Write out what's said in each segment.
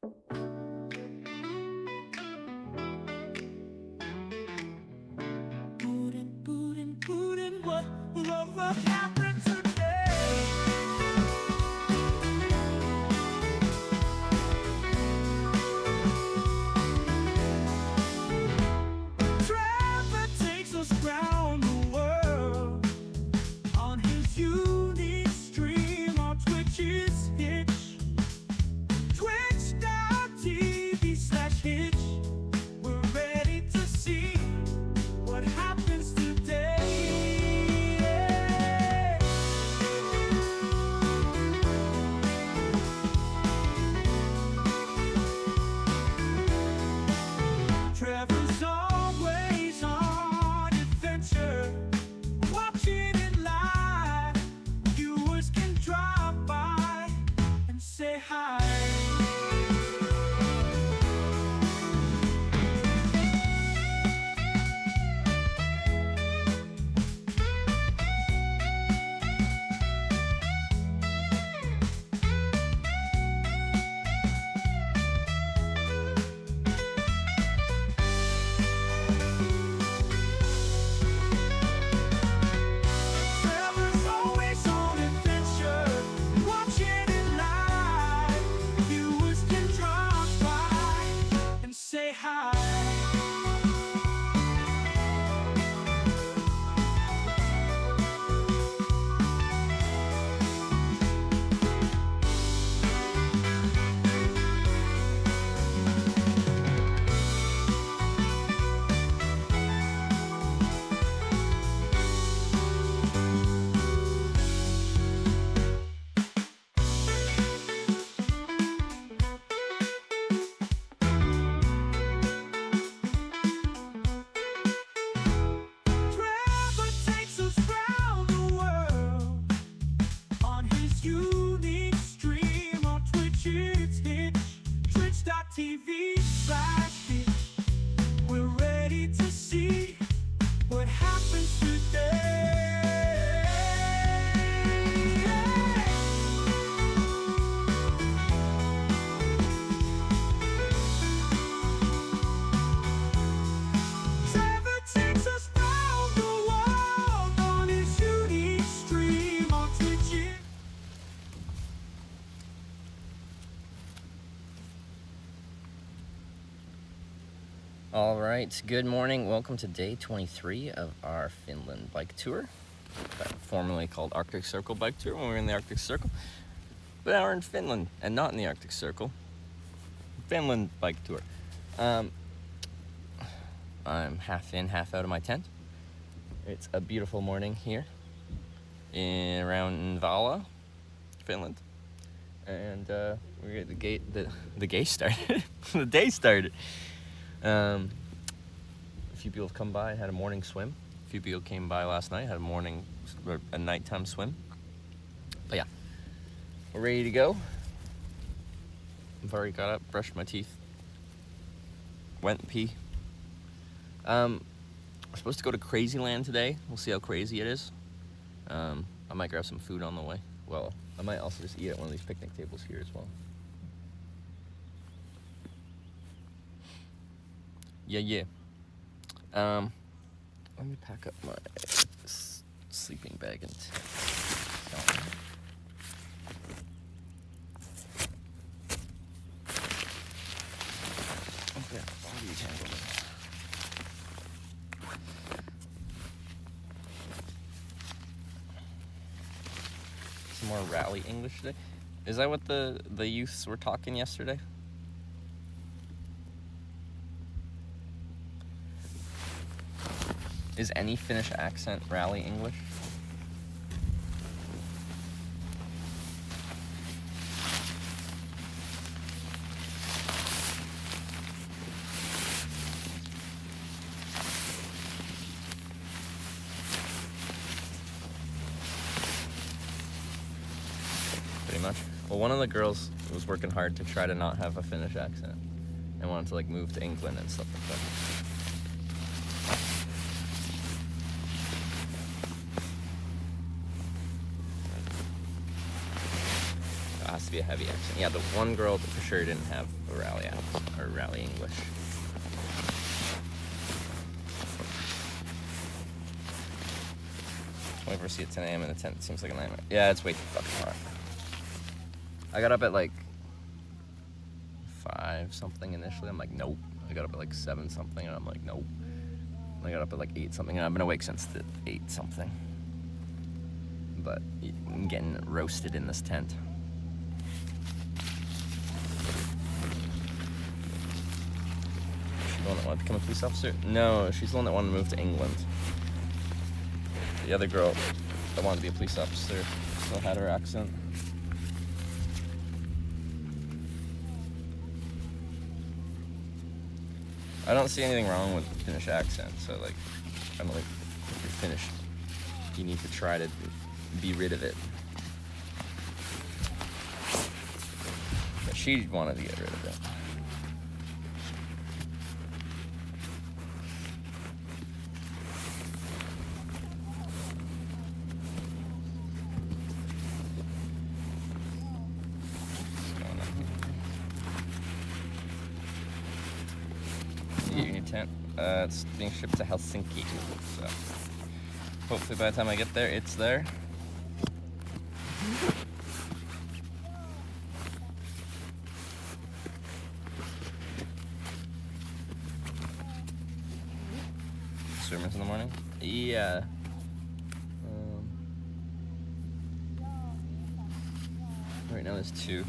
What happened today? Trevor takes us round the world on his unique stream on Twitch's Hitch. Twitch.tv/Hitch. We're ready to see what happens today. Trevor's always on adventure, watching it live. Viewers can drop by and say hi. Trevor's always on adventure, watching it live. Viewers can drop by and say hi. Trevor takes us round the world on his unique stream on Twitch's Hitch. Twitch.tv/Hitch. We're ready to see what happens today. Trevor takes us round the world on his unique stream on Twitch. All right, good morning. Welcome to day 23 of our Finland Bike Tour, formerly called Arctic Circle Bike Tour when we were in the Arctic Circle. But now we're in Finland and not in the Arctic Circle. Finland Bike Tour. I'm half in, half out of my tent. It's a beautiful morning here around Nivala, Finland. And we're at the gate. The gate started. The day started. A few people have come by and had a morning swim. A few people came by last night, had a nighttime swim. But yeah, we're ready to go. I've already got up, brushed my teeth, went and pee. We're supposed to go to Crazyland today. We'll see how crazy it is. I might grab some food on the way. Well, I might also just eat at one of these picnic tables here as well. Yeah. Let me pack up my sleeping bag and okay, body tanglement. Some more rally English today. Is that what the youths were talking yesterday? Is any Finnish accent rally English? Pretty much. Well, one of the girls was working hard to try to not have a Finnish accent and wanted to like move to England and stuff like that. to be a heavy accent. Yeah, the one girl for sure didn't have a rally accent, or rally English. Wait for see at 10 a.m. in the tent. Seems like a nightmare. Yeah, it's way too fucking hot. I got up at like 5 something initially. I'm like, nope. I got up at like 7 something, and I'm like, nope. I got up at like 8 something, and I've been awake since the 8 something. But I'm getting roasted in this tent. She's the one that wanted to become a police officer? No, she's the one that wanted to move to England. The other girl that wanted to be a police officer still had her accent. I don't see anything wrong with the Finnish accent, so like, I don't think if you're Finnish, you need to try to be rid of it. But she wanted to get rid of it. Your tent. It's being shipped to Helsinki, so hopefully by the time I get there, it's there. Swimmers in the morning? Yeah. Right now there's 2.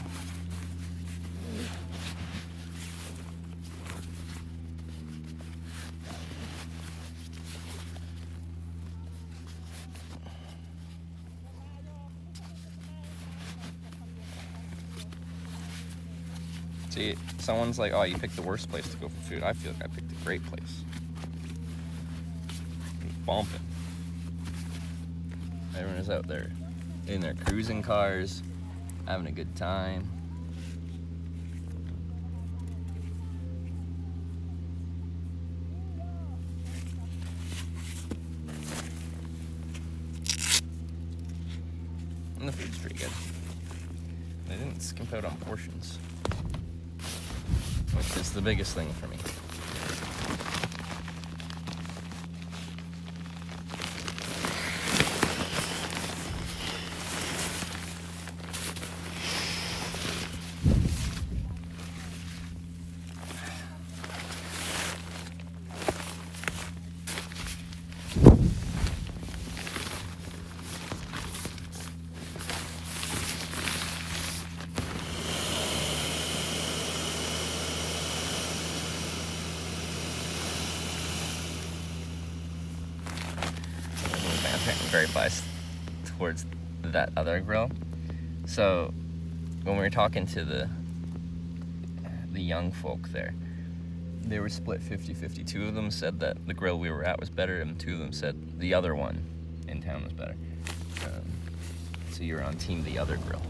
See, someone's like, oh, you picked the worst place to go for food. I feel like I picked a great place. Bumping. Everyone is out there in their cruising cars, having a good time. And the food's pretty good. They didn't skimp out on portions, which is the biggest thing for me. Very biased towards that other grill. So when we were talking to the young folk there, they were split 50-50. 2 of them said that the grill we were at was better, and 2 of them said the other one in town was better. So you're on team the other grill.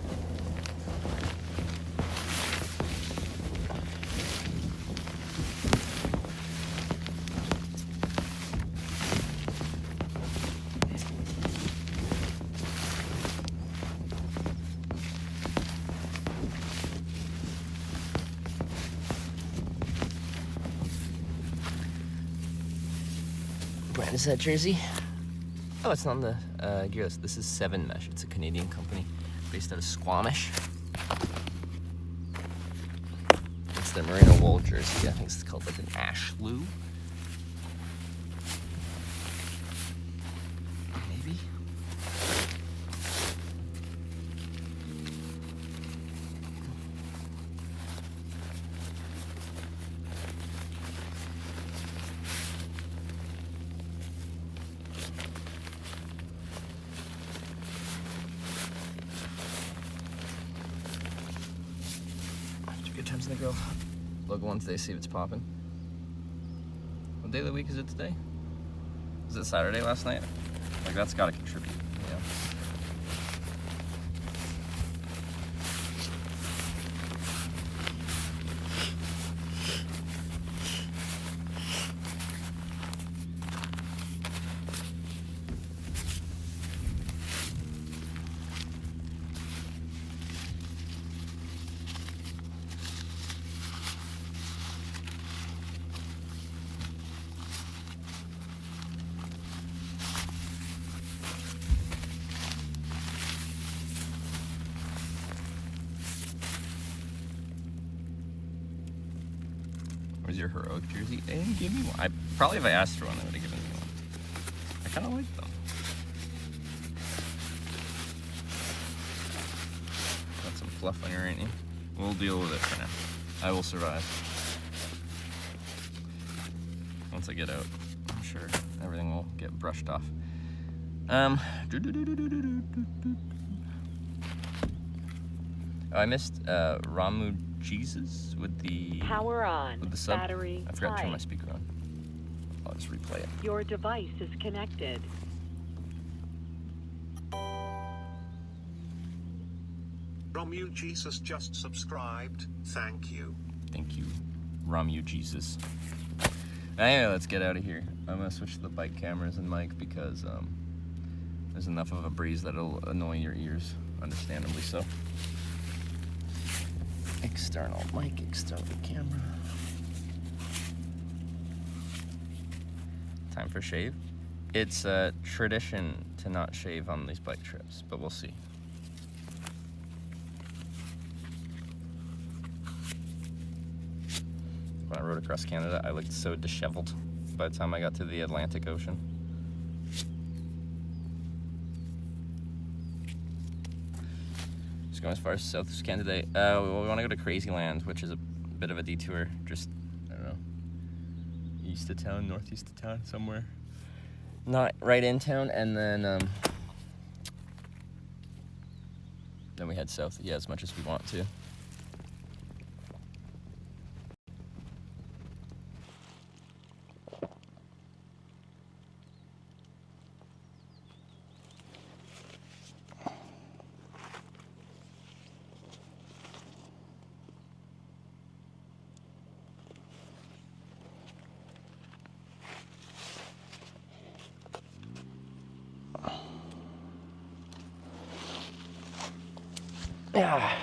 Brand is that jersey? Oh, it's on the gear list. This is 7 Mesh. It's a Canadian company based out of Squamish. It's their merino wool jersey. I think it's called like an Ashlew. Maybe. Good times in the grill. Local one today, see if it's popping. What day of the week is it today? Was it Saturday last night? Like, that's gotta contribute, yeah. your heroic jersey? They didn't give me one. Probably if I asked for one, they would have given me one. I kind of like them. Got some fluff on your ain't you? We'll deal with it for now. I will survive. Once I get out, I'm sure everything will get brushed off. I missed Ramu Jesus with the Power on. with the sub. Battery I forgot to turn high. my speaker on. I'll just replay it. Your device is connected. Romu Jesus just subscribed. Thank you. Thank you, Ramu Jesus. Anyway, let's get out of here. I'm gonna switch to the bike cameras and mic because there's enough of a breeze that'll annoy your ears, understandably so. External mic, external camera. Time for shave. It's a tradition to not shave on these bike trips, but we'll see. When I rode across Canada, I looked so disheveled by the time I got to the Atlantic Ocean. Just going as far as South Canada. We want to go to Crazyland, which is a bit of a detour. Just, I don't know, east of town, northeast of town, somewhere. Not right in town, and then we head south, yeah, as much as we want to. Yeah.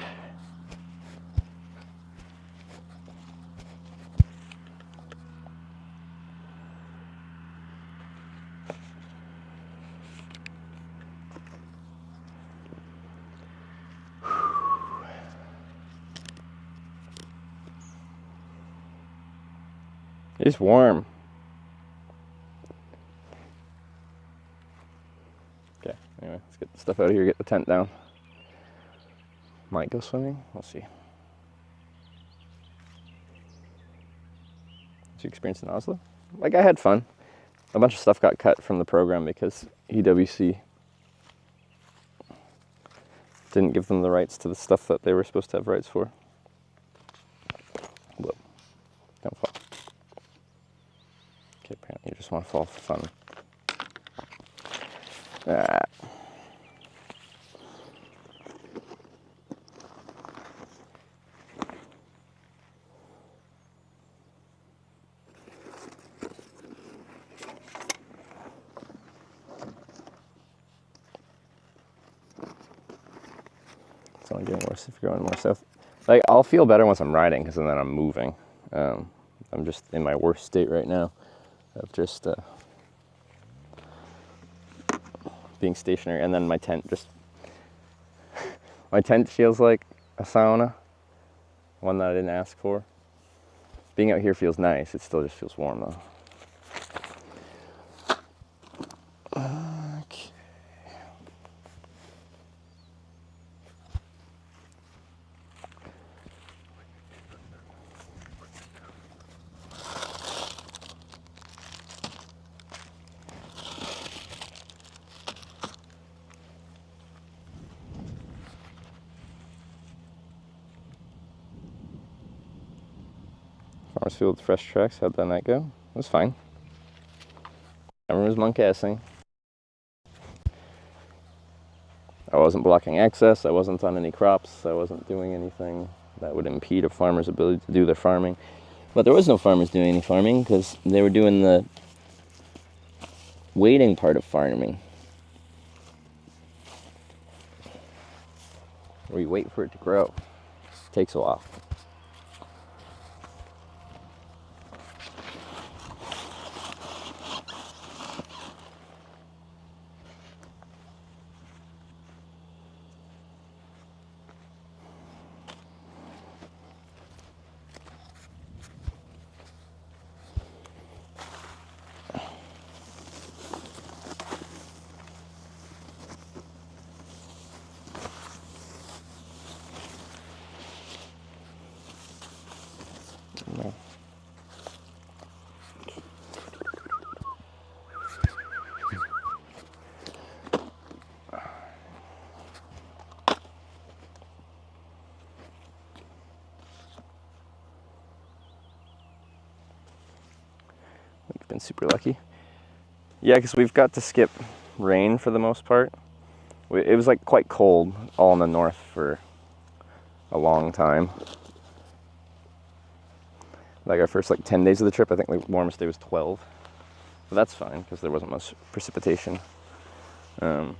It's warm. Okay, anyway, let's get the stuff out of here, get the tent down. Might go swimming, we'll see. Did you experience in Oslo? Like, I had fun. A bunch of stuff got cut from the program because EWC didn't give them the rights to the stuff that they were supposed to have rights for. Whoa, don't fall. Okay, apparently you just want to fall for fun. Ah. It's only getting worse if you're going more south. Like, I'll feel better once I'm riding because then I'm moving. I'm just in my worst state right now of just being stationary, and then my tent just my tent feels like a sauna, one that I didn't ask for. Being out here feels nice. It still just feels warm though. Okay. Farmers Field Fresh Tracks, how'd that night go? It was fine. Everyone was monk-assing. I wasn't blocking access, I wasn't on any crops, I wasn't doing anything that would impede a farmer's ability to do their farming. But there was no farmers doing any farming because they were doing the waiting part of farming, where you wait for it to grow. It takes a while. been super lucky. Yeah, because we've got to skip rain for the most part. It was like quite cold all in the north for a long time. Like our first like 10 days of the trip, I think the warmest day was 12. But that's fine because there wasn't much precipitation. And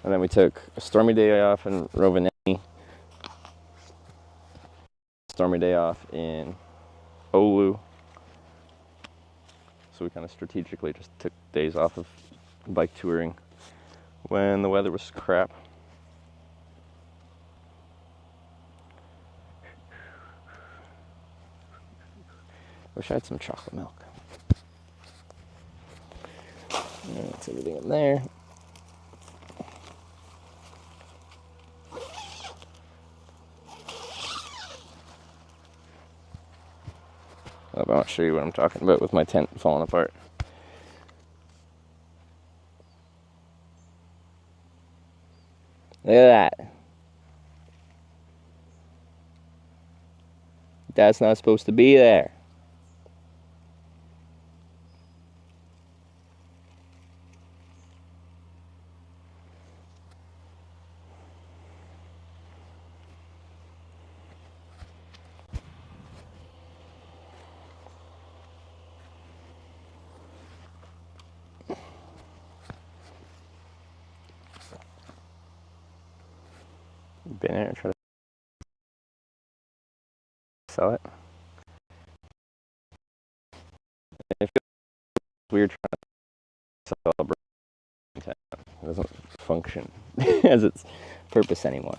then we took a stormy day off in Rovaniemi, stormy day off in Oulu. So we kind of strategically just took days off of bike touring when the weather was crap. Wish I had some chocolate milk. That's everything in there. I'll show you what I'm talking about with my tent falling apart. Look at that. That's not supposed to be there. Been there and try to sell it. It feels weird trying to sell a tent. It doesn't function as its purpose anymore.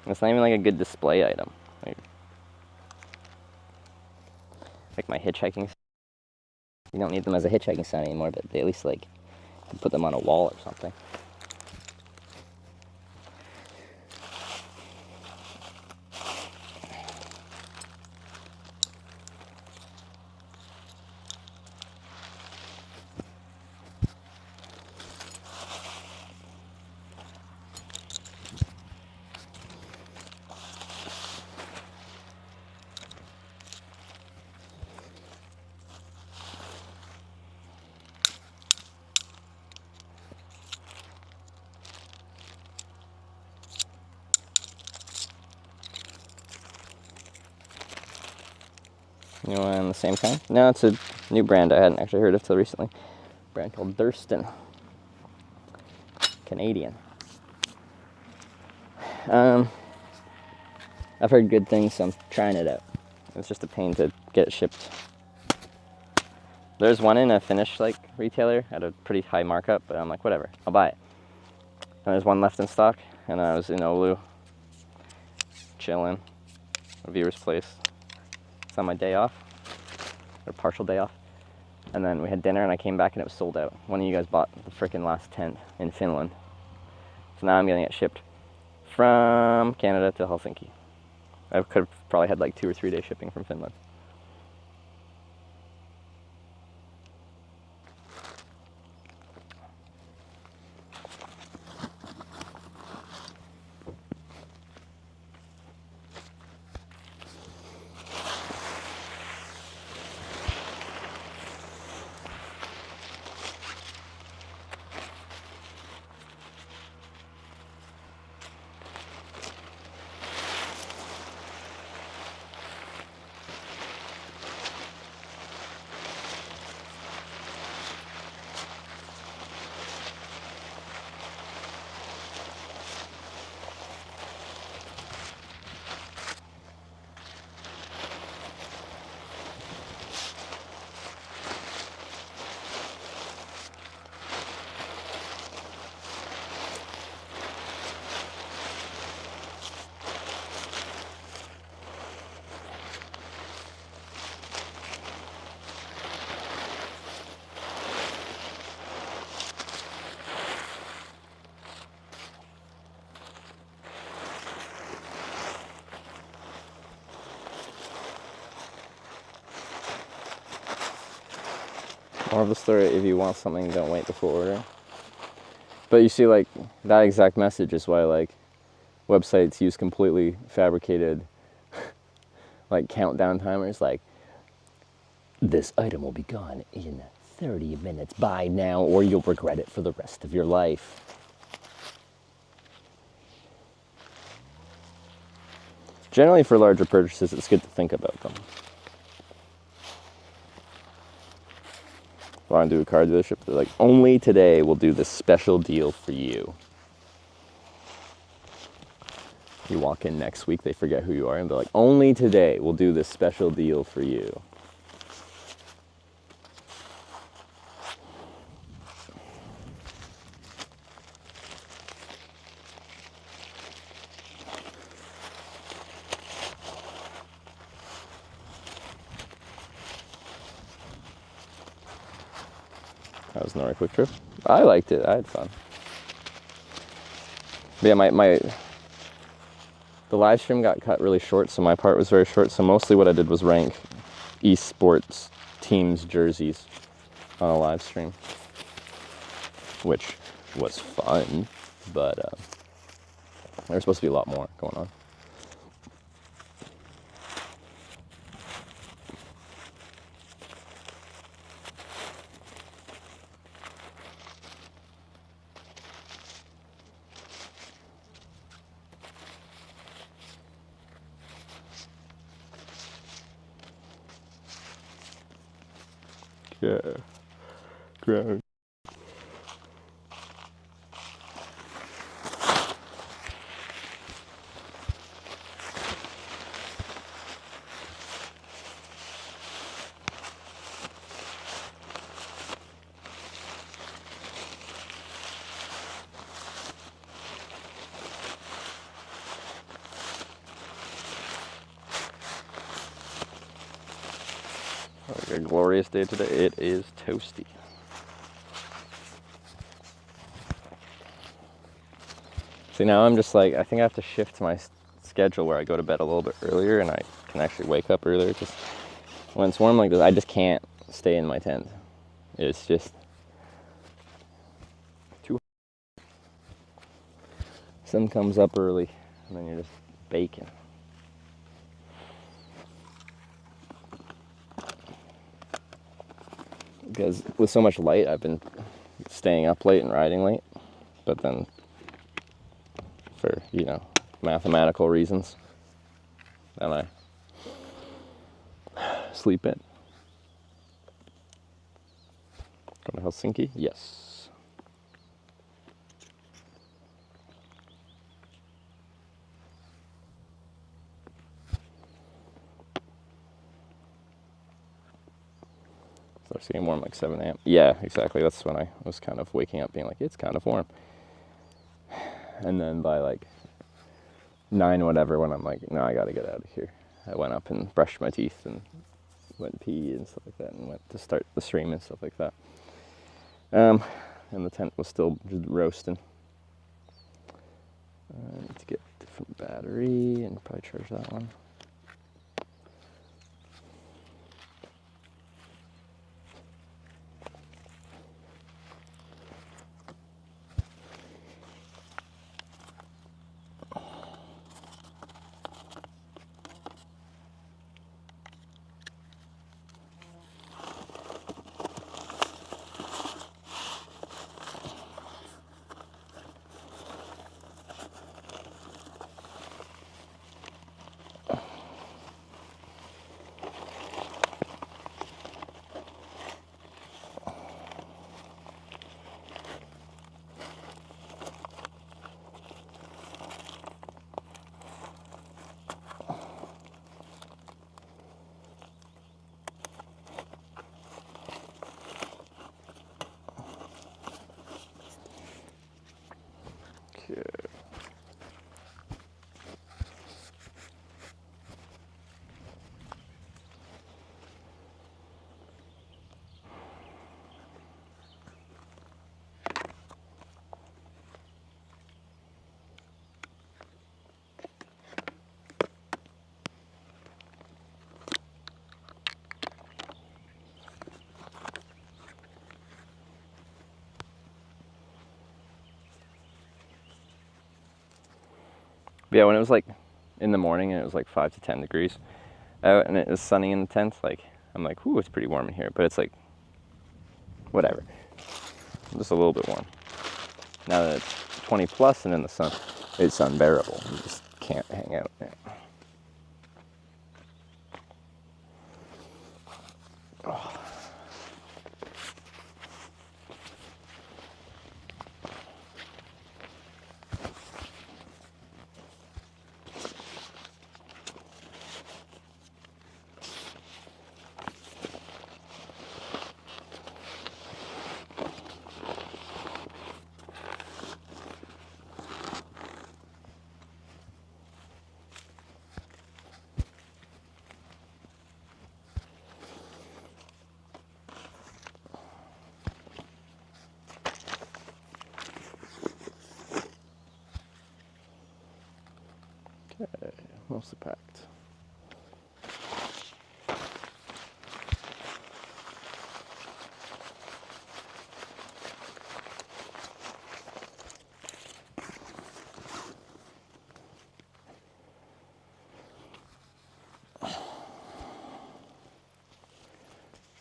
It's not even like a good display item. Like my hitchhiking. You don't need them as a hitchhiking sign anymore, but they at least like you put them on a wall or something. You want the same kind? No, it's a new brand I hadn't actually heard of till recently. A brand called Thurston. Canadian. I've heard good things, so I'm trying it out. It's just a pain to get it shipped. There's one in a Finnish like retailer at a pretty high markup, but I'm like, whatever, I'll buy it. And there's one left in stock, and I was in Oulu, chilling, a viewer's place. It's on my day off, or partial day off. And then we had dinner and I came back and it was sold out. One of you guys bought the frickin' last tent in Finland. So now I'm getting it shipped from Canada to Helsinki. I could have probably had like 2 or 3 day shipping from Finland. More of the story, if you want something, don't wait before ordering. But you see, like, that exact message is why, like, websites use completely fabricated, like, countdown timers, like, this item will be gone in 30 minutes. Buy now or you'll regret it for the rest of your life. Generally, for larger purchases, it's good to think about them. If I want to do a car dealership, they're like, only today we'll do this special deal for you. You walk in next week, they forget who you are, and they're like, only today we'll do this special deal for you. That was Norway quick trip. I liked it. I had fun. But yeah, the live stream got cut really short, so my part was very short. So mostly what I did was rank esports teams' jerseys on a live stream, which was fun. But there was supposed to be a lot more going on. Yeah, ground. A glorious day today. It is toasty. See, now I'm just like, I think I have to shift my schedule where I go to bed a little bit earlier and I can actually wake up earlier, because when it's warm like this, I just can't stay in my tent. It's just too hot. Sun comes up early and then you're just baking. Because with so much light, I've been staying up late and riding late, but then for, you know, mathematical reasons, then I sleep in. Going to Helsinki? Yes. Starts getting warm like 7 a.m. Yeah, exactly. That's when I was kind of waking up being like, it's kind of warm. And then by like 9 whatever, when I'm like, no, I gotta get out of here, I went up and brushed my teeth and went pee and stuff like that, and went to start the stream and stuff like that. And the tent was still just roasting. I need to get a different battery and probably charge that one. But yeah, when it was like in the morning and it was like 5 to 10 degrees out and it was sunny in the tent, like I'm like, ooh, it's pretty warm in here. But it's like, whatever, just a little bit warm. Now that it's 20 plus and in the sun, it's unbearable. You just can't hang out. Yeah. Oh. Okay, mostly packed.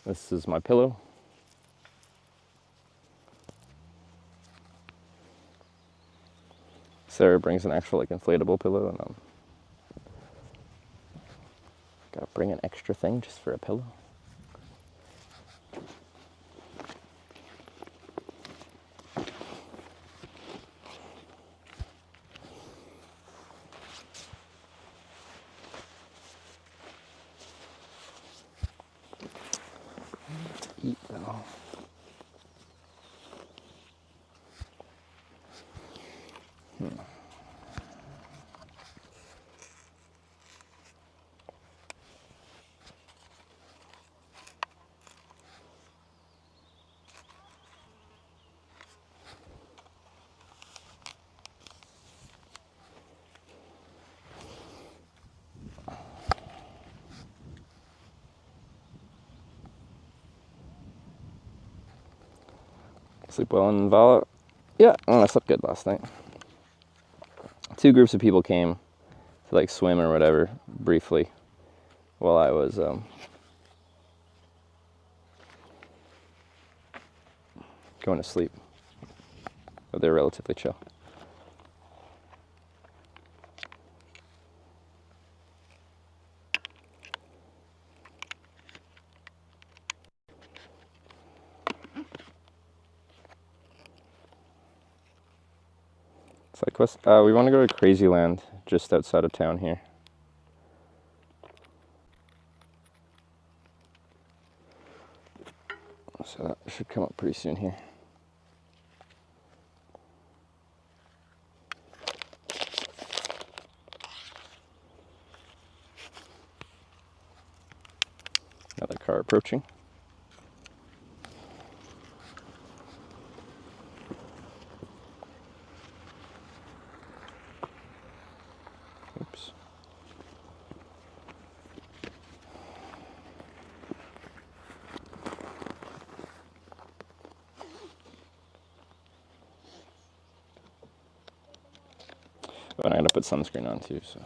This is my pillow. Sarah brings an actual like inflatable pillow, and gotta bring an extra thing just for a pillow. To eat though. Sleep well in Nivala? Yeah, I slept good last night. 2 groups of people came to like swim or whatever briefly while I was going to sleep. But they're relatively chill. Sidequests. We want to go to Crazyland just outside of town here. So that should come up pretty soon here. Another car approaching. Oops. Oh, and I gotta put sunscreen on too, so.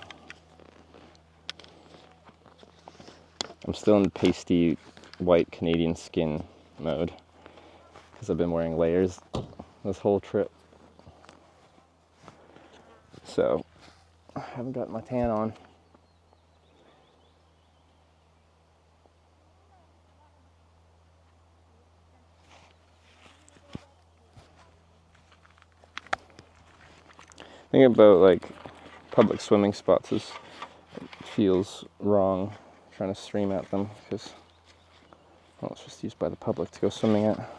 I'm still in pasty white Canadian skin mode because I've been wearing layers this whole trip. So I haven't got my tan on. Thing about like public swimming spots is it feels wrong trying to stream at them because, well, it's just used by the public to go swimming at.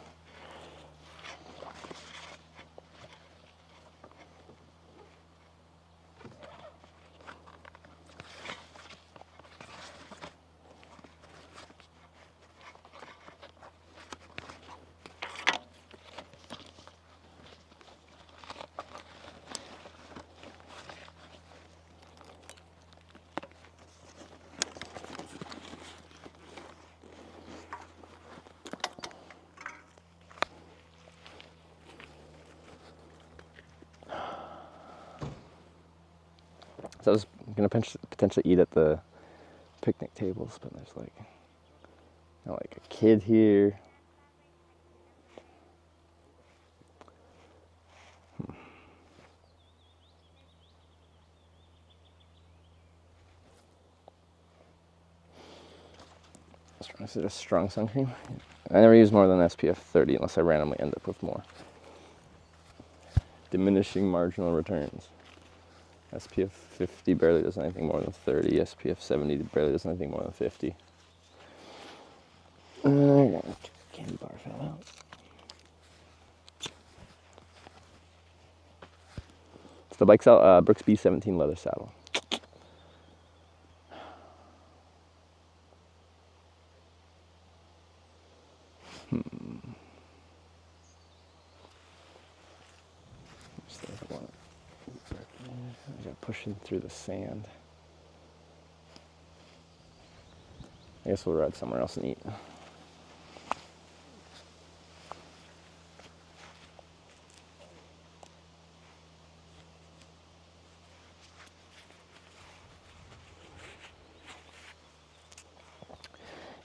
So I was gonna potentially eat at the picnic tables, but there's like, like a kid here. Is it a strong sun cream? I never use more than SPF 30 unless I randomly end up with more. Diminishing marginal returns. SPF 50 barely does anything more than 30. SPF 70 barely does anything more than 50. Candy bar fell out. It's the bike saddle, Brooks B17 leather saddle. I got pushing through the sand. I guess we'll ride somewhere else and eat.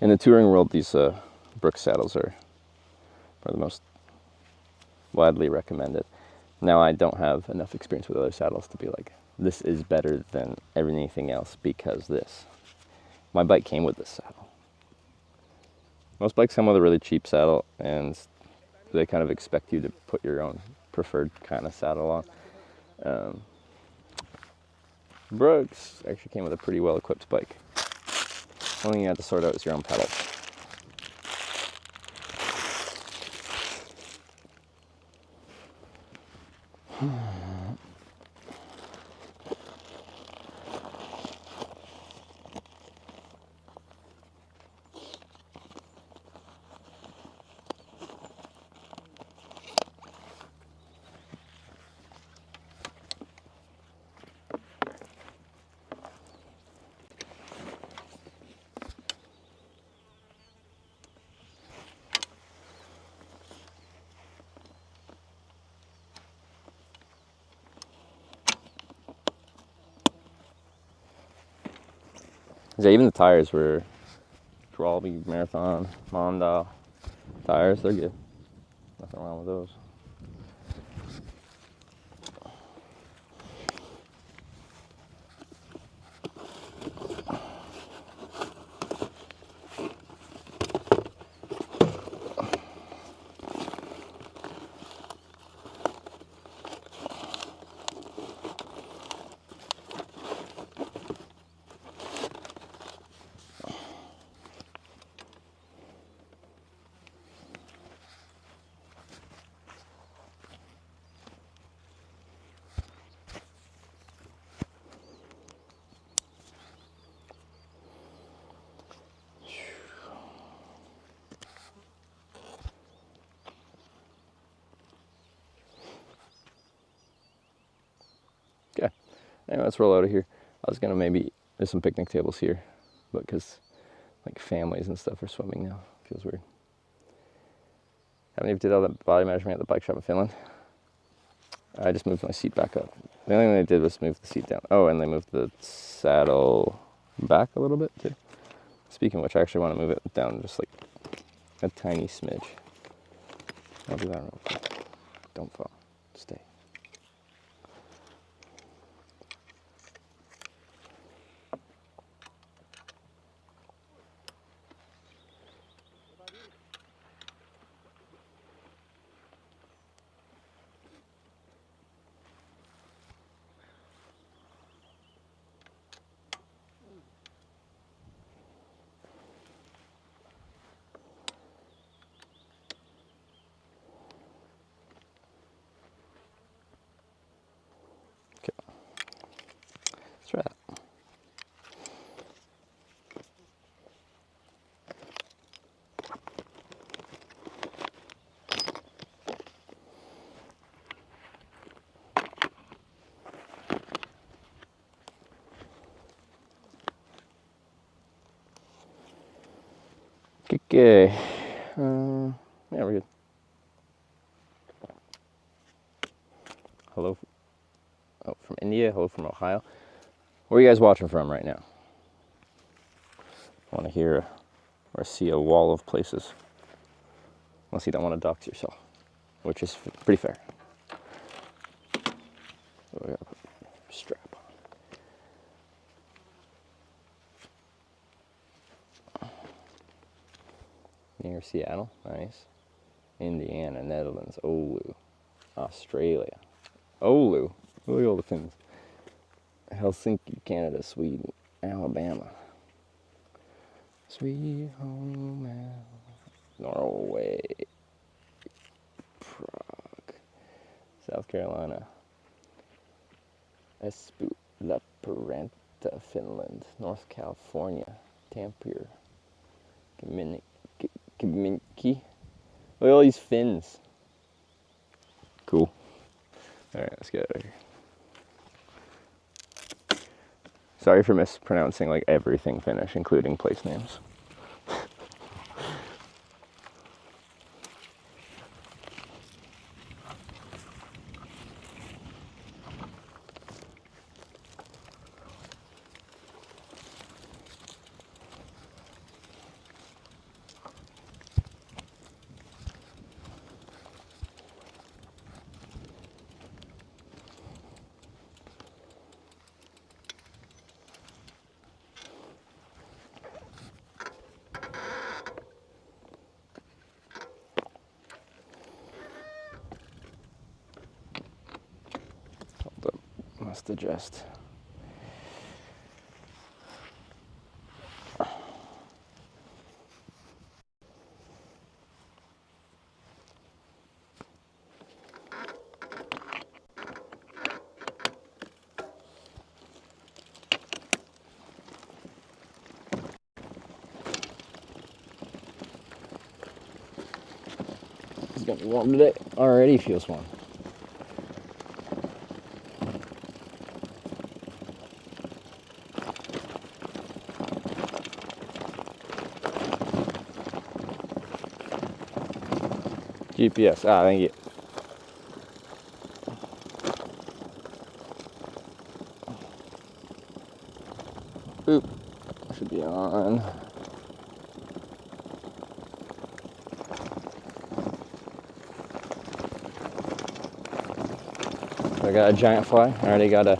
In the touring world, these Brooks saddles are the most widely recommended. Now, I don't have enough experience with other saddles to be like, this is better than anything else because this. My bike came with this saddle. Most bikes come with a really cheap saddle, and they kind of expect you to put your own preferred kind of saddle on. Brooks actually came with a pretty well-equipped bike. Only thing you have to sort out is your own pedals. Yeah, even the tires were Crazyland, Marathon, Sandal tires. They're good. Nothing wrong with those. Okay. Anyway, let's roll out of here. I was gonna there's some picnic tables here, but because like families and stuff are swimming now, feels weird. Haven't even did all that body measurement at the bike shop in Finland. I just moved my seat back up. The only thing they did was move the seat down. Oh, and they moved the saddle back a little bit too. Speaking of which, I actually want to move it down just like a tiny smidge. I'll do that real quick. Don't fall. Stay. Let's try that. Okay. Yeah, we're good. Hello. Oh, from India. Hello from Ohio. Where are you guys watching from right now? I want to hear or see a wall of places. Unless you don't want to dox yourself, which is pretty fair. So we gotta put a strap on. Near Seattle, nice. Indiana, Netherlands, Oulu, Australia, Oulu, look at all the Finns. Helsinki, Canada, Sweden, Alabama, Sweet Home Norway, Prague, South Carolina, Espoo, Lappeenranta, Finland, North California, Tampere, Kaminki. Look at all these Finns. Cool. Alright, let's get out of here. Sorry for mispronouncing like everything Finnish, including place names. Must adjust. It's gonna be warm today. Already feels warm. GPS. Thank you. Oop. Should be on. I got a giant fly. I already got a,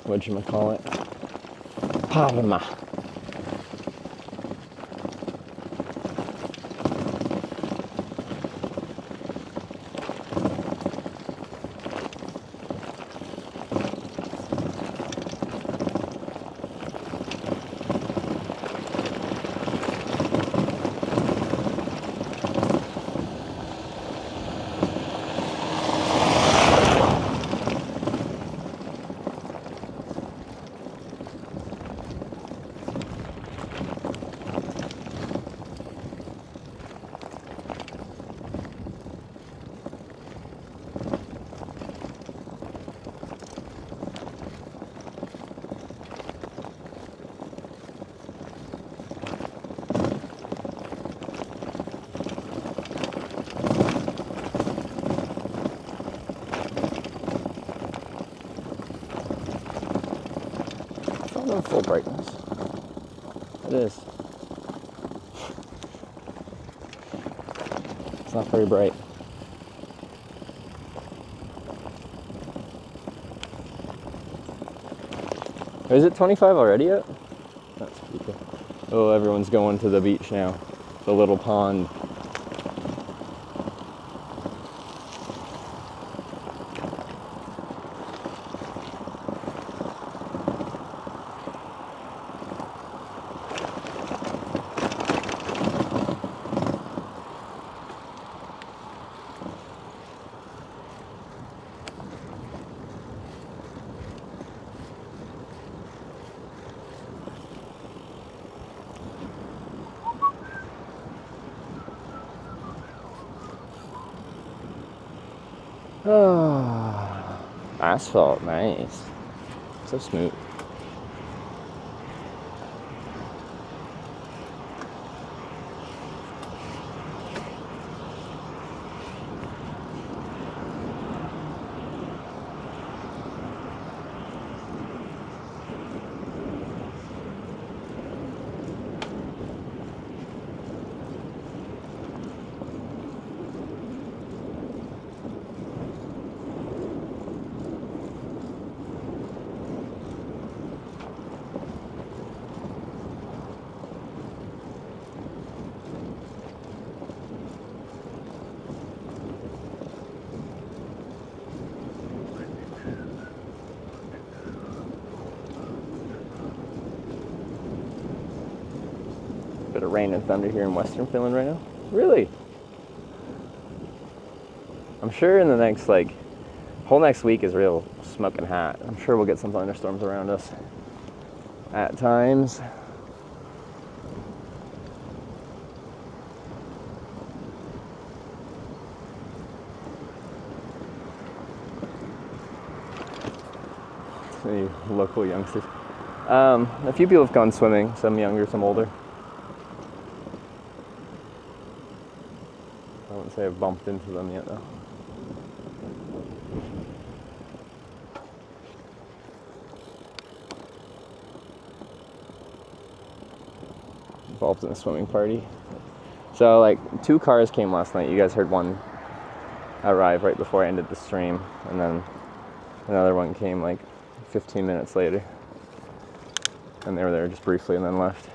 whatchamacallit? Palma. Not full brightness. It is. It's not very bright. Is it 25 already yet? That's pretty cool. Oh, everyone's going to the beach now. The little pond. Oh, asphalt, nice. So smooth. rain and thunder here in Western Finland right now. Really? I'm sure in the next, like, whole next week is real smoking hot. I'm sure we'll get some thunderstorms around us at times. Any local youngsters. A few people have gone swimming, some younger, some older. I wouldn't say I've bumped into them yet though. Involved in a swimming party. So like 2 cars came last night. You guys heard one arrive right before I ended the stream, and then another one came like 15 minutes later, and they were there just briefly and then left.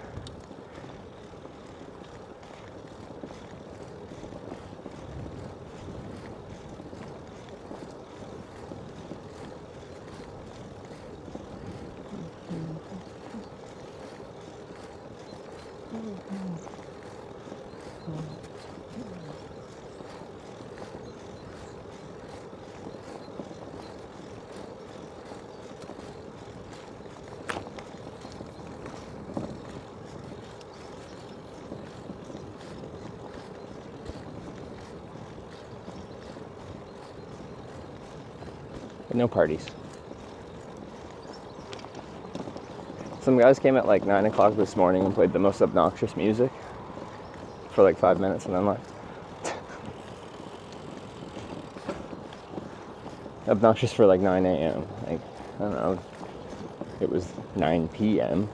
No parties. Some guys came at like 9 o'clock this morning and played the most obnoxious music for like 5 minutes and then left. Obnoxious for like 9 a.m. Like, I don't know. It was 9 p.m.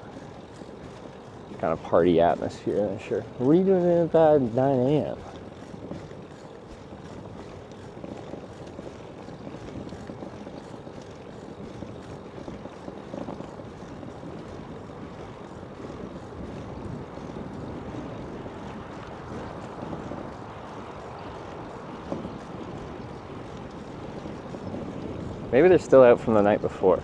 Kind of party atmosphere, sure. What are you doing at about 9 a.m.? Maybe they're still out from the night before.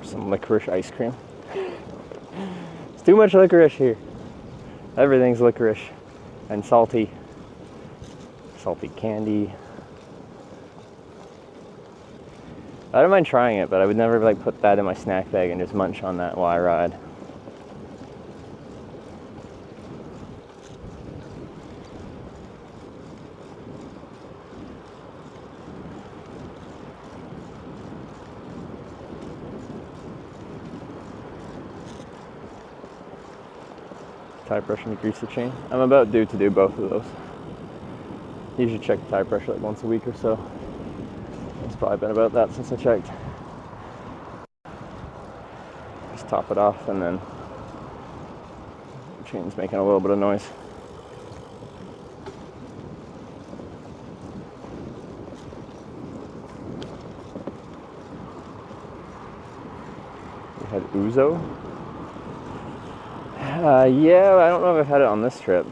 Some licorice ice cream. It's too much licorice here. Everything's licorice and salty. Salty candy. I don't mind trying it, but I would never like put that in my snack bag and just munch on that while I ride. Tire pressure and grease the chain. I'm about due to do both of those. Usually check the tire pressure like once a week or so. It's probably been about that since I checked. Just top it off and then the chain's making a little bit of noise. We had ouzo. Yeah, I don't know if I've had it on this trip.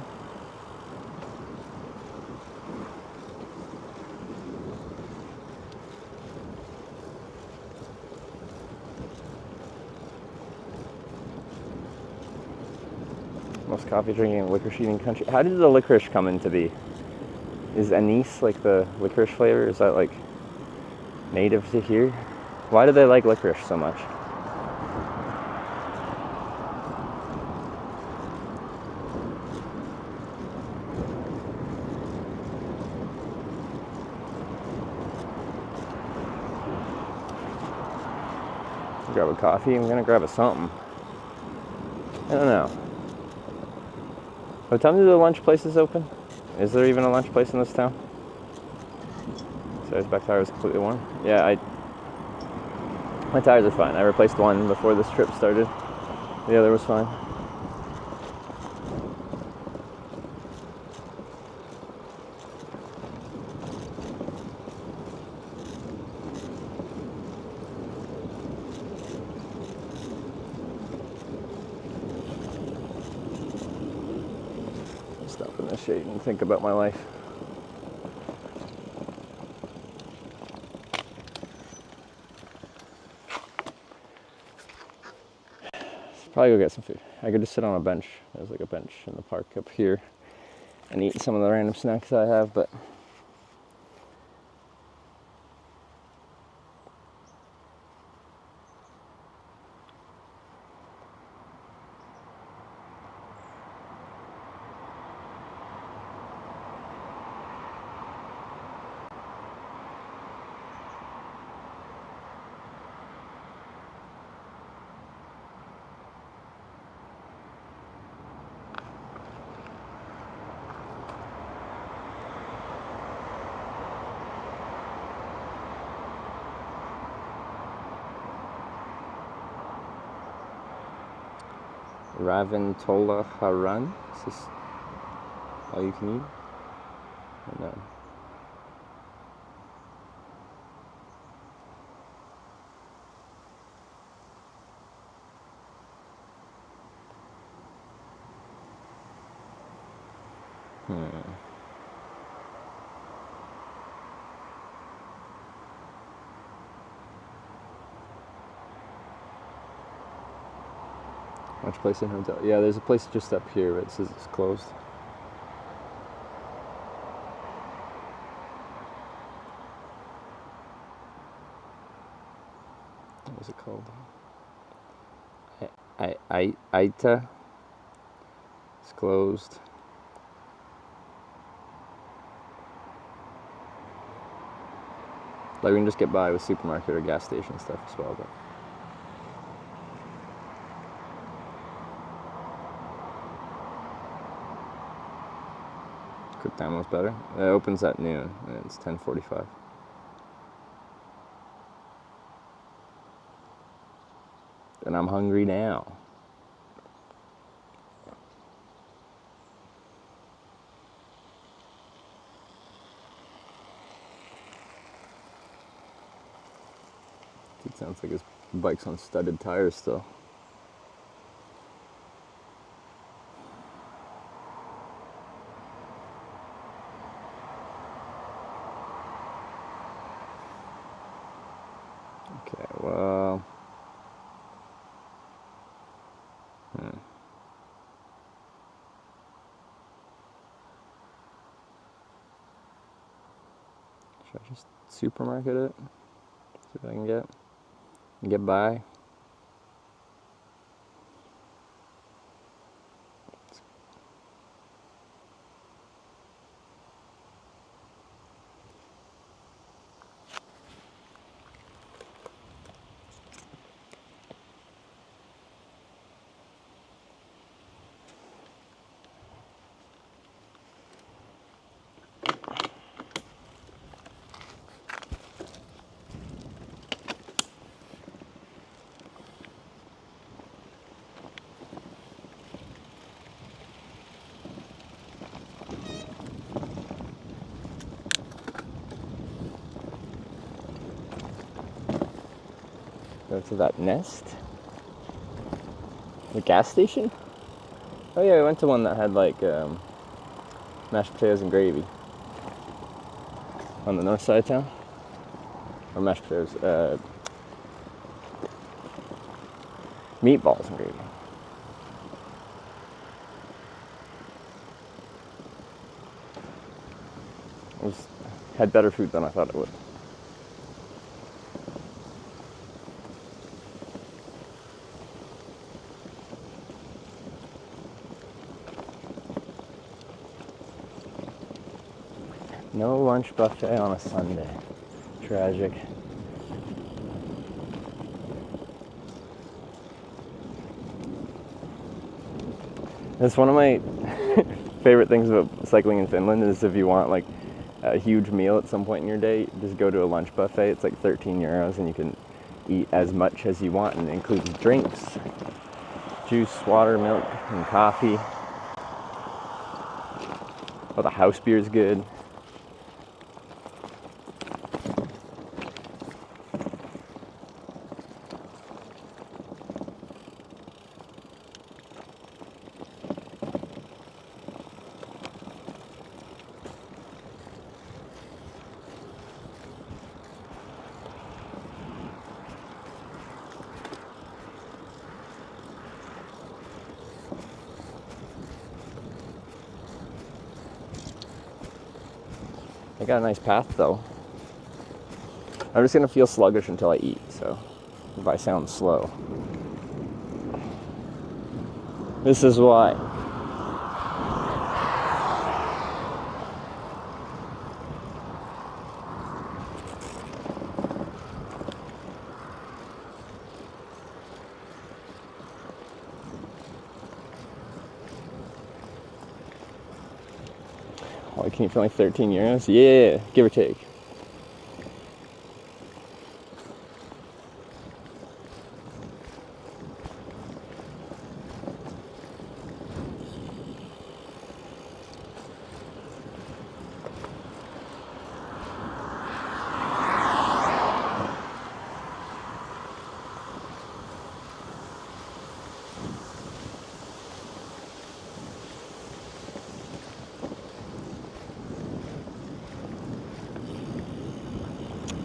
Most coffee drinking and licorice eating country. How did the licorice come into be? Is anise like the licorice flavor? Is that like native to here? Why do they like licorice so much? Grab a coffee. I'm gonna grab a something. I don't know. What time do the lunch places open? Is there even a lunch place in this town? So his back tire was completely worn. Yeah, my tires are fine. I replaced one before this trip started. The other was fine. Stop in the shade and think about my life. Probably go get some food. I could just sit on a bench. There's like a bench in the park up here and eat some of the random snacks I have, but Raventola Haran. Is this all you can eat? Or no? Lunch place and hotel. Yeah, there's a place just up here, but it says it's closed. What was it called? Aita. It's closed. Like we can just get by with supermarket or gas station stuff as well, but. Quick time was better. It opens at noon and it's 10:45. And I'm hungry now. It sounds like his bike's on studded tires still. Okay, well. Should I just supermarket it? See what I can get by. Go to that Nest. The gas station? Oh yeah, we went to one that had like mashed potatoes and gravy. On the north side of town? Or mashed potatoes, meatballs and gravy. had better food than I thought it would. No lunch buffet on a Sunday. Tragic. That's one of my favorite things about cycling in Finland is if you want like a huge meal at some point in your day, just go to a lunch buffet. It's like 13 euros and you can eat as much as you want, and it includes drinks, juice, water, milk, and coffee. Oh, the house beer is good. I got a nice path though. I'm just gonna feel sluggish until I eat, so if I sound slow. This is why. Why can you for only 13 euros? Yeah, give or take.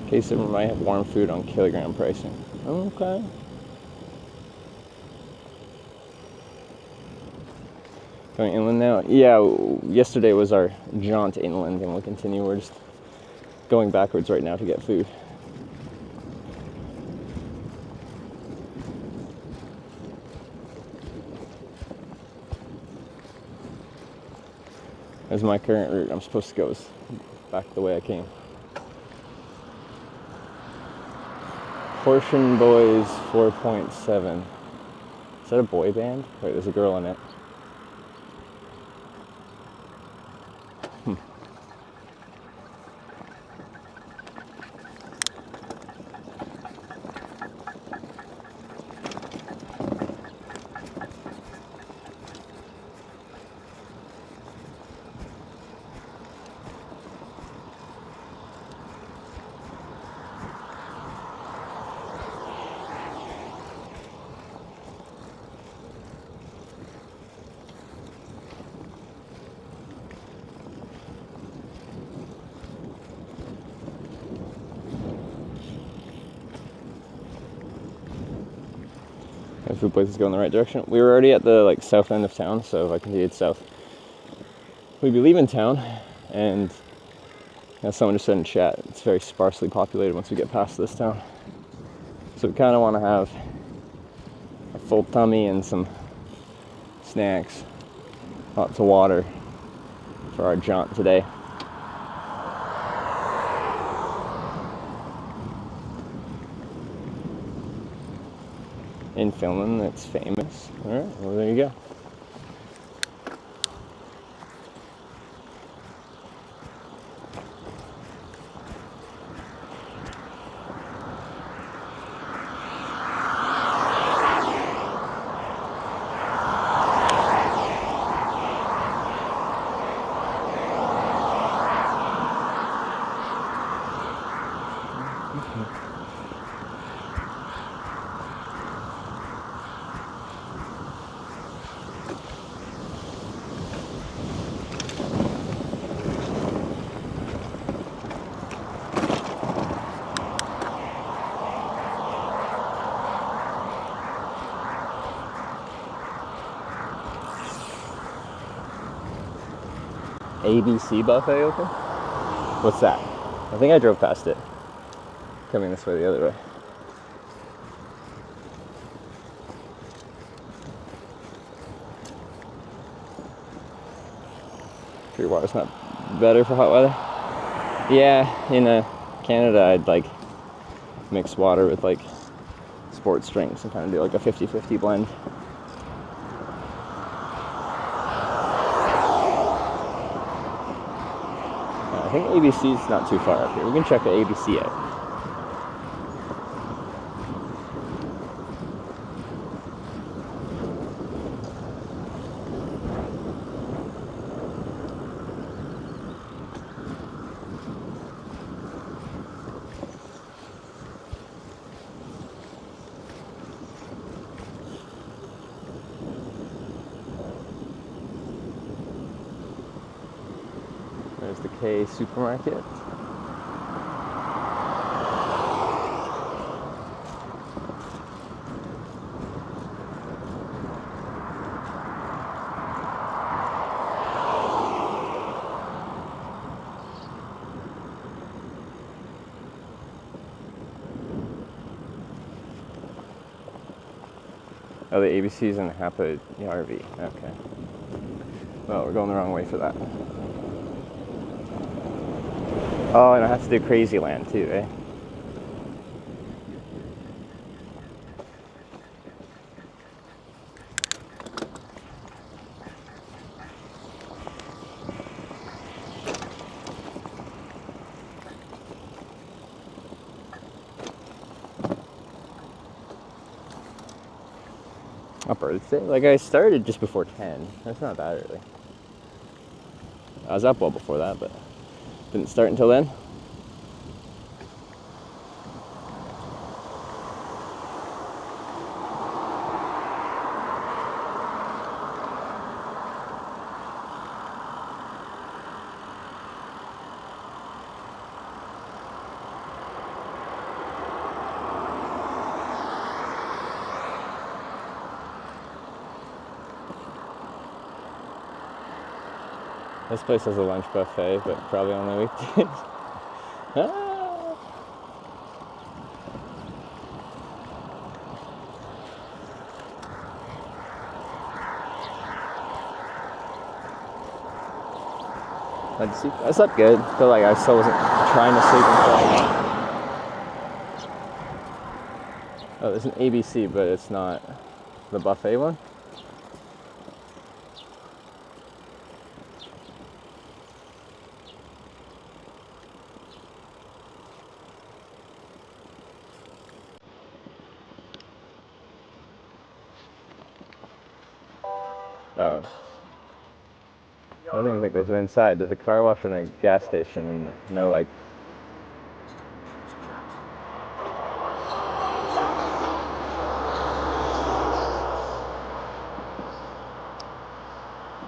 Case of might have warm food on kilogram pricing. Okay. Going inland now? Yeah, yesterday was our jaunt inland and we'll continue. We're just going backwards right now to get food. As my current route, I'm supposed to go back the way I came. Portion Boys 4.7. Is that a boy band? Wait, there's a girl in it. The food place is going the right direction. We were already at the south end of town, so if I continued south, we'd be leaving town. And as someone just said in chat, it's very sparsely populated once we get past this town. So we kind of want to have a full tummy and some snacks, lots of water for our jaunt today. In Finland, it's famous. All right, well, there you go. ABC buffet open? What's that? I think I drove past it. Coming this way the other way. Your water's not better for hot weather? Yeah, in Canada I'd like mix water with like sports drinks and kind of do like a 50-50 blend. I think ABC's not too far up here. We can check the ABC out. There's the K supermarket. Oh, the ABC's in Hapa RV. Okay. Well, we're going the wrong way for that. Oh, and I have to do Crazyland too, eh? Birthday? Like I started just before 10. That's not bad really. I was up well before that, but didn't start until then. This place has a lunch buffet, but probably only weekdays. Ah. I slept good. I feel like I still wasn't trying to sleep until oh, there's an ABC, but it's not the buffet one. Oh. I don't even think there's one inside. There's a car wash and a gas station and no like.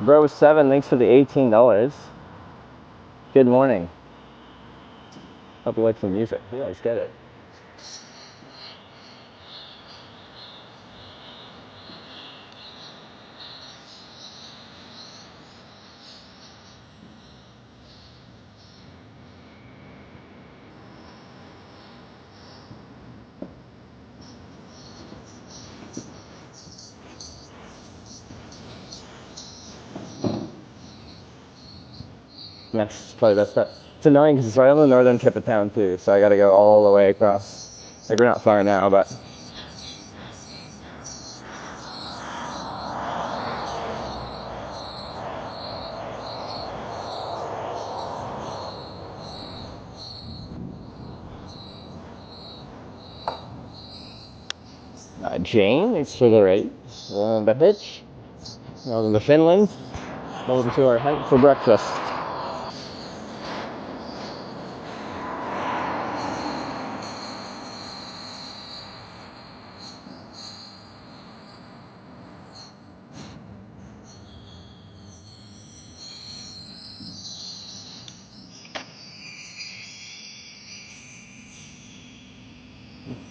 Bro 7, thanks for the $18. Good morning. Hope you like some music. Yeah, let's get it. That's probably the best bet. It's annoying because it's right on the northern tip of town too, so I gotta go all the way across. Like we're not far now, but Jane, it's to the right. The bitch. Welcome to Finland. Welcome to our hike for breakfast.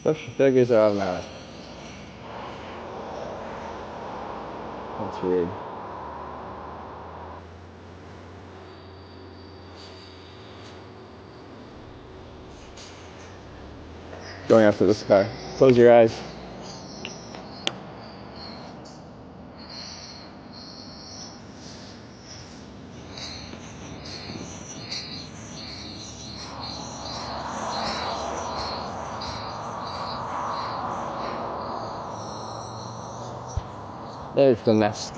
Push figures are automatic. That's weird. Going after this car. Close your eyes. There's the nest.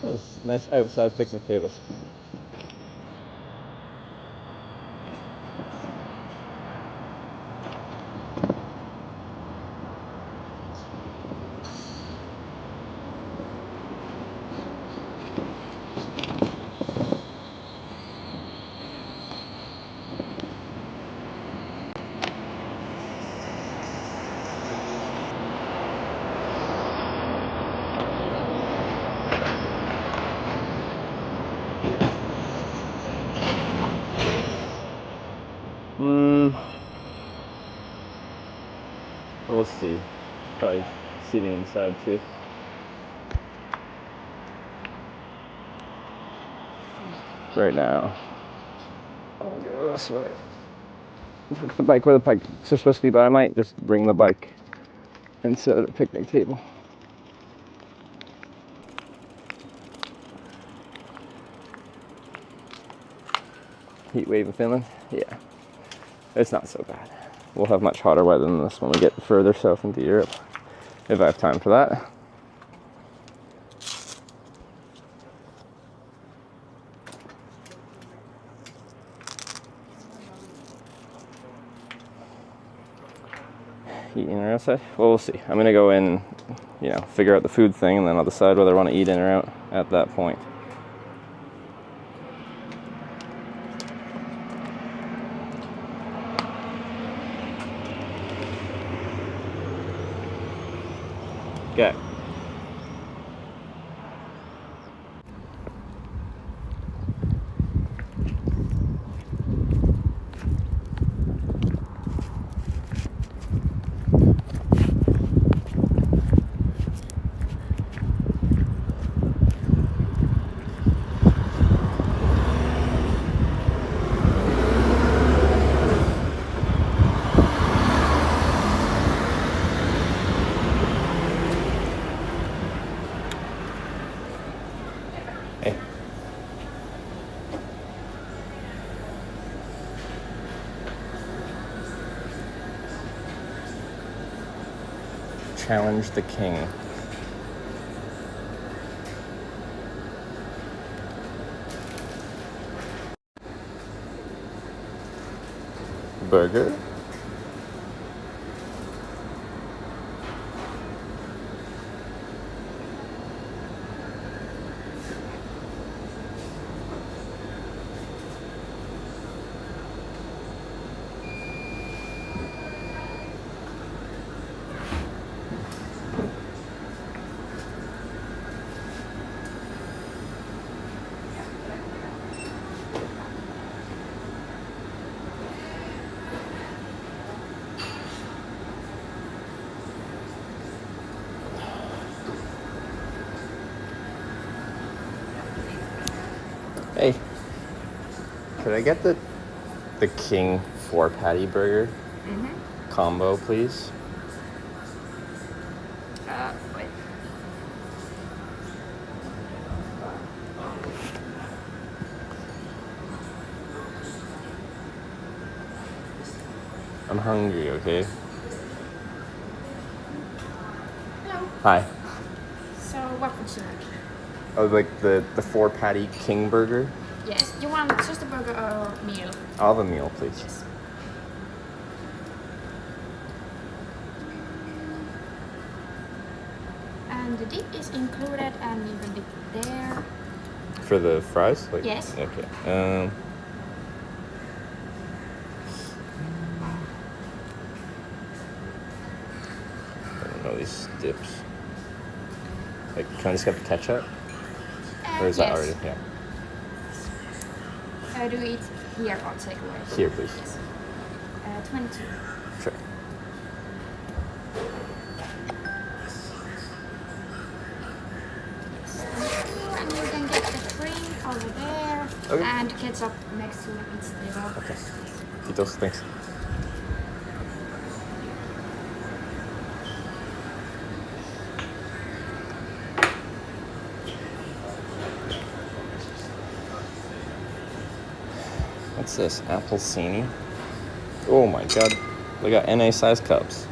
Those nice outside picnic tables. We'll see. Probably seating inside too. Right now, I'll go this way. Put the bike where the bikes are supposed to be, but I might just bring the bike and sit at a picnic table. Heat wave in Finland? Yeah. It's not so bad. We'll have much hotter weather than this when we get further south into Europe, if I have time for that. Eating or outside? Well, we'll see. I'm gonna go in, figure out the food thing, and then I'll decide whether I want to eat in or out at that point. Okay. Hey. Challenge the king. Burger. Hey, could I get the King 4-patty burger combo, please? Wait. I'm hungry, okay? Hello. Hi. So what would you like? Oh, like the 4-patty King burger? Yes, you want just a burger or a meal? I'll have a meal, please. Yes. And the dip is included, and you can dip there. For the fries? Yes. Okay. of these dips. Like, can I just get the ketchup? Or is that Yes. already? Yeah. Do it here or take away? Here, please. Yes. 22. Sure. And you can get the drink over there. Okay. And ketchup next to the pizza table. Okay. Tito's, thanks. What's this? Applecini? Oh my god. They got NA size cups.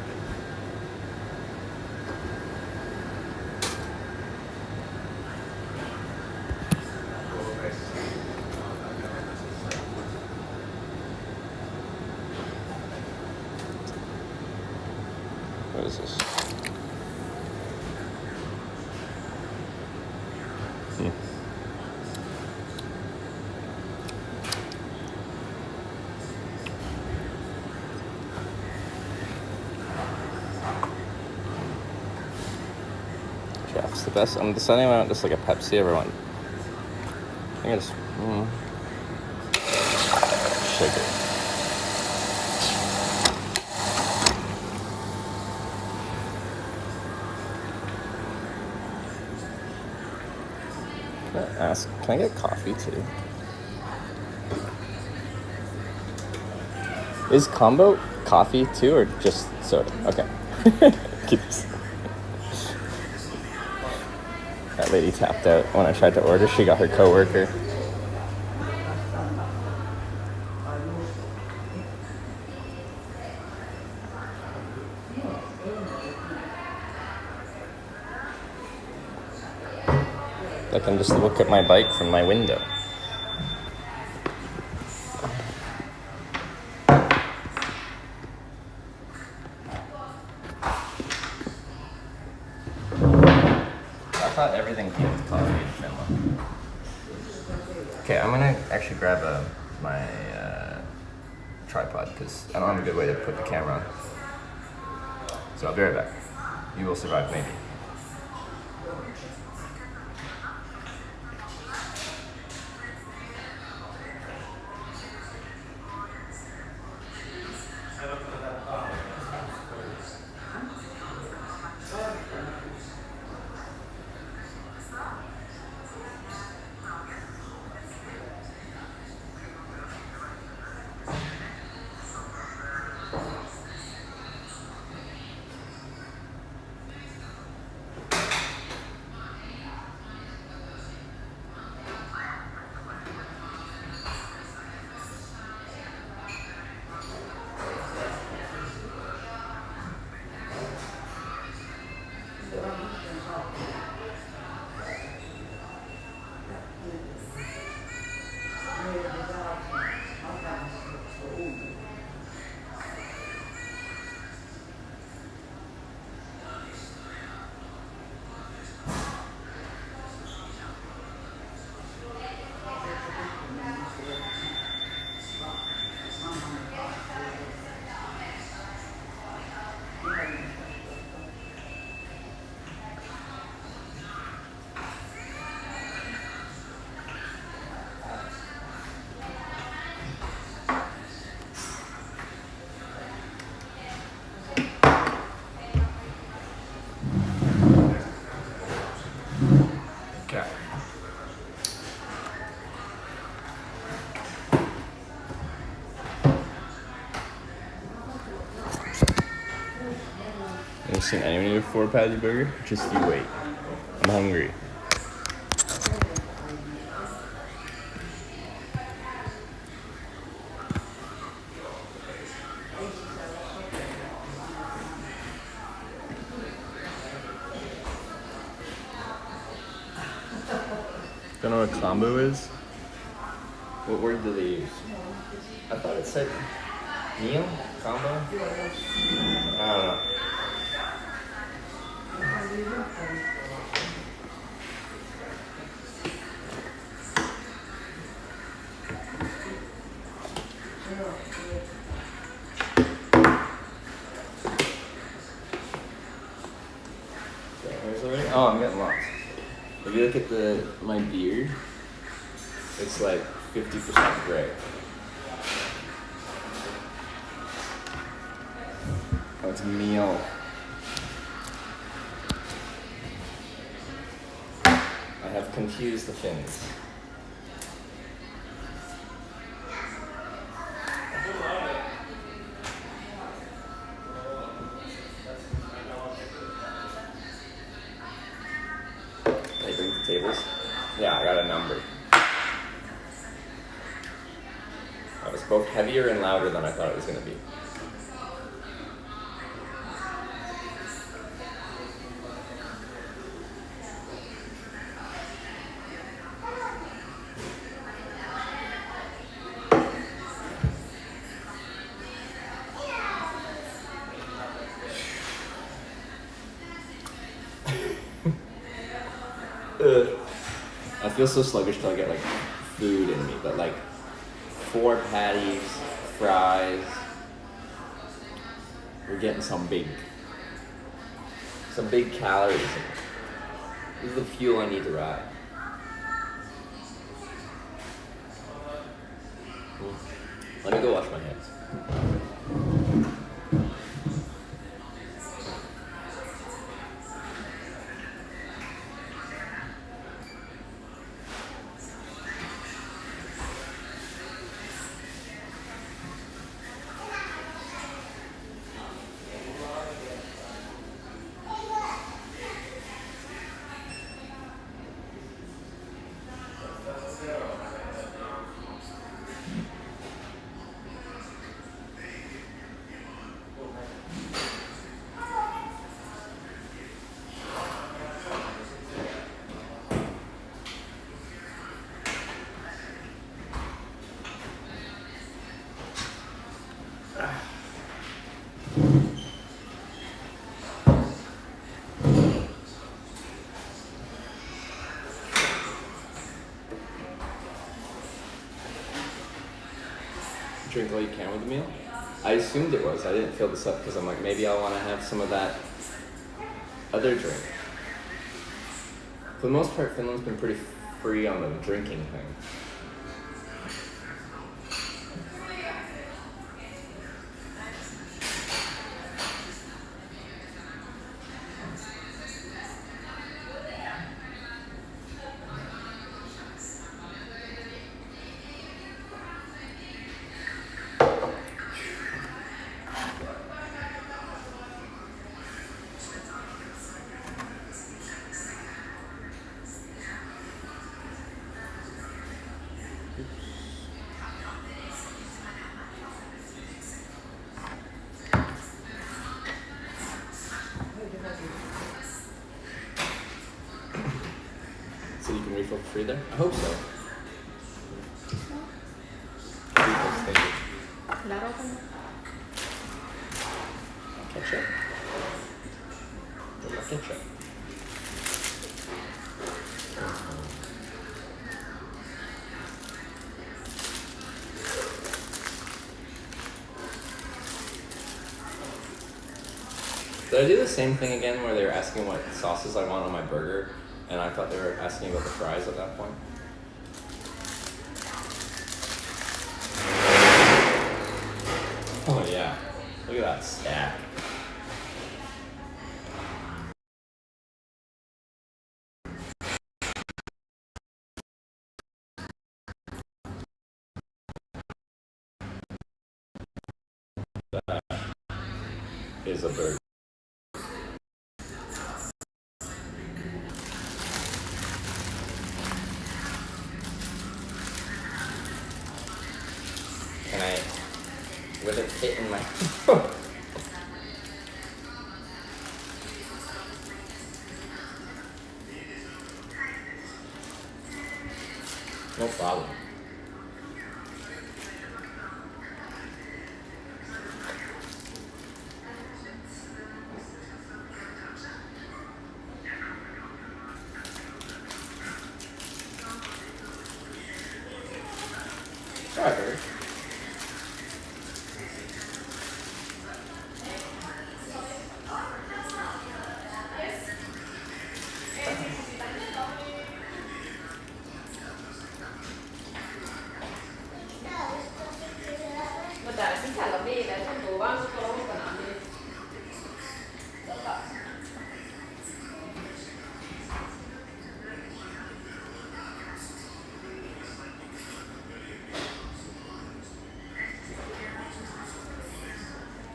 What is this? Jeff's the best. I'm deciding if I want just like a Pepsi or one. I think I just shake it. Can I get coffee too? Is combo coffee too or just soda? Okay. That lady tapped out when I tried to order. She got her coworker. I can just look at my bike from my window. I thought everything came with coffee in Finland. Okay, I'm gonna actually grab my tripod because I don't have a good way to put the camera on. So I'll be right back. You will survive, maybe. Never seen anyone eat a 4-patty burger? Just you wait. I'm hungry. Don't know what combo is? What word do they use? I thought it said meal? Combo? I don't know. look at my beard, it's like 50% gray. Oh, it's meal. I have confused the Finns. They bring the tables? Yeah, I got a number. That was both heavier and louder than I thought it was going to be. I feel so sluggish till I get like food in me, but like 4 patties, fries. We're getting some big calories in it. This is the fuel I need to ride. Let me go wash my hands. Drink all you can with the meal? I assumed it was. I didn't fill this up because I'm like, maybe I want to have some of that other drink. For the most part, Finland's been pretty free on the drinking thing. So you can refill for free there? I hope so. Thank you. That open? Ketchup? Where's my ketchup? Did I do the same thing again where they were asking what sauces I want on my burger, and I thought they were asking about the fries at that point? Oh yeah, look at that stack. That is a burger. Can I, with it fit in my no problem. Sorry.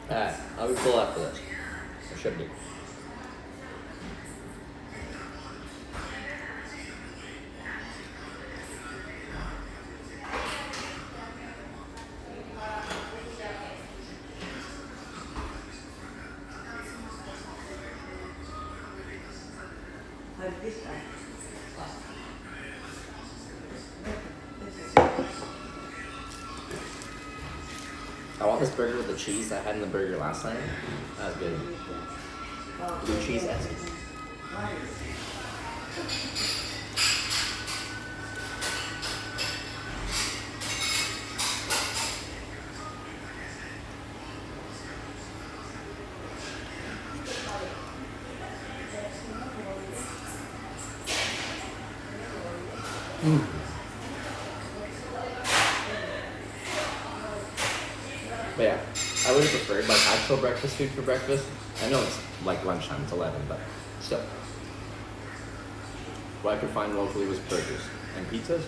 Alright, I'll be full after this. I should be. I want this burger with the cheese that I had in the burger last time. That was good. Blue cheese Esim. But yeah, I would have preferred like actual breakfast food for breakfast. I know it's like lunchtime, it's 11, but still. What I could find locally was burgers and pizzas.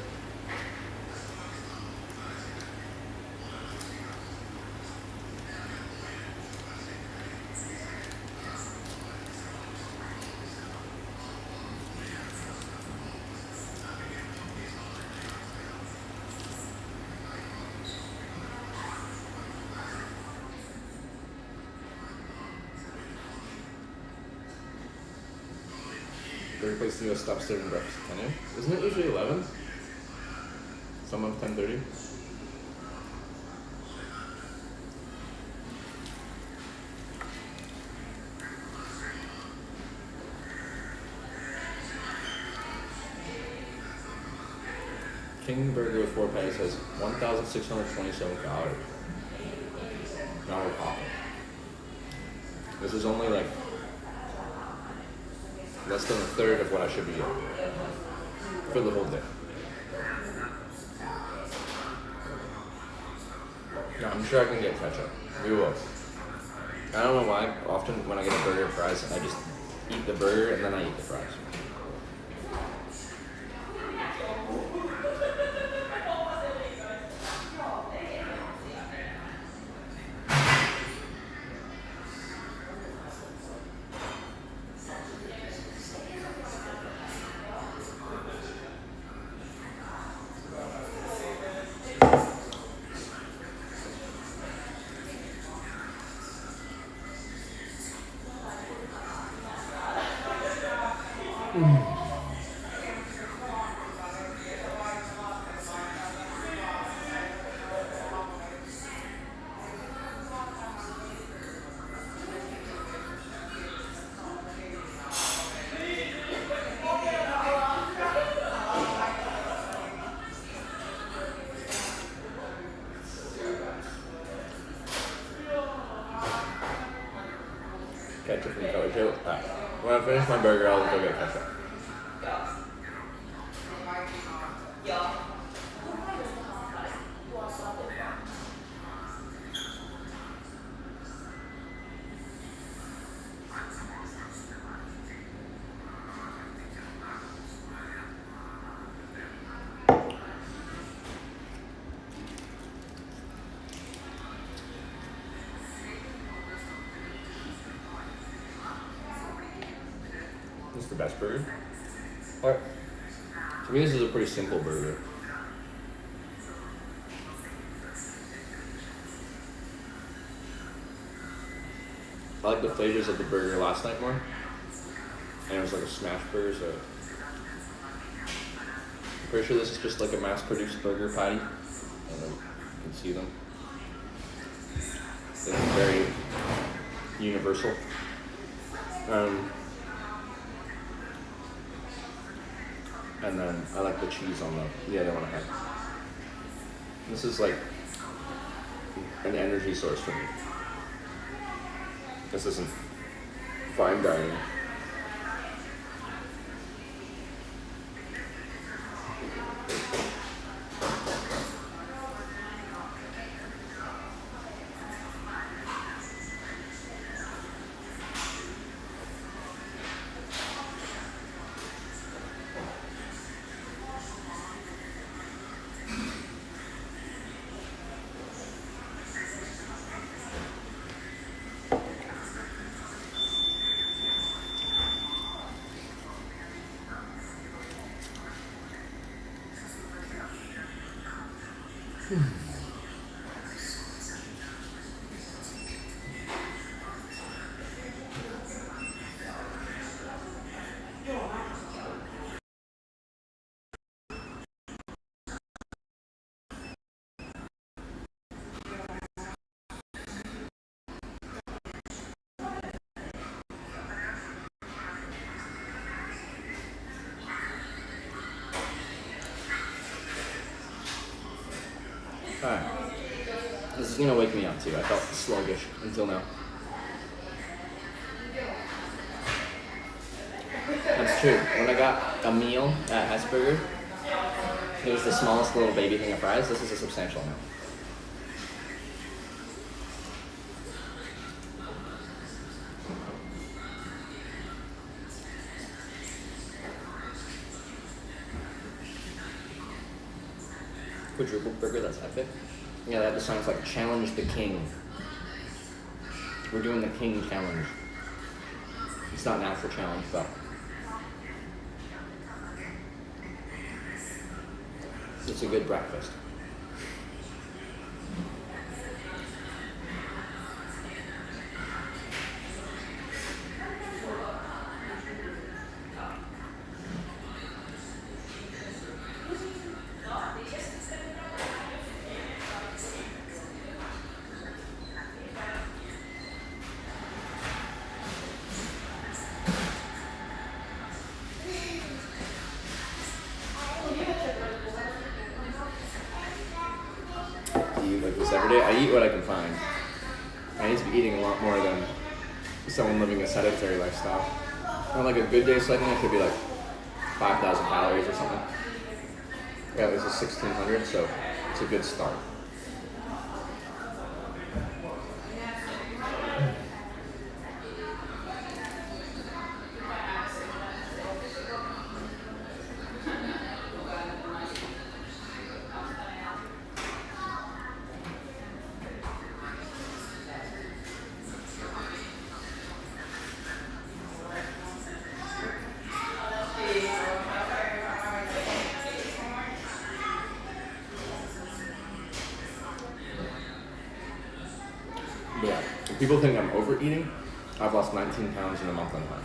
Burger place to go stop serving breakfast at 10 a.m. Isn't it usually 11? Some of 10:30. King burger with 4 patties has 1,627 calories. Not a coffee. This is only like less than a third of what I should be getting for the whole day. No, I'm sure I can get ketchup. We will. I don't know why. Often when I get a burger and fries, I just eat the burger and then I eat the fries. Ketchup and Coke. Alright. When I finish my burger, I'll go get ketchup. This is the best burger. Alright. To me, this is a pretty simple burger. I like the flavors of the burger last night more. And it was like a smash burger, so I'm pretty sure this is just like a mass-produced burger patty. I don't know if you can see them. They're very universal. And then I like the cheese on the other one I had. This is like an energy source for me. This isn't fine dining. Alright. This is gonna wake me up too. I felt sluggish until now. That's true. When I got a meal at Hesburger, it was the smallest little baby thing of fries. This is a substantial amount. Quadruple burger, that's epic. Yeah, that just sounds like challenge the king. We're doing the king challenge. It's not an actual challenge, but it's a good breakfast. Like this every day. I eat what I can find. I need to be eating a lot more than someone living a sedentary lifestyle. On like a good day cycling, it could be like 5,000 calories or something. Yeah, this is 1,600, so it's a good start. Yeah. If people think I'm overeating, I've lost 19 pounds in a month and a half.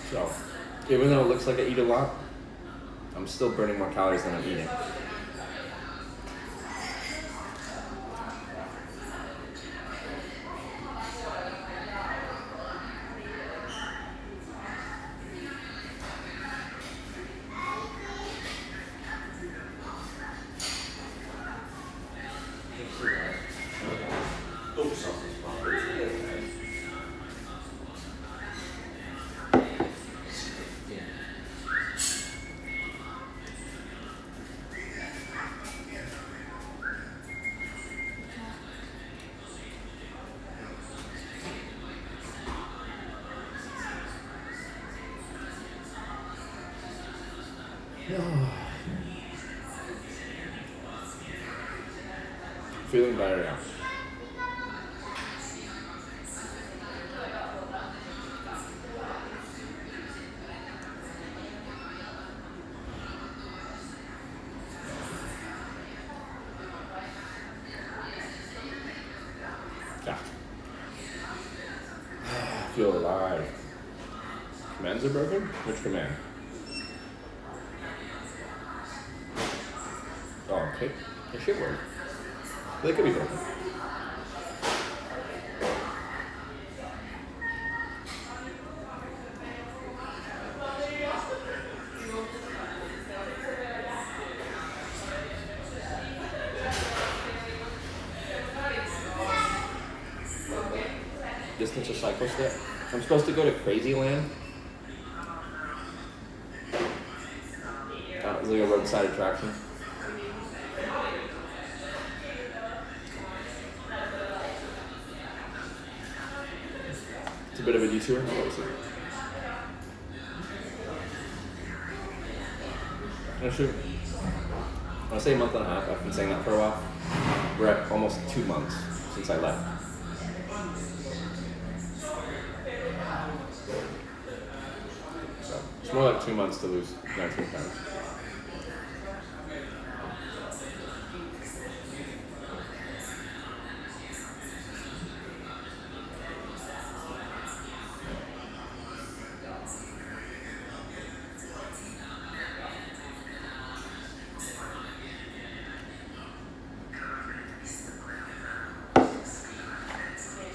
So, even though it looks like I eat a lot, I'm still burning more calories than I'm eating. Feeling better now. Yeah. Feel alive. Commands are broken? Which command? Oh, okay. It should work. They could be broken. Distance of cyclist there. I'm supposed to go to Crazyland. It's like a roadside attraction. It's a bit of a detour. Actually, when I say a month and a half, I've been saying that for a while. We're at almost 2 months since I left. So it's more like 2 months to lose 19 pounds.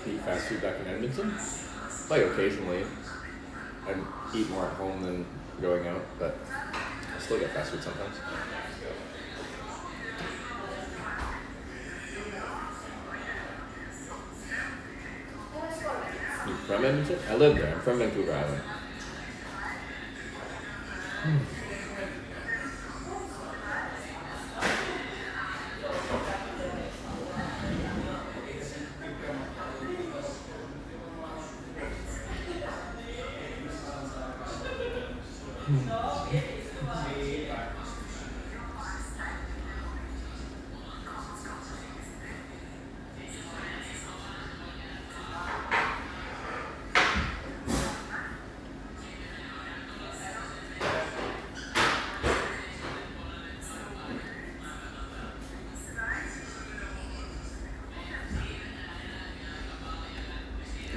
Eat fast food back in Edmonton? Like occasionally. I'm eat more at home than going out, but I still get fast food sometimes. You from Edmonton? I live there. I'm from Vancouver Island.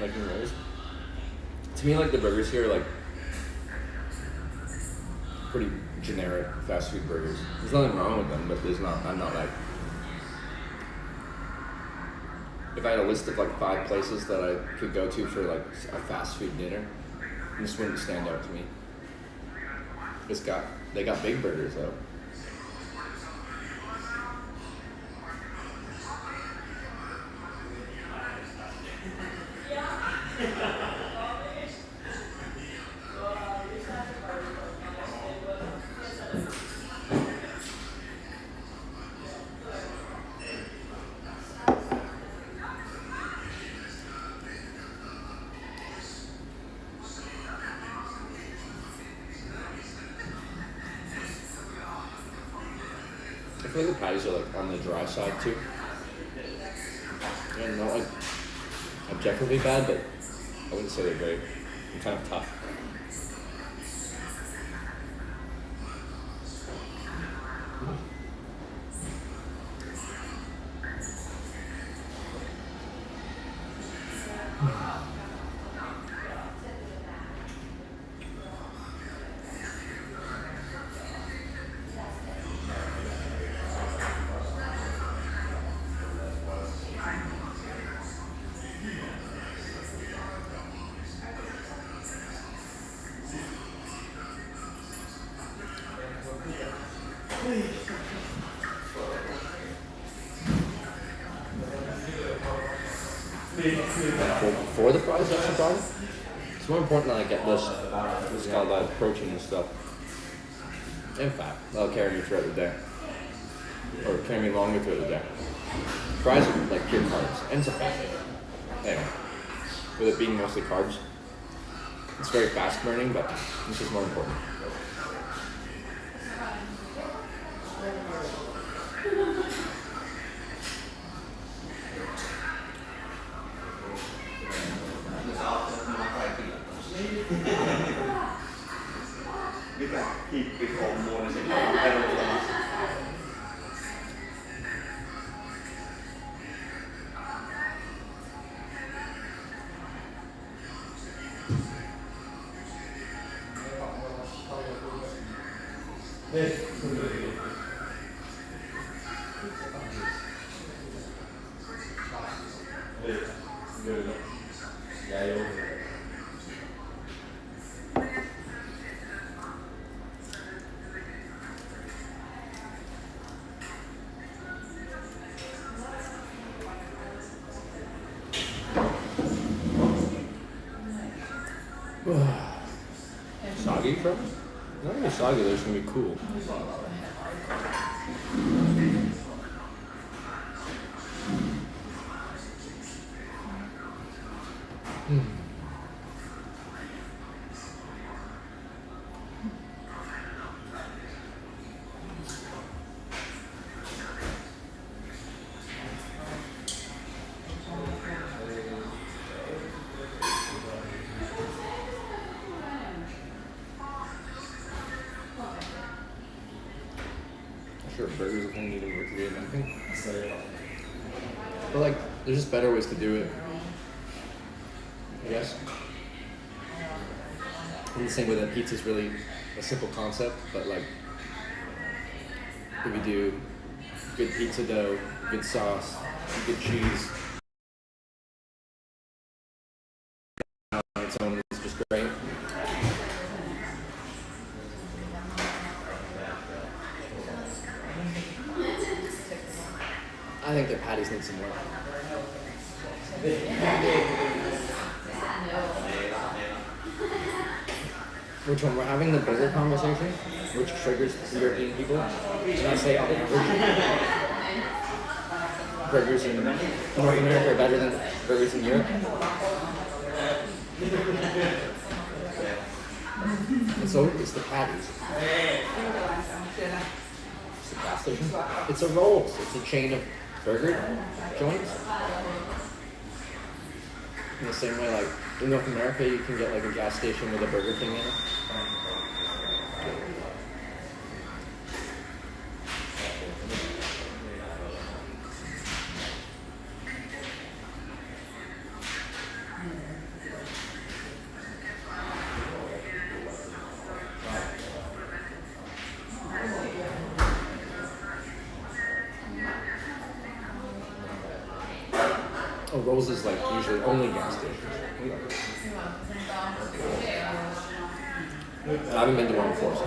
Like burgers. To me, like the burgers here are like pretty generic fast food burgers. There's nothing wrong with them, but I'm not like, if I had a list of like 5 places that I could go to for like a fast food dinner, this wouldn't stand out to me. They got big burgers though. I feel like the patties are like on the dry side too. And not like objectively bad, but I wouldn't say they're very kind of tough. For the fries, that's the problem. It's more important that I get this called protein and stuff. And fat. That'll carry me throughout the day. Or carry me longer throughout the day. Fries are like pure carbs. And some fat. Anyway. With it being mostly carbs, it's very fast burning, but this is more important. Soggy fries? Not really soggy, they're just gonna be cool. Sure, burgers if I need to recreate anything. But like, there's just better ways to do it, I guess. And the same way that pizza is really a simple concept, but like, if you do good pizza dough, good sauce, good cheese, on its own is just great. I think their patties need some work. Which one? We're having the burger conversation, which triggers European people. And I say on average, burgers in North America are better than burgers in Europe. And so it's the patties. It's the gas station. It's a Rolls. It's a chain of burger joints. In the same way, like in North America, you can get like a gas station with a Burger King in it. Oh, Rolls is like usually only gas stations. I haven't been to one before, so.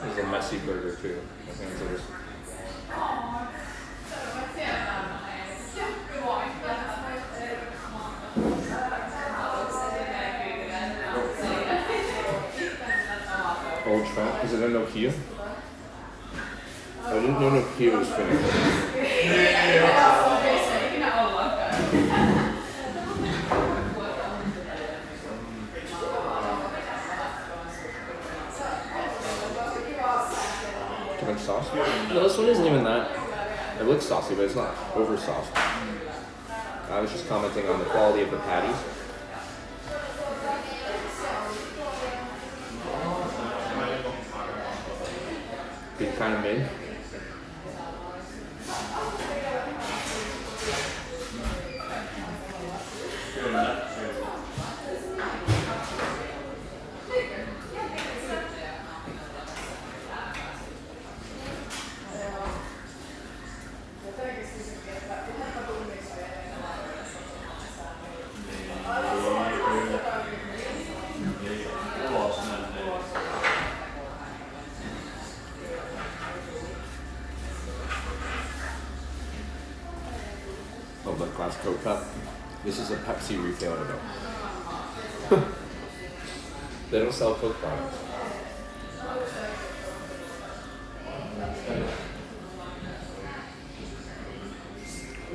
This is a messy burger too. I think it's just... Old Trent? Is it a Nokia? I didn't know Nokia was Finnish. Too much sauce? No, this one isn't even that. It looks saucy, but it's not over sauced. I was just commenting on the quality of the patties. Good kind of mid. Oh, the glass Coke cup. This is a Pepsi retailer though. They don't sell Coke products.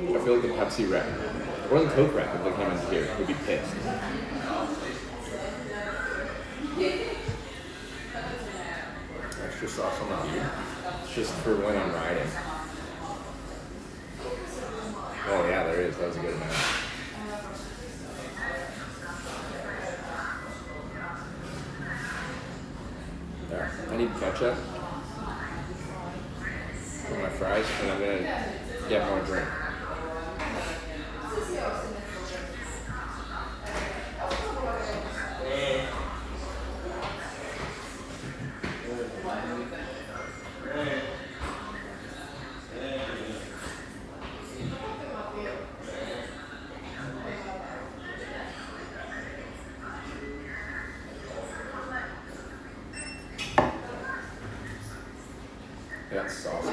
I feel like the Pepsi rep, or the Coke rep, if they came into here, would be pissed. Extra sauce on that. It's just for when I'm riding. Oh yeah, there is. That was a good amount. There. I need ketchup on my fries, and I'm gonna get more drink. That's sauce.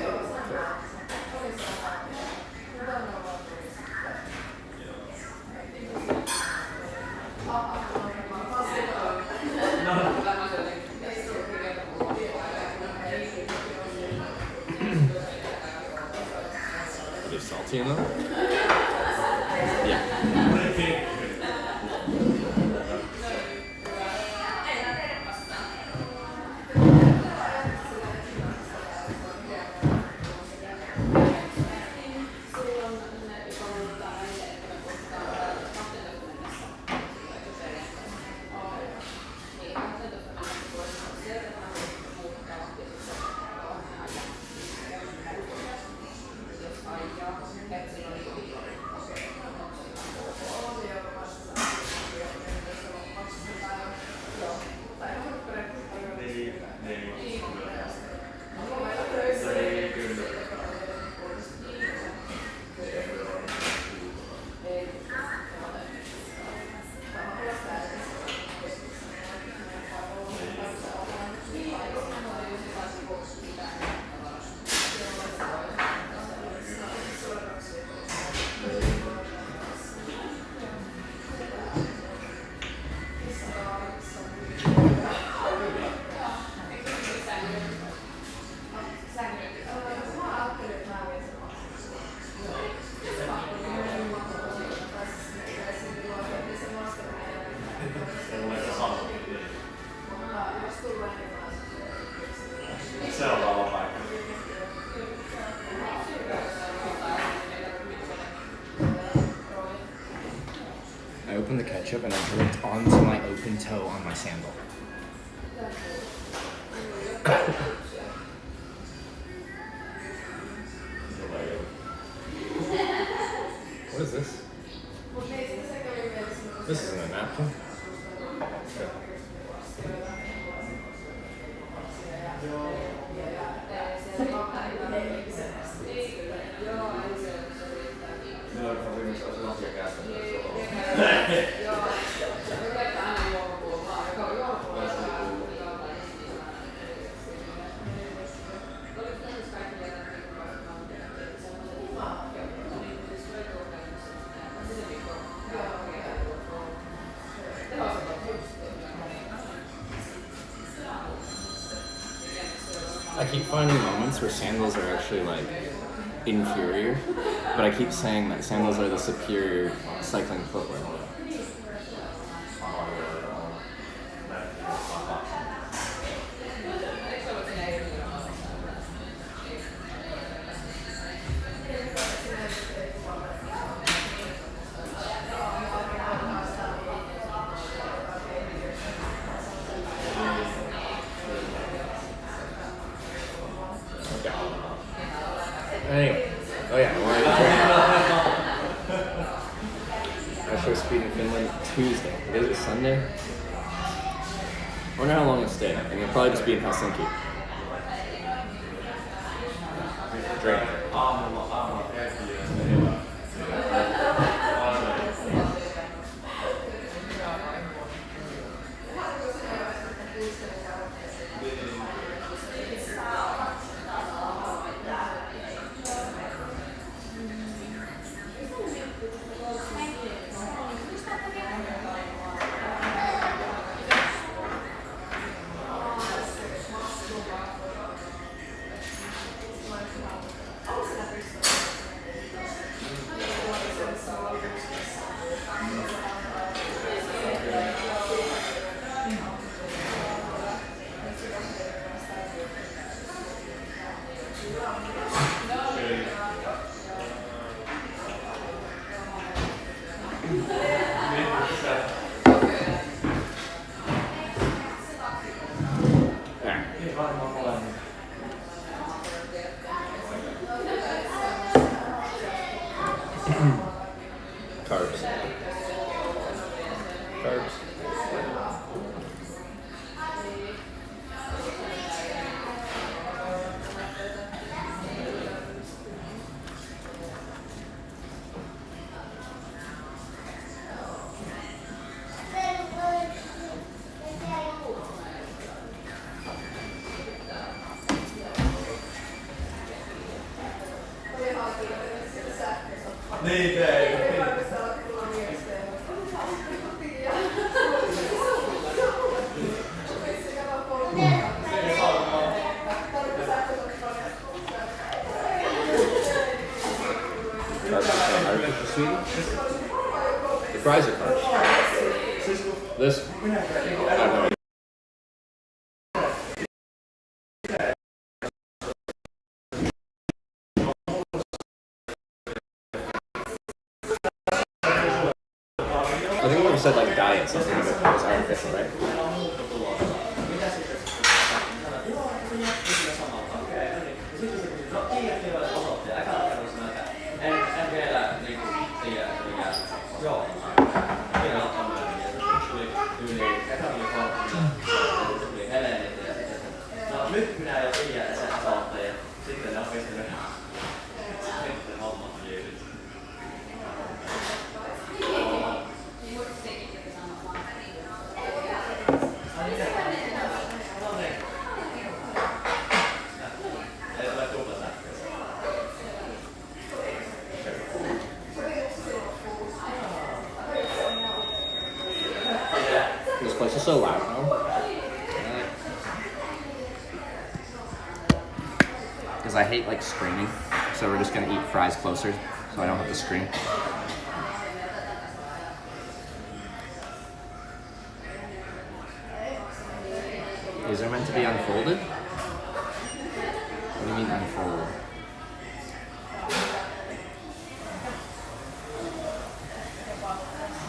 opened the ketchup and I dripped onto my open toe on my sandal. What is this? This isn't a napkin. I keep finding moments where sandals are actually like inferior, but I keep saying that sandals are the superior cycling footwear. Anyway, oh yeah, I show speed in Finland Tuesday. Is it Sunday? I wonder how long I'll stay. I think I'll probably just be in Helsinki. Drink. Carbs. The fries are carbs. This? I don't know. I think when you said like diet, something of it was artificial, right? This place is so loud now. Because I hate like screaming, so we're just gonna eat fries closer, so I don't have to scream. These are meant to be unfolded? What do you mean unfolded?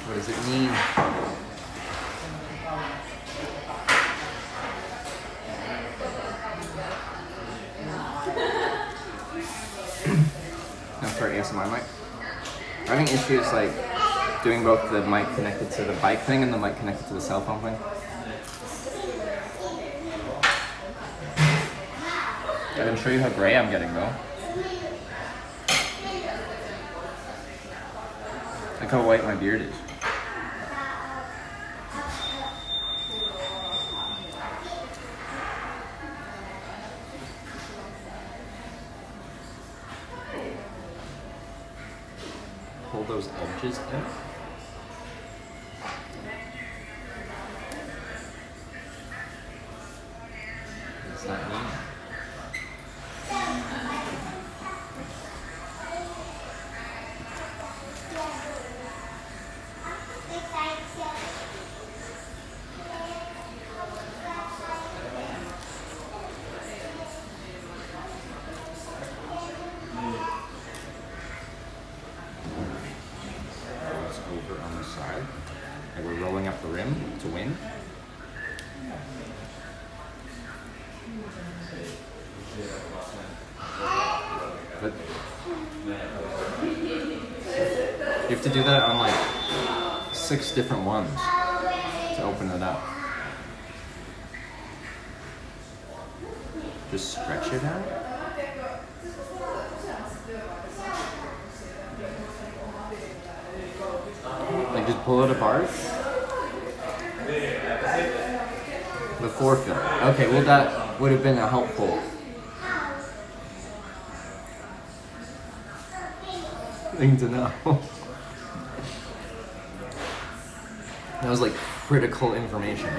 What does it mean? Now for ASMR mic. I'm having issues like doing both the mic connected to the bike thing and the mic connected to the cell phone thing. I didn't show you how gray I'm getting though. Look how white my beard is. Pull those edges in. What does that mean? Over on the side, and we're rolling up the rim to win. But you have to do that on like 6 different ones to open it up. Just stretch it out. Like just pull it apart. The forefill. Okay, well that would have been a helpful thing to know. That was like critical information.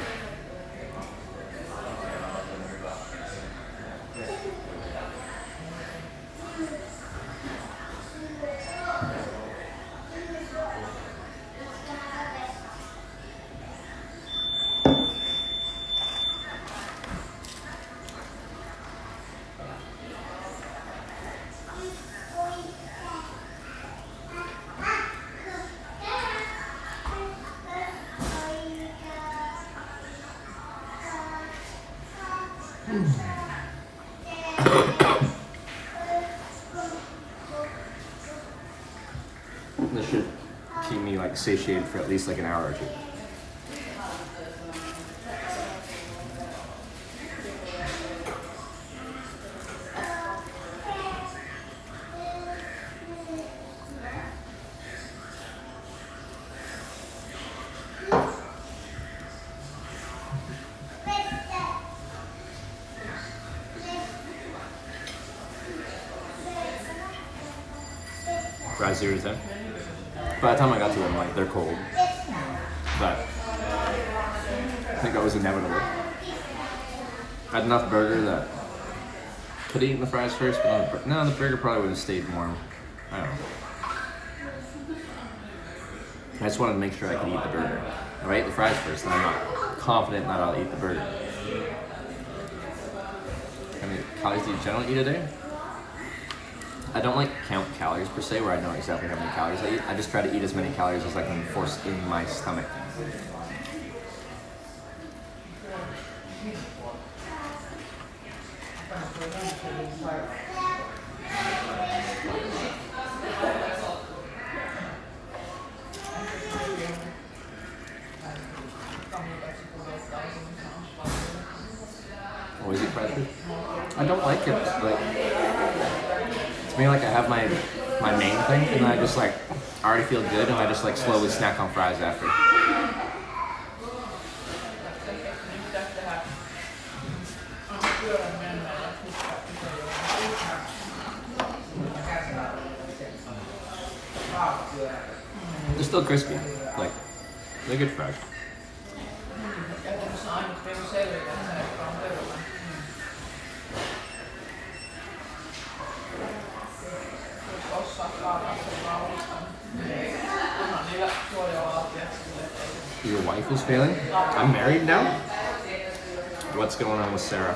This should keep me like satiated for at least like an hour or two. Fries 0 to 10. By the time I got to them, like they're cold, but I think that was inevitable. I had enough burger that could have eaten the fries first, but the burger probably would have stayed warm. I don't know. I just wanted to make sure I could eat the burger. If I ate the fries first, then I'm not confident that I'll eat the burger. How many calories do you generally eat a day? I don't like count calories per se, where I know exactly how many calories I eat. I just try to eat as many calories as I can force in my stomach. Always eat fried food? I don't like it. Like, I mean, like I have my main thing, and then I just like already feel good, and I just like slowly snack on fries after. They're still crispy, like they're good fries. Your wife is failing? I'm married now? What's going on with Sarah?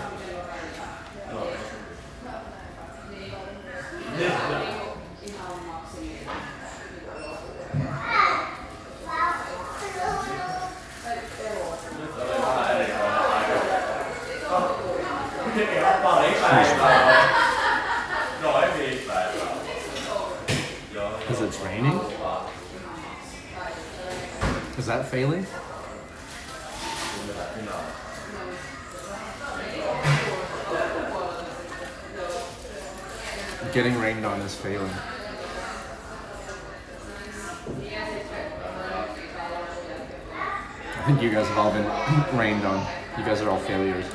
Is that failing? Getting rained on is failing. I think you guys have all been rained on. You guys are all failures.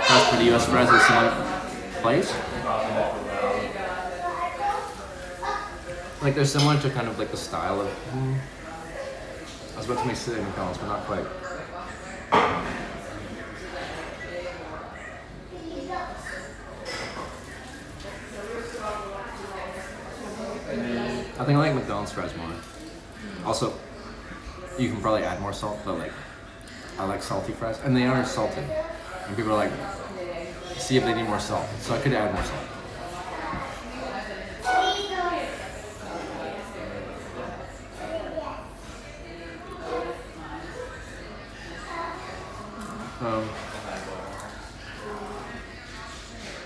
That's for the US Press is some place. Like they're similar to kind of like the style of. I was about to make City McDonald's, but not quite. I think I like McDonald's fries more. Also, you can probably add more salt, but like, I like salty fries, and they are salty. And people are like, see if they need more salt. So I could add more salt.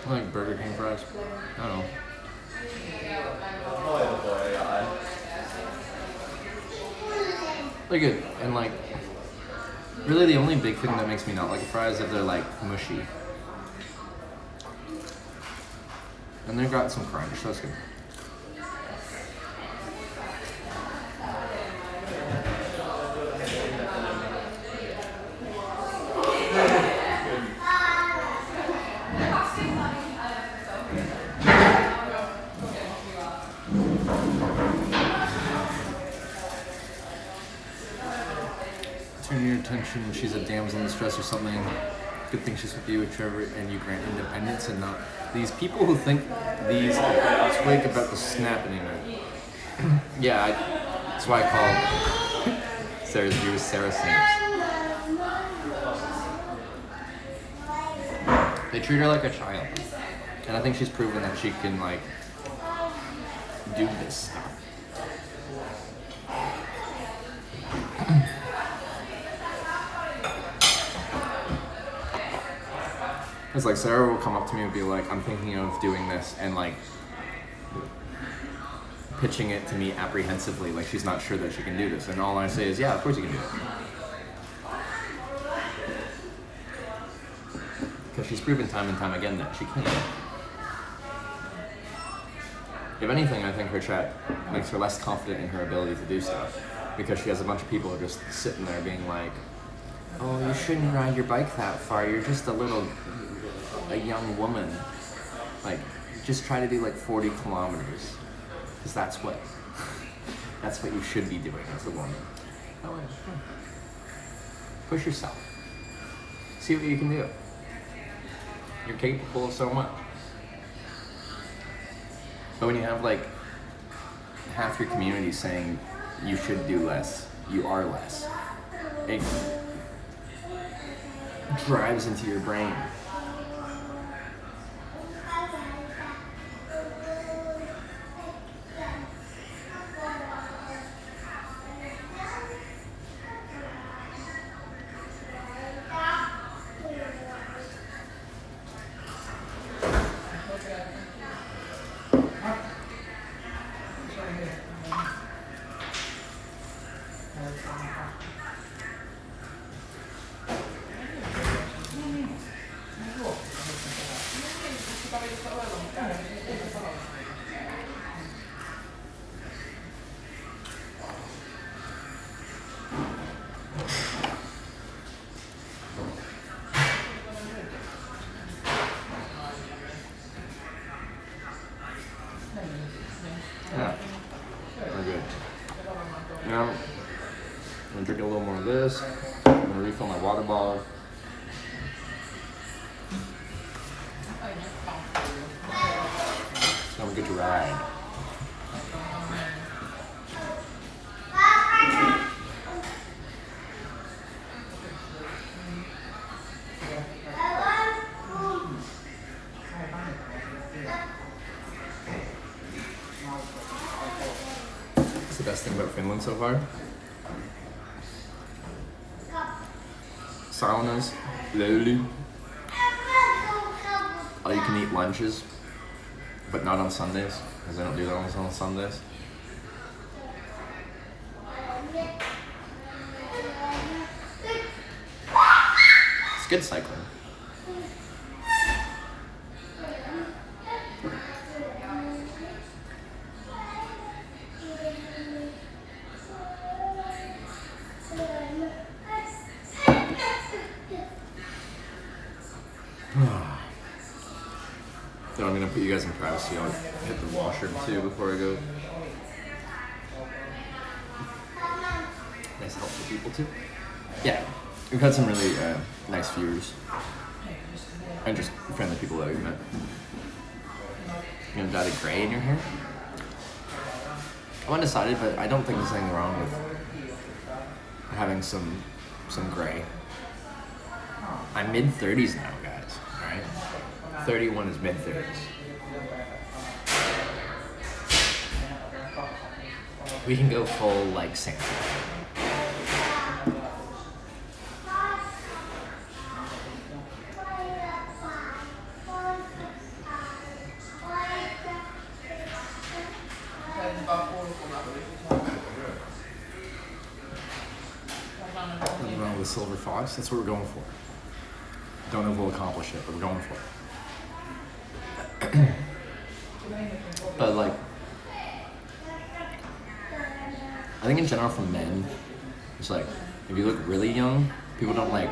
I like Burger King fries. I don't know. They're good, and like, really the only big thing that makes me not like a fry is if they're like mushy. And they've got some crunch, so that's good. Turn your attention, she's a damsel in distress or something. Good thing she's with you, Trevor, and you grant independence and not these people who think these twig about the snapping it. Yeah, that's why I call Sarah's viewers Sarah Sims. They treat her like a child, and I think she's proven that she can like do this stuff. It's like Sarah will come up to me and be like, I'm thinking of doing this, and like pitching it to me apprehensively, like she's not sure that she can do this. And all I say is, yeah, of course you can do it. Because she's proven time and time again that she can. If anything, I think her chat makes her less confident in her ability to do stuff. Because she has a bunch of people just sitting there being like, oh, you shouldn't ride your bike that far, you're just a young woman. Like, just try to do like 40 kilometers. Because that's what you should be doing as a woman. Oh, push yourself. See what you can do. You're capable of so much. But when you have like half your community saying you should do less, you are less, it drives into your brain. Yeah, we're good. Now, I'm gonna drink a little more of this. I'm gonna refill my water bottle. So I'm good to ride. the best thing about Finland so far? Saunas, löyly. All you can eat lunches, but not on Sundays, because I don't do that on Sundays. It's good cycling. So I'm gonna put you guys in privacy. I'll hit the washroom too before I go. Nice helpful people too. Yeah, we've had some really nice viewers and just friendly people that we've met. You know, dyed gray in your hair? I'm undecided, but I don't think there's anything wrong with having some gray. I'm mid-30s now, guys. All right, 31 is mid-30s. We can go full like Santa. Nothing wrong with Silver Fox. That's what we're going for. Don't know if we'll accomplish it, but we're going for it. But like, I think in general for men, it's like, if you look really young, people don't like,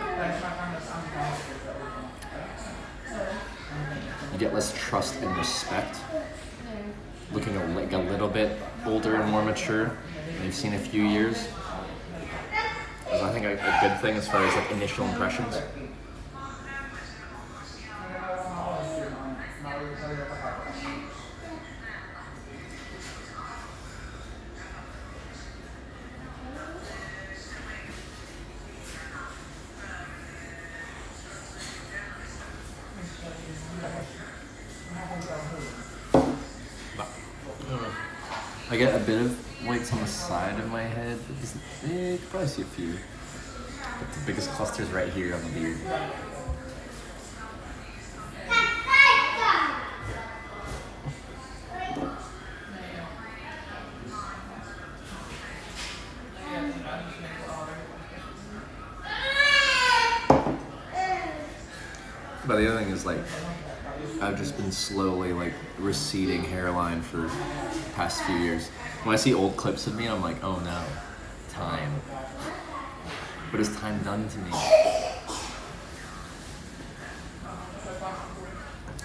you get less trust and respect. Looking like a little bit older and more mature, and you've seen a few years. So I think a good thing as far as like initial impressions. I get a bit of whites on the side of my head. You could probably see a few. But the biggest cluster is right here on the beard. But the other thing is like, I've just been slowly like receding hairline for the past few years. When I see old clips of me, I'm like, oh no, time. What has time done to me?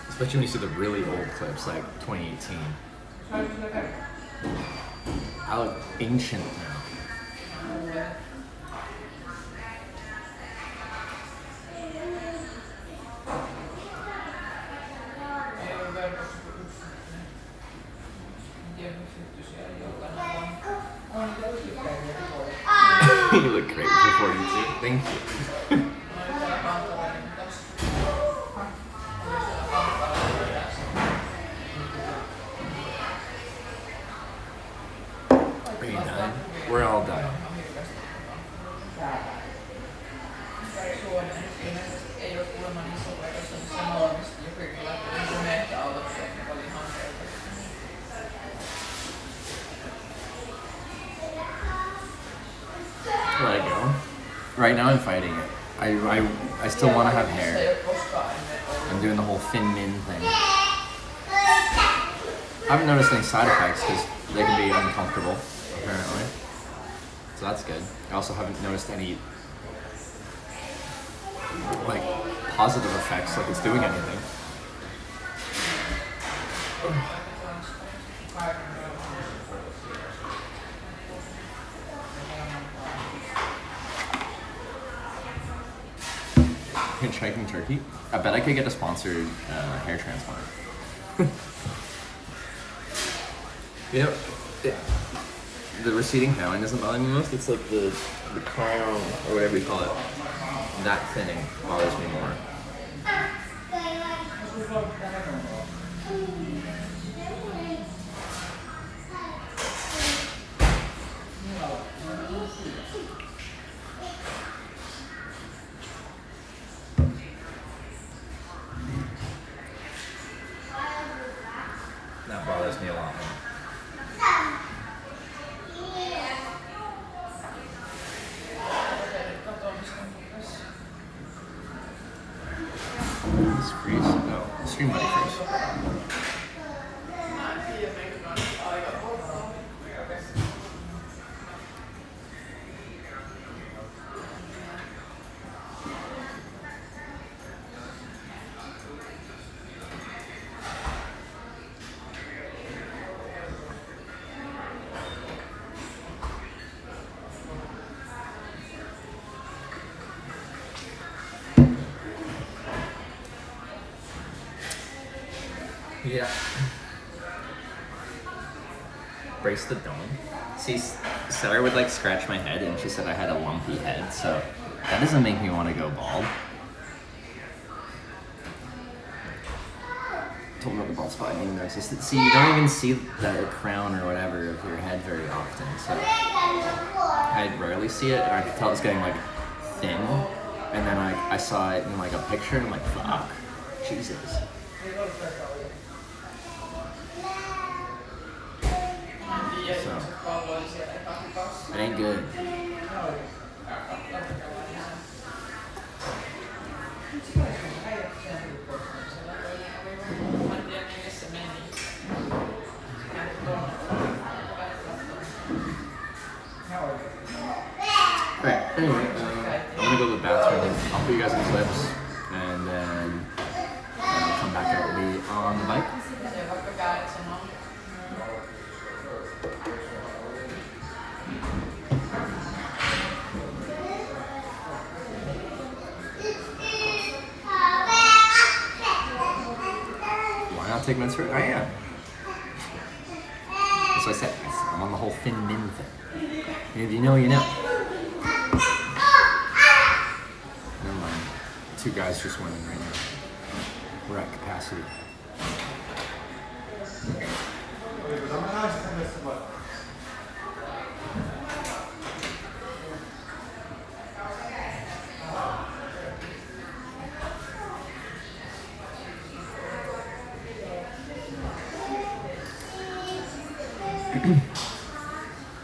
Especially when you see the really old clips, like 2018. I look ancient now. You look great for 42. Thank you. Are you done? We're all done. Let it go. Right now I'm fighting it. I still want to have hair. I'm doing the whole thin min thing. I haven't noticed any side effects because they can be uncomfortable, apparently. So that's good. I also haven't noticed any like positive effects, like it's doing anything. Hitchhiking Turkey? I bet I could get a sponsored hair transplant. Yep. The receding hairline doesn't bother me most. It's like the crown, or whatever you call it. That thinning bothers me more. This freeze? No, stream buddy freeze. Yeah. Brace the dome. See, Sarah would like scratch my head and she said I had a lumpy head, so that doesn't make me want to go bald. Told me about the bald spot, I didn't even notice it. See, you don't even see the crown or whatever of your head very often, so I'd rarely see it, or I could tell it's getting like thin, and then I saw it in like a picture and I'm like, fuck, Jesus. So, it ain't good. Alright, anyway, I'm gonna go to the bathroom. I'll put you guys in clips, and then I'll come back out with me on the bike. Take minutes for it? I am. That's what I said. I'm on the whole thin min thing. If you know, you know. Never mind. 2 guys just went in right now. We're at capacity.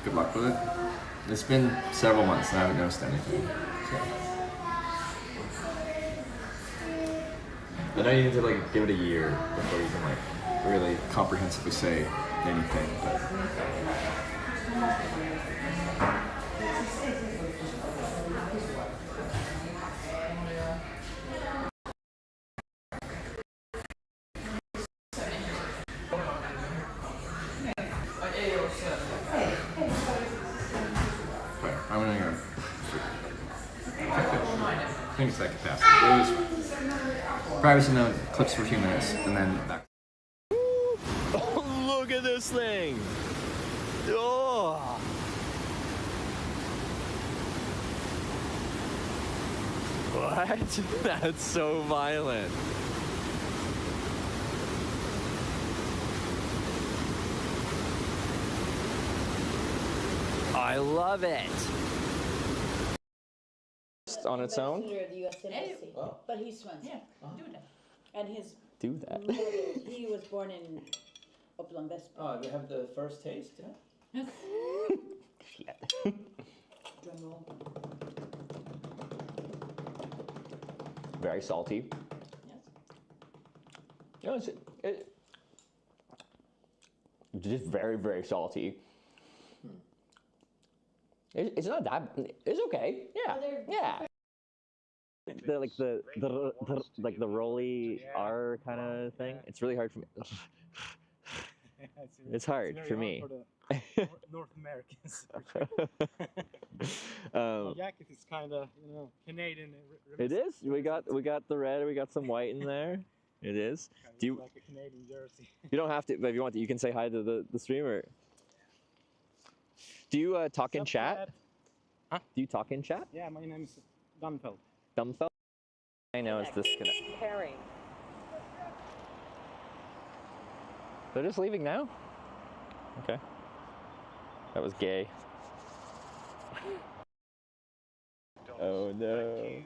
Good luck with it. It's been several months and I haven't noticed anything. I know you need to like give it a year before you can like really comprehensively say anything, but I'm gonna go. I think it's that capacity. Privacy note, clips for a few minutes, and then back. Oh, look at this thing! Oh! What? That's so violent. I love it. On its own? Ambassador of the U.S. Embassy, but he swims. Yeah, do that. And his Do that. he was born in Uppland West. Oh, they have the first taste, yeah? Drum roll. Very salty. Yes. No, it's just very, very salty. It's not that. It's okay. Yeah. Yeah. The rolly R kind of thing. It's really hard for me. It's hard for me. For the North Americans. The jacket is kind of, Canadian. It is. We got the red. We got some white in there. It is. Do you like a Canadian jersey? You don't have to, but if you want to, you can say hi to the streamer. Do you talk in chat? Huh? Do you talk in chat? Yeah, my name is Dunfeld. Dumbfell? I know it's disconnect. Pairing. They're just leaving now? Okay. That was gay. Oh no.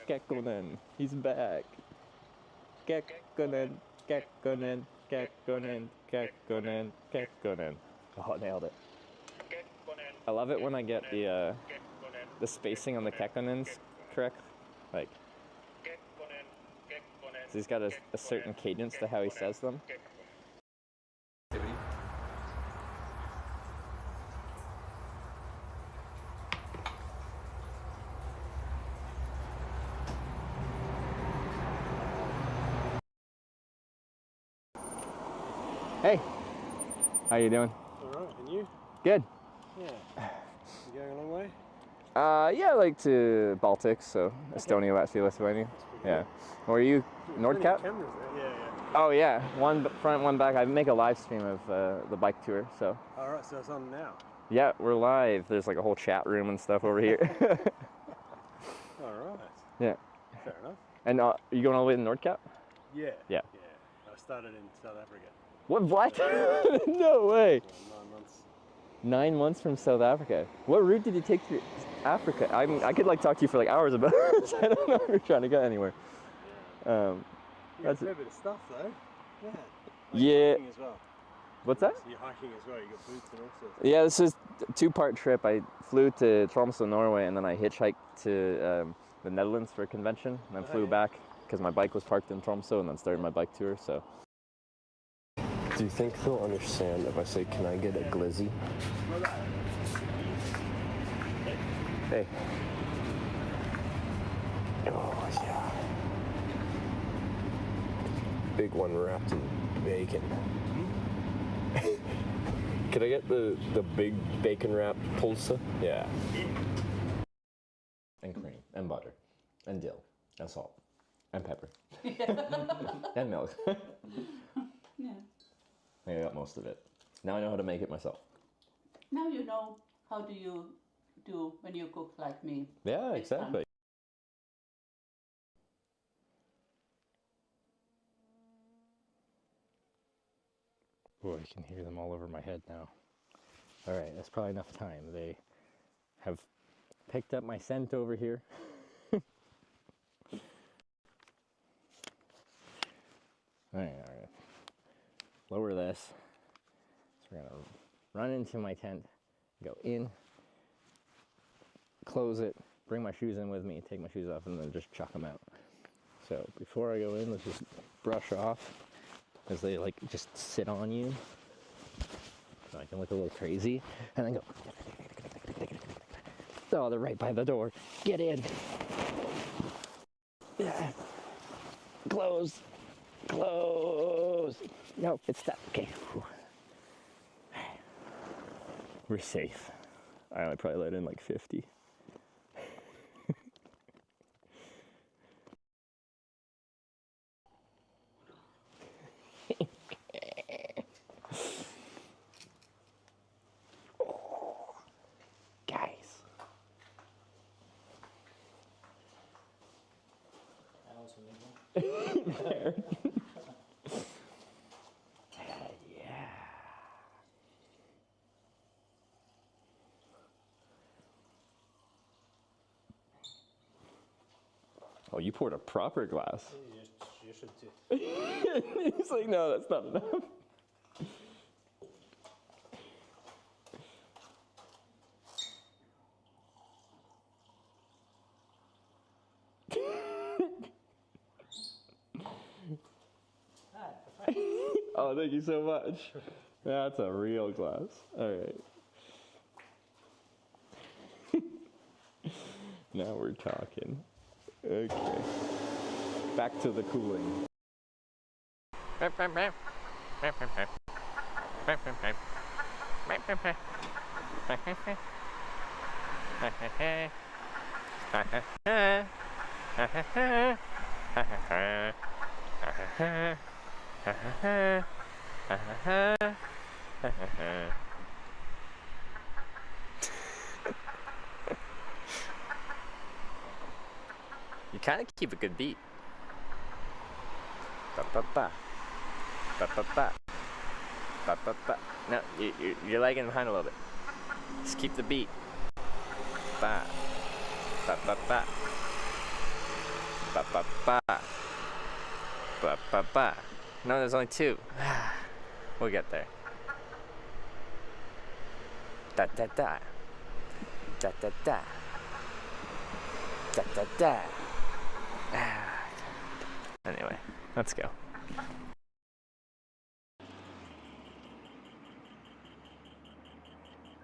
Kekkonen, he's back. Kekkonen, Kekkonen, Kekkonen, Kekkonen, Kekkonen. Oh, nailed it. I love it when I get the spacing on the Kekkonens correct. Like, so he's got a certain cadence to how he says them. Hey, how you doing? Alright, and you? Good. Yeah. You going a long way? Yeah, like to Baltics, so Estonia, Latvia, Lithuania. Yeah. Where are you? Nordkap? Cameras there. Yeah, yeah. Oh yeah, one front, one back. I make a live stream of the bike tour, so. Alright, so it's on now. Yeah, we're live. There's like a whole chat room and stuff over here. Alright. Yeah. Fair enough. And are you going all the way to Nordkap? Yeah. Yeah. Yeah. I started in South Africa. What? No way. For 9 months. 9 months from South Africa. What route did you take through Africa? I mean, I could like talk to you for like hours about this. I don't know if you're trying to get anywhere. That's a fair bit of stuff though. Yeah. Like Yeah. hiking as well. What's that? So you're hiking as well. You got boots and all sorts. Yeah, this is a two-part trip. I flew to Tromsø, Norway, and then I hitchhiked to the Netherlands for a convention, and then flew back because my bike was parked in Tromsø, and then started my bike tour. So. Do you think they'll understand if I say, can I get a glizzy? Hey. Oh, yeah. Big one wrapped in bacon. Can I get the big bacon wrapped pulsa? Yeah. And cream, and butter, and dill, and salt, and pepper, and milk. Yeah. I think I got most of it. Now I know how to make it myself. Now you know how do you do when you cook like me. Yeah, Next time. exactly. Boy, I can hear them all over my head now. All right, that's probably enough time. They have picked up my scent over here. All right. Lower this. So we're gonna run into my tent, go in, close it, bring my shoes in with me, take my shoes off, and then just chuck them out. So before I go in, let's just brush off, as they like just sit on you. So I can look a little crazy, and then go. Oh, they're right by the door. Get in. Yeah. Close. Close. No, it's stuck. Okay. Whew. We're safe. I only probably let in like 50. Guys. There. Yeah. Oh, you poured a proper glass. You should too. He's like, no, that's not enough. Oh, thank you so much. That's a real glass. All right. Now we're talking. Okay. Back to the cooling. You kind of keep a good beat. Ba ba ba. Ba ba ba. Ba ba ba. No, you're lagging behind a little bit. Just keep the beat. Ba. Ba ba ba. Ba ba ba. Ba ba ba. No, there's only 2. We'll get there. Da da da. Da da da. Da da da. Anyway, let's go.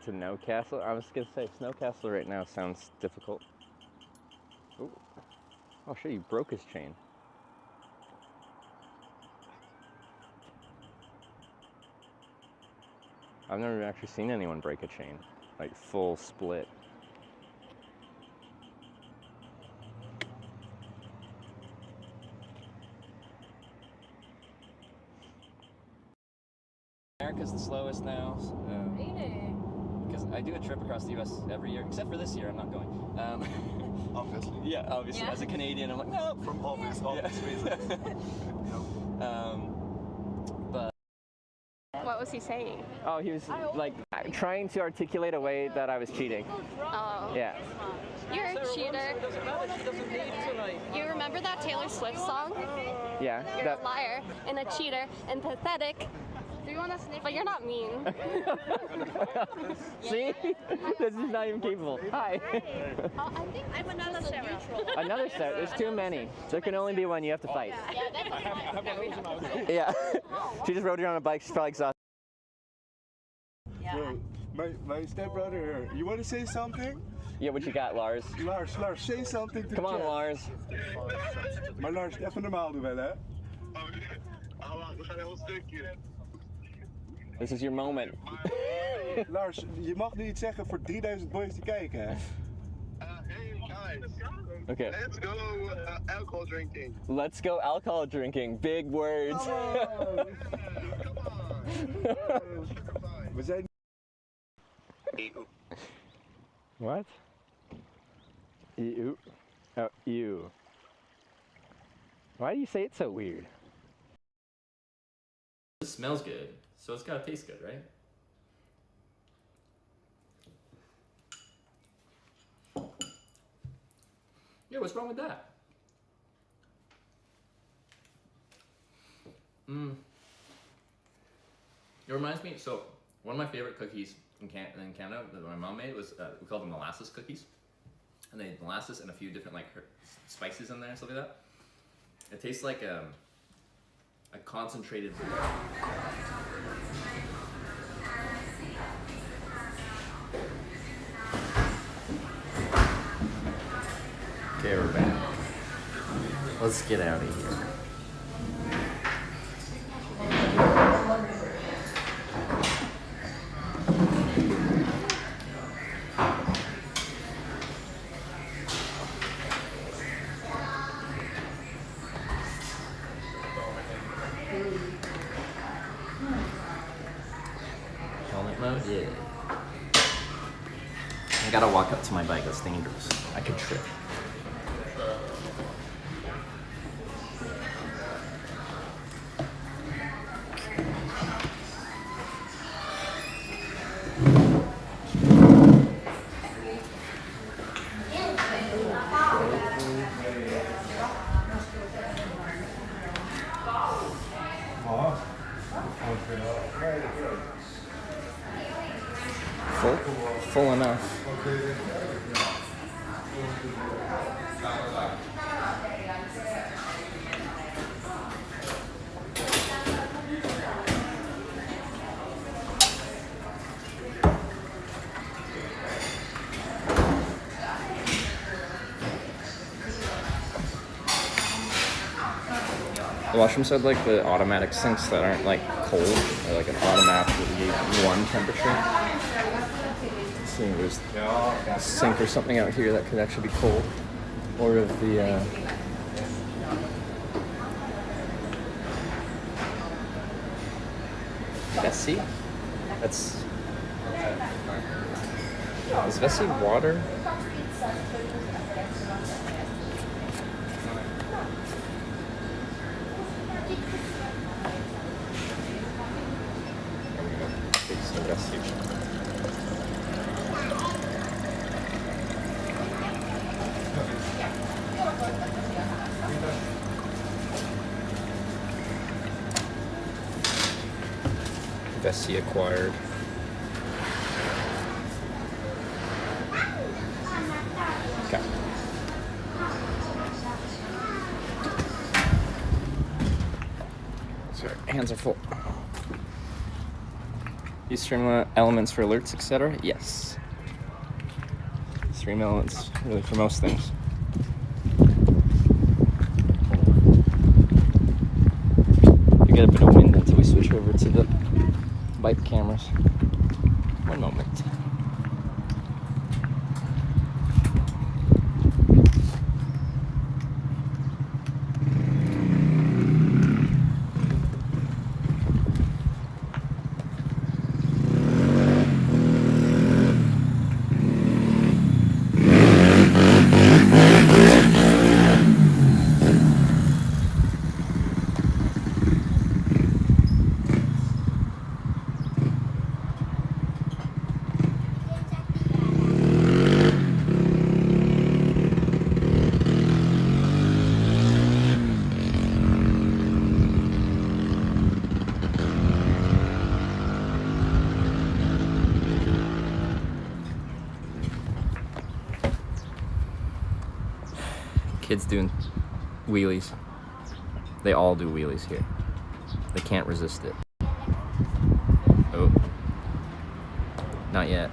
To Snow Castle? I was gonna say Snow Castle right now sounds difficult. Ooh. Oh shit, you broke his chain. I've never actually seen anyone break a chain. Like full split. America's the slowest now. Really? Because I do a trip across the U.S. every year, except for this year, I'm not going. Obviously. Yeah, obviously. Yeah. As a Canadian, I'm like, no. From obvious reasons. But What was he saying? oh, he was like trying to articulate a way that I was cheating. Oh. Yeah. You're a cheater. You remember that Taylor Swift song? Yeah. You're that- a liar and a cheater and pathetic. Do you want to sniff? But you're not mean. See? This is not even capable. Hi. I think I'm another Sarah. Another set. There's too many. There can only be one. You have to fight. Yeah. She just rode around on a bike. She's probably exhausted. Yo, my stepbrother, you want to say something? Yeah, what you got, Lars? Lars, say something to Come on, chat. Lars. Maar Lars, even normaal doen wel, hè? This is your moment. Lars, je mag nu iets zeggen voor 3000 boys die kijken, hè? Hey guys, Okay. let's go alcohol drinking. Let's go alcohol drinking. Big words. We zijn... What? Ew. Oh, ew. Why do you say it so weird? This smells good, so it's gotta taste good, right? Yeah, what's wrong with that? It reminds me, so one of my favorite cookies in Canada that my mom made was, we called them molasses cookies. And they had molasses and a few different like spices in there and stuff like that. It tastes like a concentrated. Okay, we're back. Let's get out of here. Helmet mode? Yeah. I gotta walk up to my bike, that's dangerous. I could trip. Full enough. The washrooms had like the automatic sinks that aren't like cold, or like an automatically warm temperature. Let's see, there's a sink or something out here that could actually be cold. Or of the Vessi? That's... Is Vessi water? It's the Vessi. FSC acquired. Okay. Sorry, hands are full. These stream elements for alerts, etc. Yes. Stream elements really for most things. You get a bit of wind until we switch over to the bike cameras. One moment. Kids doing wheelies. They all do wheelies here. They can't resist it. Oh. Not yet.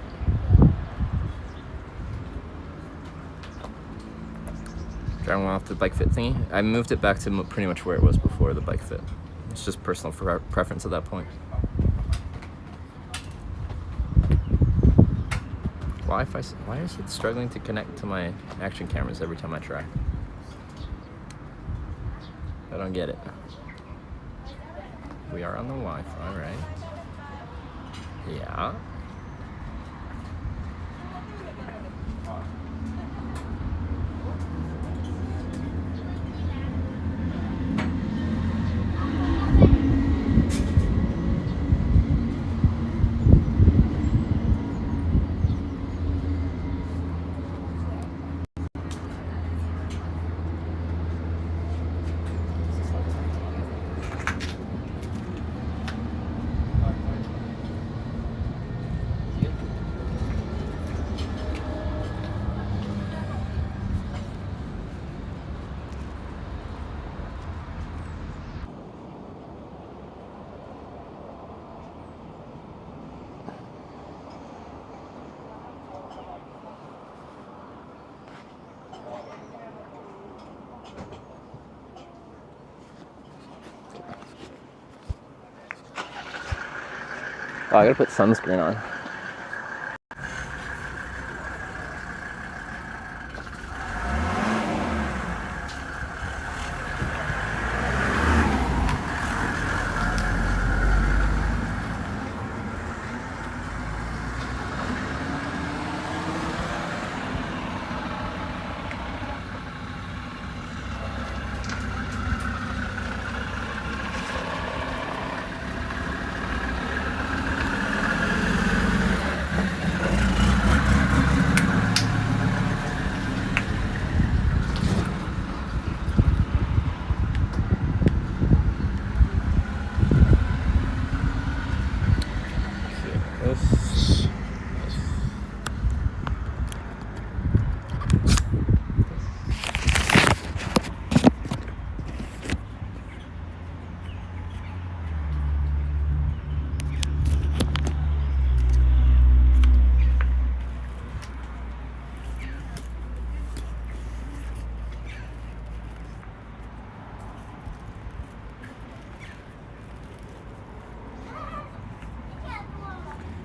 Driving off the bike fit thingy. I moved it back to pretty much where it was before the bike fit. It's just personal preference at that point. Why is it struggling to connect to my action cameras every time I try? I don't get it. We are on the Wi-Fi, right? Yeah. Oh, I gotta put sunscreen on.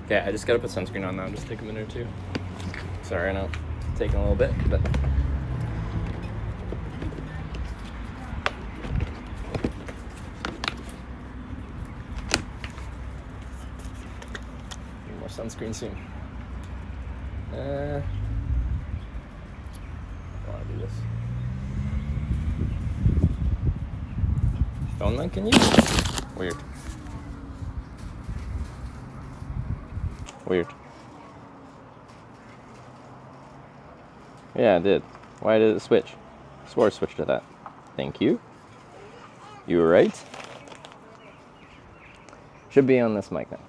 Okay, I just gotta put sunscreen on now. Just take a minute or two. Sorry, I know it's taking a little bit, but. Need more sunscreen soon. I wanna do this. Phone mic, can you? Weird. Weird. Yeah, it did. Why did it switch? Swore it switched to that. Thank you. You were right. Should be on this mic now.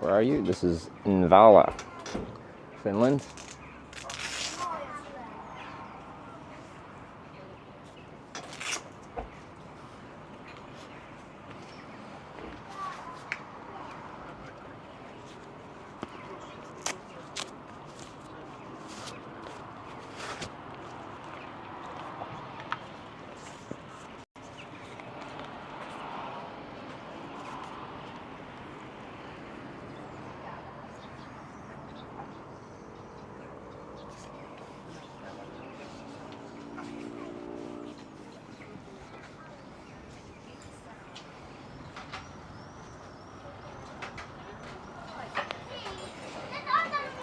Where are you? This is Nivala, Finland.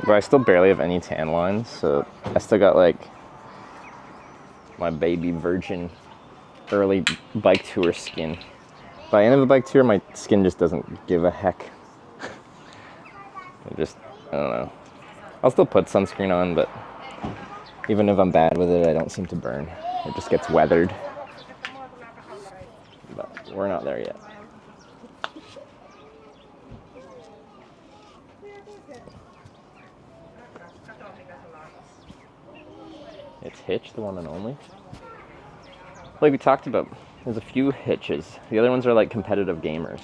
But I still barely have any tan lines, so I still got like my baby virgin early bike tour skin. By the end of the bike tour, my skin just doesn't give a heck. I don't know. I'll still put sunscreen on, but even if I'm bad with it, I don't seem to burn. It just gets weathered. But we're not there yet. It's Hitch, the one and only. Like we talked about, there's a few Hitches. The other ones are like competitive gamers.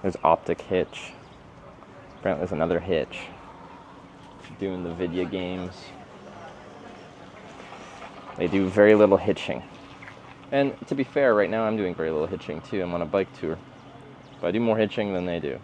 There's Optic Hitch. Apparently there's another Hitch doing the video games. They do very little hitching. And to be fair, right now I'm doing very little hitching too. I'm on a bike tour. But I do more hitching than they do.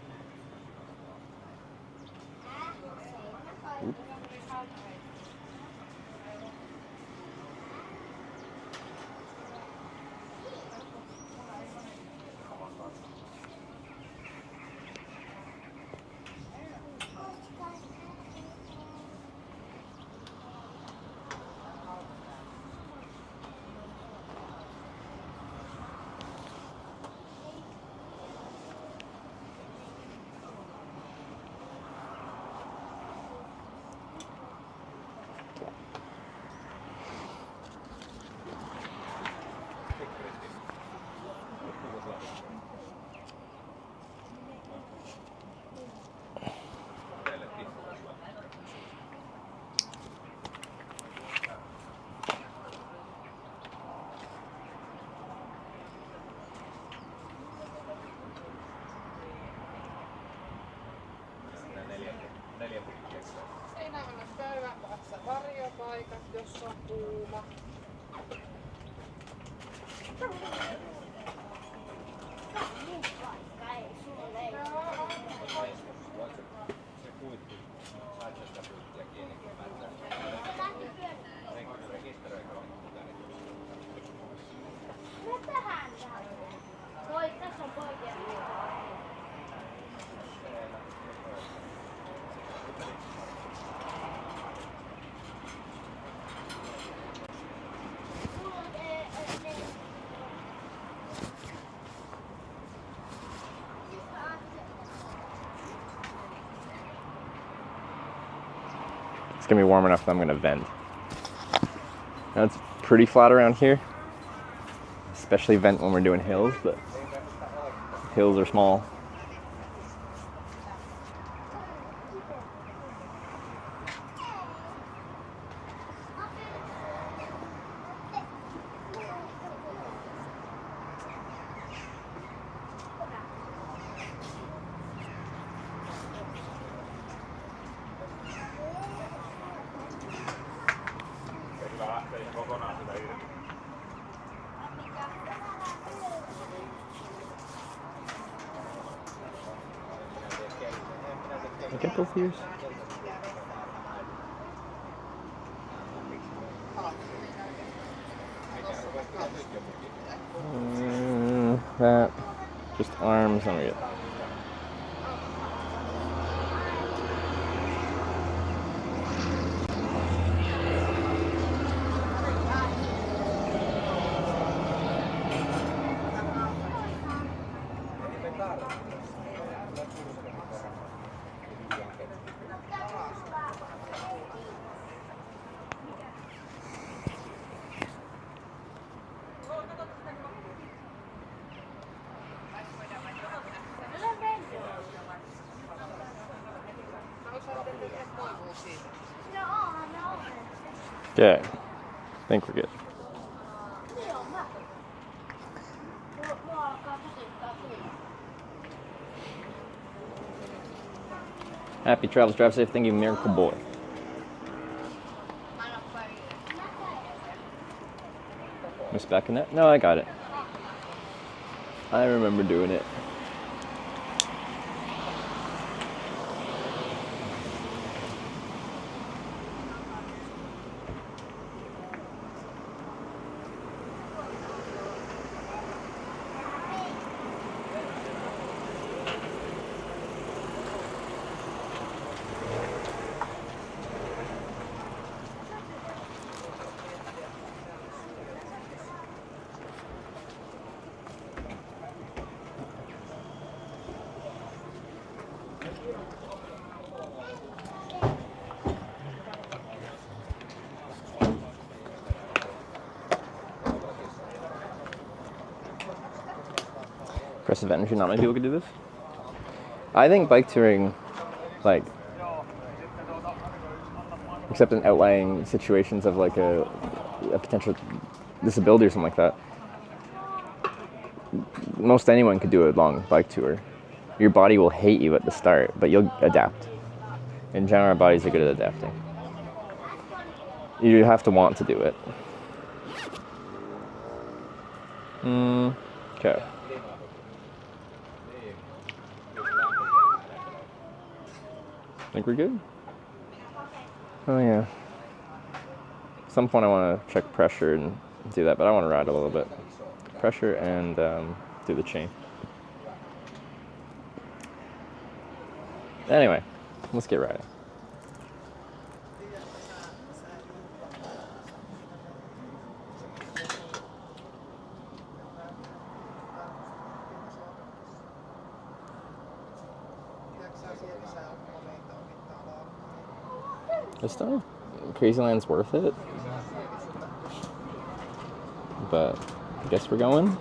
It's gonna be warm enough that I'm gonna vent. Now it's pretty flat around here, especially vent when we're doing hills, but hills are small. Can I get both ears? That, just arms, and we're good. Okay, I think we're good. Happy travels, drive safe. Thank you, Miracle Boy. Miss back in that? No, I got it. I remember doing it. Impressive energy, not many people could do this. I think bike touring, like, except in outlying situations of like a potential disability or something like that, most anyone could do a long bike tour. Your body will hate you at the start, but you'll adapt. In general, our bodies are good at adapting. You have to want to do it. Okay. Think we're good? Oh yeah. At some point I want to check pressure and do that, but I want to ride a little bit. Pressure and do the chain. Anyway, let's get riding. This time, Crazyland's worth it, but I guess we're going.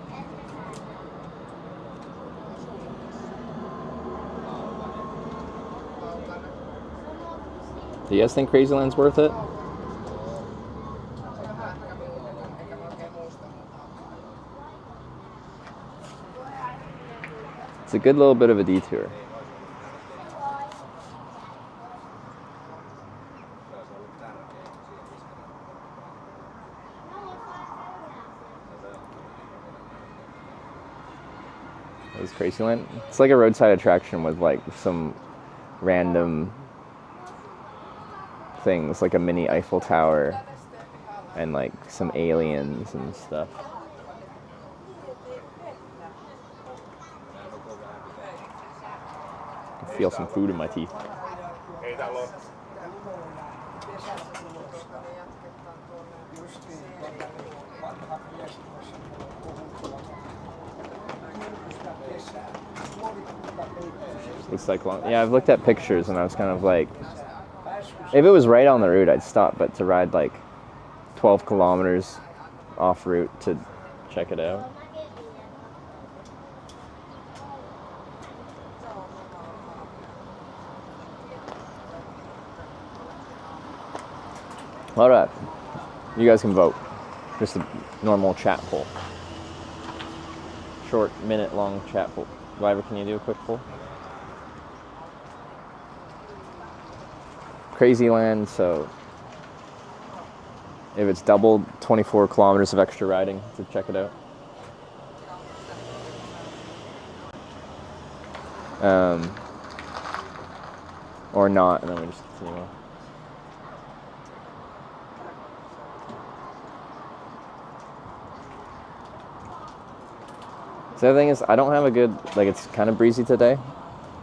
Do you guys think Crazyland's worth it? It's a good little bit of a detour. This is Crazyland. It's like a roadside attraction with like some random things, like a mini Eiffel Tower and like some aliens and stuff. I can feel some food in my teeth. Looks like long. Yeah, I've looked at pictures and I was kind of like, if it was right on the route, I'd stop, but to ride like 12 kilometers off route to check it out. All right, you guys can vote. Just a normal chat poll. Short, minute-long chat poll. Driver, can you do a quick poll? Crazyland, so if it's doubled, 24 kilometers of extra riding to check it out. Or not, and then we just continue on. So the other thing is, I don't have a good, like, it's kind of breezy today,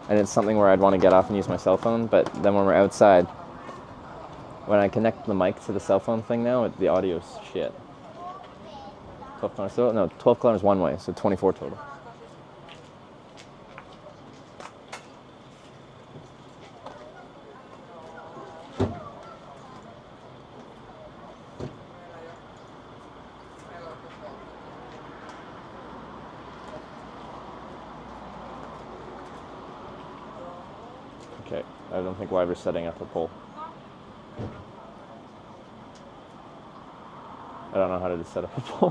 and it's something where I'd want to get off and use my cell phone, but then when we're outside, when I connect the mic to the cell phone thing now, the audio's shit. 12 kilometers, no, 12 kilometers one way, so 24 total. Okay, I don't think Wyver's setting up a poll. I don't know how to just set up a pole.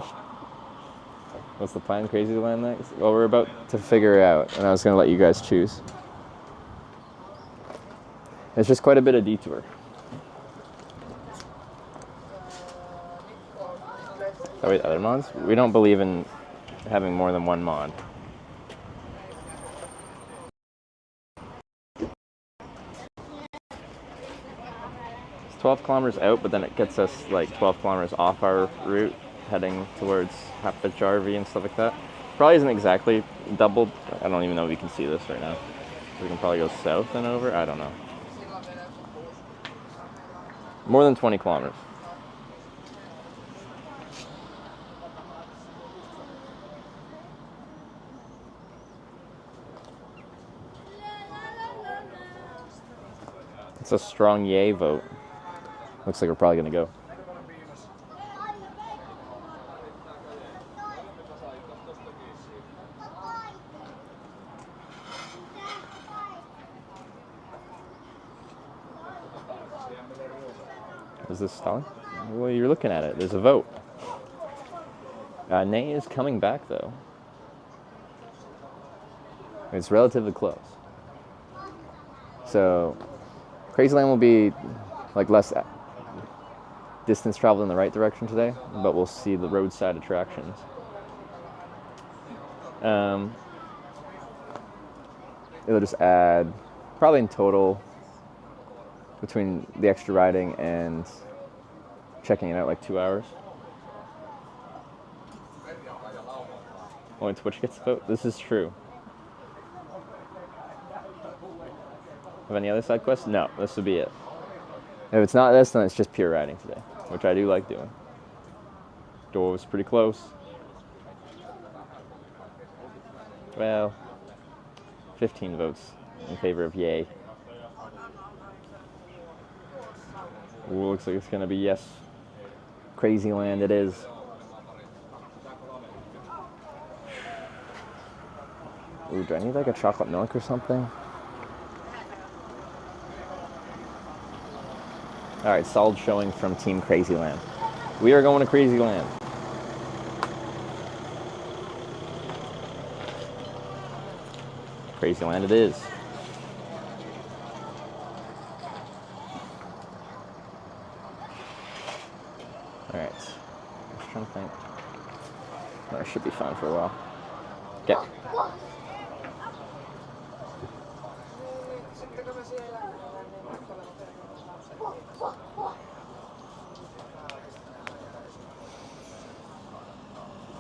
What's the plan? Crazyland next? Well, we're about to figure it out, and I was going to let you guys choose. It's just quite a bit of detour. Oh wait, other mods? We don't believe in having more than one mod. It's 12 kilometers out, but then it gets us like 12 kilometers off our route, heading towards Happajärvi and stuff like that. Probably isn't exactly doubled. I don't even know if you can see this right now. We can probably go south and over. I don't know. More than 20 kilometers. It's a strong yay vote. Looks like we're probably going to go. Is this stalling? Well, you're looking at it. There's a vote. Nay is coming back, though. It's relatively close. So, Crazyland will be like less distance traveled in the right direction today, but we'll see the roadside attractions. It'll just add, probably in total, between the extra riding and checking it out, like 2 hours. Only Twitch gets a vote? This is true. Have any other side quests? No, this would be it. If it's not this, then it's just pure riding today, which I do like doing. Door was pretty close. Well, 15 votes in favor of yay. Ooh, looks like it's gonna be yes. Crazyland it is. Ooh, do I need like a chocolate milk or something? Alright, solid showing from Team Crazyland. We are going to Crazyland. Crazyland it is. Alright. I'm trying to think. That should be fine for a while. Okay.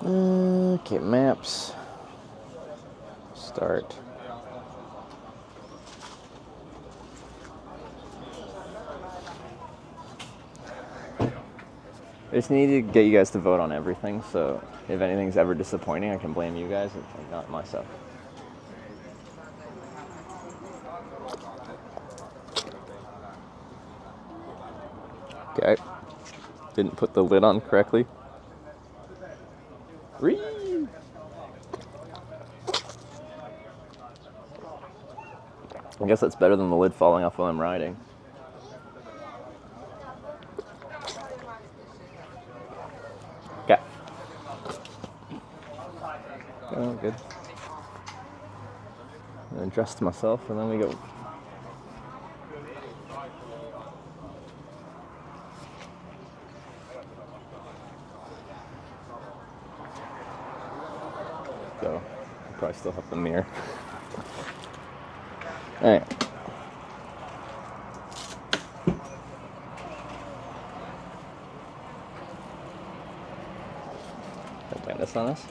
Okay, maps. Start. I just need to get you guys to vote on everything, so if anything's ever disappointing, I can blame you guys and not myself. Okay. Didn't put the lid on correctly. Whee! I guess that's better than the lid falling off while I'm riding. Okay. Oh, good. I'm gonna adjust myself and then we go. So, I'll probably still have the mirror. Alright. Can I this on this?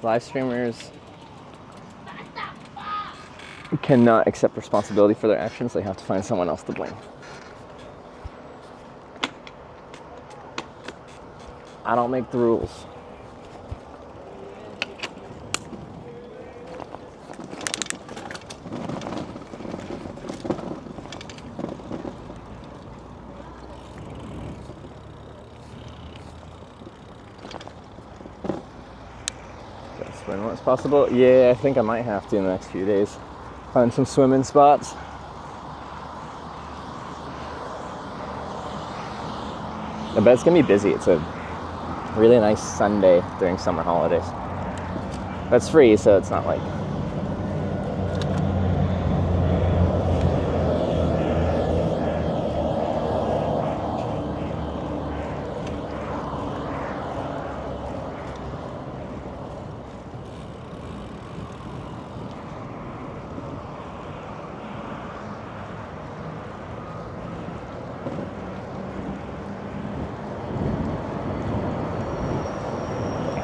Live streamers cannot accept responsibility for their actions. They have to find someone else to blame. I don't make the rules. Swim what's possible? Yeah, I think I might have to in the next few days. Find some swimming spots. I bet it's gonna be busy. It's a really nice Sunday during summer holidays. That's free, so it's not like...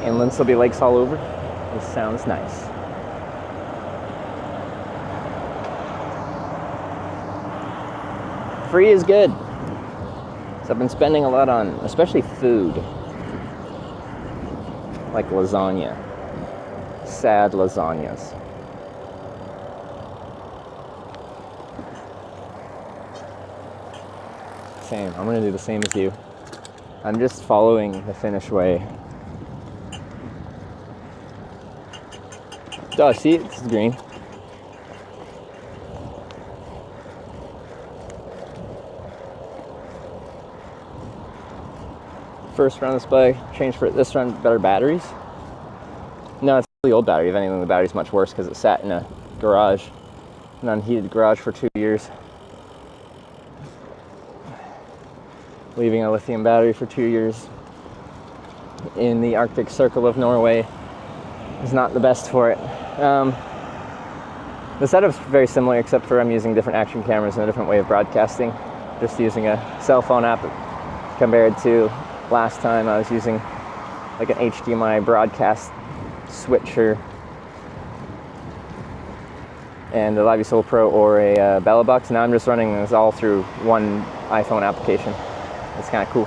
Inland, there'll be lakes all over. This sounds nice. Free is good. So I've been spending a lot on, especially food. Like lasagna. Sad lasagnas. Same. I'm gonna do the same as you. I'm just following the Finnish way. Oh, see, it's green. First run of this bike, changed for this run, better batteries. No, it's the old battery. If anything, the battery's much worse because it sat in a garage, an unheated garage for 2 years. Leaving a lithium battery for 2 years in the Arctic Circle of Norway is not the best for it. The setup's very similar, except for I'm using different action cameras and a different way of broadcasting. Just using a cell phone app compared to last time I was using like an HDMI broadcast switcher and a LiveSoul Pro or a Bella Box. Now I'm just running this all through one iPhone application. It's kind of cool.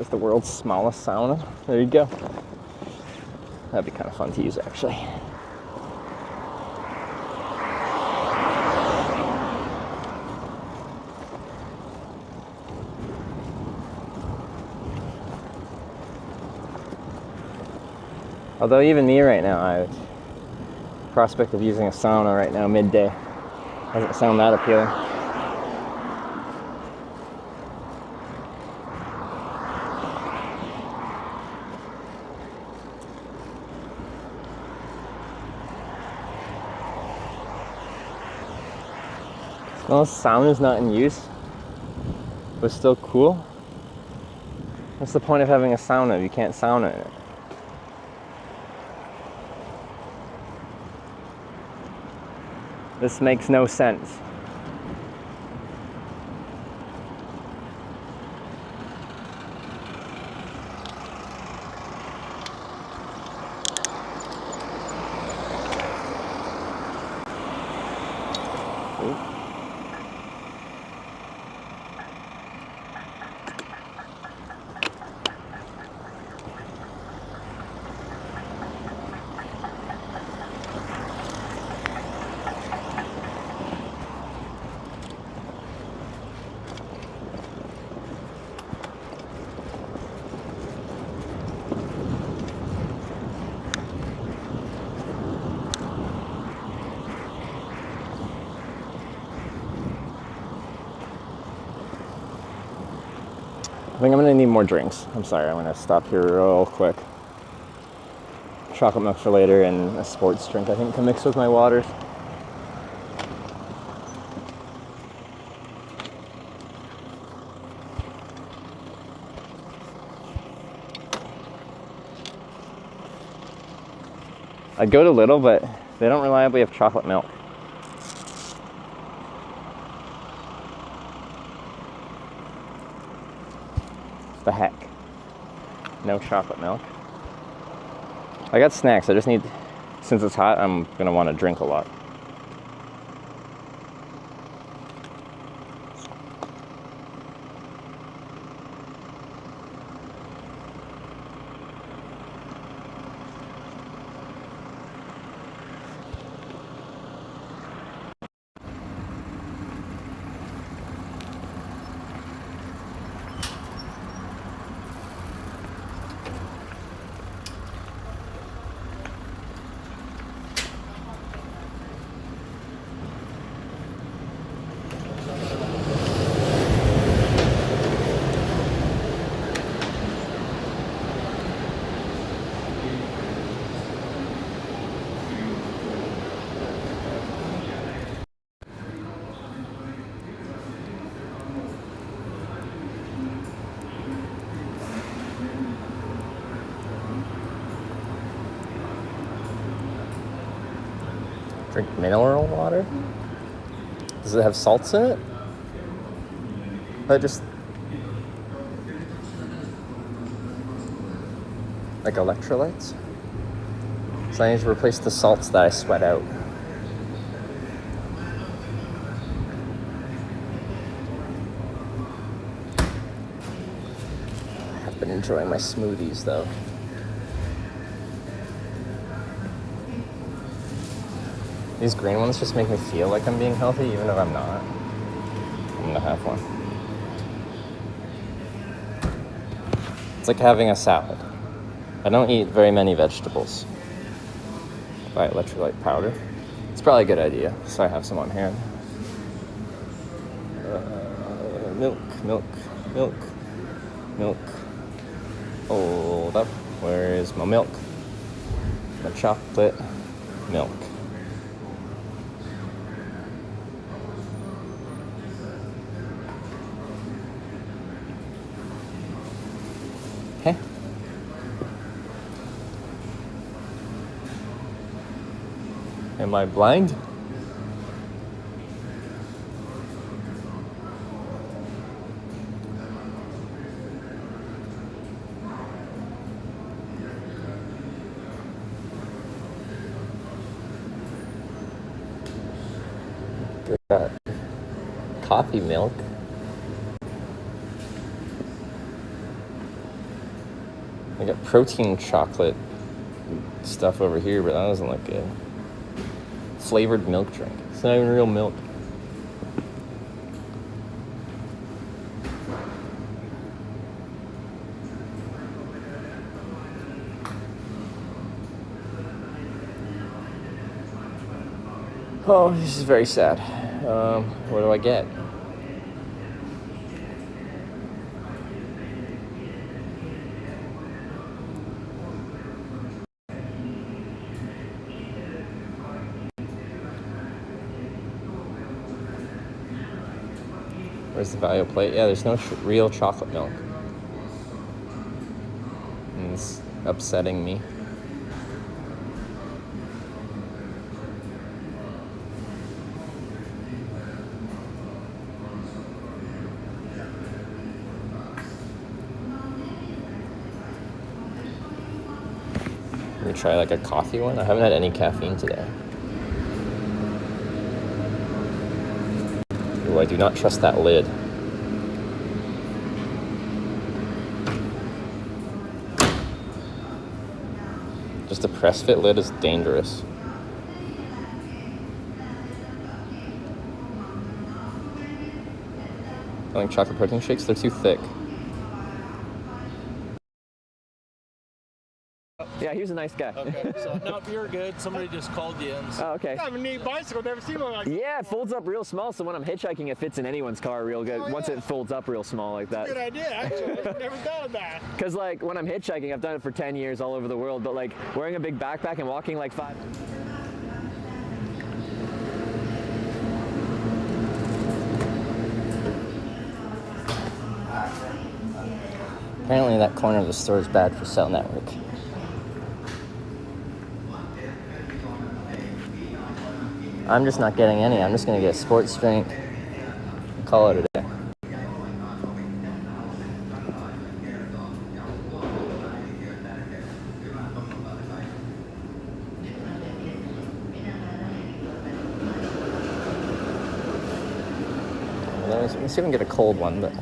It's the world's smallest sauna. There you go. That'd be kind of fun to use, actually. Although even me right now, prospect of using a sauna right now midday doesn't sound that appealing. Well, sauna's not in use, but still cool. What's the point of having a sauna if you can't sauna in it? This makes no sense. I think I'm gonna need more drinks. I'm sorry, I'm gonna stop here real quick. Chocolate milk for later and a sports drink I think can mix with my waters. I'd go to Lidl, but they don't reliably have chocolate milk. The heck? No chocolate milk. I got snacks. I just need, since it's hot, I'm gonna want to drink a lot. Drink mineral water? Does it have salts in it? Or just like electrolytes? So I need to replace the salts that I sweat out. I've been enjoying my smoothies though. These green ones just make me feel like I'm being healthy, even if I'm not. I'm gonna have one. It's like having a salad. I don't eat very many vegetables. Buy electrolyte powder. It's probably a good idea, so I have some on hand. Milk. Hold up. Where is my milk? My chocolate milk. Okay. Am I blind? Got coffee milk. I got protein chocolate stuff over here, but that doesn't look good. Flavored milk drink. It's not even real milk. Oh, this is very sad. What do I get? Where's the value plate? Yeah, there's no real chocolate milk. And it's upsetting me. Let me try like a coffee one. I haven't had any caffeine today. Ooh, I do not trust that lid. Just a press fit lid is dangerous. I like chocolate protein shakes, they're too thick. Yeah, he was a nice guy. Okay, so no, you're good. Somebody just called you in. So. Oh, okay. I have a neat bicycle, never seen one like that. Yeah, it folds up real small, so when I'm hitchhiking, it fits in anyone's car real good. Oh, yeah. Once it folds up real small like that. Good idea, actually. I've never done that. Because like when I'm hitchhiking, I've done it for 10 years all over the world, but like wearing a big backpack and walking like 5. Apparently that corner of the store is bad for cell network. I'm just not getting any. I'm just gonna get a sports drink. Call it a day. Let me see if I can get a cold one, but.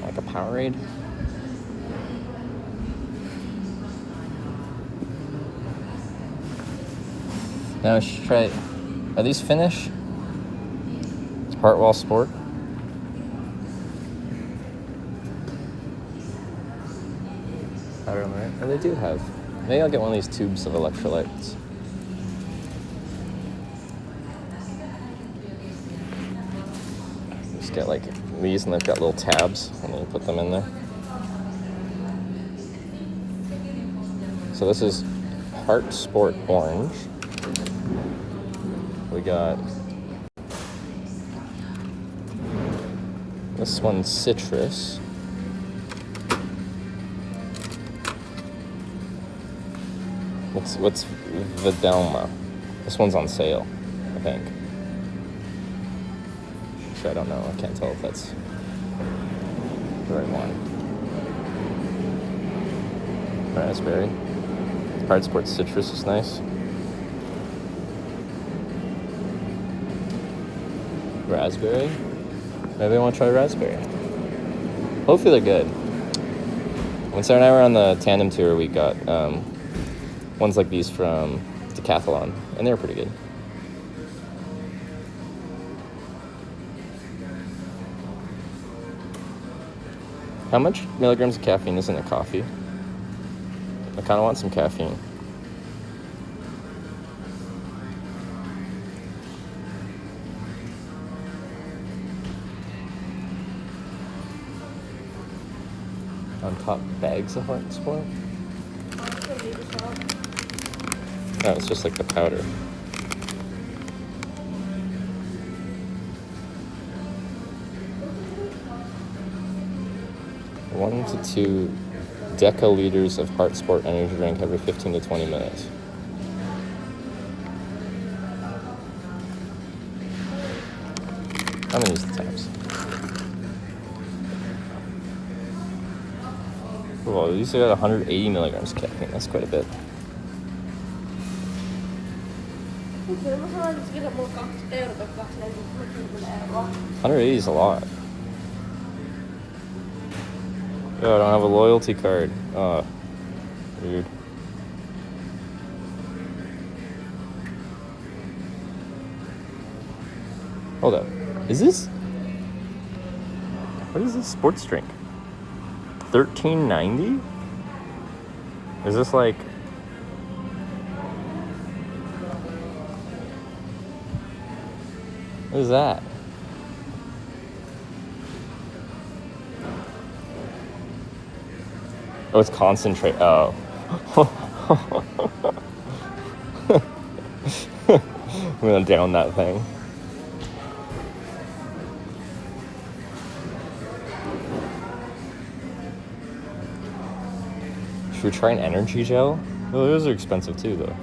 Like a Powerade. Now I should try. Are these Finnish? Hartwell Sport. I don't know. Oh, they do have. Maybe I'll get one of these tubes of electrolytes. Just get like these, and they've got little tabs, and then you put them in there. So this is Heart Sport Orange. We got this one's citrus. What's Videlma? This one's on sale, I think. Actually, I don't know. I can't tell if that's the right one. Raspberry. Hard Sport Citrus is nice. Raspberry. Maybe I want to try raspberry. Hopefully they're good. When Sarah and I were on the tandem tour, we got ones like these from Decathlon, and they were pretty good. How much milligrams of caffeine is in a coffee? I kind of want some caffeine. On top bags of Heart Sport? No, it's just like the powder. One to 2 decaliters of Heart Sport energy drink every 15 to 20 minutes. I'm gonna use the times. Well, these got 180 milligrams of caffeine. That's quite a bit. 180 is a lot. Oh, I don't have a loyalty card. Oh, weird. Hold up. Is this? What is this sports drink? $13.90? Is this like? What is that? Oh, it's concentrate. Oh. I'm gonna down that thing. Should we try an energy gel? Well, those are expensive too, though.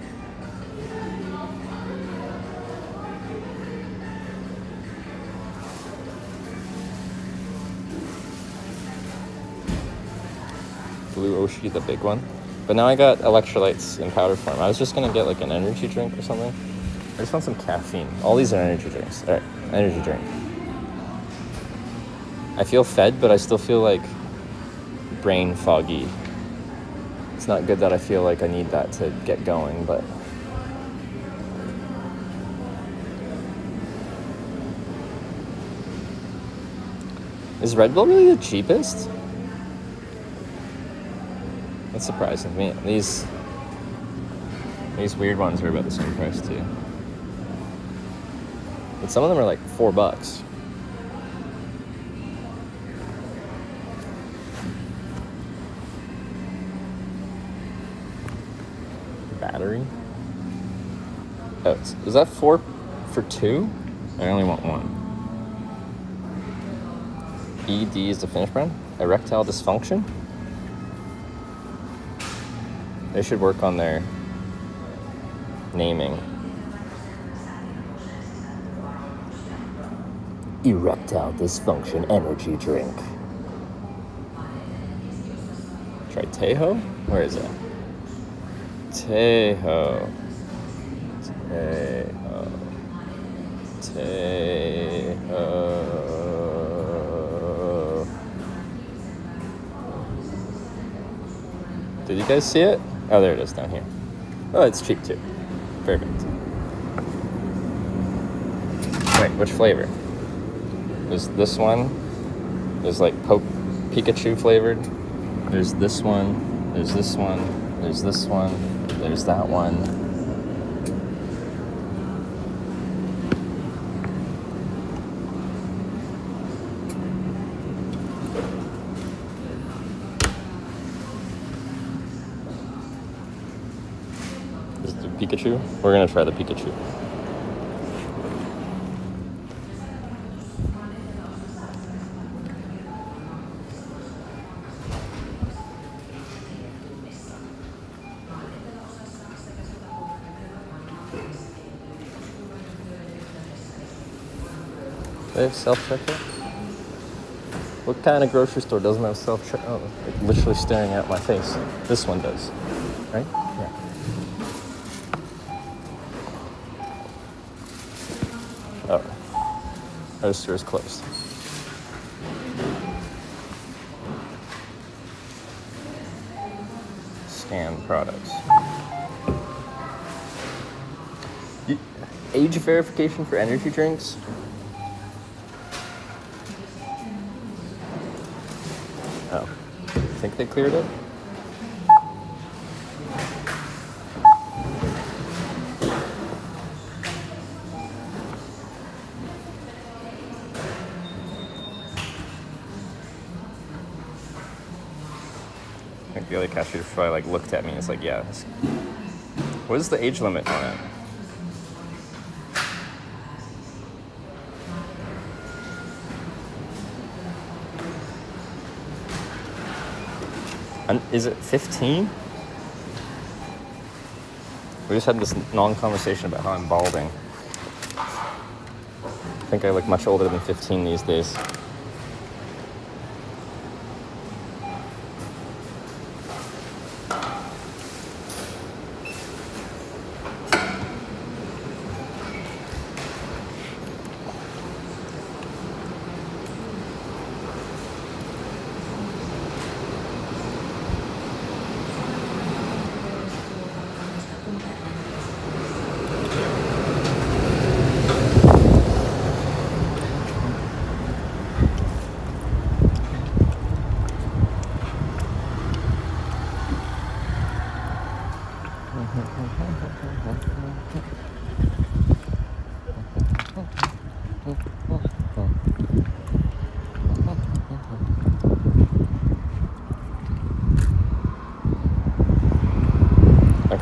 Blue Oshi, the big one. But now I got electrolytes in powder form. I was just gonna get like an energy drink or something. I just want some caffeine. All these are energy drinks. All right, energy drink. I feel fed, but I still feel like brain foggy. It's not good that I feel like I need that to get going, but is Red Bull really the cheapest? That's surprising to me. These weird ones are about the same price too. But some of them are like $4. Battery? Oh, is that 4 for 2? I only want 1. ED is the Finnish brand? Erectile dysfunction? They should work on their naming. Erectile dysfunction energy drink. Try Tejo? Where is it? Tejo. Tejo. Tejo. Did you guys see it? Oh, there it is down here. Oh, it's cheap too. Perfect. Wait, which flavor? There's this one. There's like Pikachu flavored. There's this one. There's this one. There's this one. There's that one. Pikachu? We're gonna try the Pikachu. They have self-checkout? What kind of grocery store doesn't have self-checkout? Oh, like literally staring at my face. This one does, right? Yeah. Oh, register is closed. Scan products. Age verification for energy drinks? Oh, I think they cleared it. I think the other cashier probably like looked at me and it's like, yeah. What is the age limit on it? Is it 15? We just had this long conversation about how I'm balding. I think I look much older than 15 these days.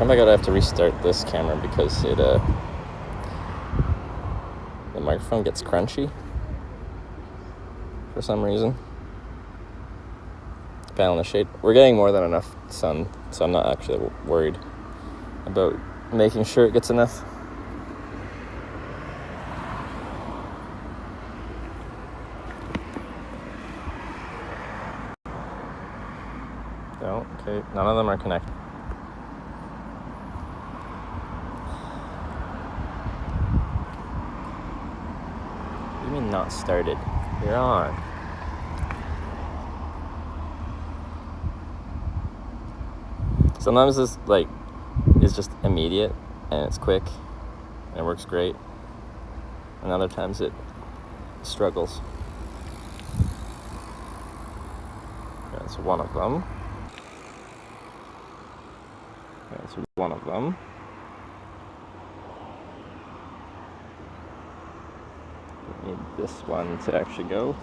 I gotta have to restart this camera because it the microphone gets crunchy for some reason. Panel in the shade. We're getting more than enough sun, so I'm not actually worried about making sure it gets enough. No, okay, none of them are connected. What do you mean not started? You're on. Sometimes this like is just immediate and it's quick and it works great, and other times it struggles. That's one of them. That's one of them. We need this one to actually go.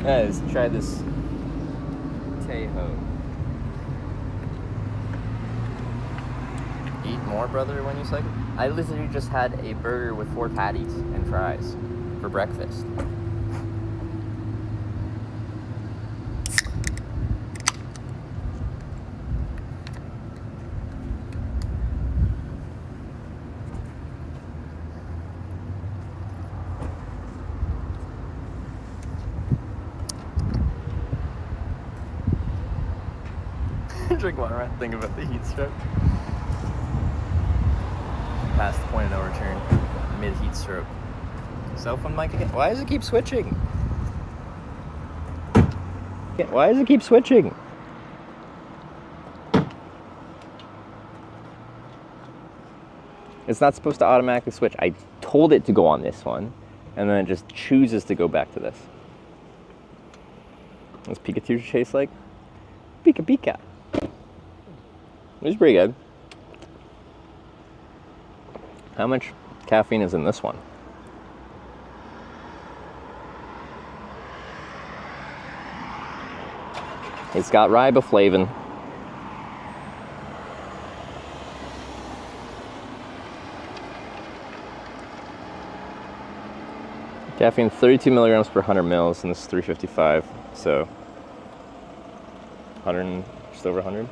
Let's try this Tejo. Eat more, brother, when you cycle? I literally just had a burger with 4 patties and fries for breakfast. Drink water, I think about the heat stroke. Past the point of no return. Mid heat stroke. Cell phone mic again? Why does it keep switching? Why does it keep switching? It's not supposed to automatically switch. I told it to go on this one, and then it just chooses to go back to this. What's Pikachu taste like? Pika Pika. It's pretty good. How much caffeine is in this one? It's got riboflavin. Caffeine 32 milligrams per 100 mils, and this is 355, so 100, just over 100.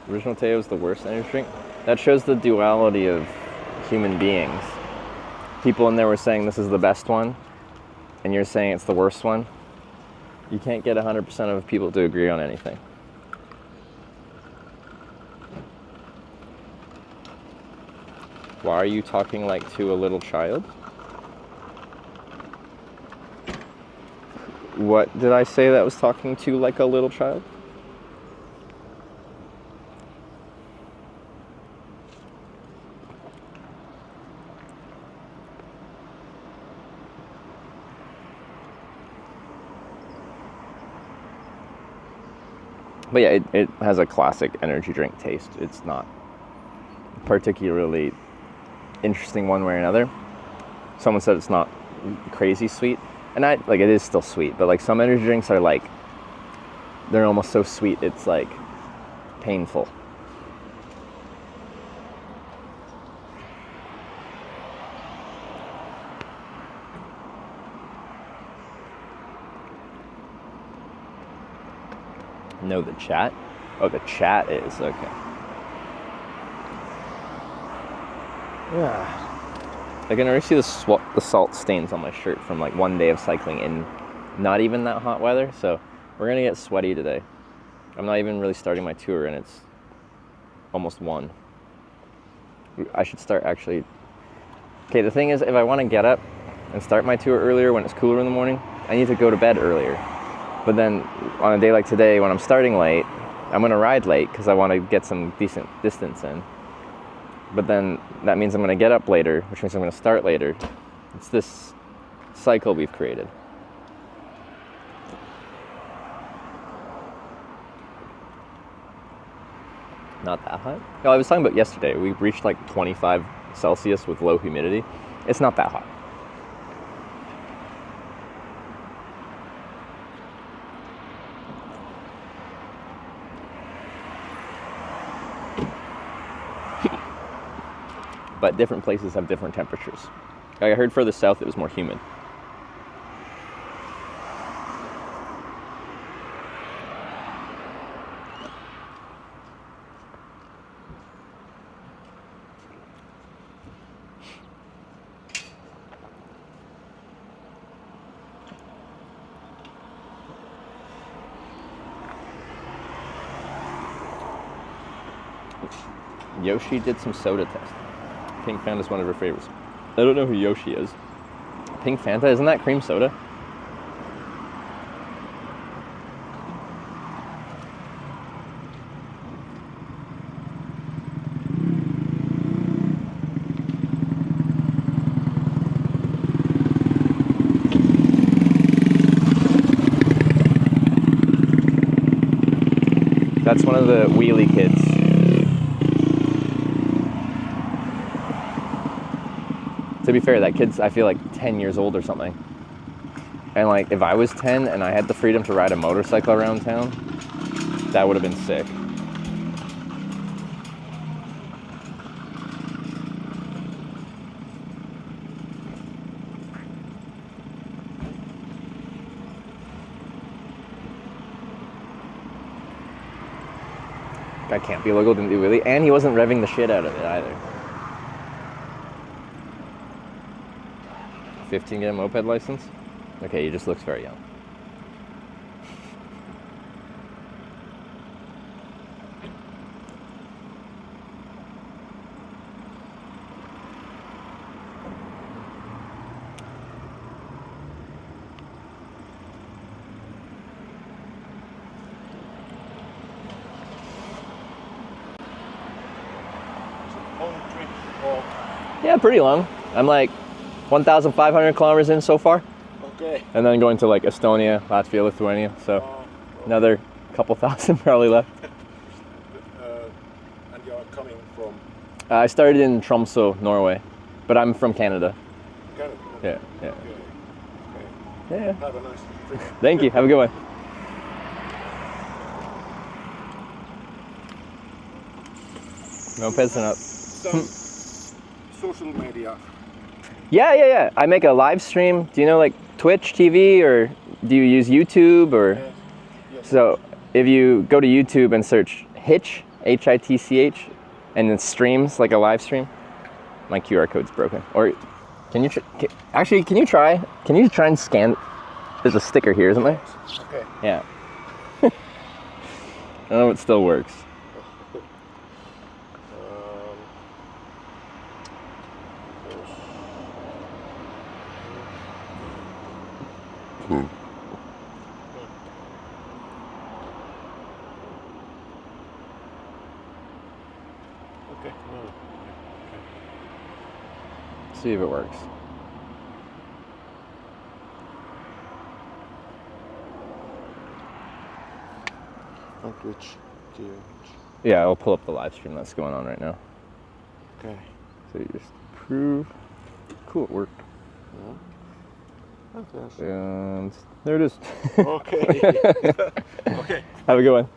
Original Teo is the worst energy drink. That shows the duality of human beings. People in there were saying this is the best one, and you're saying it's the worst one. You can't get 100% of people to agree on anything. Why are you talking like to a little child? What did I say that was talking to like a little child? But yeah, it has a classic energy drink taste. It's not particularly interesting one way or another. Someone said it's not crazy sweet. And it is still sweet, but like some energy drinks are like, they're almost so sweet, it's like painful. No, the chat? Oh, the chat is, okay. Yeah. I can already see the salt stains on my shirt from like one day of cycling in not even that hot weather, so we're gonna get sweaty today. I'm not even really starting my tour and it's almost 1. I should start actually. Okay, the thing is, if I want to get up and start my tour earlier when it's cooler in the morning, I need to go to bed earlier. But then on a day like today when I'm starting late, I'm gonna ride late because I want to get some decent distance in. But then that means I'm going to get up later, which means I'm going to start later. It's this cycle we've created. Not that hot? No, I was talking about yesterday. We reached like 25 Celsius with low humidity. It's not that hot. But different places have different temperatures. I heard further south it was more humid. Yoshi did some soda testing. Pink Fanta is one of her favorites. I don't know who Yoshi is. Pink Fanta, isn't that cream soda? That's one of the wheelie kids. To be fair, that kid's, I feel like 10 years old or something. And like, if I was 10 and I had the freedom to ride a motorcycle around town, that would have been sick. Guy can't be local, didn't do wheelie, and he wasn't revving the shit out of it either. 15 get a moped license? Okay, he just looks very young. Or Yeah, pretty long. I'm like 1,500 kilometers in so far. okay. And then going to like Estonia, Latvia, Lithuania. So another couple thousand probably left. And you're coming from I started in Tromsø, Norway, but I'm from Canada. Canada. Yeah, yeah. Okay. Yeah. Have a nice trip. Thank you. Have a good one. No pissing up. Some social media. Yeah. I make a live stream. Do you know like Twitch TV or do you use YouTube or? Yes. So if you go to YouTube and search Hitch, Hitch, and then streams like a live stream, my QR code's broken. Or can you actually can you try and scan? There's a sticker here, isn't there? Okay. Yeah. I don't know if it still works. Okay. See if it works. On Twitch. Yeah, I'll pull up the live stream that's going on right now. Okay. So you just prove. Cool, it worked. Okay. And there it is. Okay. Okay. Have a good one.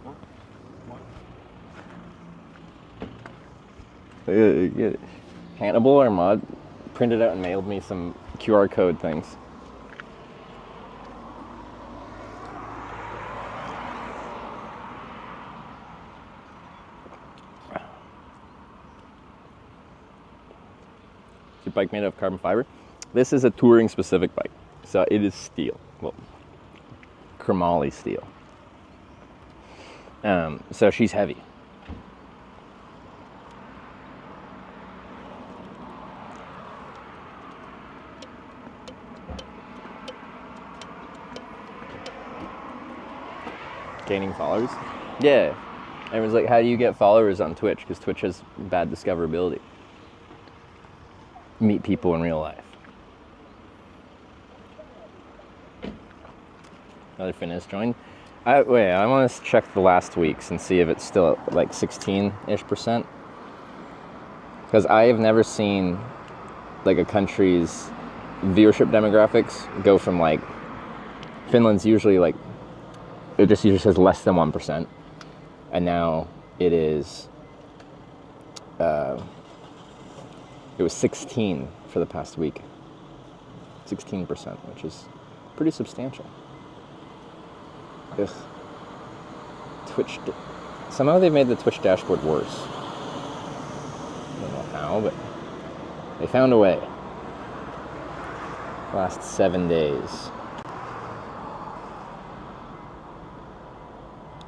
Get it. Hannibal or Mod printed out and mailed me some QR code things. Is your bike made out of carbon fiber? This is a touring specific bike, so it is steel. Well, chromoly steel. So she's heavy. Gaining followers? Yeah. Everyone's like, how do you get followers on Twitch? Because Twitch has bad discoverability. Meet people in real life. Another Finnish joined. I want to check the last weeks and see if it's still at like 16-ish%. Because I have never seen like a country's viewership demographics go from like, Finland's usually like, it just usually says less than 1%. And now it is, it was 16 for the past week. 16%, which is pretty substantial. Ugh. Twitch, somehow they've made the Twitch dashboard worse. I don't know how, but they found a way. Last 7 days.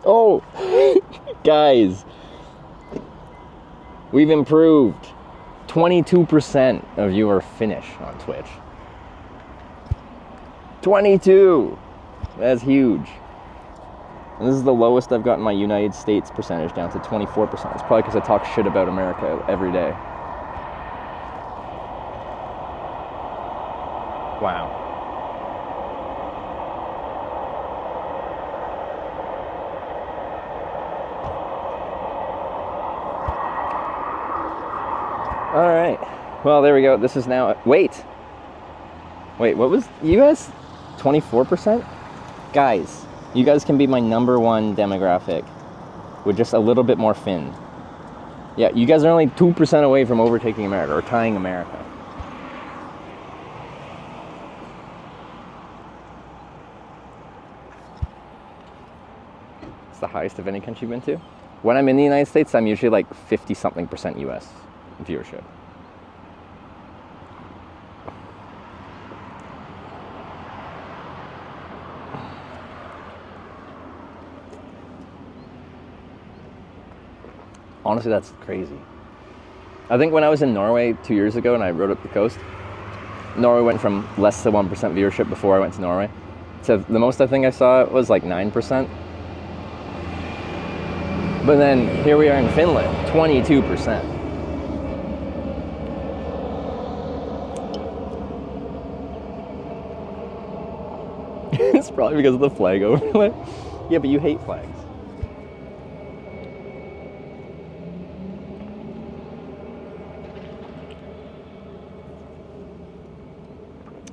Oh, guys, we've improved. 22% of you are Finnish on Twitch. 22, that's huge. And this is the lowest I've gotten my United States percentage down to 24%. It's probably because I talk shit about America every day. Wow. All right. Well, there we go. This is now. Wait, what was you guys? 24%? Guys, you guys can be my #1 demographic with just a little bit more Finn. Yeah, you guys are only 2% away from overtaking America or tying America. It's the highest of any country you've been to. When I'm in the United States, I'm usually like 50-something% US viewership. Honestly, that's crazy. I think when I was in Norway 2 years ago and I rode up the coast, Norway went from less than 1% viewership before I went to Norway. So the most I think I saw was like 9%. But then here we are in Finland, 22%. It's probably because of the flag overlay. Yeah, but you hate flags.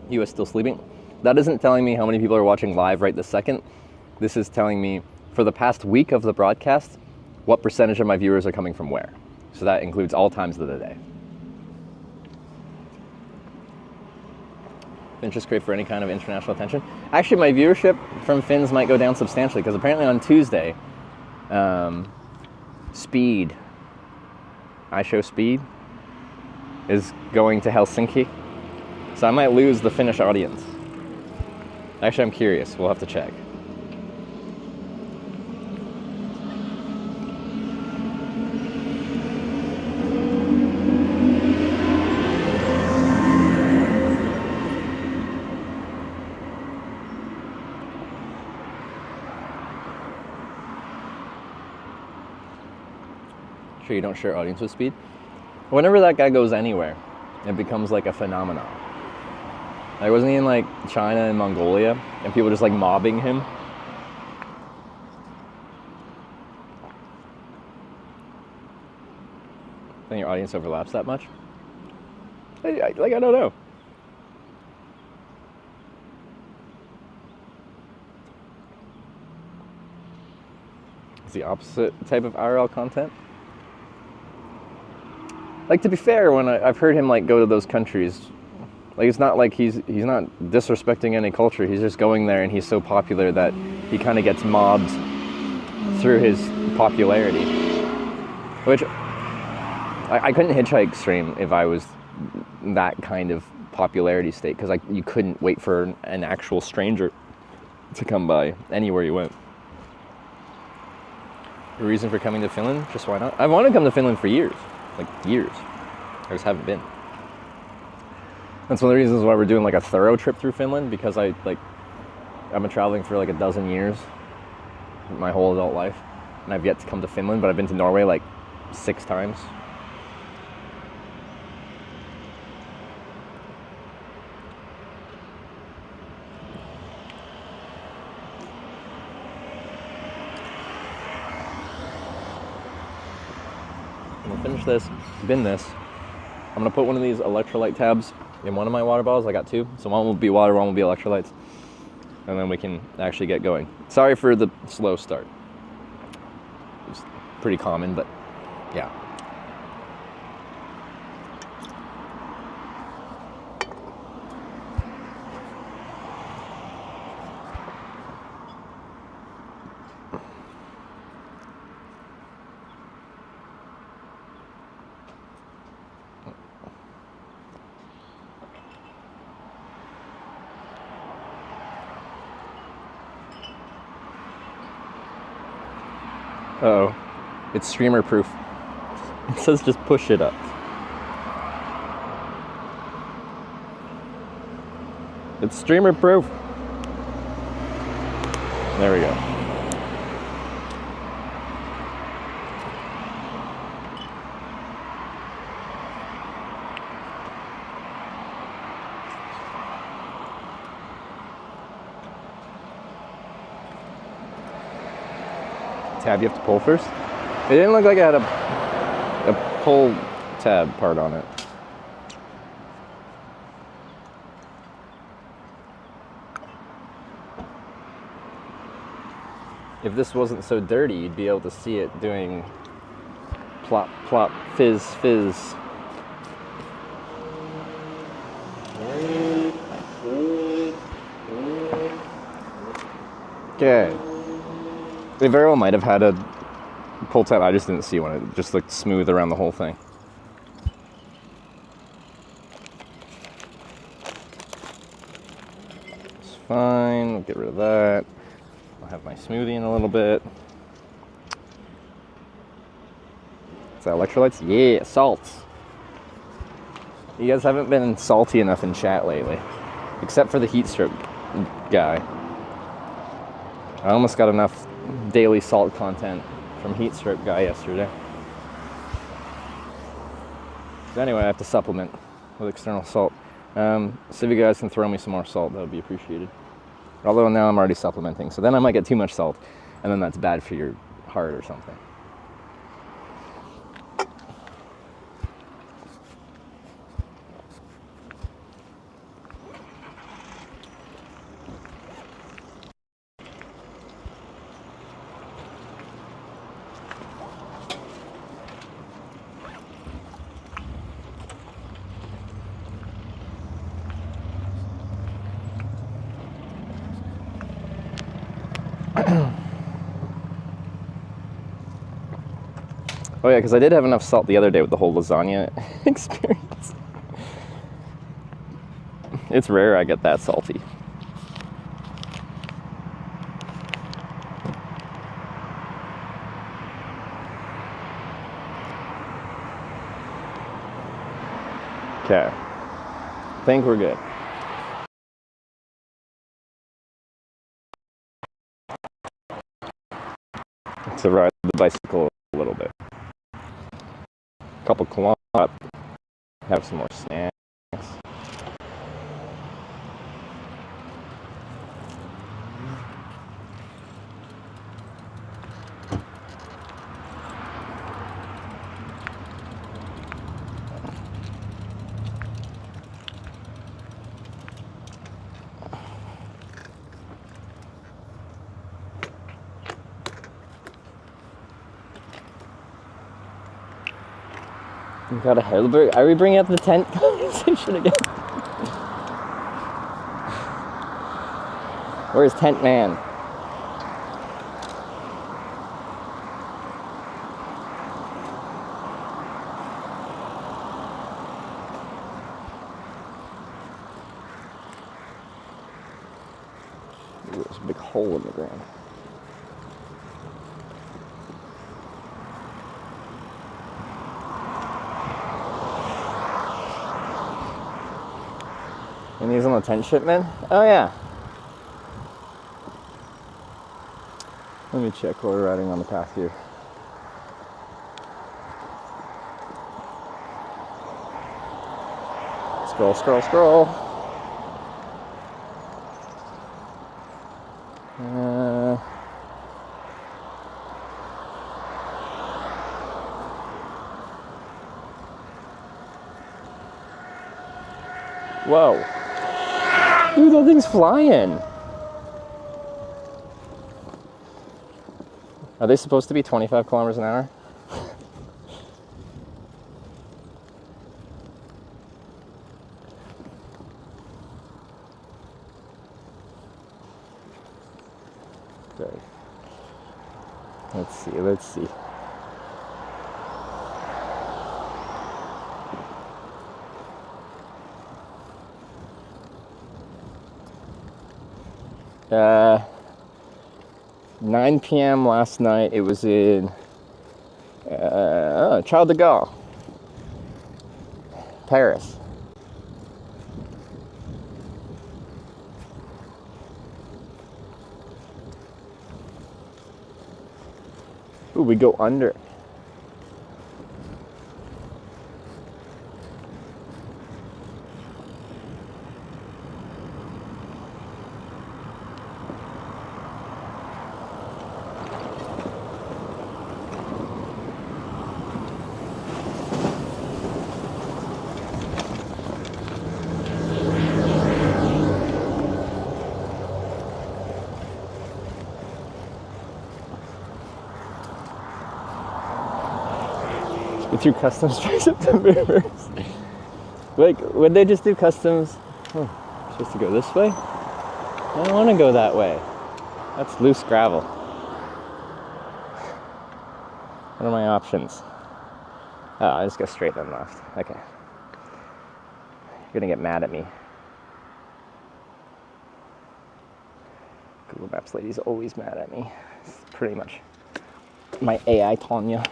You are still sleeping? That isn't telling me how many people are watching live right this second. This is telling me, for the past week of the broadcast, what percentage of my viewers are coming from where. So that includes all times of the day. Finns just crave for any kind of international attention. Actually, my viewership from Finns might go down substantially, because apparently on Tuesday, Speed, I Show Speed, is going to Helsinki. So I might lose the Finnish audience. Actually, I'm curious. We'll have to check. Sure you don't share audience with Speed? Whenever that guy goes anywhere, it becomes like a phenomenon. Like, wasn't he in like China and Mongolia and people just like mobbing him? Think your audience overlaps that much? I don't know. It's the opposite type of IRL content. Like, to be fair, when I've heard him like go to those countries, like, it's not like he's not disrespecting any culture. He's just going there and he's so popular that he kind of gets mobbed through his popularity. Which, I couldn't hitchhike stream if I was that kind of popularity state, because you couldn't wait for an actual stranger to come by anywhere you went. The reason for coming to Finland? Just why not? I want to come to Finland for years. Like, years. I just haven't been. That's one of the reasons why we're doing like a thorough trip through Finland, because I've been traveling for like a dozen years, my whole adult life, and I've yet to come to Finland, but I've been to Norway like 6 times. I'm gonna finish this, bin this. I'm gonna put one of these electrolyte tabs in one of my water bottles. I got 2, so one will be water, one will be electrolytes, and then we can actually get going. Sorry for the slow start. It's pretty common, but yeah. Uh-oh, it's streamer proof. It says just push it up. It's streamer proof. There we go. Tab you have to pull first? It didn't look like it had a pull tab part on it. If this wasn't so dirty, you'd be able to see it doing plop, plop, fizz, fizz. Okay. They very well might have had a pull tab, I just didn't see one. It just looked smooth around the whole thing. It's fine, we'll get rid of that. I'll have my smoothie in a little bit. Is that electrolytes? Yeah, salts. You guys haven't been salty enough in chat lately, except for the heat strip guy. I almost got enough daily salt content from heat strip guy yesterday. But anyway, I have to supplement with external salt. So if you guys can throw me some more salt, that would be appreciated. Although now I'm already supplementing, so then I might get too much salt, and then that's bad for your heart or something. Oh yeah, because I did have enough salt the other day with the whole lasagna experience. It's rare I get that salty. Okay, I think we're good. To ride the bicycle a little bit. Couple kilometers up, have some more snacks. You got a Heidelberg? Are we bringing up the tent conversation again? Where's Tent Man? Ooh, there's a big hole in the ground. And these on the tent shipment? Oh yeah. Let me check while we're riding on the path here. Scroll, scroll, scroll. Whoa. Dude, that thing's flying. Are they supposed to be 25 kilometers an hour? Okay. Let's see, let's see. Uh, 9 p.m. last night, it was in Charles de Gaulle, Paris. Ooh, we go under. Through customs by September 1st. Like, would they just do customs? Oh, supposed to go this way? I don't want to go that way. That's loose gravel. What are my options? Oh, I just go straight and left. Okay. You're gonna get mad at me. Google Maps lady's always mad at me. It's pretty much my AI Tanya.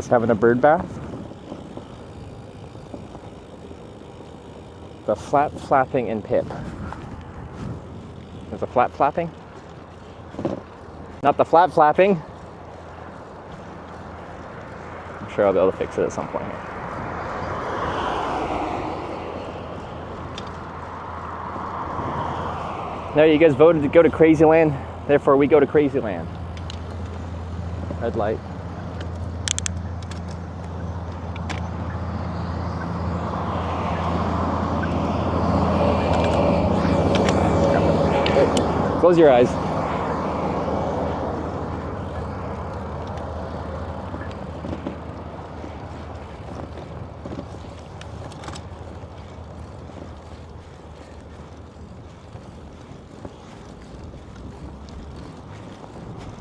Just having a bird bath. The flap flapping and pip. There's a flap flapping? Not the flap flapping. I'm sure I'll be able to fix it at some point here. No, you guys voted to go to Crazyland, therefore we go to Crazyland. Red light. Close your eyes.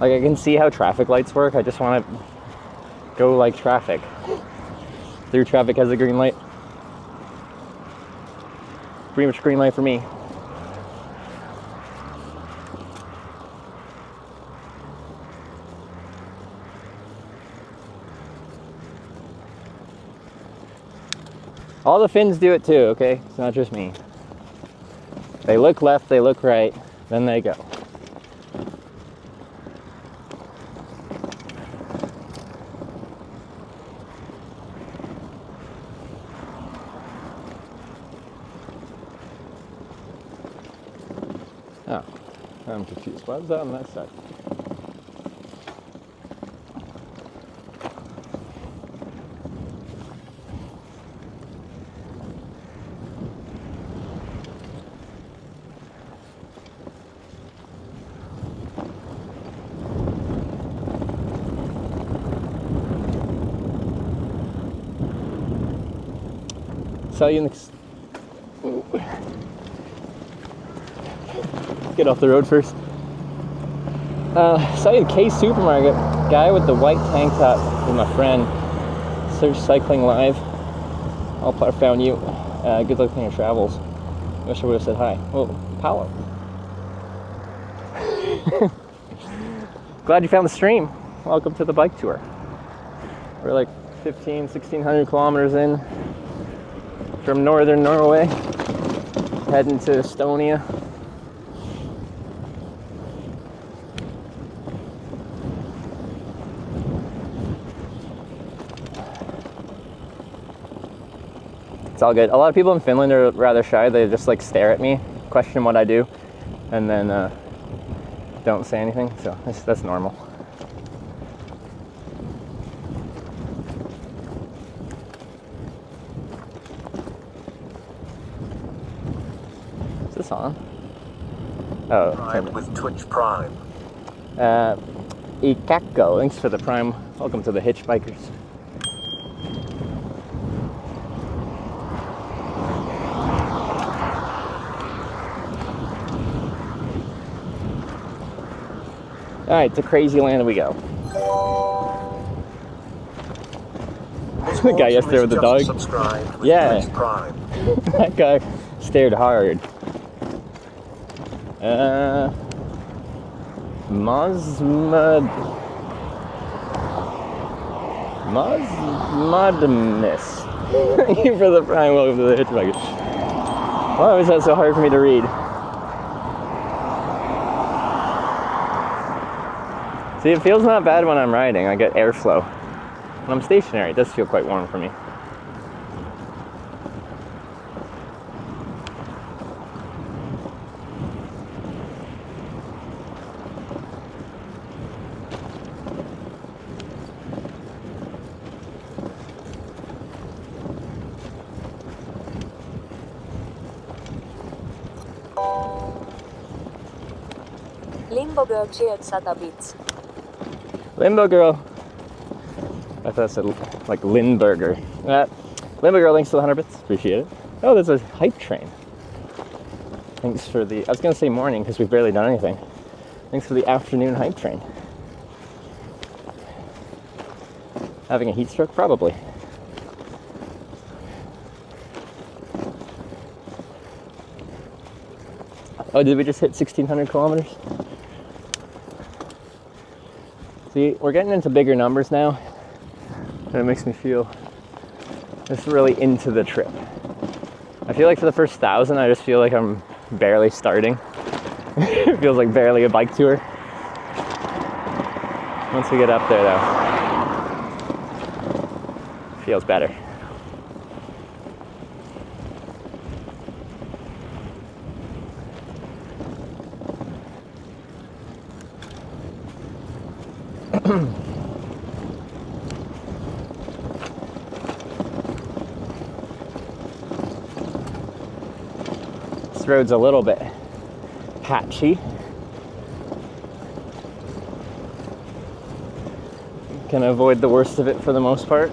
Like, I can see how traffic lights work. I just want to go like traffic. Through traffic has a green light. Pretty much green light for me. All the Finns do it too, okay? It's not just me. They look left, they look right, then they go. Oh, I'm confused. Why is that on that side? Saw you next. Get off the road first. Saw you in K Supermarket. Guy with the white tank top with my friend. Search Cycling Live. I found you. Good luck in your travels. Wish I would have said hi. Oh, Paolo. Glad you found the stream. Welcome to the bike tour. We're like 1,600 kilometers in from northern Norway, heading to Estonia. It's all good. A lot of people in Finland are rather shy. They just like stare at me, question what I do, and then don't say anything, so that's normal. Is this on? Oh, Prime with Twitch Prime. Ikakko, thanks for the Prime. Welcome to the Hitchbikers. All right, to Crazyland we go. The guy yesterday with the dog. Yeah, that guy stared hard. Mosmadness. Thank you for the Prime. Welcome to the Hitchbikers. Why was that so hard for me to read? See, it feels not bad when I'm riding. I get airflow. When I'm stationary, it does feel quite warm for me. Limbo Girl cheered 100 bits. Limbo Girl. I thought it said like Lindberger. Limbo Girl, thanks for the 100 bits. Appreciate it. Oh, there's a hype train. Thanks for the... I was going to say morning because we've barely done anything. Thanks for the afternoon hype train. Having a heat stroke? Probably. Oh, did we just hit 1,600 kilometers? See, we're getting into bigger numbers now. And it makes me feel just really into the trip. I feel like for the first 1,000, I just feel like I'm barely starting. It feels like barely a bike tour. Once we get up there though, it feels better. This road's a little bit patchy. Can avoid the worst of it for the most part.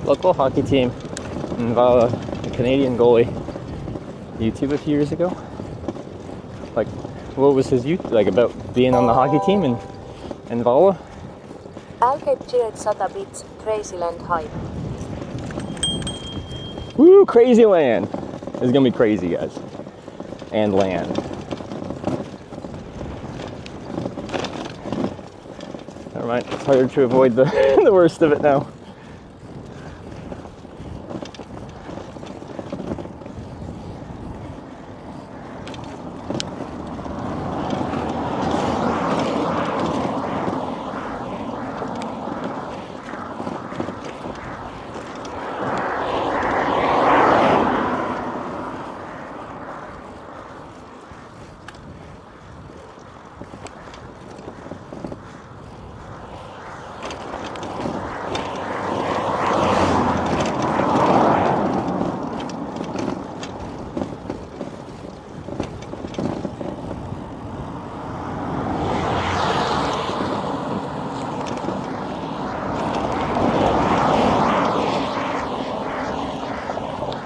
Local hockey team, Nivala, a Canadian goalie, YouTube a few years ago. Like, what was his YouTube like about being on the hockey team in Nivala? Älkää 100 bits, Crazyland hype. Woo, Crazyland! It's gonna be crazy, guys. And land. Never mind, it's harder to avoid the, the worst of it now.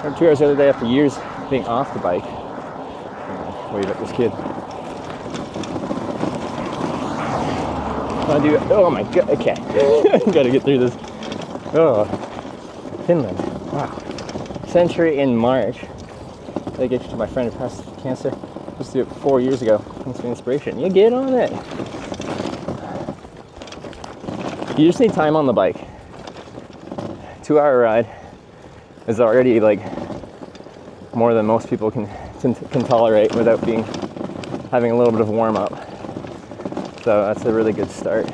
I 2 hours the other day after years being off the bike. Wave at this kid. I do. Oh my god. Okay. Gotta get through this. Oh, Finland. Wow. Century in March. I gave it to my friend who passed cancer. Just do it 4 years ago. Thanks for the inspiration. You get on it. You just need time on the bike. 2 hour ride is already like more than most people can tolerate without having a little bit of warm up. So that's a really good start.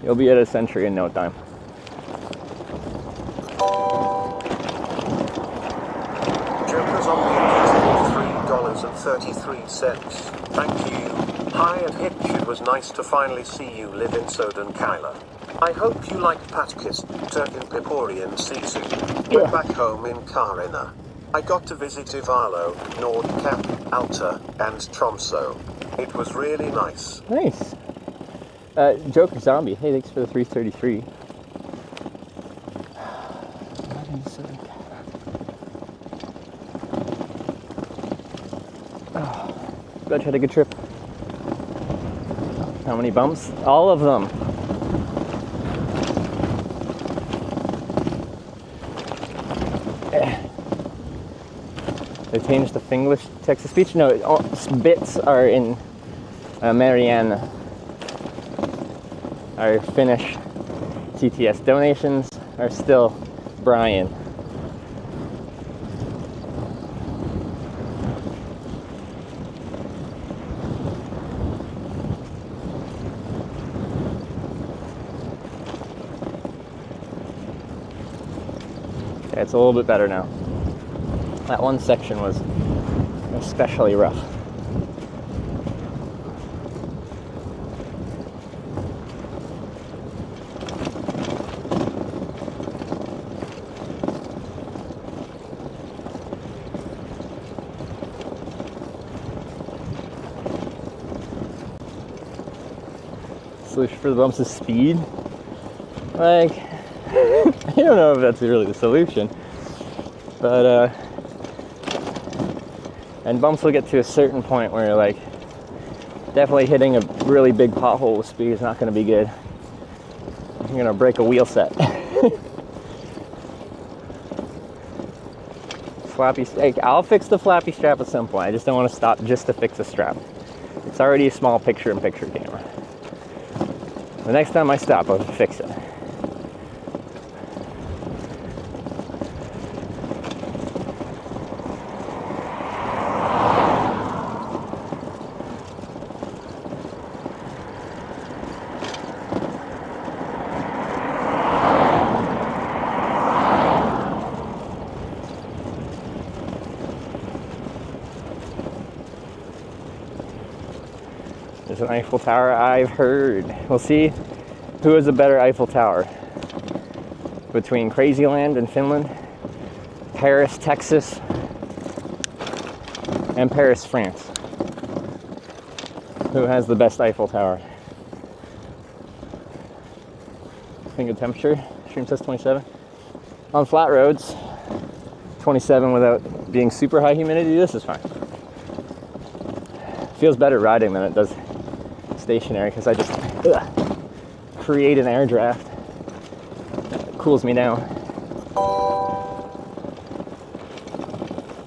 You'll be at a century in no time. Joker's on the $3.33. Thank you. Hi at Hitch, it was nice to finally see you live in Soden, Kyla. I hope you like Patkis, Turkin Piporian Sisu. We're back home in Karina. I got to visit Ivalo, Nordkap, Alta, and Tromso. It was really nice. Nice. Joker Zombie, hey, thanks for the 333. Glad you had a good trip. How many bumps? All of them. They changed the Finglish text-to-speech? No, bits are in Marianne. Our Finnish TTS donations are still Brian. Okay, it's a little bit better now. That one section was especially rough. Solution for the bumps is speed. Like, I don't know if that's really the solution, but and bumps will get to a certain point where like definitely hitting a really big pothole with speed is not going to be good. You're going to break a wheel set. Flappy, like, I'll fix the flappy strap at some point. I just don't want to stop just to fix a strap. It's already a small picture-in-picture camera. The next time I stop, I'll fix it. There's an Eiffel Tower, I've heard. We'll see who has a better Eiffel Tower between Crazyland in Finland, Paris, Texas, and Paris, France. Who has the best Eiffel Tower? Finger temperature, stream says 27. On flat roads, 27 without being super high humidity, this is fine. Feels better riding than it does stationary because I just create an air draft that cools me down.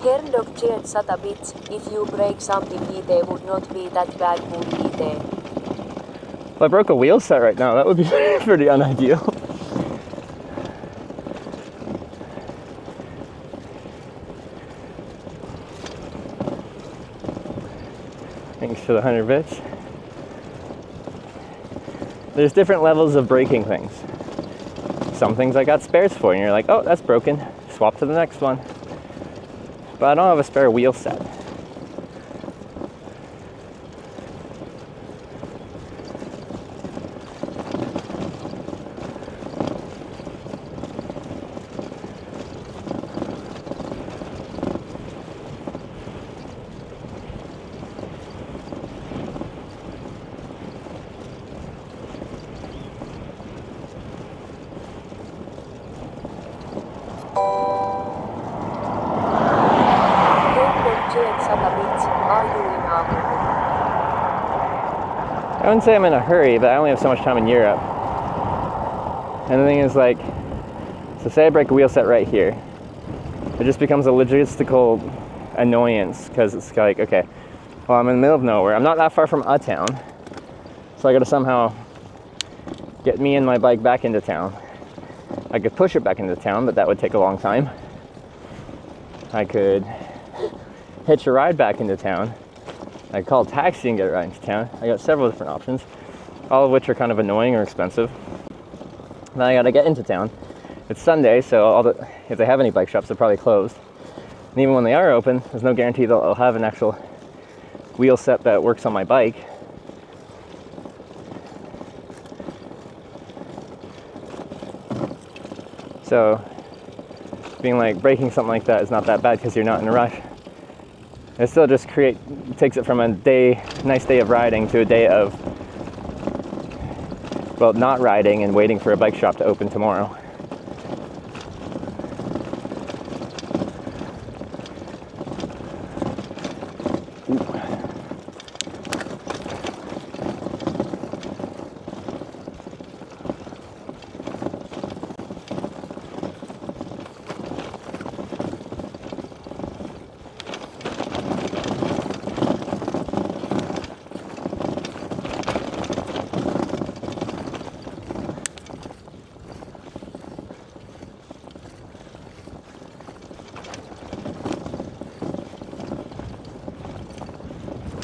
Herndog cheered 100 bits. If you break something, it would not be that bad, would it? If I broke a wheel set right now, that would be pretty unideal. Thanks for the 100 bits. There's different levels of breaking things. Some things I got spares for, and you're like, oh, that's broken. Swap to the next one. But I don't have a spare wheel set. I wouldn't say I'm in a hurry, but I only have so much time in Europe. And the thing is, like, so say I break a wheel set right here. It just becomes a logistical annoyance because it's like, okay, well, I'm in the middle of nowhere. I'm not that far from a town. So I gotta somehow get me and my bike back into town. I could push it back into town, but that would take a long time. I could hitch a ride back into town. I call a taxi and get a ride into town. I got several different options, all of which are kind of annoying or expensive. Then I gotta get into town. It's Sunday, so if they have any bike shops, they're probably closed. And even when they are open, there's no guarantee they'll have an actual wheel set that works on my bike. So being like breaking something like that is not that bad because you're not in a rush. It still just takes it from a nice day of riding to a day of, well, not riding and waiting for a bike shop to open tomorrow.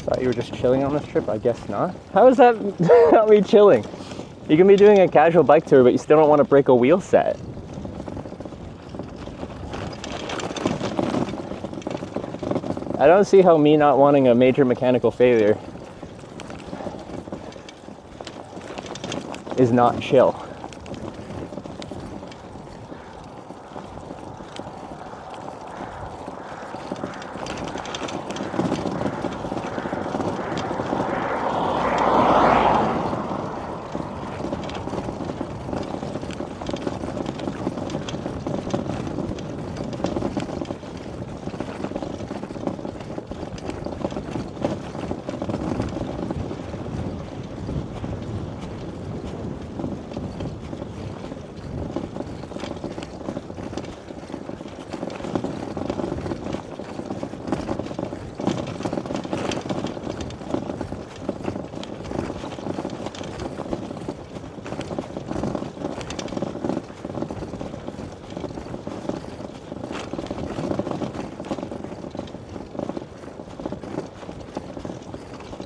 Thought you were just chilling on this trip? I guess not. How is that not me chilling? You can be doing a casual bike tour, but you still don't want to break a wheel set. I don't see how me not wanting a major mechanical failure is not chill.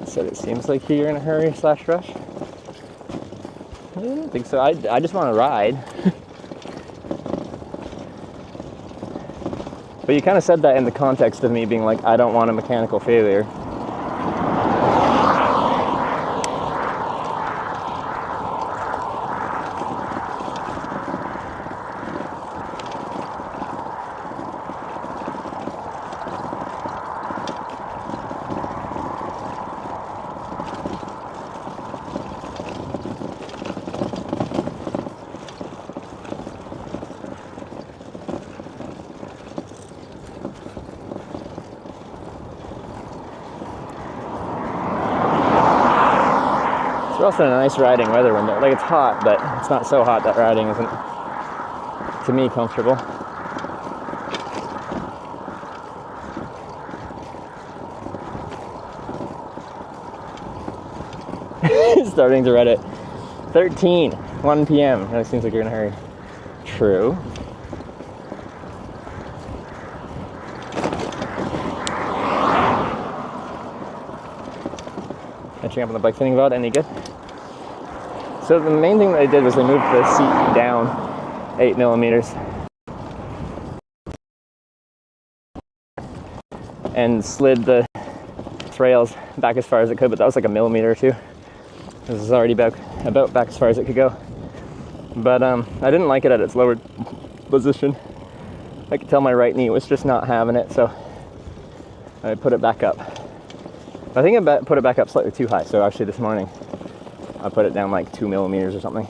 So it seems like you're in a hurry / rush. I don't think so. I just want to ride. But you kind of said that in the context of me being like, I don't want a mechanical failure. We're also in a nice riding weather window. Like, it's hot, but it's not so hot that riding isn't, to me, comfortable. Starting to read it. 1 p.m. It seems like you're in a hurry. True. Catching up on the bike fitting VOD, any good? So the main thing that I did was I moved the seat down 8 millimeters and slid the rails back as far as it could, but that was like a millimeter or two. This is already about back as far as it could go. But I didn't like it at its lower position. I could tell my right knee was just not having it, so I put it back up. I think I put it back up slightly too high, so actually this morning I put it down like 2 millimeters or something.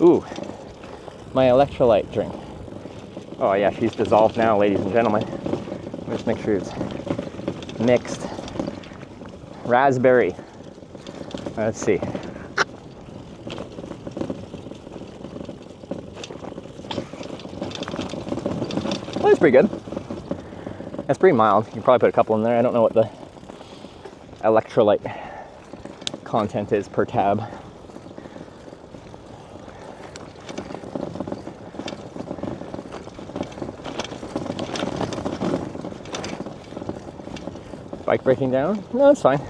Ooh, my electrolyte drink. Oh yeah, she's dissolved now, ladies and gentlemen. Let's make sure it's mixed. Raspberry. Let's see. Oh, that's pretty good. That's pretty mild. You can probably put a couple in there. I don't know what the electrolyte content is per tab. Bike breaking down? No, it's fine.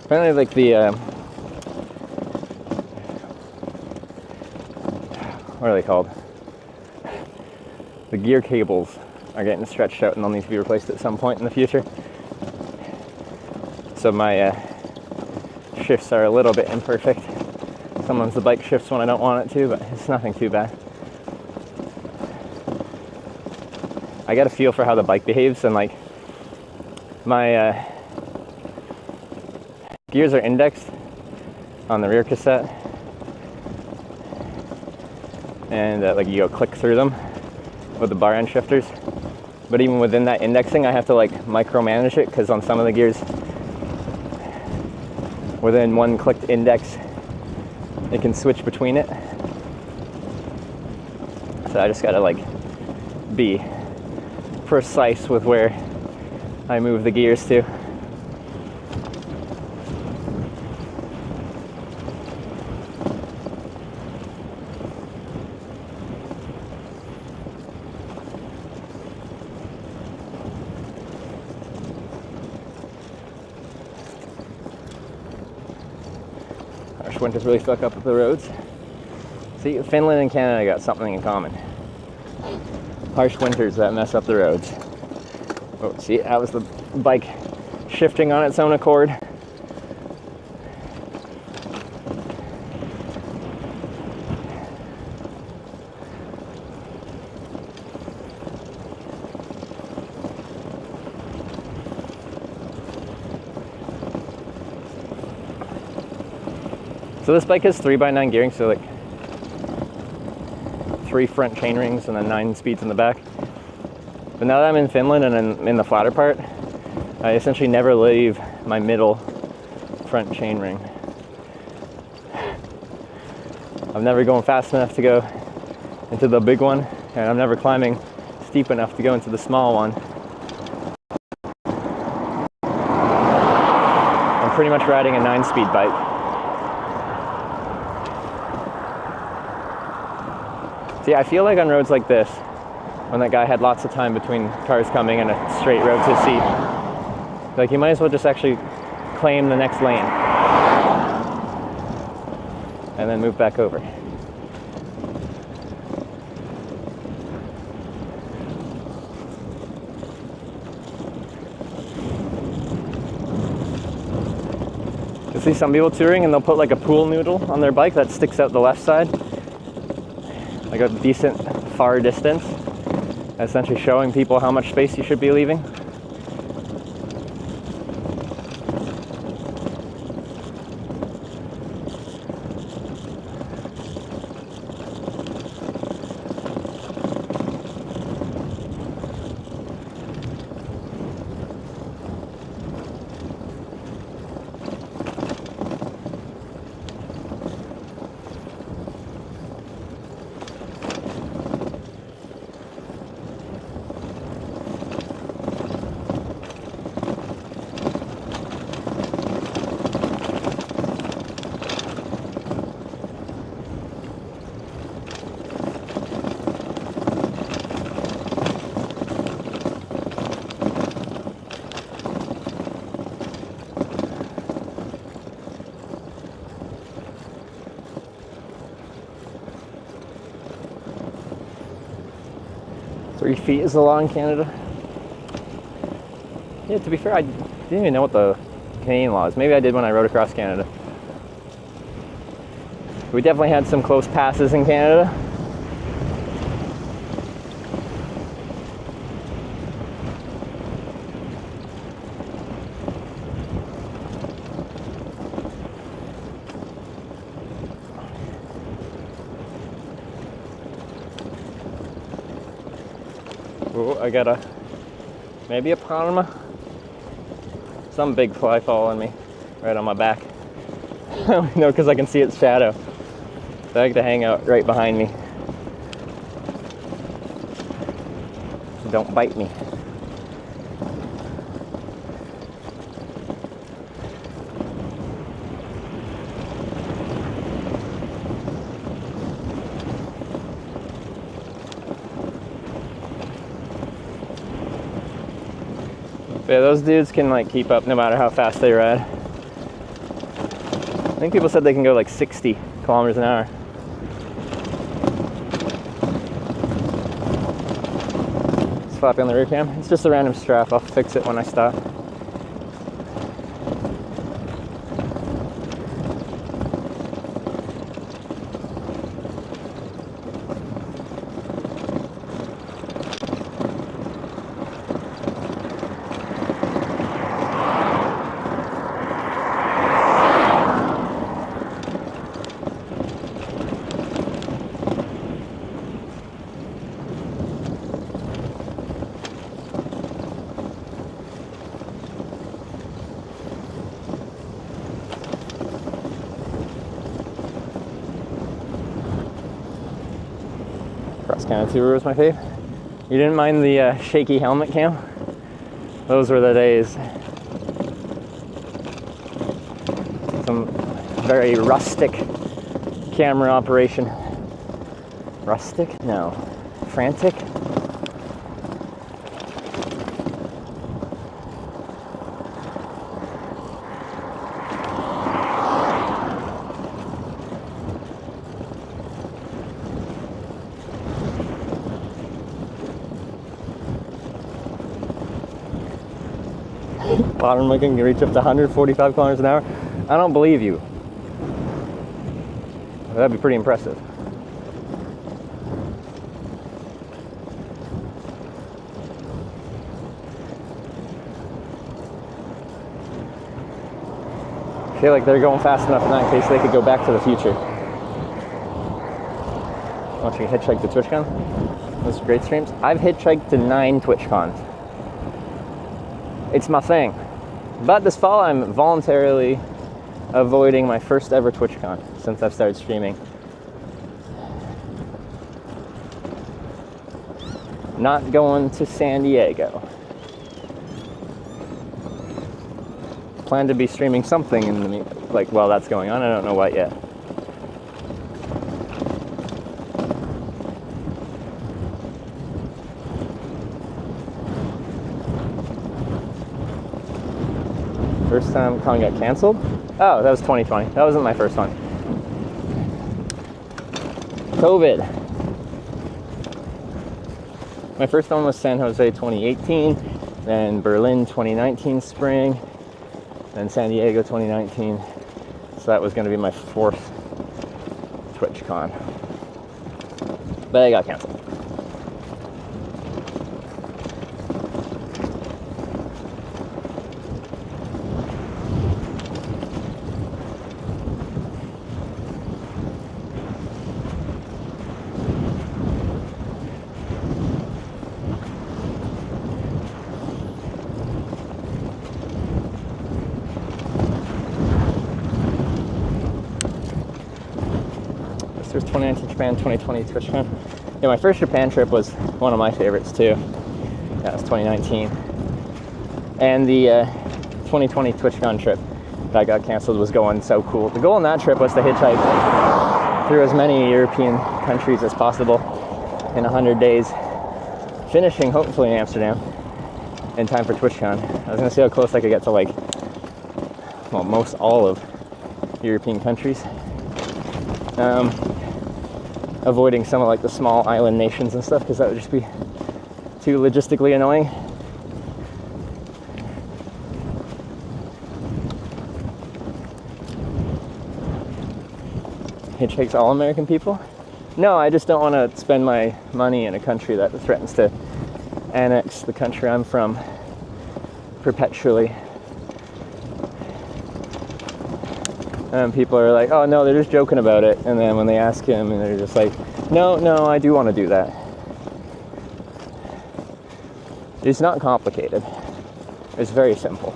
Apparently, like the what are they called? The gear cables are getting stretched out and they'll need to be replaced at some point in the future. So my shifts are a little bit imperfect. Sometimes the bike shifts when I don't want it to, but it's nothing too bad. I got a feel for how the bike behaves, and like my gears are indexed on the rear cassette, and like you go click through them with the bar end shifters. But even within that indexing, I have to like micromanage it, because on some of the gears, within one clicked index, it can switch between it. So I just gotta like be precise with where I move the gears to. winters really fuck up the roads. See, Finland and Canada got something in common. Harsh winters that mess up the roads. Oh, see, that was the bike shifting on its own accord. So this bike has 3x9 gearing, so like 3 front chain rings and then 9 speeds in the back. But now that I'm in Finland and in the flatter part, I essentially never leave my middle front chain ring. I'm never going fast enough to go into the big one, and I'm never climbing steep enough to go into the small one. I'm pretty much riding a 9-speed bike. See, I feel like on roads like this, when that guy had lots of time between cars coming and a straight road to a seat, like, you might as well just actually claim the next lane and then move back over. You see some people touring and they'll put like a pool noodle on their bike that sticks out the left side, like a decent far distance, essentially showing people how much space you should be leaving. Three feet is the law in Canada. Yeah, to be fair, I didn't even know what the Canadian law is. Maybe I did when I rode across Canada. We definitely had some close passes in Canada. Oh, I got maybe a Panama. Some big fly following me right on my back. I only know because I can see its shadow. So I like to hang out right behind me. Don't bite me. Yeah, those dudes can like keep up no matter how fast they ride. I think people said they can go like 60 kilometers an hour. Slappy on the rear cam. It's just a random strap. I'll fix it when I stop. Detour was my fave. You didn't mind the shaky helmet cam? Those were the days. Some very rustic camera operation. Rustic? No. Frantic? Modern Wigan can reach up to 145 kilometers an hour. I don't believe you. That'd be pretty impressive. I feel like they're going fast enough in that case they could go back to the future. Watching hitchhike to TwitchCon. Those are great streams. I've hitchhiked to 9 TwitchCons. It's my thing. But this fall I'm voluntarily avoiding my first ever TwitchCon since I've started streaming. Not going to San Diego. Plan to be streaming something in the while that's going on. I don't know what yet. First time con got canceled? Oh, that was 2020. That wasn't my first one. COVID. My first one was San Jose 2018, then Berlin 2019 spring, then San Diego 2019. So that was going to be my 4th TwitchCon. But it got canceled. There's 2019 Japan, 2020 TwitchCon. Yeah, my first Japan trip was one of my favorites too. That was 2019. And the 2020 TwitchCon trip that got canceled was going so cool. The goal on that trip was to hitchhike through as many European countries as possible in 100 days, finishing hopefully in Amsterdam in time for TwitchCon. I was gonna see how close I could get to most all of European countries. Avoiding some of the small island nations and stuff because that would just be too logistically annoying. Hitchhikes all American people? No, I just don't want to spend my money in a country that threatens to annex the country I'm from perpetually. And people are like, oh no, they're just joking about it. And then when they ask him, and they're just like, no, I do want to do that. It's not complicated. It's very simple.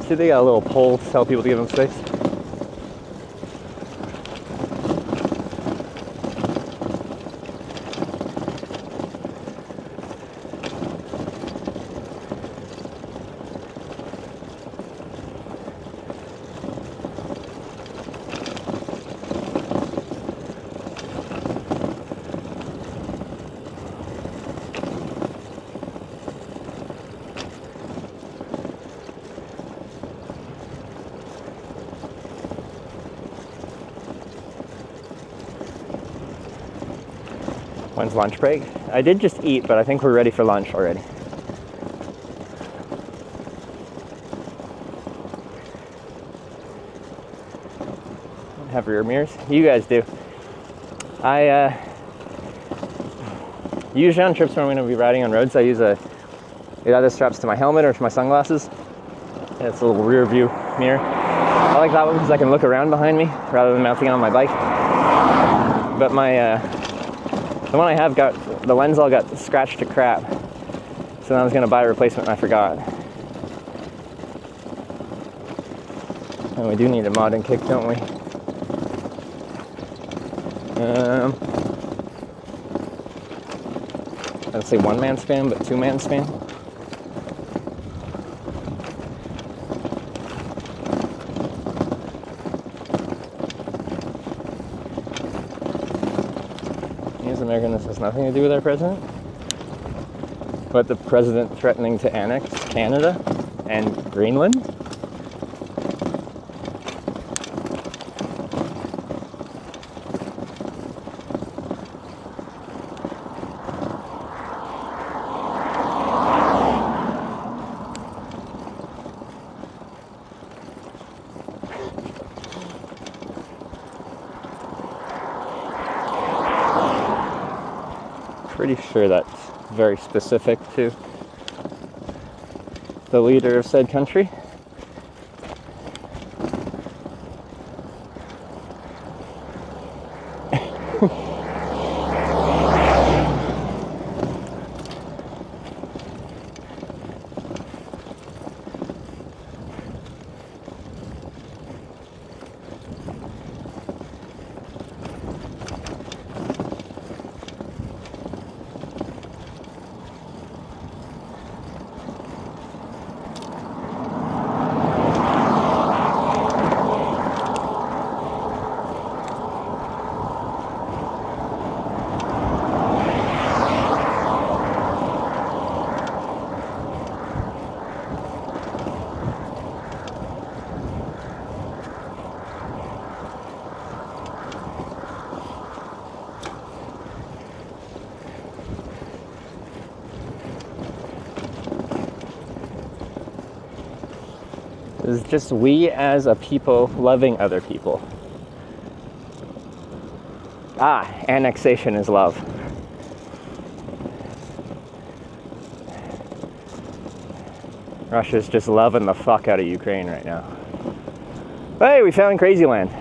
See, they got a little pole to tell people to give them space. When's lunch break? I did just eat, but I think we're ready for lunch already. Have rear mirrors? You guys do. I usually on trips where I'm going to be riding on roads, I use it either straps to my helmet or to my sunglasses. And it's a little rear view mirror. I like that one because I can look around behind me rather than mounting it on my bike. But my the one I have the lens all got scratched to crap. So then I was going to buy a replacement and I forgot. And we do need a mod and kick, don't we? I'd say one-man span, but two-man span. Americanness has nothing to do with our president, but the president threatening to annex Canada and Greenland. Pretty sure that's very specific to the leader of said country. It's just we as a people loving other people. Ah, annexation is love. Russia's just loving the fuck out of Ukraine right now. Hey, we found Crazyland.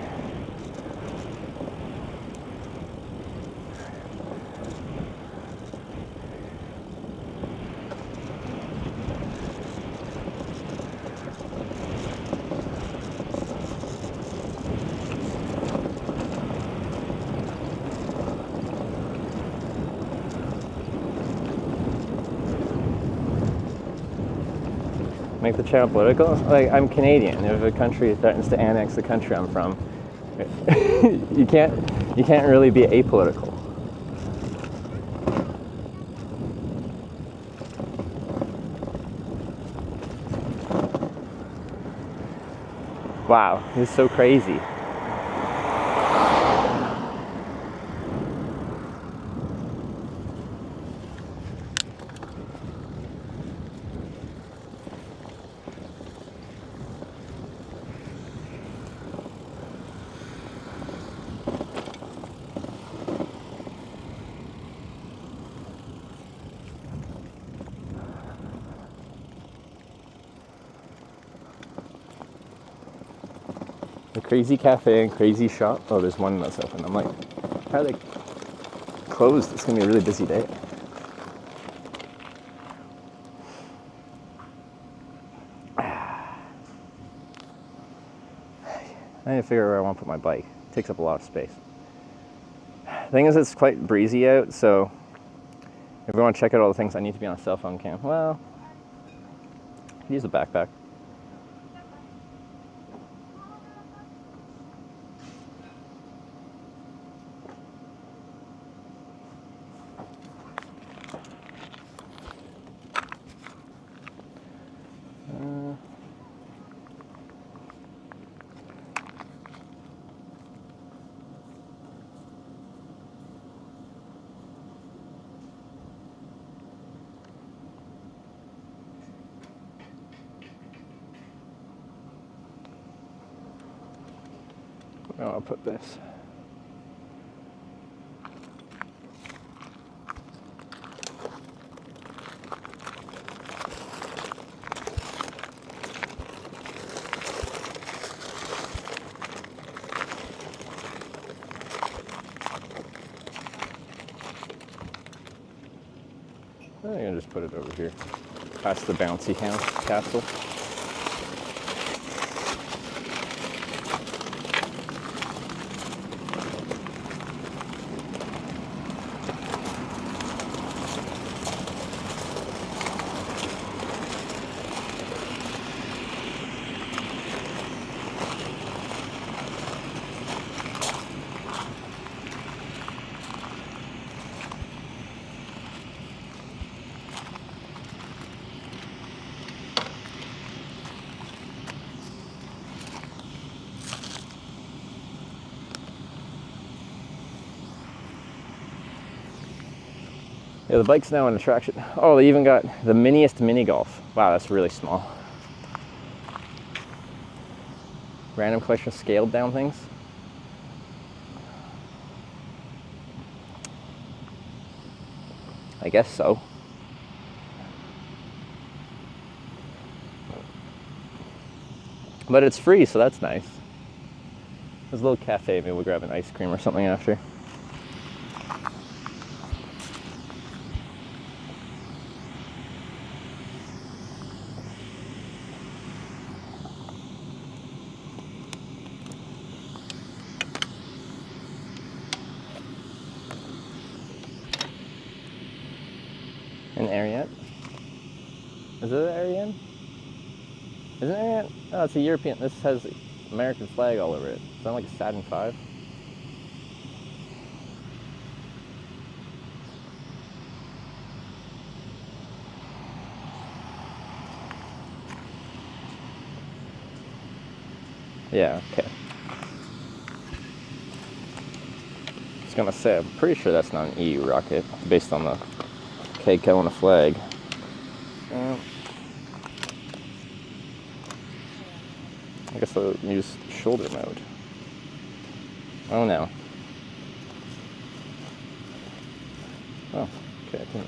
Make the channel political? Like, I'm Canadian. If a country threatens to annex the country I'm from, you can't really be apolitical. Wow, this is so crazy. The crazy cafe and crazy shop. Oh, there's one that's open. I'm like, how are they closed? It's gonna be a really busy day. I need to figure out where I want to put my bike. It takes up a lot of space. The thing is, it's quite breezy out, so if we want to check out all the things, I need to be on a cell phone cam. Well, I could use a backpack. I'll put this. I'm gonna just put it over here, past the bouncy house castle. Yeah, the bike's now an attraction. Oh, they even got the miniest mini golf. Wow, that's really small. Random collection of scaled down things. I guess so. But it's free, so that's nice. There's a little cafe, maybe we'll grab an ice cream or something after. An Ariat? Is it an Ariat? Is it an Ariat? Oh, it's a European. This has American flag all over it. Is that like a Saturn V? Yeah, okay. I was gonna say, I'm pretty sure that's not an EU rocket, based on the KK on the flag. I guess I'll use shoulder mode. Oh no. Oh, okay, I can.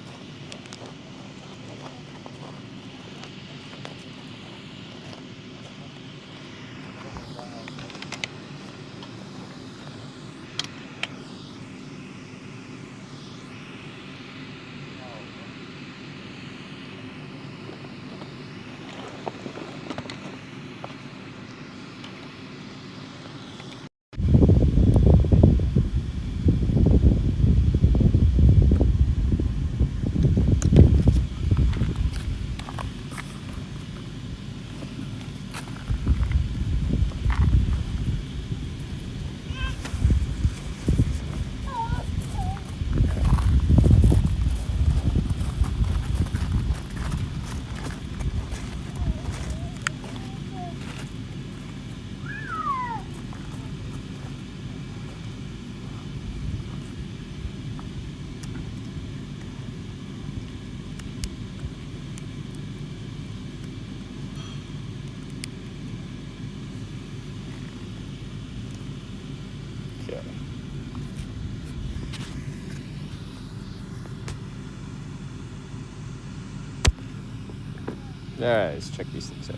Alright, let's check these things out.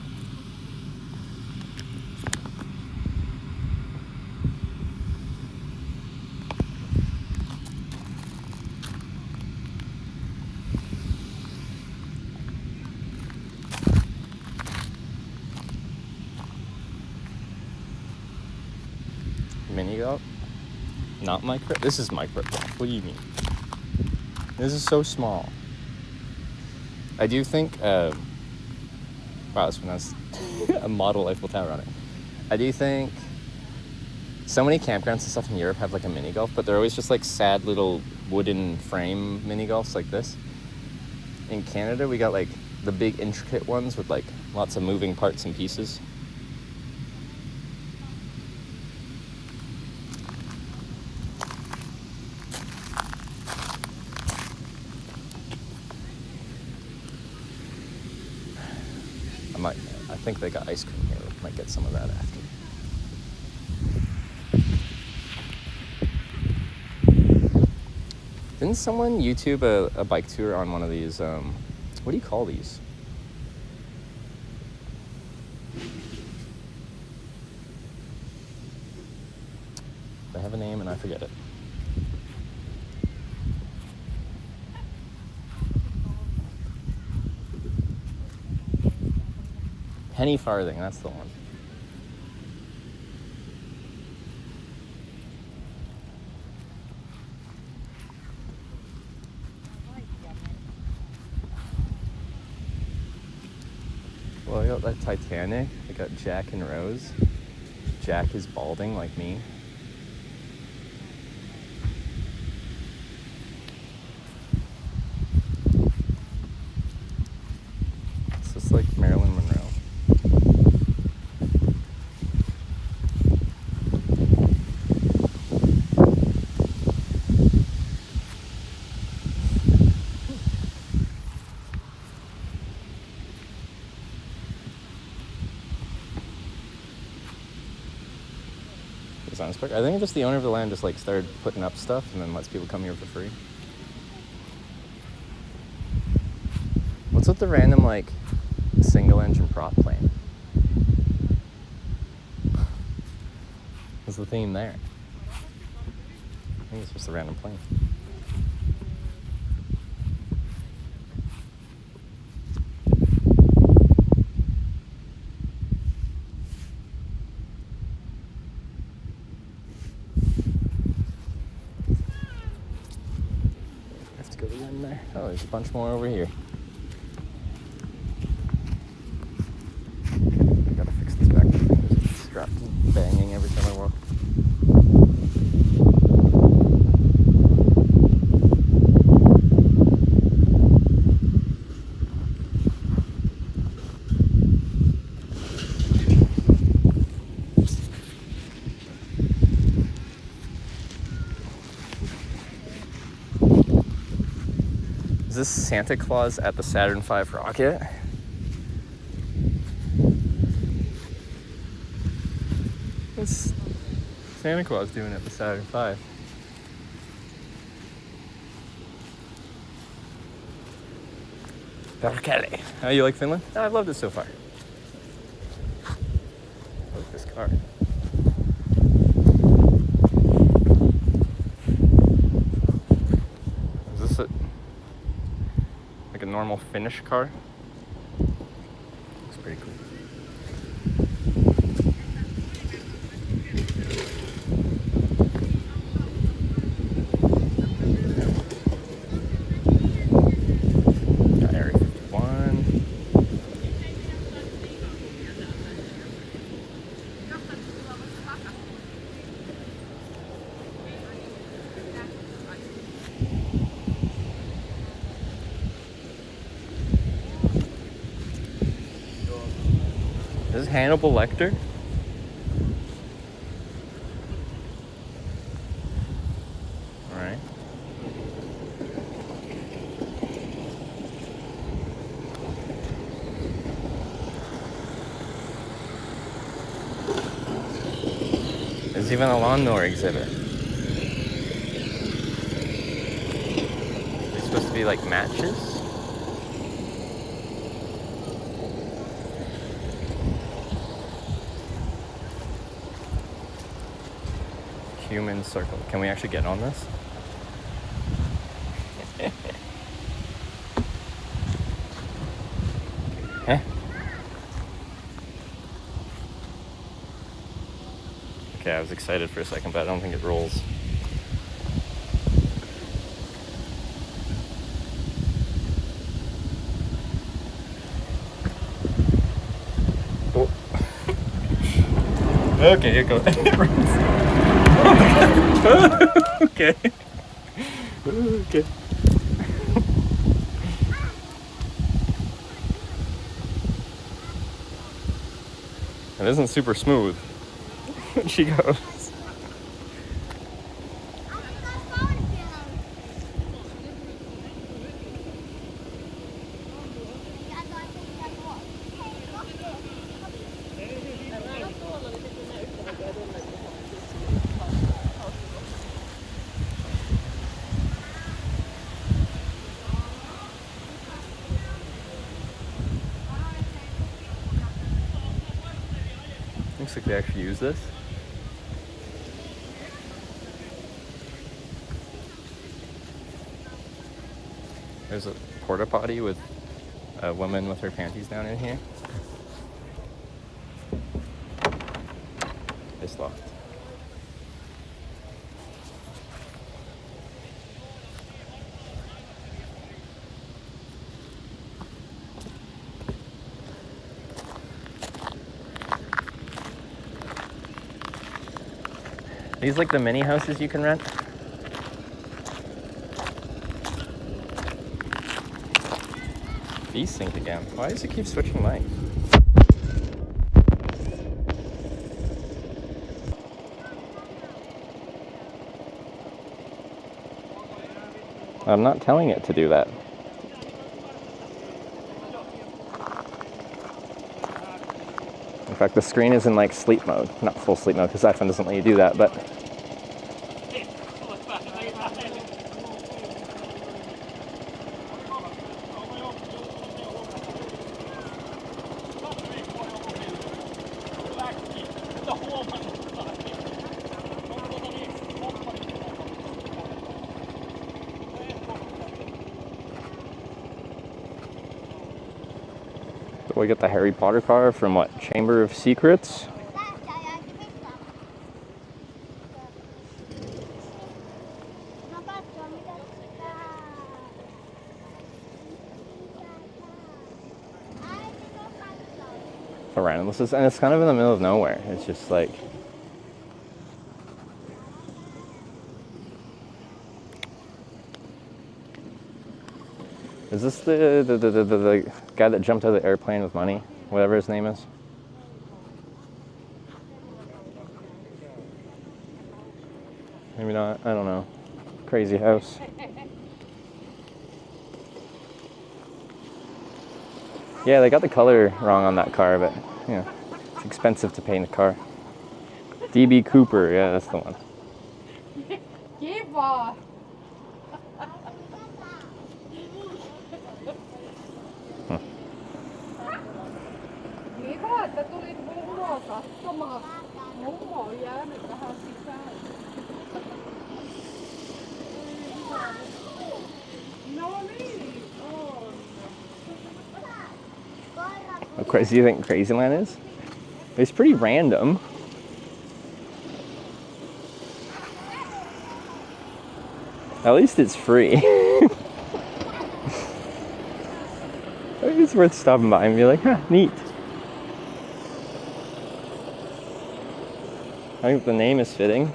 Mini golf? Not micro? This is micro golf. What do you mean? This is so small. I do think, wow, this one has a model Eiffel Tower on it. I do think so many campgrounds and stuff in Europe have like a mini golf, but they're always just like sad little wooden frame mini golfs like this. In Canada, we got like the big intricate ones with like lots of moving parts and pieces. I think they got ice cream here. We might get some of that after. Didn't someone YouTube a bike tour on one of these, what do you call these? They have a name and I forget it. Penny farthing, that's the one. Well, I got that Titanic. I got Jack and Rose. Jack is balding like me. It's just like Marilyn Monroe. designs quick. I think just the owner of the land just like started putting up stuff and then lets people come here for free. What's with the random like single engine prop plane? What's the theme there? I think it's just a random plane. I have to go to the end there. Oh, there's a bunch more over here. I gotta fix this back. It's strapped and banging every time I walk. Is this Santa Claus at the Saturn V rocket? What's Santa Claus doing at the Saturn V? Perkele. How you like Finland? I've loved it so far. I like this car. Is this like a normal Finnish car? Looks pretty cool. This is Hannibal Lecter. All right. There's even a lawnmower exhibit. They're supposed to be like matches. Human circle. Can we actually get on this? Huh? Okay, I was excited for a second, but I don't think it rolls. Oh. Okay, here it goes. It runs. Okay. Okay. It isn't super smooth. She goes. Looks like they actually use this. There's a porta potty with a woman with her panties down in here. It's locked. These like the mini houses you can rent. Desync again. Why does it keep switching mics? I'm not telling it to do that. In fact, the screen is in like sleep mode. Not full sleep mode, because iPhone doesn't let you do that, but we got the Harry Potter car from what? Chamber of Secrets? So random. This is, and it's kind of in the middle of nowhere. It's just like, is this the guy that jumped out of the airplane with money? Whatever his name is? Maybe not. I don't know. Crazy house. Yeah, they got the color wrong on that car, but you know, it's expensive to paint a car. DB Cooper, yeah, that's the one. How crazy do you think Crazyland is? It's pretty random. At least it's free. I think it's worth stopping by and be like, huh, neat. I think the name is fitting.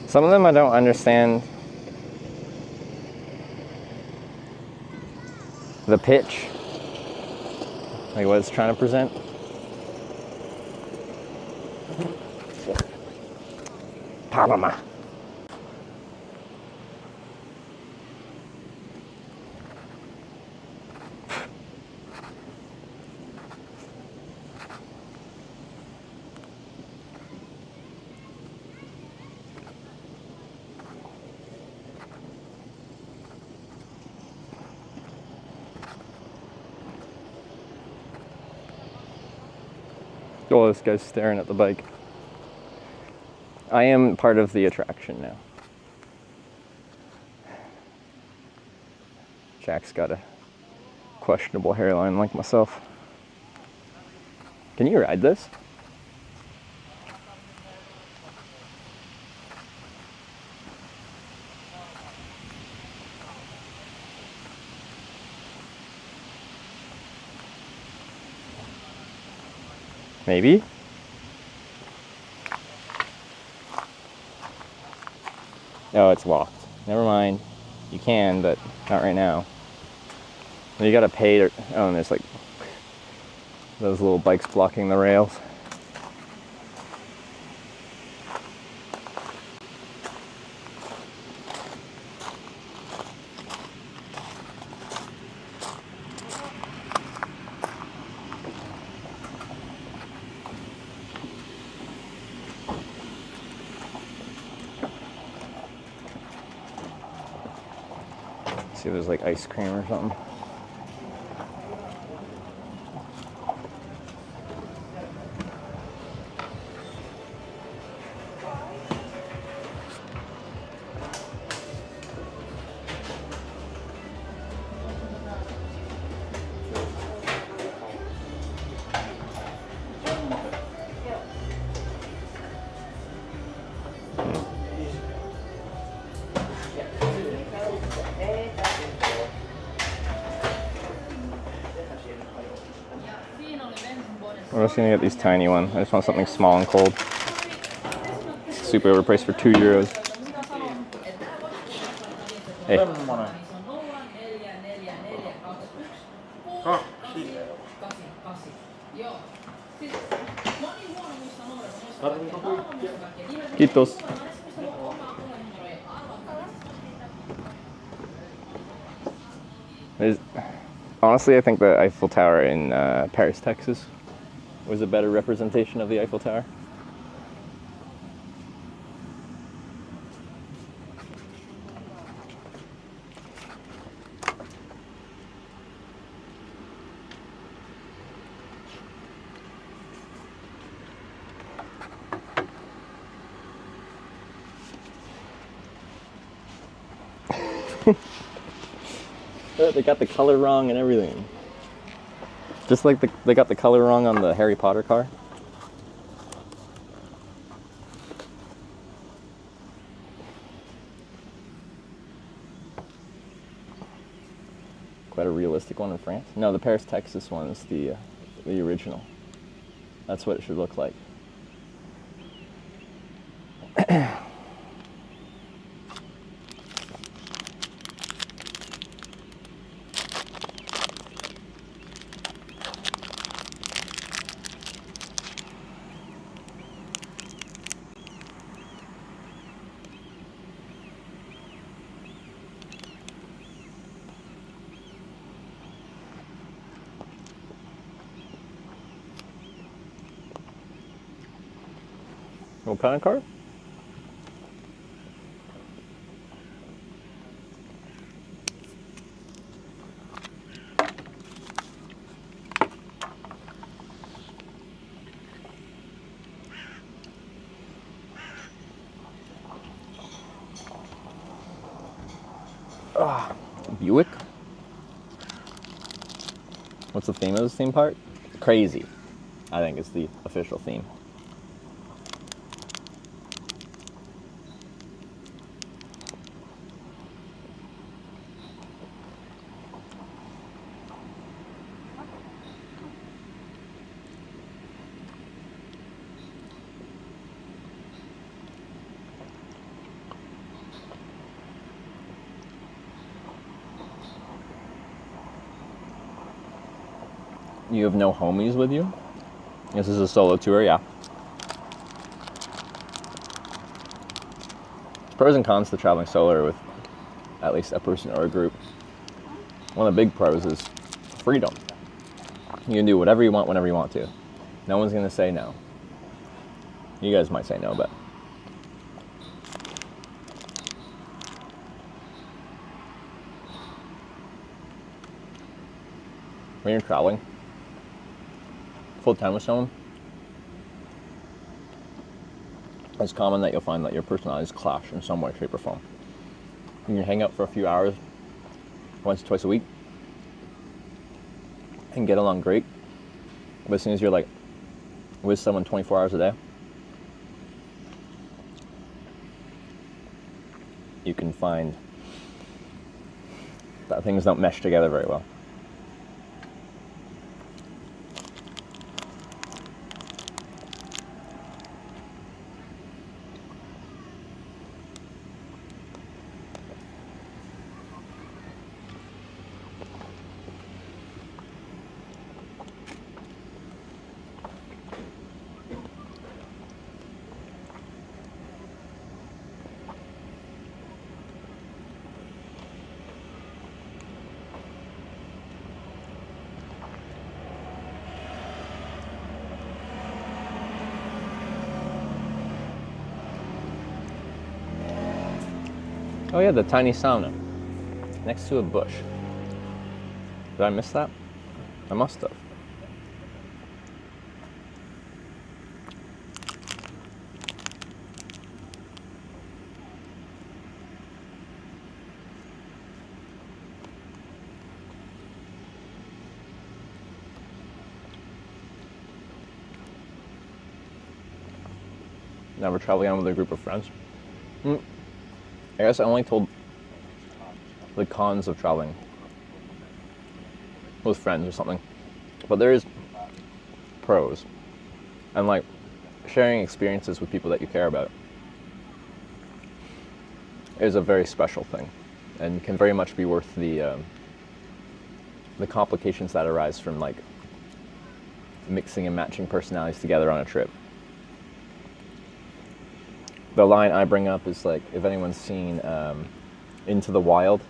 Some of them I don't understand the pitch, like what it's trying to present. Palama. Oh, this guy's staring at the bike. I am part of the attraction now. Jack's got a questionable hairline like myself. Can you ride this? Maybe? Oh, it's locked. Never mind. You can, but not right now. You gotta pay to, oh, and there's like those little bikes blocking the rails. See if there's like ice cream or something. I'm just gonna get these tiny ones. I just want something small and cold. Super overpriced for €2. Hey. Semmonen. 2. Kiitos. Honestly, I think the Eiffel Tower in Paris, Texas was a better representation of the Eiffel Tower. They got the color wrong and everything. Just like they got the color wrong on the Harry Potter car. Quite a realistic one in France. No, the Paris, Texas one is the original. That's what it should look like. What kind of car? Buick? What's the theme of this theme park? Crazy, I think is the official theme. You have no homies with you? This is a solo tour, yeah. Pros and cons to traveling solo with at least a person or a group. One of the big pros is freedom. You can do whatever you want whenever you want to. No one's gonna say no. You guys might say no, but when you're traveling full time with someone, it's common that you'll find that your personalities clash in some way, shape, or form. You can hang out for a few hours once, twice a week and get along great. But as soon as you're like with someone 24 hours a day, you can find that things don't mesh together very well. Oh yeah, the tiny sauna next to a bush. Did I miss that? I must have. Never traveling on with a group of friends. I guess I only told the cons of traveling with friends or something, but there is pros, and like sharing experiences with people that you care about is a very special thing. and can very much be worth the complications that arise from like mixing and matching personalities together on a trip. The line I bring up is like, if anyone's seen Into the Wild,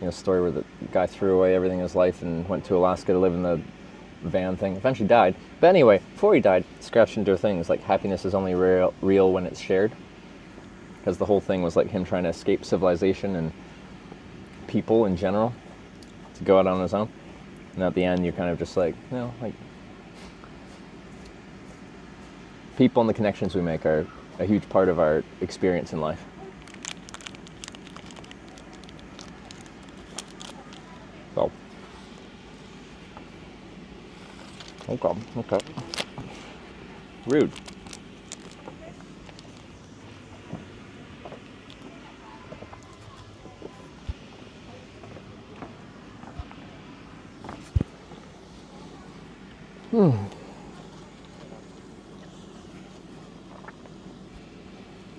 you know, story where the guy threw away everything in his life and went to Alaska to live in the van thing, eventually died. But anyway, before he died, scratched into things like happiness is only real when it's shared. Because the whole thing was like him trying to escape civilization and people in general, to go out on his own. And at the end, you're kind of just like, you know, like, people and the connections we make are a huge part of our experience in life. So, okay. Rude.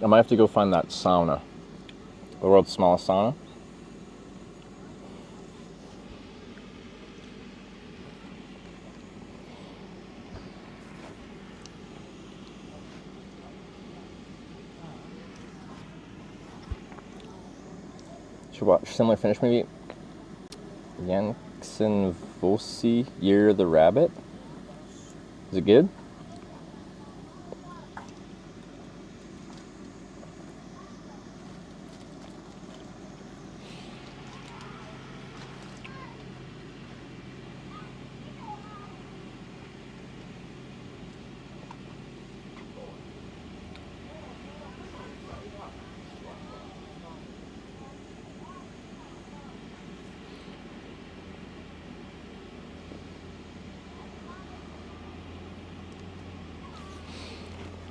I might have to go find that sauna. The world's smallest sauna. Should watch similar Finnish movie. Janksen Vosi, Year of the Rabbit. Is it good?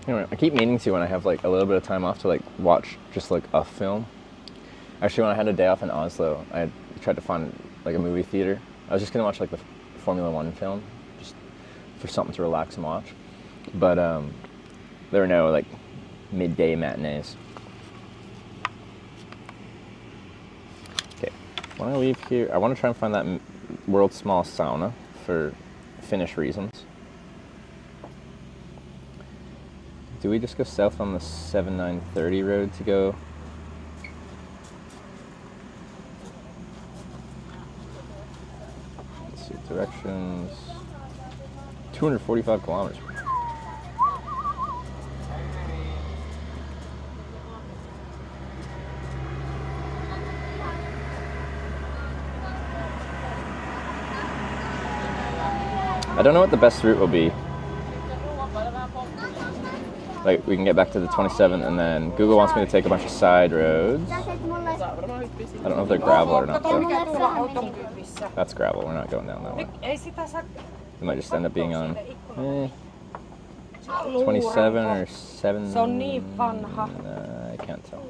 Anyway, I keep meaning to when I have like a little bit of time off to like watch just like a film. Actually, when I had a day off in Oslo, I tried to find like a movie theater. I was just gonna watch like the Formula One film, just for something to relax and watch. But there were no like midday matinees. Okay, when I leave here, I want to try and find that world's smallest sauna for Finnish reasons. Do we just go south on the 7930 road to go? Let's see, directions. 245 kilometers. I don't know what the best route will be. Like, we can get back to the 27th, and then Google wants me to take a bunch of side roads. I don't know if they're gravel or not, though. That's gravel, we're not going down that way. It might just end up being on 27 or 7. I can't tell.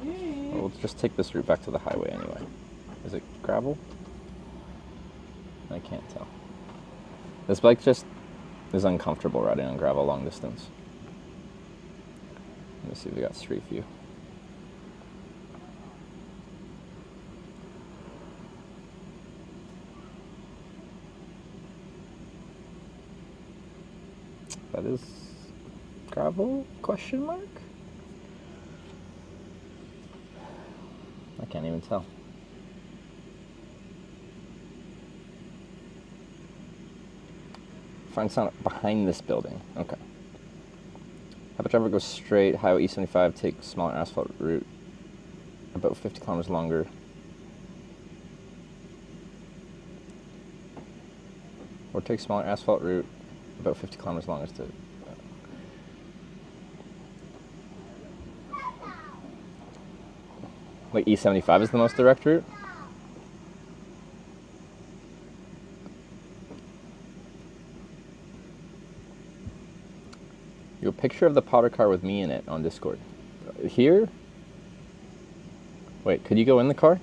We'll just take this route back to the highway anyway. Is it gravel? I can't tell. This bike just is uncomfortable riding on gravel long distance. Let me see if we got street view. That is gravel? Question mark? I can't even tell. Find sound behind this building. Okay. Have a driver go straight, Highway E75, take smaller asphalt route, about 50 kilometers longer. Or take smaller asphalt route, about 50 kilometers longer to... Like E75 is the most direct route? A picture of the Potter car with me in it on Discord. Here? Wait, could you go in the car?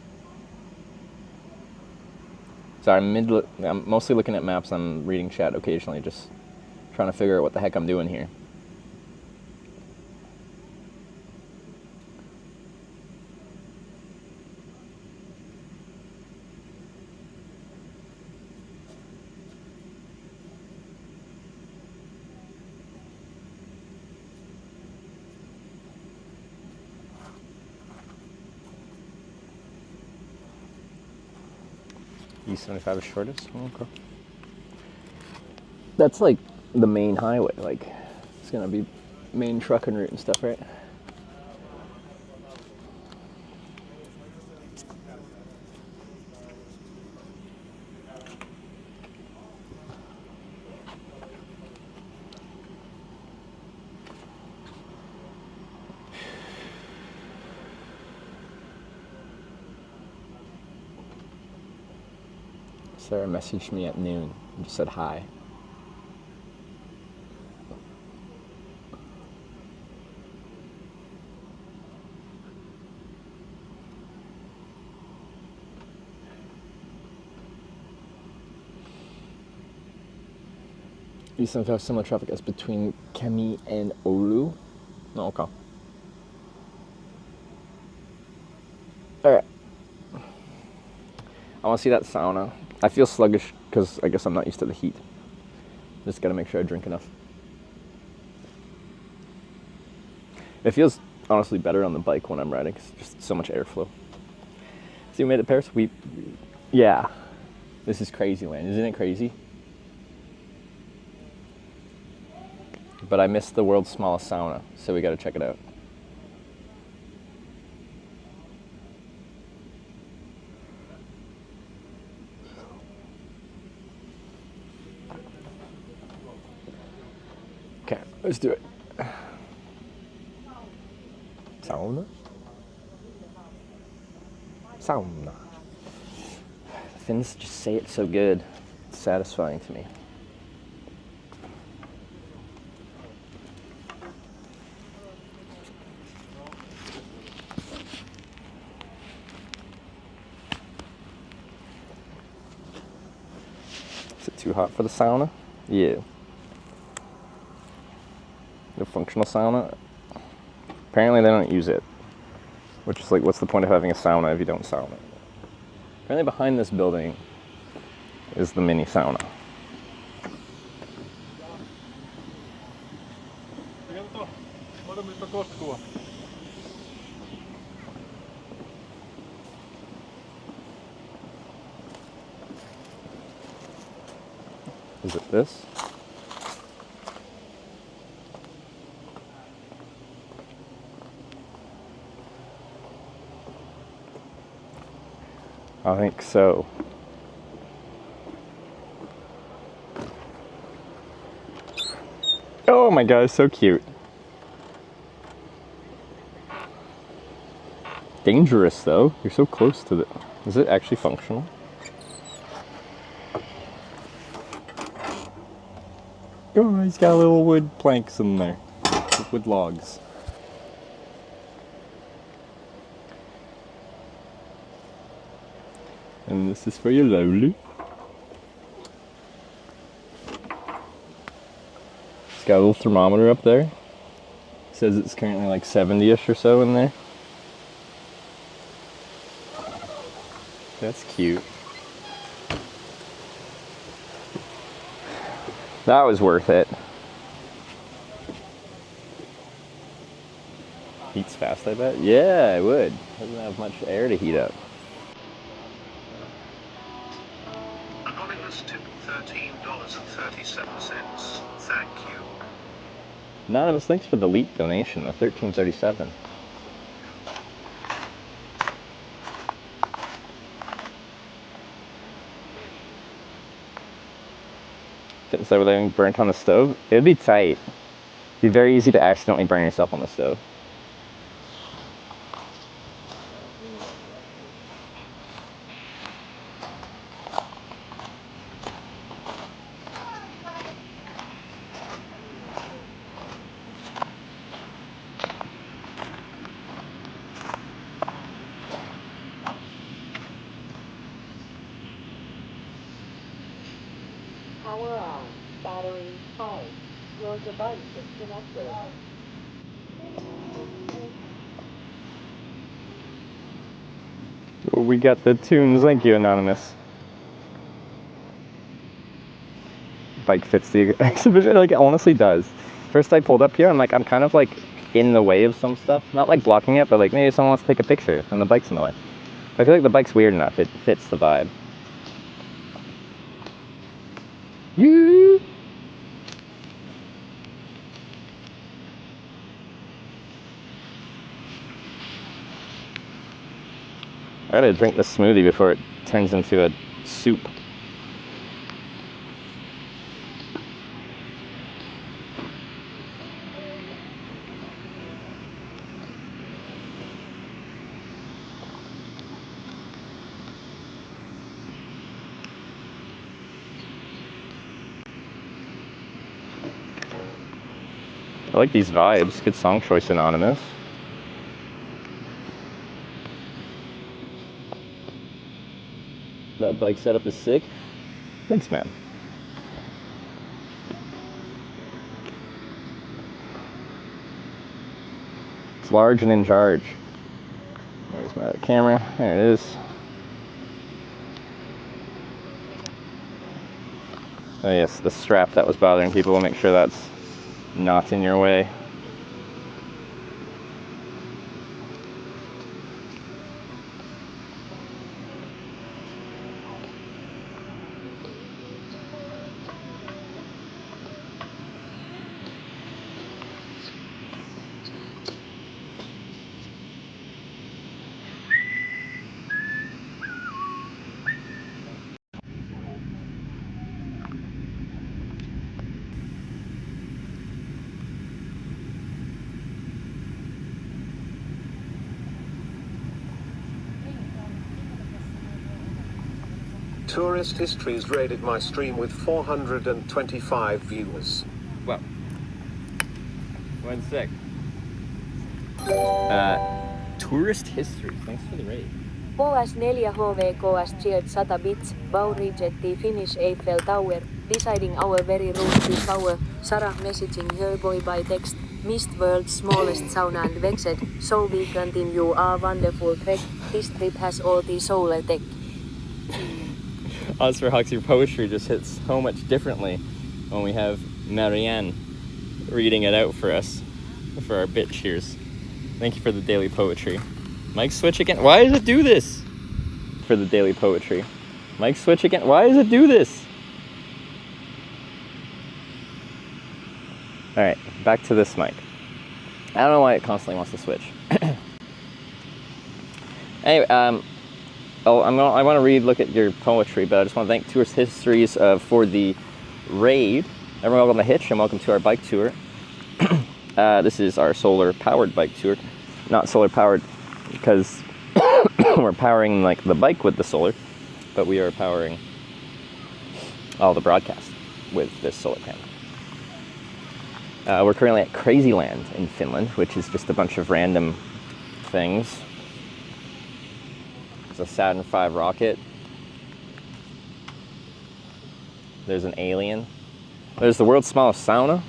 Sorry, I'm mostly looking at maps. I'm reading chat occasionally, just trying to figure out what the heck I'm doing here. E75 is shortest? Oh, okay. That's like the main highway, like it's gonna be main trucking route and stuff, right? Sarah messaged me at noon and just said hi. You sometimes have similar traffic as between Kemi and Oulu. No, okay. Alright. I want to see that sauna. I feel sluggish because I guess I'm not used to the heat. Just gotta make sure I drink enough. It feels honestly better on the bike when I'm riding because just so much airflow. So we made it to Paris? Yeah. This is Crazyland. Isn't it crazy? But I missed the world's smallest sauna, so we gotta check it out. Okay, let's do it. Sauna? Sauna. The Finns just say it so good. It's satisfying to me. Is it too hot for the sauna? Yeah. The functional sauna? Apparently they don't use it. Which is like, what's the point of having a sauna if you don't sauna? Apparently behind this building is the mini sauna. Is it this? I think so. Oh my god, it's so cute. Dangerous though. You're so close to the... Is it actually functional? Oh, he's got little wood planks in there. Wood logs. And this is for your lowly. It's got a little thermometer up there. It says it's currently like 70-ish or so in there. That's cute. That was worth it. Heats fast, I bet? Yeah, it would. Doesn't have much air to heat up. Anonymous tip $13.37. Thank you. Anonymous, thanks for the leap donation of $13.37. So without being burnt on the stove? It would be tight. It'd be very easy to accidentally burn yourself on the stove. Power on. Battery high. Your device is connected. We got the tunes. Thank you, Anonymous. Bike fits the exhibition. Like, it honestly does. First I pulled up here, I'm like, I'm kind of like in the way of some stuff. Not like blocking it, but like maybe someone wants to take a picture and the bike's in the way. But I feel like the bike's weird enough. It fits the vibe. Yeah. I gotta drink this smoothie before it turns into a soup. I like these vibes. Good song choice, Anonymous. That bike setup is sick. Thanks, man. It's large and in charge. There's my camera. There it is. Oh yes, the strap that was bothering people. We'll make sure that's not in your way. Tourist Histories rated my stream with 425 viewers. Wow. 1 sec. Tourist history. Thanks for the raid. OS4HV KS cheered 100 bits, Bau rejected Finnish Eiffel Tower, deciding our very route to power, Sarah messaging her boy by text, missed world's smallest sauna and vexed, so we continue our wonderful trek, this trip has all the solar tech. Oscar Hawks, your poetry just hits so much differently when we have Marianne reading it out for us, for our bit cheers. Thank you for the daily poetry. Mike, switch again. Why does it do this? For the daily poetry. Mike, switch again. Why does it do this? Alright, back to this mic. I don't know why it constantly wants to switch. Anyway, I want to look at your poetry, but I just want to thank Tourist Histories for the raid. Everyone, welcome to Hitch and welcome to our bike tour. This is our solar-powered bike tour. Not solar-powered because we're powering like the bike with the solar, but we are powering all the broadcast with this solar panel. We're currently at Crazyland in Finland, which is just a bunch of random things. There's a Saturn V rocket. There's an alien. There's the world's smallest sauna.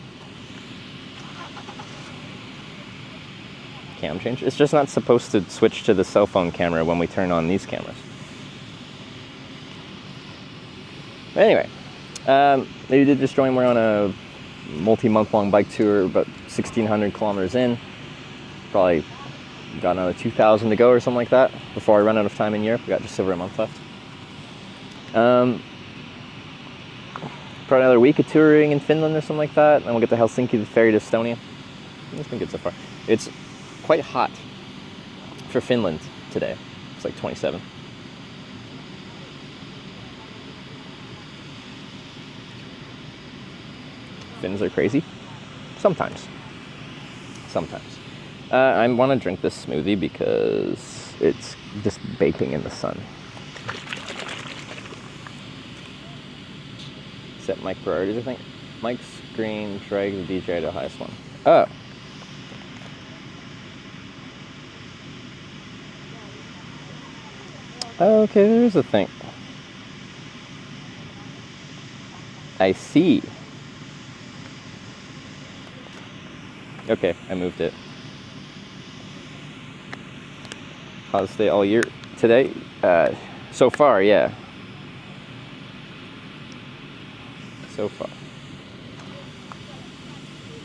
Cam change. It's just not supposed to switch to the cell phone camera when we turn on these cameras. Anyway, you did just join. We're on a multi-month-long bike tour, about 1,600 kilometers in. Probably got another 2,000 to go or something like that before I run out of time in Europe. We got just over a month left. Probably another week of touring in Finland or something like that. Then we'll get to Helsinki, the ferry to Estonia. It's been good so far. It's quite hot for Finland today. It's like 27. Finns are crazy. Sometimes. I want to drink this smoothie because it's just baking in the sun. Set mic priorities, I think. Mic's screen, drag the DJ to the highest one. Oh. Okay, there's a thing. I see. Okay, I moved it. How's the day all year today? So far, yeah. So far.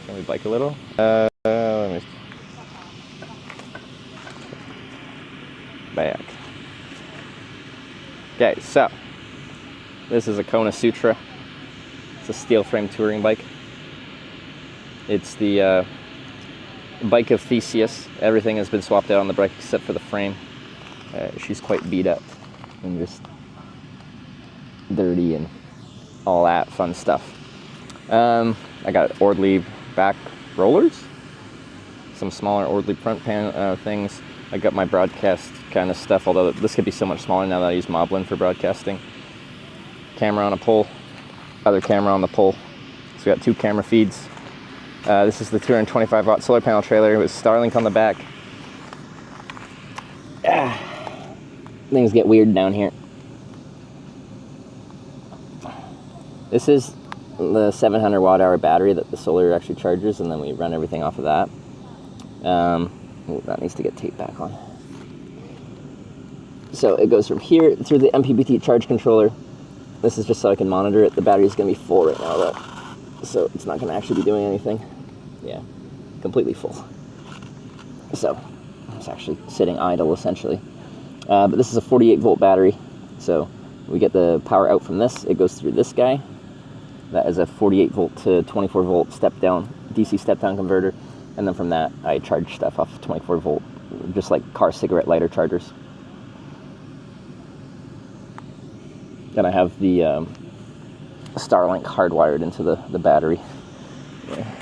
Can we bike a little? Let me... Back. Okay, so this is a Kona Sutra. It's a steel frame touring bike. It's the bike of Theseus. Everything has been swapped out on the bike except for the frame. She's quite beat up and just dirty and all that fun stuff. I got Ordley back rollers, some smaller Ordley front pan things. I got my broadcast kind of stuff, although this could be so much smaller now that I use Moblin for broadcasting. Camera on a pole, other camera on the pole. So we got 2 camera feeds. This is the 225 watt solar panel trailer with Starlink on the back. Things get weird down here. This is the 700 watt hour battery that the solar actually charges, and then we run everything off of that. That needs to get taped back on. So it goes from here through the MPPT charge controller. This is just so I can monitor it. The battery is going to be full right now, though, so it's not going to actually be doing anything. Yeah, completely full. So it's actually sitting idle, essentially. But this is a 48 volt battery, so we get the power out from this. It goes through this guy. That is a 48 volt to 24 volt step down, DC step down converter. And then from that, I charge stuff off 24 volt, just like car cigarette lighter chargers. Then I have the Starlink hardwired into the battery.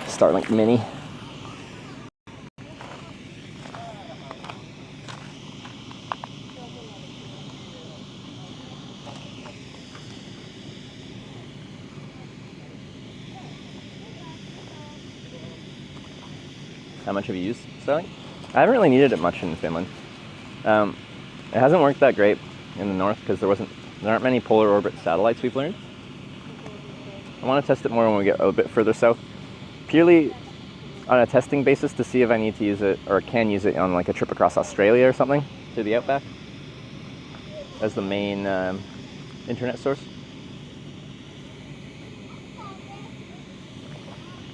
Starlink Mini. How much have you used Starlink? I haven't really needed it much in Finland. It hasn't worked that great in the north because there aren't many polar orbit satellites we've learned. I want to test it more when we get a bit further south, purely on a testing basis to see if I need to use it or can use it on like a trip across Australia or something to the outback as the main internet source.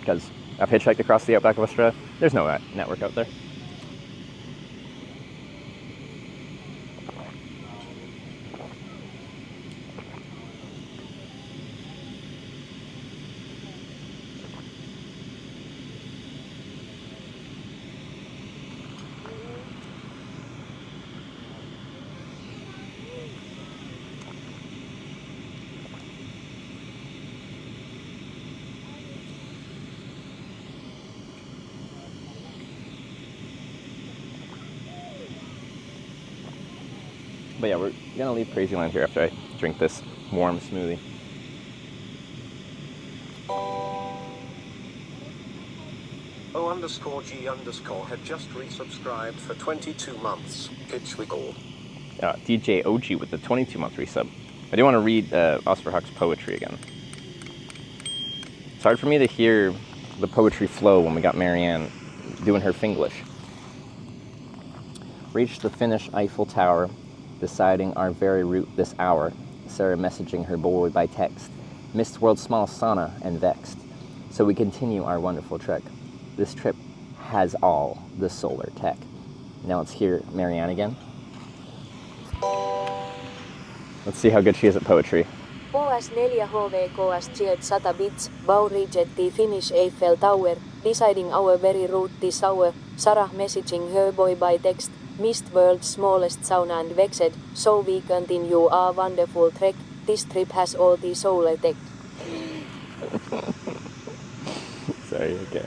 Because I've hitchhiked across the outback of Australia. There's no network out there. But yeah, we're gonna leave Crazyland here after I drink this warm smoothie. O_G_ had just resubscribed for 22 months. Pitch wiggle. DJ OG with the 22-month resub. I do want to read Oscar Huck's poetry again. It's hard for me to hear the poetry flow when we got Marianne doing her Finglish. Reached the Finnish Eiffel Tower, deciding our very route this hour. Sarah messaging her boy by text. Missed world's smallest sauna and vexed. So we continue our wonderful trek. This trip has all the solar tech. Now let's hear Marianne again. Let's see how good she is at poetry. OS4 HVKS cheered 100 bits, Baurijetti Finnish Eiffel Tower, deciding our very route this hour. Sarah messaging her boy by text. Missed world's smallest sauna and vexed, so we continue our wonderful trek. This trip has all the solar tech. Sorry, okay.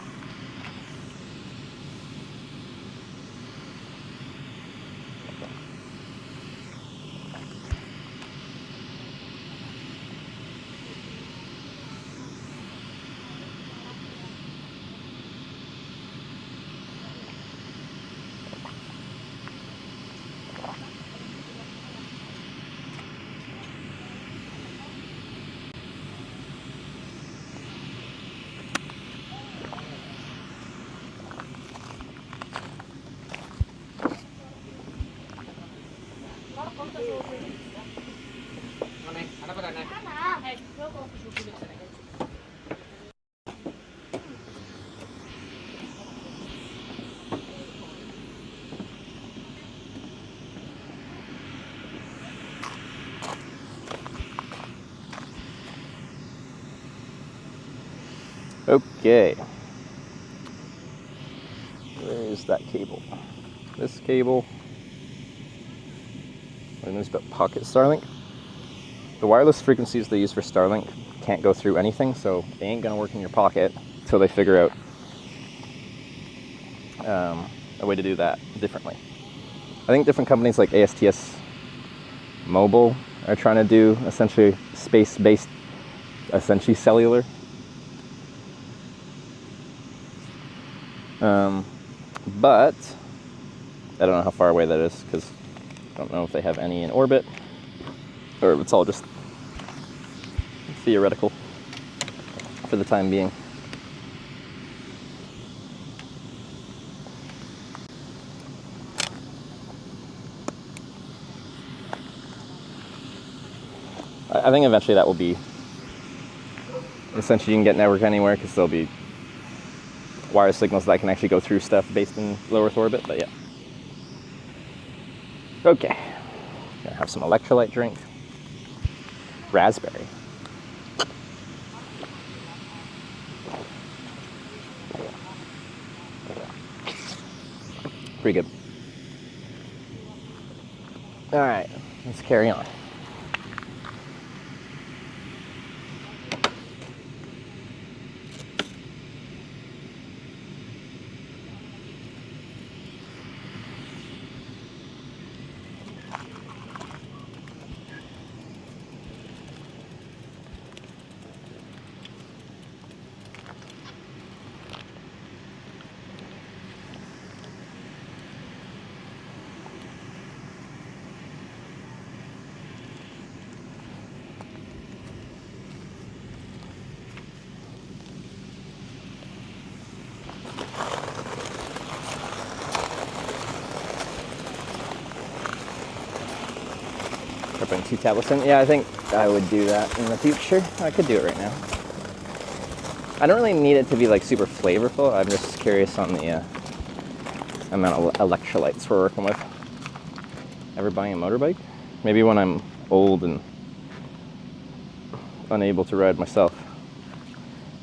Okay. Where is that cable? This cable. And there's about pocket Starlink. The wireless frequencies they use for Starlink can't go through anything, so they ain't gonna work in your pocket until they figure out a way to do that differently. I think different companies like ASTS Mobile are trying to do essentially space-based, essentially cellular. But I don't know how far away that is because I don't know if they have any in orbit or if it's all just theoretical for the time being. I think eventually that will be, essentially you can get network anywhere because there'll be wire signals that can actually go through stuff based in low Earth orbit, but yeah. Okay, gonna have some electrolyte drink. Raspberry. Pretty good. All right, let's carry on. Bring 2 tablets in. Yeah, I think I would do that in the future. I could do it right now. I don't really need it to be like super flavorful. I'm just curious on the amount of electrolytes we're working with. Ever buying a motorbike? Maybe when I'm old and unable to ride myself.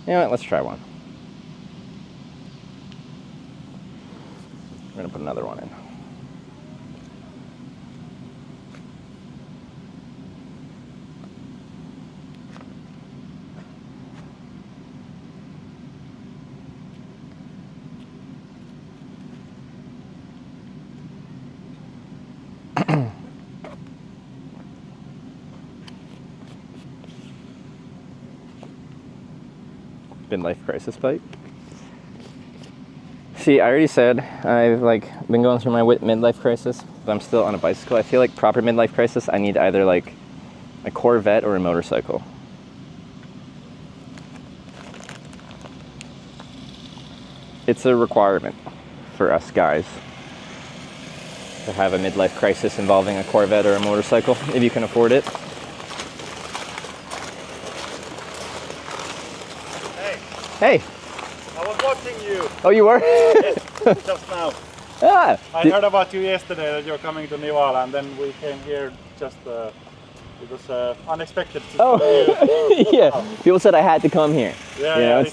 You know what? Let's try one. We're gonna put another one in. Midlife crisis bike. See, I already said I've been going through my midlife crisis, but I'm still on a bicycle. I feel like proper midlife crisis, I need either like a Corvette or a motorcycle. It's a requirement for us guys to have a midlife crisis involving a Corvette or a motorcycle, if you can afford it. Hey! I was watching you. Oh, you were? Just now. Ah, I heard about you yesterday that you're coming to Nivala, and then we came here just, it was unexpected. Oh, yeah. People said I had to come here. Yeah, you know, it's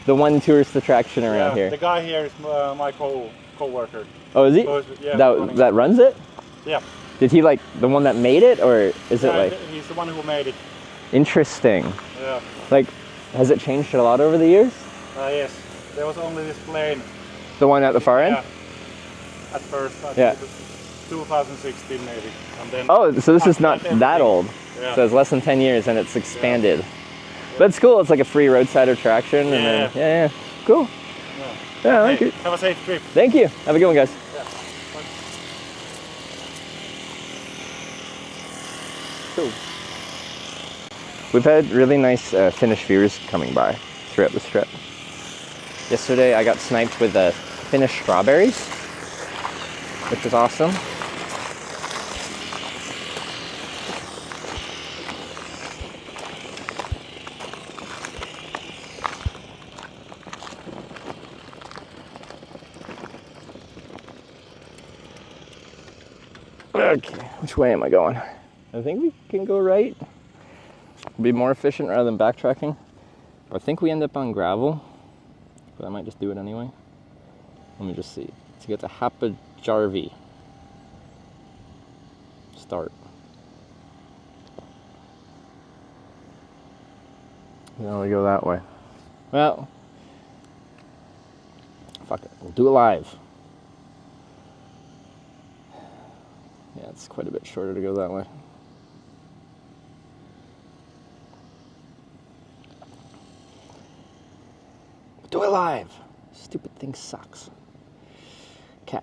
the one tourist attraction around here. The guy here is my co-worker. Oh, is he? Yeah, that runs it? Yeah. Did he the one that made it, or is it he's the one who made it. Interesting. Yeah. Has it changed a lot over the years? Yes. There was only this plane. The one at the far end? Yeah. At first. I yeah. think it was 2016 maybe. And then oh, so this is not that old. Yeah. So it's less than 10 years and it's expanded. Yeah. But it's cool. It's like a free roadside attraction. Yeah. And then, yeah. Cool. Yeah, I like it. Have a safe trip. Thank you. Have a good one, guys. Yeah. Cool. We've had really nice Finnish viewers coming by throughout this trip. Yesterday I got sniped with Finnish strawberries, which is awesome. Okay, which way am I going? I think we can go right. Be more efficient rather than backtracking. I think we end up on gravel, but I might just do it anyway. Let me just see. To get to Hapajarvi. Start. Now we go that way. Well, fuck it. We'll do it live. Yeah, it's quite a bit shorter to go that way. Do it live. Stupid thing sucks. Okay.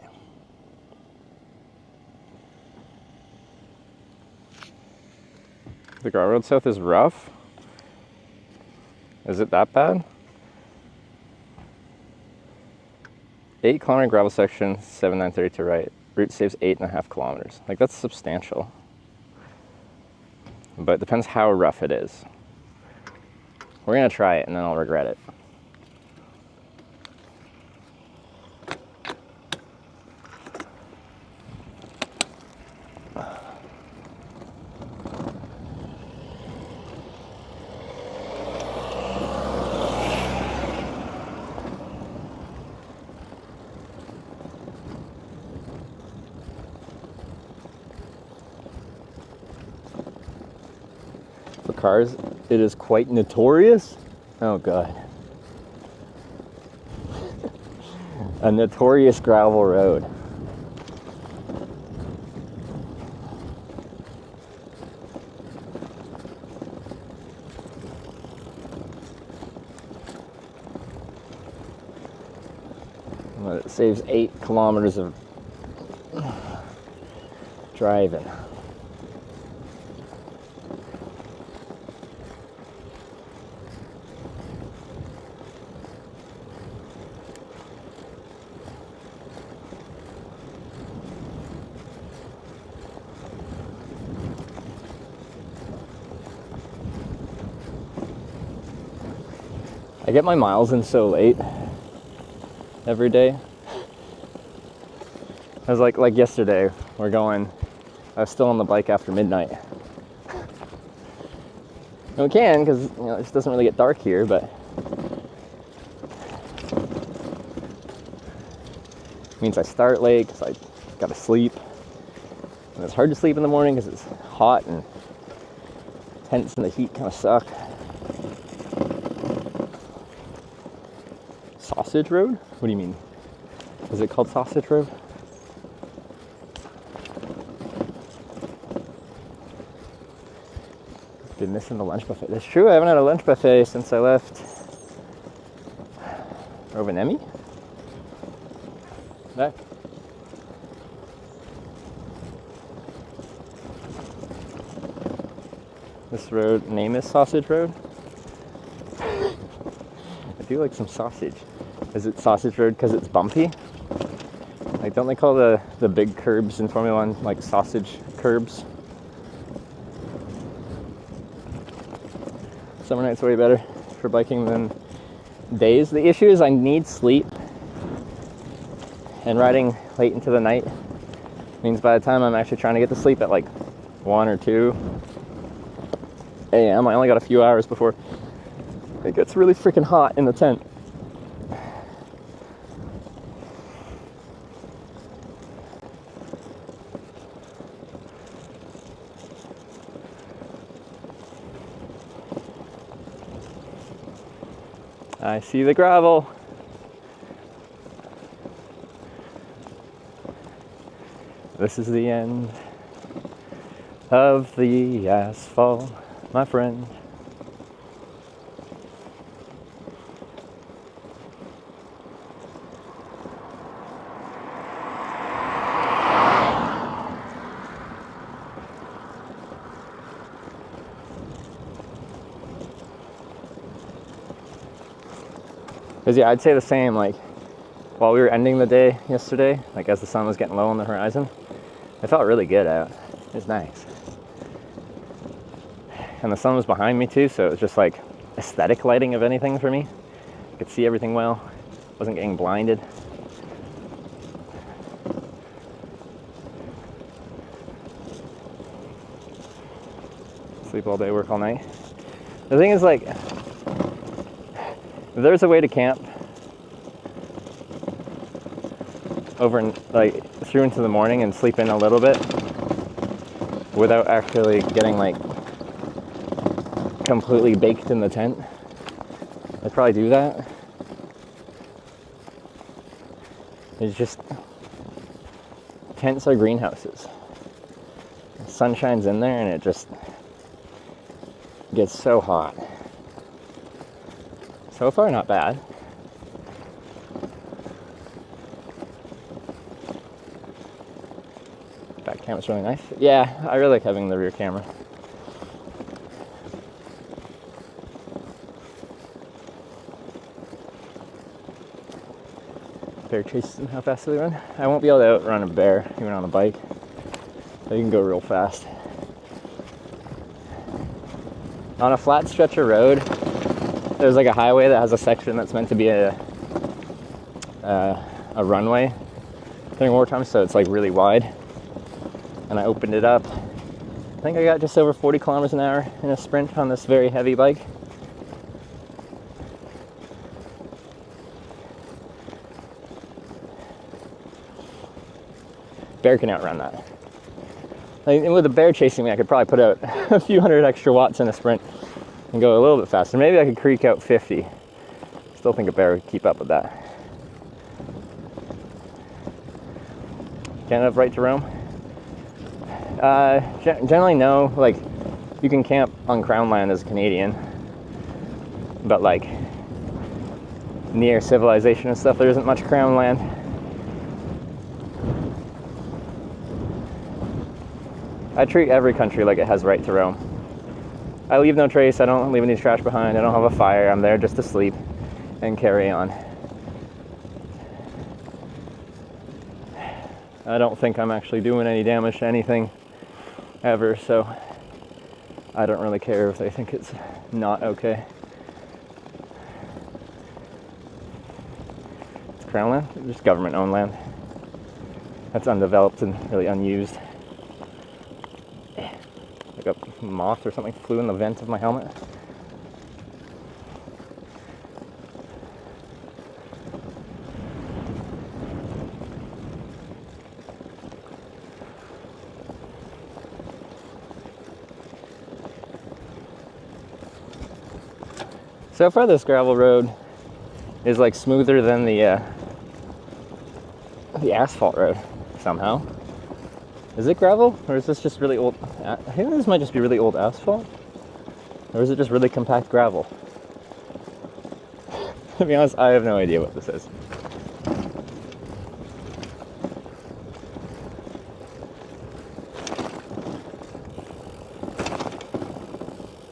The gravel road south is rough. Is it that bad? 8 kilometer gravel section, 7932 right. Route saves 8.5 kilometers. Like, that's substantial. But it depends how rough it is. We're gonna try it and then I'll regret it. Cars, it is quite notorious. Oh god. A notorious gravel road. But it saves 8 kilometers of driving. I get my miles in so late every day. I was like yesterday, I was still on the bike after midnight. And we can, because it just doesn't really get dark here, but it means I start late because I gotta sleep. And it's hard to sleep in the morning because it's hot and tents and the heat kind of suck. Sausage Road? What do you mean? Is it called Sausage Road? Been missing the lunch buffet. That's true, I haven't had a lunch buffet since I left Rovaniemi? Back. This road name is Sausage Road. I do like some sausage. Is it Sausage Road because it's bumpy? Like, don't they call the big curbs in Formula 1 like sausage curbs? Summer night's way better for biking than days. The issue is I need sleep, and riding late into the night means by the time I'm actually trying to get to sleep at like 1 or 2 a.m. I only got a few hours before it gets really freaking hot in the tent. I see the gravel. This is the end of the asphalt, my friend. Because yeah, I'd say the same, like, while we were ending the day yesterday, like as the sun was getting low on the horizon, it felt really good out. It was nice. And the sun was behind me too, so it was just like aesthetic lighting of anything for me. I could see everything well, wasn't getting blinded. Sleep all day, work all night. The thing is, like, If there's a way to camp over like through into the morning and sleep in a little bit without actually getting like completely baked in the tent, I'd probably do that. It's just, tents are greenhouses. The sun shines in there and it just gets so hot. So far, not bad. Back camera's really nice. Yeah, I really like having the rear camera. Bear chases and how fast do they run? I won't be able to outrun a bear even on a bike. They can go real fast. On a flat stretch of road, there's like a highway that has a section that's meant to be a runway during wartime, so it's like really wide. And I opened it up. I think I got just over 40 kilometers an hour in a sprint on this very heavy bike. Bear can outrun that. Like, with a bear chasing me, I could probably put out a few hundred extra watts in a sprint and go a little bit faster. Maybe I could creak out 50. Still think a bear would keep up with that. Can't have right to roam? Generally no. Like, you can camp on Crown land as a Canadian, but like near civilization and stuff, there isn't much Crown land. I treat every country like it has right to roam. I leave no trace, I don't leave any trash behind, I don't have a fire, I'm there just to sleep and carry on. I don't think I'm actually doing any damage to anything ever, so I don't really care if they think it's not okay. It's Crown land, just government owned land. That's undeveloped and really unused. Like a moth or something flew in the vent of my helmet. So far this gravel road is like smoother than the asphalt road somehow. Is it gravel, or is this just really old? I think this might just be really old asphalt, or is it just really compact gravel? To be honest, I have no idea what this is.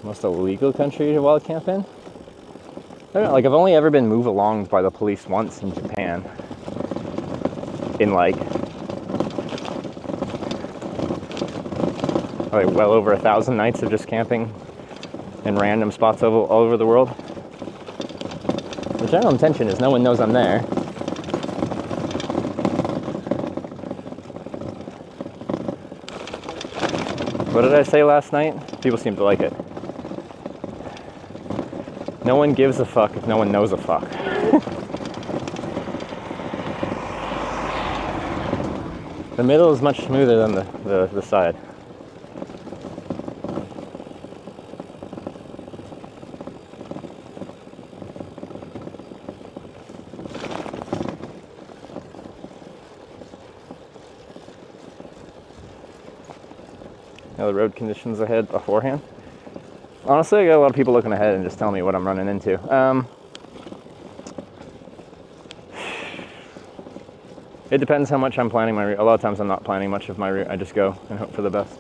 Most illegal country to wild camp in? I don't know, like I've only ever been moved along by the police once in Japan. In like well over 1,000 nights of just camping in random spots all over the world. The general intention is no one knows I'm there. What did I say last night? People seem to like it. No one gives a fuck if no one knows a fuck. The middle is much smoother than the side. The road conditions ahead beforehand. Honestly, I got a lot of people looking ahead and just telling me what I'm running into. It depends how much I'm planning my route. A lot of times I'm not planning much of my route. I just go and hope for the best.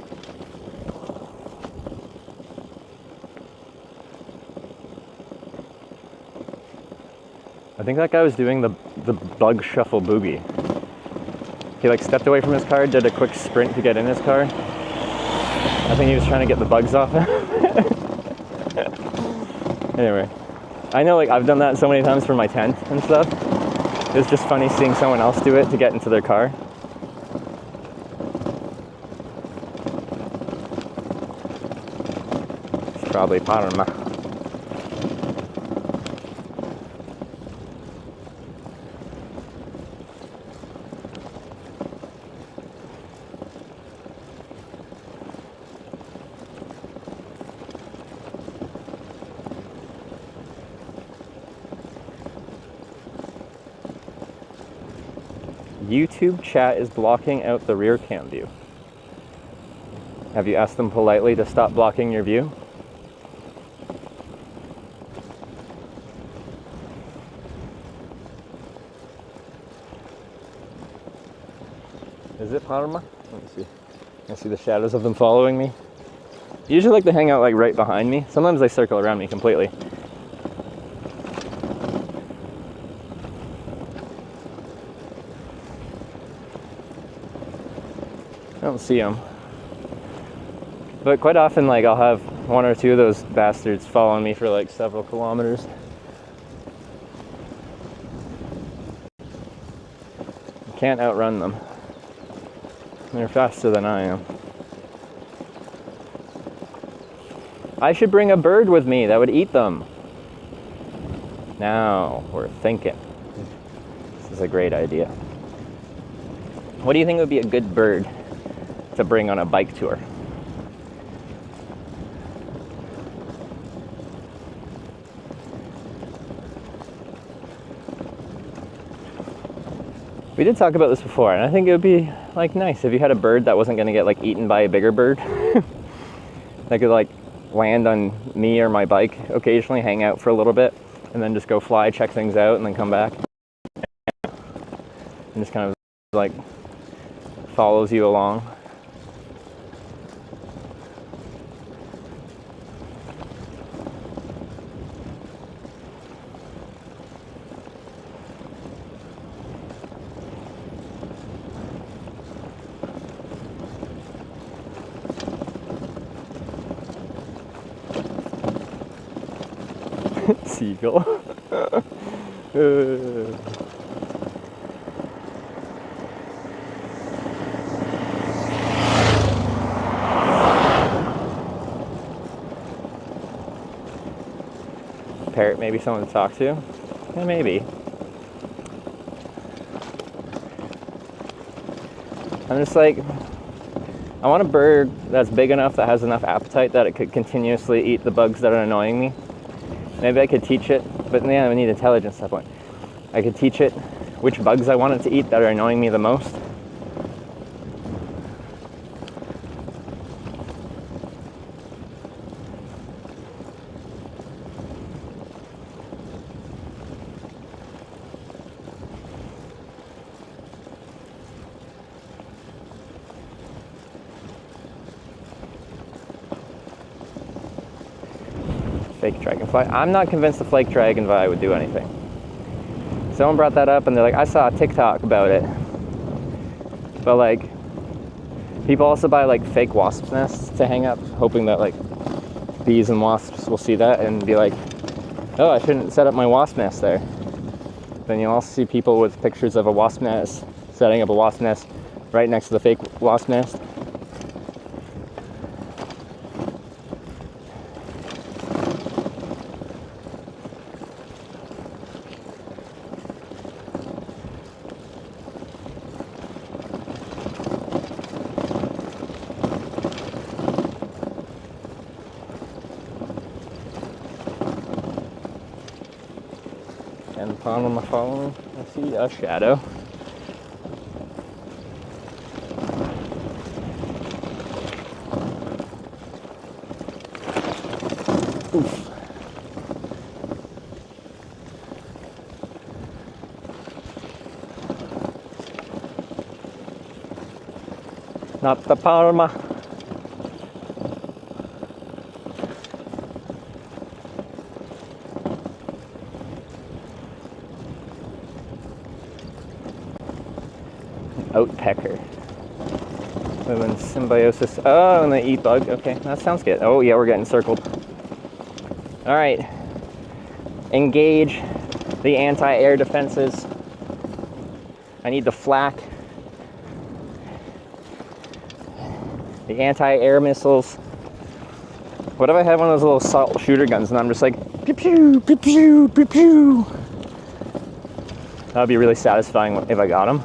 I think that guy was doing the bug shuffle boogie. He like stepped away from his car, did a quick sprint to get in his car. I think he was trying to get the bugs off him. Anyway, I know like I've done that so many times for my tent and stuff. It's just funny seeing someone else do it to get into their car. It's probably Parma. YouTube chat is blocking out the rear cam view. Have you asked them politely to stop blocking your view? Is it Parma? Let me see. I see the shadows of them following me. Usually like to hang out like right behind me. Sometimes they circle around me completely. I don't see them. But quite often like I'll have one or two of those bastards following me for like several kilometers. You can't outrun them. They're faster than I am. I should bring a bird with me that would eat them. Now we're thinking. This is a great idea. What do you think would be a good bird to bring on a bike tour? We did talk about this before, and I think it would be like nice if you had a bird that wasn't going to get like eaten by a bigger bird. That could like land on me or my bike occasionally, hang out for a little bit, and then just go fly, check things out, and then come back. And just kind of like follows you along. Seagull. Parrot, maybe someone to talk to? Yeah, maybe. I'm just like, I want a bird that's big enough, that has enough appetite that it could continuously eat the bugs that are annoying me. Maybe I could teach it, but yeah, I need intelligence at that point. I could teach it which bugs I want it to eat that are annoying me the most. Fake dragonfly. I'm not convinced the flake dragonfly would do anything. Someone brought that up and they're like, I saw a TikTok about it. But like, people also buy like fake wasp nests to hang up, hoping that like bees and wasps will see that and be like, oh, I shouldn't set up my wasp nest there. Then you'll also see people with pictures of a wasp nest, setting up a wasp nest right next to the fake wasp nest. And the pond am I following? I see a shadow. Oof. Not the Parma. Oatpecker. Live in symbiosis. Oh, and they eat bug. Okay, that sounds good. Oh yeah, we're getting circled. All right. Engage the anti-air defenses. I need the flak. The anti-air missiles. What if I have one of those little salt shooter guns and I'm just like pew pew pew pew pew pew? That would be really satisfying if I got them.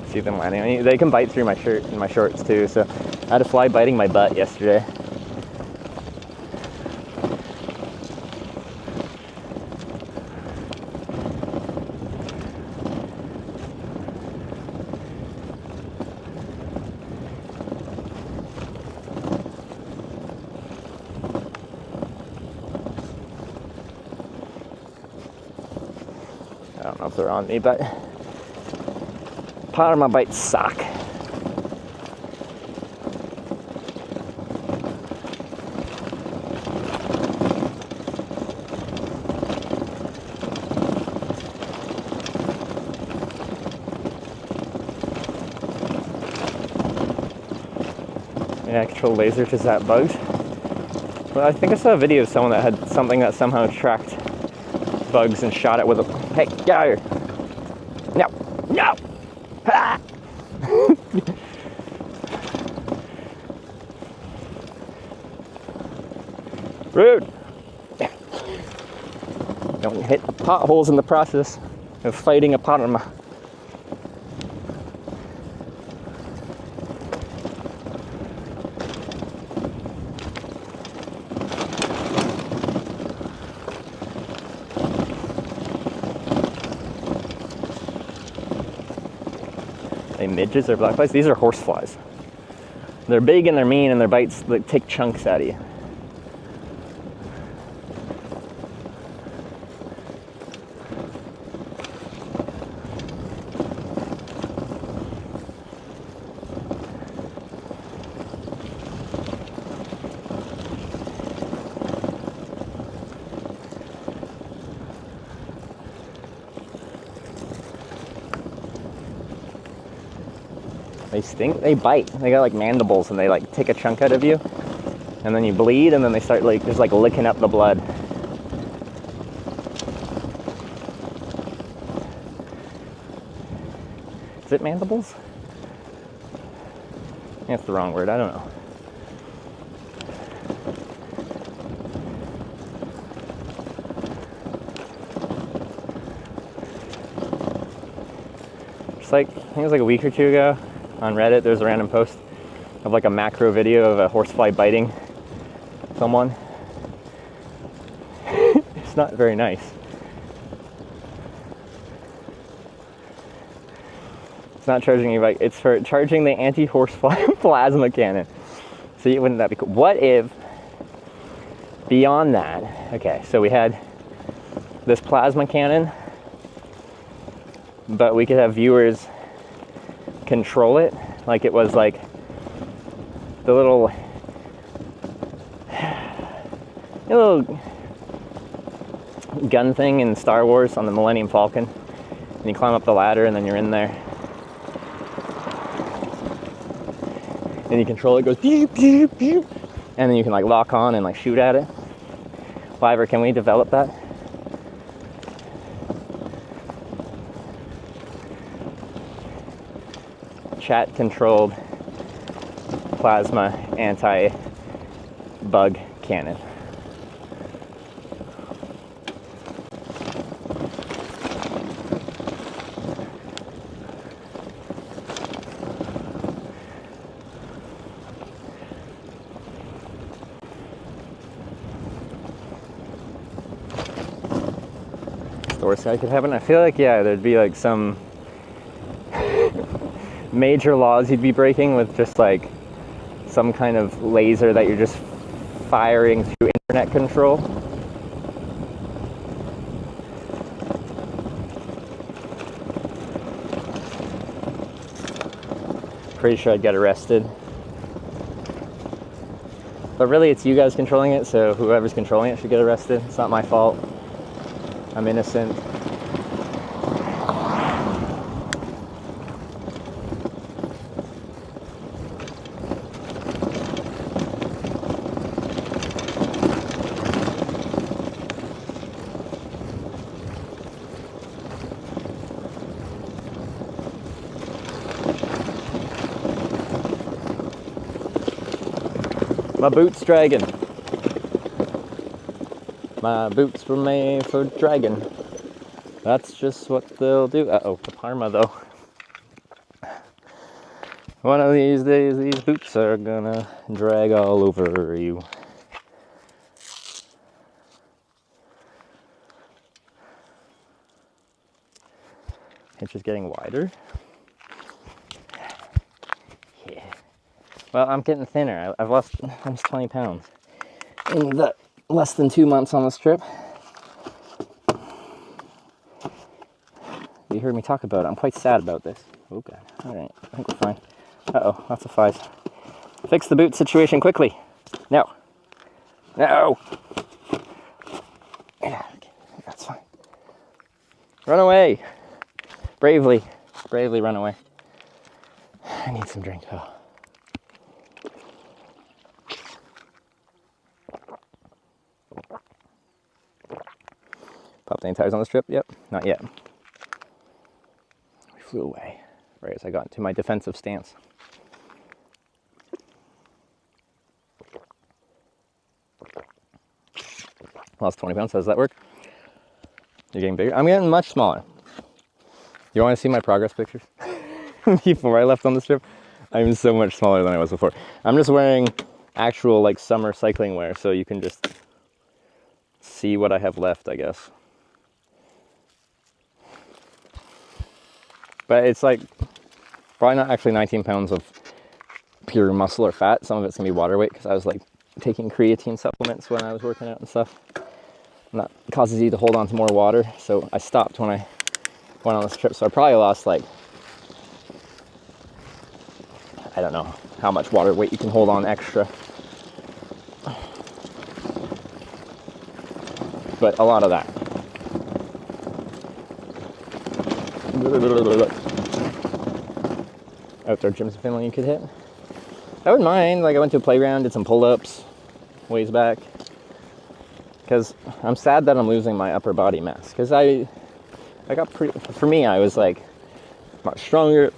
See them landing on you. They can bite through my shirt and my shorts too, so I had a fly biting my butt yesterday. I don't know if they're on me, but Parma bites suck. Yeah, control laser to that bug. Well, I think I saw a video of someone that had something that somehow tracked bugs and shot it with a... Hey, get out of here! No! No! Ah! Rude! Don't hit potholes in the process of fighting a Parma. Midges or black flies? These are horse flies. They're big and they're mean and their bites like take chunks out of you. They stink, they bite. They got like mandibles and they like take a chunk out of you and then you bleed and then they start like just like licking up the blood. Is it mandibles? That's the wrong word, I don't know. Just like, I think it was like a week or two ago, on Reddit, there's a random post of like a macro video of a horsefly biting someone. It's not very nice. It's not charging you like, it's for charging the anti-horsefly plasma cannon. See, wouldn't that be cool? What if, beyond that, okay, so we had this plasma cannon, but we could have viewers control it like it was like the little gun thing in Star Wars on the Millennium Falcon, and you climb up the ladder and then you're in there and you control it, it goes beep beep beep, and then you can like lock on and like shoot at it. Fiverr, can we develop that? Chat controlled plasma anti-bug cannon. Store side could happen. I feel like, yeah, there'd be like some major laws you'd be breaking with just like some kind of laser that you're just firing through internet control. Pretty sure I'd get arrested. But really it's you guys controlling it, so whoever's controlling it should get arrested. It's not my fault. I'm innocent. My boots dragging. My boots were made for dragging. That's just what they'll do. Uh-oh, the Parma though. One of these days, these boots are gonna drag all over you. Hitch is getting wider. Yeah. Well, I'm getting thinner. I've lost almost 20 pounds in the less than 2 months on this trip. You heard me talk about it. I'm quite sad about this. Oh god. Alright, I think we're fine. Uh-oh, lots of flies. Fix the boot situation quickly. No. No! Yeah, okay, that's fine. Run away! Bravely. Bravely run away. I need some drink. Oh. Popped any tires on this trip? Yep, not yet. We flew away right as I got into my defensive stance. Lost 20 pounds. How does that work? You're getting bigger? I'm getting much smaller. You want to see my progress pictures? Before I left on this trip, I'm so much smaller than I was before. I'm just wearing actual like summer cycling wear, so you can just see what I have left, I guess. But it's like probably not actually 19 pounds of pure muscle or fat. Some of it's gonna be water weight because I was like taking creatine supplements when I was working out and stuff. And that causes you to hold on to more water. So I stopped when I went on this trip. So I probably lost like, I don't know how much water weight you can hold on extra. But a lot of that. Outdoor gyms in Finland you could hit. I wouldn't mind. Like I went to a playground, did some pull-ups ways back. Because I'm sad that I'm losing my upper body mass. Because I got pretty, for me I was like much stronger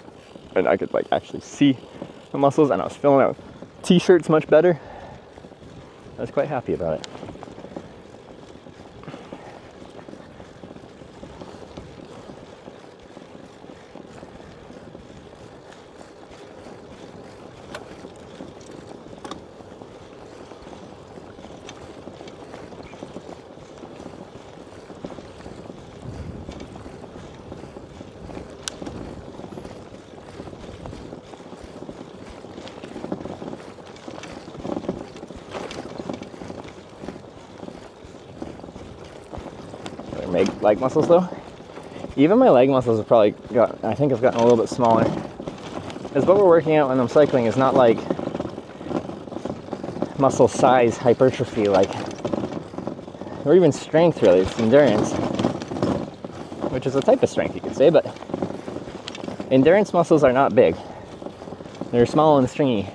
and I could like actually see the muscles and I was filling out t-shirts much better. I was quite happy about it. Leg muscles though. Even my leg muscles have probably I think I've gotten a little bit smaller. Because what we're working out when I'm cycling is not like muscle size hypertrophy, like, or even strength really, it's endurance. Which is a type of strength you could say, but endurance muscles are not big. They're small and stringy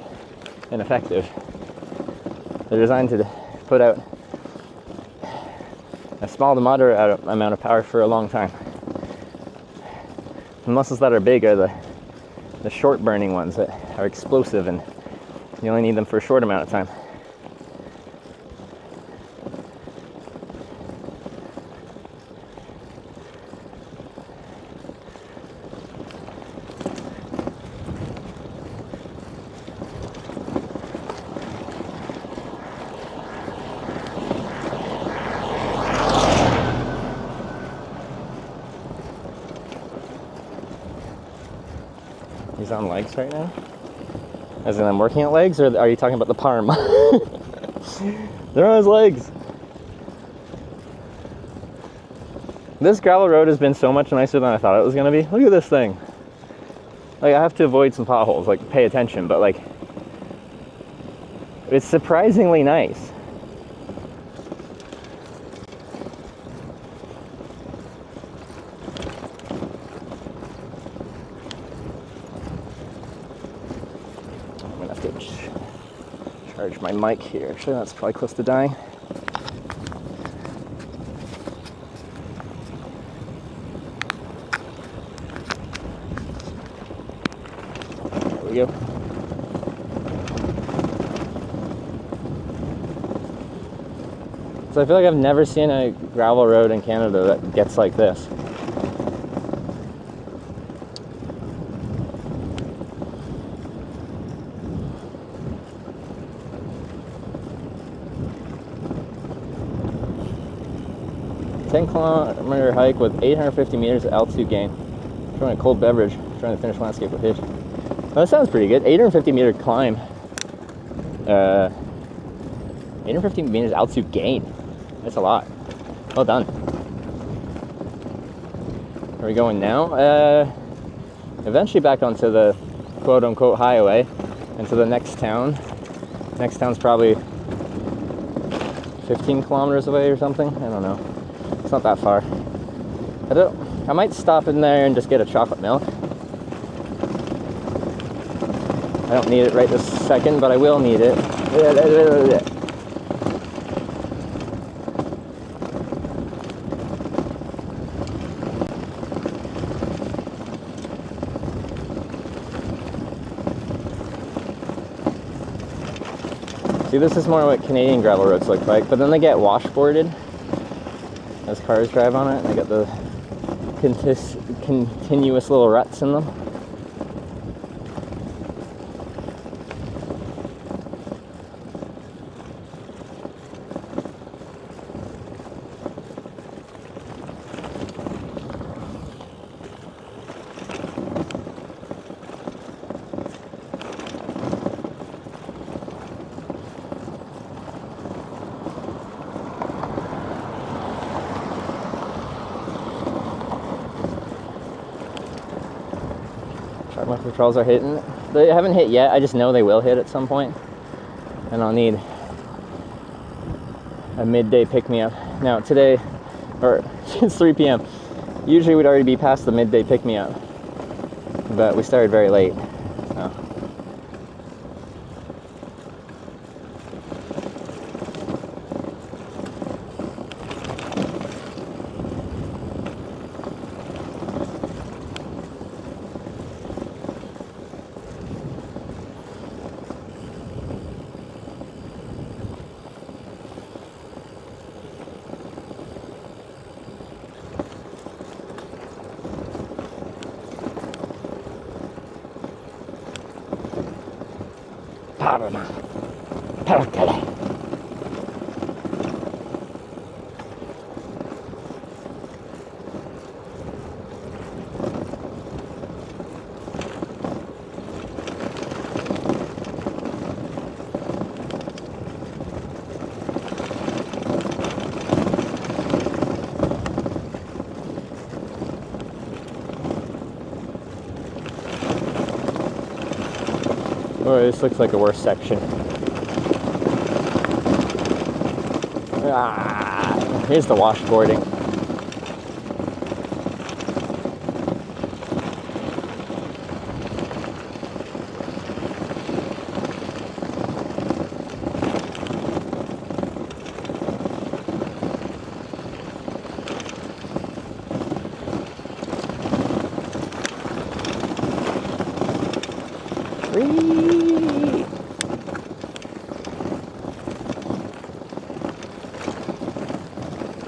and effective. They're designed to put out a small to moderate amount of power for a long time. The muscles that are big are the short burning ones that are explosive and you only need them for a short amount of time. He's on legs right now? As in I'm working at legs, or are you talking about the parm? They're on his legs. This gravel road has been so much nicer than I thought it was gonna be. Look at this thing. Like I have to avoid some potholes, like pay attention, but like it's surprisingly nice. Charge my mic here. Actually, that's probably close to dying. There we go. So I feel like I've never seen a gravel road in Canada that gets like this. Kilometer hike with 850 meters of altitude gain. Trying a cold beverage, trying to finish landscape with hitch. Well, that sounds pretty good. 850 meter climb. 850 meters altitude gain. That's a lot. Well done. Where are we going now? Eventually back onto the quote-unquote highway and to the next town. Next town's probably 15 kilometers away or something. I don't know. It's not that far. I might stop in there and just get a chocolate milk. I don't need it right this second, but I will need it. See, this is more what Canadian gravel roads look like, but then they get washboarded as cars drive on it, and they get the continuous little ruts in them. My patrols are hitting. They haven't hit yet. I just know they will hit at some point, and I'll need a midday pick-me-up. Now today, or it's 3 p.m. Usually we'd already be past the midday pick-me-up, but we started very late. So. Parma. Perkele. Oh, this looks like a worse section. Ah, here's the washboarding.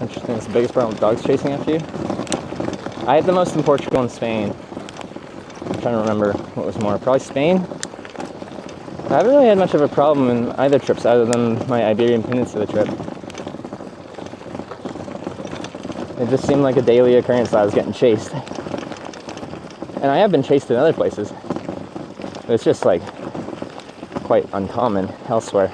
Interesting, it's the biggest problem with dogs chasing after you. I had the most in Portugal and Spain. I'm trying to remember what was more. Probably Spain. I haven't really had much of a problem in either trips other than my Iberian Peninsula trip. It just seemed like a daily occurrence that I was getting chased. And I have been chased in other places. But it's just like quite uncommon elsewhere.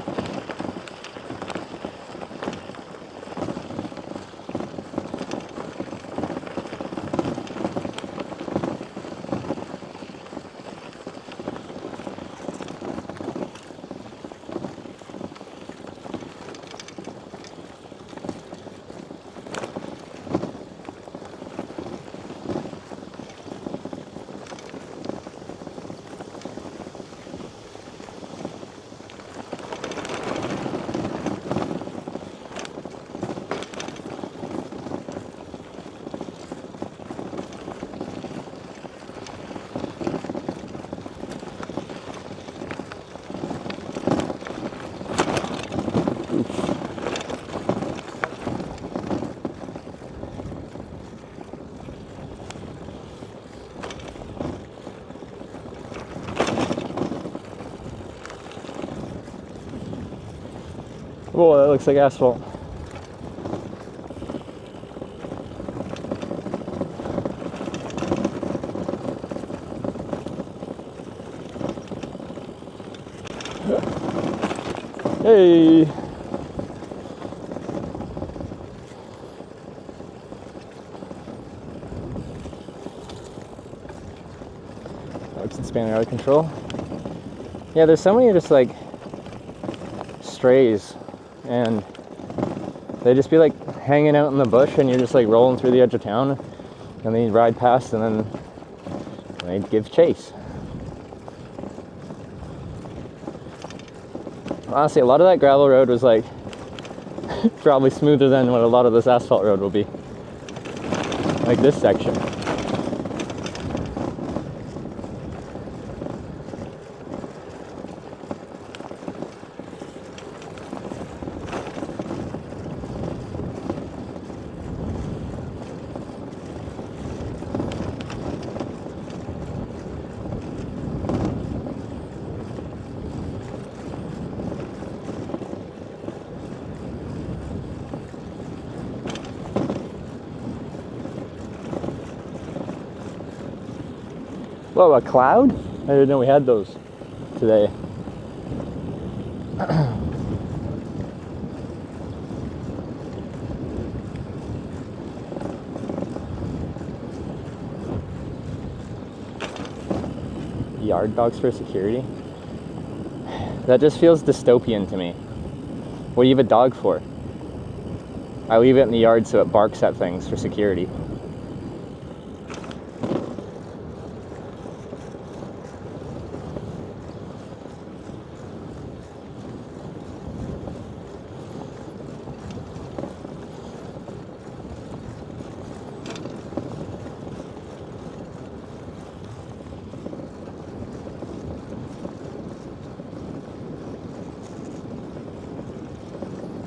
Whoa, that looks like asphalt. Hey! Bike's expanding out of control. Yeah, there's so many just like strays, and they just be like hanging out in the bush, and you're just like rolling through the edge of town, and then you ride past, and then they give chase. Honestly, a lot of that gravel road was like probably smoother than what a lot of this asphalt road will be. Like this section. Whoa, a cloud? I didn't know we had those today. Yard dogs for security? That just feels dystopian to me. What do you have a dog for? I leave it in the yard so it barks at things for security.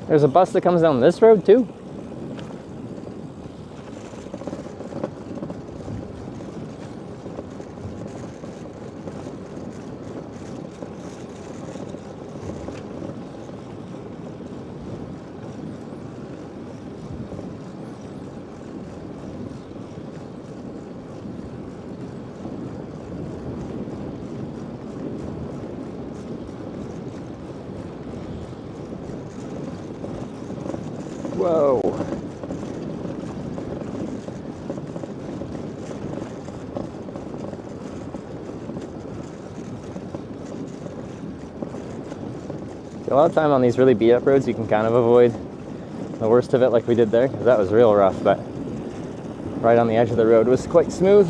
There's a bus that comes down this road too. Whoa. A lot of time on these really beat up roads you can kind of avoid the worst of it like we did there, because that was real rough, but right on the edge of the road was quite smooth.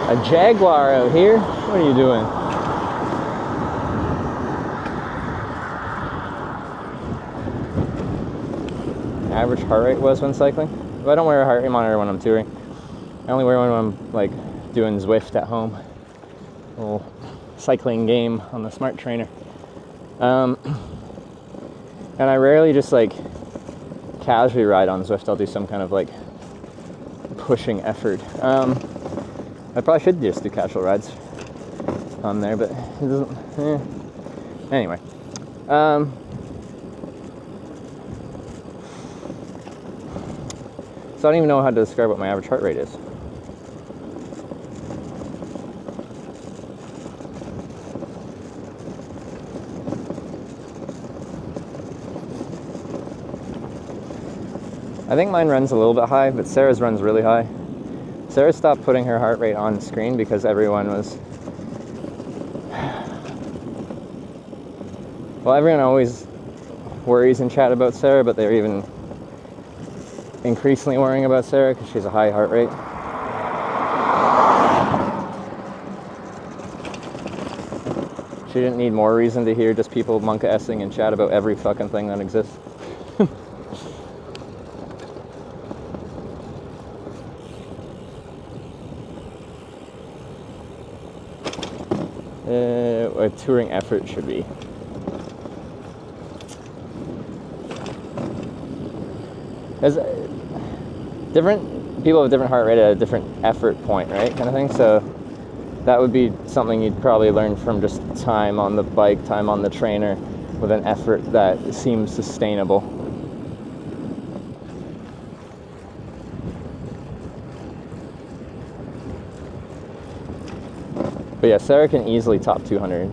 A jaguar out here? What are you doing? Average heart rate was when cycling? Well, I don't wear a heart rate monitor when I'm touring. I only wear one when I'm like doing Zwift at home. A little cycling game on the smart trainer. And I rarely just like casually ride on Zwift. I'll do some kind of like pushing effort. I probably should just do casual rides on there, but it doesn't, Anyway. So I don't even know how to describe what my average heart rate is. I think mine runs a little bit high, but Sarah's runs really high. Sarah stopped putting her heart rate on screen because everyone was... Well, everyone always worries in chat about Sarah, but they're even increasingly worrying about Sarah because she's a high heart rate. She didn't need more reason to hear just people monka-essing in chat about every fucking thing that exists. A touring effort should be. different people have different heart rate at a different effort point, right? Kind of thing. So that would be something you'd probably learn from just time on the bike, time on the trainer, with an effort that seems sustainable. But yeah, Sarah can easily top 200.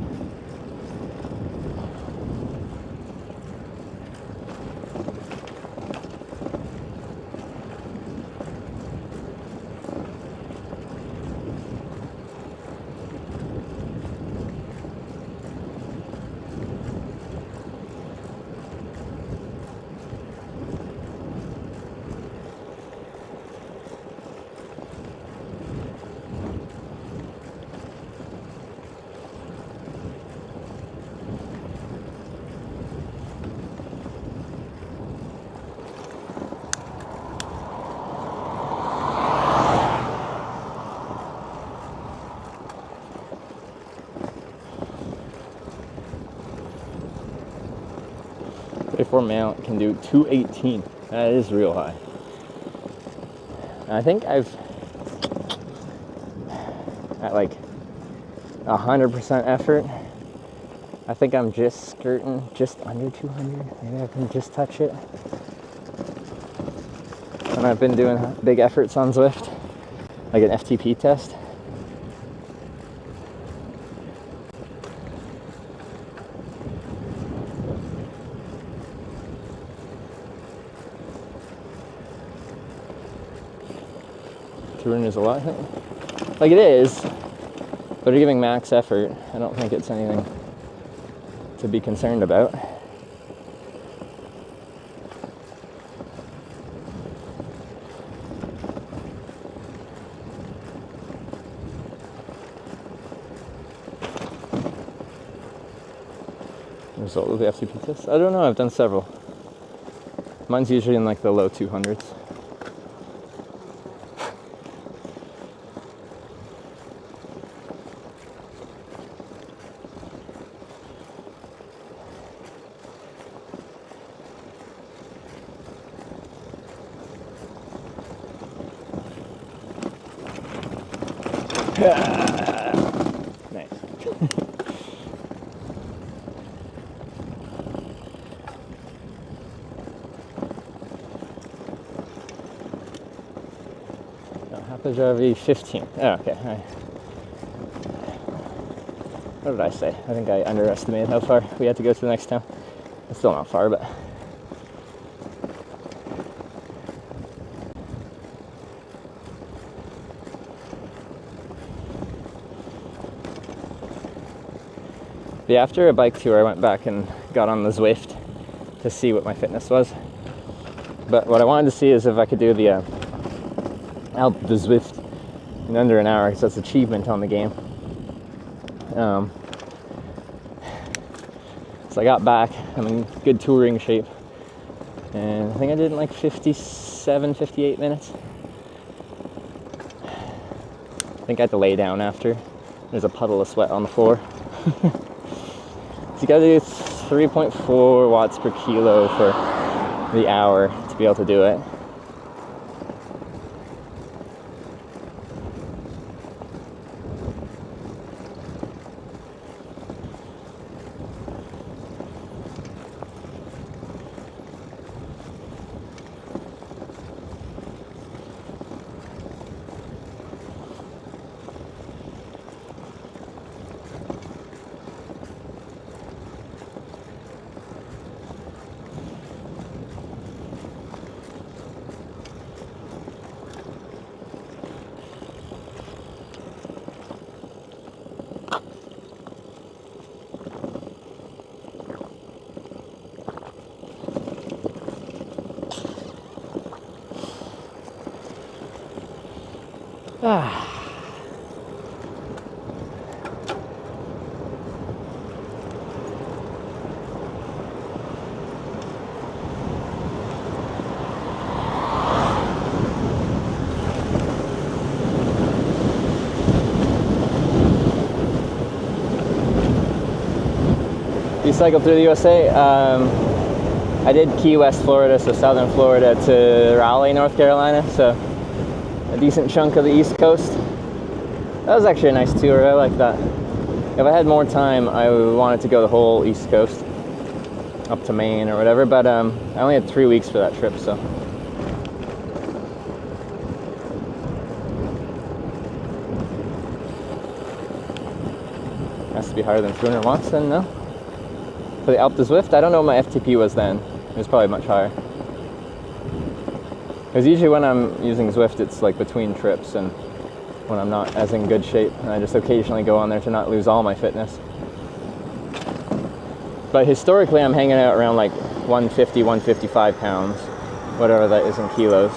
Mount can do 218. That is real high. I think I've at like 100% effort. I think I'm just skirting just under 200. Maybe I can just touch it. And I've been doing big efforts on Zwift, like an FTP test. Touring is a lot. Like it is, but you're giving max effort. I don't think it's anything to be concerned about. Result of the FTP test? I don't know, I've done several. Mine's usually in like the low 200s. Nice. Hapajavi 15. Oh, okay. What did I say? I think I underestimated how far we had to go to the next town. It's still not far, but after a bike tour, I went back and got on the Zwift to see what my fitness was. But what I wanted to see is if I could do the Zwift in under an hour, because that's achievement on the game. So I got back, I'm in good touring shape, and I think I did it in like 57, 58 minutes. I think I had to lay down after. There's a puddle of sweat on the floor. So you gotta do 3.4 watts per kilo for the hour to be able to do it. You cycled through the USA. I did Key West, Florida, so southern Florida to Raleigh, North Carolina, so a decent chunk of the East Coast. That was actually a nice tour. I like that. If I had more time, I wanted to go the whole East Coast, up to Maine or whatever, but I only had 3 weeks for that trip, so. Has to be higher than 200 watts then, no? For the Alpe de Zwift, I don't know what my FTP was then. It was probably much higher. Because usually when I'm using Zwift, it's like between trips and when I'm not as in good shape. And I just occasionally go on there to not lose all my fitness. But historically, I'm hanging out around like 150, 155 pounds, whatever that is in kilos.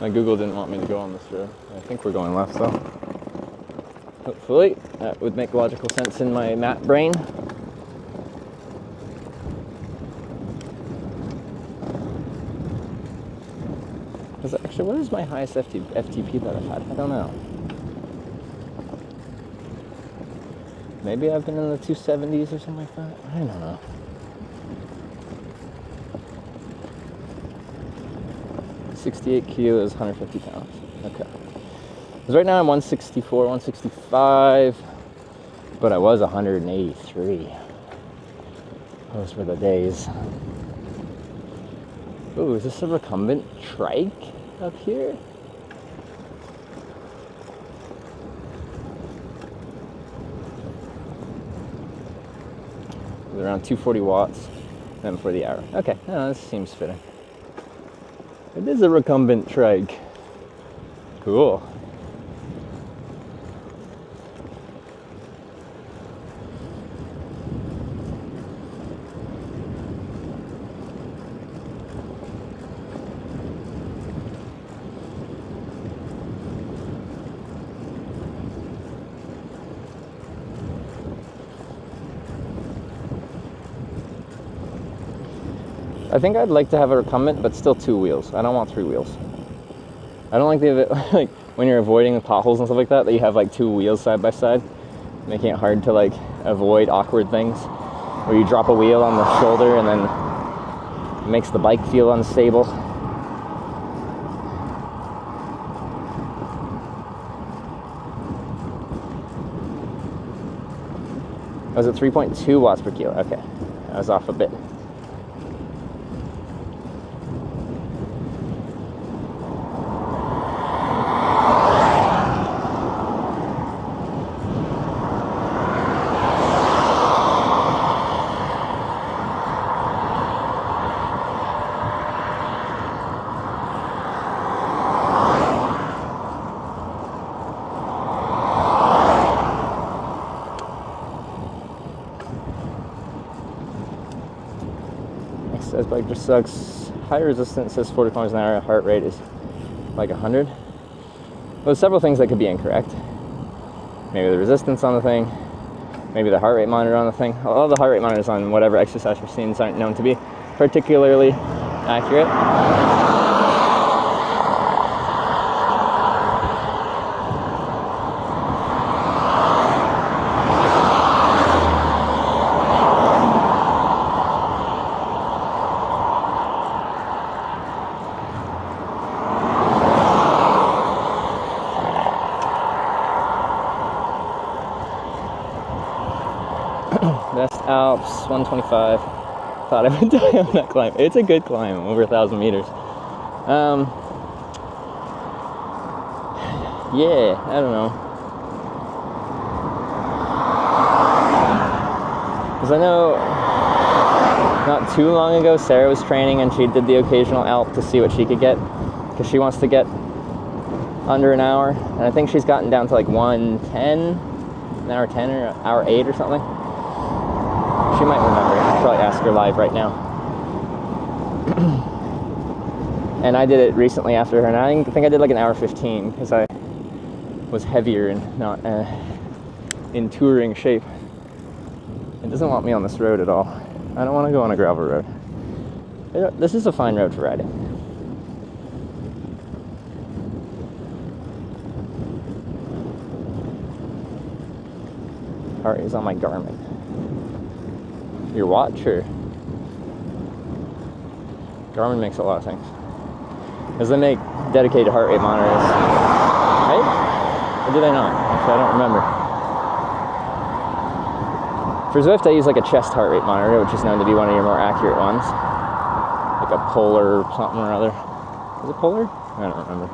My Google didn't want me to go on this road. I think we're going left though. Hopefully, that would make logical sense in my map brain. Actually, what is my highest FTP that I've had? I don't know. Maybe I've been in the 270s or something like that. I don't know. .68 kilos, 150 pounds. Okay. Because right now I'm 164, 165, but I was 183. Those were the days. Ooh, is this a recumbent trike up here? It was around 240 watts then for the hour. Okay, no, this seems fitting. It is a recumbent trike. Cool. I think I'd like to have a recumbent, but still 2 wheels. I don't want 3 wheels. I don't like like when you're avoiding the potholes and stuff like that, that you have like 2 wheels side by side, making it hard to like avoid awkward things, where you drop a wheel on the shoulder and then it makes the bike feel unstable. Was it 3.2 watts per kilo? Okay, I was off a bit. Says bike just sucks. High resistance says 40 kilometers an hour. Heart rate is like 100. Well, there's several things that could be incorrect. Maybe the resistance on the thing. Maybe the heart rate monitor on the thing. All the heart rate monitors on whatever exercise machines aren't known to be particularly accurate. Best Alps, 125. Thought I would die on that climb. It's a good climb, over 1,000 meters. Yeah, I don't know. Because I know not too long ago, Sarah was training and she did the occasional Alp to see what she could get. Because she wants to get under an hour. And I think she's gotten down to like 110, an hour 10 or hour 8 or something. She might remember. I'll probably ask her live right now. And I did it recently after her, and I think I did like an hour 15 because I was heavier and not in touring shape. It doesn't want me on this road at all. I don't want to go on a gravel road. This is a fine road for riding. Heart is on my Garmin. Your watch or? Garmin makes a lot of things. Because they make dedicated heart rate monitors. Right? Or do they not? Actually, I don't remember. For Zwift, I use like a chest heart rate monitor, which is known to be one of your more accurate ones. Like a Polar or something or other. Is it Polar? I don't remember.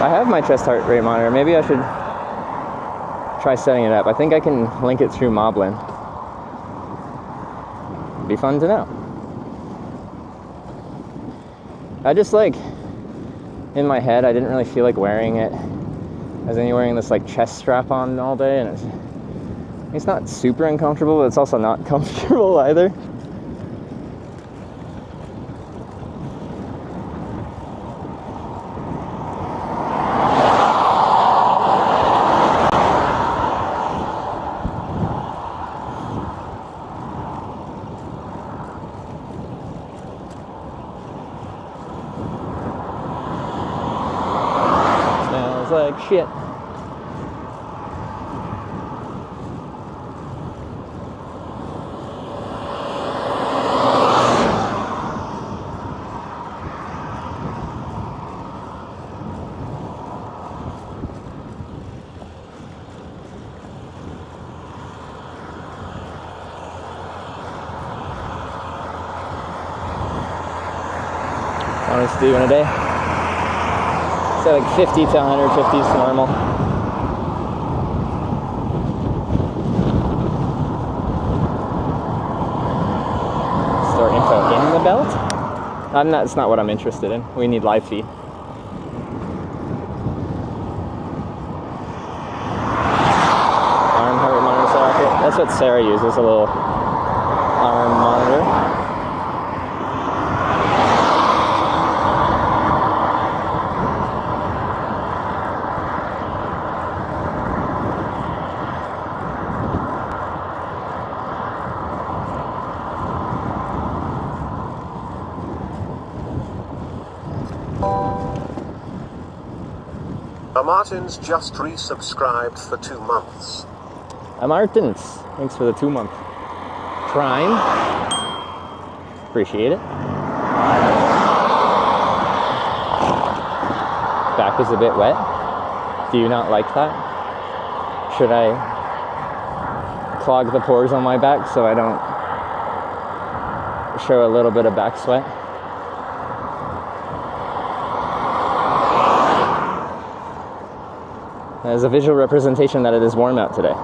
I have my chest heart rate monitor. Maybe I should try setting it up. I think I can link it through Moblin. It'd be fun to know. I just like, in my head, I didn't really feel like wearing it. I was only wearing this like chest strap on all day, and it's not super uncomfortable, but it's also not comfortable either. Like shit. What is doing a day? So like 50 to 150 is normal. Store info in the belt? That's not what I'm interested in. We need live feed. Arm heart rate monitor socket. That's what Sarah uses, a little arm monitor. Martin's just resubscribed for 2 months. Martins, thanks for the 2-month Prime. Appreciate it. Back is a bit wet. Do you not like that? Should I clog the pores on my back so I don't show a little bit of back sweat? As a visual representation that it is warm out today.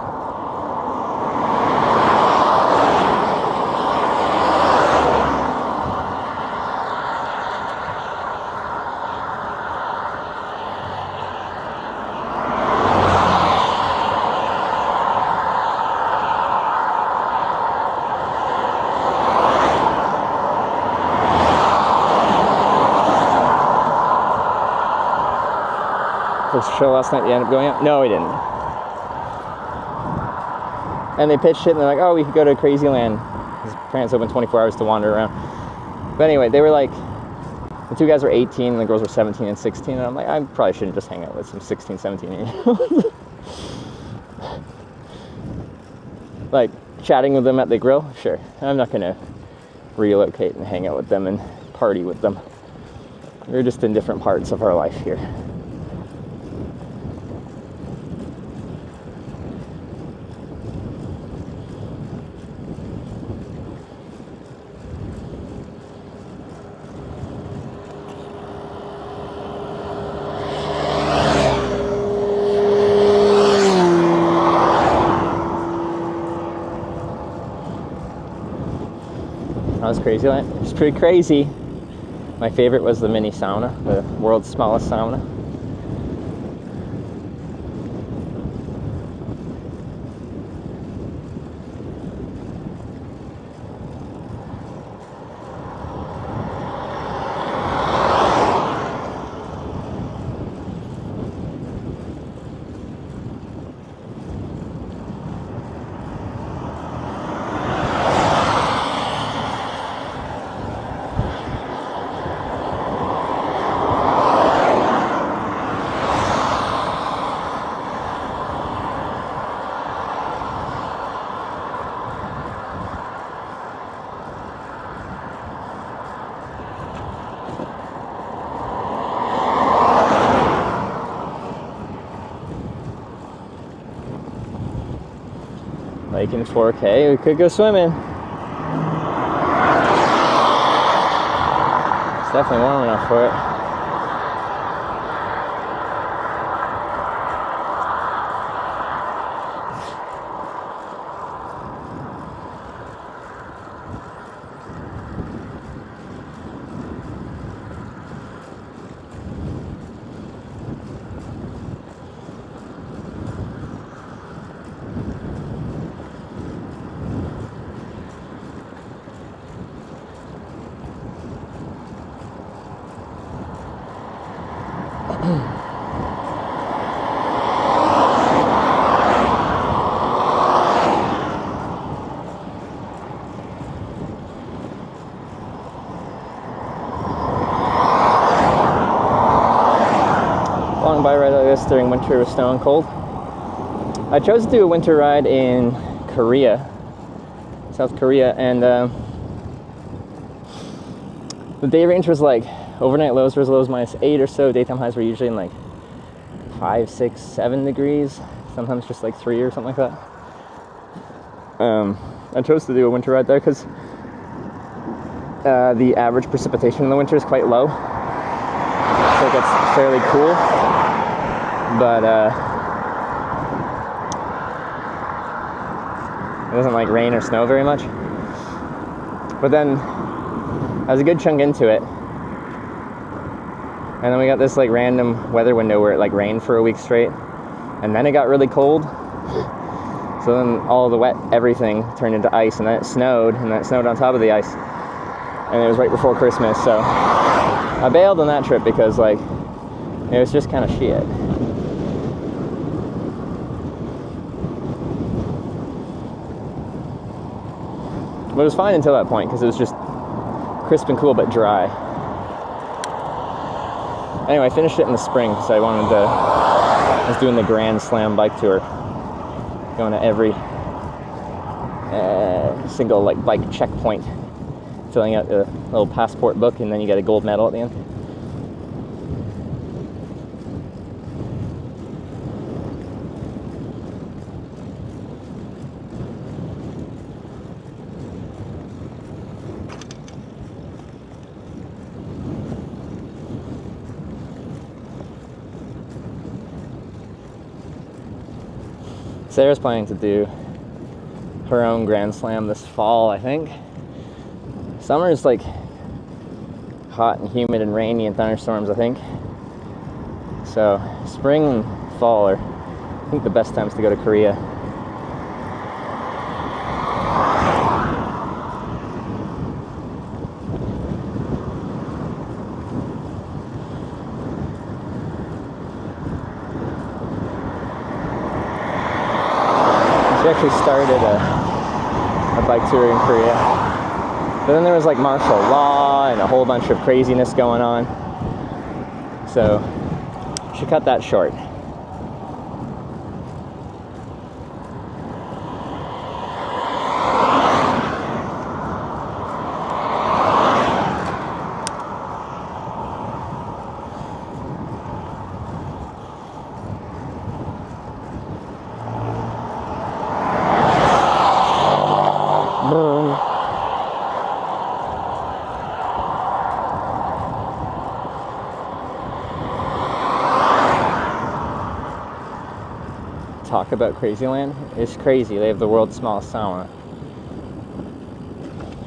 First show last night, you ended up going out? No, we didn't. And they pitched it and they're like, oh, we could go to Crazyland. His parents open 24 hours to wander around. But anyway, they were like, the 2 guys were 18 and the girls were 17 and 16. And I'm like, I probably shouldn't just hang out with some 16, 17-year-olds. Like, chatting with them at the grill? Sure. I'm not going to relocate and hang out with them and party with them. We're just in different parts of our life here. That was Crazyland. It was pretty crazy. My favorite was the mini sauna, the world's smallest sauna. Lake in 4K. We could go swimming. It's definitely warm enough for it. Long bike ride like this during winter with snow and cold. I chose to do a winter ride in Korea, South Korea, and the day range was like overnight lows were as low as -8 or so. Daytime highs were usually in like 5, 6, 7 degrees. Sometimes just like 3 or something like that. I chose to do a winter ride there because the average precipitation in the winter is quite low, so it gets fairly cool. But it doesn't like rain or snow very much. But then I was a good chunk into it, and then we got this like random weather window where it like rained for a week straight, and then it got really cold. So then all the wet everything turned into ice, and then it snowed, and then it snowed on top of the ice, and it was right before Christmas. So I bailed on that trip because like it was just kind of shit. But it was fine until that point because it was just crisp and cool but dry. Anyway, I finished it in the spring because I was doing the Grand Slam bike tour, going to every single like bike checkpoint, filling out a little passport book, and then you get a gold medal at the end. Sarah's planning to do her own Grand Slam this fall, I think. Summer is like hot and humid and rainy and thunderstorms, I think. So spring and fall are, I think, the best times to go to Korea. She actually started a bike tour in Korea, but then there was like martial law and a whole bunch of craziness going on, so she cut that short. Talk about Crazyland. It's crazy. They have the world's smallest sauna.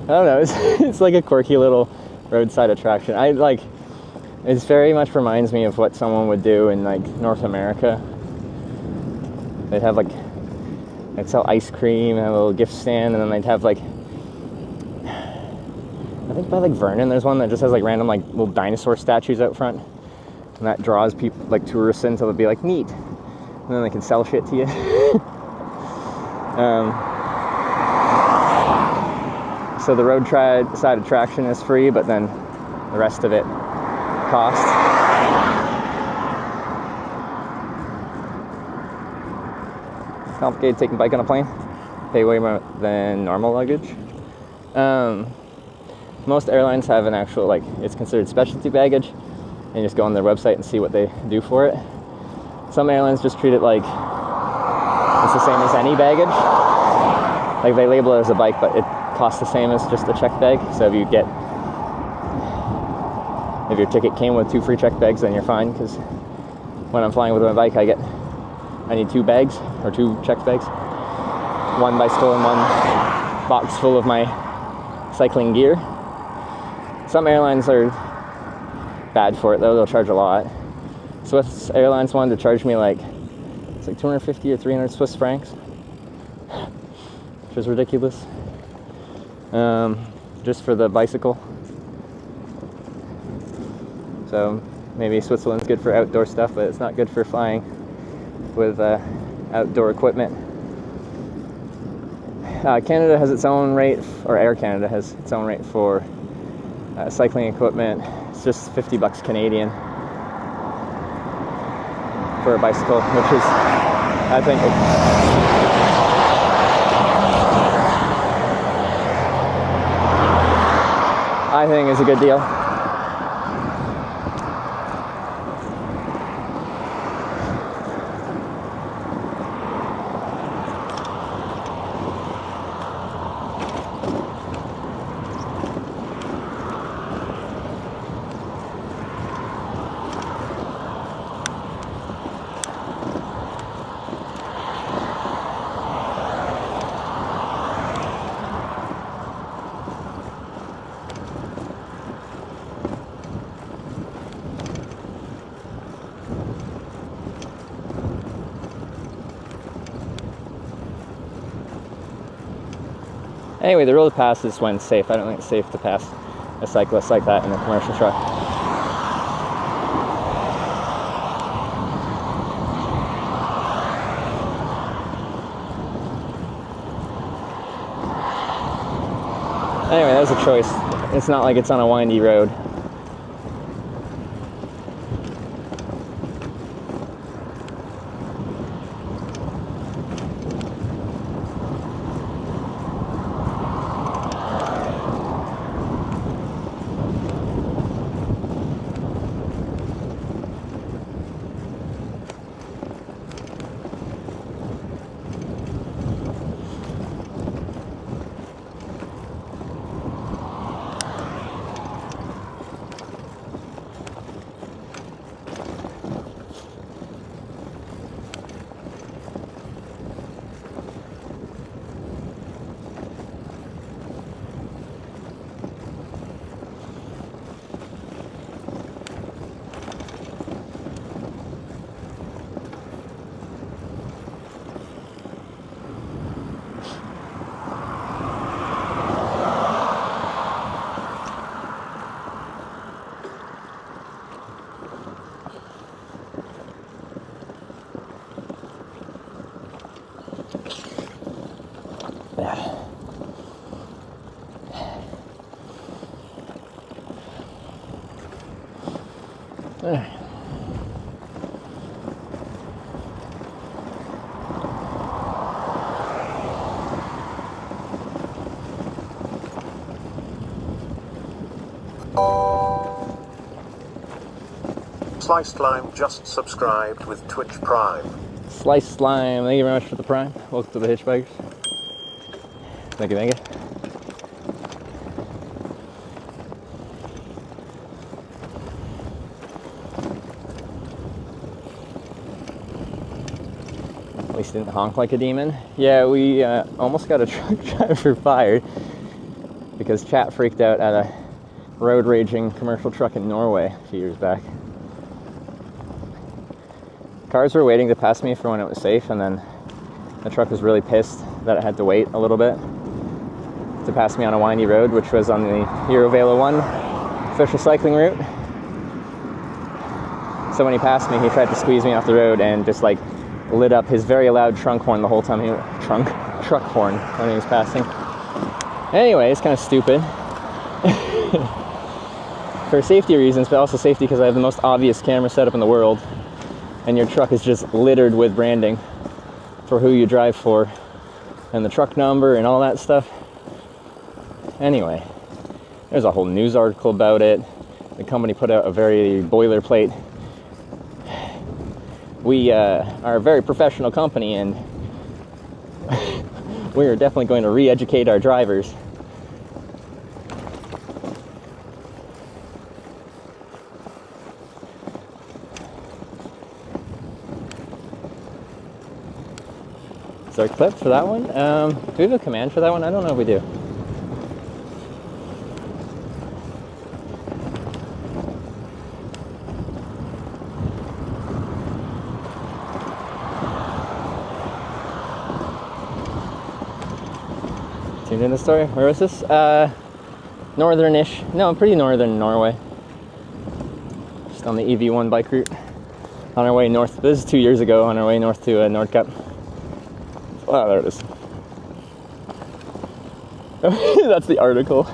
I don't know. It's like a quirky little roadside attraction. It very much reminds me of what someone would do in like North America. They'd have they'd sell ice cream and a little gift stand, and then they'd have like, I think by like Vernon, there's one that just has like random like little dinosaur statues out front, and that draws people like tourists in, so they'll be like neat. And then they can sell shit to you. So the roadside attraction is free, but then the rest of it costs. Complicated taking a bike on a plane. Pay way more than normal luggage. Most airlines have an actual, it's considered specialty baggage, and you just go on their website and see what they do for it. Some airlines just treat it like it's the same as any baggage. like they label it as a bike, but it costs the same as just a check bag. So if your ticket came with 2 free check bags, then you're fine, because when I'm flying with my bike, I need 2 bags, or 2 check bags. 1 bicycle and 1 box full of my cycling gear. Some airlines are bad for it though, they'll charge a lot. Swiss Airlines wanted to charge me like 250 or 300 Swiss francs, which is ridiculous, just for the bicycle. So maybe Switzerland's good for outdoor stuff, but it's not good for flying with outdoor equipment. Canada has its own rate, or Air Canada has its own rate for cycling equipment. It's just $50 Canadian for a bicycle, which is, I think is a good deal. Anyway, the road pass is when it's safe. I don't think it's safe to pass a cyclist like that in a commercial truck. Anyway, that was a choice. It's not like it's on a windy road. Sliced Lime just subscribed with Twitch Prime. Sliced Lime, thank you very much for the Prime. Welcome to the Hitchbikers. Thank you, thank you. At least didn't honk like a demon. Yeah, we almost got a truck driver fired because chat freaked out at a road raging commercial truck in Norway a few years back. Cars were waiting to pass me for when it was safe, and then the truck was really pissed that it had to wait a little bit to pass me on a windy road, which was on the Eurovelo 1 official cycling route. So when he passed me, he tried to squeeze me off the road and just like lit up his very loud truck horn the whole time truck horn when he was passing. Anyway, it's kind of stupid. For safety reasons, but also safety because I have the most obvious camera setup in the world, and your truck is just littered with branding for who you drive for and the truck number and all that stuff. Anyway, there's a whole news article about it. The company put out a very boilerplate, we are a very professional company and we are definitely going to re-educate our drivers. Is there a clip for that one? Do we have a command for that one? I don't know if we do. Tuned in the story. Where was this? Northern-ish. No, pretty northern Norway. Just on the EV1 bike route. On our way north. This is 2 years ago, on our way north to Nordkapp. Oh, there it is. That's the article.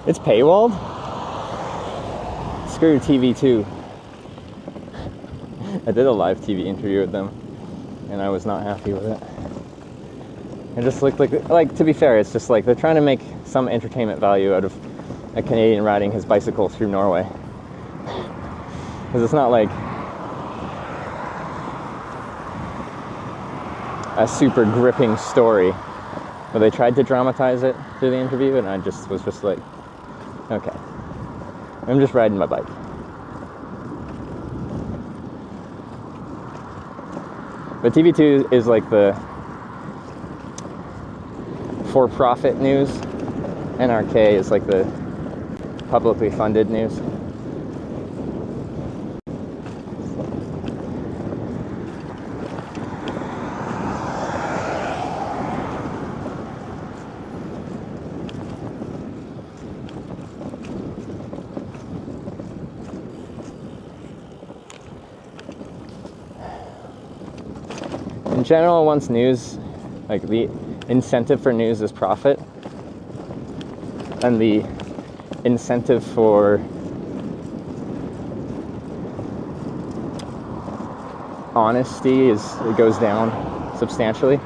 It's paywalled? Screw TV2. I did a live TV interview with them, and I was not happy with it. It just looked like, to be fair, it's just like they're trying to make some entertainment value out of a Canadian riding his bicycle through Norway. Because it's not like a super gripping story. But they tried to dramatize it through the interview, and I just was just like, okay, I'm just riding my bike. But TV2 is like the for-profit news. NRK is like the publicly funded news. In general, once news, like the incentive for news is profit, and the incentive for honesty it goes down substantially,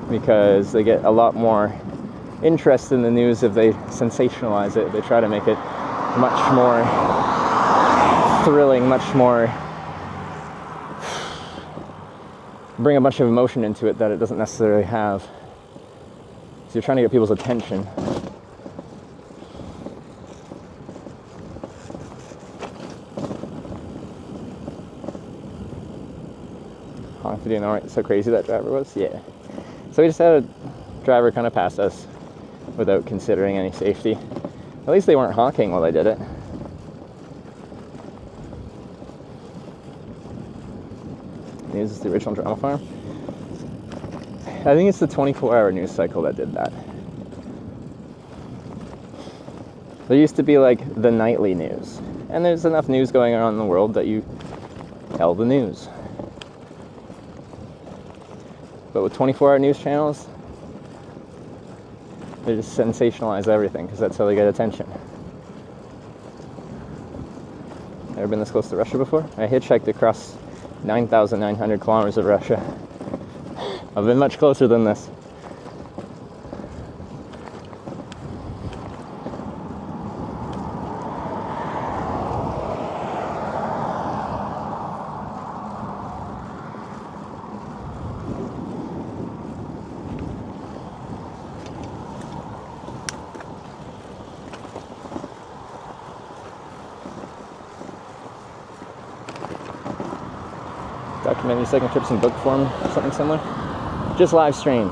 because they get a lot more interest in the news if they sensationalize it. They try to make it much more thrilling, much more, bring a bunch of emotion into it that it doesn't necessarily have. So you're trying to get people's attention. Honk for doing alright. So crazy that driver was? Yeah. So we just had a driver kind of pass us without considering any safety. At least they weren't honking while they did it. News is the original drama farm. I think it's the 24-hour news cycle that did that. There used to be like the nightly news, and there's enough news going on in the world that you tell the news. But with 24-hour news channels, they just sensationalize everything because that's how they get attention. Ever been this close to Russia before? I hitchhiked across 9,900 kilometers of Russia. I've been much closer than this. Document your second trips in book form, something similar. Just live stream.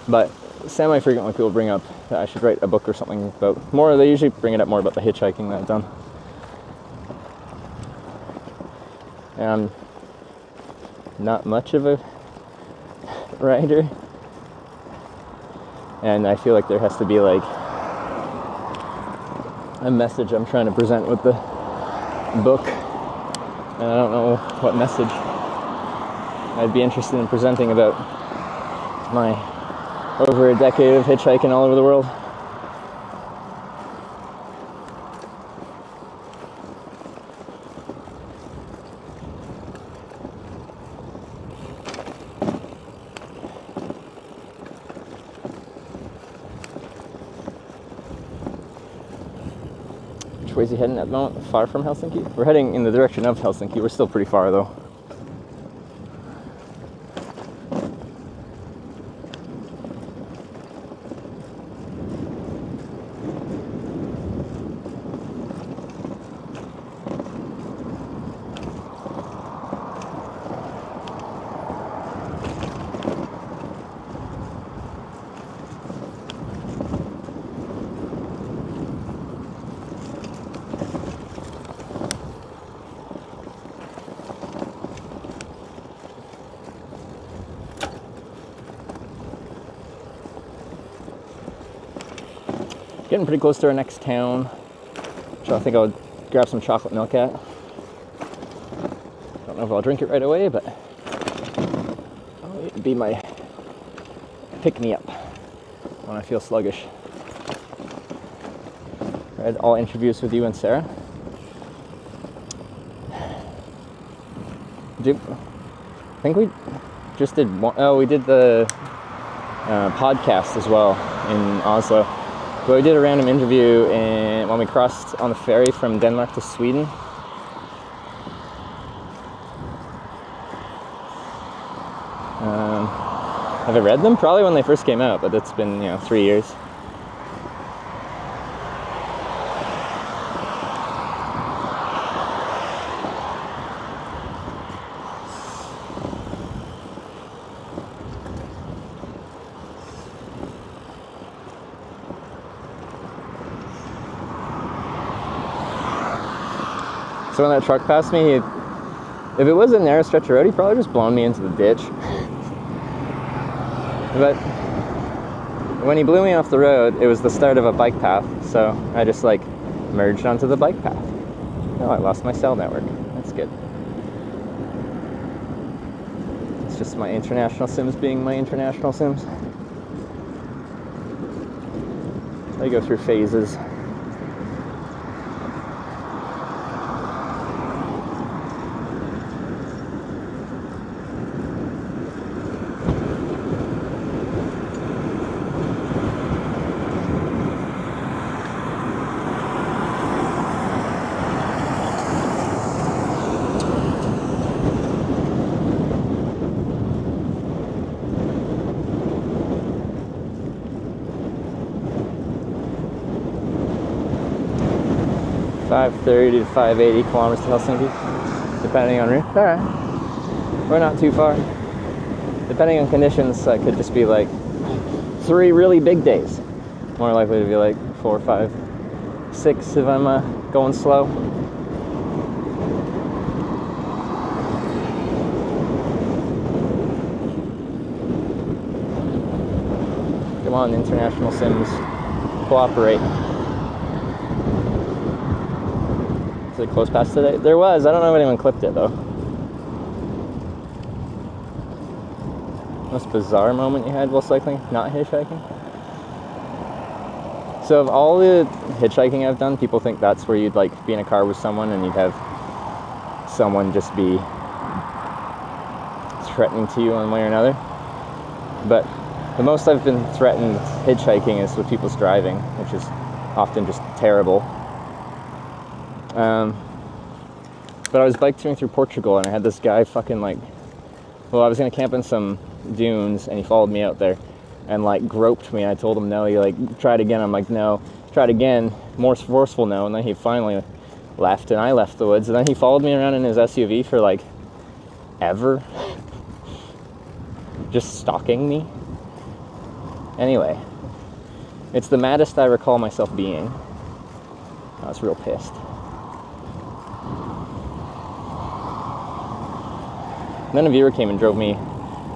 But semi-frequently people bring up that I should write a book or something about more. They usually bring it up more about the hitchhiking that I've done. And I'm not much of a writer. And I feel like there has to be like a message I'm trying to present with the book, and I don't know what message I'd be interested in presenting about my over a decade of hitchhiking all over the world. Which way is he heading at the moment? Far from Helsinki? We're heading in the direction of Helsinki. We're still pretty far though. Getting pretty close to our next town, which I think I'll grab some chocolate milk at. Don't know if I'll drink it right away, but it'll be my pick-me-up when I feel sluggish. Read all interviews with you and Sarah. I think we just did one. Oh, we did the podcast as well in Oslo. But we did a random interview when we crossed on the ferry from Denmark to Sweden. Have I read them? Probably when they first came out, but it's been 3 years. So when that truck passed me, if it was a narrow stretch of road, he'd probably just blown me into the ditch. But when he blew me off the road, it was the start of a bike path, so I just merged onto the bike path. Oh, I lost my cell network. That's good. It's just my international sims being my international sims. They go through phases. .530 to 580 kilometers to Helsinki, depending on route. Alright, we're not too far. Depending on conditions, that could just be 3 really big days. More likely to be 4, 5, 6 if I'm going slow. Come on, international sims, cooperate. Is it close past today? There was. I don't know if anyone clipped it though. Most bizarre moment you had while cycling, not hitchhiking? So of all the hitchhiking I've done, people think that's where you'd be in a car with someone and you'd have someone just be threatening to you one way or another. But the most I've been threatened hitchhiking is with people's driving, which is often just terrible. But I was bike touring through Portugal and I had this guy fucking I was gonna camp in some dunes and he followed me out there and groped me. I told him no. He tried again. I'm like, no. Tried again, more forceful no. And then he finally left and I left the woods. And then he followed me around in his SUV for ever, just stalking me. Anyway, it's the maddest I recall myself being. I was real pissed. And then a viewer came and drove me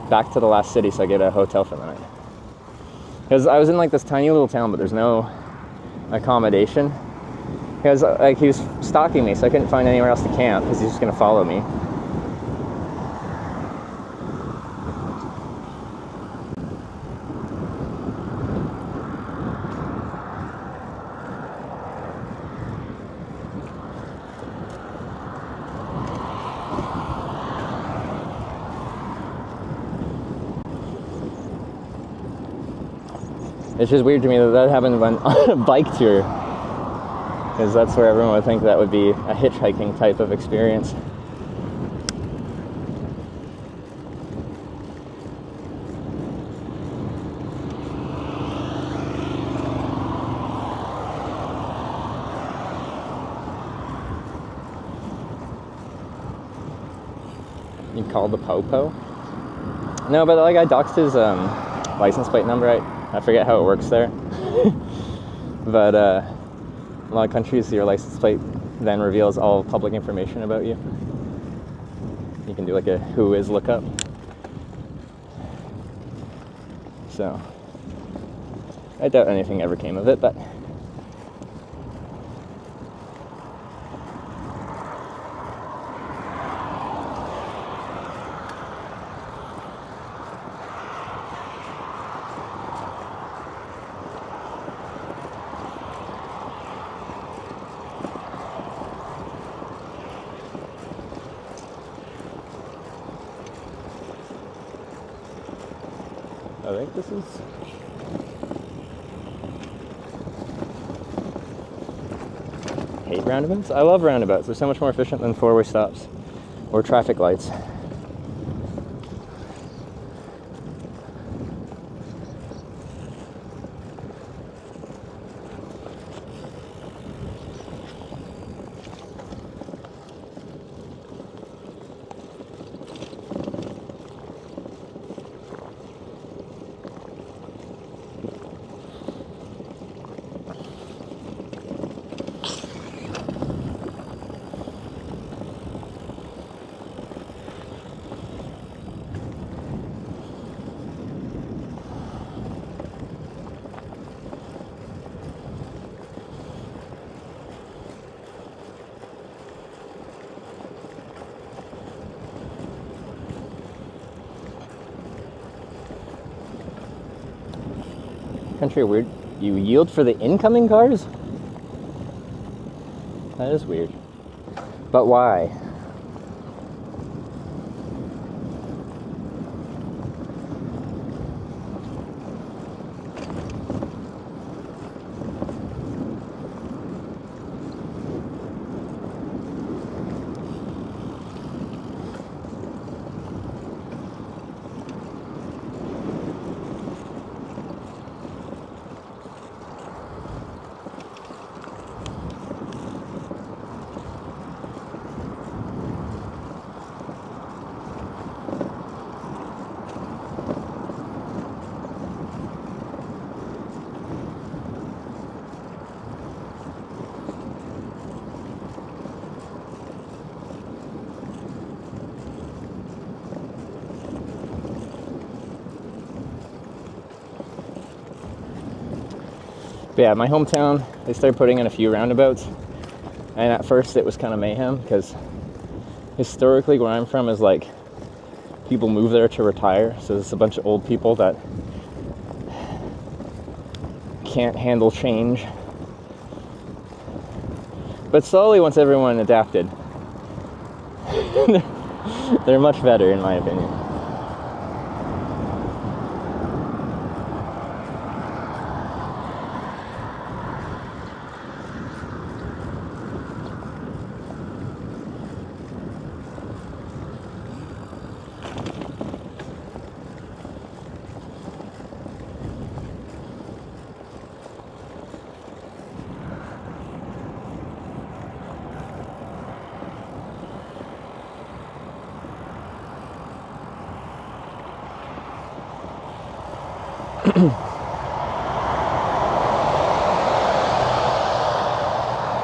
back to the last city so I get a hotel for the night. Because I was in this tiny little town, but there's no accommodation. Because he was stalking me, so I couldn't find anywhere else to camp because he's just going to follow me. It's just weird to me that that happened on a bike tour, because that's where everyone would think that would be a hitchhiking type of experience. You called the Popo? No, but the guy doxed his license plate number. I forget how it works there. But a lot of countries, your license plate then reveals all public information about you. You can do like a who is lookup. So I doubt anything ever came of it, but I think this is hate roundabouts. I love roundabouts. They're so much more efficient than four-way stops or traffic lights. Country weird. You yield for the incoming cars? That is weird. But why? But yeah, my hometown, they started putting in a few roundabouts, and at first it was kind of mayhem, because historically where I'm from is like people move there to retire, so there's a bunch of old people that can't handle change. But slowly, once everyone adapted, they're much better in my opinion.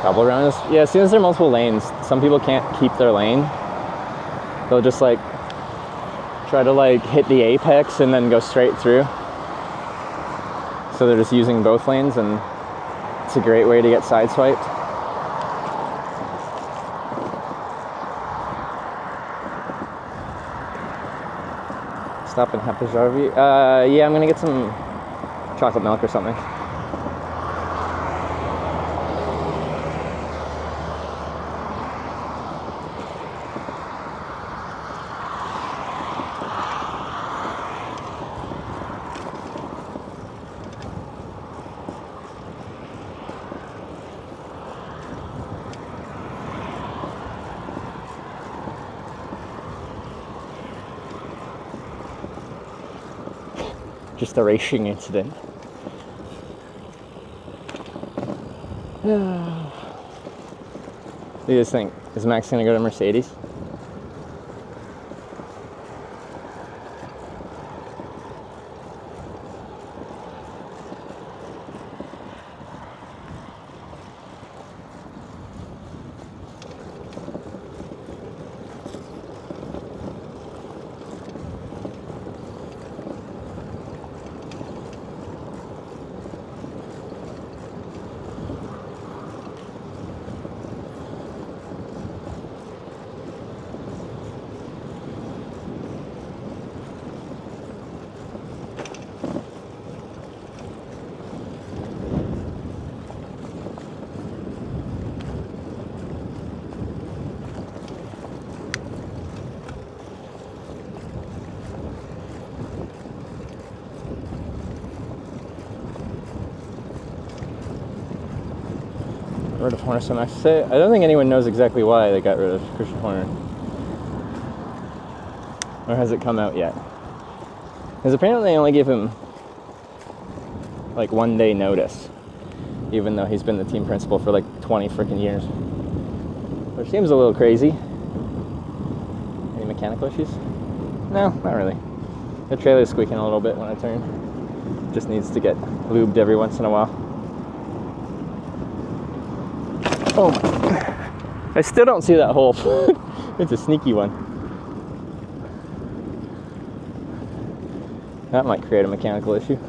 Couple rounds. Yeah, as soon as there are multiple lanes, some people can't keep their lane. They'll just like try to like hit the apex and then go straight through. So they're just using both lanes, and it's a great way to get sideswiped. Stop in Hapajarvi. Yeah, I'm gonna get some chocolate milk or something. just a racing incident. What do you guys think? Is Max gonna go to Mercedes? Rid of Horner so much. I don't think anyone knows exactly why they got rid of Christian Horner. Or has it come out yet? Because apparently they only give him like 1 day notice, even though he's been the team principal for like 20 freaking years. Which seems a little crazy. Any mechanical issues? No, not really. The trailer's squeaking a little bit when I turn. Just needs to get lubed every once in a while. Oh my. I still don't see that hole. It's a sneaky one. That might create a mechanical issue.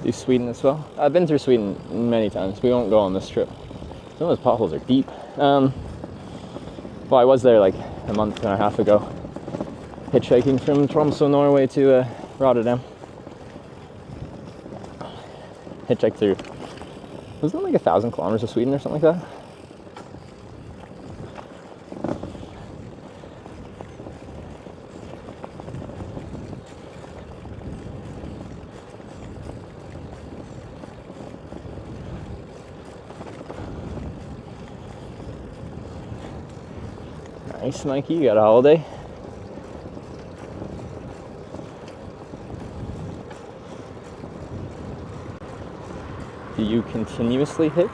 Do Sweden as well. I've been through Sweden many times. We won't go on this trip. Some of those potholes are deep. Well, I was there like a month and a half ago, hitchhiking from Tromsø, Norway to Rotterdam. Hitchhiked through, wasn't it like 1,000 kilometers of Sweden or something like that? Nice, Mikey, you got a holiday? Do you continuously hitch?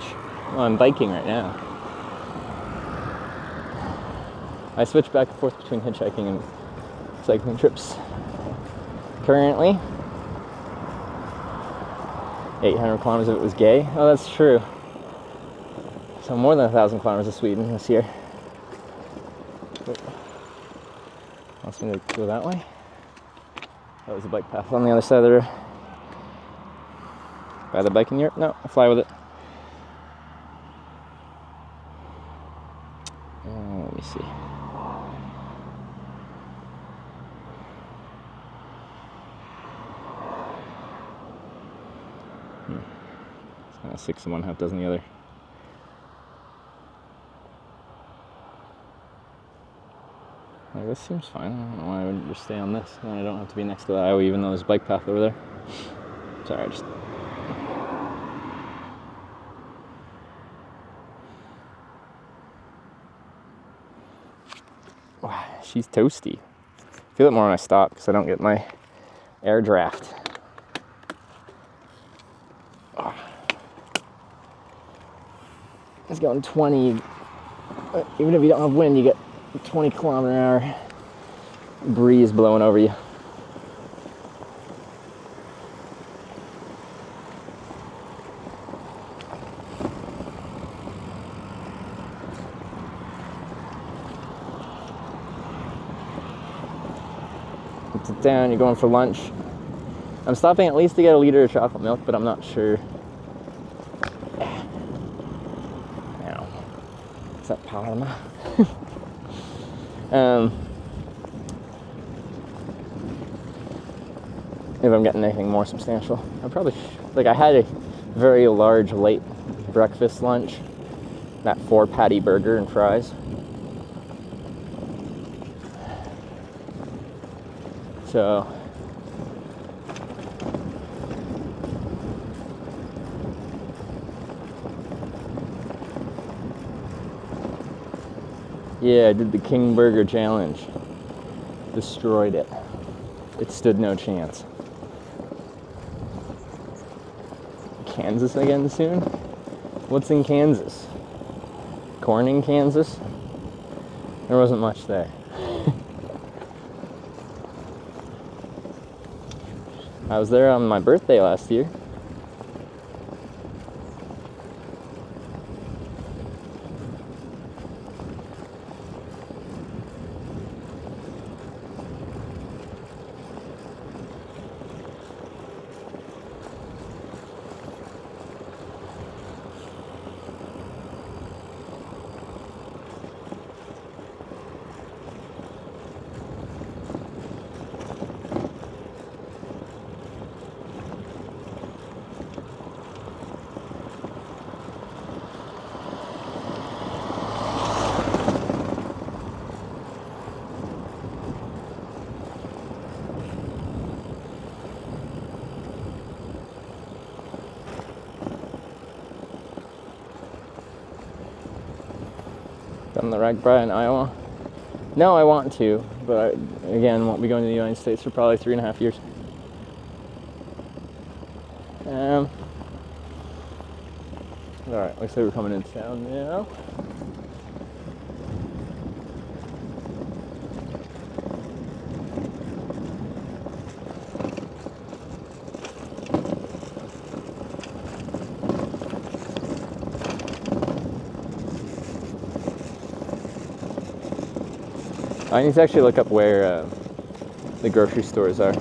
Oh, I'm biking right now. I switch back and forth between hitchhiking and cycling trips. Currently, 800 kilometers of it was gay. Oh, that's true. So more than 1,000 kilometers of Sweden this year. Wants me to go that way? That was a bike path on the other side of the road. Buy the bike in Europe? No, I fly with it. Let me see. It's kind of 6 in one, half dozen the other. Like, this seems fine. I don't know why I wouldn't just stay on this. Then I don't have to be next to the highway, even though there's a bike path over there. Sorry, I just... Wow, she's toasty. I feel it more when I stop because I don't get my air draft. Oh. It's going 20. Even if you don't have wind, you get 20 kilometer an hour breeze blowing over you. Sit down, you're going for lunch. I'm stopping at least to get a liter of chocolate milk, but I'm not sure. Ow. Is that Parma? if I'm getting anything more substantial. I probably like I had a very large late breakfast lunch, that 4-patty burger and fries. So yeah, I did the King Burger Challenge. Destroyed it. It stood no chance. Kansas again soon? What's in Kansas? Corn in Kansas? There wasn't much there. I was there on my birthday last year. Done the rag bra in Iowa? No, I want to, but I, again, won't be going to the United States for probably 3.5 years. Alright, looks like we're coming into town now. I need to actually look up where the grocery stores are.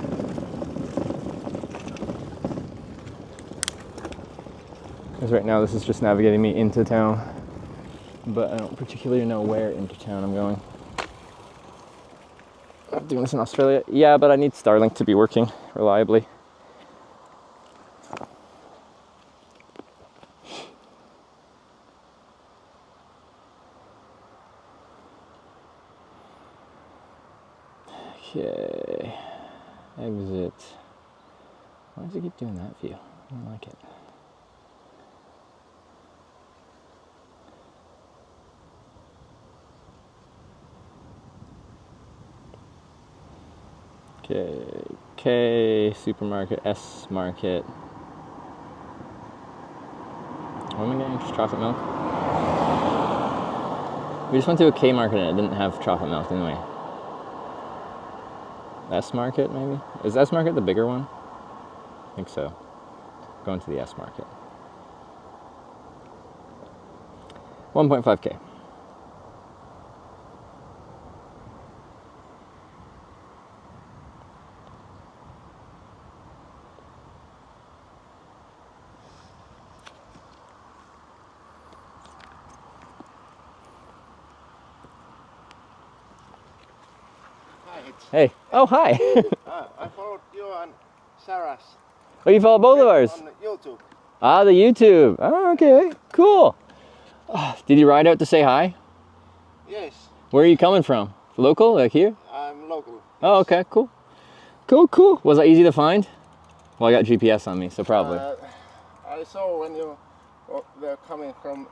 Because right now this is just navigating me into town, but I don't particularly know where into town I'm going. I'm doing this in Australia? Yeah, but I need Starlink to be working reliably. Okay, exit. Why does it keep doing that view? I don't like it. Okay, K supermarket, S market. What am I getting? Just chocolate milk? We just went to a K market and it didn't have chocolate milk, didn't we? S market, maybe? Is S market the bigger one? I think so. Going to the S market. 1.5K. Hey. Oh, hi. I followed you and Sarah's. Oh, you follow both of ours? On YouTube. Ah, the YouTube. Oh, okay. Cool. Did you ride out to say hi? Yes. Where are you coming from? Local, like here? I'm local. Oh, okay. Cool. Cool. Was that easy to find? Well, I got GPS on me, so probably. I saw when you were coming from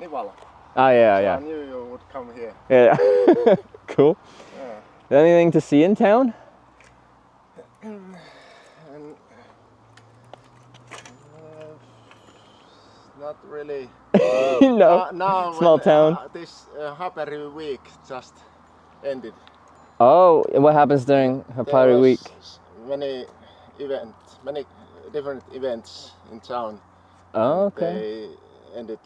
Nivala. Ah, yeah, so yeah. I knew you would come here. Yeah. Cool. Yeah. Anything to see in town? Not really. No. Now Small town. This Happy Week just ended. Oh, what happens during Happy Week? Many different events in town. Oh, okay. They ended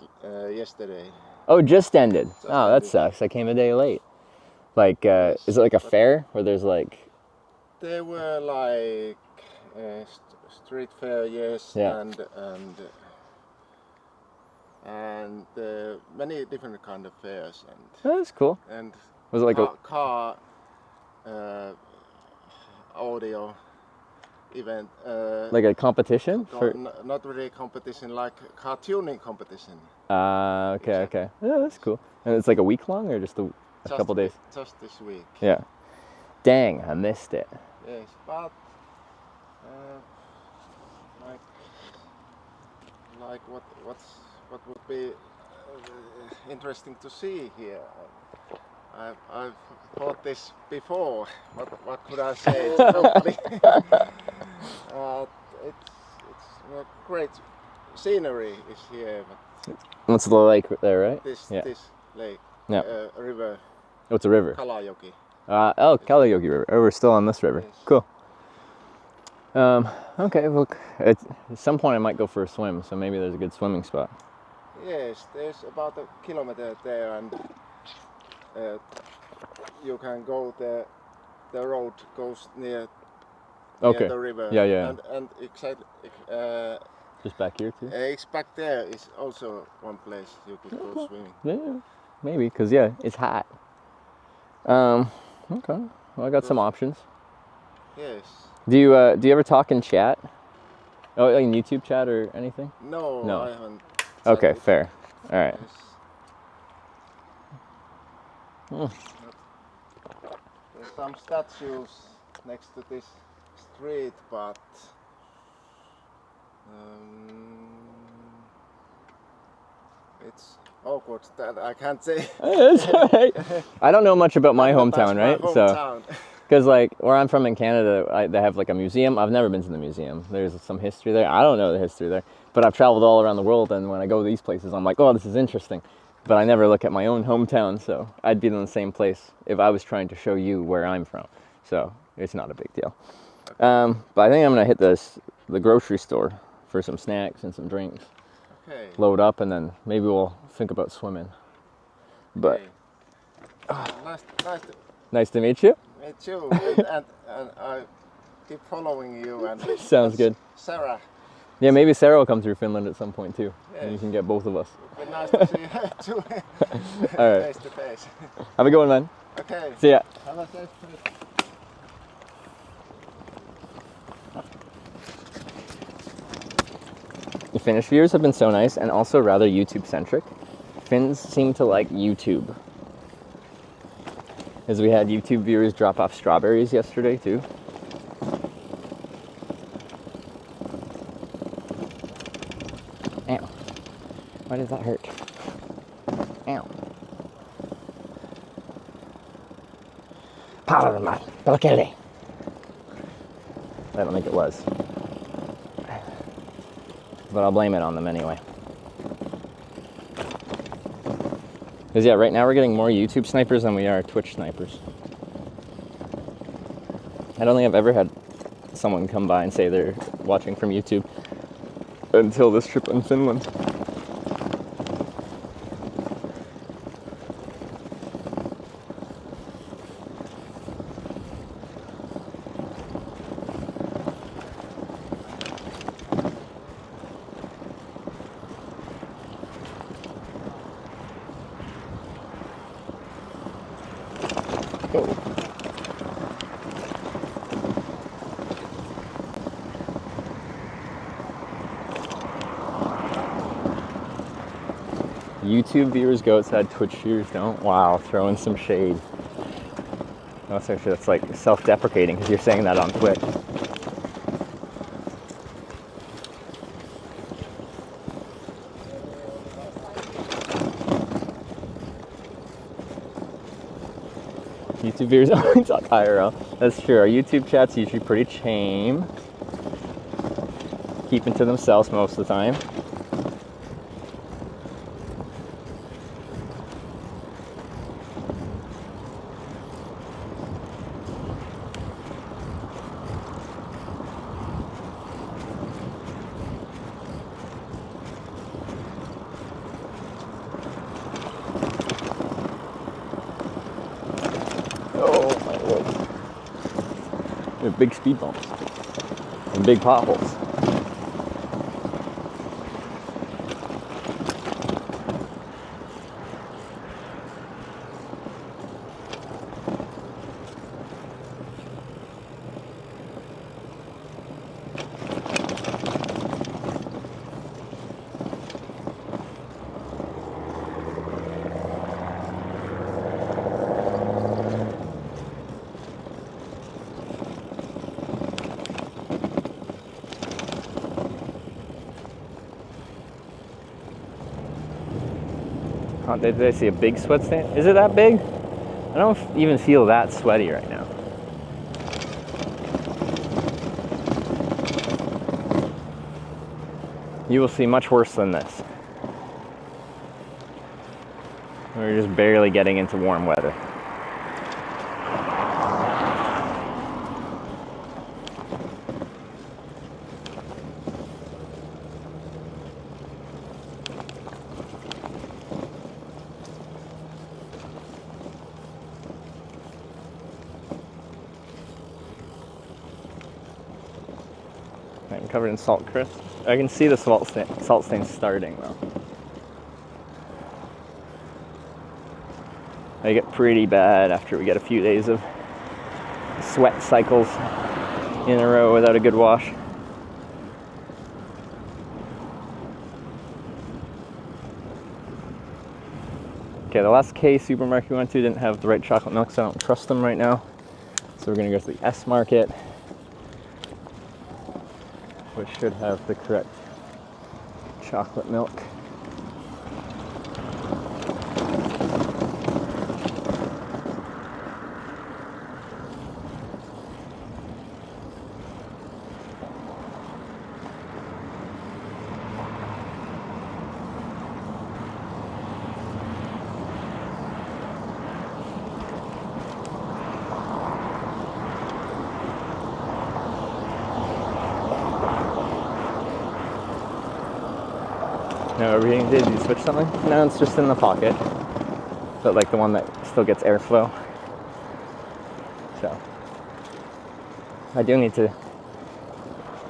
yesterday. Oh, just ended. That sucks. I came a day late. Like, is it like a fair where there's like? They were like street fair, yes, yeah. and many different kind of fairs. And that's cool. And was it like car audio event. Like a competition? Not really a competition, like car tuning competition. Okay, okay. Yeah, that's cool. And it's like a week long or just a couple days? Just this week. Yeah. Dang, I missed it. Yes, but like what would be interesting to see here? I've thought this before. What could I say to nobody? It's great scenery is here. But That's the lake there, right? this lake, Yeah. river. Oh, it's a river. Kalajoki. Kalajoki River. Oh, we're still on this river. Yes. Cool. Okay, well, at some point I might go for a swim, so maybe there's a good swimming spot. Yes, there's about a kilometer there, and you can go there. The road goes near the river. Yeah. And exactly. Just back here too? It's back there is also one place you could go swimming. Yeah, maybe, because yeah, it's hot. Okay, well I got some options. Yes. Do you ever talk in chat? Oh, like in YouTube chat or anything? No, I haven't. Okay, fair. All right. Yes. There's some statues next to this street, but it's awkward that I can't say. It's all right. I don't know much about my hometown, right? My hometown. So, because like where I'm from in Canada, they have like a museum. I've never been to the museum. There's some history there. I don't know the history there, but I've traveled all around the world, and when I go to these places, I'm like, oh, this is interesting. But I never look at my own hometown, so I'd be in the same place if I was trying to show you where I'm from. So it's not a big deal. But I think I'm gonna hit the grocery store for some snacks and some drinks. Okay. Load up, and then maybe we'll think about swimming. But nice to meet you. Me too. and I keep following you. And sounds good. Sarah. Yeah, maybe Sarah will come through Finland at some point too, Yes. and you can get both of us. It'd be nice to see her too. All right. Face to face. Have a good one, man. Okay. See ya. Have a safe trip. The Finnish viewers have been so nice and also rather YouTube-centric. Finns seem to like YouTube. As we had YouTube viewers drop off strawberries yesterday too. Ow. Why does that hurt? Ow. Parma, Belkeli. I don't think it was. But I'll blame it on them anyway. Because yeah, right now we're getting more YouTube snipers than we are Twitch snipers. I don't think I've ever had someone come by and say they're watching from YouTube until this trip in Finland. YouTube viewers go outside, Twitch viewers don't. Wow, throwing some shade. That's like self-deprecating because you're saying that on Twitch. YouTube viewers only talk IRL. That's true. Our YouTube chat's usually pretty tame. Keeping to themselves most of the time. Big speed bumps and big potholes. on. Did I see a big sweat stain? Is it that big? I don't even feel that sweaty right now. You will see much worse than this. We're just barely getting into warm weather. I'm covered in salt crisp. I can see the salt stain starting though. They get pretty bad after we get a few days of sweat cycles in a row without a good wash. Okay, the last K supermarket we went to didn't have the right chocolate milk, so I don't trust them right now. So we're gonna go to the S Market, which should have the correct chocolate milk. No, everything did you switch something? No, it's just in the pocket. But like the one that still gets airflow. So I do need to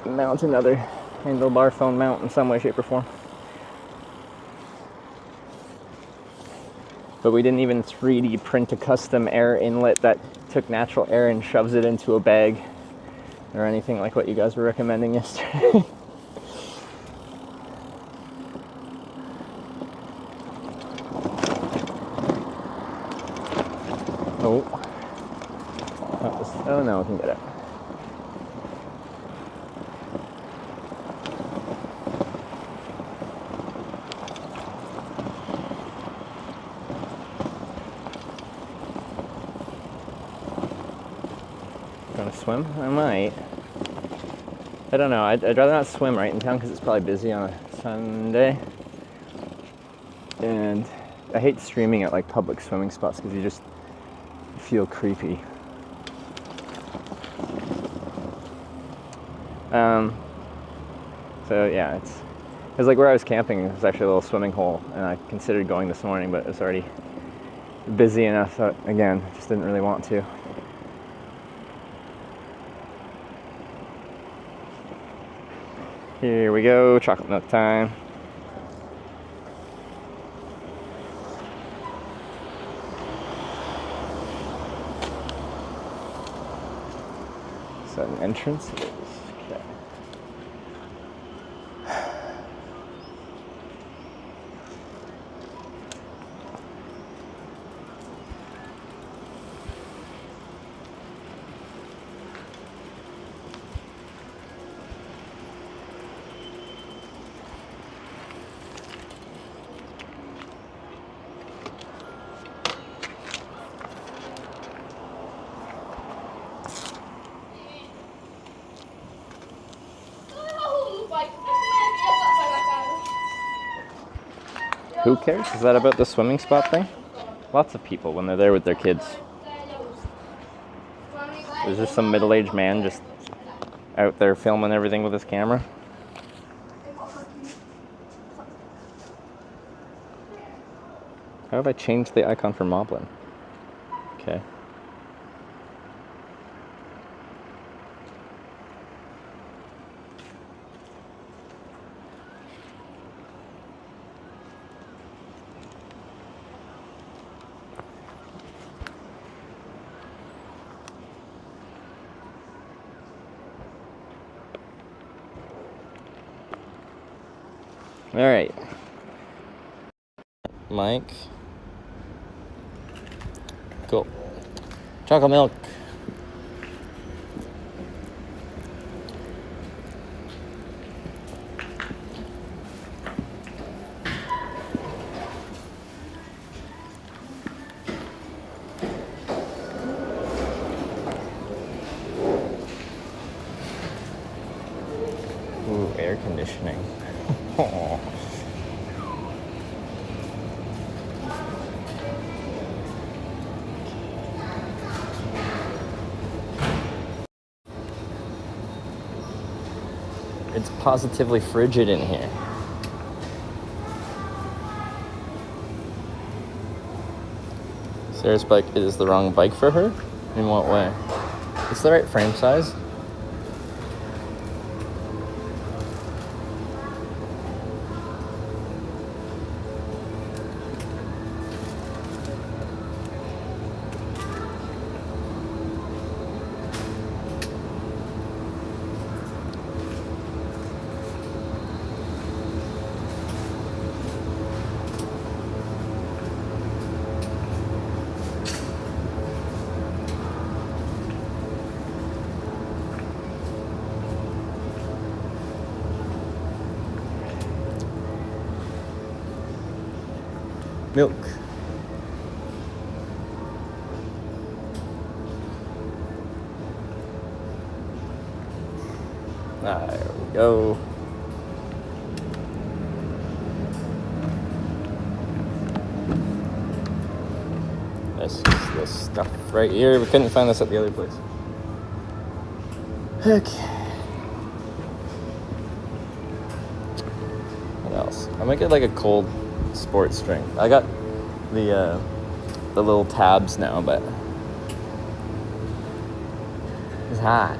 mount another handlebar phone mount in some way, shape, or form. But we didn't even 3D print a custom air inlet that took natural air and shoves it into a bag or anything like what you guys were recommending yesterday. Oh no, we can get it. Gonna swim? I might. I don't know. I'd rather not swim right in town because it's probably busy on a Sunday. And I hate streaming at like public swimming spots because you just feel creepy. So yeah, it's like where I was camping, there's actually a little swimming hole, and I considered going this morning, but it was already busy enough, so again, just didn't really want to. Here we go, chocolate milk time. Is that an entrance? It is. Okay. Who cares? Is that about the swimming spot thing? Lots of people when they're there with their kids. There's just some middle-aged man just out there filming everything with his camera. How have I changed the icon for Moblin? Okay. All right, Mike. Cool. Chocolate milk. conditioning. Aw. It's positively frigid in here. Sarah's bike is the wrong bike for her? In what way? It's the right frame size. Milk. There we go. This is this stuff right here. We couldn't find this at the other place. Okay. What else? I might get like a cold sports drink. I got the little tabs now, but it's hot.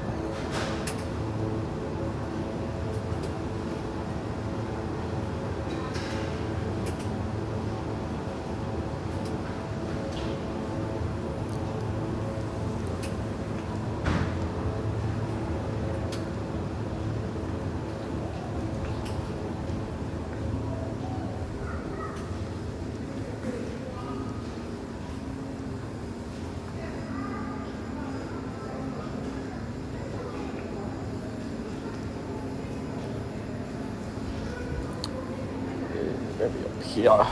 Maybe up here.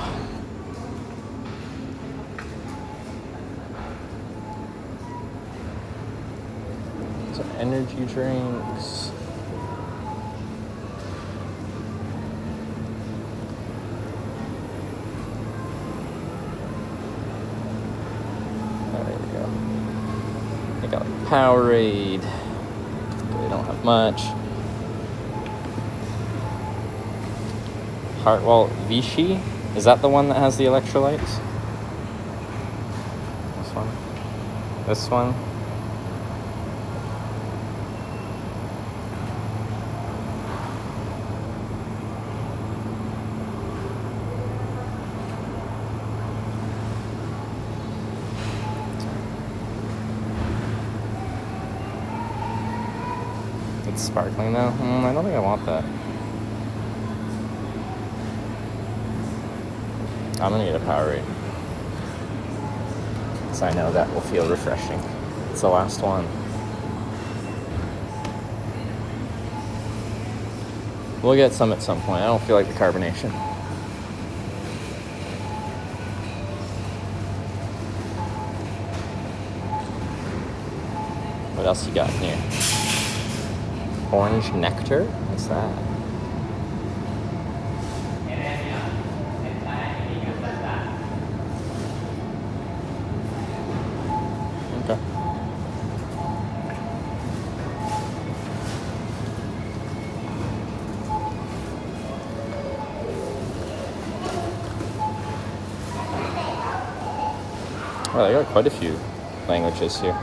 Some energy drinks. There we go. I got like Powerade. They don't have much. Hartwell Vichy? Is that the one that has the electrolytes? This one? This one? It's sparkling now? I don't think I want that. I'm gonna get a Powerade. Because I know that will feel refreshing. It's the last one. We'll get some at some point. I don't feel like the carbonation. What else you got in here? Orange nectar? What's that? Okay. Well, I got quite a few languages here.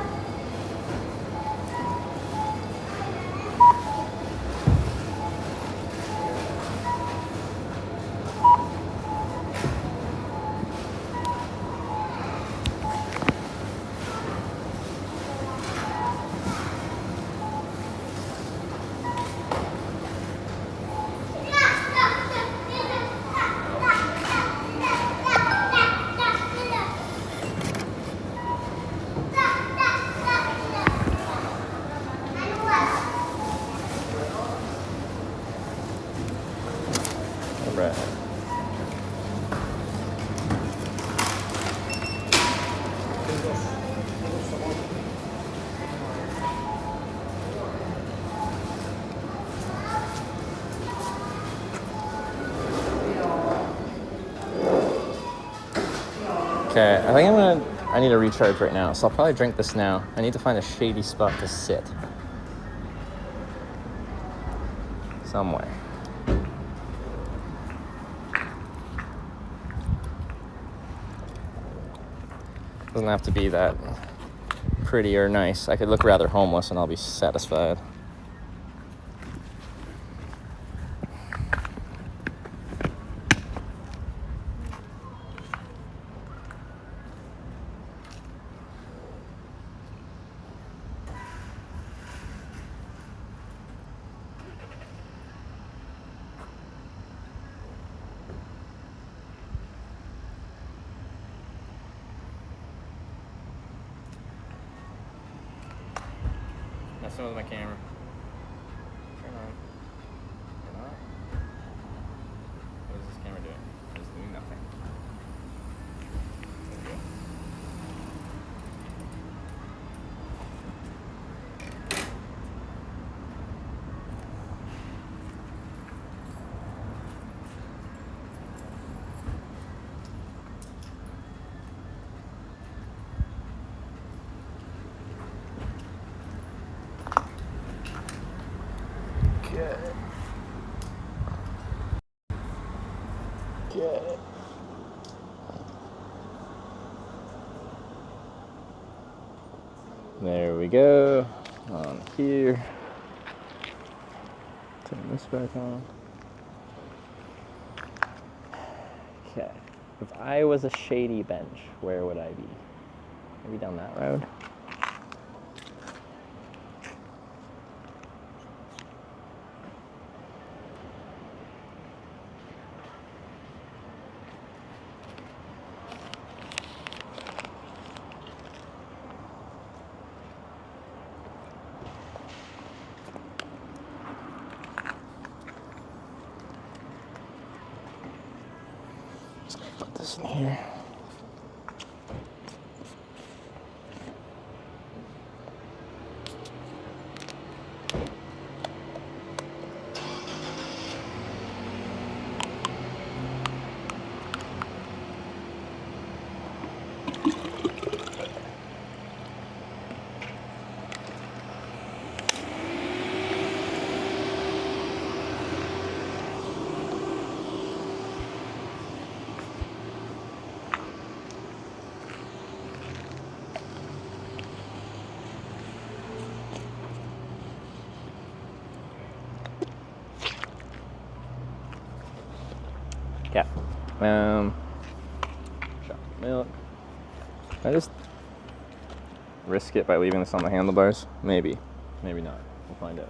Okay, I need a recharge right now, so I'll probably drink this now. I need to find a shady spot to sit. Somewhere. Doesn't have to be that pretty or nice. I could look rather homeless and I'll be satisfied. Messing with my camera. Turn on. Turn on. What is this camera doing? It's doing nothing. There There we go. On here. Turn this back on. Okay. If I was a shady bench, where would I be? Maybe down that road? Put this in here. Yeah. Chocolate milk. I just risk it by leaving this on the handlebars? Maybe. Maybe not. We'll find out.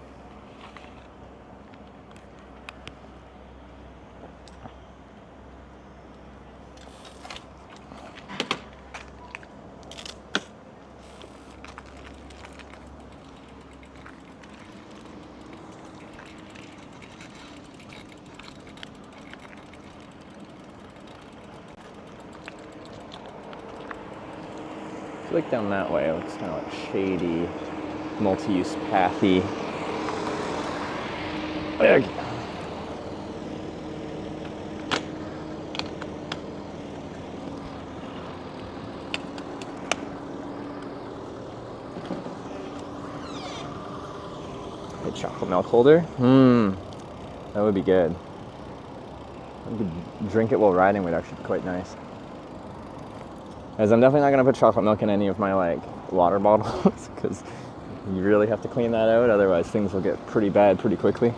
I feel like down that way it looks kind of like shady, multi-use pathy. There. A chocolate milk holder? That would be good. We could drink it while riding would actually be quite nice. As I'm definitely not going to put chocolate milk in any of my like water bottles because you really have to clean that out, otherwise things will get pretty bad pretty quickly.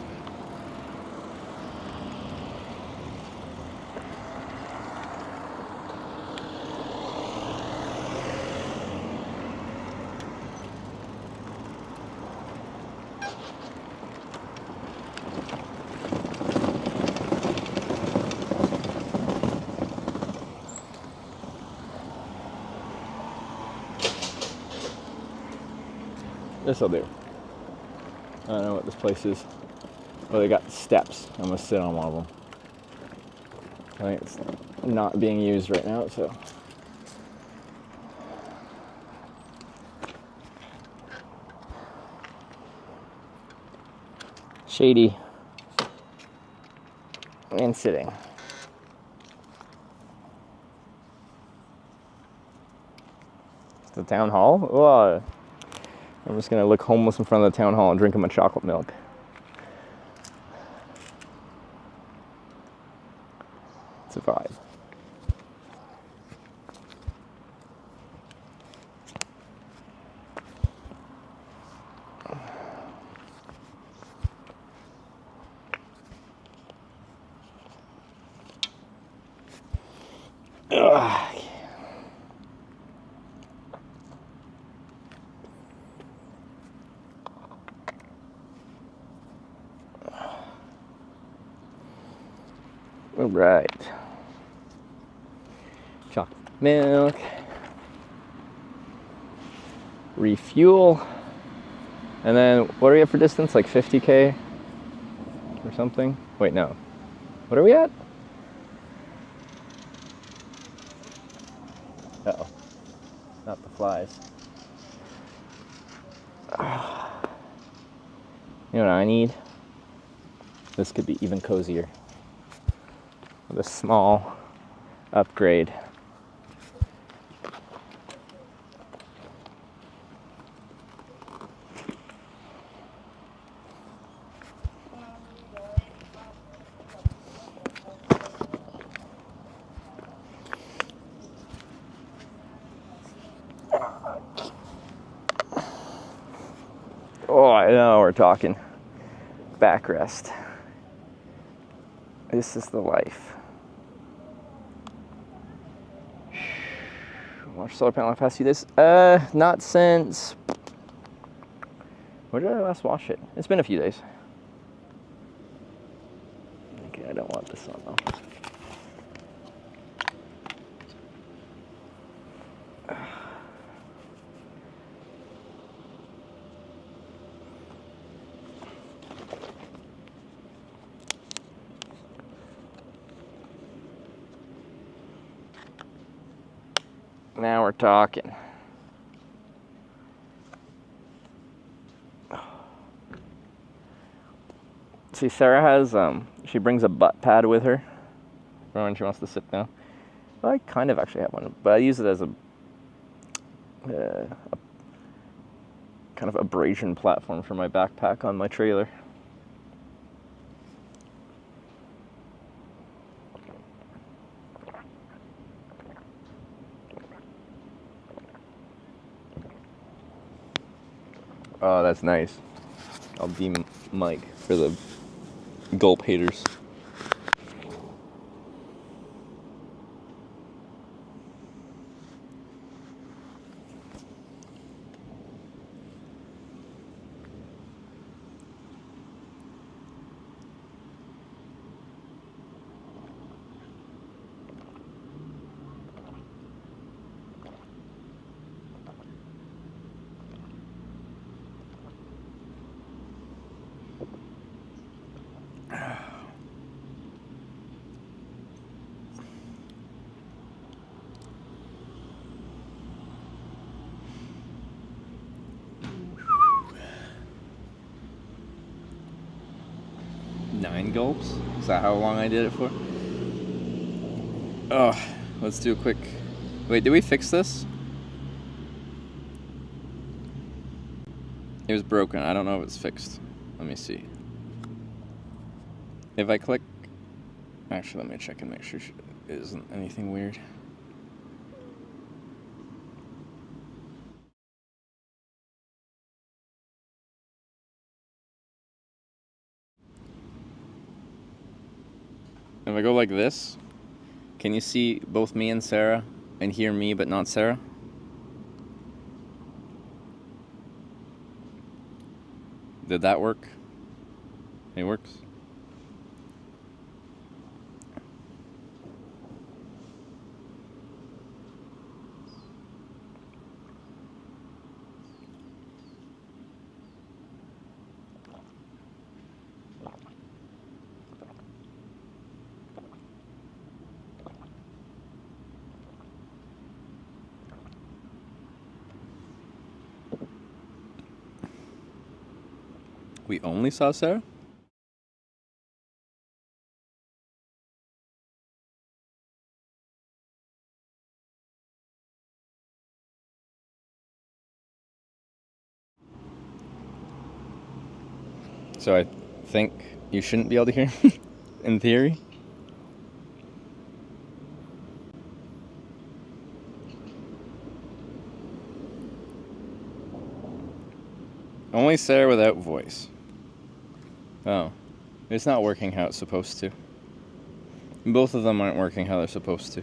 This'll do. I don't know what this place is. Oh, they got steps. I'm gonna sit on one of them. I think it's not being used right now, so. Shady. And sitting. The town hall? Oh, I'm just gonna look homeless in front of the town hall and drink my chocolate milk. It's a vibe. Ugh. All right. Chocolate milk. Refuel. And then what are we at for distance? Like 50K or something? Wait, no. What are we at? Uh-oh. Not the flies. You know what I need? This could be even cozier. With a small upgrade. Oh, I know we're talking backrest. This is the life. Watch solar panel. I passed you this. Not since. Where did I last wash it? It's been a few days. Okay, I don't want this on though. Now we're talking. See, Sarah has, she brings a butt pad with her for when she wants to sit down. Well, I kind of actually have one, but I use it as a kind of abrasion platform for my backpack on my trailer. Oh, that's nice. I'll deem Mike for the gulp haters. Nine gulps? Is that how long I did it for? Oh, let's do a quick... Wait, did we fix this? It was broken. I don't know if it's fixed. Let me see. If I click... Actually, let me check and make sure it isn't anything weird. If I go like this, can you see both me and Sarah and hear me but not Sarah? Did that work? It works. We only saw Sarah? So I think you shouldn't be able to hear me, in theory. Only Sarah without voice. Oh. It's not working how it's supposed to. Both of them aren't working how they're supposed to.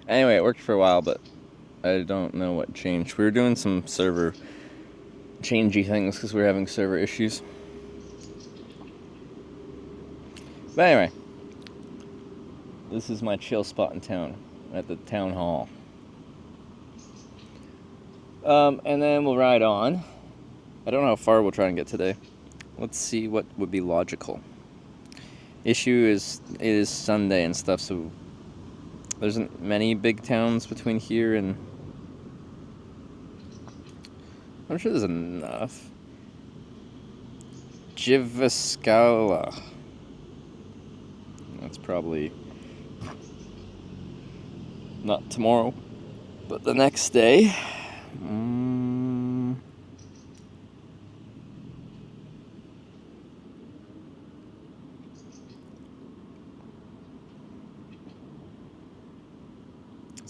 Anyway, it worked for a while, but I don't know what changed. We were doing some server changey things because we were having server issues. But anyway, this is my chill spot in town, at the town hall. And then we'll ride on. I don't know how far we'll try and get today. Let's see what would be logical. Issue is, it is Sunday and stuff, so there isn't many big towns between here and... I'm sure there's enough. Jyväskylä. That's probably not tomorrow, but the next day.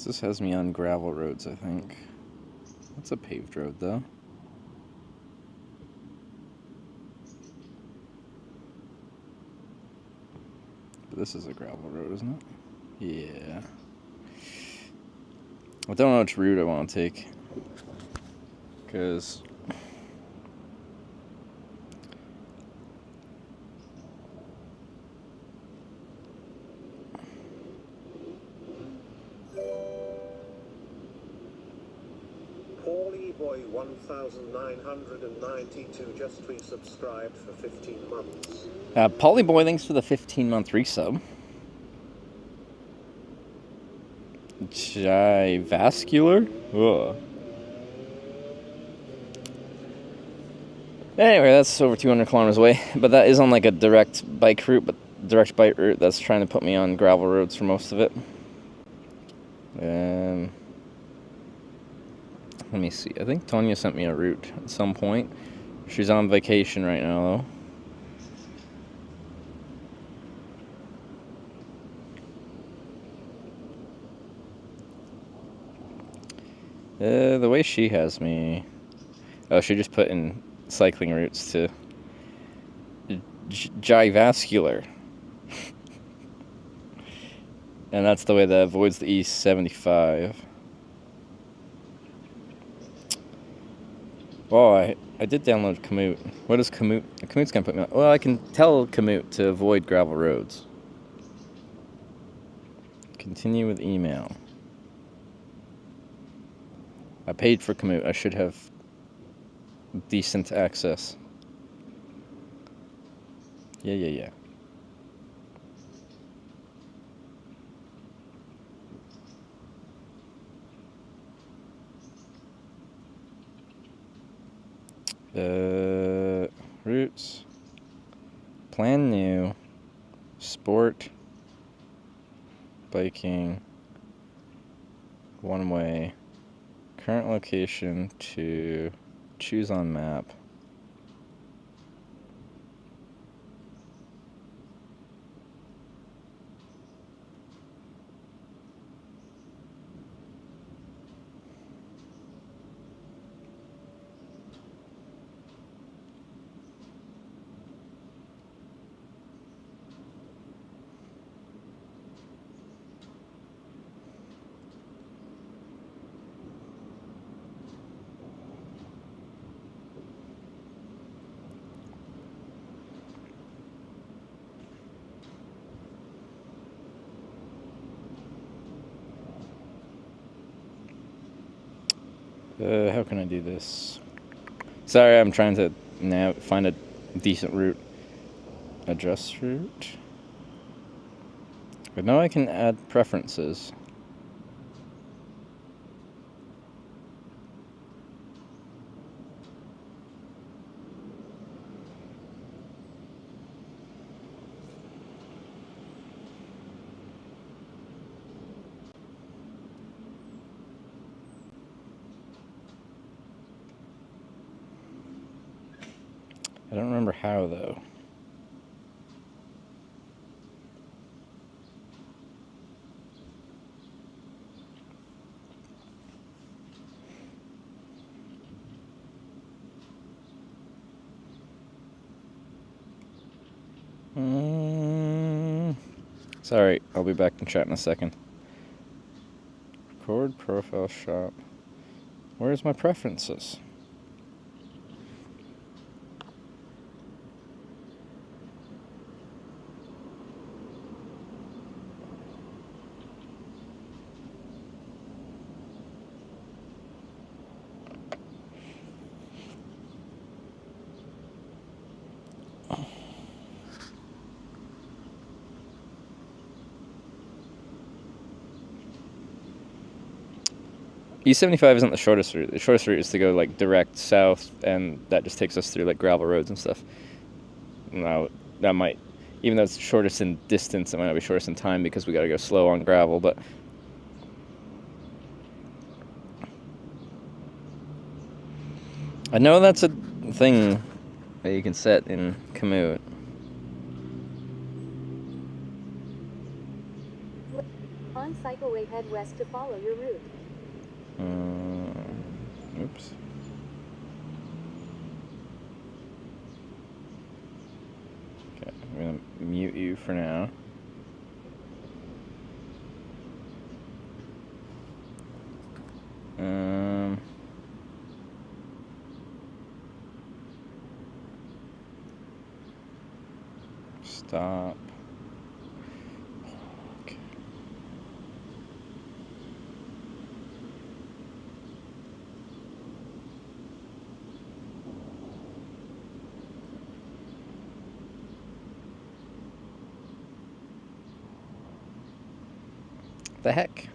This has me on gravel roads, I think. That's a paved road, though. But this is a gravel road, isn't it? Yeah. I don't know which route I want to take. Because... Boy 1992 just resubscribed for 15 months. Polyboy, thanks for the 15-month resub. Vascular? Ugh. Anyway, that's over 200 kilometers away, but that is on like a direct bike route, but direct bike route that's trying to put me on gravel roads for most of it. Let me see. I think Tonya sent me a route at some point. She's on vacation right now, though. The way she has me... Oh, she just put in cycling routes to... Jyväskylä. And that's the way that avoids the E75. Oh, I did download Komoot. What is Komoot? Komoot's gonna put me on... Well, I can tell Komoot to avoid gravel roads. Continue with email. I paid for Komoot. I should have decent access. Yeah. Routes. Plan new. Sport. Biking. One way. Current location to choose on map. How can I do this? Sorry, I'm trying to now find a decent route. Adjust route. But now I can add preferences. I don't remember how, though. Sorry, I'll be back in chat in a second. Record profile shop. Where's my preferences? E75 isn't the shortest route. The shortest route is to go like direct south, and that just takes us through like gravel roads and stuff. Now that might, even though it's shortest in distance, it might not be shortest in time because we got to go slow on gravel. But I know that's a thing that you can set in Komoot. On cycleway, head west to follow your route. Oops. Okay, I'm gonna mute you for now. Stop. Okay. The heck?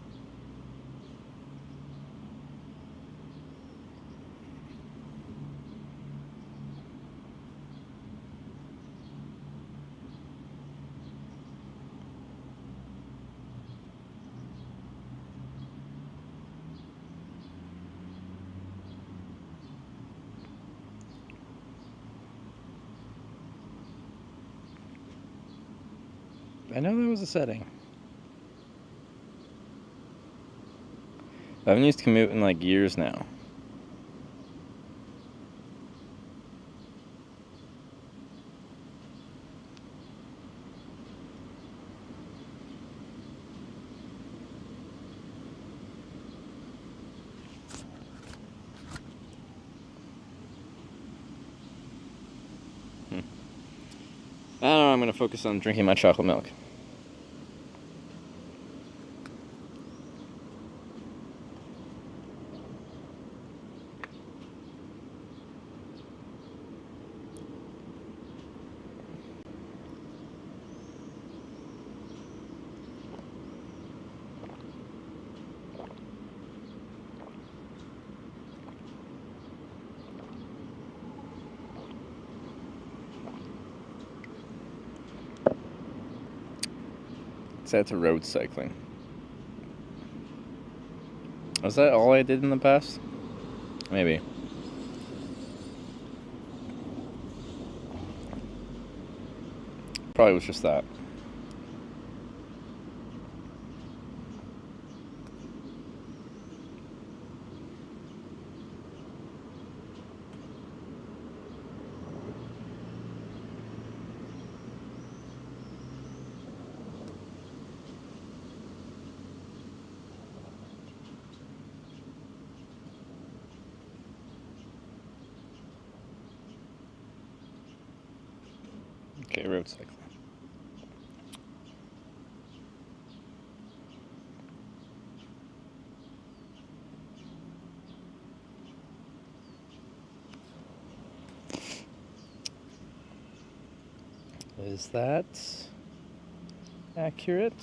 I know there was a setting. I haven't used Komoot in like years now. I don't know, I'm going to focus on drinking my chocolate milk. Set to road cycling. Was that all I did in the past? Maybe. Probably was just that. Okay, road cycling. Is that accurate?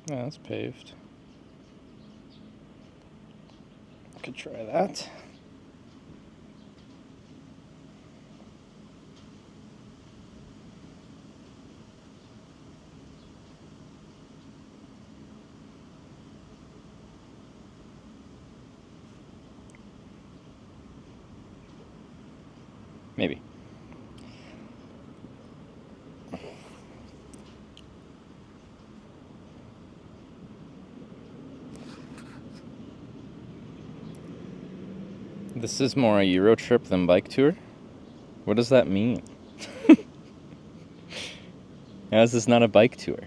Yeah, that's paved. Could try that. Maybe. This is more a Euro trip than bike tour? What does that mean? How is this not a bike tour?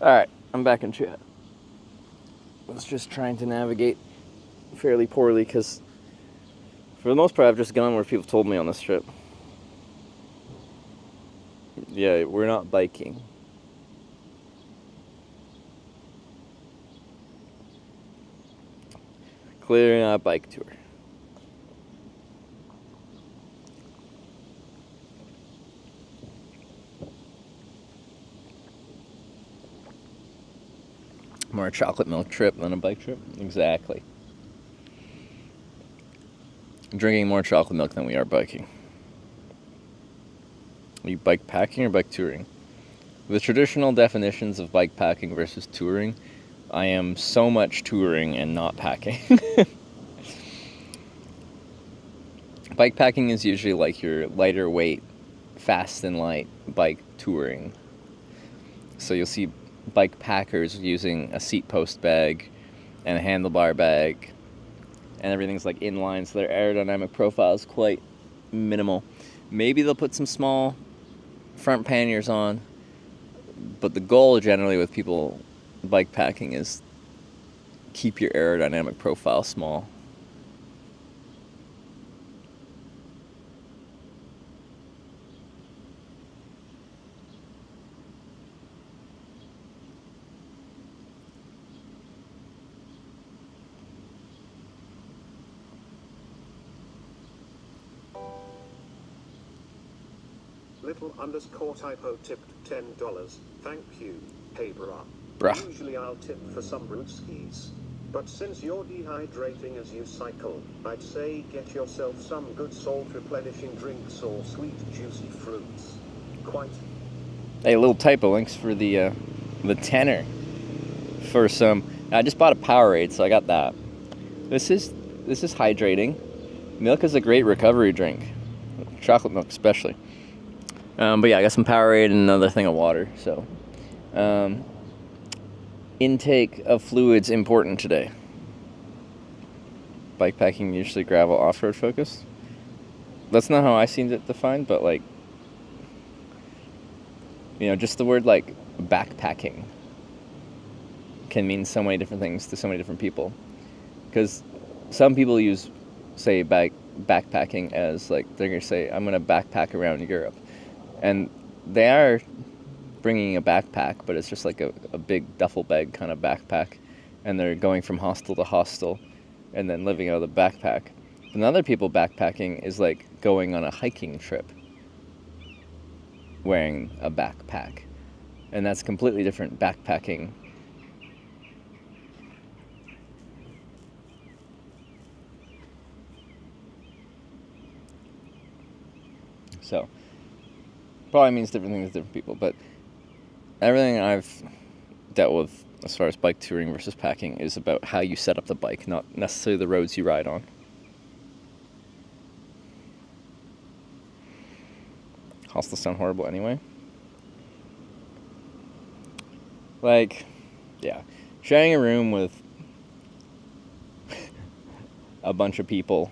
Alright, I'm back in chat. I was just trying to navigate fairly poorly because for the most part I've just gone where people told me on this trip. Yeah, we're not biking. Clearly not a bike tour. More a chocolate milk trip than a bike trip? Exactly. Drinking more chocolate milk than we are biking. Are you bike packing or bike touring? The traditional definitions of bike packing versus touring, I am so much touring and not packing. Bike packing is usually like your lighter weight, fast and light bike touring. So you'll see bike packers using a seat post bag and a handlebar bag, and everything's like inline, so their aerodynamic profile is quite minimal. Maybe they'll put some small front panniers on, but the goal generally with people bike packing is keep your aerodynamic profile small. Little underscore typo tipped $10. Thank you. Hey brah. Bruh. Usually I'll tip for some brewskis. But since you're dehydrating as you cycle, I'd say get yourself some good salt replenishing drinks or sweet juicy fruits. Quite. Hey, little typo links for the tenor for some. I just bought a Powerade, so I got that. This is hydrating. Milk is a great recovery drink. Chocolate milk especially. But yeah, I got some Powerade and another thing of water. So, intake of fluids important today. Bikepacking usually gravel off-road focused. That's not how I seen it defined, but like, you know, just the word like backpacking can mean so many different things to so many different people. Because some people use, say, backpacking as like, they're going to say, I'm going to backpack around Europe. And they are bringing a backpack, but it's just like a big duffel bag kind of backpack. And they're going from hostel to hostel and then living out of the backpack. And other people backpacking is like going on a hiking trip wearing a backpack. And that's completely different backpacking. So, probably means different things to different people, but everything I've dealt with as far as bike touring versus packing is about how you set up the bike, not necessarily the roads you ride on. Hostels sound horrible anyway. Like, yeah, sharing a room with a bunch of people,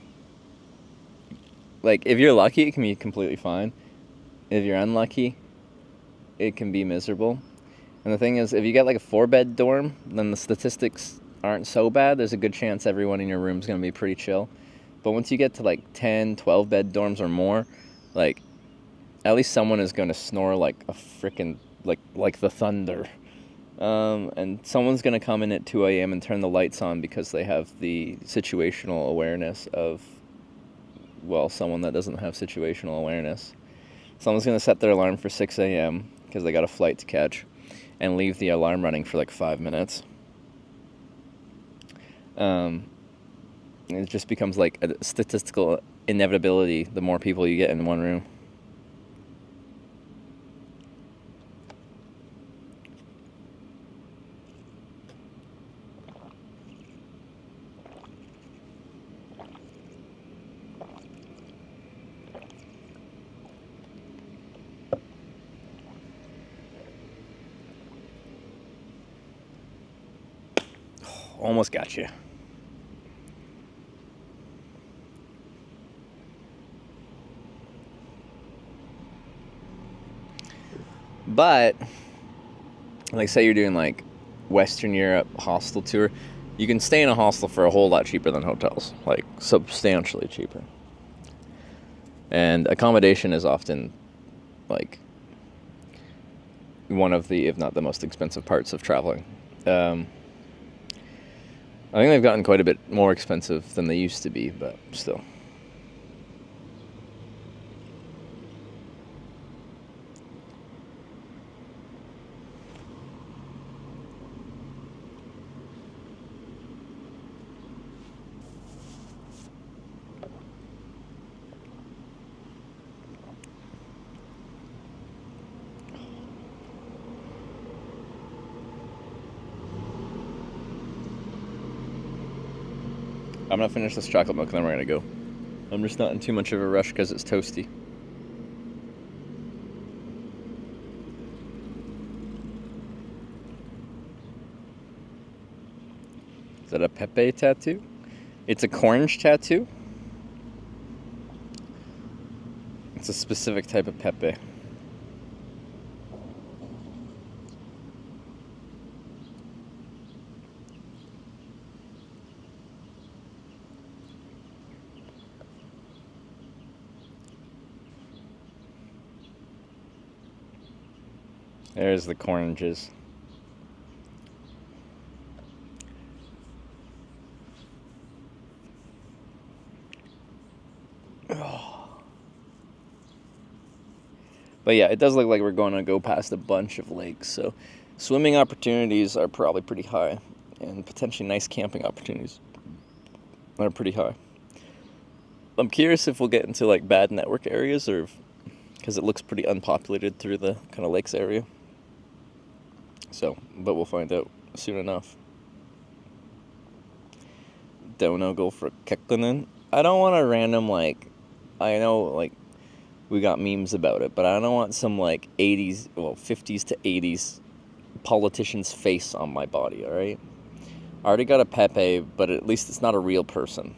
like, if you're lucky, it can be completely fine. If you're unlucky, it can be miserable. And the thing is, if you get like a 4-bed dorm, then the statistics aren't so bad. There's a good chance everyone in your room is going to be pretty chill. But once you get to like 10, 12-bed dorms or more, like, at least someone is going to snore like a freaking, like the thunder. And someone's going to come in at 2 a.m. and turn the lights on because they have the situational awareness of, well, someone that doesn't have situational awareness. Someone's going to set their alarm for 6 a.m. because they got a flight to catch and leave the alarm running for like 5 minutes. It just becomes like a statistical inevitability the more people you get in one room. Almost got you. But, like, say you're doing like Western Europe hostel tour, you can stay in a hostel for a whole lot cheaper than hotels, like substantially cheaper. And accommodation is often like one of the, if not the most expensive parts of traveling. I think they've gotten quite a bit more expensive than they used to be, but still. I'm gonna finish this chocolate milk and then we're gonna go. I'm just not in too much of a rush because it's toasty. Is that a Pepe tattoo? It's a orange tattoo? It's a specific type of Pepe. There's the oranges. But yeah, it does look like we're going to go past a bunch of lakes, so swimming opportunities are probably pretty high, and potentially nice camping opportunities are pretty high. I'm curious if we'll get into like bad network areas, or because it looks pretty unpopulated through the kind of lakes area. So, but we'll find out soon enough. Dono go for Kekkonen. I don't want a random, like, I know, like, we got memes about it, but I don't want some, like, 80s, well, 50s to 80s politician's face on my body, alright? I already got a Pepe, but at least it's not a real person.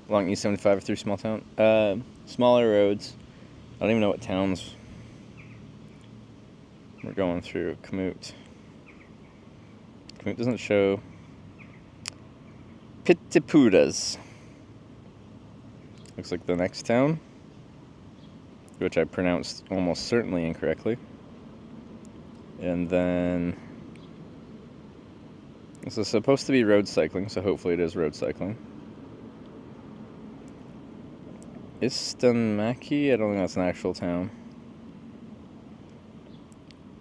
Along E75 through small town. Smaller roads. I don't even know what towns we're going through. Kamut. Kamut doesn't show. Pitipudas. Looks like the next town, which I pronounced almost certainly incorrectly. And then this is supposed to be road cycling, so hopefully it is road cycling. Istanmaki? I don't think that's an actual town.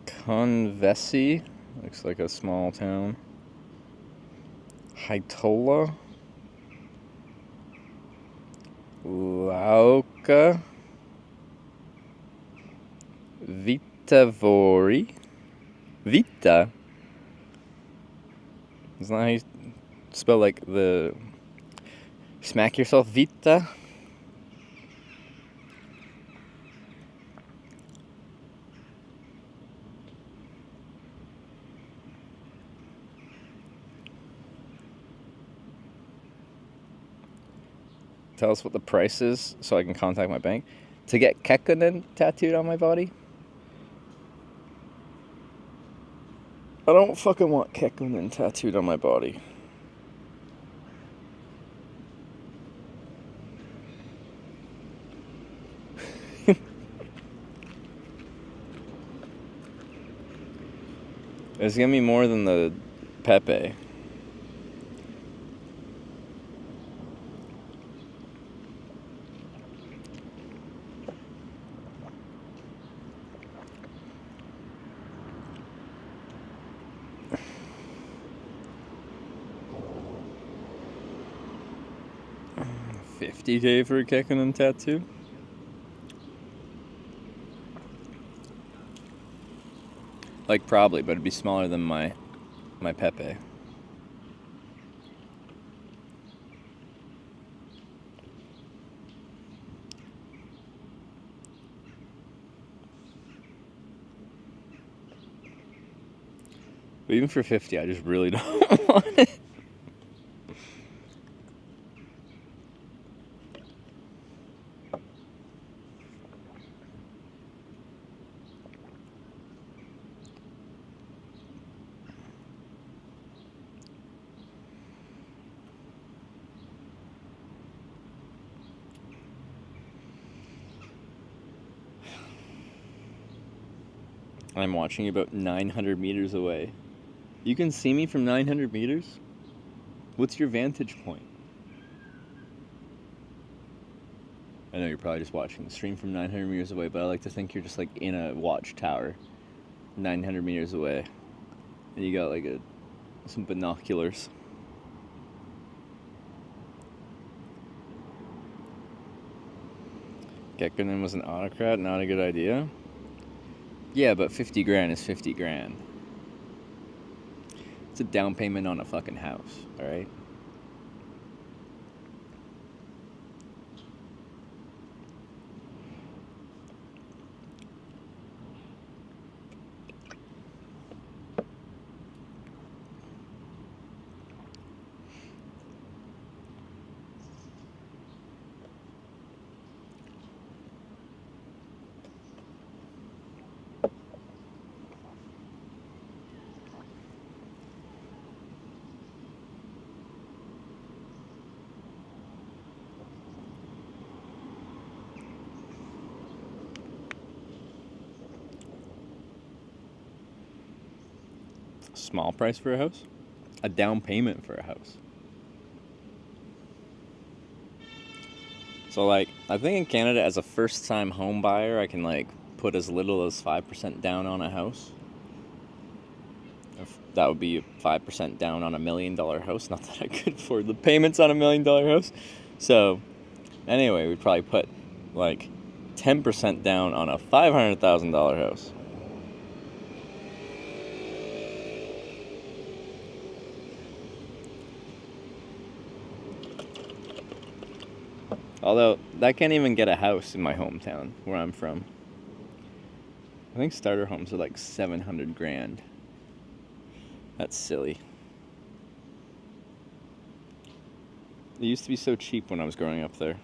Konvesi? Looks like a small town. Haitola? Lauka? Vitavori? Vita? Isn't that how you spell like the smack yourself vita? Tell us what the price is so I can contact my bank. To get Kekkonen tattooed on my body? I don't fucking want Kekkonen tattooed on my body. It's gonna be more than the Pepe. $50K for a Kekkonen tattoo? Like probably, but it'd be smaller than my Pepe. But even for 50, I just really don't want it. I'm watching you about 900 meters away. You can see me from 900 meters? What's your vantage point? I know you're probably just watching the stream from 900 meters away, but I like to think you're just like in a watchtower 900 meters away. And you got like some binoculars. Kekkonen was an autocrat, not a good idea. Yeah, but 50 grand is 50 grand. It's a down payment on a fucking house, alright? Small price for a house? A down payment for a house. So like, I think in Canada as a first time home buyer, I can like put as little as 5% down on a house. That would be 5% down on $1 million house. Not that I could afford the payments on $1 million house. So anyway, we'd probably put like 10% down on a $500,000 house. Although, that can't even get a house in my hometown, where I'm from. I think starter homes are like 700 grand. That's silly. It used to be so cheap when I was growing up there.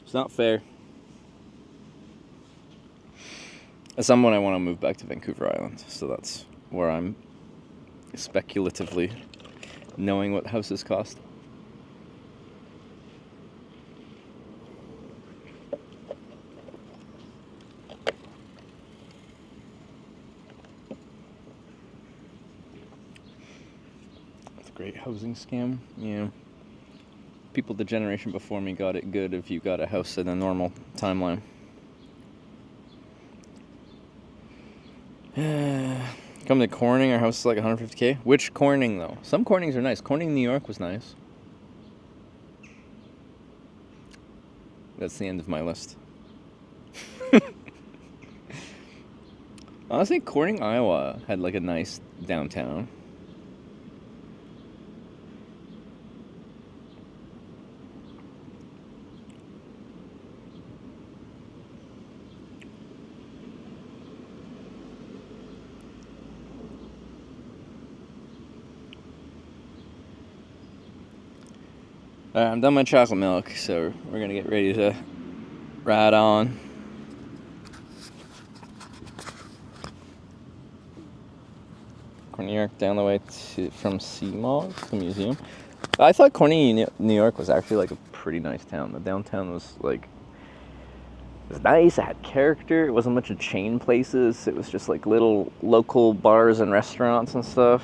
It's not fair. At some point I want to move back to Vancouver Island, so that's where I'm speculatively knowing what houses cost. Great housing scam. Yeah. People the generation before me got it good if you got a house in a normal timeline. Come to Corning, our house is like 150K. Which Corning though? Some Cornings are nice. Corning, New York was nice. That's the end of my list. Honestly, Corning, Iowa had like a nice downtown. I'm done my chocolate milk, so we're gonna get ready to ride on. New York down the way from Sea Mall to the museum. I thought Corny, New York was actually like a pretty nice town. The downtown was like, it was nice, it had character, it wasn't much of chain places, it was just like little local bars and restaurants and stuff.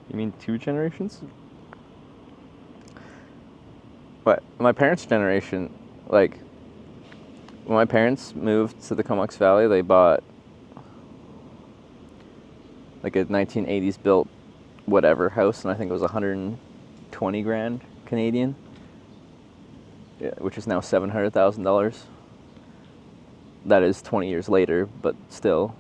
You mean 2 generations? But my parents' generation, like, when my parents moved to the Comox Valley, they bought like a 1980s built whatever house, and I think it was 120 grand Canadian, yeah, which is now $700,000. That is 20 years later, but still.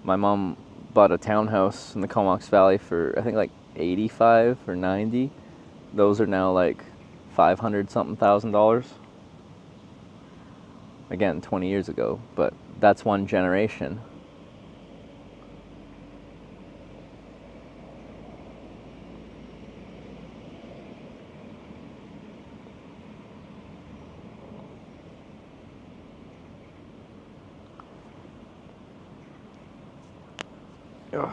My mom bought a townhouse in the Comox Valley for I think like 85 or 90. Those are now like 500 something thousand dollars. Again, 20 years ago, but that's one generation. Ugh.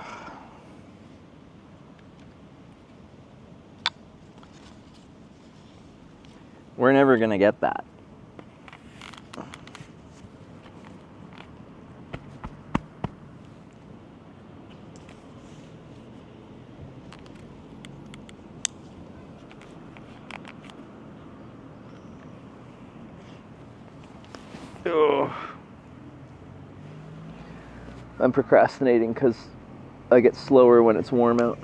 We're never gonna get that. Ugh. I'm procrastinating because I get slower when it's warm out.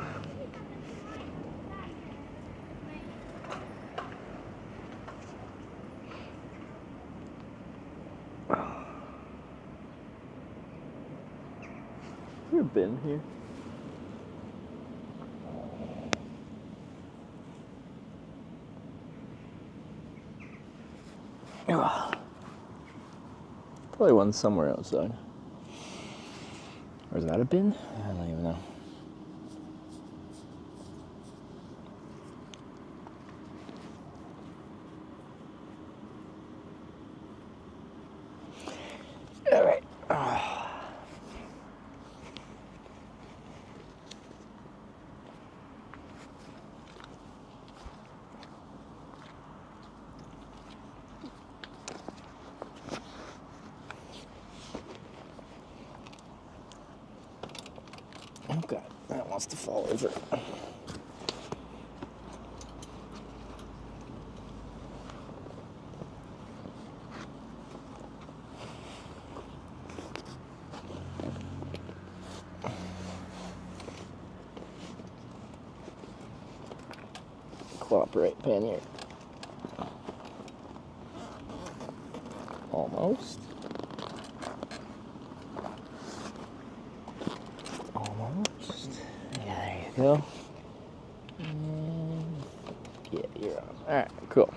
Have you ever been here? Ugh. Probably one somewhere outside. Or is that a bin? I don't even know. All right. Oh God, that wants to fall over. Cooperate, pannier. Almost. Almost. Yeah, there you go. And yeah, you're on. Alright, cool.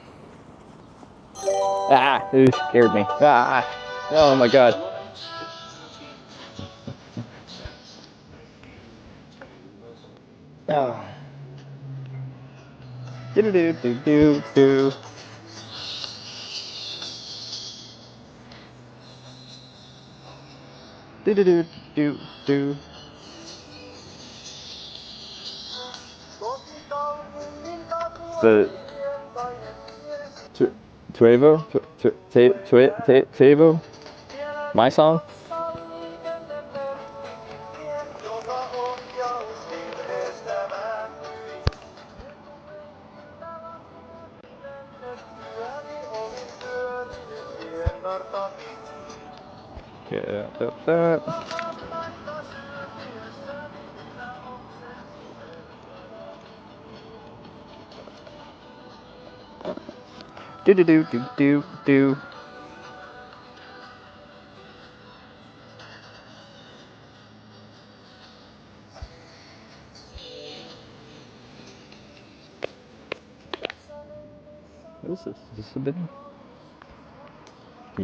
Ah, it scared me. Ah, oh my God. Oh. Do-do-do-do-do-do. Do-do-do-do-do. The Tuevo? Tuevo? My song? Yeah, that. Do do do do do do. What is this? Is this a bit?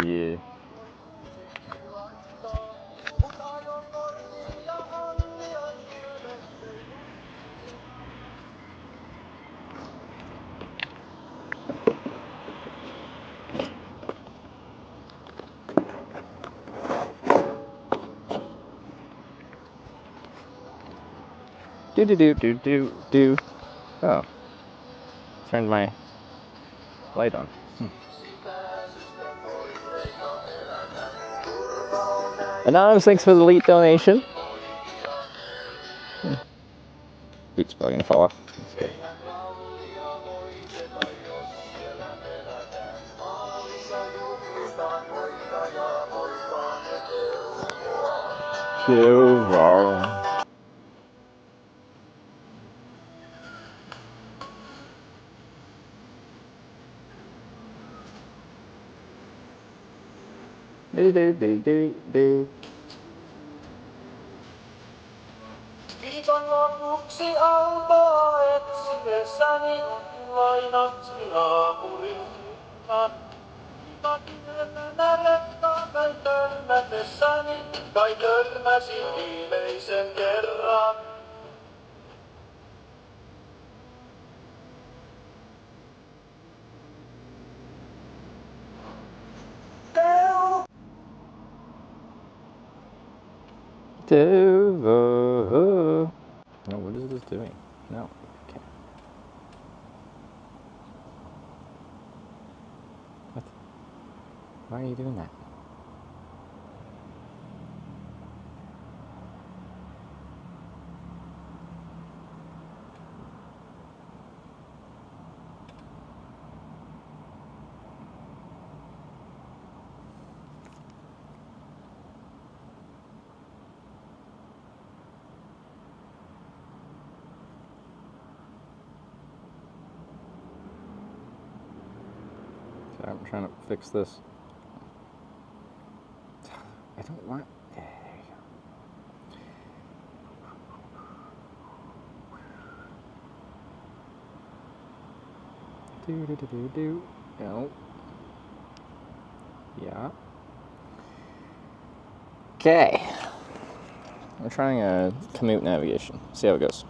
Yeah. Do do do do do do. Oh. Turned my light on. Anonymous, thanks for the elite donation. Boot's probably gonna fall off. That's good. Silver. Do do do do do. Viikon lopuksi autoa etsiessäni lainatsi naapurilta. Viikon rekkaan kai törmätessäni, kai törmäsin viimeisen kerran. Silver. No, what is this doing? No. Okay. What? Why are you doing that? I'm trying to fix this. I don't want. There you go. Do do do do do. No. Yeah. Okay. I'm trying a commute navigation. See how it goes.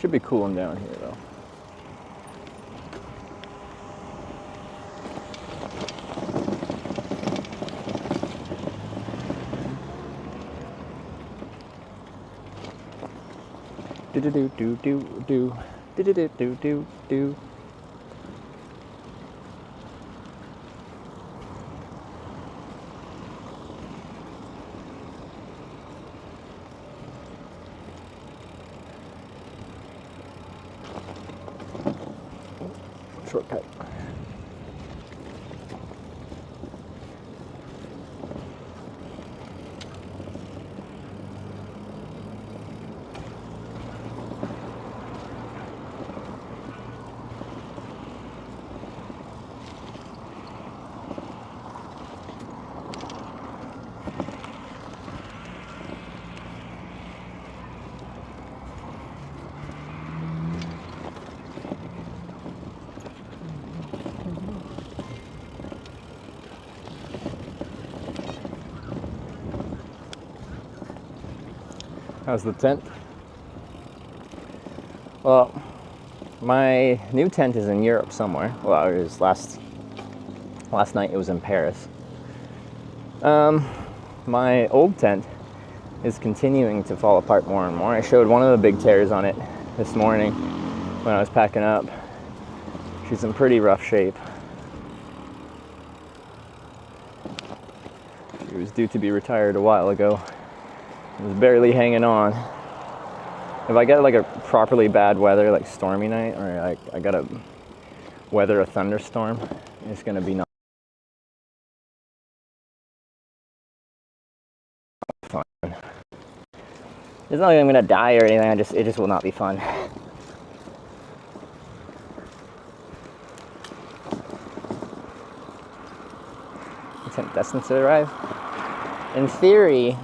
Should be cooling down here though. Do do do do do do do do do do do. Shortcut. How's the tent? Well, my new tent is in Europe somewhere. Well, it was last night it was in Paris. My old tent is continuing to fall apart more and more. I showed one of the big tears on it this morning when I was packing up. She's in pretty rough shape. She was due to be retired a while ago. It was barely hanging on. If I get like a properly bad weather, like stormy night, or I gotta weather a thunderstorm, it's gonna be not fun. It's not like I'm gonna die or anything. It just will not be fun. The tent destined to arrive. In theory,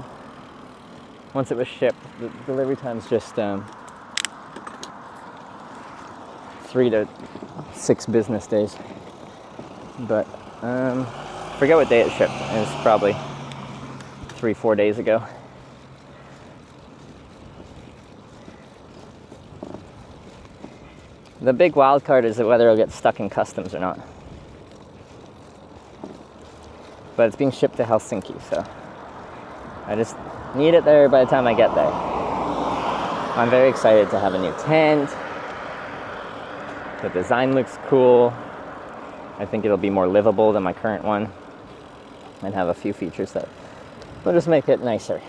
once it was shipped, the delivery time's just 3 to 6 business days. But forget what day it shipped. It was probably 3-4 days ago. The big wild card is whether it'll get stuck in customs or not. But it's being shipped to Helsinki, so I just need it there by the time I get there. I'm very excited to have a new tent. The design looks cool. I think it'll be more livable than my current one and have a few features that will just make it nicer.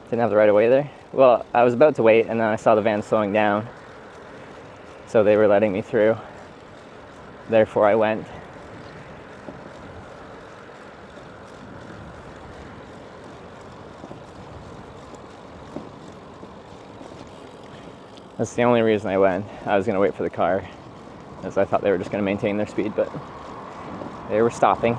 Didn't have the right of way there. Well, I was about to wait and then I saw the van slowing down. So they were letting me through. Therefore I went. That's the only reason I went. I was going to wait for the car, as I thought they were just going to maintain their speed, but they were stopping.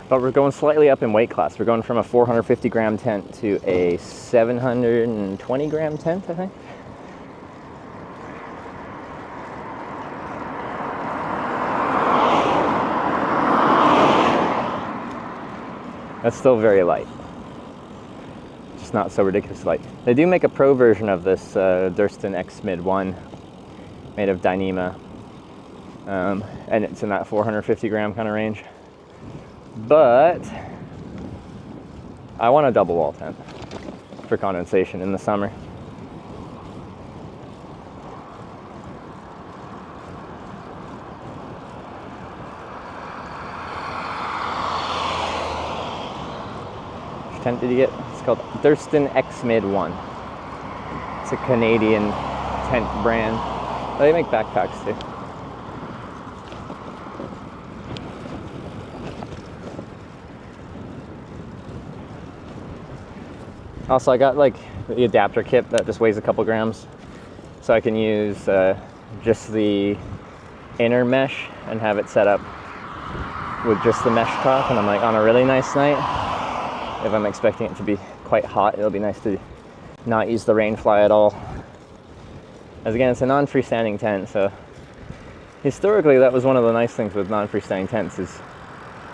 But we're going slightly up in weight class. We're going from a 450 gram tent to a 720 gram tent, I think. That's still very light. Just not so ridiculously light. They do make a pro version of this Durston X Mid 1 made of Dyneema. And it's in that 450 gram kind of range. But I want a double wall tent for condensation in the summer. Which tent did you get? It's called Durston X Mid 1. It's a Canadian tent brand. They make backpacks too. Also, I got like the adapter kit that just weighs a couple grams, so I can use just the inner mesh and have it set up with just the mesh top. And I'm like, on a really nice night, if I'm expecting it to be quite hot, it'll be nice to not use the rainfly at all. As again, it's a non-freestanding tent, so historically that was one of the nice things with non-freestanding tents is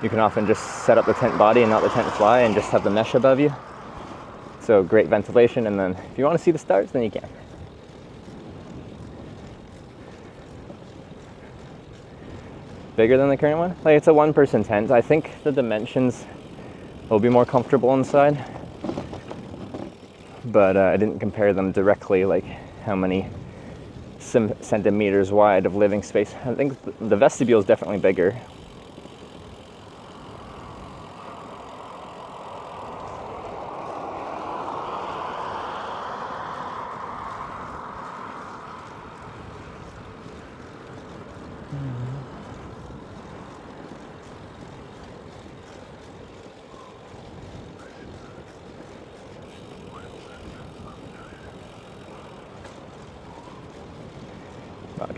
you can often just set up the tent body and not the tent fly and just have the mesh above you. So great ventilation, and then if you want to see the stars, then you can. Bigger than the current one? Like, it's a one-person tent. I think the dimensions will be more comfortable inside, but I didn't compare them directly, like how many centimeters wide of living space. I think the vestibule is definitely bigger.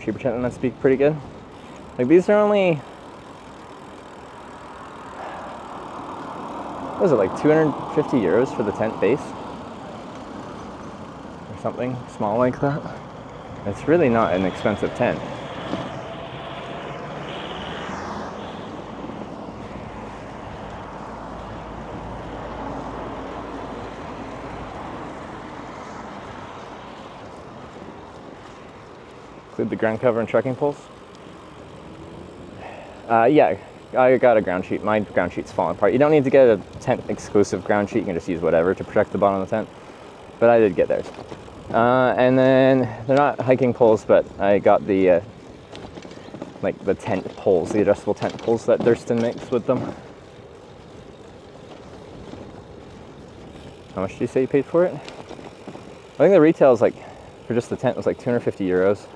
Cheaper tent, and that's pretty good. Like, these are only, what was it, like 250 euros for the tent base? Or something small like that. It's really not an expensive tent. Include the ground cover and trekking poles? Yeah, I got a ground sheet. My ground sheet's falling apart. You don't need to get a tent exclusive ground sheet. You can just use whatever to protect the bottom of the tent. But I did get theirs. And then they're not hiking poles, but I got the like the tent poles, the adjustable tent poles that Thurston makes with them. How much did you say you paid for it? I think the retail is like, for just the tent, was like 250 euros.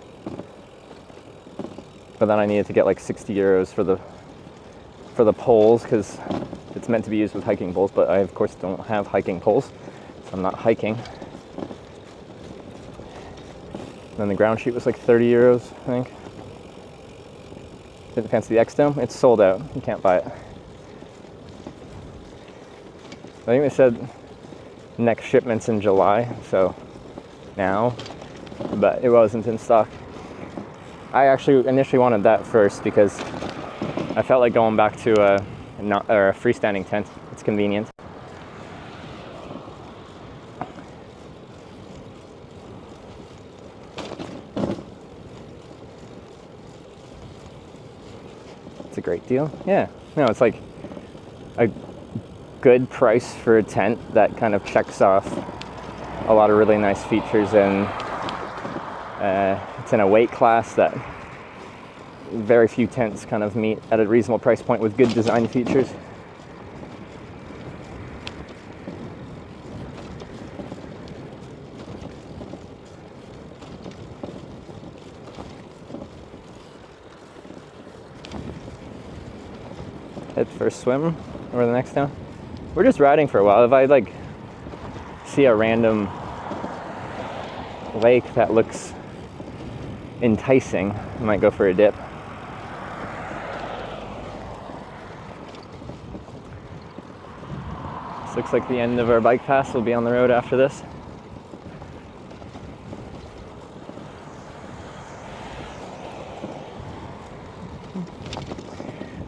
But then I needed to get like 60 euros for the poles, because it's meant to be used with hiking poles, but I of course don't have hiking poles, so I'm not hiking. Then the ground sheet was like 30 euros, I think. Didn't fancy the X-Dome. It's sold out. You can't buy it. I think they said next shipment's in July, so now, but it wasn't in stock. I actually initially wanted that first because I felt like going back to a freestanding tent. It's convenient. It's a great deal. Yeah. No, it's like a good price for a tent that kind of checks off a lot of really nice features, and it's in a weight class that very few tents kind of meet at a reasonable price point with good design features. Head for a swim over the next town. We're just riding for a while. If I like see a random lake that looks enticing, I might go for a dip. This looks like the end of our bike pass. We'll be on the road after this.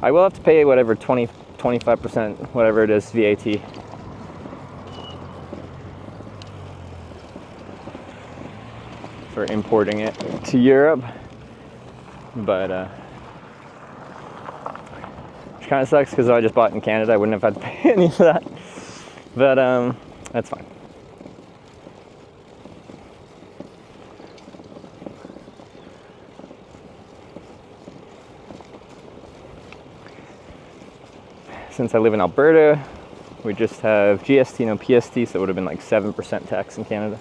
I will have to pay whatever 25%, whatever it is, VAT. For importing it to Europe, but which kind of sucks because I just bought it in Canada. I wouldn't have had to pay any for that, but that's fine. Since I live in Alberta, we just have GST, no PST, so it would have been like 7% tax in Canada.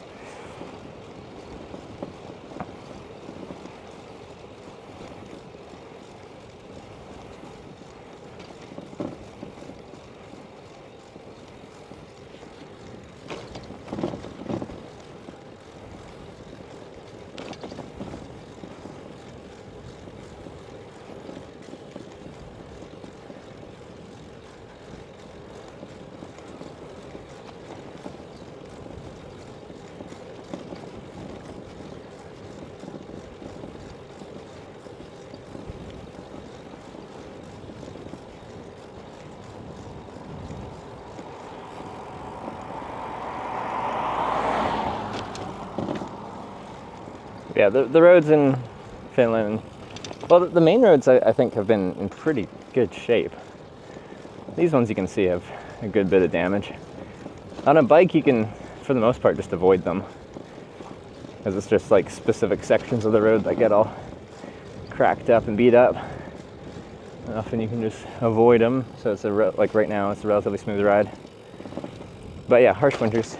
Yeah, the roads in Finland, well, the main roads I think have been in pretty good shape. These ones you can see have a good bit of damage. On a bike you can, for the most part, just avoid them, because it's just like specific sections of the road that get all cracked up and beat up. And often you can just avoid them, so it's like right now it's a relatively smooth ride. But yeah, harsh winters.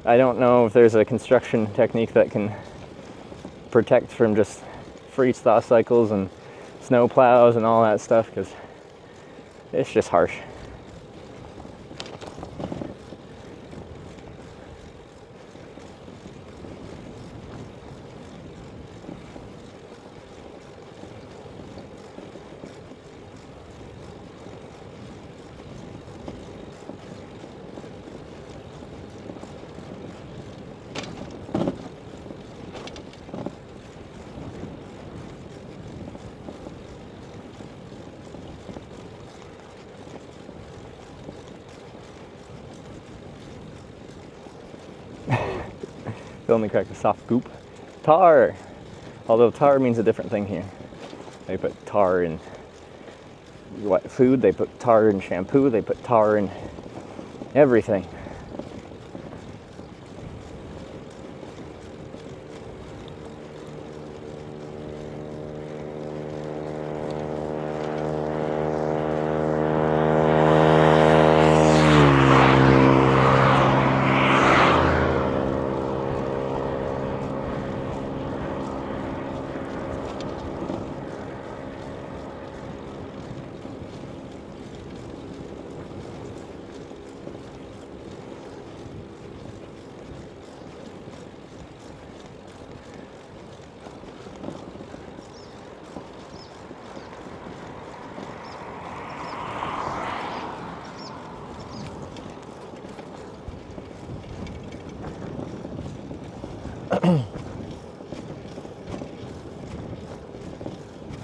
I don't know if there's a construction technique that can protect from just freeze-thaw cycles and snow plows and all that stuff, because it's just harsh. Fill in the crack with soft goop. Tar! Although tar means a different thing here. They put tar in what food, they put tar in shampoo, they put tar in everything.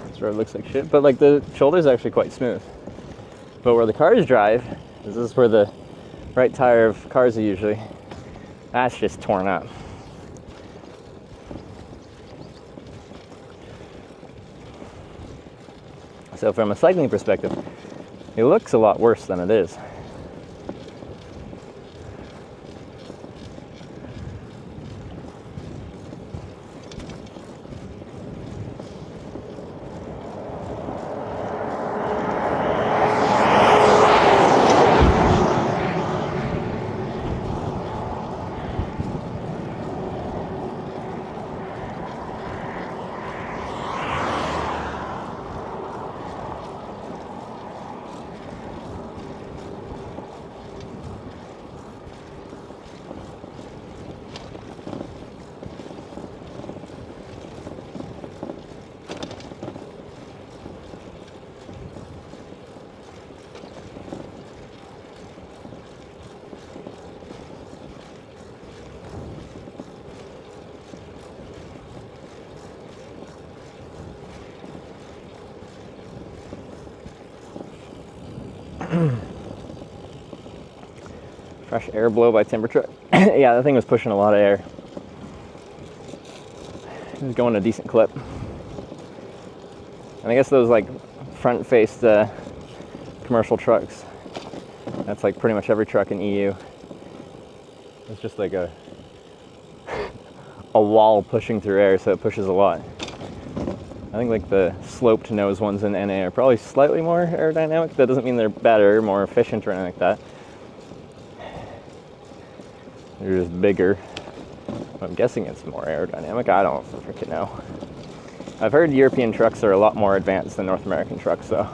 This road looks like shit, but like the shoulder's actually quite smooth. But where the cars drive, this is where the right tire of cars are usually, that's just torn up. So from a cycling perspective, it looks a lot worse than it is. Fresh air blow by timber truck. Yeah, that thing was pushing a lot of air. It was going a decent clip. And I guess those like front-faced commercial trucks, that's like pretty much every truck in EU. It's just like a wall pushing through air, so it pushes a lot. I think like the sloped nose ones in NA are probably slightly more aerodynamic. That doesn't mean they're better, more efficient or anything like that. They're just bigger. I'm guessing it's more aerodynamic. I don't freaking know. I've heard European trucks are a lot more advanced than North American trucks, though.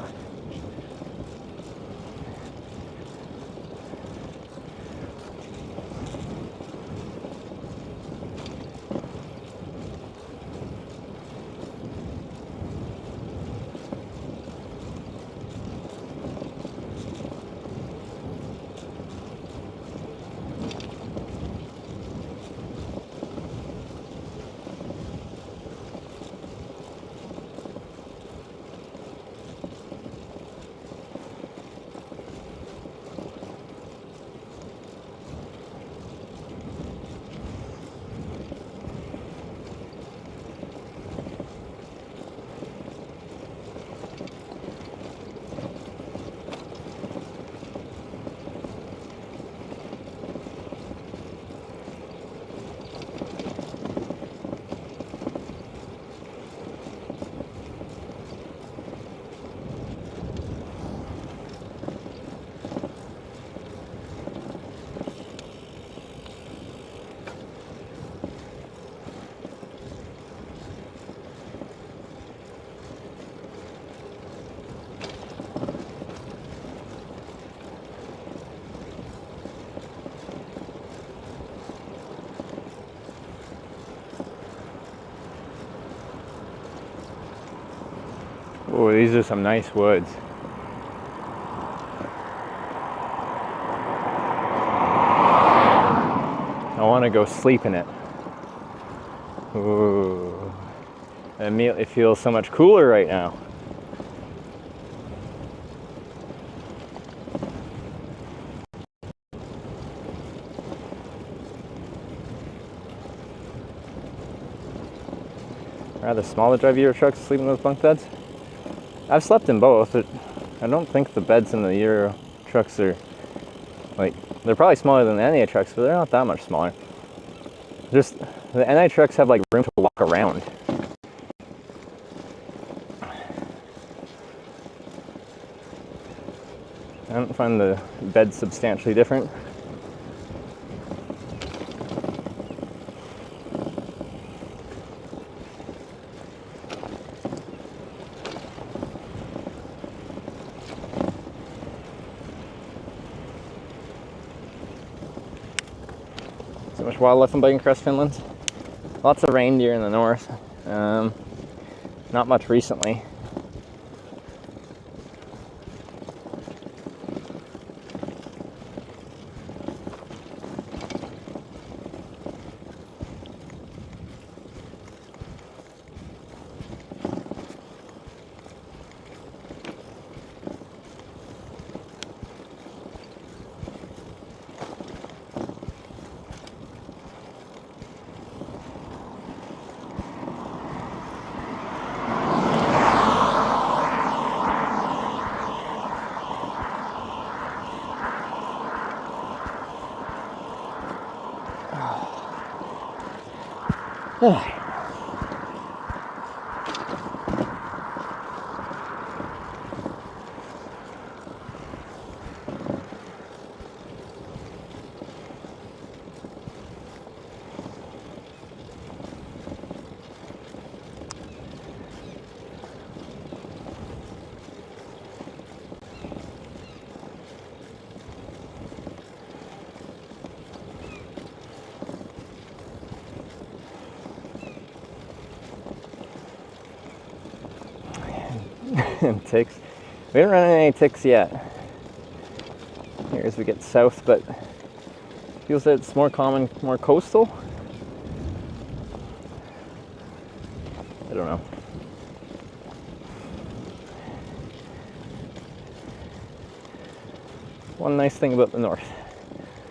Oh, these are some nice woods. I want to go sleep in it. Ooh, it feels so much cooler right now. rather smaller drive Euro trucks to sleep in those bunk beds. I've slept in both, but I don't think the beds in the Euro trucks are, like, they're probably smaller than the NA trucks, but they're not that much smaller. Just, the NA trucks have like room to walk around. I don't find the bed substantially different. So much wildlife and biking across Finland. Lots of reindeer in the north. Not much recently. Ticks. We haven't run into any ticks yet here as we get south, but feels that it's more common, more coastal. I don't know. One nice thing about the north.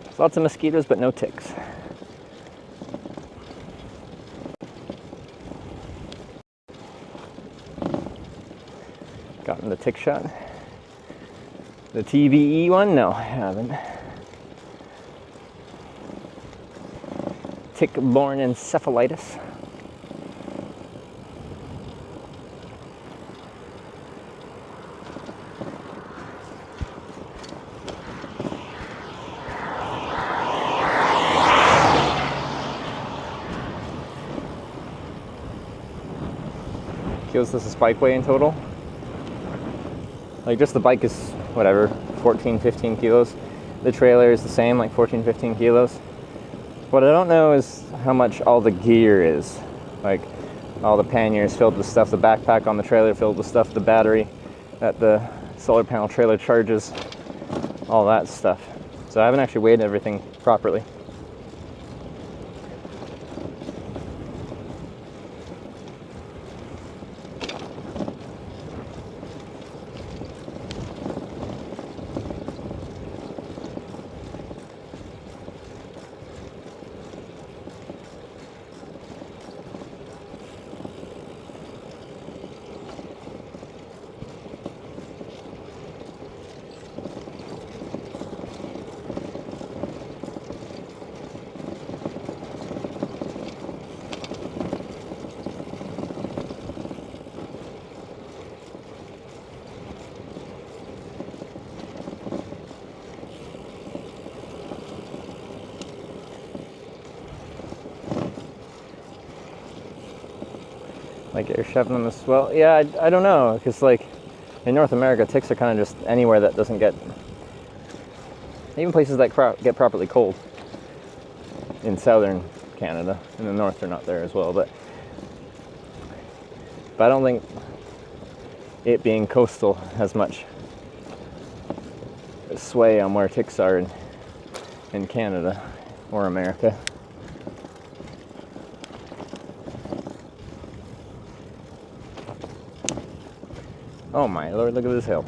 There's lots of mosquitoes, but no ticks. Gotten the tick shot. The TBE one? No, I haven't. Tick-borne encephalitis. Feels this is bikeway in total. Like, just the bike is, whatever, 14, 15 kilos. The trailer is the same, like 14, 15 kilos. What I don't know is how much all the gear is. Like, all the panniers filled with stuff, the backpack on the trailer filled with stuff, the battery that the solar panel trailer charges, all that stuff. So I haven't actually weighed everything properly. Like, air shoving them as well. Yeah, I don't know, because like in North America, ticks are kind of just anywhere that doesn't get, even places that get properly cold. In southern Canada, in the north they're not there as well, but I don't think it being coastal has much sway on where ticks are in Canada or America. Oh my lord, look at this hill.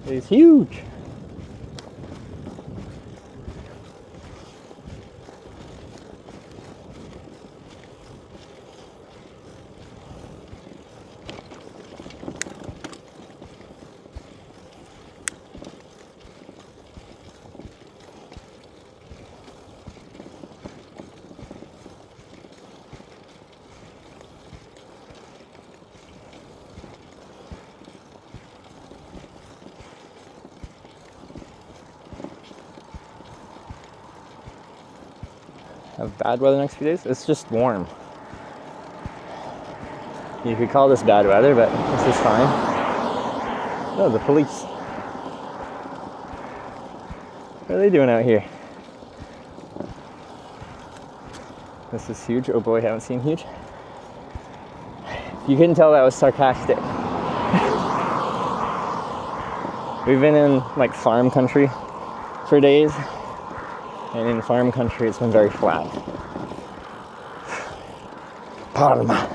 It's huge. have bad weather next few days. It's just warm. You could call this bad weather, but this is fine. Oh, the police. What are they doing out here? This is huge. Oh boy, haven't seen huge. You couldn't tell that was sarcastic. We've been in like farm country for days, and in farm country it's been very flat. Parma.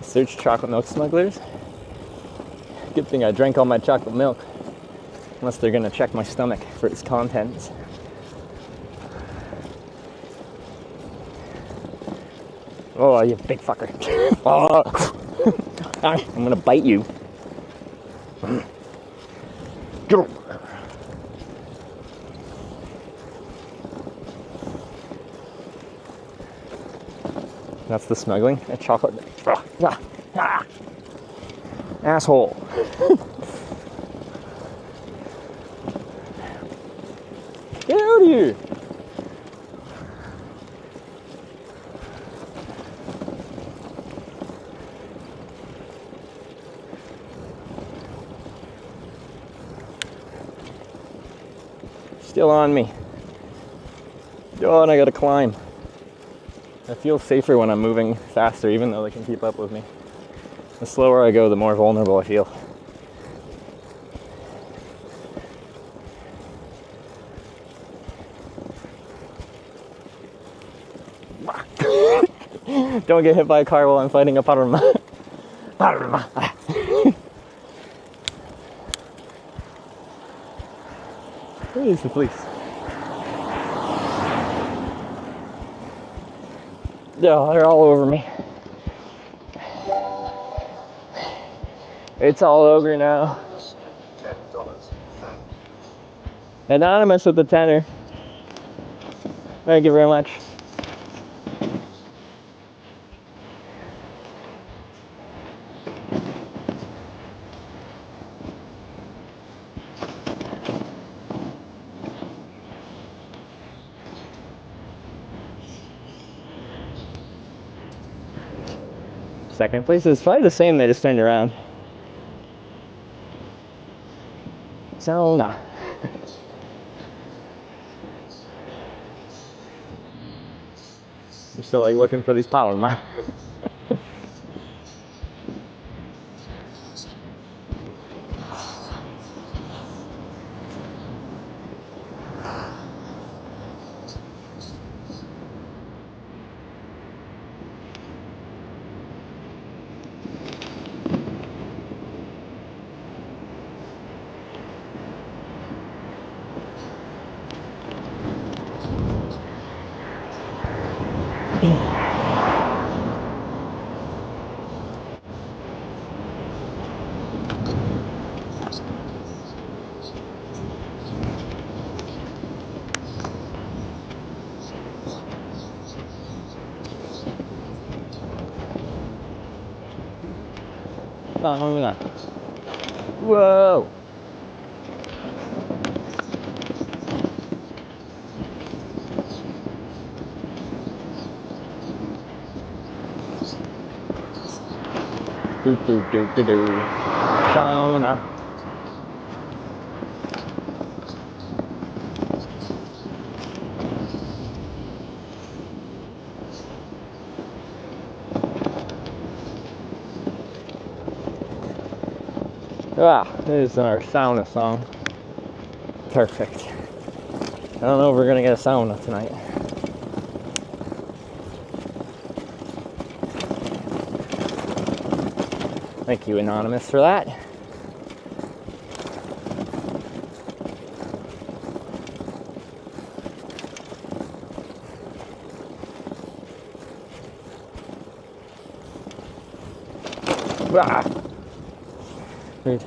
Search chocolate milk smugglers. Good thing I drank all my chocolate milk. Unless they're gonna check my stomach for its contents. Oh, you big fucker. Oh. I'm gonna bite you. Get over. That's the smuggling. A chocolate. Asshole. Get out of here. Still on me. Oh, and I gotta climb. I feel safer when I'm moving faster, even though they can keep up with me. The slower I go, the more vulnerable I feel. Don't get hit by a car while I'm fighting a parma. Where's the police? Yeah, they're all over me. It's all over now. Anonymous with the tenner. Thank you very much. Second place is probably the same, they just turned around. So, nah. I'm still like looking for these power, man. Whoa! Do do do do do. Sauna. Ah, this is our sauna song. Perfect. I don't know if we're gonna get a sauna tonight. Thank you, Anonymous, for that. Ah. Great.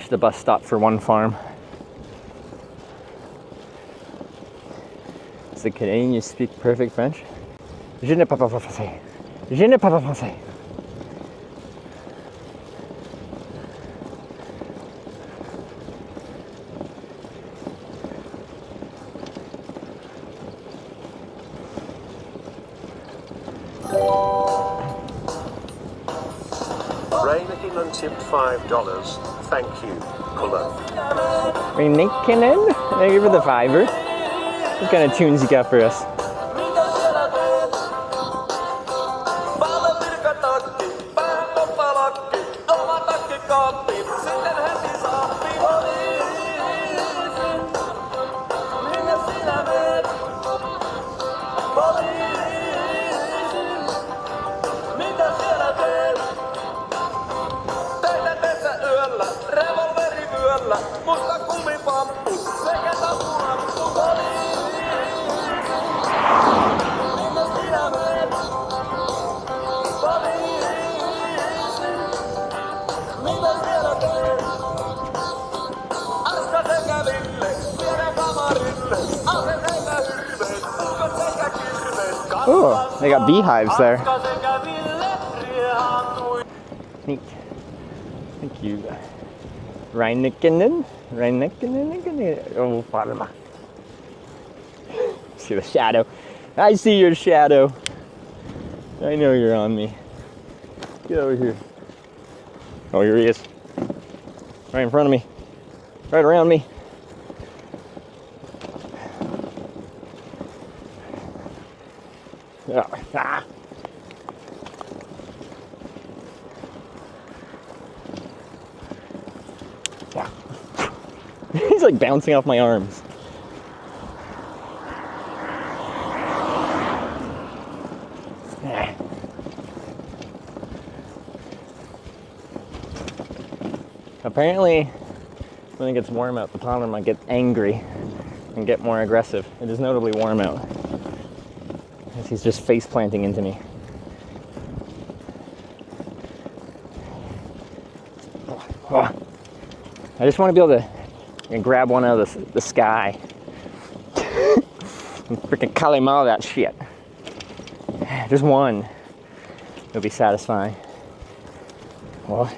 the bus stop for one farm. Does the Canadians speak perfect French? Je ne parle pas français. Je ne parle pas français. Rainikin tipped $5. Thank you, Cologne. Rainikin? Thank you for the fiver. What kind of tunes you got for us? Oh, they got beehives there. Neat. Thank you. Rainikkinen. Oh, Parma. See the shadow. I see your shadow. I know you're on me. Get over here. Oh, here he is. Right in front of me. Right around me. Ah. He's like bouncing off my arms. Apparently, when it gets warm out, the pond might get angry and get more aggressive. It is notably warm out. He's just face planting into me. Oh. I just want to be able to grab one out of the sky and freaking cut him all that shit. Just one would be satisfying. Well,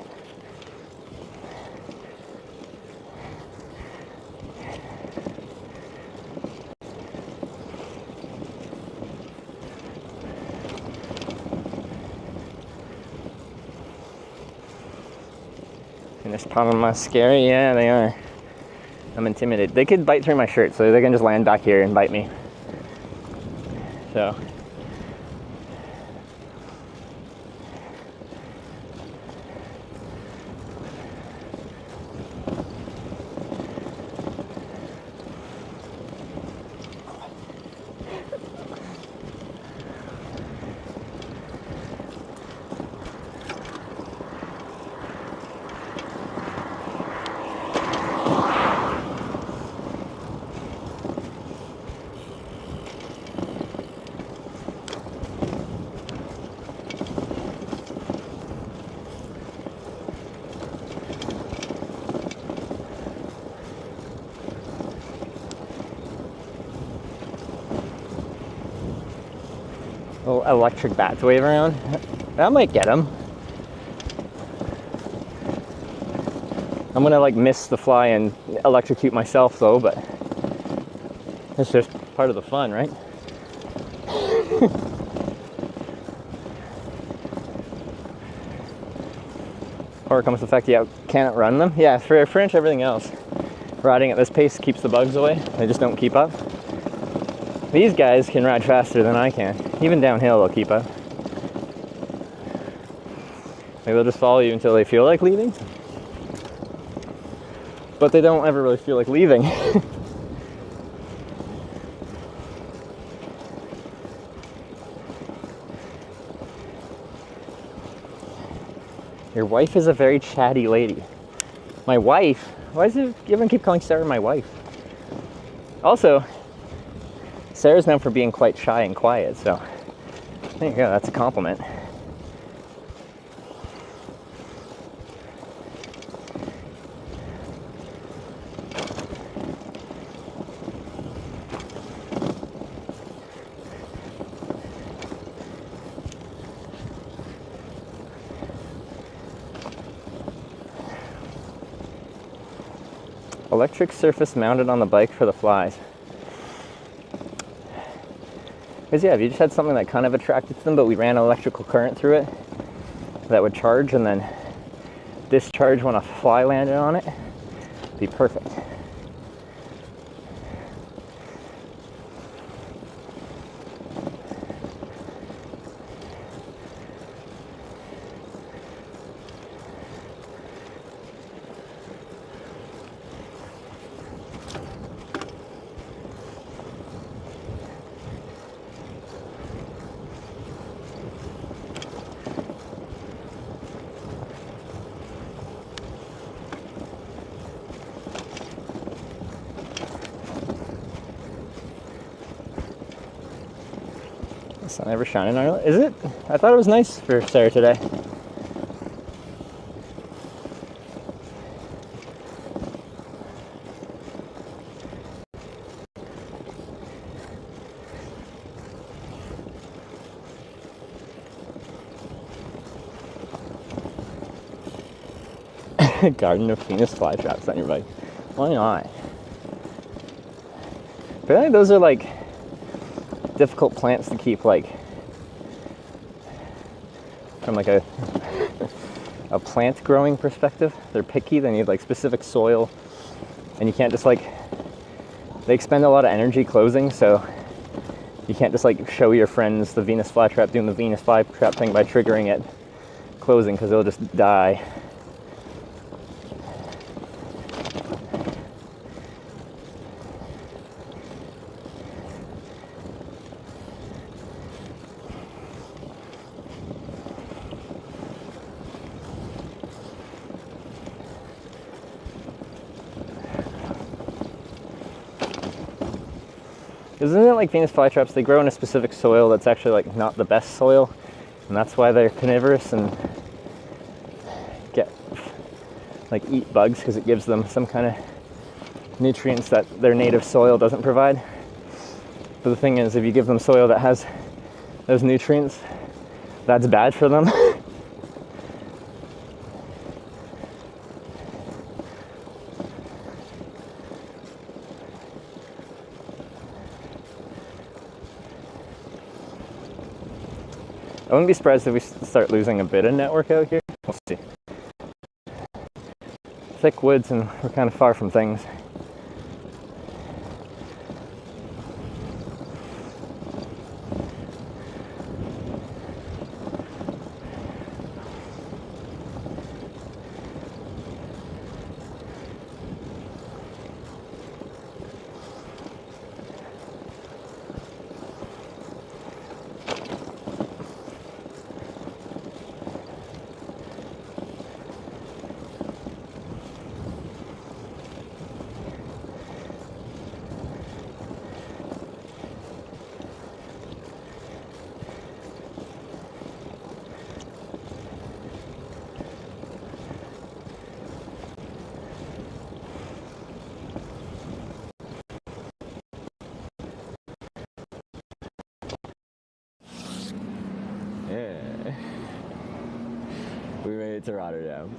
and this Panama scary? Yeah, they are. I'm intimidated. They could bite through my shirt, so they can just land back here and bite me. So. Little electric bat to wave around. That might get him. I'm gonna like miss the fly and electrocute myself though, but it's just part of the fun, right? Or comes the fact you can't run them. Yeah, for pretty much everything else, riding at this pace keeps the bugs away. They just don't keep up. These guys can ride faster than I can. Even downhill, they'll keep up. Maybe they'll just follow you until they feel like leaving. But they don't ever really feel like leaving. Your wife is a very chatty lady. My wife? Why does everyone keep calling Sarah my wife? Also, Sarah's known for being quite shy and quiet, so there you go, that's a compliment. Electric surface mounted on the bike for the flies. Because yeah, if you just had something that kind of attracted to them, but we ran an electrical current through it that would charge and then discharge when a fly landed on it, it'd be perfect. The sun ever shining on it? Is it? I thought it was nice for Sarah today. Garden of Venus flytraps on your bike. Why not? But I think those are like difficult plants to keep like from like a plant growing perspective. They're picky, they need like specific soil, and you can't just like, they expend a lot of energy closing, so you can't just like show your friends the Venus flytrap doing the Venus flytrap thing by triggering it closing, because they'll just die. Isn't it like Venus flytraps, they grow in a specific soil that's actually like not the best soil, and that's why they're carnivorous and get like eat bugs, because it gives them some kind of nutrients that their native soil doesn't provide. But the thing is, if you give them soil that has those nutrients, that's bad for them. I wouldn't be surprised if we start losing a bit of network out here. We'll see. Thick woods and we're kind of far from things. Yeah. We made it to Rotterdam.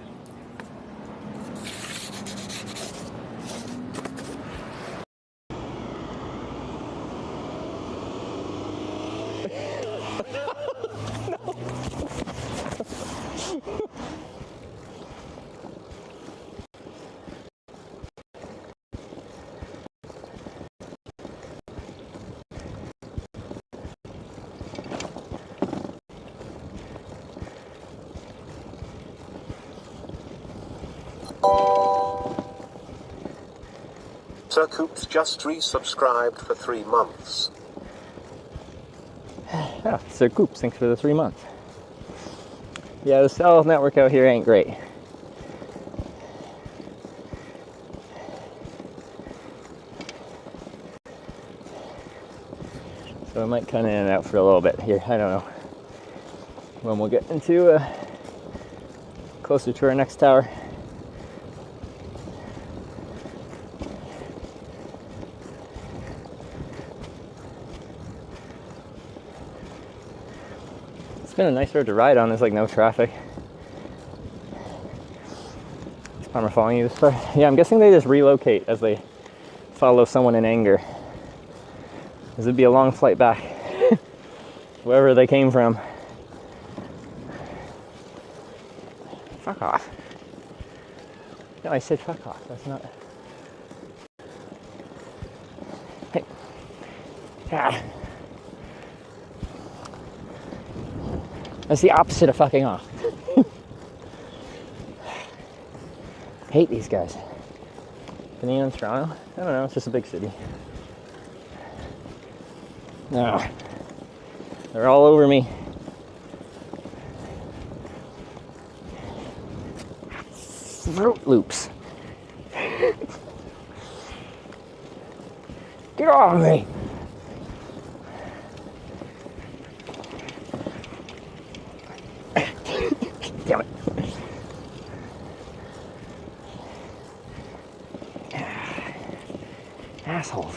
Sir Coops just resubscribed for 3 months. Yeah, Sir Coops, thanks for the 3 months. Yeah, the cell network out here ain't great. So I might cut in and out for a little bit here. I don't know when we'll get into closer to our next tower. It's been a nice road to ride on. There's like no traffic. These Armor following you this far? Yeah, I'm guessing they just relocate as they follow someone in anger. This would be a long flight back, wherever they came from. Fuck off. No, I said fuck off. That's not. Hey. Ah. That's the opposite of fucking off. Hate these guys. Finland and Toronto? I don't know, it's just a big city. No. They're all over me. Fruit Loops. Get off of me! Damn it. Assholes.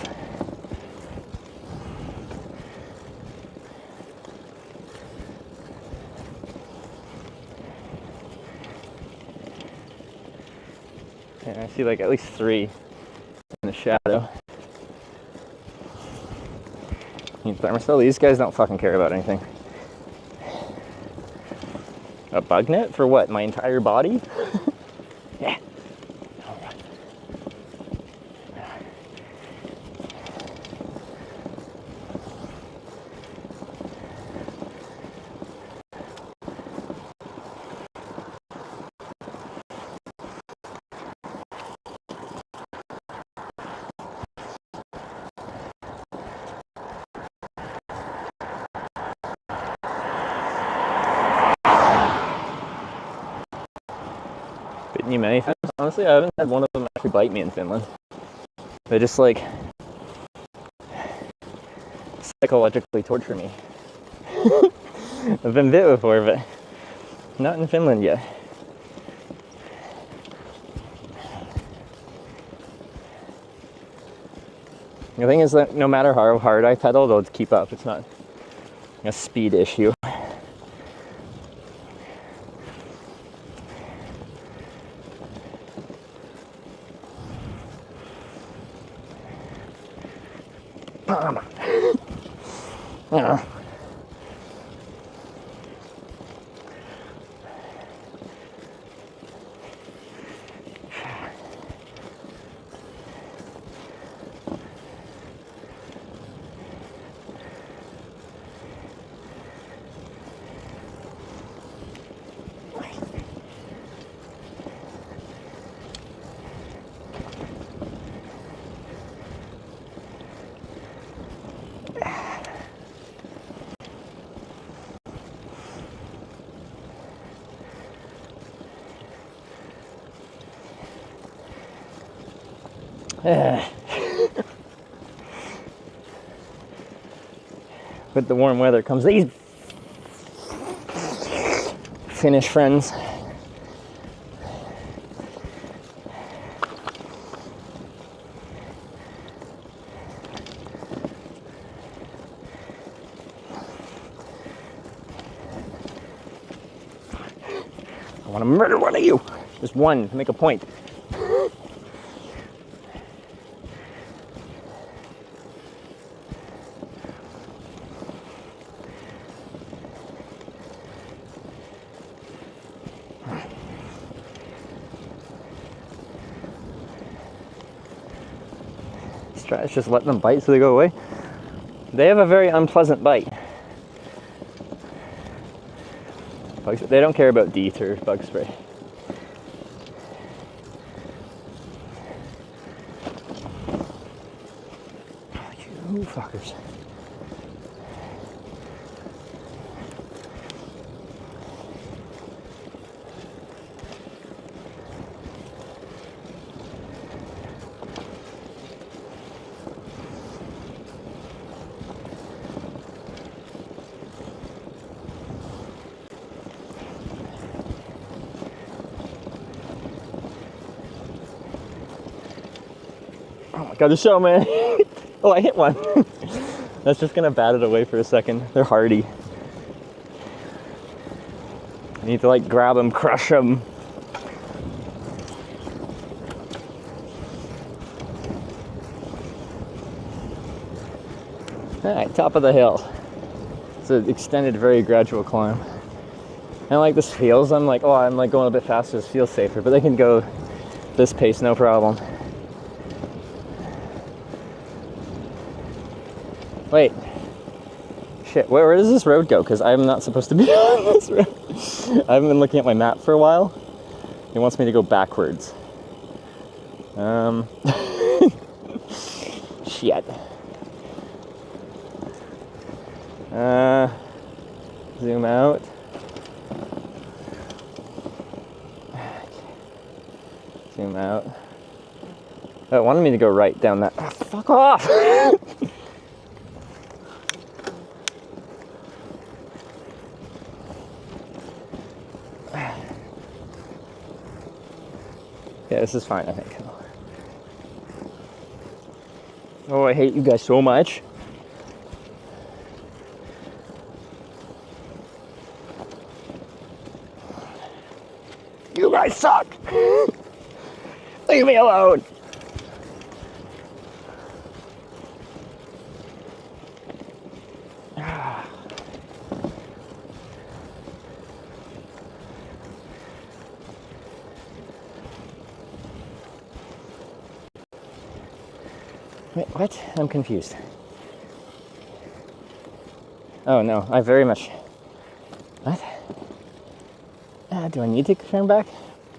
And I see like at least 3 in the shadow. Thermostat, these guys don't fucking care about anything. A bug net for what? My entire body? Yeah. Bitten you many times? Honestly, I haven't had one of them actually bite me in Finland. They just like psychologically torture me. I've been bit before, but not in Finland yet. The thing is that no matter how hard I pedal, they'll keep up. It's not a speed issue. With the warm weather comes these Finnish friends. I want to murder one of you. Just one to make a point. Let's just let them bite so they go away. They have a very unpleasant bite. They don't care about Detour bug spray. You fuckers. Got to show, man. Oh, I hit one. That's just gonna bat it away for a second. They're hardy. I need to like grab them, crush them. Alright, top of the hill. It's an extended, very gradual climb. I like this feels. I'm like, oh, I'm like going a bit faster. This feels safer, but they can go this pace, no problem. Wait. Shit, where does this road go? Because I'm not supposed to be on this road. I haven't been looking at my map for a while. It wants me to go backwards. Shit. Zoom out. Zoom out. Oh, it wanted me to go right down that. Oh, fuck off! Yeah, this is fine, I think. Oh, I hate you guys so much. You guys suck! Leave me alone! Wait, what? I'm confused. Oh no, I very much... What? Do I need to turn back?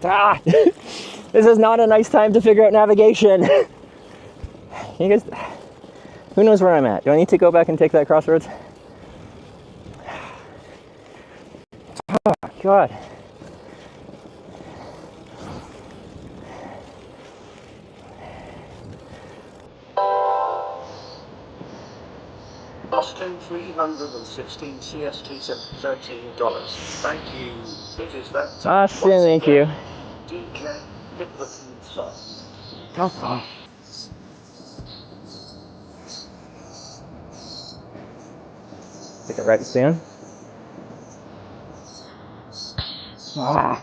Ah! This is not a nice time to figure out navigation. You guys... Who knows where I'm at? Do I need to go back and take that crossroads? Oh, God. Austin 316 CST $13. Thank you. It is that time. Austin, thank you. DK, hit the song. Oh. Take it right soon. Ah.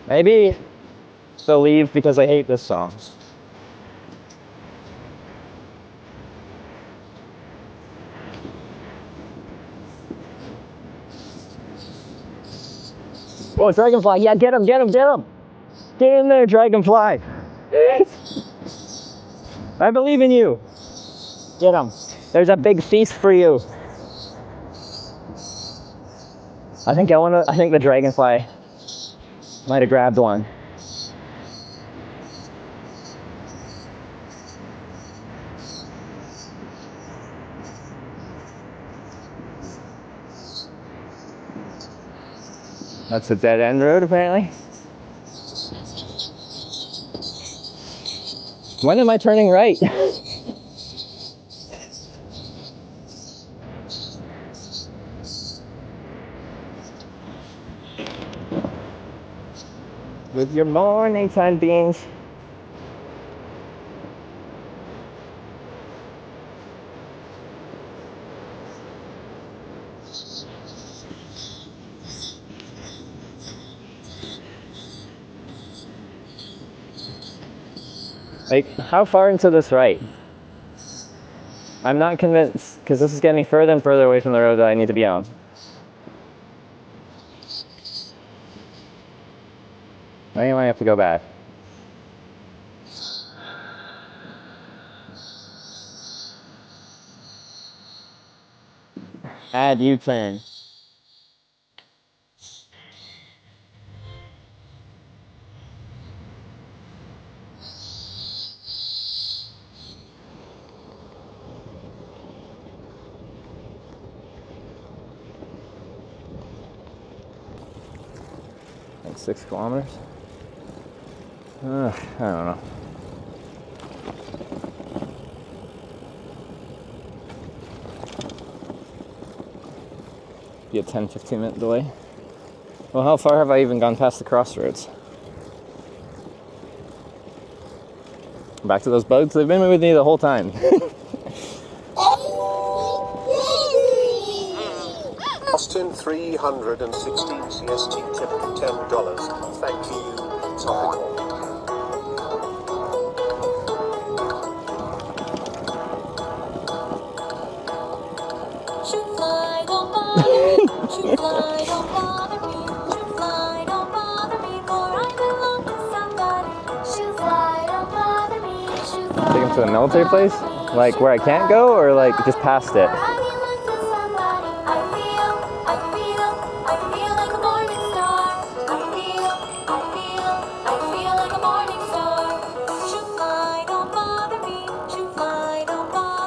Maybe they'll leave because I hate this song. Oh, dragonfly! Yeah, get him! Get him! Get him! Get in there, dragonfly! I believe in you. Get him! There's a big feast for you. I think the dragonfly might have grabbed one. That's a dead end road, apparently. When am I turning right? With your morning sun beams. Like, how far into this right? I'm not convinced, because this is getting me further and further away from the road that I need to be on. Maybe I might have to go back. Add U-turn. Like 6 kilometers? I don't know. Be a 10-15 minute delay. Well, how far have I even gone past the crossroads? Back to those bugs? They've been with me the whole time. Austin 316 CST tip $10. Thank you. Topical. Take him to a military place? Like where I can't go, or like just past it?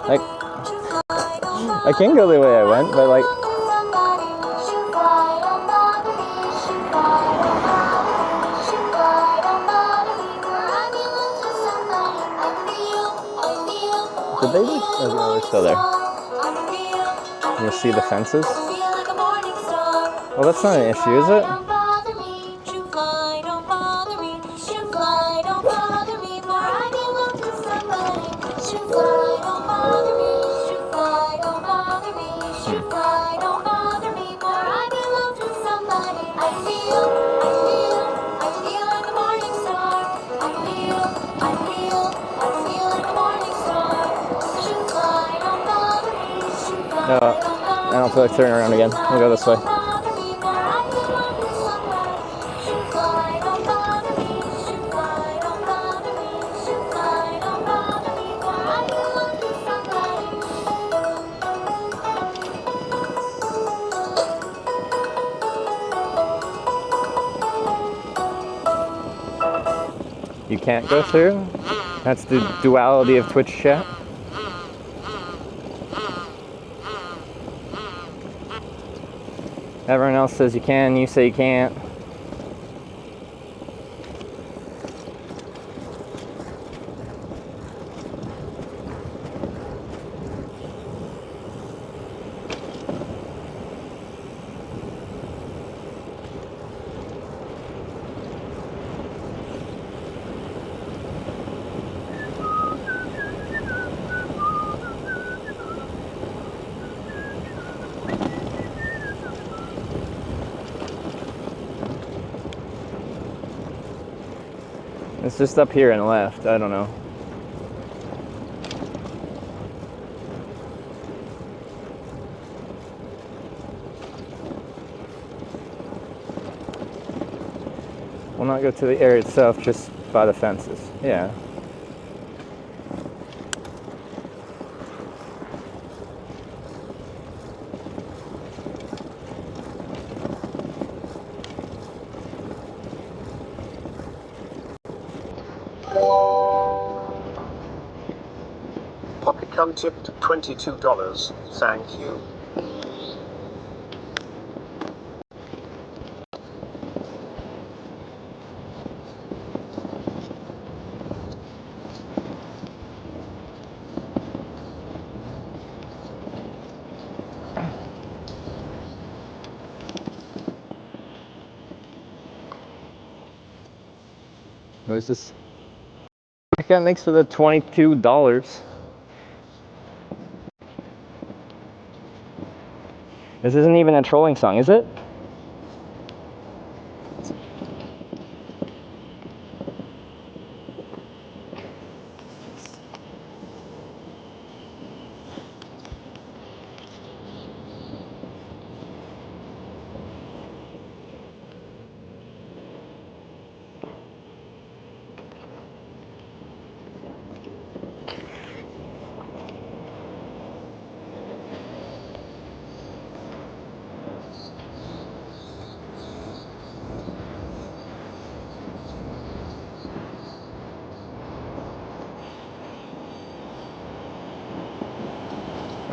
Like, I can go the way I went, but like... Did they just... Oh, no, they're still there. You see the fences? Well, that's not an issue, is it? No, I don't feel like turning around again. We'll go this way. You can't go through? That's the duality of Twitch chat. Everyone else says you can, you say you can't. It's just up here and left, I don't know. We'll not go to the area itself, just by the fences. Yeah. Poppycum tipped $22. Thank you. What is this? Okay, thanks for the $22. This isn't even a trolling song, is it?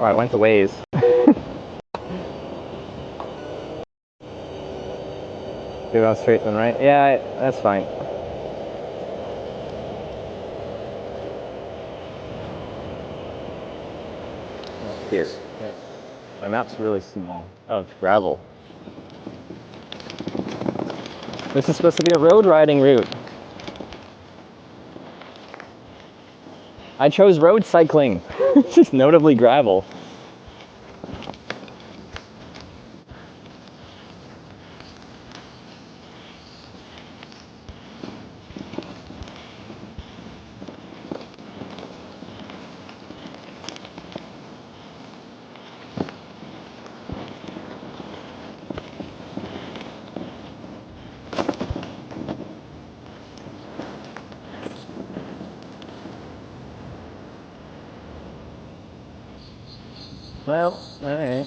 Oh, I went the ways. Go out straight then, right? Yeah, that's fine. Here. Yeah. My map's really small. Oh, it's gravel. This is supposed to be a road riding route. I chose road cycling. It's just notably gravel. Well, alright.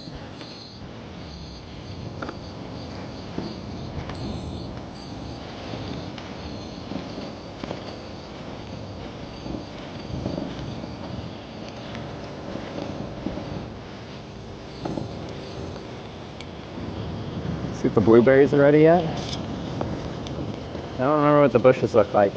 See if the blueberries are ready yet? I don't remember what the bushes look like.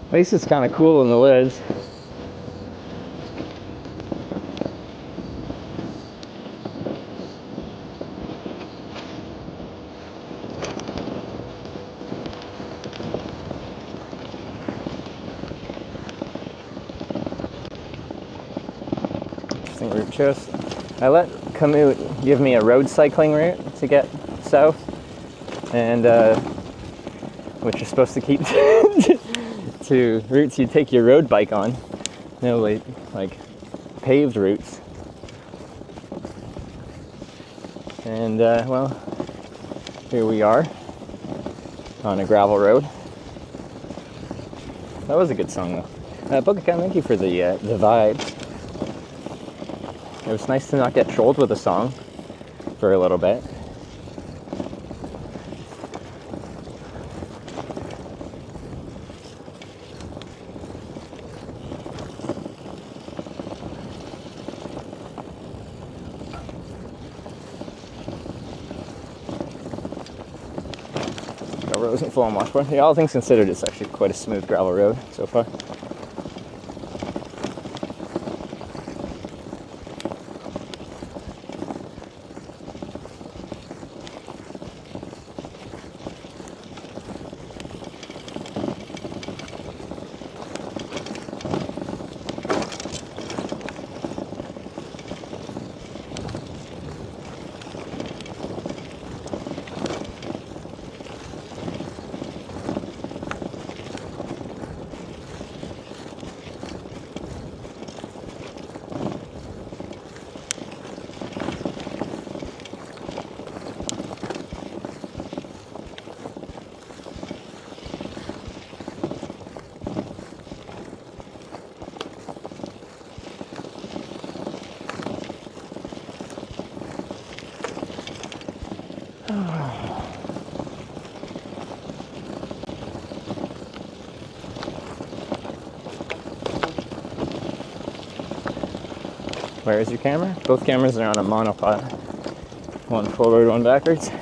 At least it's kind of cool in the woods. Route choice. I let Kamut give me a road cycling route to get south, and which you're supposed to keep to routes you take your road bike on. No, like paved routes. And well, here we are on a gravel road. That was a good song though. Bogacan, thank you for the vibes. It was nice to not get trolled with a song for a little bit. Gravel road isn't full on washboard. Yeah, all things considered, it's actually quite a smooth gravel road so far. Where is your camera? Both cameras are on a monopod. One forward, one backwards.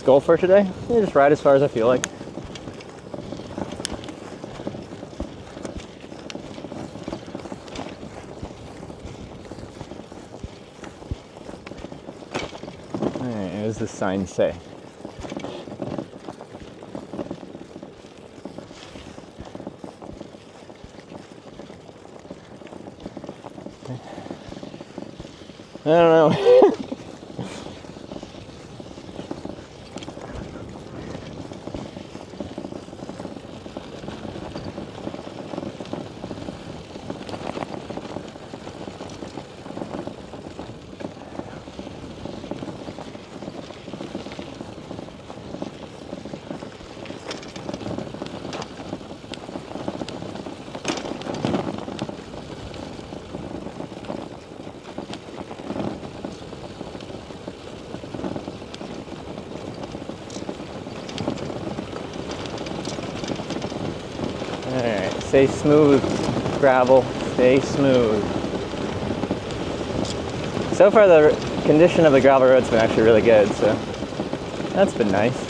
goal for today? Yeah, just ride as far as I feel like. Alright, what does this sign say? I don't know. Alright, stay smooth, gravel, stay smooth. So far the condition of the gravel road's been actually really good, so that's been nice.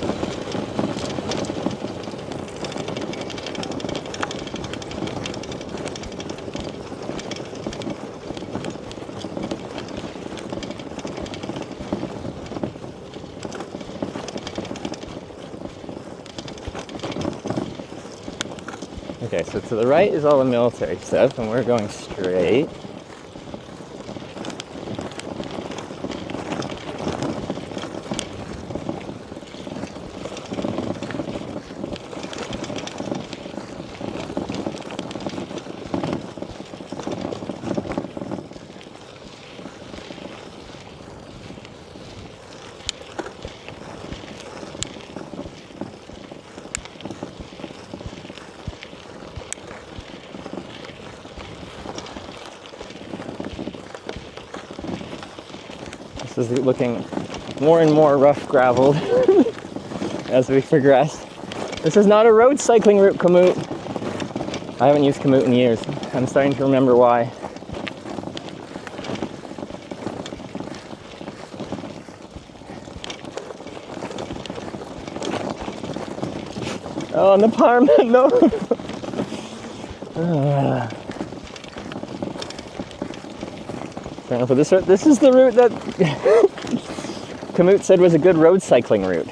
Okay, so to the right is all the military stuff, and we're going straight. This is looking more and more rough graveled as we progress. This is not a road cycling route, Komoot. I haven't used Komoot in years. I'm starting to remember why. Oh, and the Parma, no! But this is the route that Komoot said was a good road cycling route.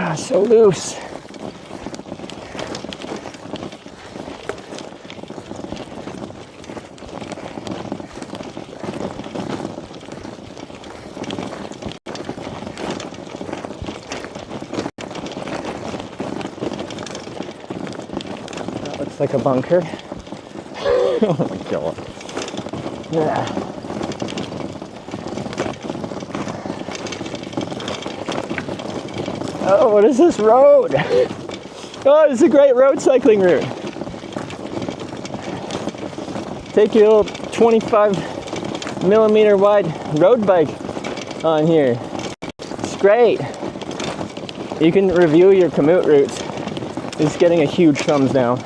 Ah, so loose. That looks like a bunker. Oh my god. Yeah. Oh, what is this road? Oh, it's a great road cycling route. Take your little 25mm wide road bike on here. It's great. You can review your Komoot routes. It's getting a huge thumbs down.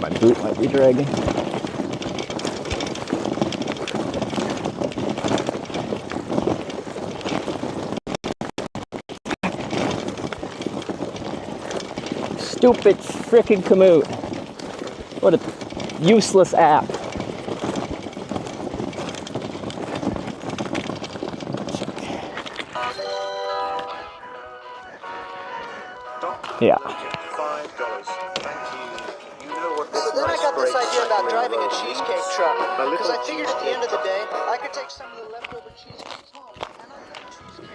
My boot might be dragging. Stupid frickin' Komoot. What a useless app. Top Yeah. $5. Thank you. You know what this But then I nice got this great idea about cycling driving a road cheesecake needs? truck. A Because I little figured at the end of the cheesecake day, I could take some of the leftover cheesecakes home. And I love cheesecake. So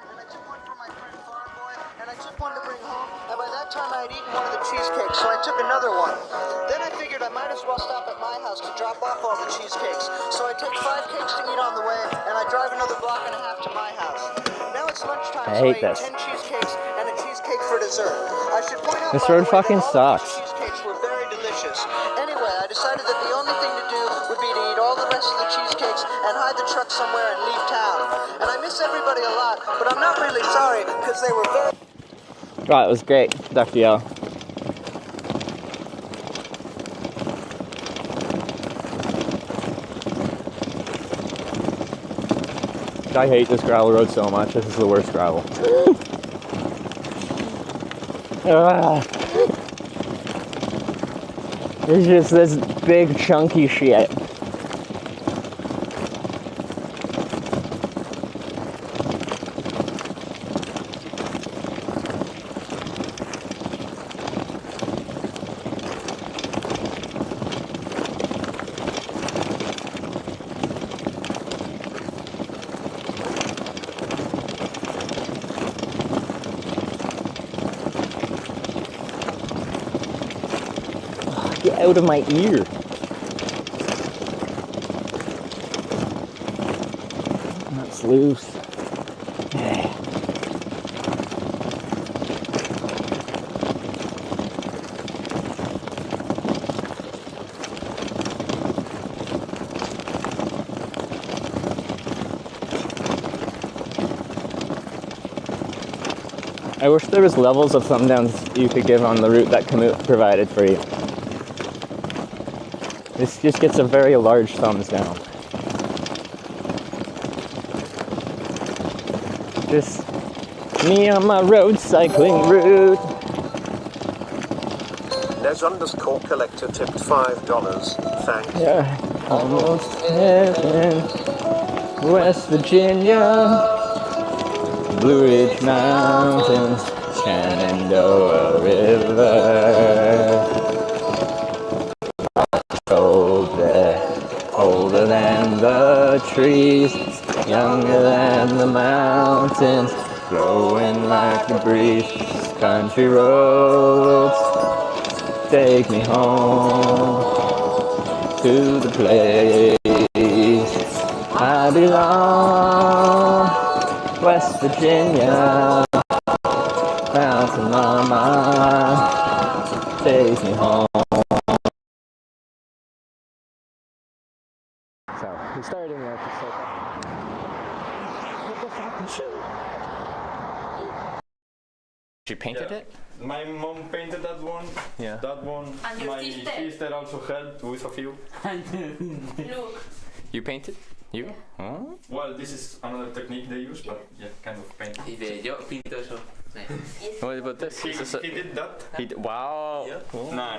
I went to one to bring home, and by that time I had eaten one of the cheesecakes, so I took another one. Then I figured I might as well stop at my house to drop off all the cheesecakes, so I take 5 cakes to eat on the way, and I drive another block and a half to my house. Now it's lunchtime, I so hate I this. ate 10 cheesecakes and a cheesecake for dessert. I should point out, This by road the way, fucking that all of sucks. these cheesecakes were very delicious. Anyway, I decided that the only thing to do would be to eat all the rest of the cheesecakes and hide the truck somewhere and leave town. And I miss everybody a lot, but I'm not really sorry, because they were very... Wow, it was great, Dr. Yell. I hate this gravel road so much. This is the worst gravel. It's just this big chunky shit. Get out of my ear. That's loose. I wish there was levels of thumb downs you could give on the route that Komoot provided for you. This just gets a very large thumbs down. Just me on my road cycling route. Les underscore collector tipped $5. Thanks. Yeah, almost heaven. West Virginia, Blue Ridge Mountains, Shenandoah River. Older than the trees, younger than the mountains, flowing like the breeze. Country roads take me home to the place I belong. West Virginia, mountain mama takes me home. So we started in the episode. She painted it? My mom painted that one. Yeah. That one. And your my sister also helped with a few. Look. You painted? You? Yeah. Oh. Well, this is another technique they use, but yeah, kind of paint. Yo pinto eso. What about this? He did that. Wow. Yeah. Cool. No.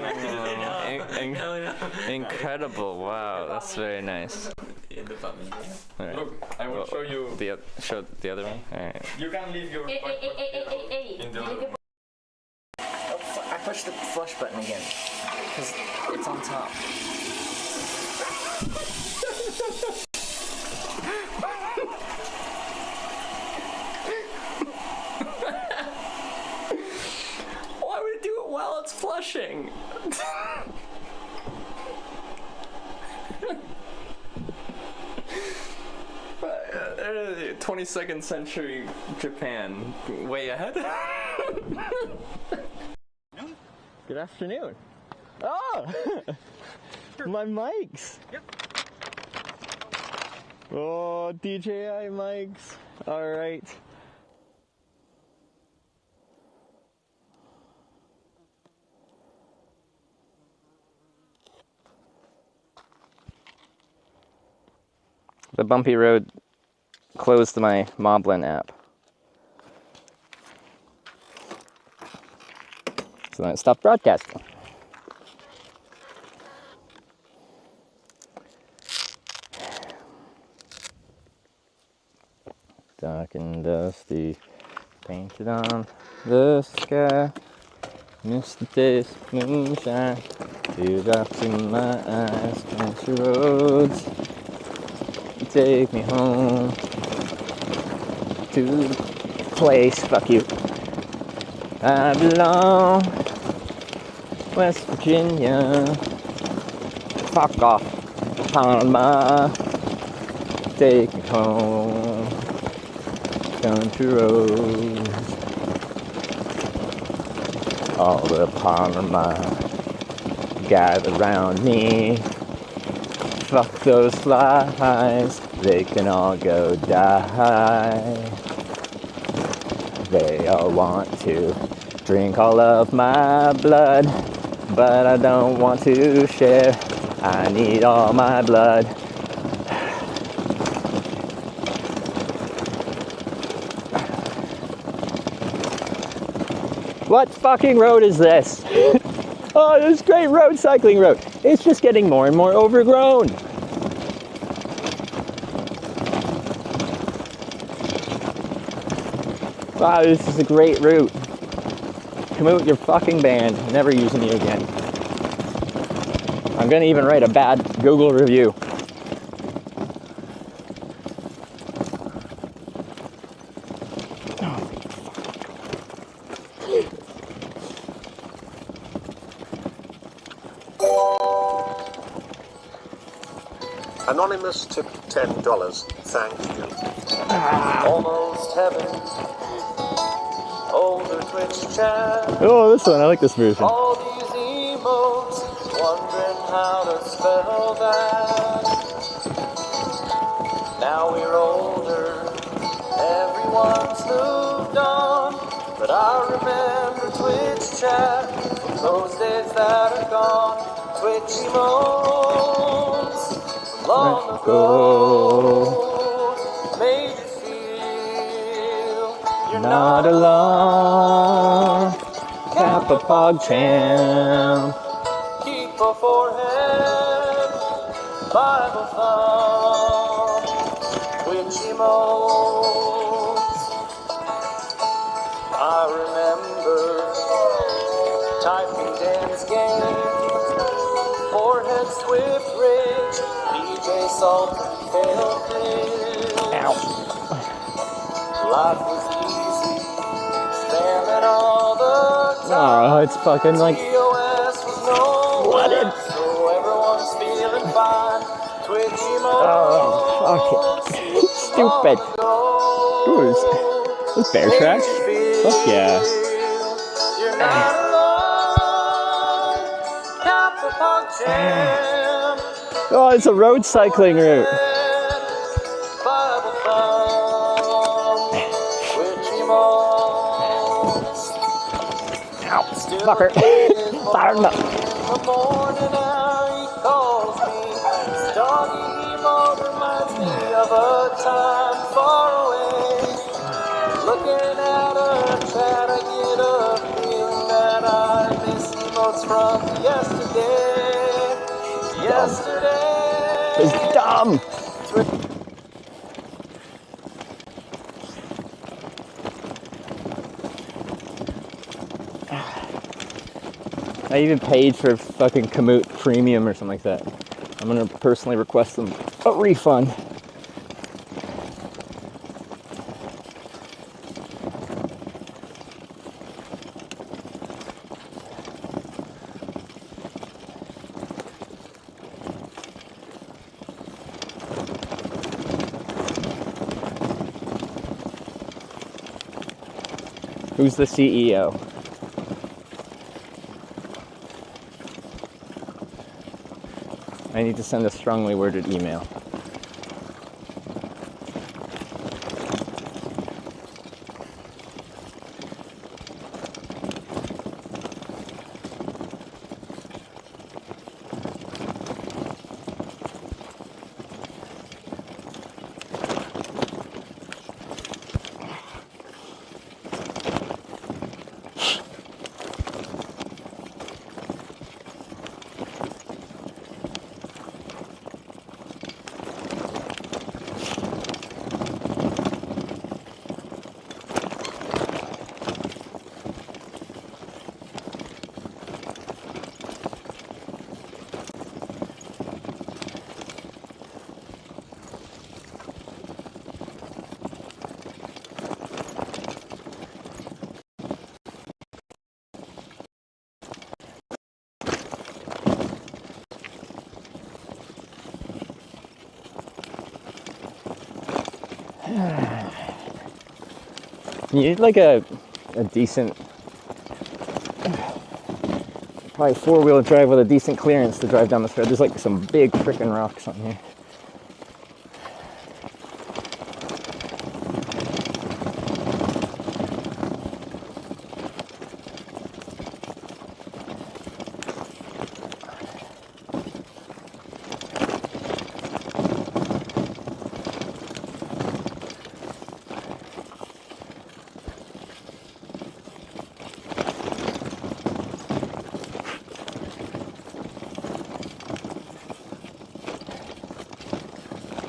Incredible. Wow, that's very nice. Right. Look, I will show you. Show the other one. All right. You can leave your backpack in the other one. I pushed the flush button again because it's on top. Why would it do it while it's flushing? 22nd century Japan, way ahead. Good afternoon. Oh! My mics! Yep. Oh, DJI mics. Alright. The bumpy road closed my Moblin app. So then it stopped broadcasting. Dark and dusty, painted on the sky. Miss the taste of moonshine, teardrops in my eyes. Country roads, take me home to the place, fuck you, I belong. West Virginia, fuck off, Panama, take me home. Country roads, all the Panama gather around me. Fuck those flies, they can all go die. They all want to drink all of my blood, but I don't want to share. I need all my blood. What fucking road is this? Oh, this great road, cycling road. It's just getting more and more overgrown. Wow, this is a great route. Kamut, you're fucking banned. Never using you again. I'm gonna even write a bad Google review. Anonymous tipped $10. Thank you. Almost heaven. Older Twitch chat. Oh, this one. I like this version. All these emotes. Wondering how to spell that. Now we're older. Everyone's moved on. But I remember Twitch chat. From those days that are gone. Twitch emotes. Long ago, made you feel you're not alone. Kappa Pog Champ. Keep a forehead, Bible thumb, which emotes. I remember typing dance games, forehead swift rage. DJ Salt and Pale Ow. Life was easy, spamming all the time. Oh, it's fucking like flooded. So everyone's feeling fine. Twitch emotes. Oh, fuck it. Stupid. Ooh, this bear tracks? Fuck yeah. You're not alone. Kappa Pog Champ. Oh, it's a road cycling route. Bible thumb, which emotes. Ow, fucker. Fired up. In the morning now he calls me. His doggy emote reminds me of a time far away. Looking at her chat, I get a feeling that I miss emotes from yesterday. Yesterday. It's dumb. I even paid for fucking Kamut Premium or something like that. I'm gonna personally request them a refund. Who's the CEO? I need to send a strongly worded email. You need like a decent, probably four-wheel drive with a decent clearance to drive down this road. There's like some big freaking rocks on here.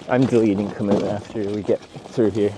I'm deleting Kamut after we get through here.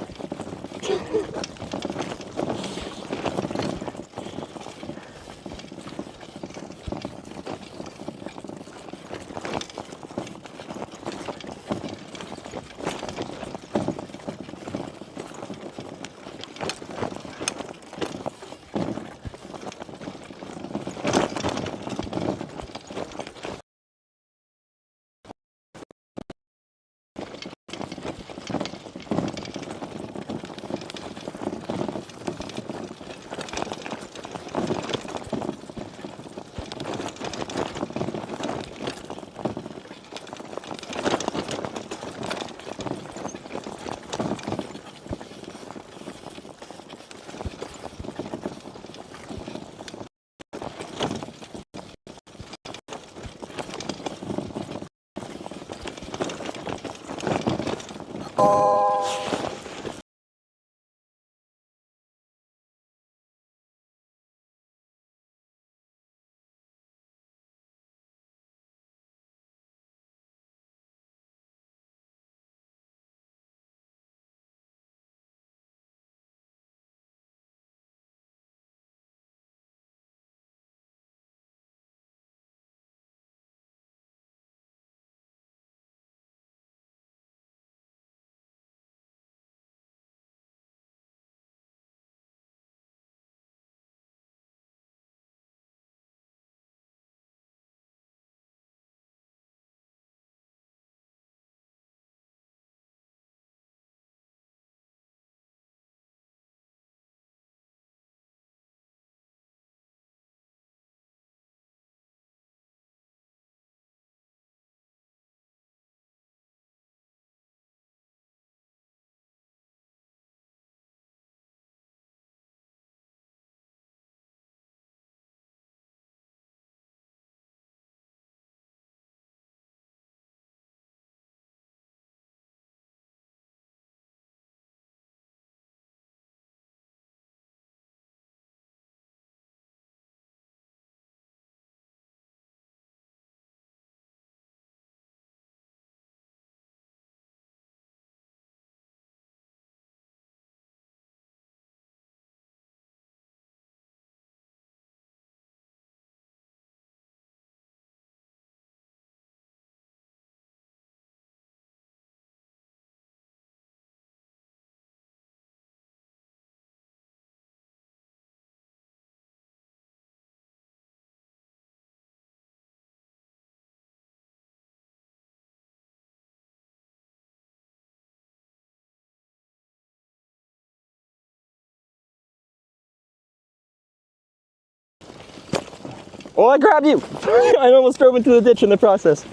Oh, I grabbed you! I almost drove into the ditch in the process.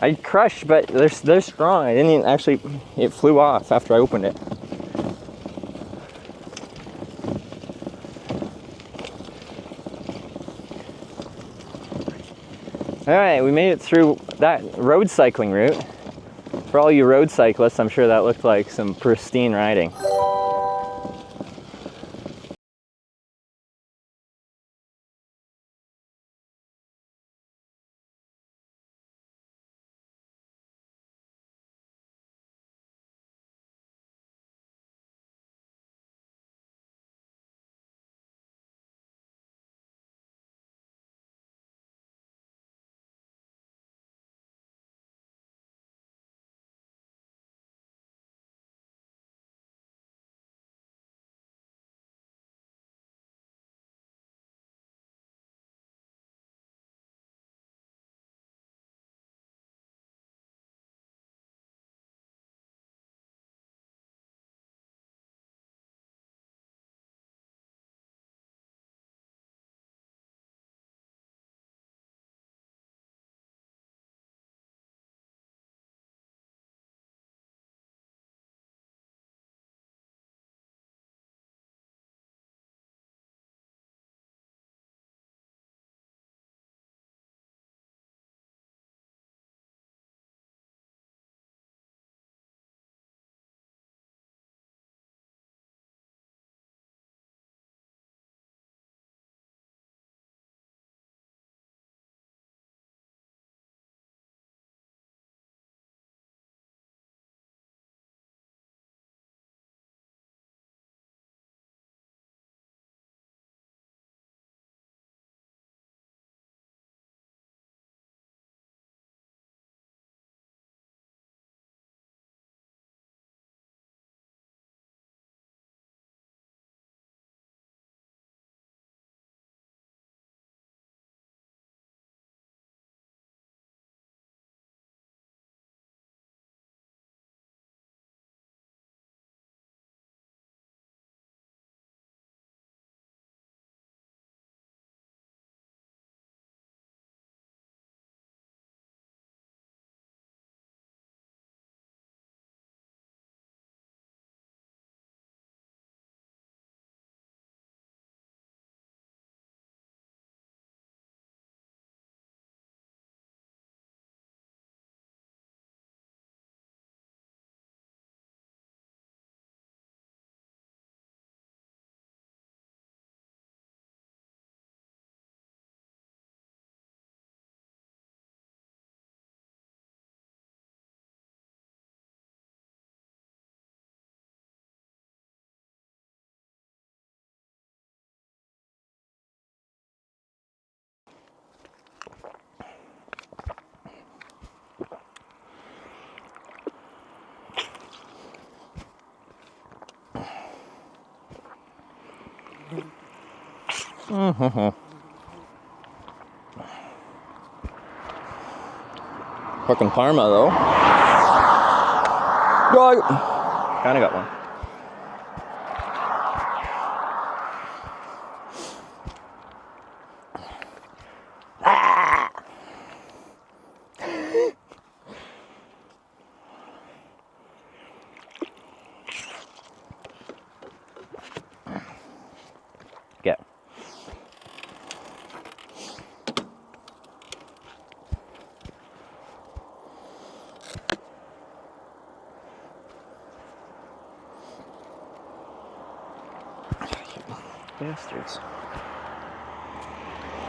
I crushed, but they're strong. I didn't even actually, it flew off after I opened it. All right, we made it through that road cycling route. For all you road cyclists, I'm sure that looked like some pristine riding. Fucking Parma though. Dog. Kinda got one. Get. Bastards.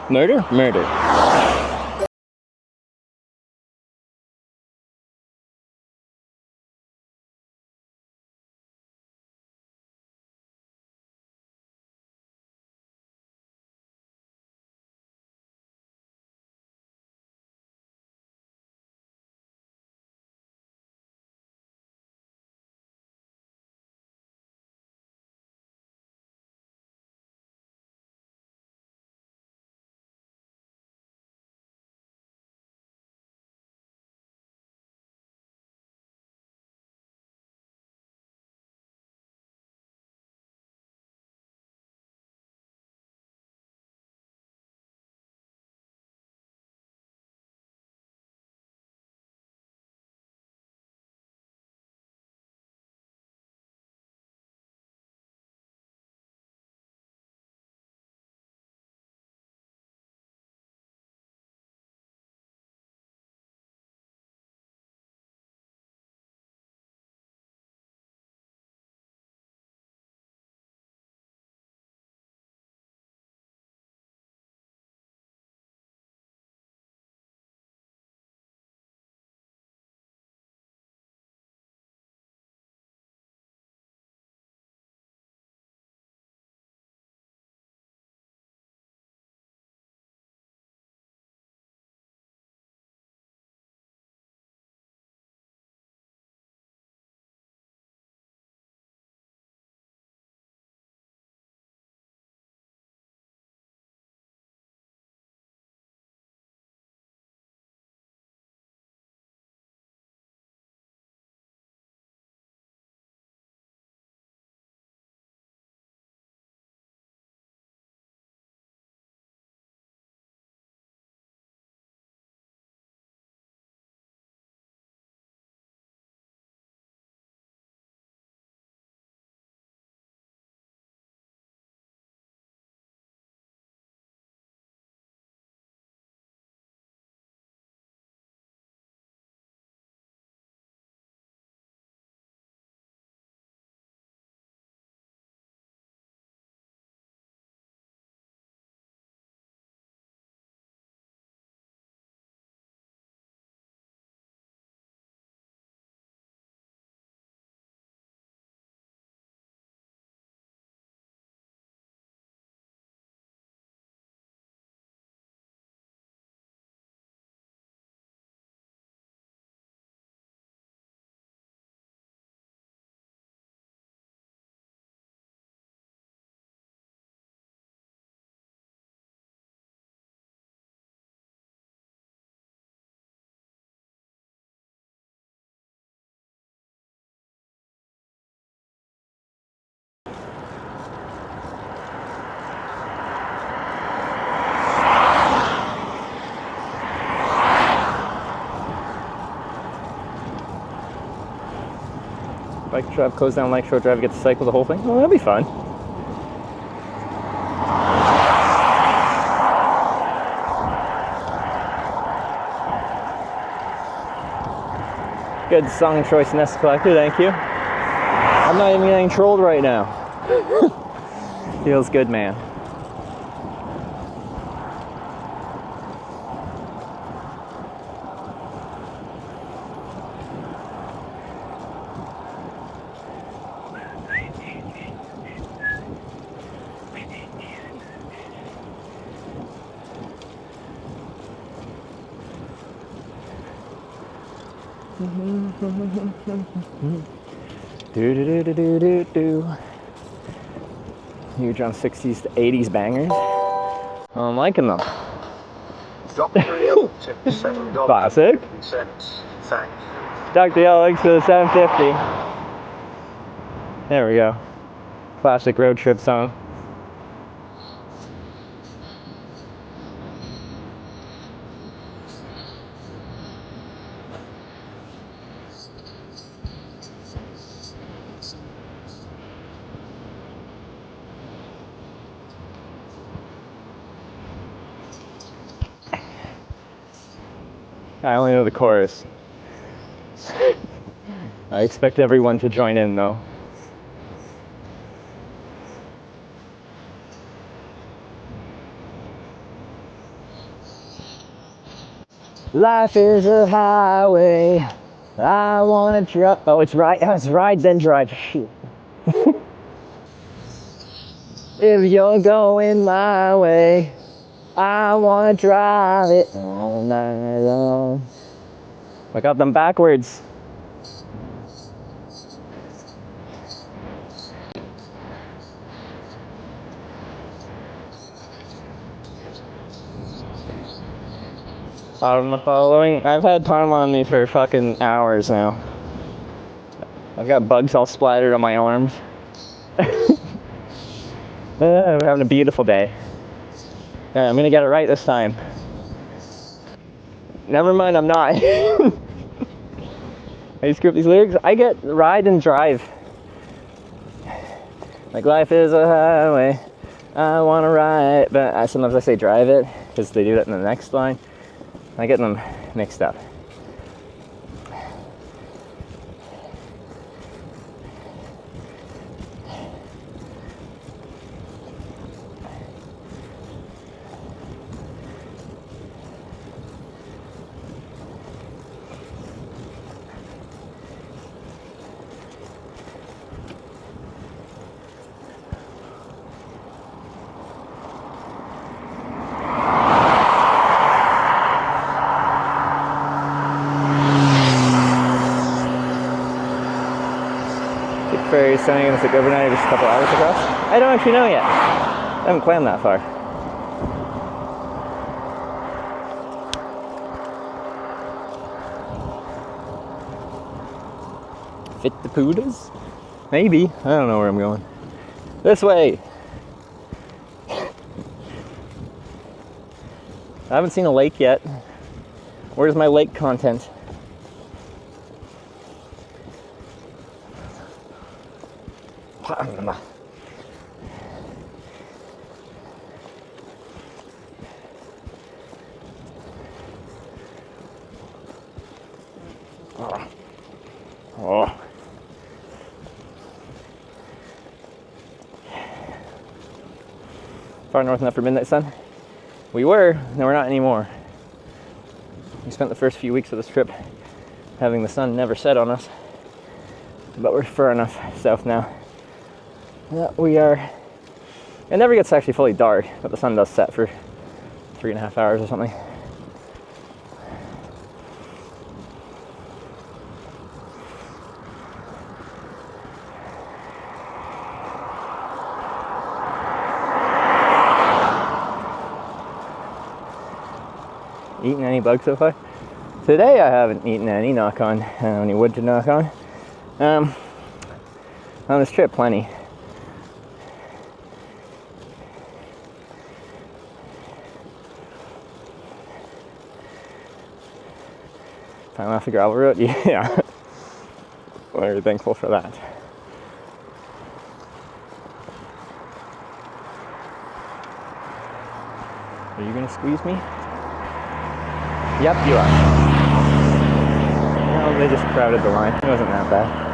Murder? Murder. Bike drive, goes down Lakeshore Drive, get to cycle the whole thing. Well, that'll be fun. Good song choice, Nest Collector, thank you. I'm not even getting trolled right now. Feels good, man. Do. Huge on 60s to 80s bangers. I'm liking them. Dr. tip $7. Classic. Thanks. Dr. Alex for the 750. There we go. Classic road trip song. I only know the chorus. I expect everyone to join in though. Life is a highway. I wanna drive. Oh, it's right. Oh, it's ride then drive. Shoot. If you're going my way, I wanna drive it all night long. I got them backwards. I'm following. I've had palm on me for fucking hours now. I've got bugs all splattered on my arms. We're having a beautiful day. I'm gonna get it right this time. Never mind, I'm not. I screw up these lyrics. I get ride and drive. Like life is a highway. I wanna ride, but sometimes I say drive it because they do that in the next line. I get them mixed up. Ferry sending us like overnight, just a couple hours across. I don't actually know yet. I haven't planned that far. Fit the poodles? Maybe. I don't know where I'm going. This way! I haven't seen a lake yet. Where's my lake content? Oh. Far north enough for midnight sun? We were, no we're not anymore. We spent the first few weeks of this trip having the sun never set on us, but we're far enough south now. We are, it never gets actually fully dark, but the sun does set for 3.5 hours or something. Eaten any bugs so far? Today I haven't eaten any, knock on, any wood to knock on. On this trip, plenty. Time off the gravel road? Yeah. We're thankful for that. Are you gonna squeeze me? Yep, you are. Well, they just crowded the line. It wasn't that bad.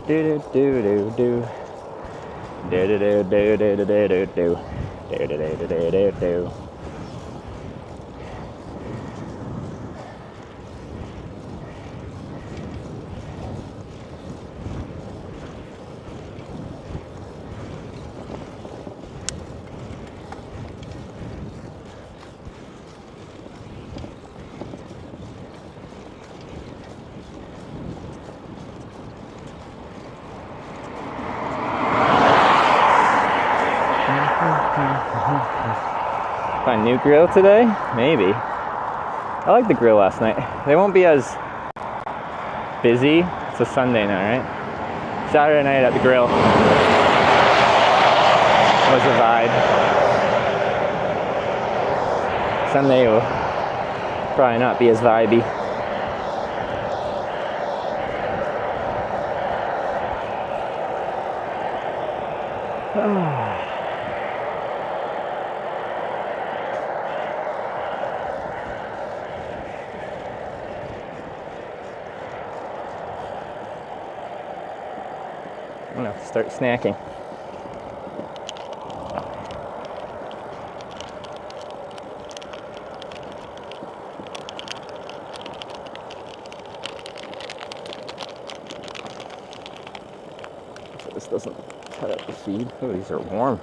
Do do do do do do do do do do do do do do. a new grill today? Maybe. I like the grill last night. They won't be as busy. It's a Sunday now, right? Saturday night at the grill was a vibe. Sunday will probably not be as vibey. I'm gonna have to start snacking. So this doesn't cut out the feed. Oh, these are warm.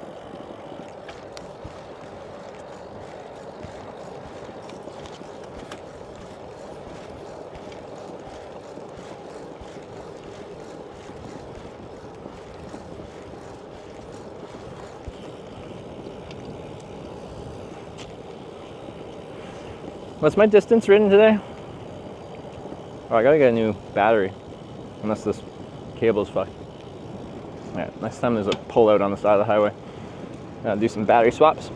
What's my distance ridden today? Oh, I gotta get a new battery. Unless this cable's fucked. Yeah, next time there's a pullout on the side of the highway, gotta do some battery swaps.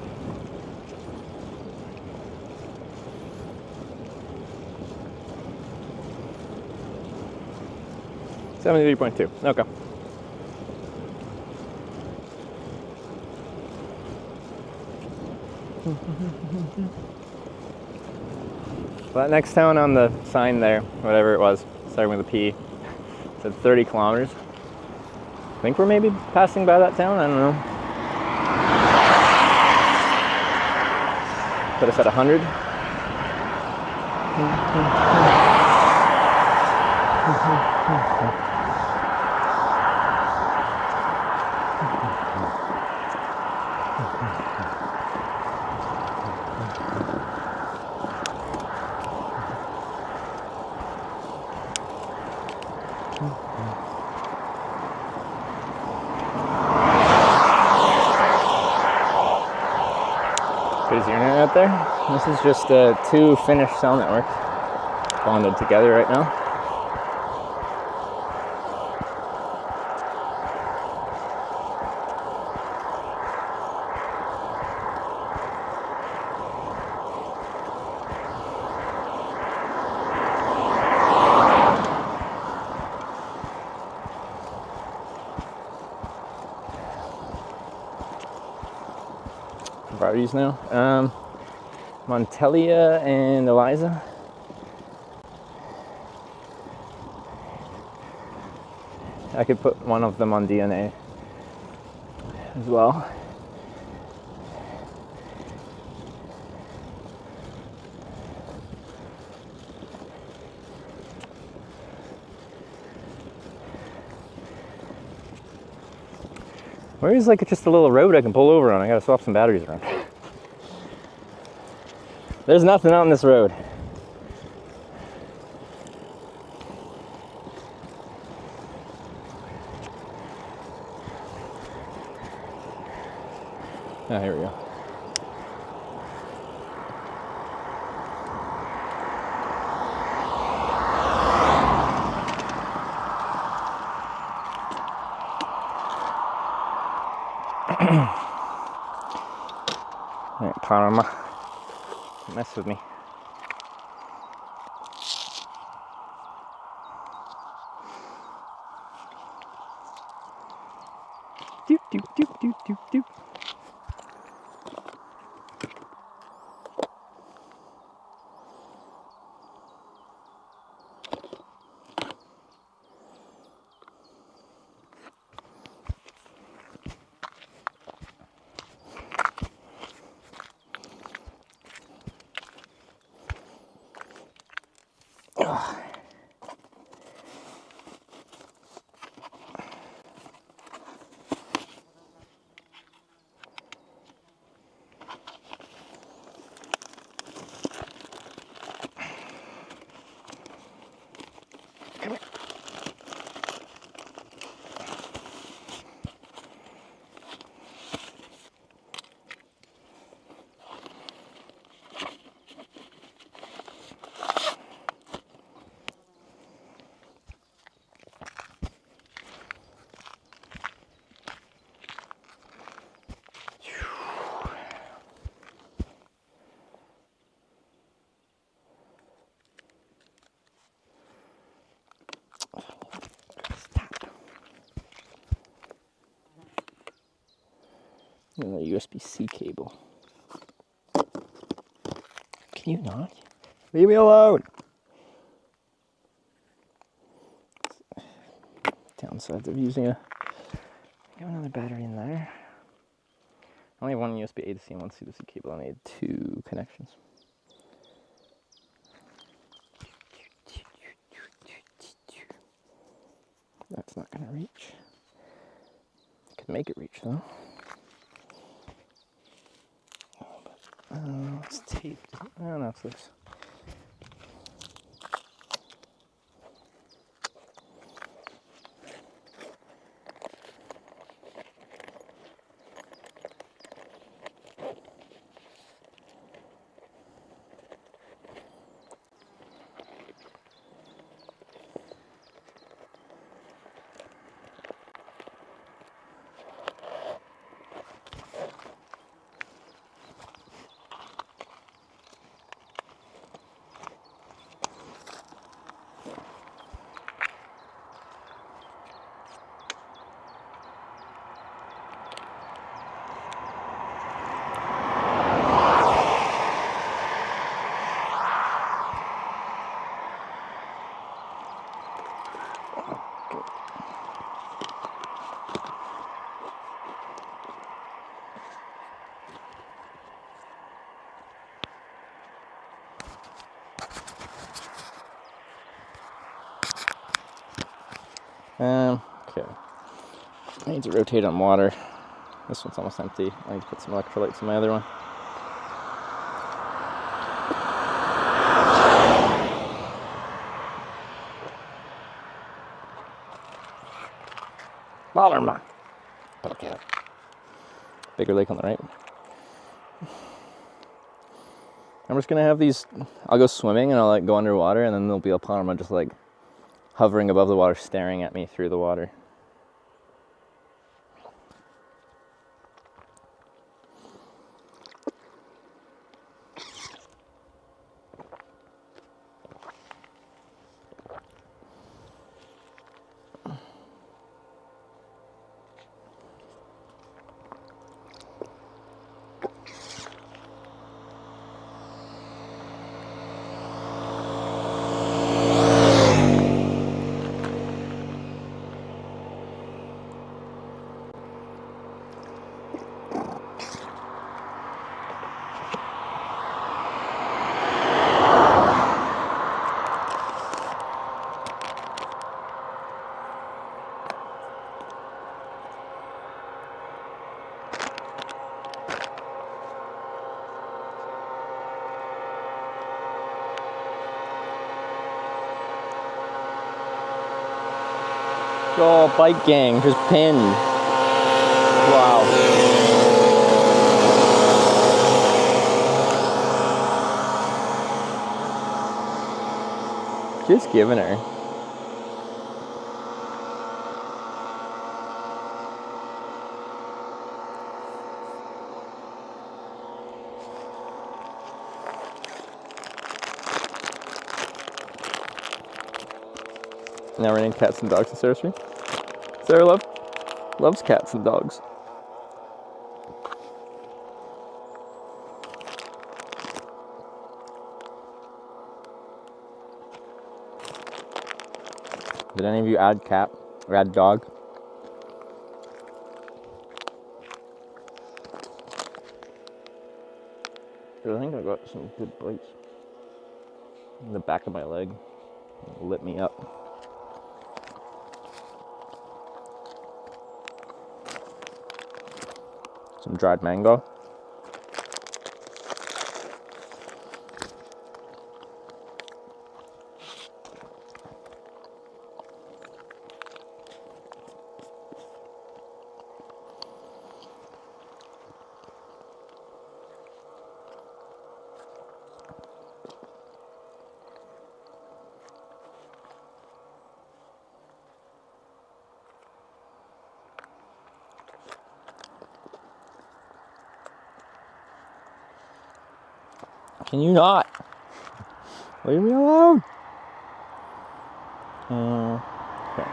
$73.2. Okay. Well, that next town on the sign there, whatever it was, starting with a P, said 30 kilometers. I think we're maybe passing by that town, I don't know. Put us at 100. Good as the internet out there. This is just two Finnish cell networks bonded together right now. Vardy's now. Montelia and Eliza. I could put one of them on DNA as well. Where is like just a little road I can pull over on? I gotta swap some batteries around. There's nothing on this road. Ah, here we go. Alright, Parma. Don't mess with me. Doop, doop, doop, doop, doop, doop. And the USB-C cable. Can you not? Leave me alone! Downsides of using a... I got another battery in there. I only have one USB-A to C and one C to C cable. I need 2 connections. That's not gonna reach. I could make it reach though. It's taped. Oh no, it's loose. Okay. I need to rotate on water. This one's almost empty. I need to put some electrolytes in my other one. Ballerman. Okay. Bigger lake on the right. I'm just gonna have these. I'll go swimming and I'll like go underwater, and then there'll be a Paloma just like hovering above the water, staring at me through the water. Oh, bike gang, just pinned. Wow. Just giving her. Now we're in cats and dogs and Sarah Street. Sarah loves cats and dogs. Did any of you add cat or add dog? I think I got some good bites in the back of my leg. It lit me up. Some dried mango. Can you not? Leave me alone. Okay.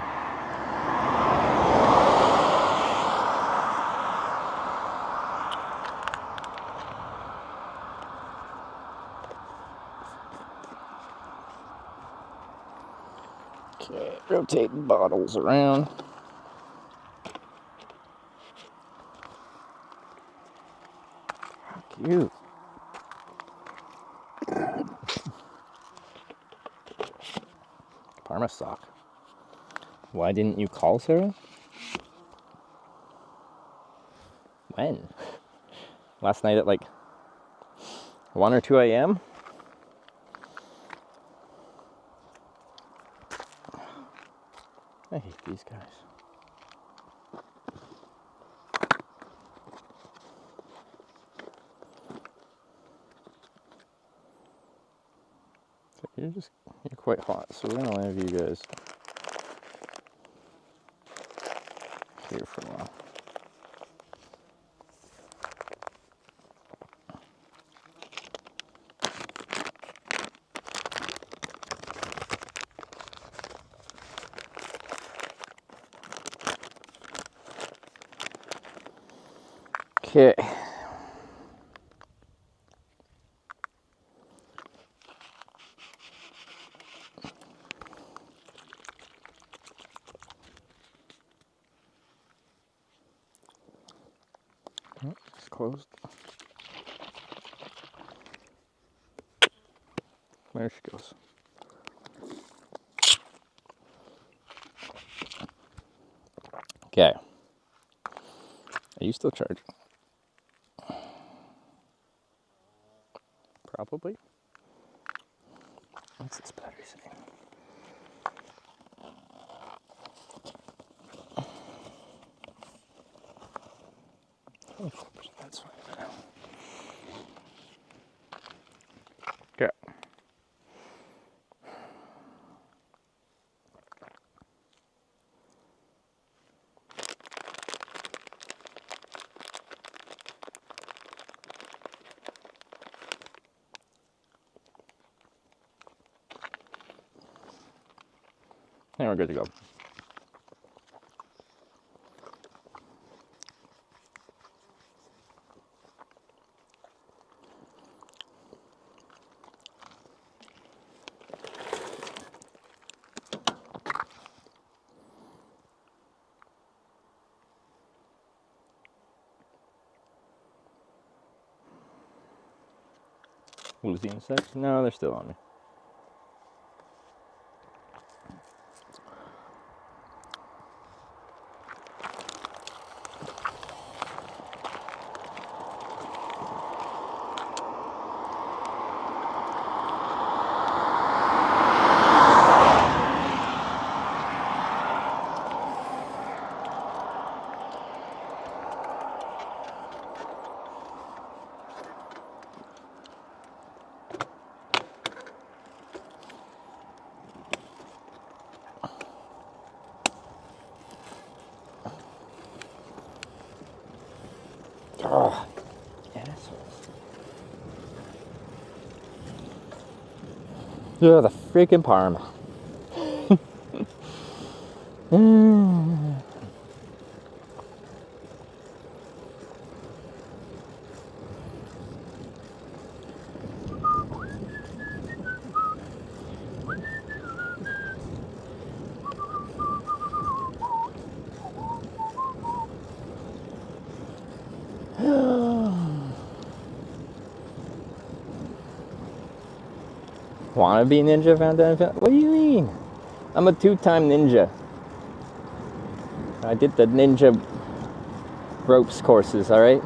Okay, rotating bottles around. Cute. Parma sock. Why didn't you call Sarah? When? Last night at like 1 or 2 a.m.? I hate these guys. So you're quite hot, so we're gonna leave you guys here for a while. Okay. Oh, it's closed. There she goes. Okay. Are you still charging? Probably. What's this battery saying? Oh, that's fine for now. Okay. And we're good to go. Lose the insects? No, they're still on me. Oh, assholes. Yeah, the freaking Parma. Wanna be ninja fountain? What do you mean? I'm a 2-time ninja. I did the ninja ropes courses, alright?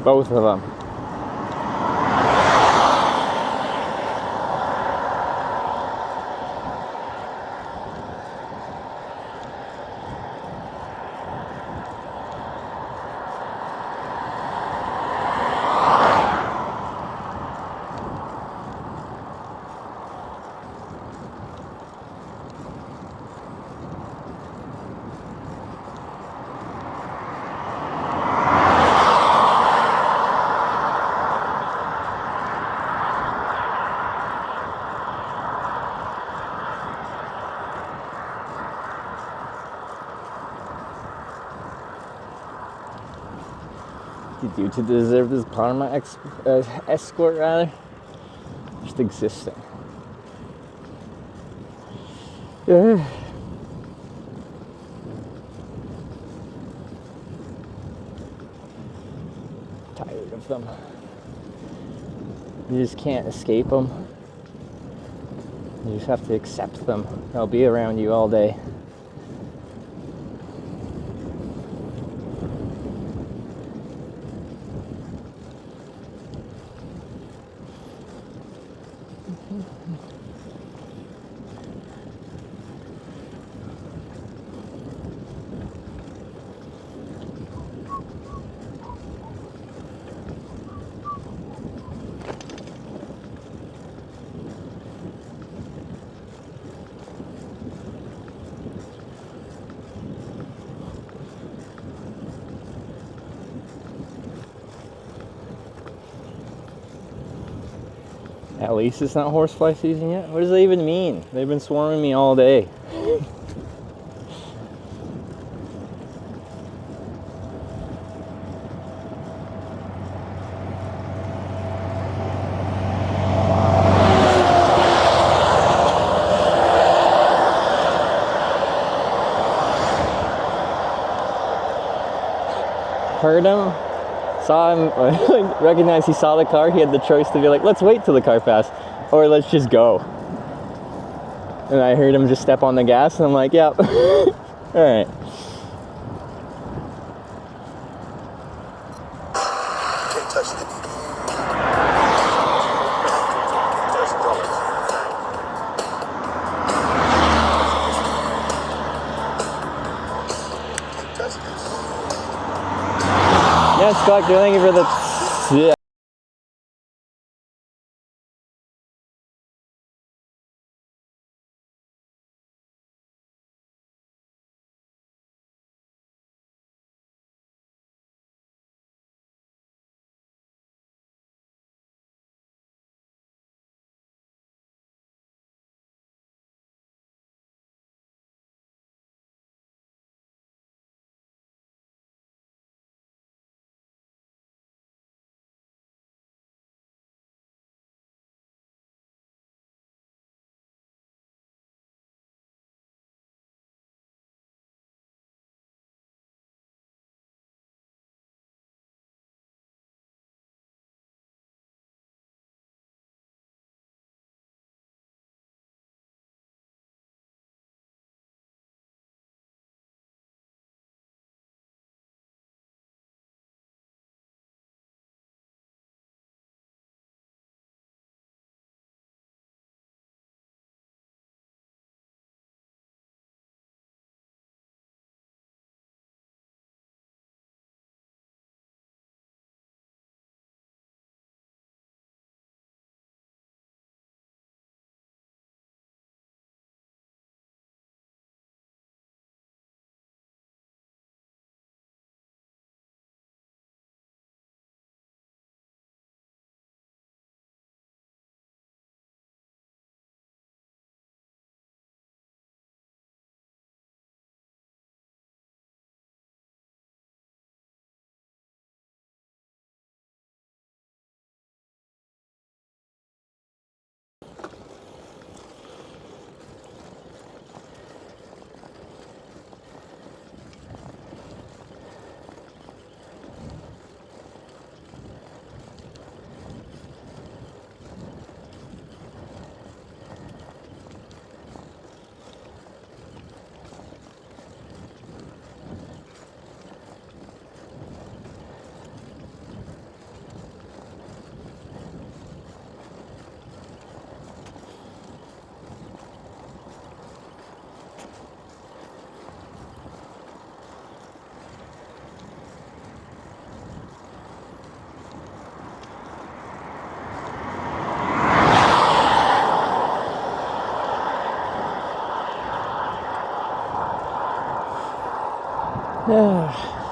Both of them. Did you to deserve this Parma escort, rather? Just existing. Yeah. Tired of them. You just can't escape them. You just have to accept them. They'll be around you all day. At least it's not horsefly season yet. What does that even mean? They've been swarming me all day. Heard him, saw him, recognized he saw the car. He had the choice to be like, let's wait till the car passed, or let's just go. And I heard him just step on the gas, and I'm like, yep. Alright. Yes, Scott, thank you for the... Yeah.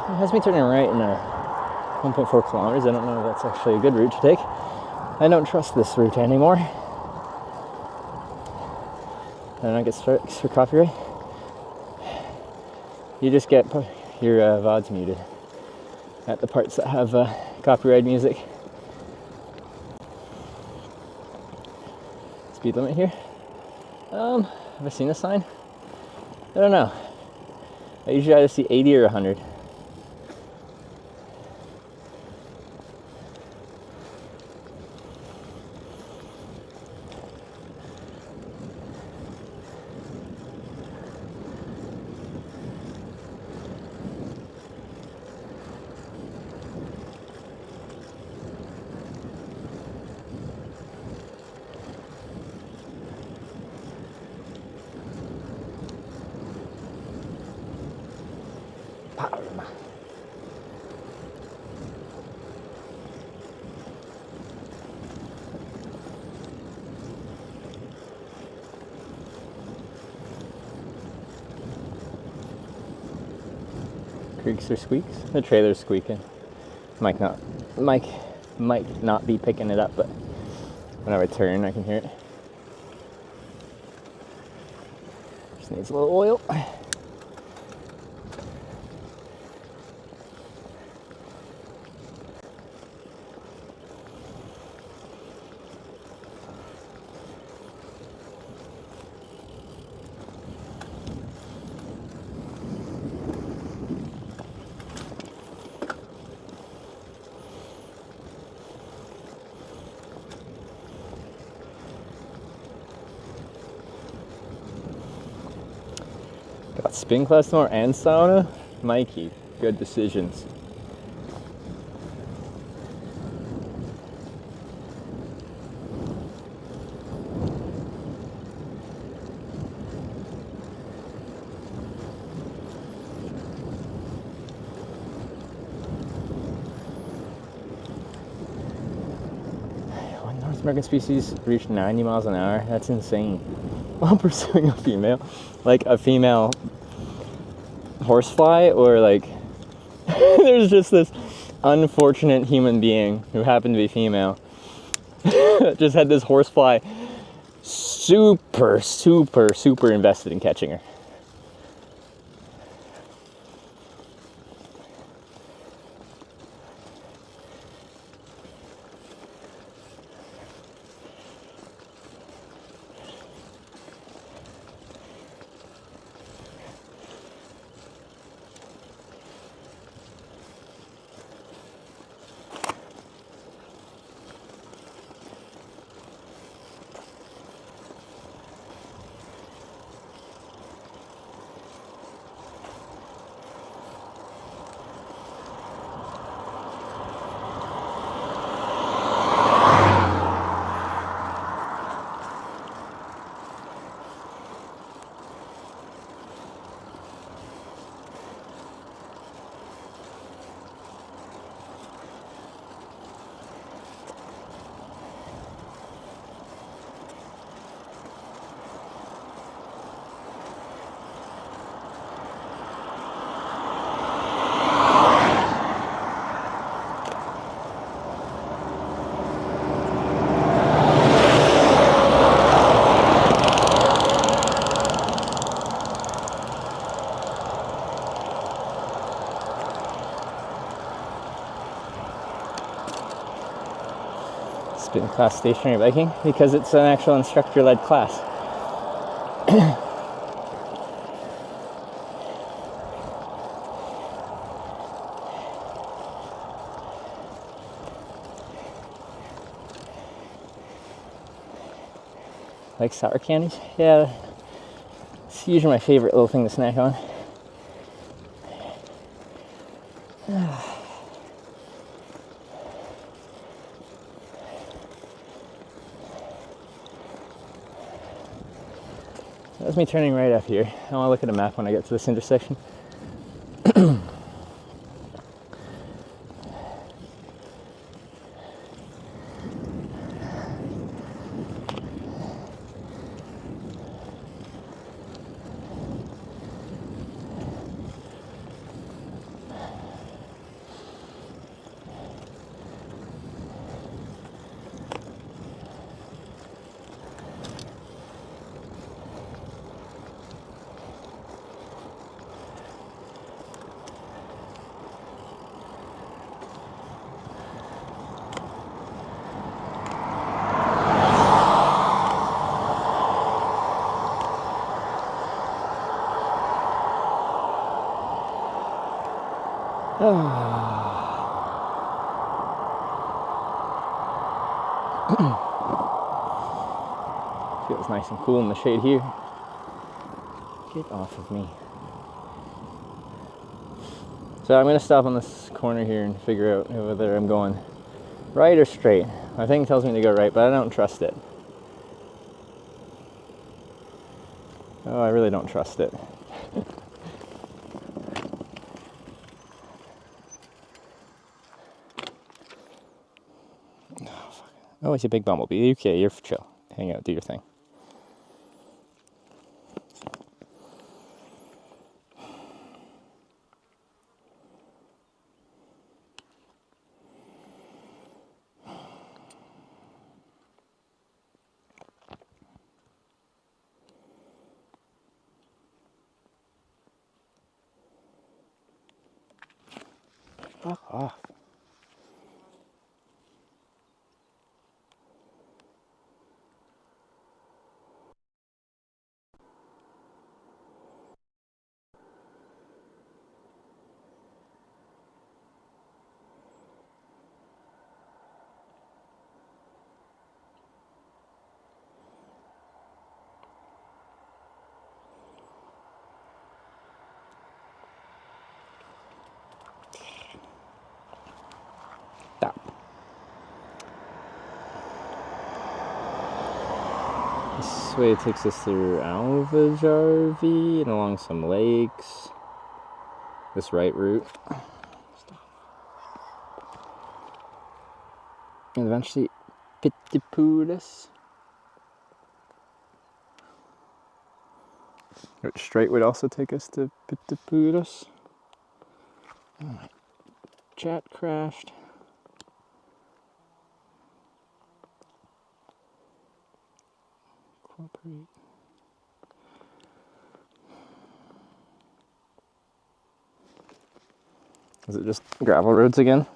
It has me turning right in 1.4 kilometers. I don't know if that's actually a good route to take. I don't trust this route anymore. I don't get strikes for copyright. You just get your VODs muted at the parts that have copyright music. Speed limit here. Have I seen a sign? I don't know. I usually either see 80 or 100. Creaks or squeaks? The trailer's squeaking. Mike might not be picking it up, but whenever I turn, I can hear it. Just needs a little oil. Got spin class tomorrow and sauna? Mikey, good decisions. One North American species reached 90 miles an hour. That's insane. While pursuing a female, like a female horsefly, or like there's just this unfortunate human being who happened to be female just had this horsefly super invested in catching her. Spin class stationary biking because it's an actual instructor-led class. Like sour candies? Yeah, it's usually my favorite little thing to snack on. That's me turning right up here. I want to look at a map when I get to this intersection. Feels nice and cool in the shade here. Get off of me. So I'm going to stop on this corner here and figure out whether I'm going right or straight. My thing tells me to go right, but I don't trust it. Oh, I really don't trust it. Oh, it's a big bumblebee. Okay, you're chill. Hang out, do your thing. Fuck off. This way it takes us through Alvajarvi and along some lakes. This right route. And eventually Pittipudas. Which straight would also take us to Pittipudas. Oh, my chat crashed. Cooperate. Is it just gravel roads again?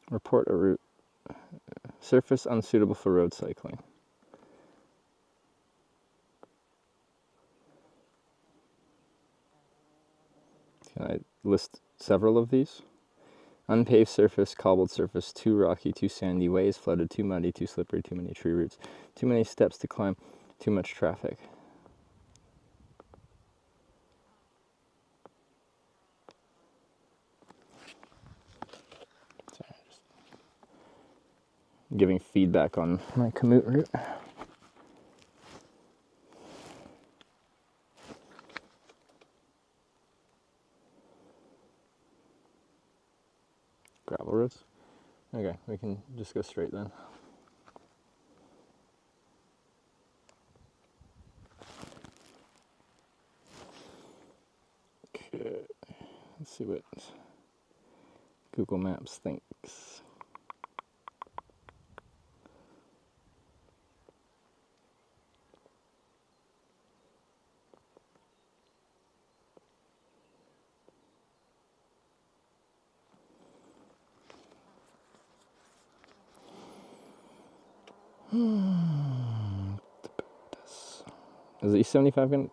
Report a route. Surface unsuitable for road cycling. Can I list several of these? Unpaved surface, cobbled surface, too rocky, too sandy, ways flooded, too muddy, too slippery, too many tree roots, too many steps to climb, too much traffic. Sorry, just giving feedback on my commute route. Gravel roads? Okay, we can just go straight then. Okay, let's see what Google Maps thinks. Is the E75 gonna...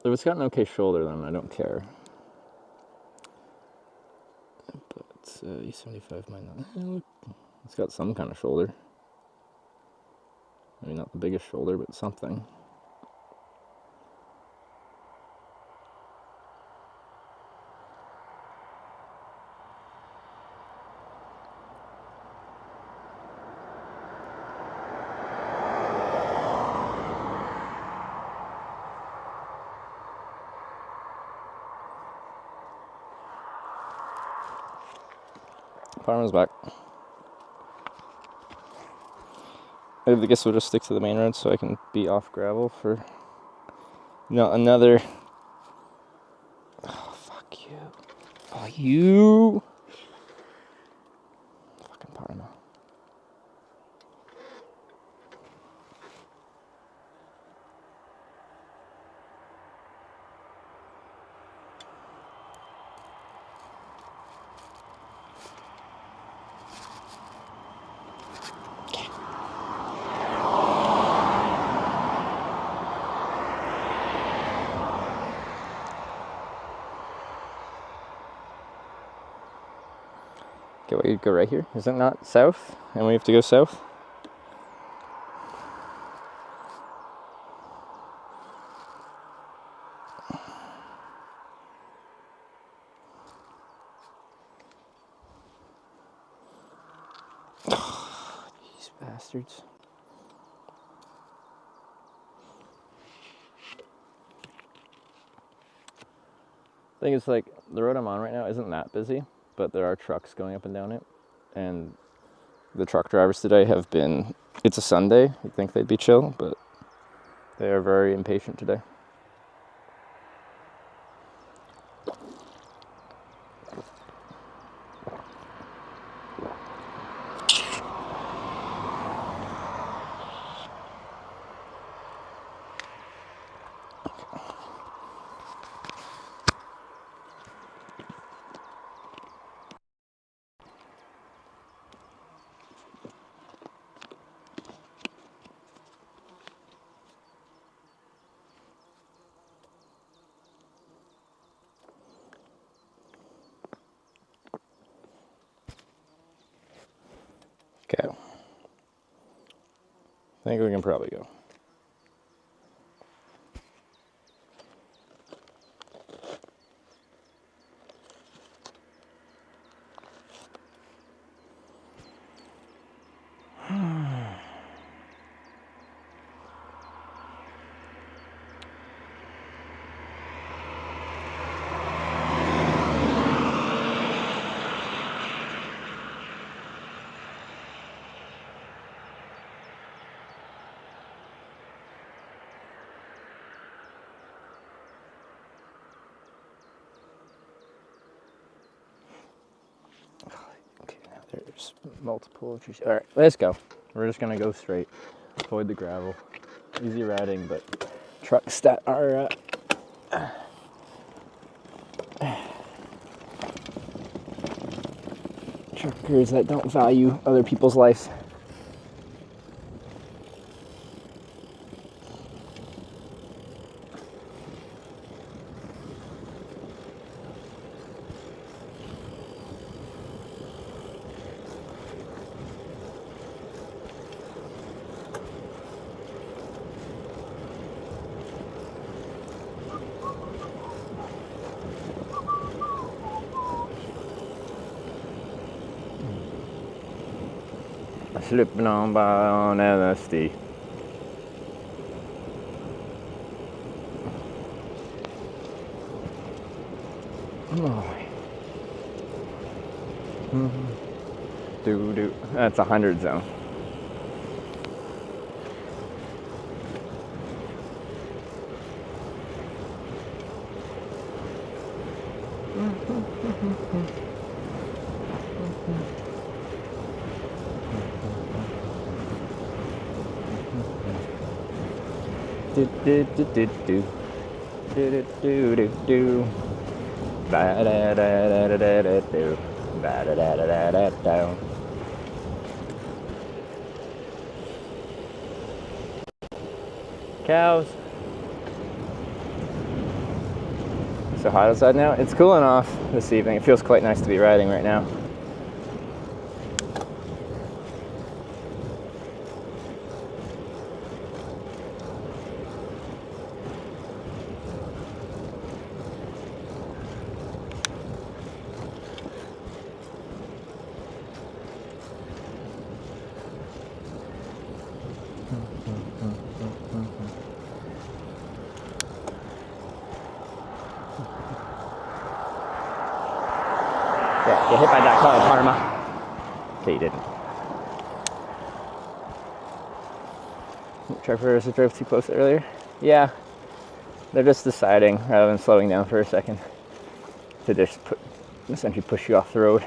If it's got an okay shoulder, then I don't care. But E75 might not. It's got some kind of shoulder. I mean, not the biggest shoulder, but something. Parma's back. I guess we'll just stick to the main road so I can be off gravel for another. Oh, fuck you. Oh, you. Fucking Parma. Okay, we go right here. Is it not south? And we have to go south? These bastards. I think it's like the road I'm on right now isn't that busy, but there are trucks going up and down it. And the truck drivers today have been, it's a Sunday, you'd think they'd be chill, but they are very impatient today. Okay. I think we can probably go. Okay, now there's multiple trees. All right, let's go. We're just gonna go straight, avoid the gravel. Easy riding, but trucks that are truckers that don't value other people's lives. Slipping on by on LSD. Oh. Do. That's 100 zone. Do. Ba da da da da da da do. Ba da da da da da da. Cows. So hot outside now. It's cooling off this evening. It feels quite nice to be riding right now. Yeah, get hit by that car, Parma. Okay, you didn't. Truckers drove too close earlier. Yeah, they're just deciding, rather than slowing down for a second, to just essentially push you off the road.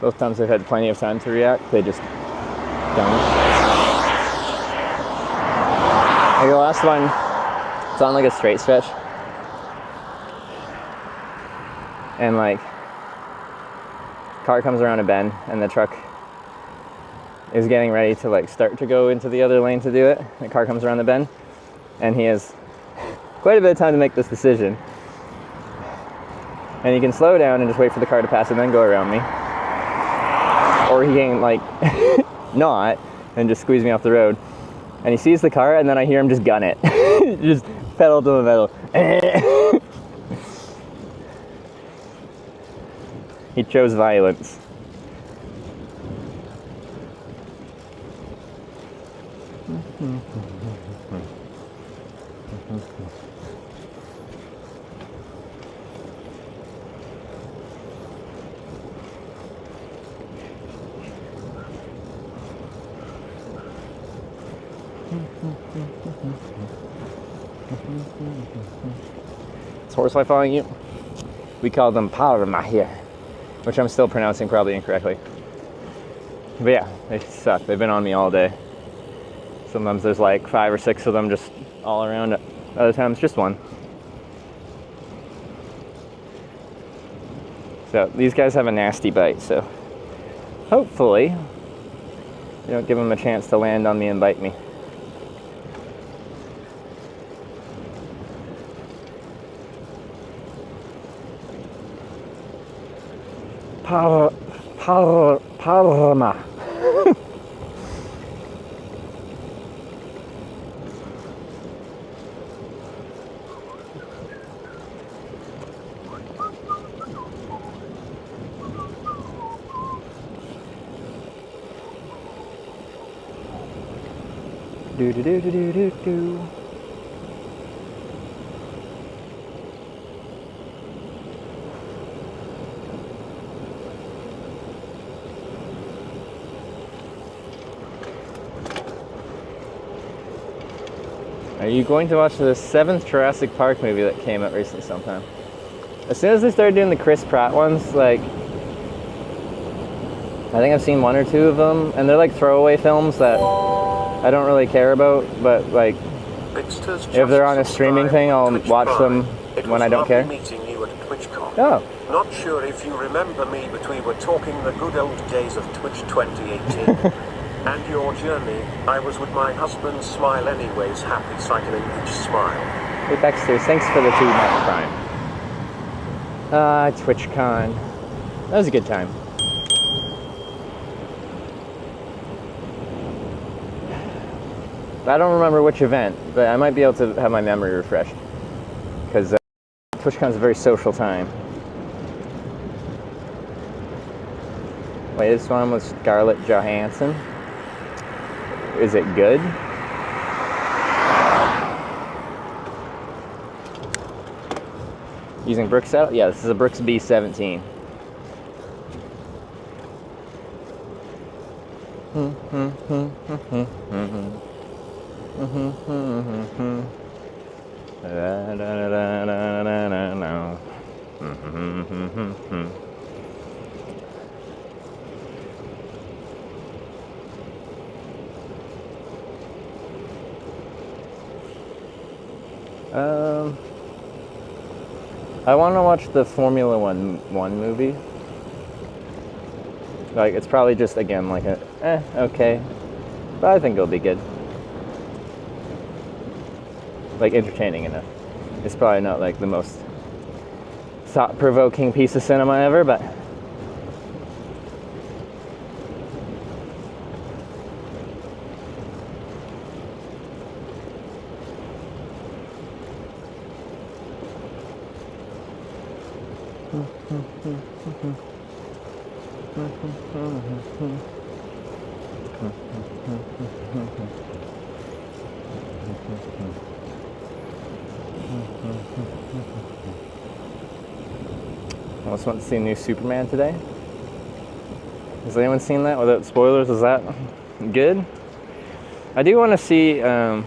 Both times they've had plenty of time to react, they just don't. Like the last one, it's on like a straight stretch. And like, car comes around a bend and the truck is getting ready to like start to go into the other lane to do it. The car comes around the bend and he is quite a bit of time to make this decision. And he can slow down and just wait for the car to pass and then go around me. Or he can, like, not, and just squeeze me off the road. And he sees the car, and then I hear him just gun it. Just pedal to the metal. He chose violence. Is horsefly following you? We call them parma here, which I'm still pronouncing probably incorrectly. But yeah, they suck. They've been on me all day. Sometimes there's like 5 or 6 of them just all around. Other times just one. So these guys have a nasty bite, so hopefully you don't give them a chance to land on me and bite me. Parma. Do do do do do do do. Are you going to watch the 7th Jurassic Park movie that came out recently sometime? As soon as they started doing the Chris Pratt ones, like, I think I've seen 1 or 2 of them, and they're like throwaway films that I don't really care about, but like, if they're on a streaming thing, I'll watch them when I don't care. Meeting you at TwitchCon. Oh. Not sure if you remember me, but we were talking the good old days of Twitch 2018. And your journey. I was with my husband. Smile anyways. Happy cycling. Each smile. Hey Dexter, thanks for the 2-month prime. TwitchCon. That was a good time. I don't remember which event, but I might be able to have my memory refreshed. Because TwitchCon's a very social time. Wait, this one was Scarlett Johansson. Is it good? Using Brooks saddle? Yeah, this is a Brooks B17. I want to watch the Formula One movie. Like, it's probably just, again, like a, okay. But I think it'll be good. Like, entertaining enough. It's probably not, like, the most thought-provoking piece of cinema ever, but... I also went to see a new Superman today. Has anyone seen that without spoilers? Is that good? I do want to see, I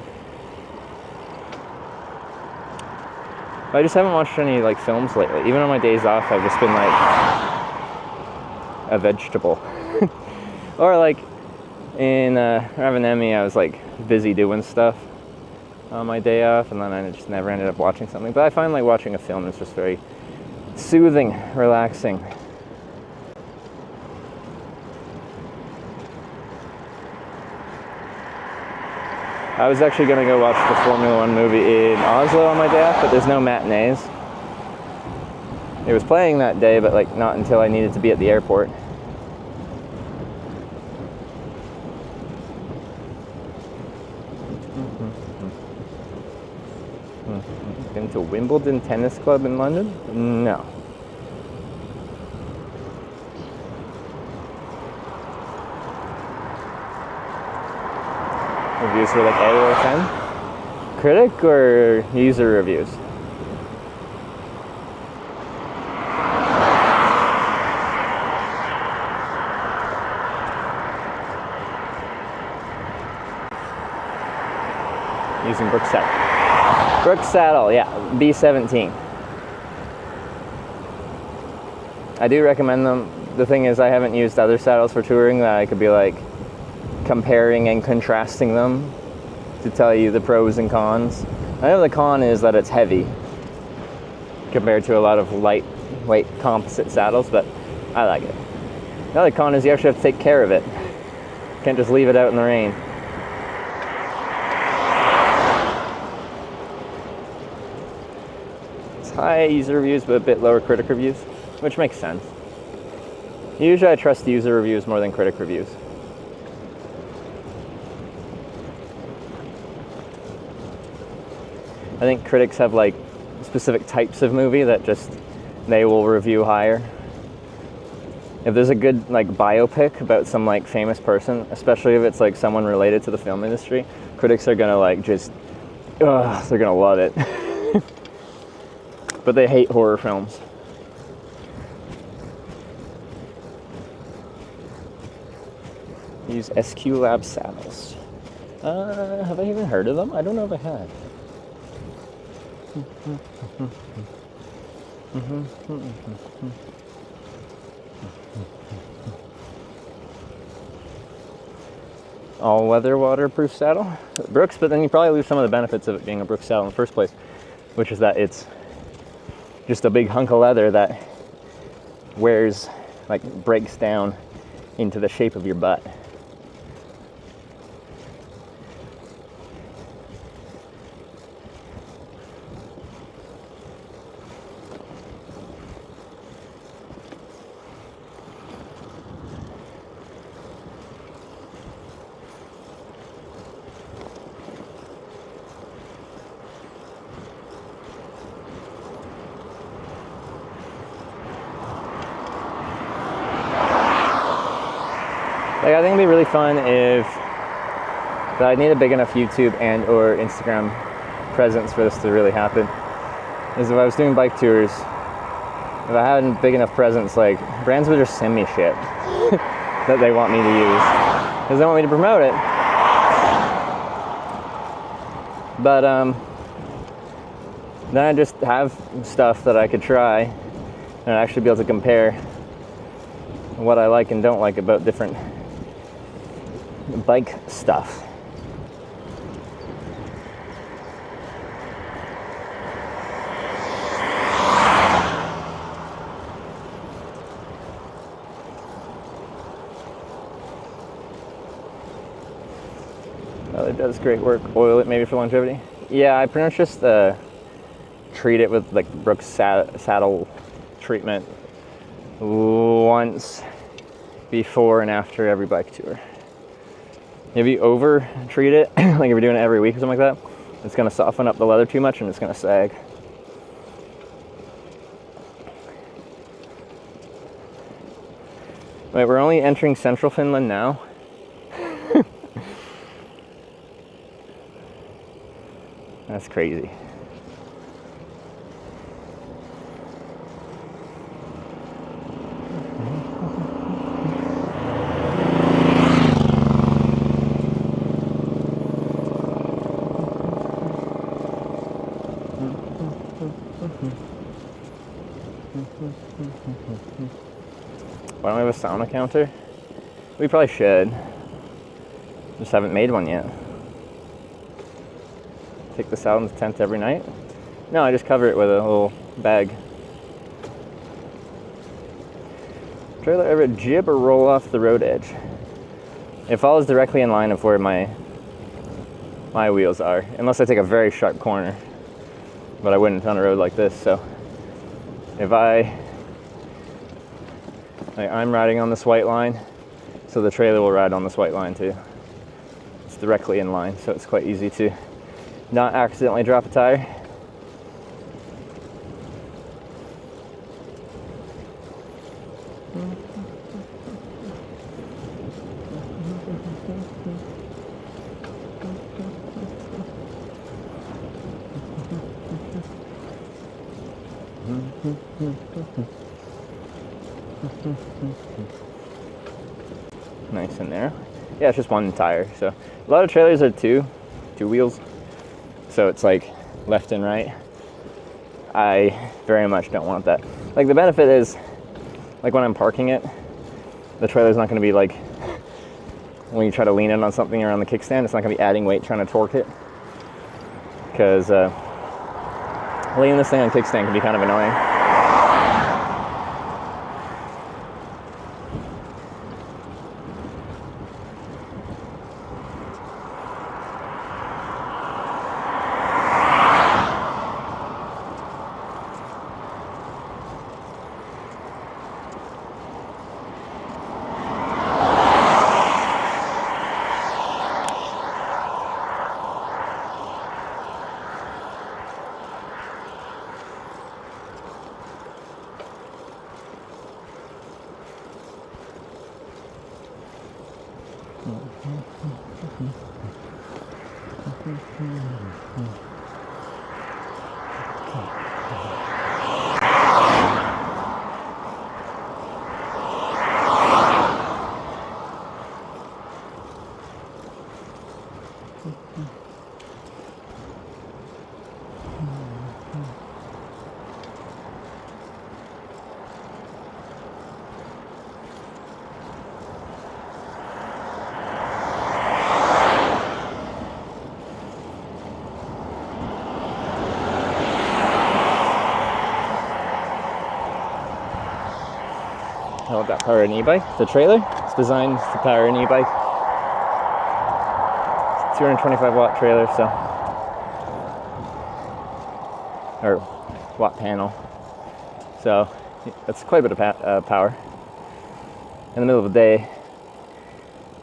just haven't watched any like films lately. Even on my days off, I've just been like a vegetable. Or like in Ravenemi, I was like busy doing stuff on my day off, and then I just never ended up watching something. But I find like watching a film is just very soothing, relaxing. I was actually going to go watch the Formula One movie in Oslo on my day off, but there's no matinees. It was playing that day, but like not until I needed to be at the airport. Been to Wimbledon Tennis Club in London? No. Reviews were like 8 out of 10. Critic or user reviews? Using Brooks Saddle. Brooks Saddle, yeah, B17. I do recommend them. The thing is, I haven't used other saddles for touring that I could be like comparing and contrasting them to tell you the pros and cons. I know the con is that it's heavy compared to a lot of lightweight composite saddles, but I like it. The other con is you actually have to take care of it. You can't just leave it out in the rain. It's high user reviews but a bit lower critic reviews, which makes sense. Usually I trust user reviews more than critic reviews. I think critics have like specific types of movie that just they will review higher. If there's a good like biopic about some like famous person, especially if it's like someone related to the film industry, critics are gonna like just, they're gonna love it. But they hate horror films. Use SQ Lab saddles. Have I even heard of them? I don't know if I have. All-weather waterproof saddle. Brooks, but then you probably lose some of the benefits of it being a Brooks saddle in the first place, which is that it's just a big hunk of leather that wears, like breaks down into the shape of your butt. Like, I think it'd be really fun if, but I need a big enough YouTube and or Instagram presence for this to really happen, is if I was doing bike tours, if I had a big enough presence, like, brands would just send me shit that they want me to use, because they want me to promote it. But, then I just have stuff that I could try, and I'd actually be able to compare what I like and don't like about different bike stuff. Oh, it does great work. Oil it maybe for longevity. Yeah, I pretty much just treat it with like Brooks saddle treatment once before and after every bike tour. If you over treat it, like if you're doing it every week or something like that, it's gonna soften up the leather too much and it's gonna sag. Wait, we're only entering central Finland now? That's crazy. Why don't we have a sauna counter? We probably should. Just haven't made one yet. Take this out in the tent every night? No, I just cover it with a little bag. Trailer ever jib or roll off the road edge? It follows directly in line of where my my wheels are, unless I take a very sharp corner, but I wouldn't on a road like this. So if I'm riding on this white line, so the trailer will ride on this white line too. It's directly in line, so it's quite easy to not accidentally drop a tire. Nice in there. Yeah, it's just one tire. So a lot of trailers are two wheels. So it's like left and right. I very much don't want that. Like the benefit is, like when I'm parking it, the trailer's not going to be like, when you try to lean it on something around the kickstand, it's not going to be adding weight trying to torque it. Because leaning this thing on kickstand can be kind of annoying. I want that power an e-bike. The trailer is designed to power an e-bike. 225 watt trailer, so, or watt panel. So that's quite a bit of power. In the middle of the day,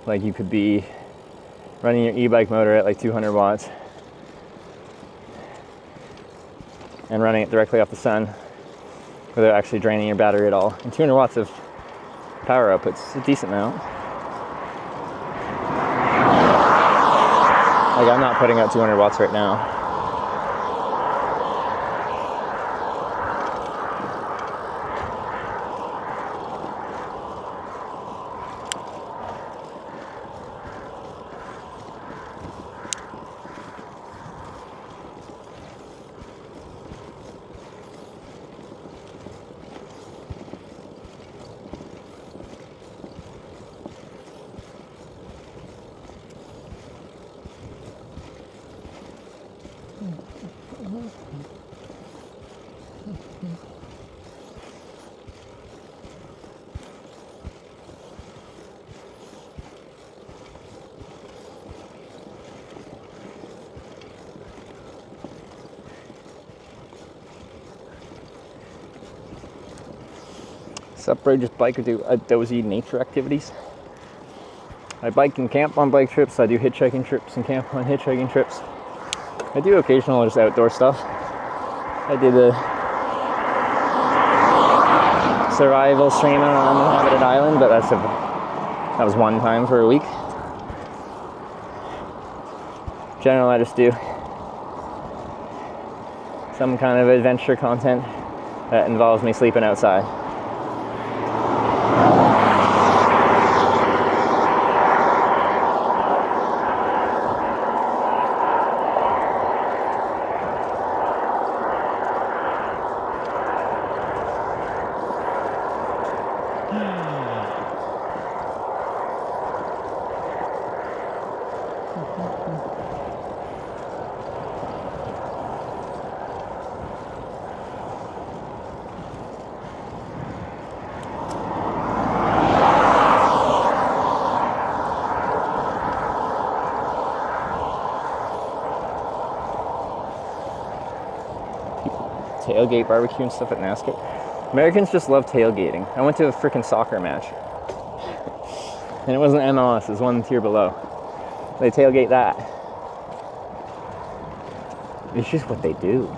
like you could be running your e-bike motor at like 200 watts and running it directly off the sun without actually draining your battery at all. And 200 watts of power output's a decent amount. Like I'm not putting out 200 watts right now. Sup, bro, just bike or do dozy nature activities. I bike and camp on bike trips. I do hitchhiking trips and camp on hitchhiking trips. I do occasional just outdoor stuff. I did a survival stream on Inhabited Island, but that was one time for a week. Generally, I just do some kind of adventure content that involves me sleeping outside. tailgate barbecue and stuff at NASCAR. Americans just love tailgating. I went to a freaking soccer match. And it wasn't MLS, it was one tier below. They tailgate that. It's just what they do.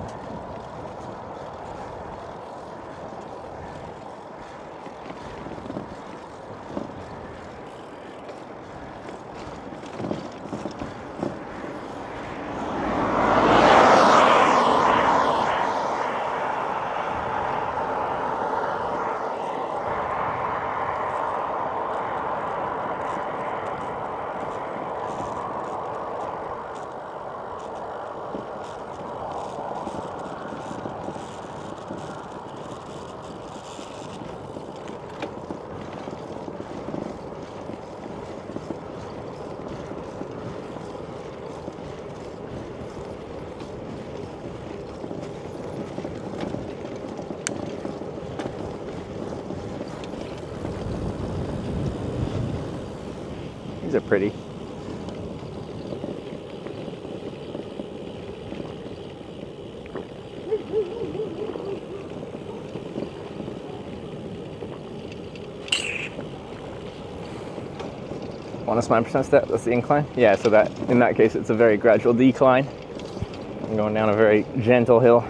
These are pretty. Bonus 9% step, that's the incline? Yeah, so that, in that case, it's a very gradual decline. I'm going down a very gentle hill.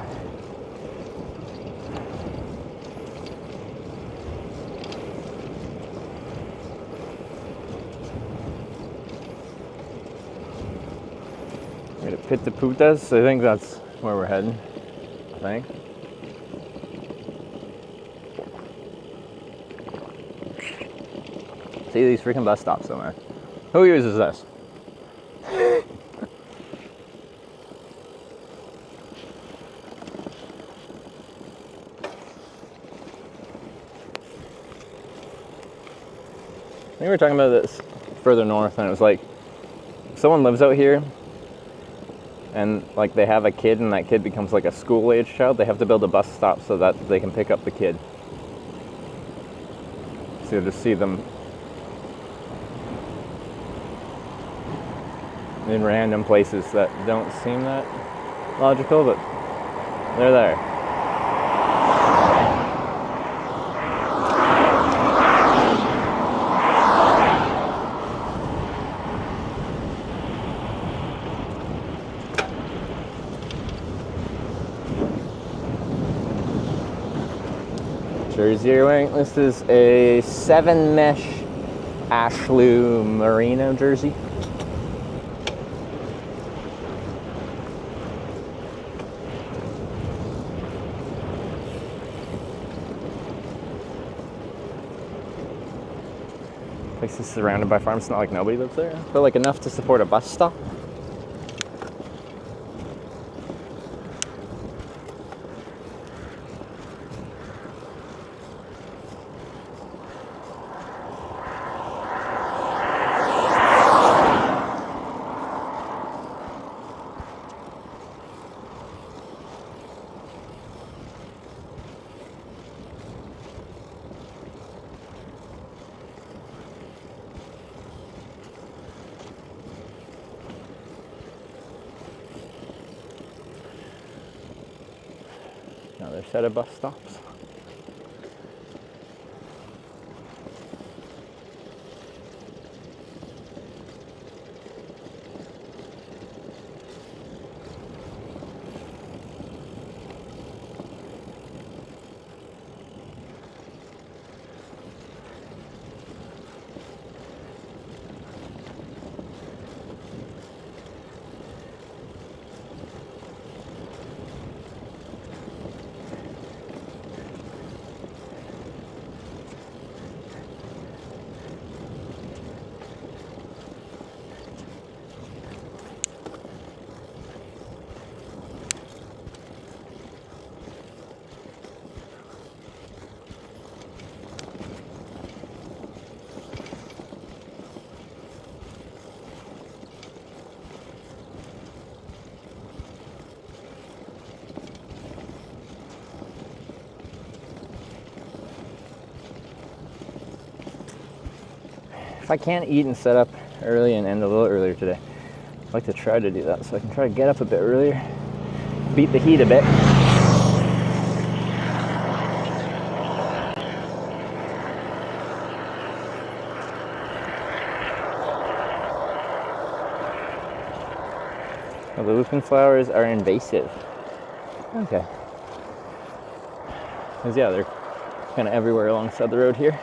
We're to Pit de Putas, so I think that's where we're heading, I think. See these freaking bus stops though, man. Who uses this? I think we were talking about this further north, and it was like, if someone lives out here and like they have a kid and that kid becomes like a school-age child, they have to build a bus stop so that they can pick up the kid. So you'll just see them in random places that don't seem that logical, but they're there. Jersey you're wearing. This is a 7 mesh Ashlew merino jersey. Place is surrounded by farms, it's not like nobody lives there, but like enough to support a bus stop. Another set of bus stops. If I can't eat and set up early and end a little earlier today, I'd like to try to do that so I can try to get up a bit earlier, beat the heat a bit. the lupin flowers are invasive. Okay. Because yeah, they're kind of everywhere alongside the road here.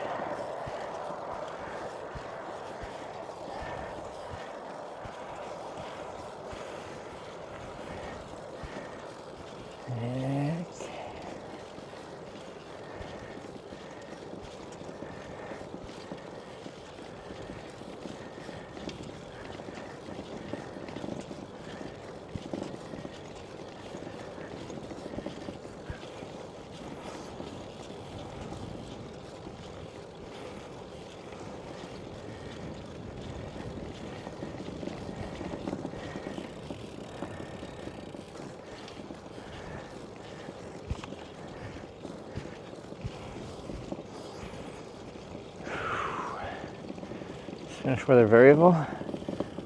Finish weather variable,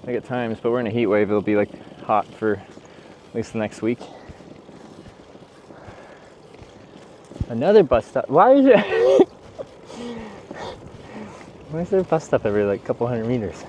like at times, but we're in a heat wave. It'll be like hot for at least the next week. Another bus stop. Why is it? Why is there a bus stop every like couple hundred meters?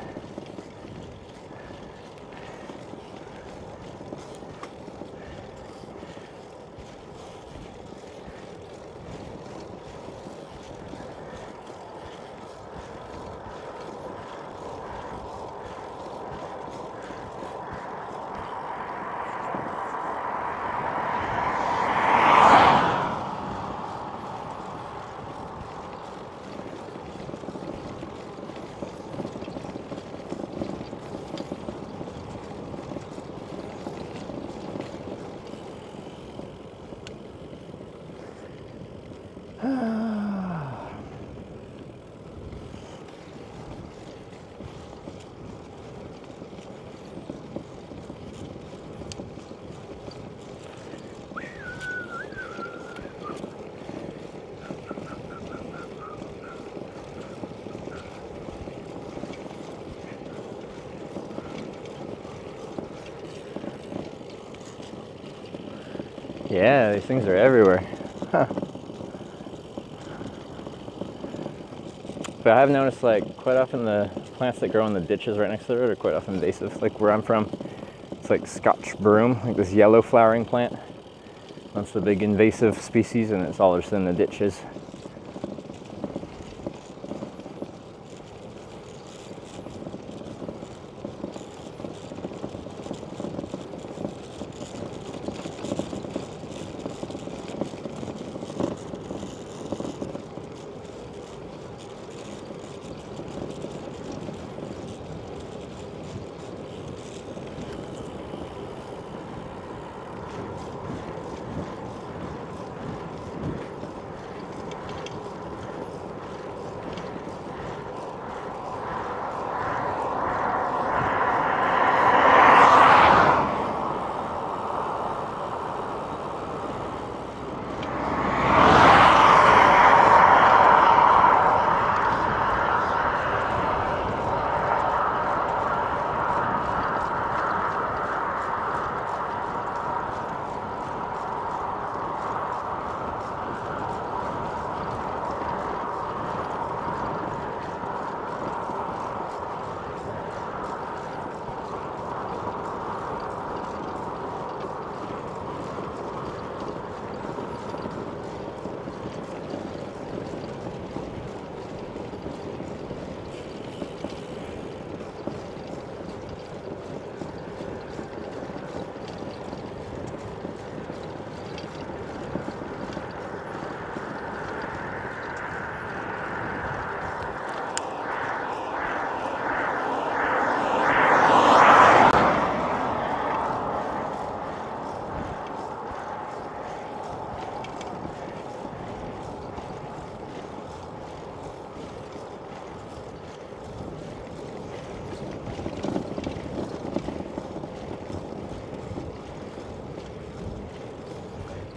Yeah, these things are everywhere. Huh. But I have noticed like quite often the plants that grow in the ditches right next to the road are quite often invasive. Like where I'm from, it's like Scotch broom, like this yellow flowering plant. That's the big invasive species, and it's all just in the ditches.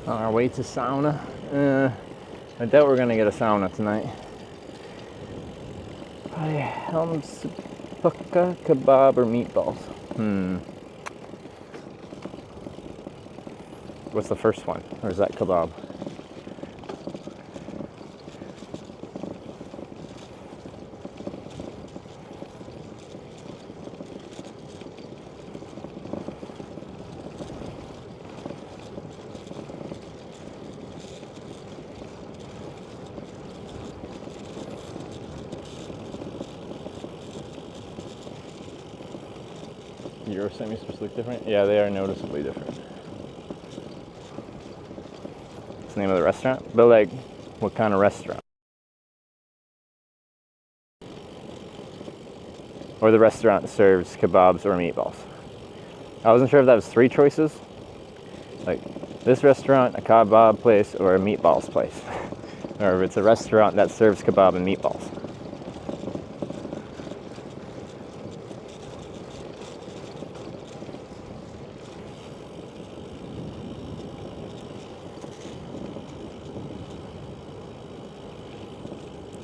On our way to sauna. I doubt we're gonna get a sauna tonight. Helmspucka kebab or meatballs? What's the first one? Or is that kebab? you were saying supposed to look different? Yeah, they are noticeably different. What's the name of the restaurant? But like, what kind of restaurant? Or the restaurant serves kebabs or meatballs. I wasn't sure if that was 3 choices. Like, this restaurant, a kebab place, or a meatballs place. Or if it's a restaurant that serves kebab and meatballs.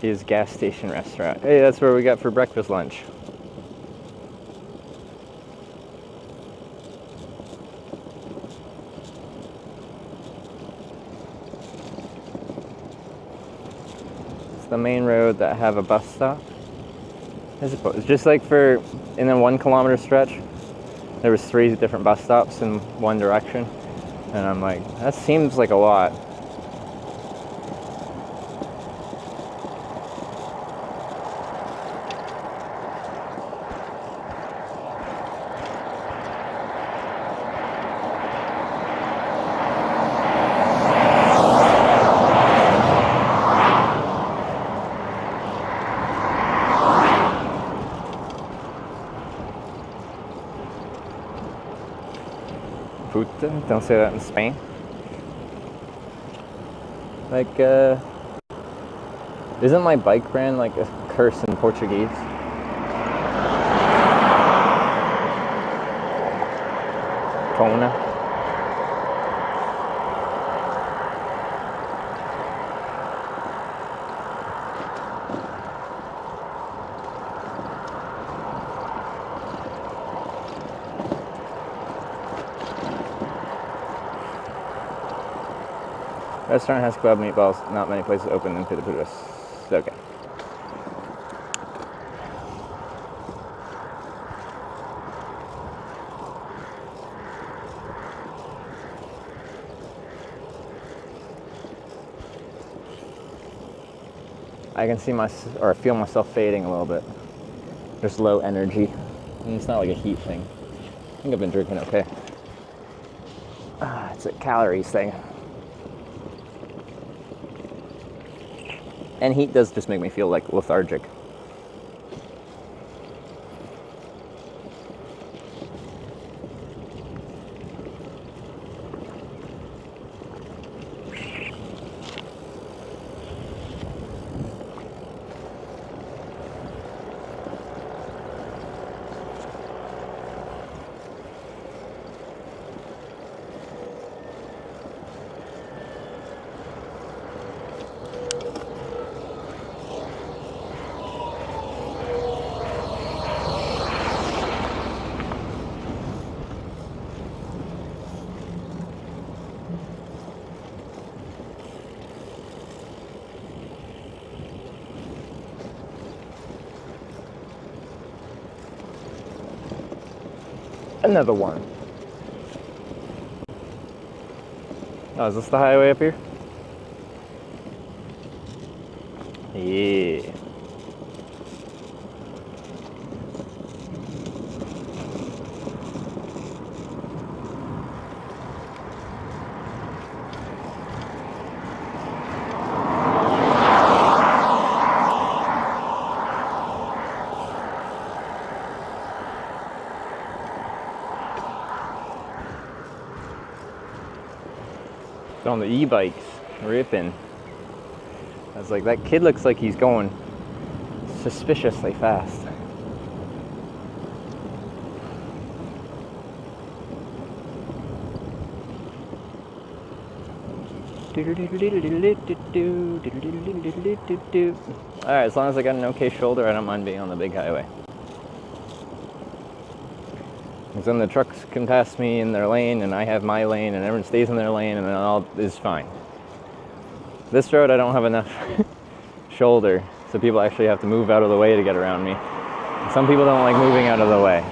Is gas station restaurant. Hey, that's where we got for breakfast lunch. It's the main road that have a bus stop. I suppose just like for in a 1 kilometer stretch, there was 3 different bus stops in one direction, and I'm like, that seems like a lot. Puta, don't say that in Spain. Like, isn't my bike brand like a curse in Portuguese? Kona. Restaurant has kebab meatballs. Not many places open in Pitapudas. Okay. I can see or feel myself fading a little bit. Just low energy. And it's not like a heat thing. I think I've been drinking okay. It's a calories thing. And heat does just make me feel like lethargic. Another one. Oh, is this the highway up here? Yeah. On the e-bikes, ripping. I was like, that kid looks like he's going suspiciously fast. Alright, as long as I got an okay shoulder, I don't mind being on the big highway. Because then the trucks can pass me in their lane, and I have my lane, and everyone stays in their lane, and then all is fine. This road, I don't have enough shoulder, so people actually have to move out of the way to get around me. And some people don't like moving out of the way.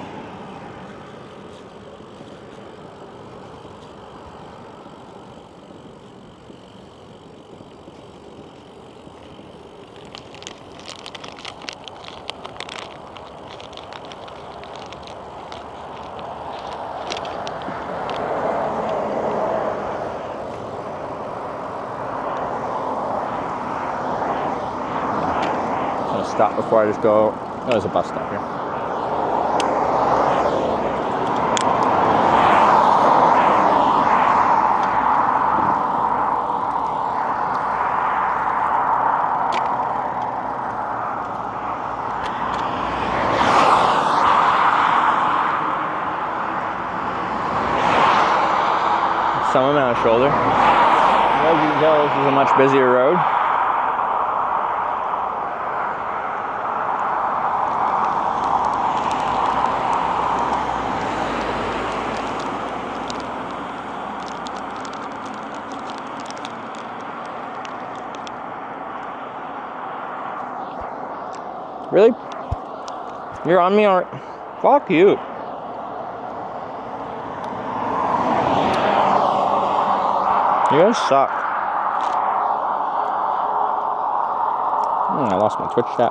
stop before I just go. Oh, there's a bus stop here. Some amount of shoulder. As you can tell, this is a much busier road. Really? You're on me already? Fuck you. You guys suck. I lost my Twitch chat.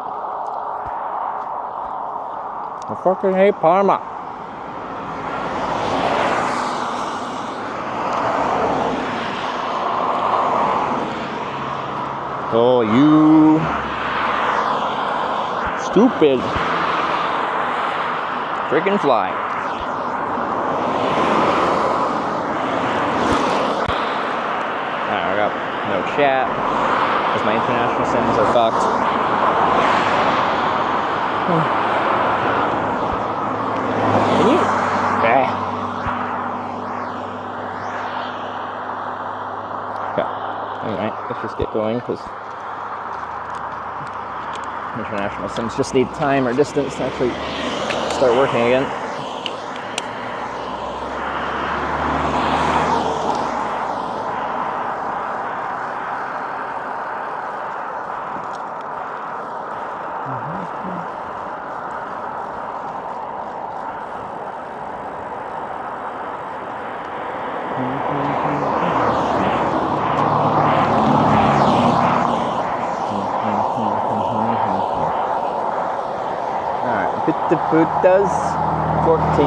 I fucking hate Parma. Oh, you stupid freaking fly. I got no chat because my international sims are fucked. Can you? Okay. Alright, let's just get going because international sims just need time or distance to actually start working again. Putas 14.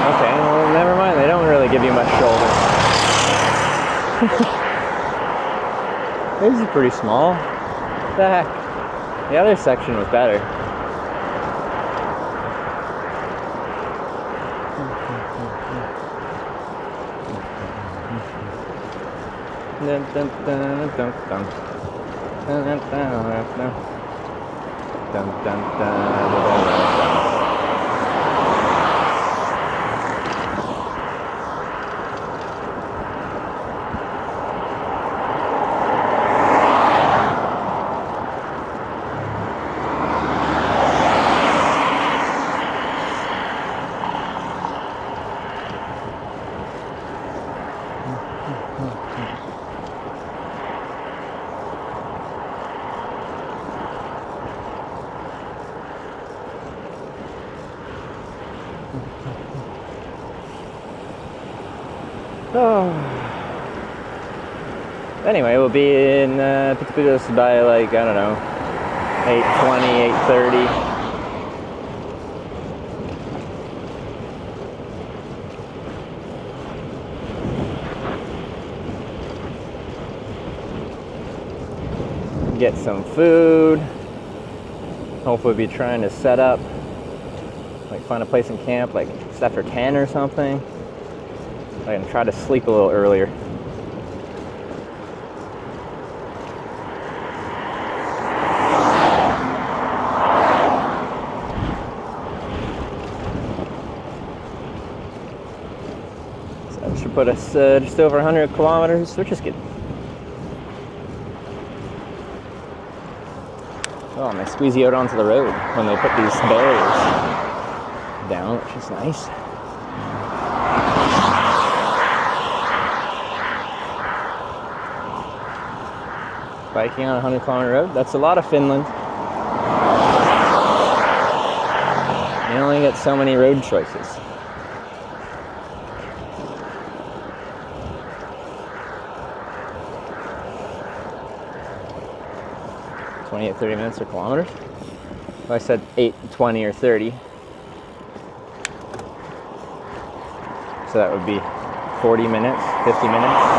Okay, well, never mind. They don't really give you much shoulder. This is pretty small. What the heck? The other section was better. Dun, dun, dun, dun, dun. Dun, dun, dun, dun. Dun, dun, dun, dun. Oh. Anyway, we'll be in Pitapudas by like, I don't know, 8:20, 8:30. Get some food. Hopefully be trying to set up, like find a place in camp, like just after 10 or something. I can try to sleep a little earlier. So that should put us just over 100 kilometers, which is good. Oh, and they squeeze you out onto the road when they put these barriers down, which is nice. Biking on a 100-kilometer road, that's a lot of Finland. You only get so many road choices. (28-30 minutes or kilometers). I said 8:20 or 30. So that would be 40 minutes, 50 minutes.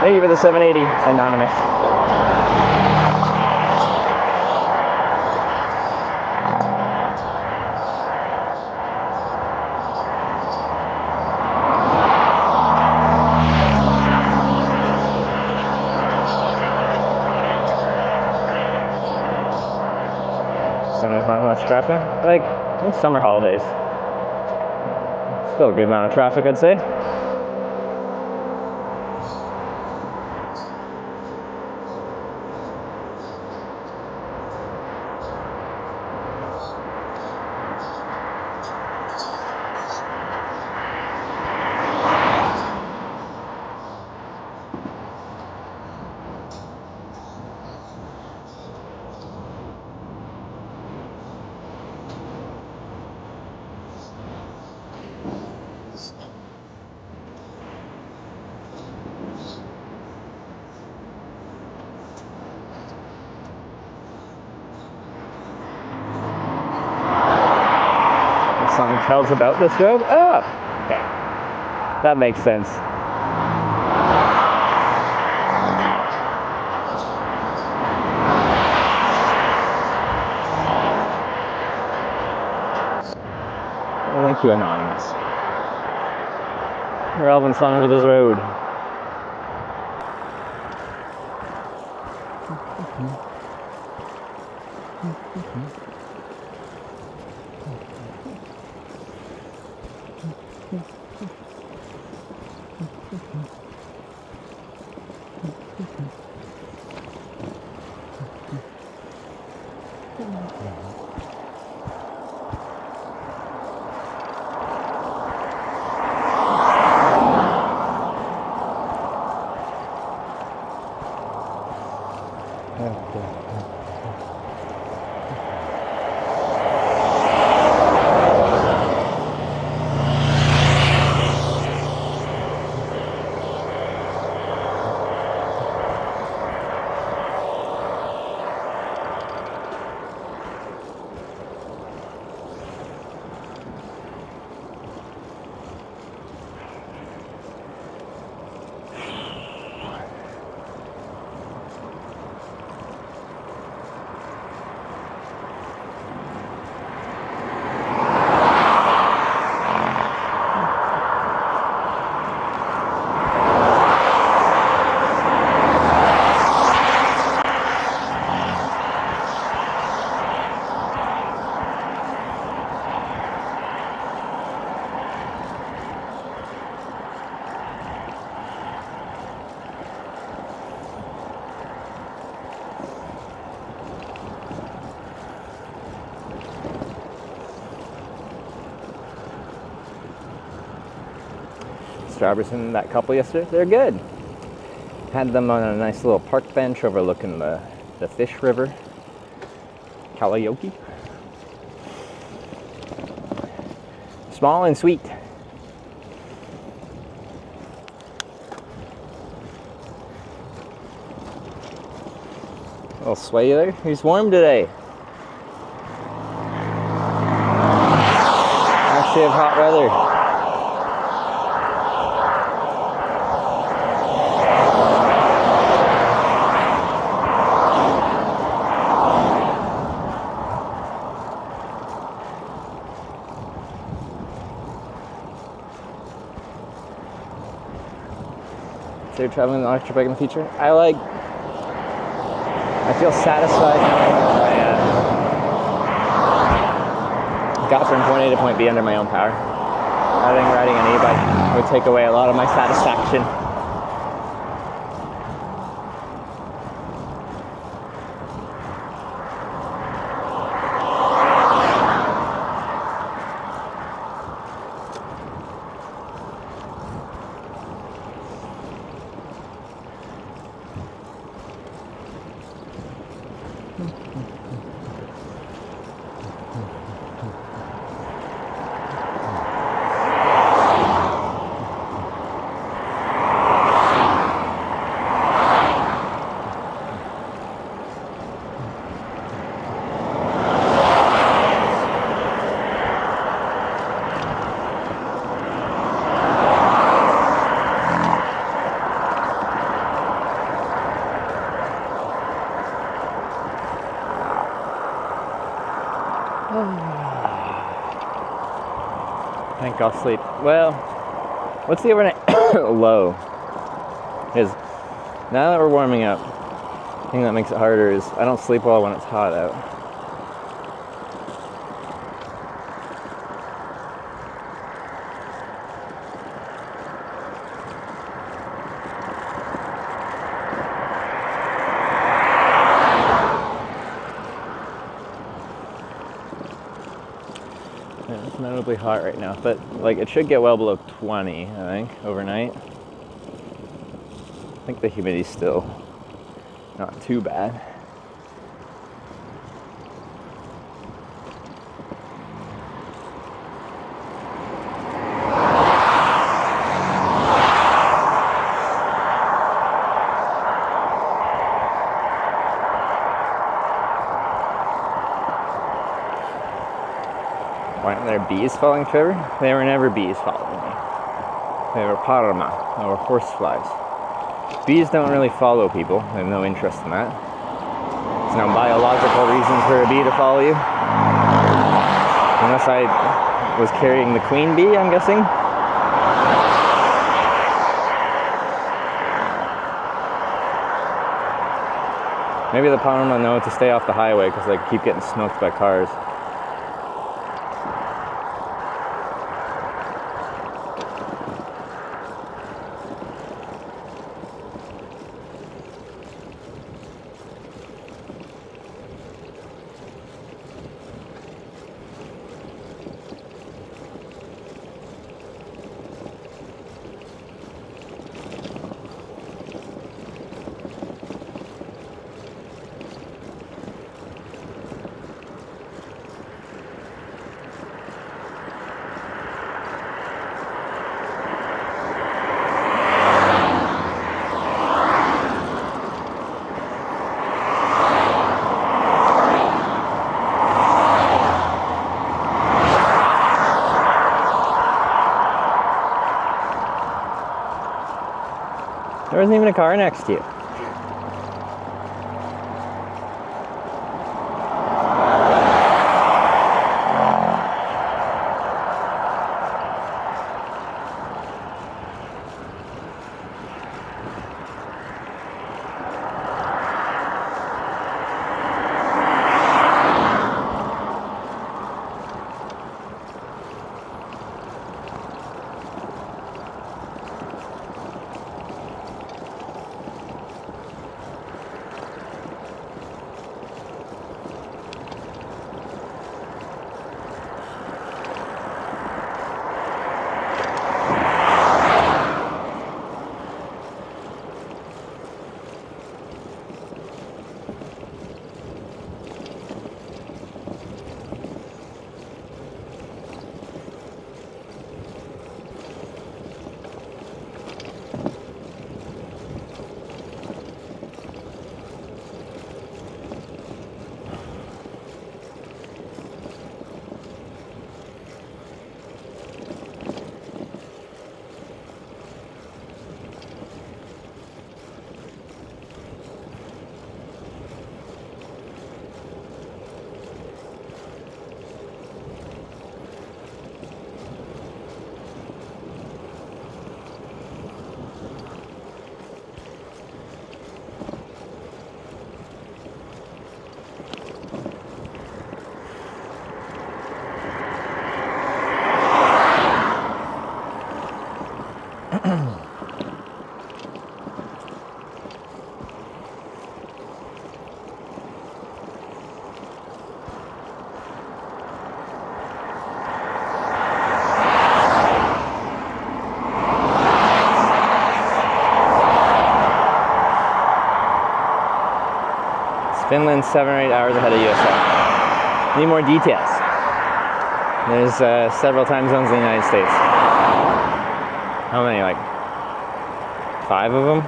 Thank you for the 780, Anonymous. So there's not much traffic. Like, it's summer holidays. Still a good amount of traffic, I'd say. Song tells about this road? Oh, okay. That makes sense. Thank you, Anonymous. Relevant song for this road. Robertson, that couple yesterday, they're good. Had them on a nice little park bench overlooking the fish river, Kalayoki. Small and sweet. A little sway there. It's warm today. Actually have hot weather. So you're traveling on an electric bike in the future? I feel satisfied knowing that I got from point A to point B under my own power. I think riding an e-bike would take away a lot of my satisfaction. I think I'll sleep. Well, what's the overnight low? Is now that we're warming up, the thing that makes it harder is I don't sleep well when it's hot out. Yeah, it's notably hot right now, but like it should get well below 20, I think, overnight. I think the humidity's still not too bad. Why aren't there bees following Trevor? There were never bees following me. They were parma, or horseflies. Bees don't really follow people. I have no interest in that. There's no biological reason for a bee to follow you. Unless I was carrying the queen bee, I'm guessing. Maybe the parma know to stay off the highway because they keep getting smoked by cars. There wasn't even a car next to you. Finland's 7 or 8 hours ahead of USA. Need more details. There's several time zones in the United States. How many? Like 5 of them?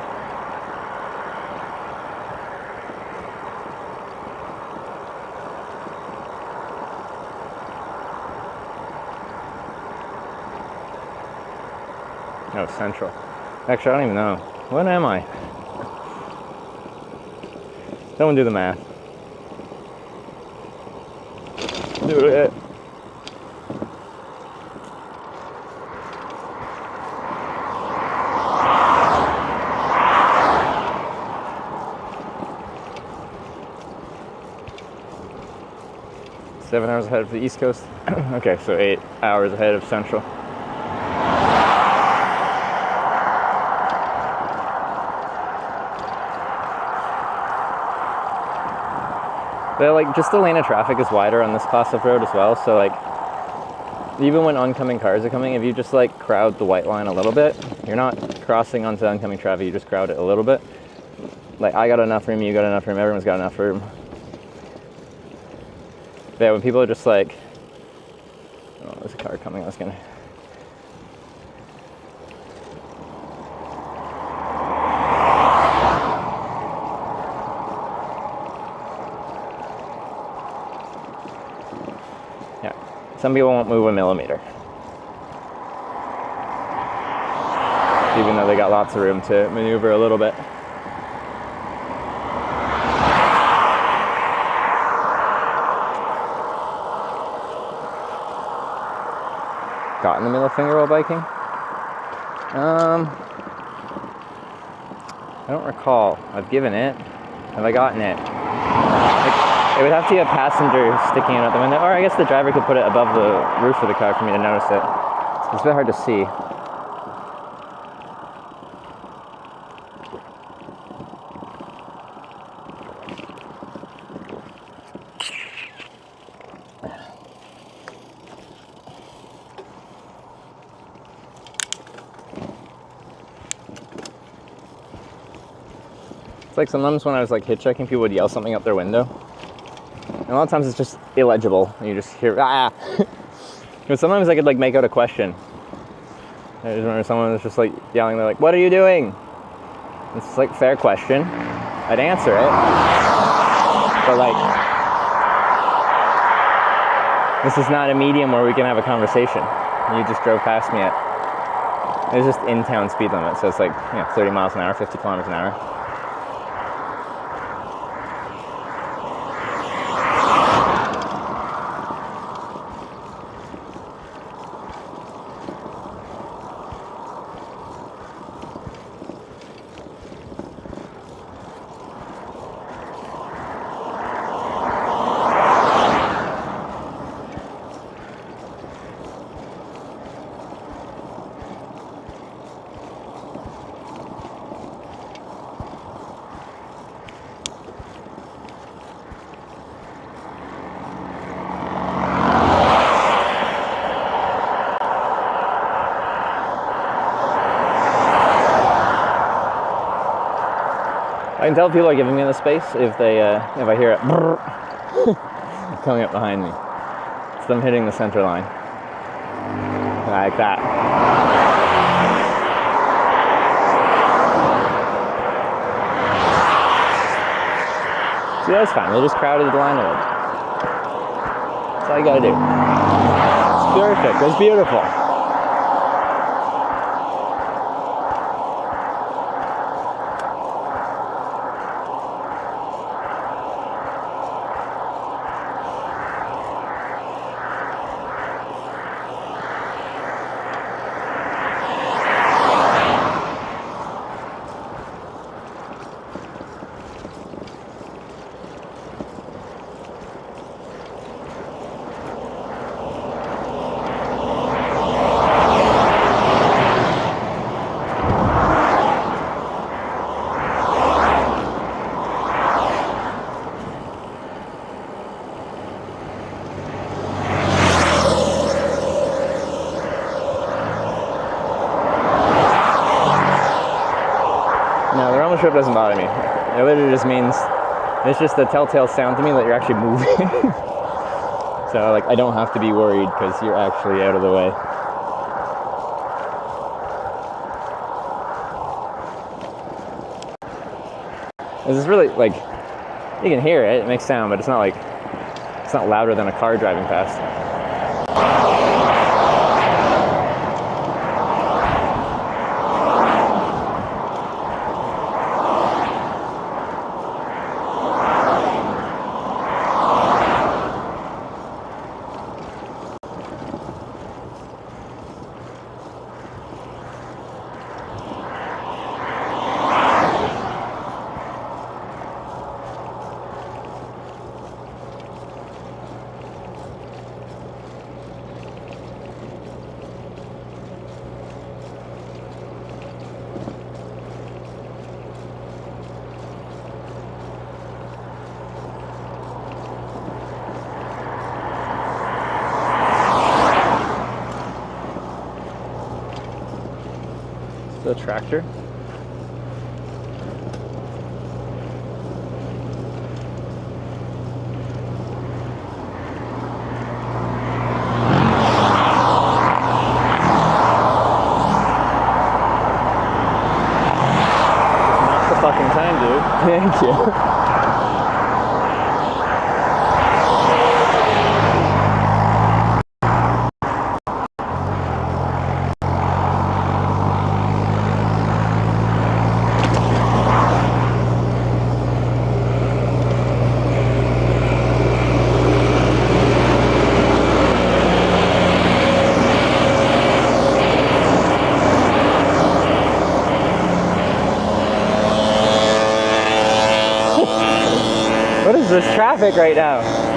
No, Central. Actually, I don't even know. What am I? Someone do the math. Do it. Seven hours ahead of the East Coast. Okay, so 8 hours ahead of Central. Like, just the lane of traffic is wider on this class of road as well, so like even when oncoming cars are coming, if you just like crowd the white line a little bit, you're not crossing onto oncoming traffic, you just crowd it a little bit. Like, I got enough room, you got enough room, everyone's got enough room. But yeah, when people are just like, oh, there's a car coming, I was gonna. Some people won't move a millimeter, even though they got lots of room to maneuver a little bit. Gotten the middle finger while biking? I don't recall. I've given it. Have I gotten it? It would have to be a passenger sticking it out the window, or I guess the driver could put it above the roof of the car for me to notice it. It's a bit hard to see. It's like sometimes when I was like hitchhiking, people would yell something out their window. And a lot of times it's just illegible, and you just hear, ah! But sometimes I could like make out a question. I just remember someone was just like yelling, they're like, what are you doing? It's like, fair question. I'd answer it. But like, this is not a medium where we can have a conversation. You just drove past me at, it's just in-town speed limit, so it's like, 30 miles an hour, 50 kilometers an hour. I can tell people are giving me the space if they if I hear it coming up behind me. It's them hitting the center line. Like that. See, that's fine. They just crowded the line a little. That's all you gotta do. It's perfect. It's beautiful. No, the rumble strip doesn't bother me. It literally just means, it's just a telltale sound to me that you're actually moving. So like I don't have to be worried because you're actually out of the way. This is really like, you can hear it, it makes sound, but it's not like, it's not louder than a car driving past. The tractor. Not the fucking time, dude. Thank you. What is this traffic right now?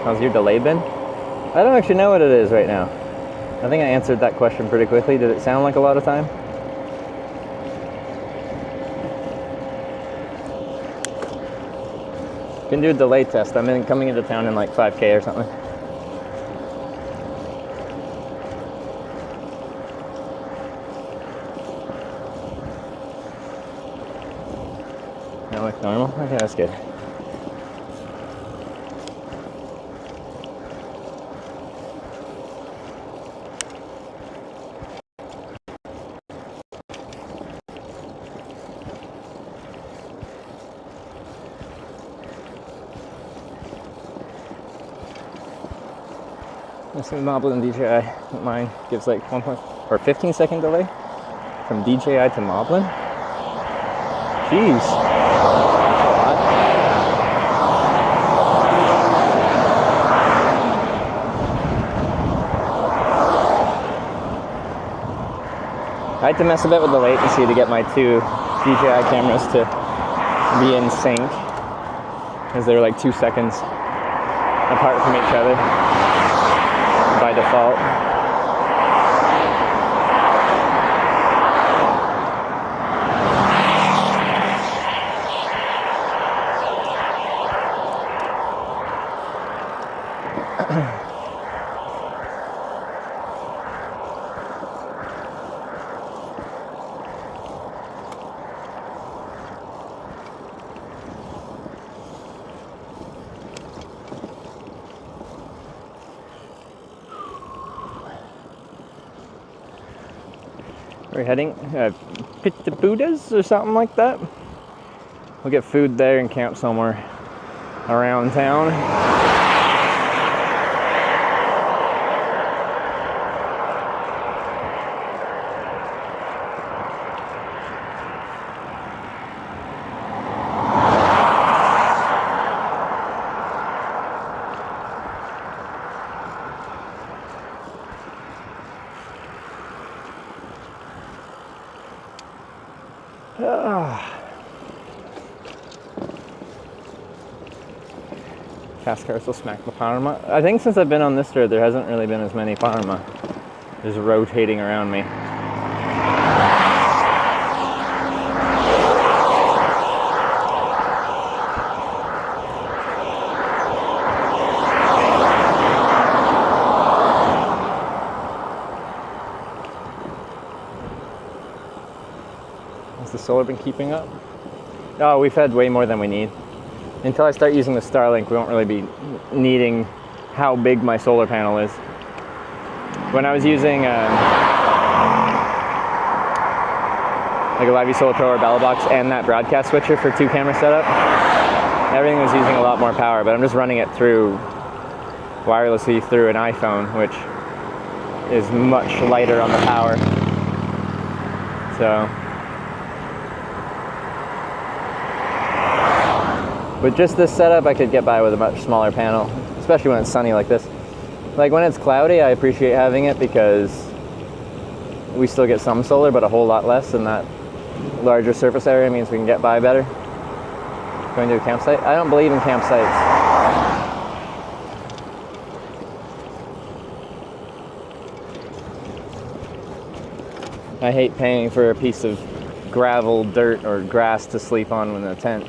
How's your delay been? I don't actually know what it is right now. I think I answered that question pretty quickly. Did it sound like a lot of time? Can do a delay test. I'm coming into town in like 5K or something. That looks normal? Okay, that's good. I see Moblin and DJI. Mine gives like 15-second delay from DJI to Moblin. Jeez. I had to mess a bit with the latency to get my two DJI cameras to be in sync, as they're like 2 seconds apart from each other by default. We're heading Pitabudas or something like that. We'll get food there and camp somewhere around town. Fast cars will smack the Parma. I think since I've been on this road, there hasn't really been as many Parma just rotating around me. Has the solar been keeping up? Oh, we've had way more than we need. Until I start using the Starlink, we won't really be needing how big my solar panel is. When I was using like a Livey Solar Pro or BellaBox and that broadcast switcher for 2-camera setup, everything was using a lot more power, but I'm just running it through wirelessly through an iPhone, which is much lighter on the power. So with just this setup, I could get by with a much smaller panel, especially when it's sunny like this. Like when it's cloudy, I appreciate having it because we still get some solar, but a whole lot less, and that larger surface area means we can get by better. Going to a campsite? I don't believe in campsites. I hate paying for a piece of gravel, dirt, or grass to sleep on in a tent.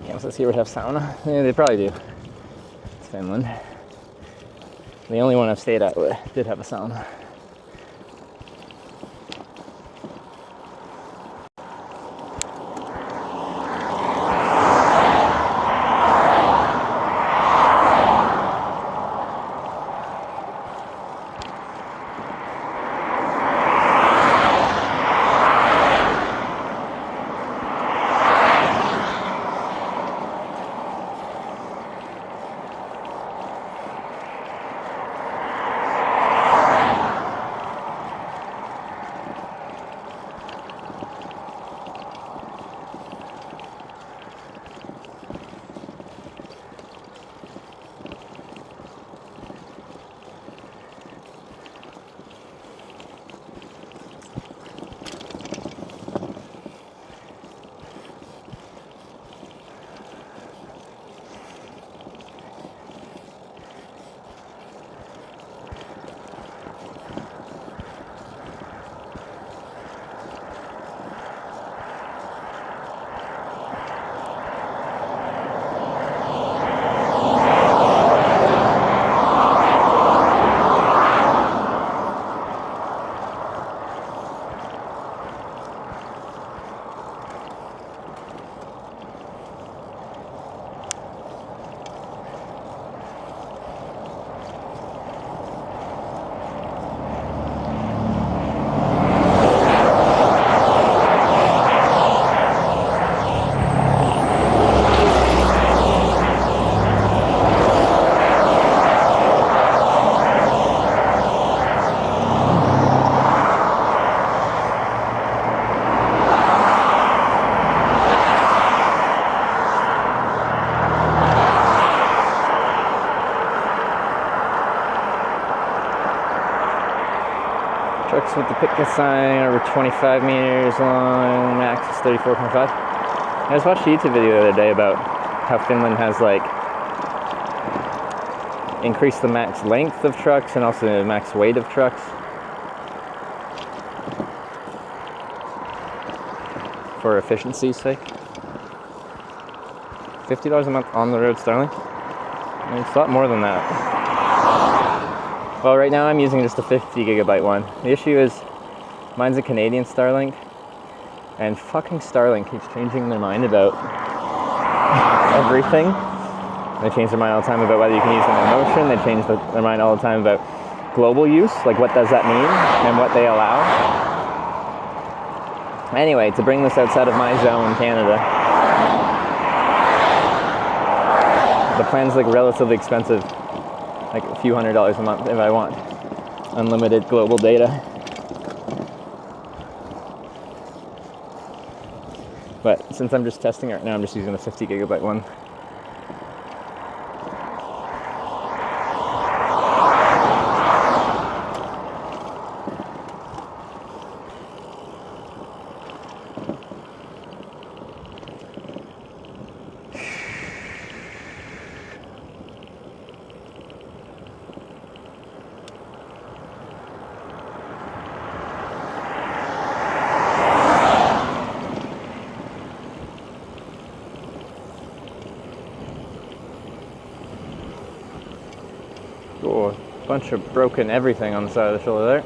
Campsites here would have sauna. Yeah, they probably do. It's Finland. The only one I've stayed at did have a sauna. Trucks with the picnic sign over 25 meters long, max is 34.5. I just watched a YouTube video the other day about how Finland has like increase the max length of trucks and also the max weight of trucks. For efficiency's sake. $50 a month on the road Starlink? I mean, it's a lot more than that. Well, right now I'm using just a 50 gigabyte one. The issue is, mine's a Canadian Starlink, and fucking Starlink keeps changing their mind about everything. They change their mind all the time about whether you can use them in motion. They change their mind all the time about global use, like what does that mean, and what they allow. Anyway, to bring this outside of my zone, Canada, the plan's like relatively expensive, like a few $100s a month if I want unlimited global data. But since I'm just testing it right now, I'm just using the 50 gigabyte one. Oh, a bunch of broken everything on the side of the shoulder there.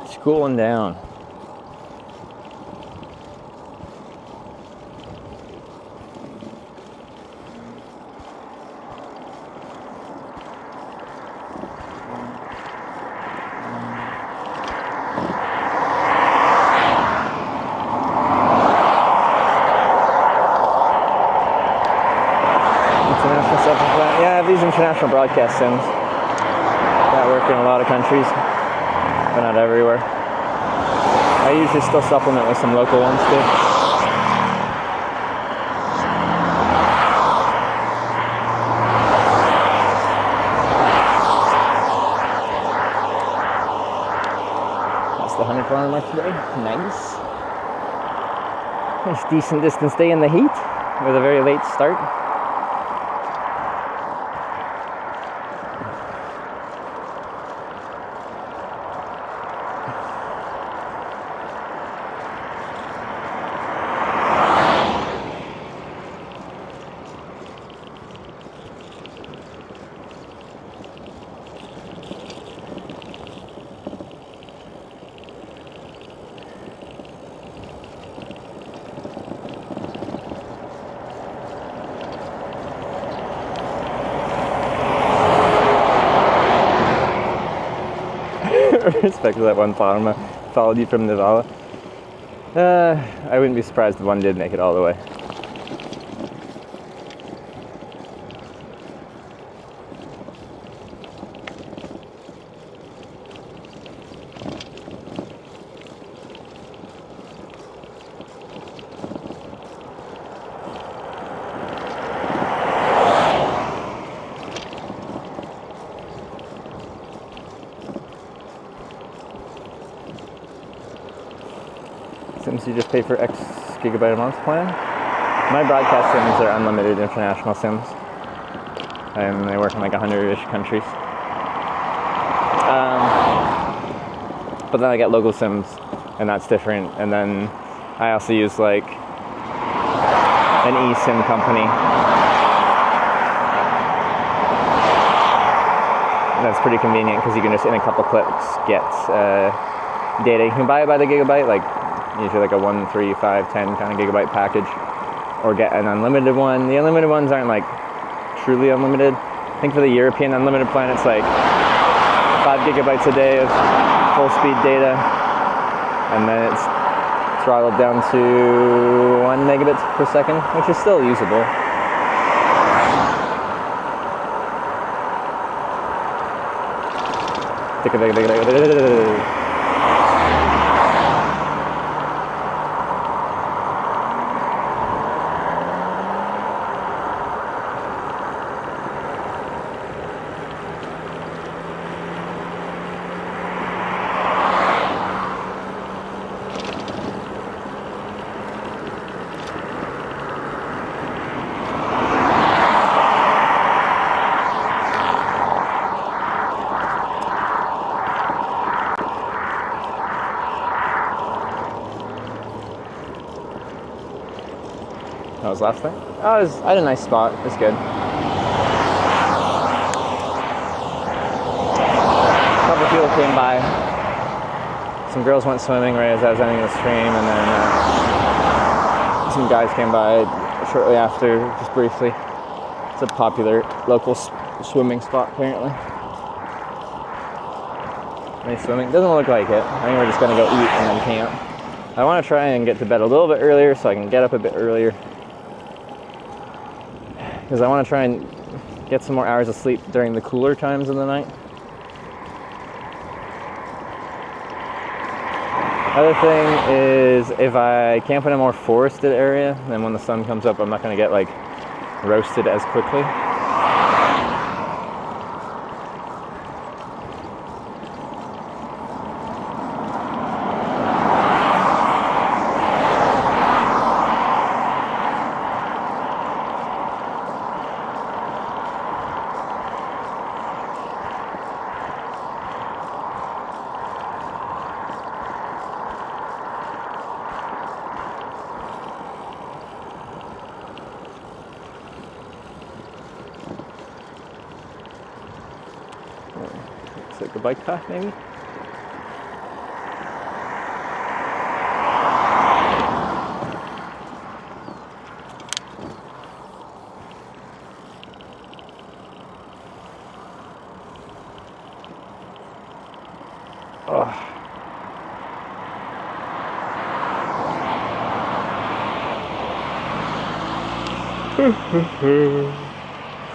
It's cooling down. International stuff like that. Yeah, I have these international broadcast sims that work in a lot of countries, but not everywhere. I usually still supplement with some local ones too. That's the 100-kilometer mark today. Nice. Nice decent distance day in the heat with a very late start. Respect to that one farmer followed you from Nivala. I wouldn't be surprised if one did make it all the way. Sims you just pay for X gigabyte a month plan. My broadcast sims are unlimited international sims, and they work in like 100-ish countries. But then I get local sims, and that's different. And then I also use like an Esim company. That's pretty convenient because you can just in a couple clicks get data. You can buy it by the gigabyte, like usually like a 1, 3, 5, 10 kind of gigabyte package, or get an unlimited one. The unlimited ones aren't like truly unlimited. I think for the European unlimited plan, it's like 5 gigabytes a day of full speed data, and then it's throttled down to 1 megabit per second, which is still usable. That was last night? Oh, I had a nice spot. It was good. A couple people came by. Some girls went swimming right as I was ending the stream, and then some guys came by shortly after, just briefly. It's a popular local swimming spot, apparently. Nice swimming. Doesn't look like it. I think we're just gonna go eat and then camp. I want to try and get to bed a little bit earlier so I can get up a bit earlier, because I want to try and get some more hours of sleep during the cooler times of the night. Other thing is, if I camp in a more forested area, then when the sun comes up, I'm not going to get like roasted as quickly. It's like a bike path, maybe?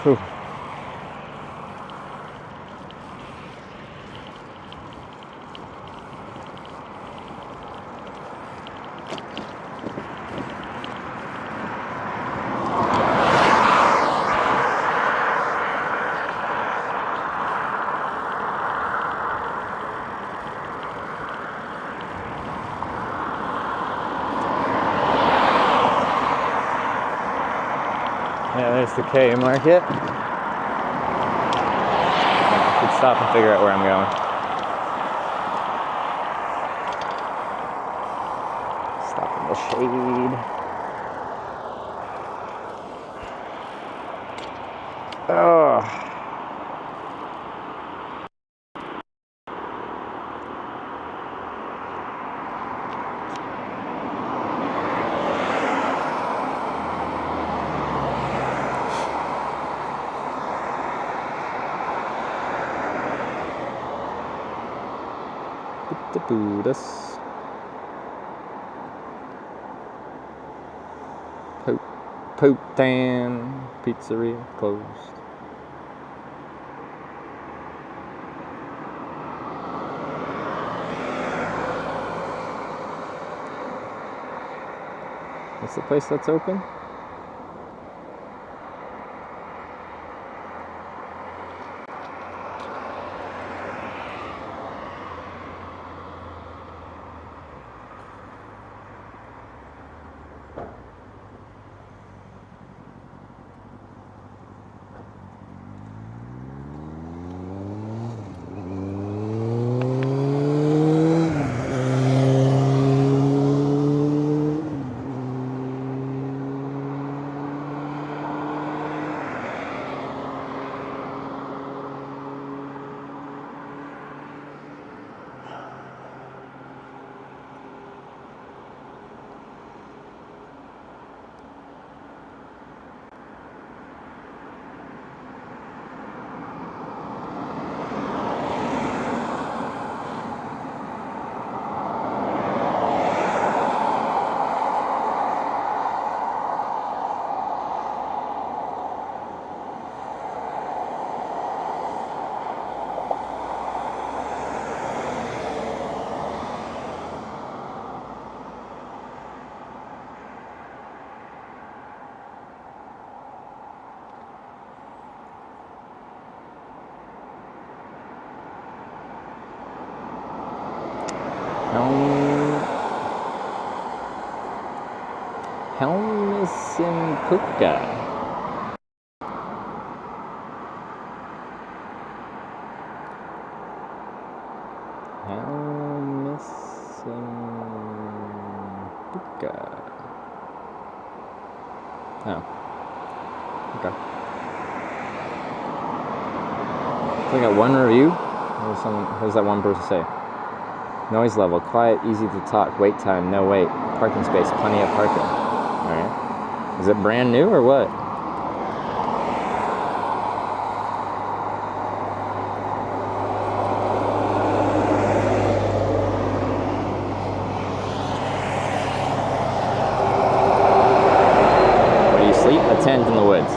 Whew. Yeah, there's the K market. I should stop and figure out where I'm going. Stop in the shade. Oh. The Buddhas. Potan Pizzeria closed. What's the place that's open? Helmisenpukka. Helmisenpukka. Oh. Okay. So I got one review. What does that one person say? Noise level, quiet, easy to talk, wait time, no wait. Parking space, plenty of parking. Alright. Is it brand new or what? Where do you sleep? A tent in the woods.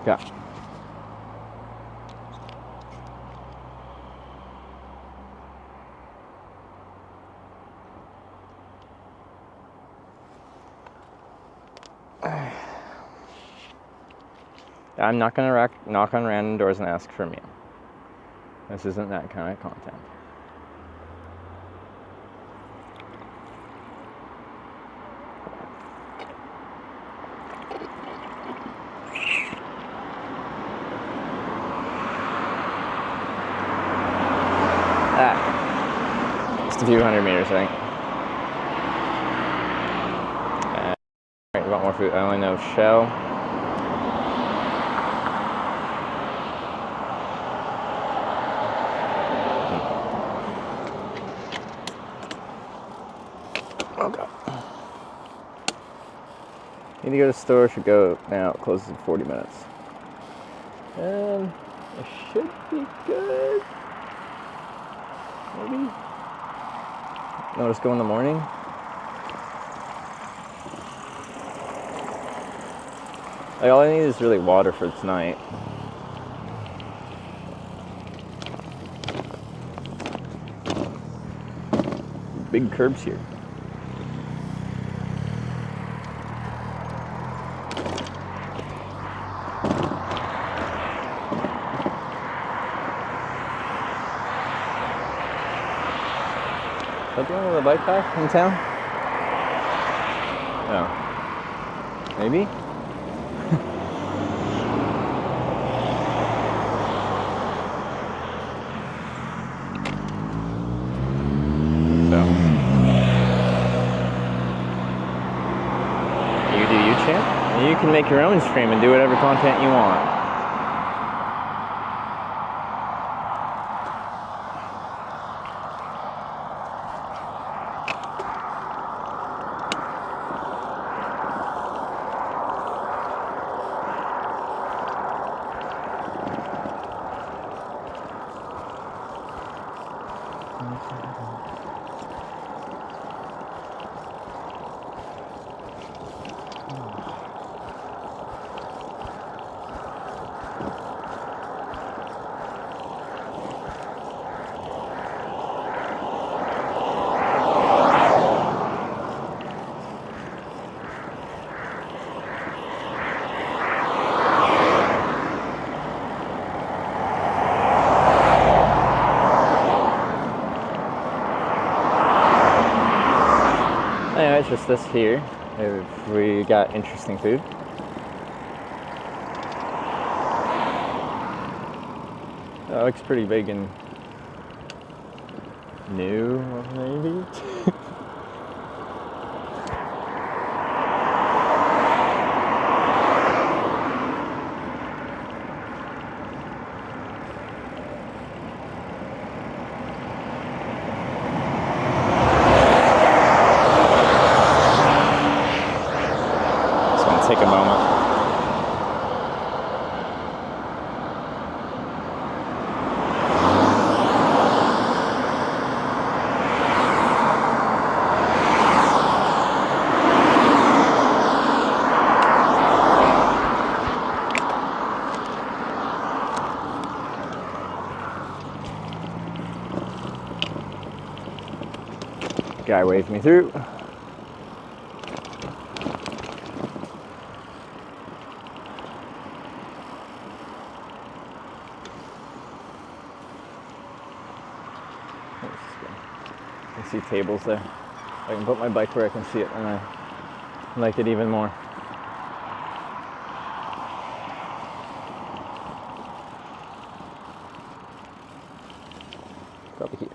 Yeah. I'm not going to knock on random doors and ask for a meal. This isn't that kind of content. Just a few hundred meters, I think. Alright, we want more food. I only know shell. Okay. Need to go to the store. Should go now. It closes in 40 minutes. It should be good. Maybe. No, just go in the morning. Like, all I need is really water for tonight. Big curbs here. Is that the one with the bike path in town? No. Maybe? So. You do you, champ? You can make your own stream and do whatever content you want. Anyway, it's just this here, if we got interesting food. That looks pretty big and new, maybe? Take a moment. Guy waved me through. I can see tables there. I can put my bike where I can see it, and I like it even more. Probably here.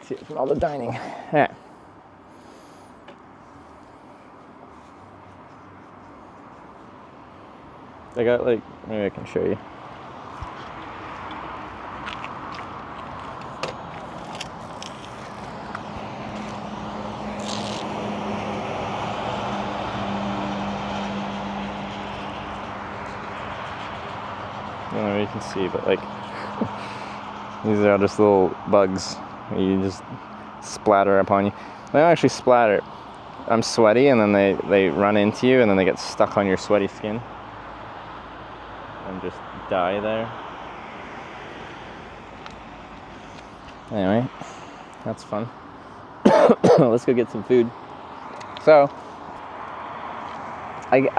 See it from all the dining. Yeah. I got like, maybe I can show you. I don't know if you can see, but like, these are just little bugs. You just splatter upon you. They don't actually splatter. I'm sweaty, and then they run into you, and then they get stuck on your sweaty skin. And just die there. Anyway, that's fun. Let's go get some food. So, the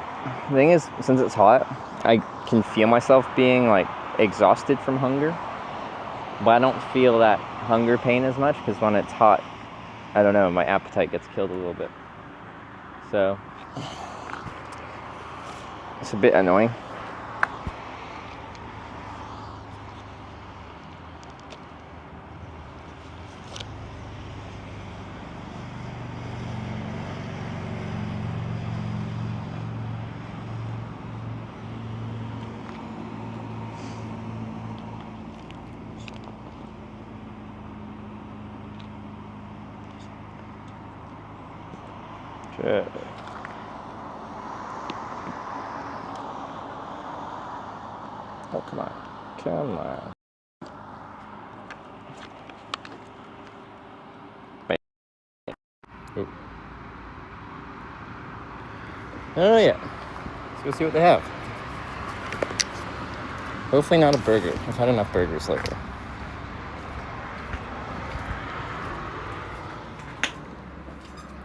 thing is, since it's hot, I can feel myself being like exhausted from hunger, but I don't feel that hunger pain as much, because when it's hot, I don't know, my appetite gets killed a little bit. So it's a bit annoying. Shit. Oh, come on. Come on. Wait. Ooh. Oh, yeah. Let's go see what they have. Hopefully not a burger. I've had enough burgers lately.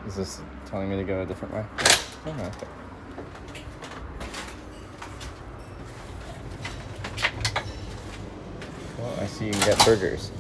Is this telling me to go a different way? Oh, no, okay. Well, I see you can get burgers.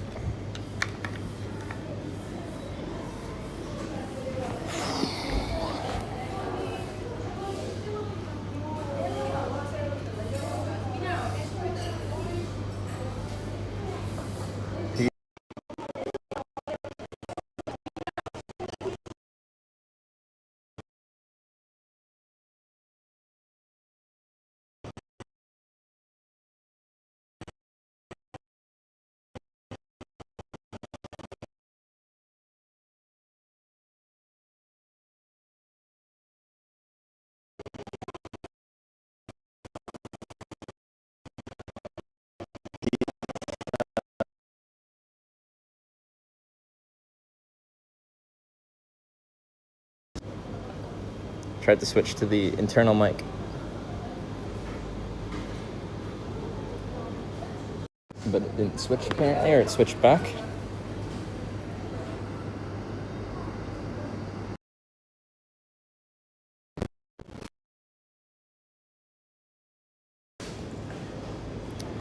Tried to switch to the internal mic. But it didn't switch apparently, or it switched back.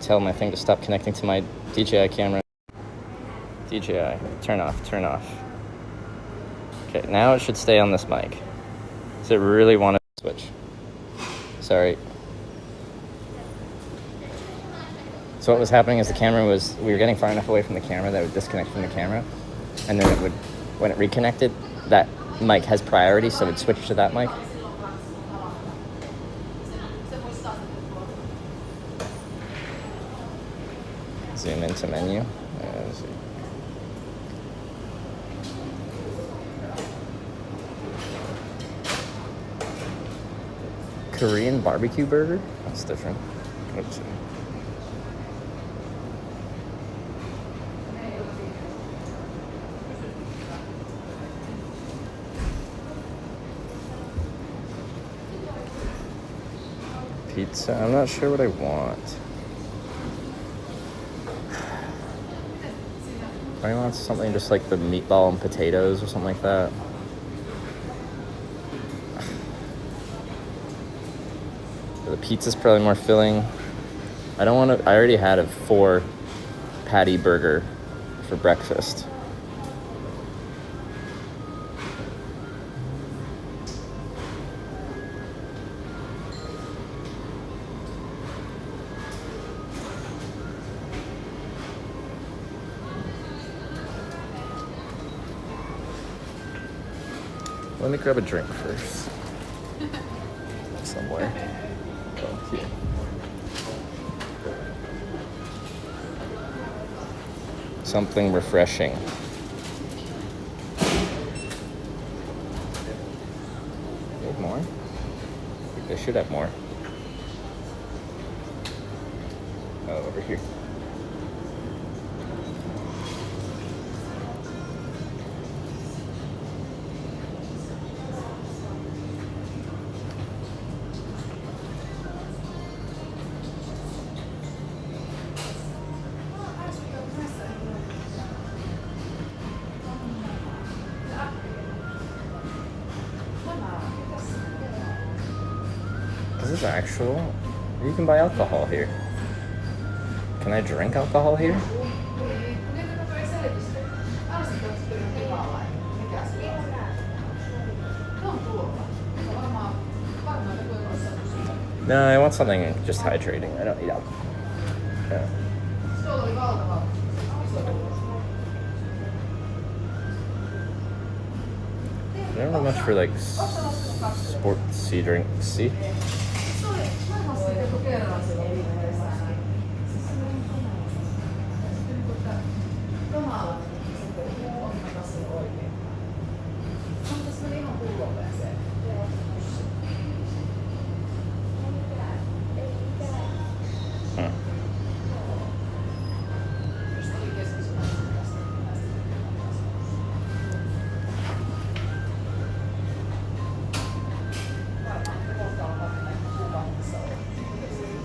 Tell my thing to stop connecting to my DJI camera. DJI, turn off, turn off. Okay, now it should stay on this mic. Does it really want to switch? Sorry. So what was happening is we were getting far enough away from the camera that it would disconnect from the camera, and then when it reconnected, that mic has priority, so it would switch to that mic. Zoom into menu. Let's see. Korean barbecue burger? That's different. Let's see. Pizza? I'm not sure what I want. I want something just like the meatball and potatoes or something like that. The pizza's probably more filling. I don't want to. I already had a 4 patty burger for breakfast. Let me grab a drink first. Somewhere. Oh, here. Something refreshing. They have more? I think they should have more. Oh, over here. Is this actual? You can buy alcohol here. Can I drink alcohol here? No, I want something just hydrating. I don't need alcohol. Yeah. I don't know much for like sportsy drinks. See?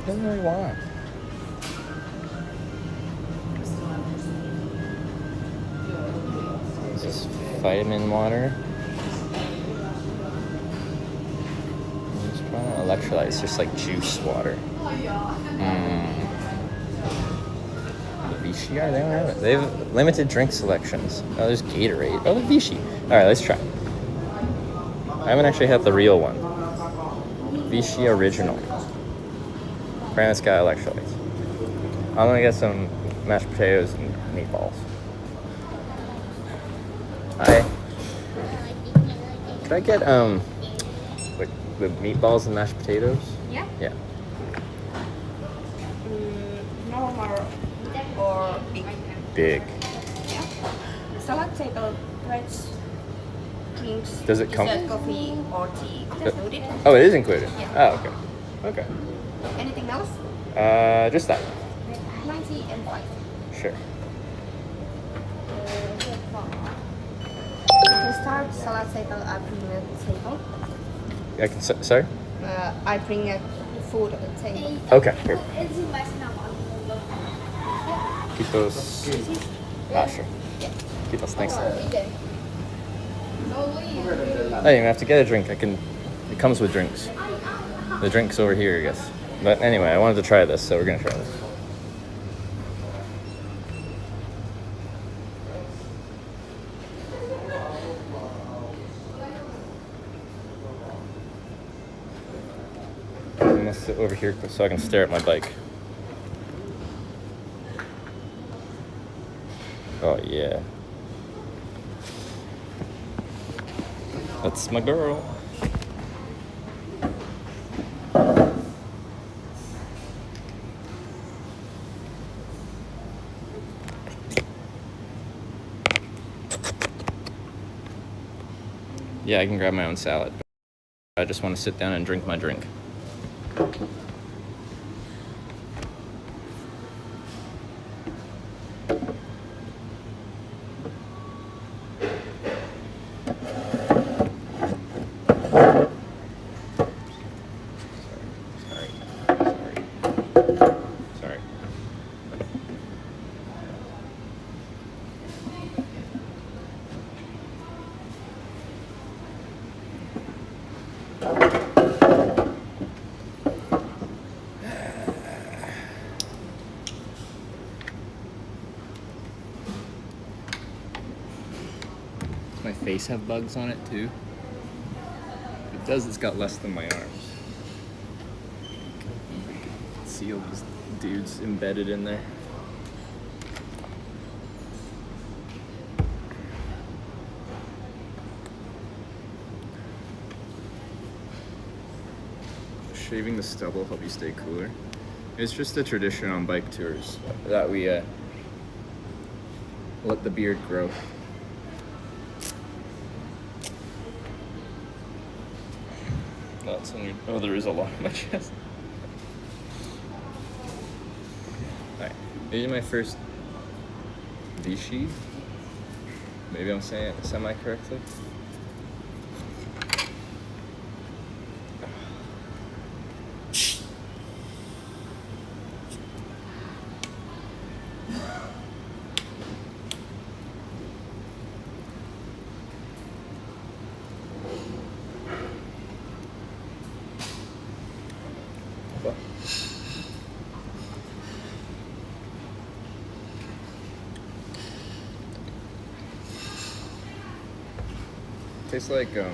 What do I want? Is this vitamin water? Just electrolytes, just like juice water. The Vichy? They don't have it. They have limited drink selections. Oh, there's Gatorade. Oh, the Vichy. Alright, let's try. I haven't actually had the real one. Vichy Original. Apparently it's got electrolytes. I'm gonna get some mashed potatoes and meatballs. Could I get like the meatballs and mashed potatoes? Yeah. Yeah. Normal or big? Big. Yeah. Salad table, breads, drinks. Does it come? Dessert, coffee or tea included? Oh, it is included. Yeah. Oh, okay. Okay. Anything else? Just that. 90 and 5. Sure. You can start salad table. I bring a table. I can. Sorry. I bring a food on the table. Okay. Perfect. Quitos. Sure. Quitos. Thanks. I didn't even have to get a drink. It comes with drinks. The drink's over here, I guess. But anyway, I wanted to try this, so we're gonna try this. I'm gonna sit over here so I can stare at my bike. Oh yeah. That's my girl. Yeah, I can grab my own salad. I just want to sit down and drink my drink. Sorry. Does my face have bugs on it too? If it does, it's got less than my arms. See all these dudes embedded in there. Shaving the stubble help you stay cooler. It's just a tradition on bike tours that we let the beard grow. That's on your, oh, there is a lot on my chest. Alright, this is my first Vichy. Maybe I'm saying it semi-correctly. Tastes like, maybe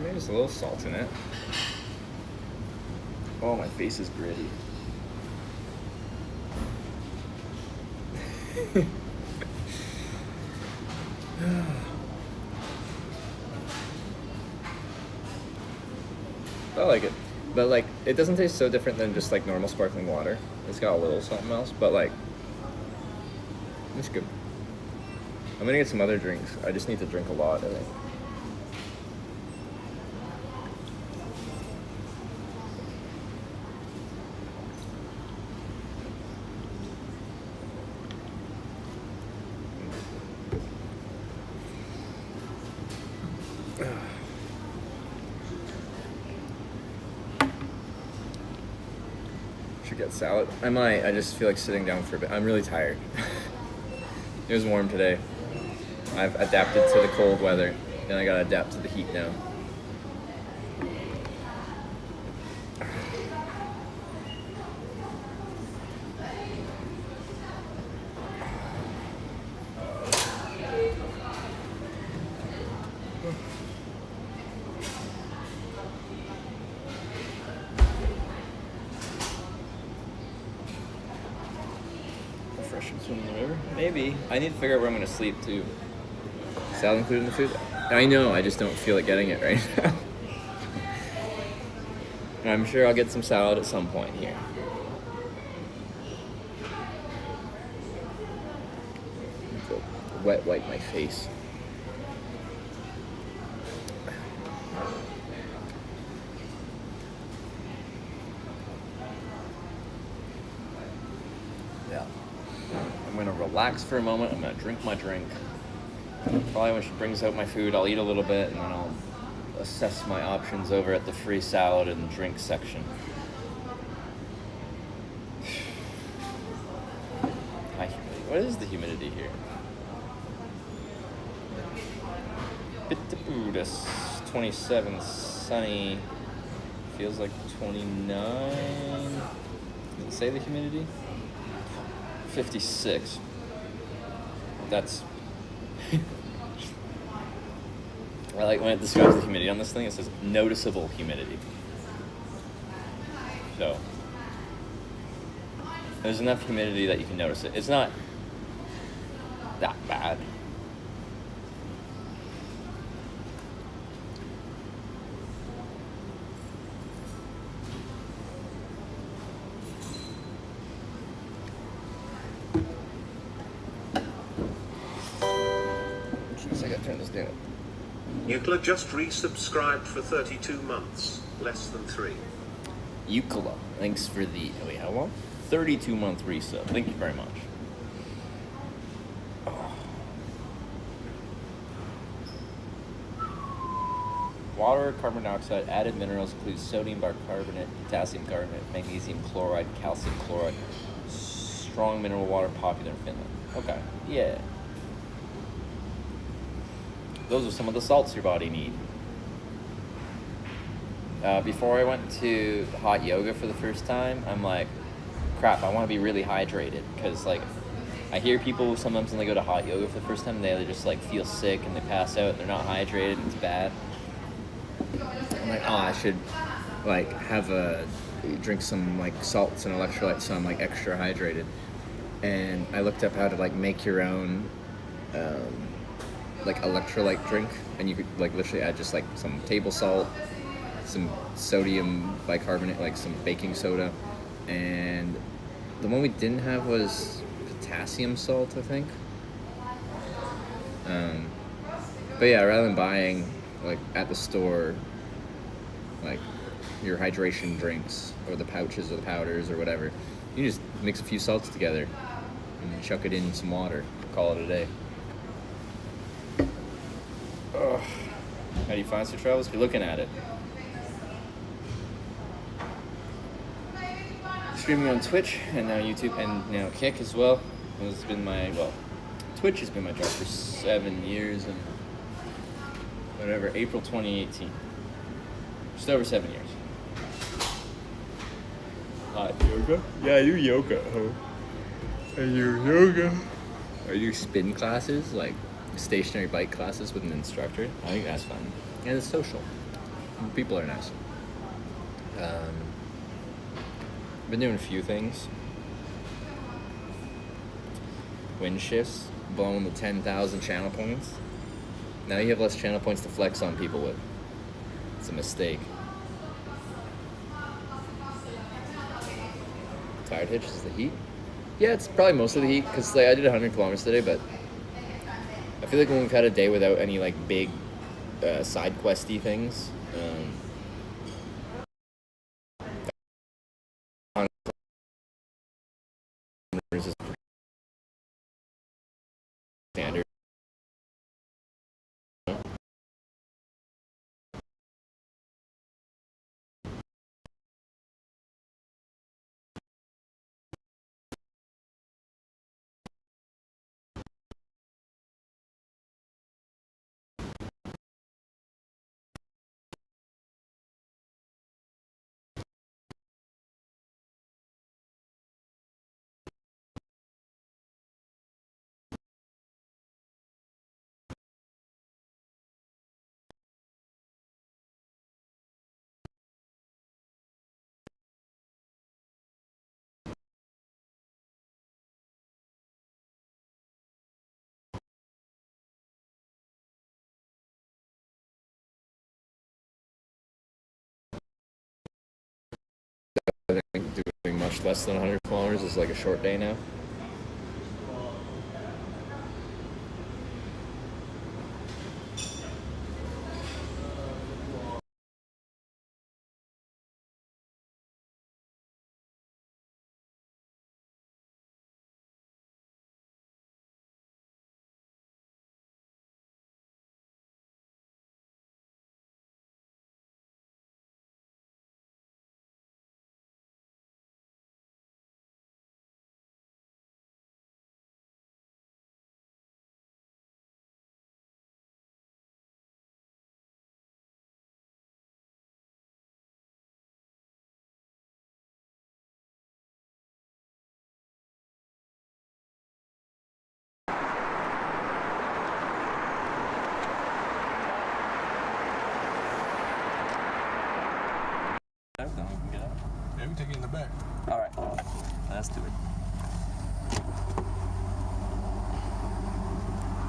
there's a little salt in it. Oh, my face is gritty. I like it. But like, it doesn't taste so different than just like normal sparkling water. It's got a little something else, but like, it's good. I'm gonna get some other drinks. I just need to drink a lot, I think. Should get salad. I might. I just feel like sitting down for a bit. I'm really tired. It was warm today. I've adapted to the cold weather, and I gotta adapt to the heat now. Refreshing swim in the river? Maybe. I need to figure out where I'm gonna sleep too. Salad included in the food? I know, I just don't feel like getting it right now. And I'm sure I'll get some salad at some point here. Wet wipe my face. Yeah. I'm gonna relax for a moment. I'm gonna drink my drink. Probably when she brings out my food, I'll eat a little bit, and then I'll assess my options over at the free salad and drink section. High humidity. What is the humidity here? That's 27, sunny. Feels like 29. Did it say the humidity? 56. That's... I like when it describes the humidity on this thing, it says noticeable humidity. So, there's enough humidity that you can notice it. It's not that bad. Jeez, I gotta turn this down. Eucla just resubscribed for 32 months, less than 3. Eucla, thanks for the, oh wait, how long? 32-month resub. Thank you very much. Oh. Water, carbon dioxide, added minerals include sodium bicarbonate, potassium carbonate, magnesium chloride, calcium chloride. Strong mineral water popular in Finland. Okay, yeah. Those are some of the salts your body need. Before I went to hot yoga for the first time, I'm like, crap, I want to be really hydrated, because like I hear people sometimes when they go to hot yoga for the first time, they just like feel sick and they pass out. They're not hydrated and it's bad. I'm like, oh, I should like drink some like salts and electrolytes so I'm like extra hydrated. And I looked up how to like make your own like electrolyte drink, and you could like literally add just like some table salt, some sodium bicarbonate, like some baking soda, and the one we didn't have was potassium salt, I think. But yeah, rather than buying like at the store like your hydration drinks or the pouches or the powders or whatever, you just mix a few salts together and chuck it in some water, call it a day. Ugh. How do you find Sir Travels? You're looking at it. Streaming on Twitch and now YouTube and now Kick as well. It's been Twitch has been my job for 7 years and whatever, April 2018. Just over 7 years. Hot yoga? Yeah, I do yoga. I do yoga. I do spin classes, like stationary bike classes with an instructor. I think that's fun. And it's social. And people are nice. Been doing a few things. Wind shifts, blowing the 10,000 channel points. Now you have less channel points to flex on people with. It's a mistake. Tired hitch is the heat? Yeah, it's probably mostly the heat, because like, I did 100 kilometers today, but I feel like when we've had a day without any like big side questy things, is standard. I think doing much less than 100 kilometers is like a short day now. Yeah, we can take it in the back. All right, let's do it.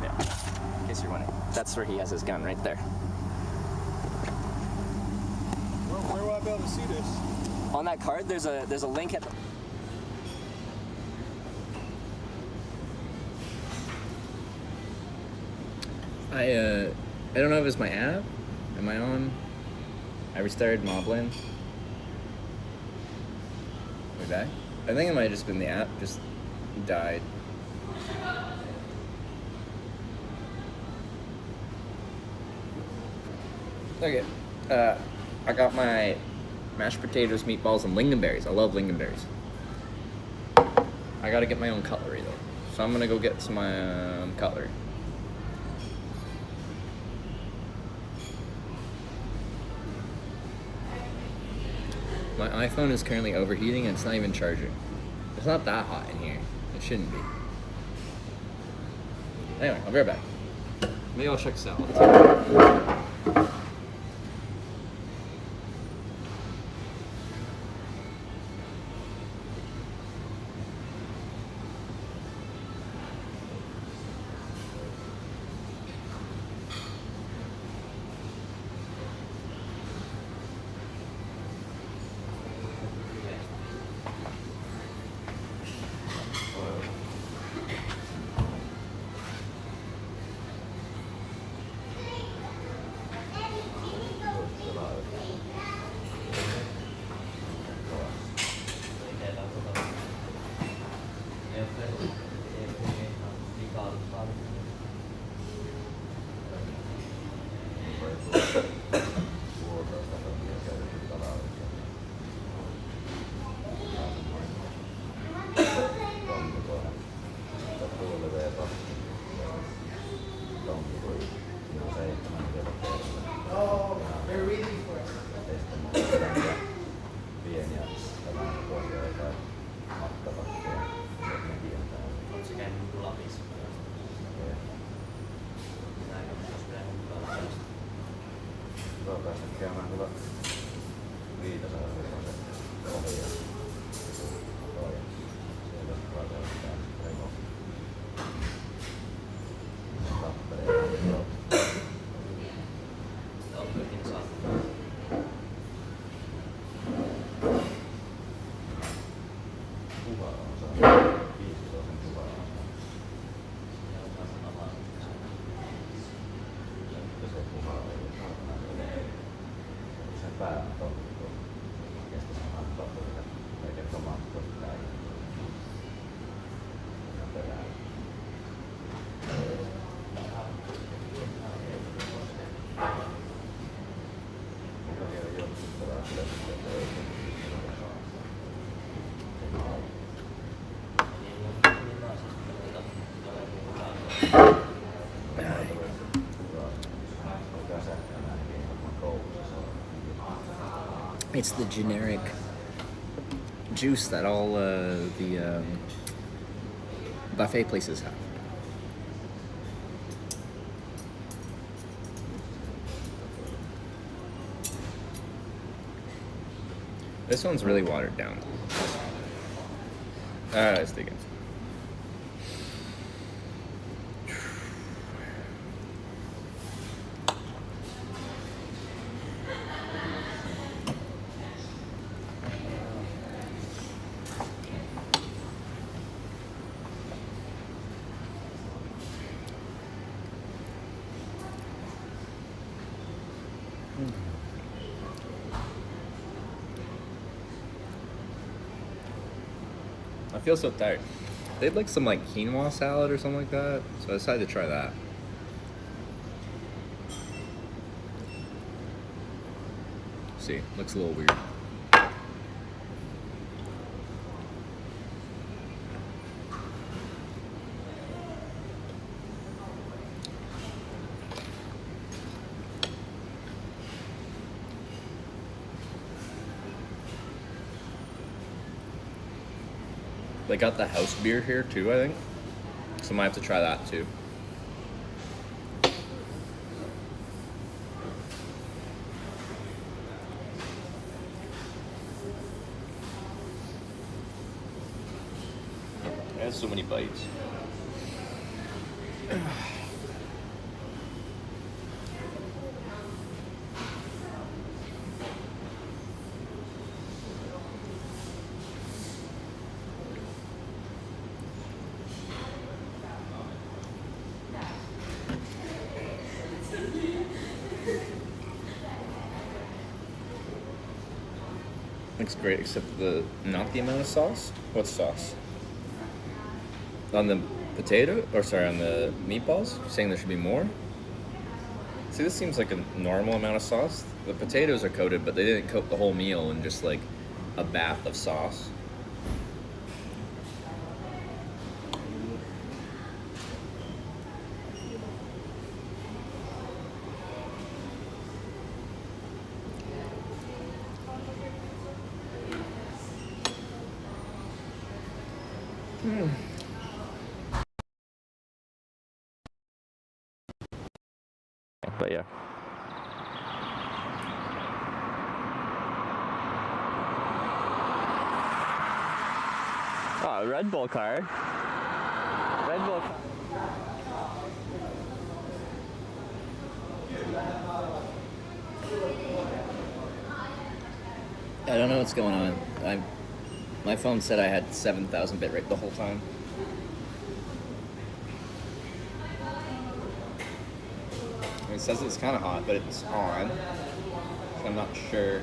Yeah, in case you're wondering, that's where he has his gun right there. Where will I be able to see this? On that card, there's a link at the... I don't know if it's my app. Am I on? I restarted Mobland. We're back. I think it might have just been the app just died. Okay. I got my mashed potatoes, meatballs, and lingonberries. I love lingonberries. I gotta get my own cutlery though. So I'm gonna go get some cutlery. My iPhone is currently overheating and it's not even charging. It's not that hot in here. It shouldn't be. Anyway, I'll be right back. Maybe I'll check salad. It's the generic juice that all the buffet places have. This one's really watered down. Let's dig in. I feel so tired. They had like some like quinoa salad or something like that, so I decided to try that. See, looks a little weird. They got the house beer here too, I think. So I might have to try that too. It has so many bites. Looks great, except not the amount of sauce. What sauce? On the potato, or sorry, on the meatballs? You're saying there should be more? See, this seems like a normal amount of sauce. The potatoes are coated, but they didn't coat the whole meal in just like a bath of sauce. But yeah. Oh, Red Bull car. Red Bull car. I don't know what's going on. My phone said I had 7,000 bitrate the whole time. It says it's kind of hot, but it's on. So I'm not sure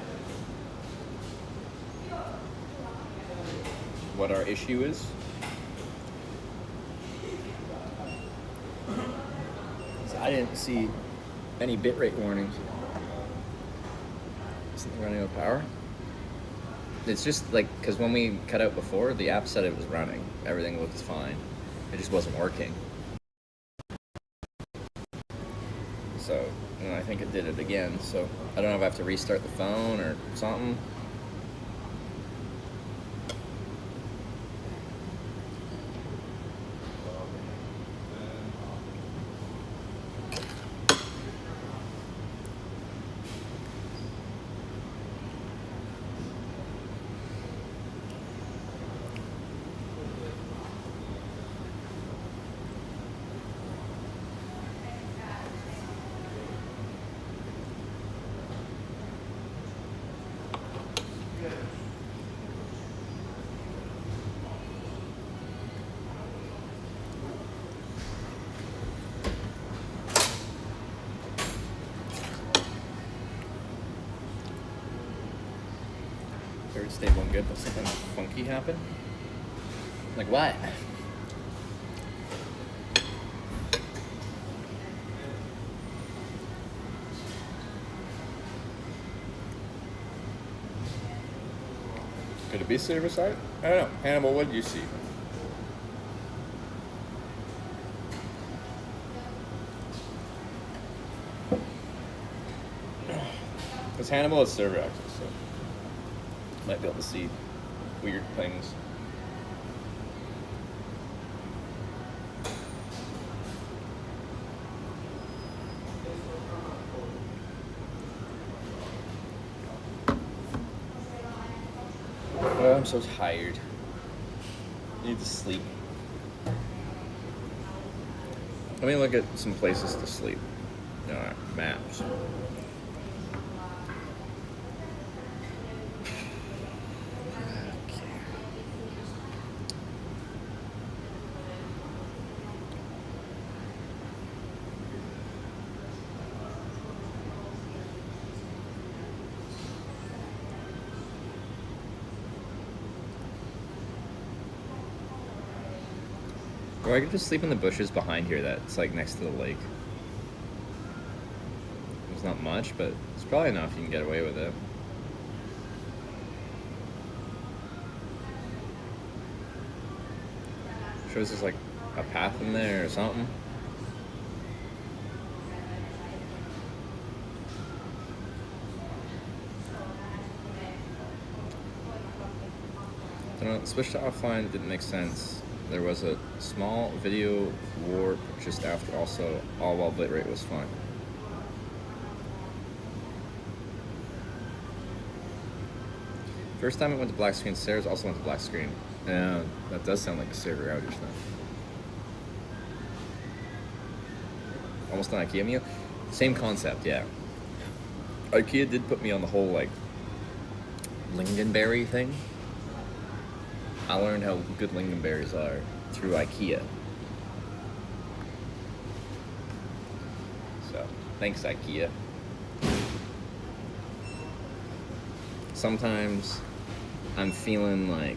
what our issue is. So I didn't see any bitrate warnings. Something running out of power? It's just like, because when we cut out before, the app said it was running. Everything looked fine. It just wasn't working. So, and I think it did it again. So, I don't know if I have to restart the phone or something. Third stable and good, but something funky happened? Like what? Could it be service side? I don't know. Hannibal, what did you see? Because Hannibal has server access, so might be able to see weird things. Oh, I'm so tired. I need to sleep. Let me look at some places to sleep. Alright, maps. Or I could just sleep in the bushes behind here that's like next to the lake. There's not much, but it's probably enough you can get away with it. Shows there's like a path in there or something. I don't know, switch to offline didn't make sense. There was a small video war just after, also all while bitrate was fine. First time it went to black screen, Sarah's also went to black screen. Yeah, that does sound like a server outage then. Almost an IKEA meal? Same concept, yeah. IKEA did put me on the whole like lingonberry thing. I learned how good lingonberries are through IKEA. So, thanks IKEA. Sometimes I'm feeling like,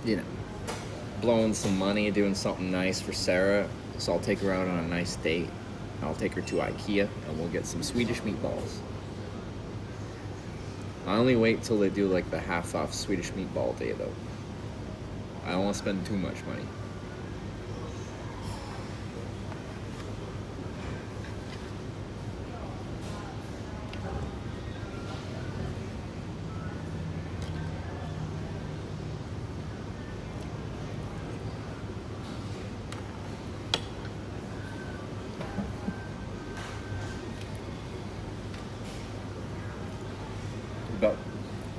you know, blowing some money, doing something nice for Sarah. So I'll take her out on a nice date. I'll take her to IKEA and we'll get some Swedish meatballs. I only wait till they do like the half-off Swedish meatball day though. I don't want to spend too much money.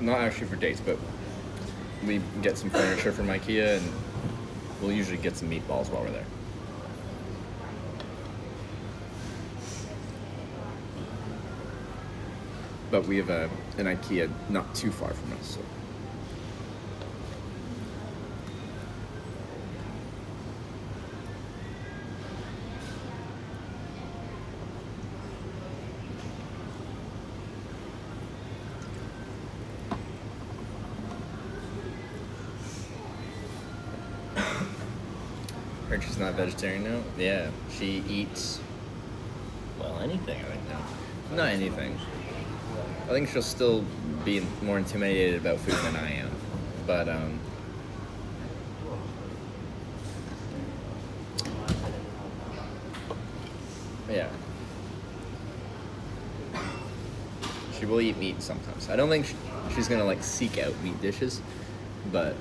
not actually for dates, but we get some furniture from IKEA, and we'll usually get some meatballs while we're there. But we have an IKEA not too far from us, so. She's not vegetarian now? Yeah, she eats, well, anything, I think now. Not anything. I think she'll still be more intimidated about food than I am. But, yeah. She will eat meat sometimes. I don't think she's gonna, like, seek out meat dishes, but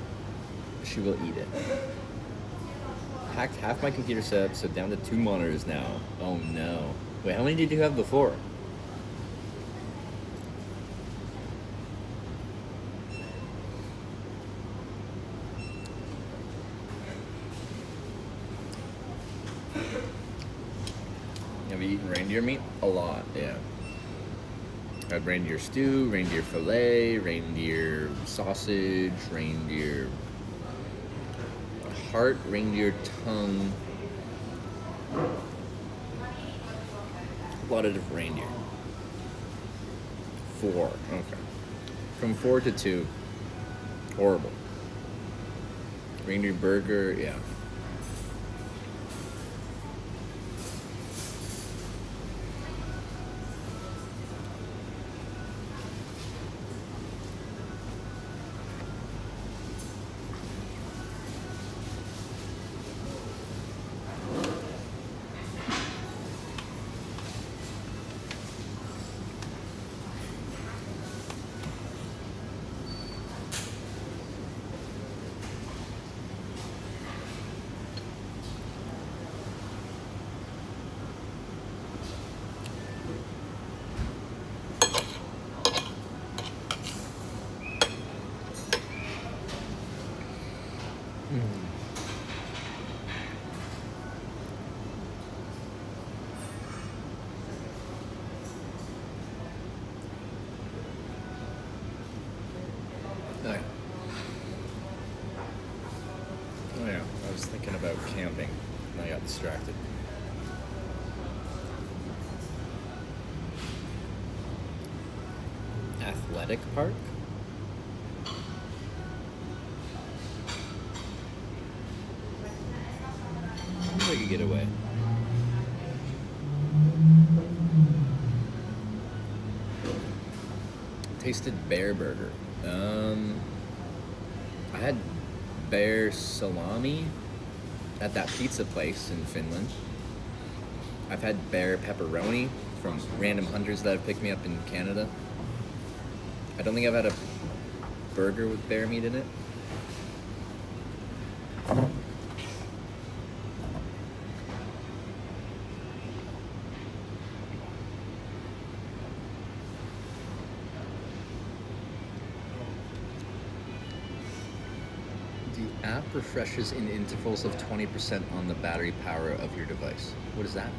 she will eat it. Hacked half my computer setup, so down to 2 monitors now. Oh no. Wait, how many did you have before? Have you eaten reindeer meat? A lot, yeah. I had reindeer stew, reindeer fillet, reindeer sausage, reindeer heart, reindeer tongue. A lot of different reindeer. 4, okay. From 4 to 2. Horrible. Reindeer burger, yeah. Oh yeah, I was thinking about camping and I got distracted. Athletic park? I wonder if I could get away. Tasted bear burger. I had bear salami at that pizza place in Finland. I've had bear pepperoni from random hunters that have picked me up in Canada. I don't think I've had a burger with bear meat in it. The app refreshes in intervals of 20% on the battery power of your device. What does that mean?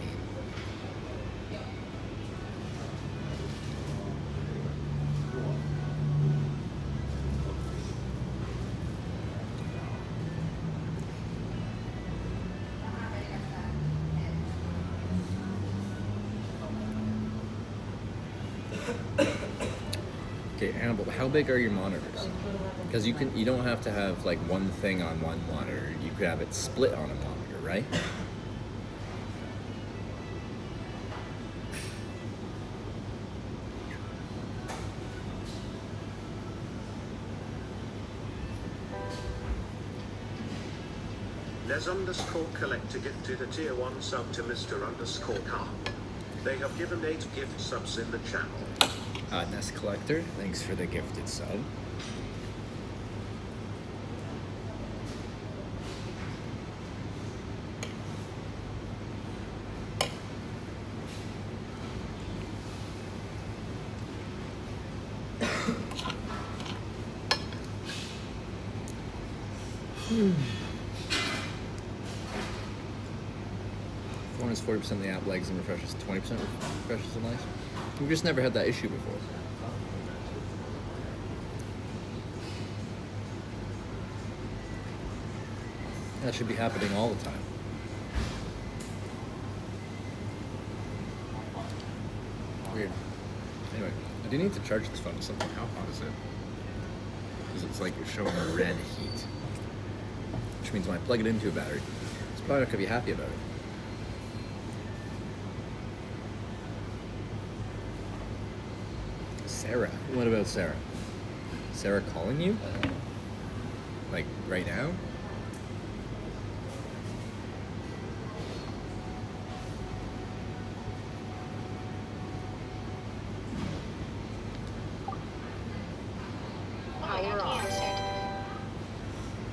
Okay, Hannibal, how big are your monitors? Because you don't have to have like one thing on one monitor. You could have it split on a monitor, right? Les_collector gifted a tier 1 sub to Mr_Car. They have given 8 gift subs in the channel. Nest Collector, thanks for the gifted sub. Phone is 40% of the app lags and refreshes, 20% refreshes and lags. We've just never had that issue before. That should be happening all the time. Weird. Anyway, I do need to charge this phone with something. How hot is it? Because it's like showing red heat. Which means when I plug it into a battery, it's probably not going to be happy about it. Sarah. What about Sarah? Sarah calling you? Like, right now?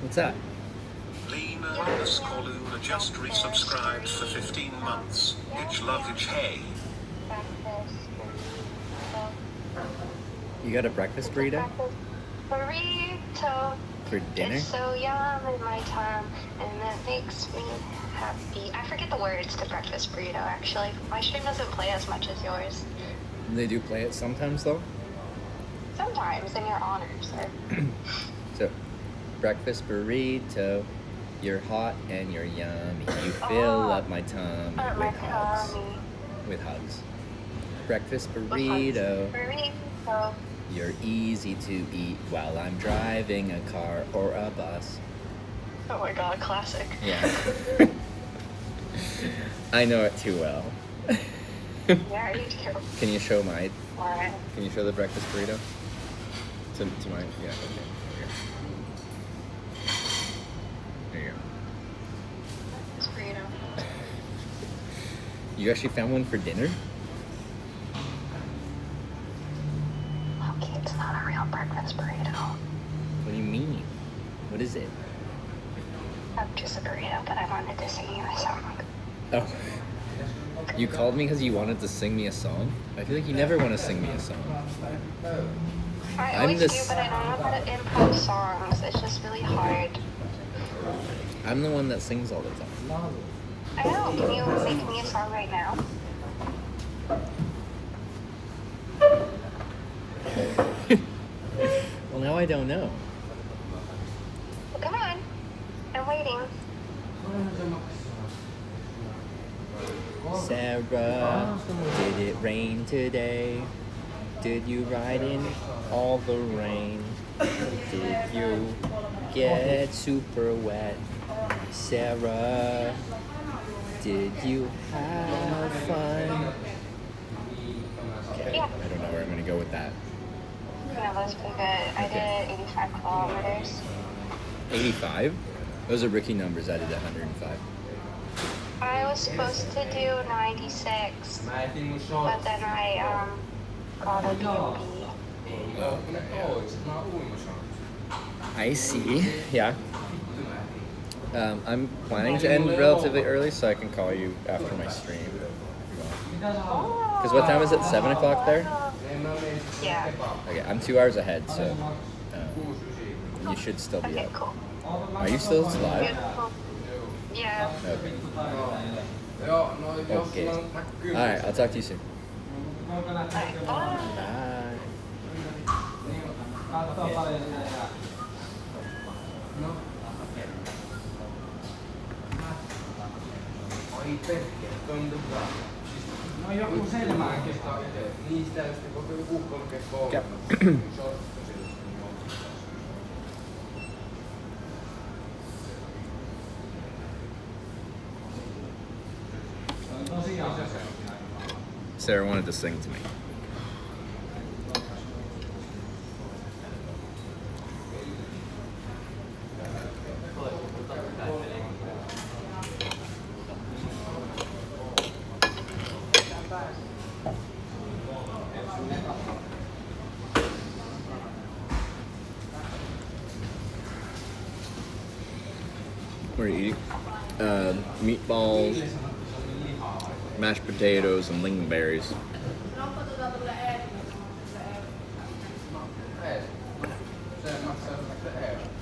What's that? Lena_Luna just resubscribed for 15 months. Itch love itch hey. You got a breakfast burrito? Burrito. For dinner? It's so yum in my tongue, and that makes me happy. I forget the words to breakfast burrito, actually. My stream doesn't play as much as yours. They do play it sometimes, though? Sometimes, in your honor, sir. So, breakfast burrito. You're hot and you're yummy. You fill up my tummy with hugs. With hugs. Breakfast burrito. Burrito. You're easy to eat while I'm driving a car or a bus. Oh my god, classic. Yeah. I know it too well. Yeah, you do. Can you show my... Alright. Can you show the breakfast burrito? To my... Yeah, okay. There you go. Breakfast burrito. You actually found one for dinner? Okay, it's not a real breakfast burrito. What do you mean? What is it? Just a burrito, but I wanted to sing you a song. Oh. You called me because you wanted to sing me a song? I feel like you never want to sing me a song. I always do, but I don't know how to import songs. It's just really hard. I'm the one that sings all the time. I know. Can you make me a song right now? Well, now I don't know. Well, come on. I'm waiting. Sarah, did it rain today? Did you ride in all the rain? Did you get super wet? Sarah, did you have fun? Okay, Yeah. I don't know where I'm gonna go with that. Yeah, that's pretty good. I did 85 kilometers. 85? Those are rookie numbers. I did 105. I was supposed to do 96, but then I got a B&B. I see. Yeah. I'm planning to end relatively early, so I can call you after my stream. Because what time is it? 7 o'clock there? Yeah. Okay, I'm 2 hours ahead, so you should still be up. Cool. Are you still live? Yeah. Okay. Okay. Alright, I'll talk to you soon. Bye. Sarah wanted to sing to me. We're eating meatballs, mashed potatoes, and lingonberries.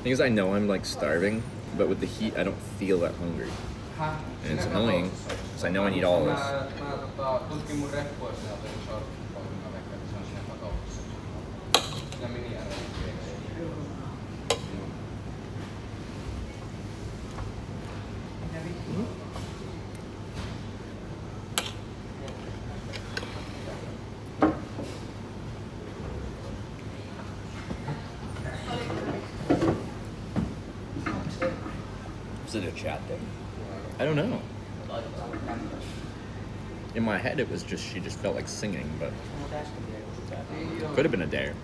Because I know I'm like starving, but with the heat, I don't feel that hungry. And it's annoying, because I know I need all of this. Tutkin mun reppuissa ja otin shortboardina vaikka, että se on siinä katoksessa. Siinä mini-arvoissa. Was it a chat thing? I don't know. In my head, it was just she just felt like singing, but could have been a dare.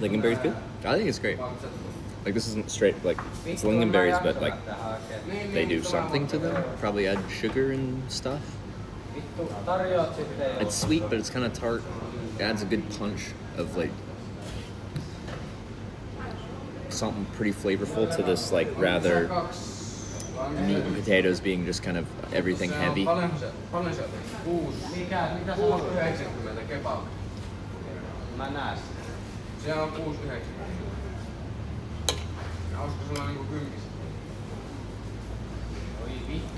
Lingonberry's good. I think it's great. Like this isn't straight like it's lingonberries, but like they do something to them. Probably add sugar and stuff. It's sweet, but it's kind of tart. It adds a good punch of like something pretty flavorful to this like rather meat and potatoes being just kind of everything heavy. Se on 6,90. Olisiko sulla niinku kympis? Oi vittu.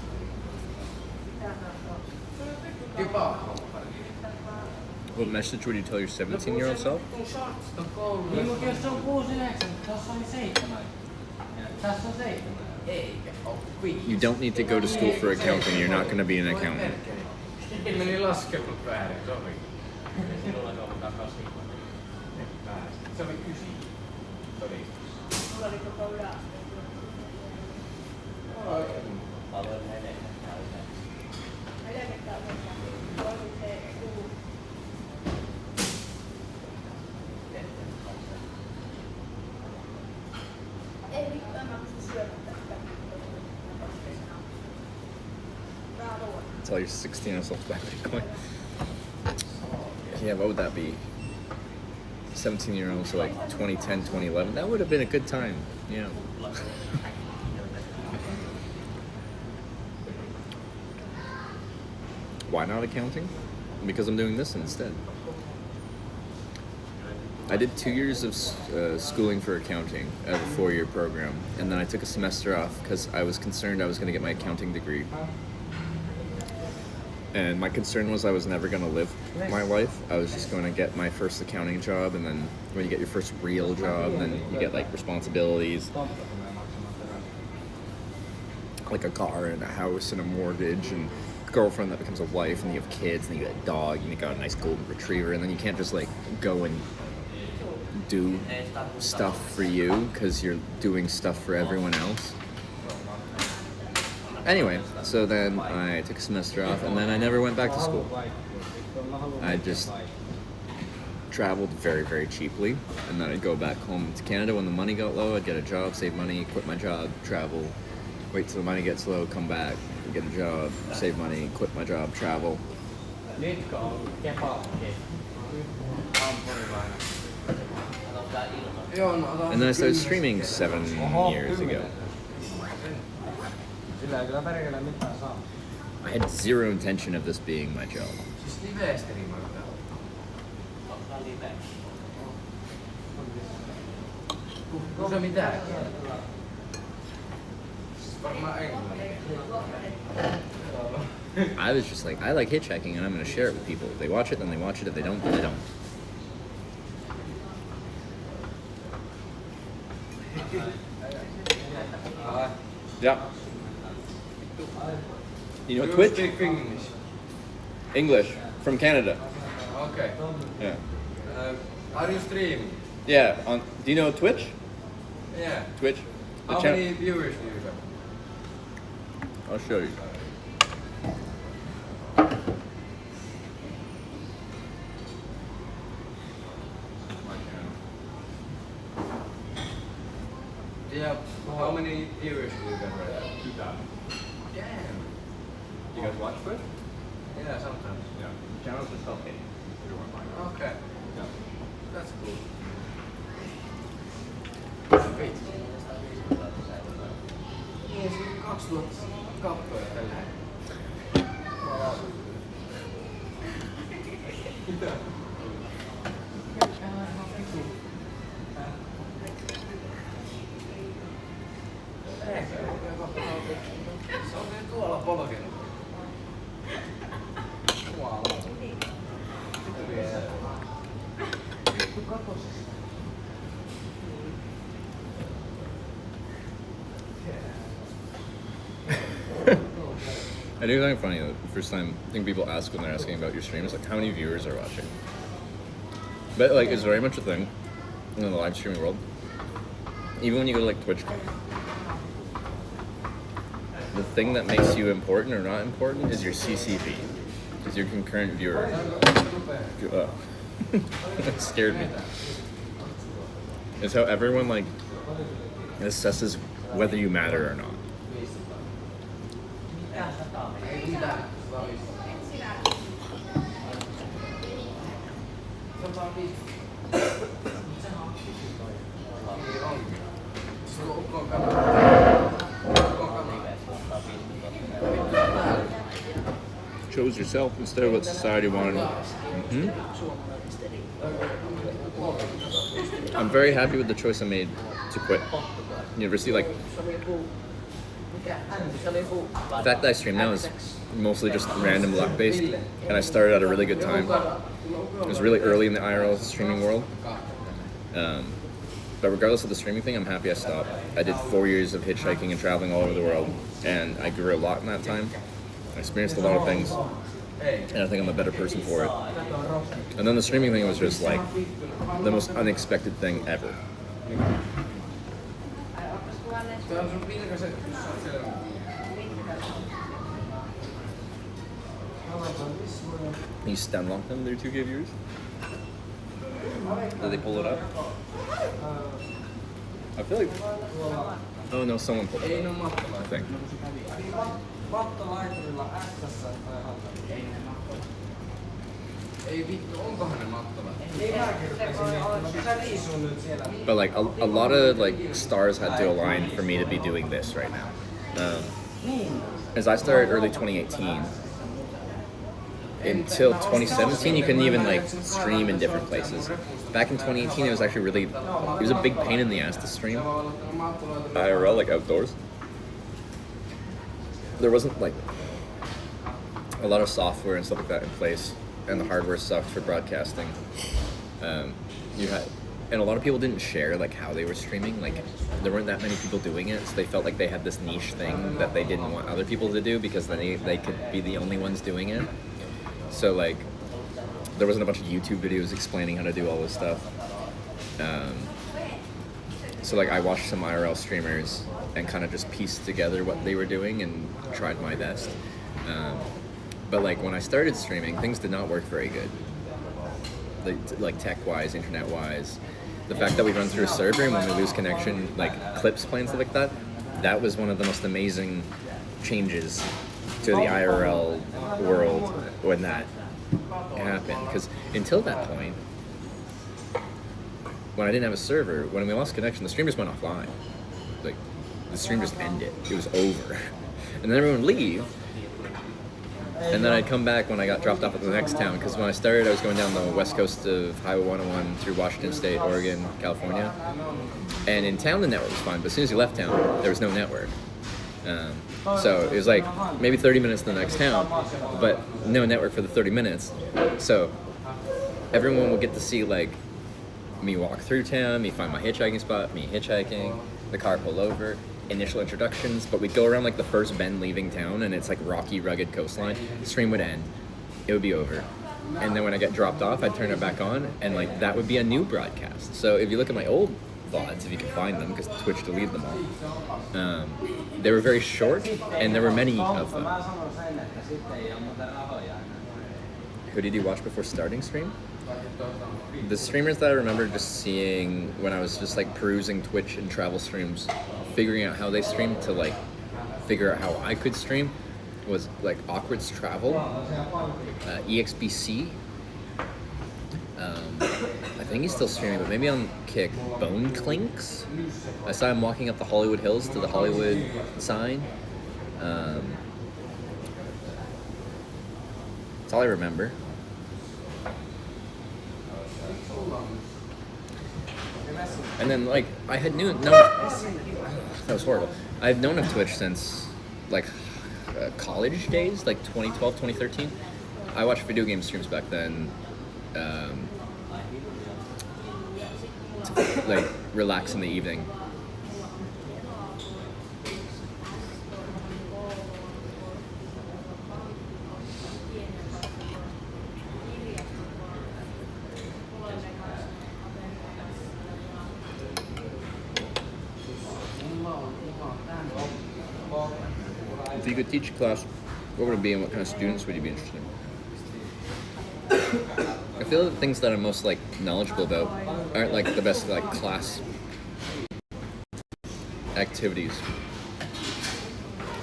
What message would you tell your 17-year-old self? You don't need to go to school for accounting. You're not going to be an accountant. Se oli 9. Tell your 16-year-old self about Bitcoin. Yeah, what would that be? 17-year-old, so like 2010, 2011. That would have been a good time. Yeah. Why not accounting? Because I'm doing this instead. I did 2 years of schooling for accounting at a 4-year program, and then I took a semester off because I was concerned I was going to get my accounting degree. And my concern was I was never going to live my life. I was just going to get my first accounting job, and then when you get your first real job, then you get like responsibilities, like a car and a house and a mortgage and a girlfriend that becomes a wife, and you have kids, and you get a dog, and you got a nice golden retriever, and then you can't just like go and do stuff for you because you're doing stuff for everyone else. Anyway, so then I took a semester off, and then I never went back to school. I just traveled very, very cheaply, and then I'd go back home to Canada when the money got low. I'd get a job, save money, quit my job, travel, wait till the money gets low, come back, get a job, save money, quit my job, travel. And then I started streaming 7 years ago. I had zero intention of this being my job. I was just like, I like hitchhiking and I'm going to share it with people. If they watch it, then they watch it. If they don't, then they don't. Yeah. You know Twitch? Speak English. English from Canada. Okay. Yeah. Are you streaming? Yeah. On. Do you know Twitch? Yeah. Twitch. How many viewers do you have? I'll show you. Yeah. How many viewers do you have right now? 2,000. Damn. You guys watch Twitch? Yeah, sometimes. Yeah. The channel's just called Hey. Okay. Yeah. That's cool. Wait. Niin, se on 2000 kappaleita tällä. polkenut. Jumalauta. Vittu katosesta. I do find it funny though. The first time I think people ask when they're asking about your streams, like how many viewers are watching. But like it's very much a thing in the live streaming world. Even when you go to like Twitch, the thing that makes you important or not important is your CCV, is your concurrent viewer. That scared me. It's how everyone like assesses whether you matter or not. Chose yourself instead of what society wanted. Mm-hmm. I'm very happy with the choice I made to quit university. Like, the fact that I stream now is mostly just random luck based, and I started at a really good time. It was really early in the IRL streaming world. But regardless of the streaming thing, I'm happy I stopped. I did 4 years of hitchhiking and traveling all over the world, and I grew a lot in that time. I experienced a lot of things, and I think I'm a better person for it. And then the streaming thing was just like the most unexpected thing ever. You stun lock them, their 2K viewers? Did they pull it up? I feel like... Oh no, someone pulled it up. I think. But like a lot of like stars had to align for me to be doing this right now. As I started early 2018, until 2017 you couldn't even like stream in different places. Back in 2018 it was actually really, it was a big pain in the ass to stream IRL, like outdoors. There wasn't like a lot of software and stuff like that in place, and the hardware sucked for broadcasting. You had, and a lot of people didn't share like how they were streaming. Like there weren't that many people doing it, so they felt like they had this niche thing that they didn't want other people to do because then they could be the only ones doing it. So like there wasn't a bunch of YouTube videos explaining how to do all this stuff. So like I watched some IRL streamers and kind of just pieced together what they were doing and tried my best. But like when I started streaming, things did not work very good. Like tech-wise, internet-wise. The fact that we run through a server and when we lose connection, like clips play and stuff like that, that was one of the most amazing changes to the IRL world when that happened. Because until that point, when I didn't have a server, when we lost connection, the stream just went offline. Like, the stream just ended. It was over. And then everyone would leave. And then I'd come back when I got dropped off at the next town, because when I started, I was going down the west coast of Highway 101 through Washington State, Oregon, California. And in town, the network was fine, but as soon as you left town, there was no network. So it was like maybe 30 minutes to the next town, but no network for the 30 minutes. So everyone would get to see like me walk through town, me find my hitchhiking spot, me hitchhiking, the car pull over, initial introductions, but we'd go around like the first bend leaving town and it's like rocky, rugged coastline. The stream would end, it would be over. And then when I get dropped off, I'd turn it back on and like that would be a new broadcast. So if you look at my old VODs, if you can find them, because Twitch deleted them all, they were very short and there were many of them. Who did you watch before starting stream? The streamers that I remember just seeing when I was just like perusing Twitch and travel streams, figuring out how they streamed to like figure out how I could stream, was like Awkward's Travel, EXBC. I think he's still streaming, but maybe on Kick. Bone Clinks. I saw him walking up the Hollywood Hills to the Hollywood sign. That's all I remember. And then like I had that was horrible. I've known of Twitch since like college days, like 2012, 2013. I watched video game streams back then, to, like, relax in the evening. If you could teach a class, what would it be and what kind of students would you be interested in? I feel the things that I'm most like knowledgeable about aren't like the best like class activities.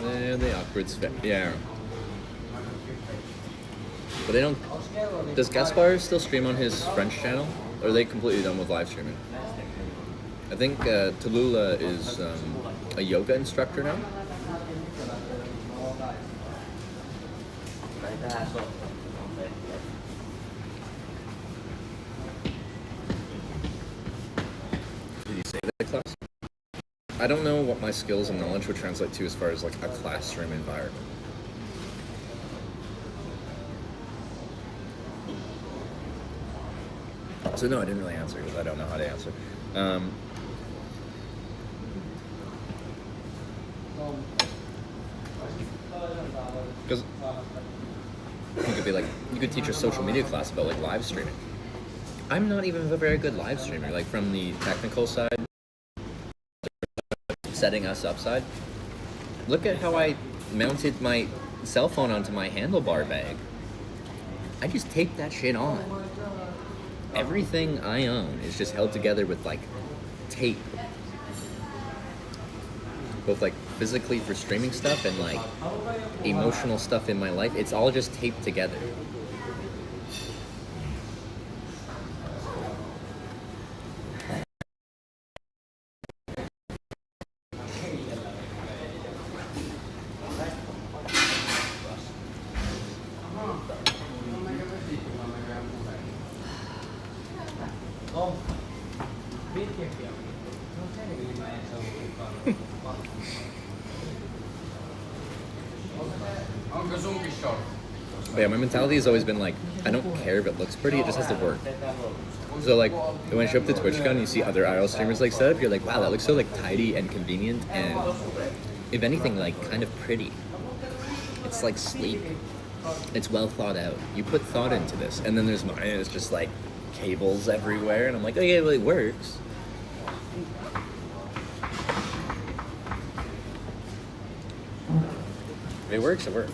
The awkward yeah. But they don't. Does Gaspar still stream on his French channel? Or are they completely done with live streaming? I think Tallulah is a yoga instructor now. Did you say that class? I don't know what my skills and knowledge would translate to as far as like a classroom environment. So no, I didn't really answer because I don't know how to answer. Because you could be like, you could teach a social media class about like live streaming. I'm not even a very good live streamer, like from the technical side, setting us up side. Look at how I mounted my cell phone onto my handlebar bag. I just taped that shit on. Everything I own is just held together with like tape. Both like physically for streaming stuff and like emotional stuff in my life. It's all just taped together. But yeah, my mentality has always been like, I don't care if it looks pretty, it just has to work. So like, when I show up to TwitchCon and you see other IRL streamers like set up, you're like, wow, that looks so like tidy and convenient and, if anything, like kind of pretty. It's like sleek. It's well thought out. You put thought into this. And then there's mine, and it's just like cables everywhere, and I'm like, oh yeah, well it works. If it works, it works.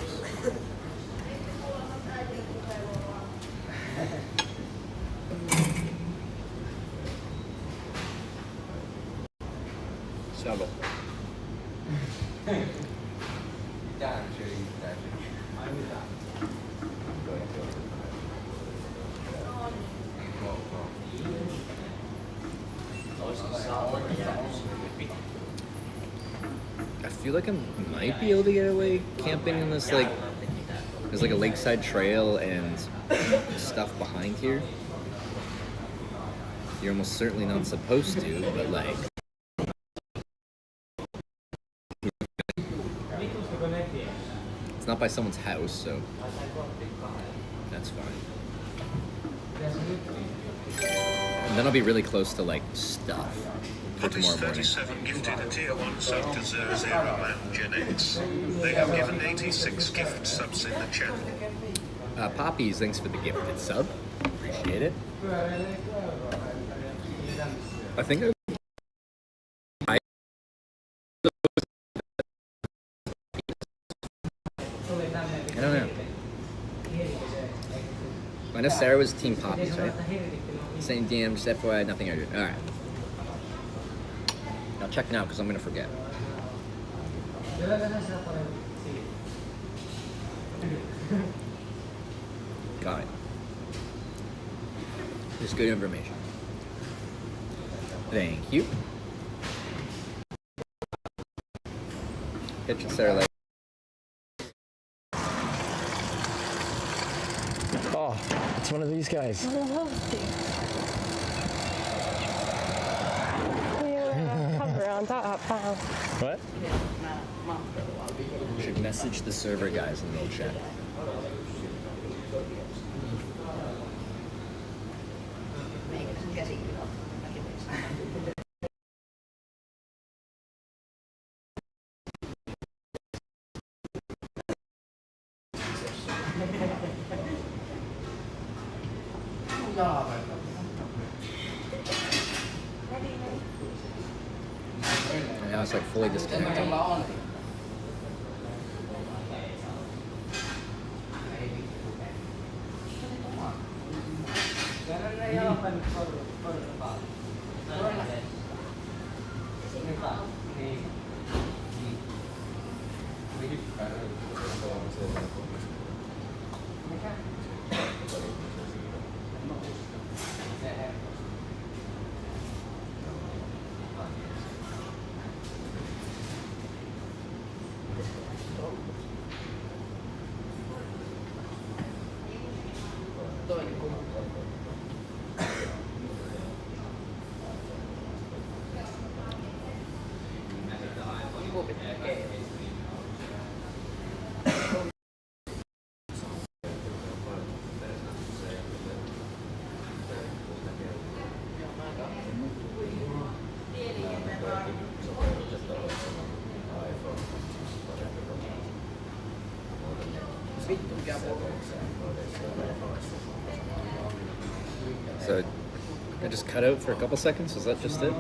Sandal. I feel like I might be able to get away camping in this, like, there's like a lakeside trail and stuff behind here. You're almost certainly not supposed to, but like, it's not by someone's house, so that's fine. And then I'll be really close to like stuff for tomorrow morning. 37 gifted a tier 1 sub to Zerzero and Gen X. They have given 86 gift subs in the channel. Poppies, thanks for the gifted sub. Appreciate it. I think I don't know. I know Sarah was Team Poppies, right? Same DM, just FYI, nothing urgent. Alright. I'll check now because I'm going to forget. Got it. Just good information. Thank you. Catch it, Sarah. Like. Oh, it's one of these guys. Cover on on that file. What? Should message the server guys and they'll check. Yeah, it's like fully disconnected. So I just cut out for a couple seconds. Is that just it?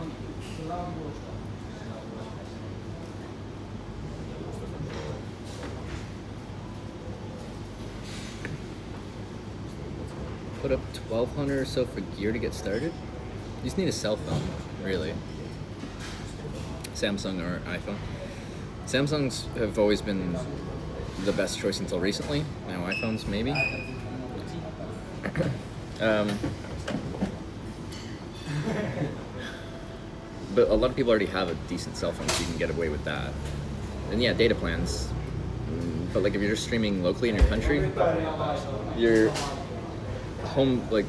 Put up $1,200 or so for gear to get started. You just need a cell phone, really. Samsung or iPhone. Samsungs have always been the best choice until recently. Now iPhones, maybe. But a lot of people already have a decent cell phone, so you can get away with that. And yeah, data plans. But like if you're just streaming locally in your country, your home, like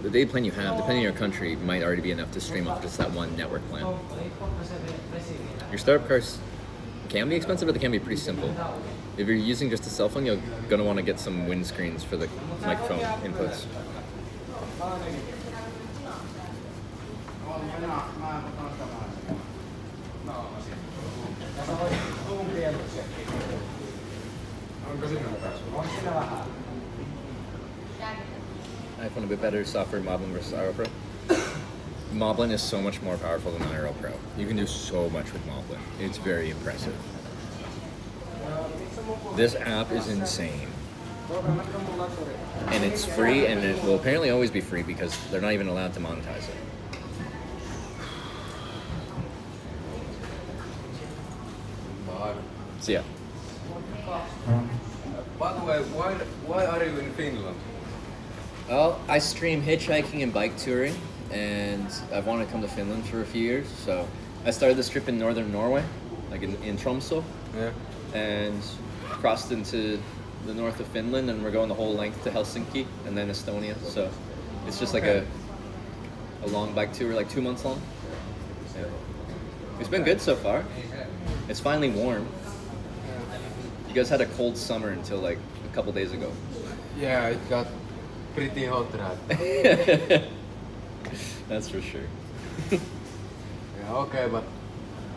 the data plan you have, depending on your country, might already be enough to stream off just that one network plan. Your startup cars can be expensive, but they can be pretty simple. If you're using just a cell phone, you're gonna want to get some windscreens for the microphone inputs. iPhone a bit better, software Moblin versus Aero Pro. Moblin is so much more powerful than Aero Pro. You can do so much with Moblin. It's very impressive. This app is insane. And it's free, and it will apparently always be free because they're not even allowed to monetize it. So yeah. By the way, why are you in Finland? Well, I stream hitchhiking and bike touring, and I've wanted to come to Finland for a few years. So I started this trip in northern Norway, like in Tromsø, and crossed into the north of Finland, and we're going the whole length to Helsinki and then Estonia. So it's just like a long bike tour, like 2 months long. Yeah. It's been good so far. It's finally warm. You guys had a cold summer until like a couple days ago. Yeah, it got pretty hot right. That's for sure. Yeah, okay, but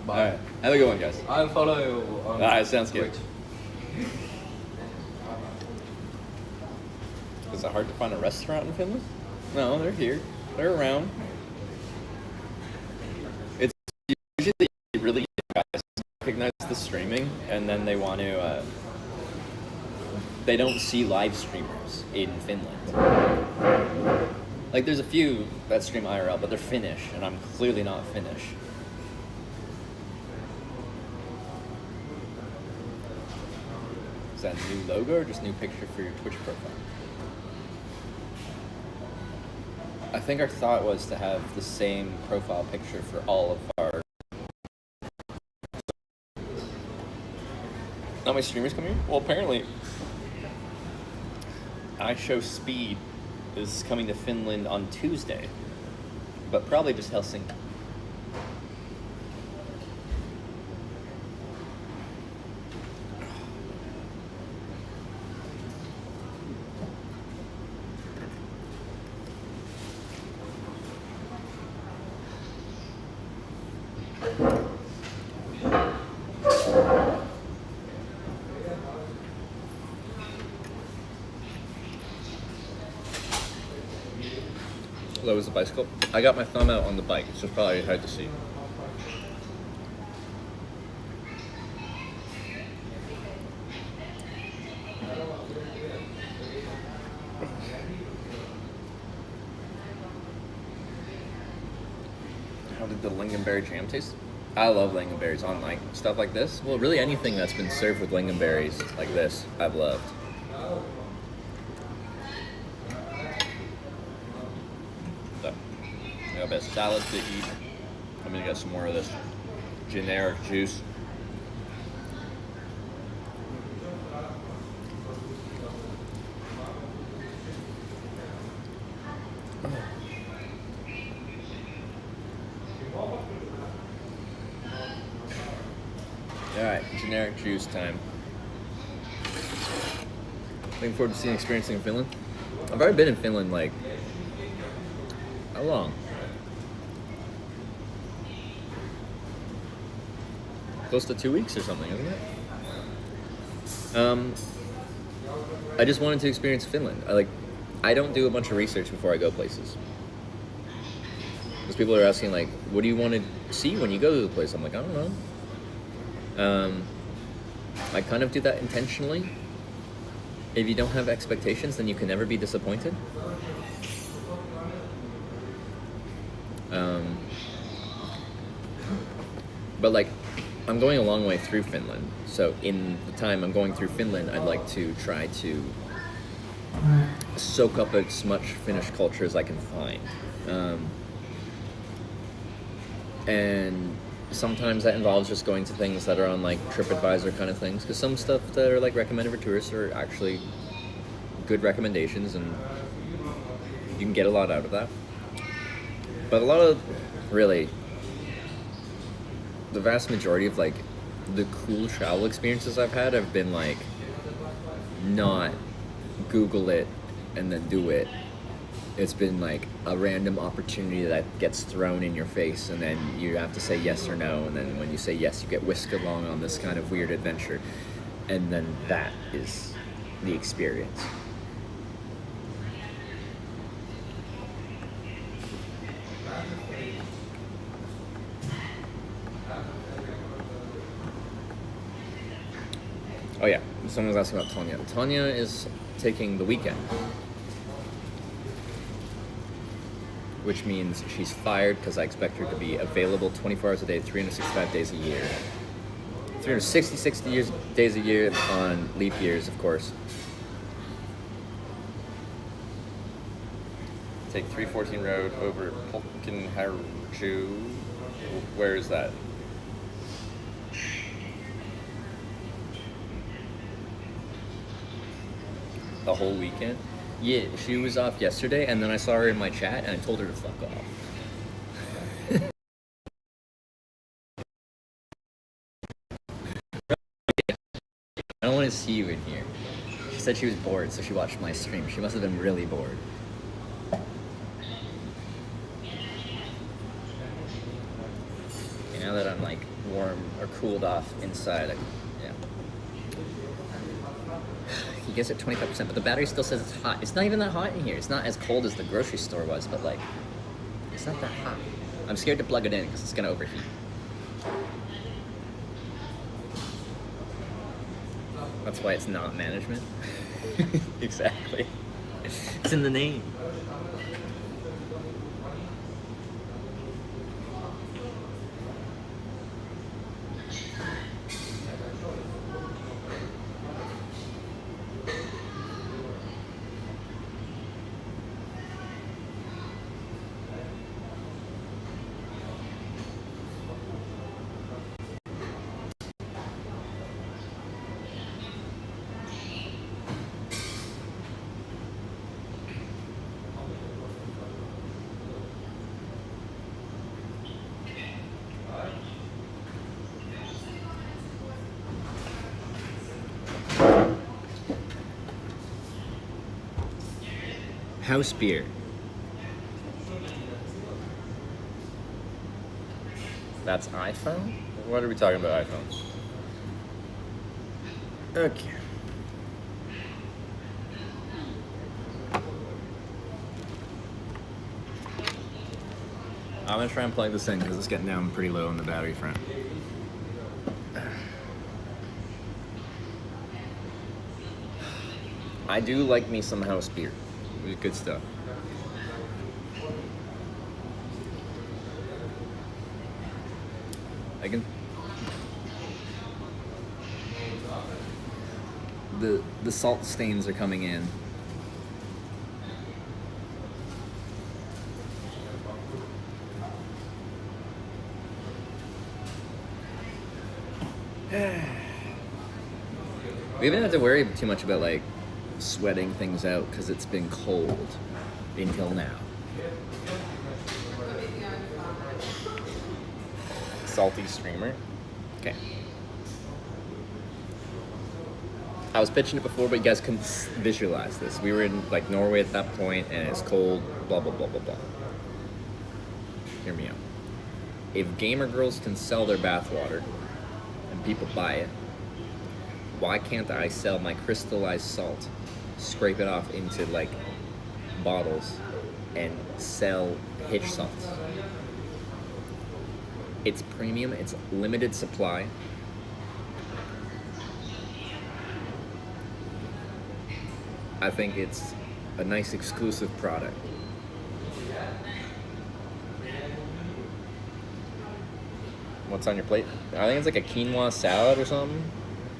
bye. All right, have a good one, guys. I'll follow you on All right, sounds good. Is it hard to find a restaurant in Finland? No, they're here. They're around. It's usually really guys recognize the streaming, and then they want to. They don't see live streamers in Finland. Like, there's a few that stream IRL, but they're Finnish, and I'm clearly not Finnish. Is that a new logo or just new picture for your Twitch profile? I think our thought was to have the same profile picture for all of our... Not my streamers come here? Well, apparently, I Show Speed is coming to Finland on Tuesday, but probably just Helsinki. Low as the bicycle. I got my thumb out on the bike, so it's probably hard to see. How did the lingonberry jam taste? I love lingonberries on like stuff like this. Well, really anything that's been served with lingonberries like this, I've loved. So, I got a best salad to eat. I'm gonna get some more of this generic juice. Alright, generic juice time. Looking forward to seeing experiencing in Finland. I've already been in Finland like, how long? Close to 2 weeks or something, isn't it? I just wanted to experience Finland. I don't do a bunch of research before I go places. Because people are asking like, what do you want to see when you go to the place? I'm like, I don't know. I kind of do that intentionally. If you don't have expectations, then you can never be disappointed. But like, I'm going a long way through Finland. So in the time I'm going through Finland, I'd like to try to soak up as much Finnish culture as I can find. And sometimes that involves just going to things that are on like TripAdvisor kind of things, because some stuff that are like recommended for tourists are actually good recommendations and you can get a lot out of that. But a lot of, really, the vast majority of like the cool travel experiences I've had have been like not Google it and then do it. It's been like a random opportunity that gets thrown in your face and then you have to say yes or no, and then when you say yes you get whisked along on this kind of weird adventure, and then that is the experience. Oh yeah, someone was asking about Tanya. Tanya is taking the weekend, which means she's fired because I expect her to be available 24 hours a day, 365 days a year. 366 days a year on leap years, of course. Take 314 road over Polkenharju. Where is that? The whole weekend? Yeah, she was off yesterday, and then I saw her in my chat, and I told her to fuck off. I don't want to see you in here. She said she was bored, so she watched my stream. She must have been really bored. Now that I'm like warm or cooled off inside, yeah. He gets it 25%, but the battery still says it's hot. It's not even that hot in here. It's not as cold as the grocery store was, but like, it's not that hot. I'm scared to plug it in because it's gonna overheat. That's why it's not management. Exactly. It's in the name. House beer. That's iPhone? What are we talking about iPhones? Okay. I'm gonna try and plug this in because it's getting down pretty low on the battery front. I do like me some house beer. It's good stuff. I can. The salt stains are coming in. We haven't had to worry too much about like sweating things out because it's been cold until now. Salty streamer. Okay. I was pitching it before, but you guys couldn't visualize this. We were in like Norway at that point, and it's cold. Blah blah blah blah blah. Hear me out. If gamer girls can sell their bathwater, and people buy it, why can't I sell my crystallized salt, scrape it off into like bottles, and sell pitch salts? It's premium, it's limited supply. I think it's a nice exclusive product. What's on your plate? I think it's like a quinoa salad or something.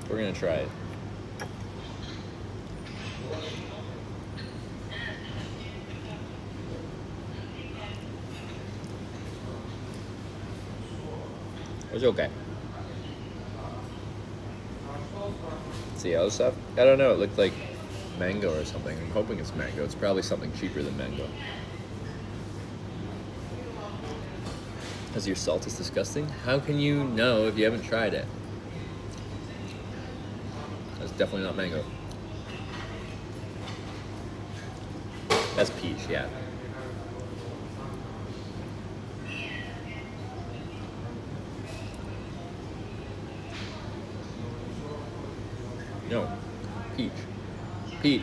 We're gonna try it. It was okay. See the other stuff? I don't know, it looked like mango or something. I'm hoping it's mango. It's probably something cheaper than mango. Because your salt is disgusting? How can you know if you haven't tried it? That's definitely not mango. That's peach, yeah. No, peach. Peach.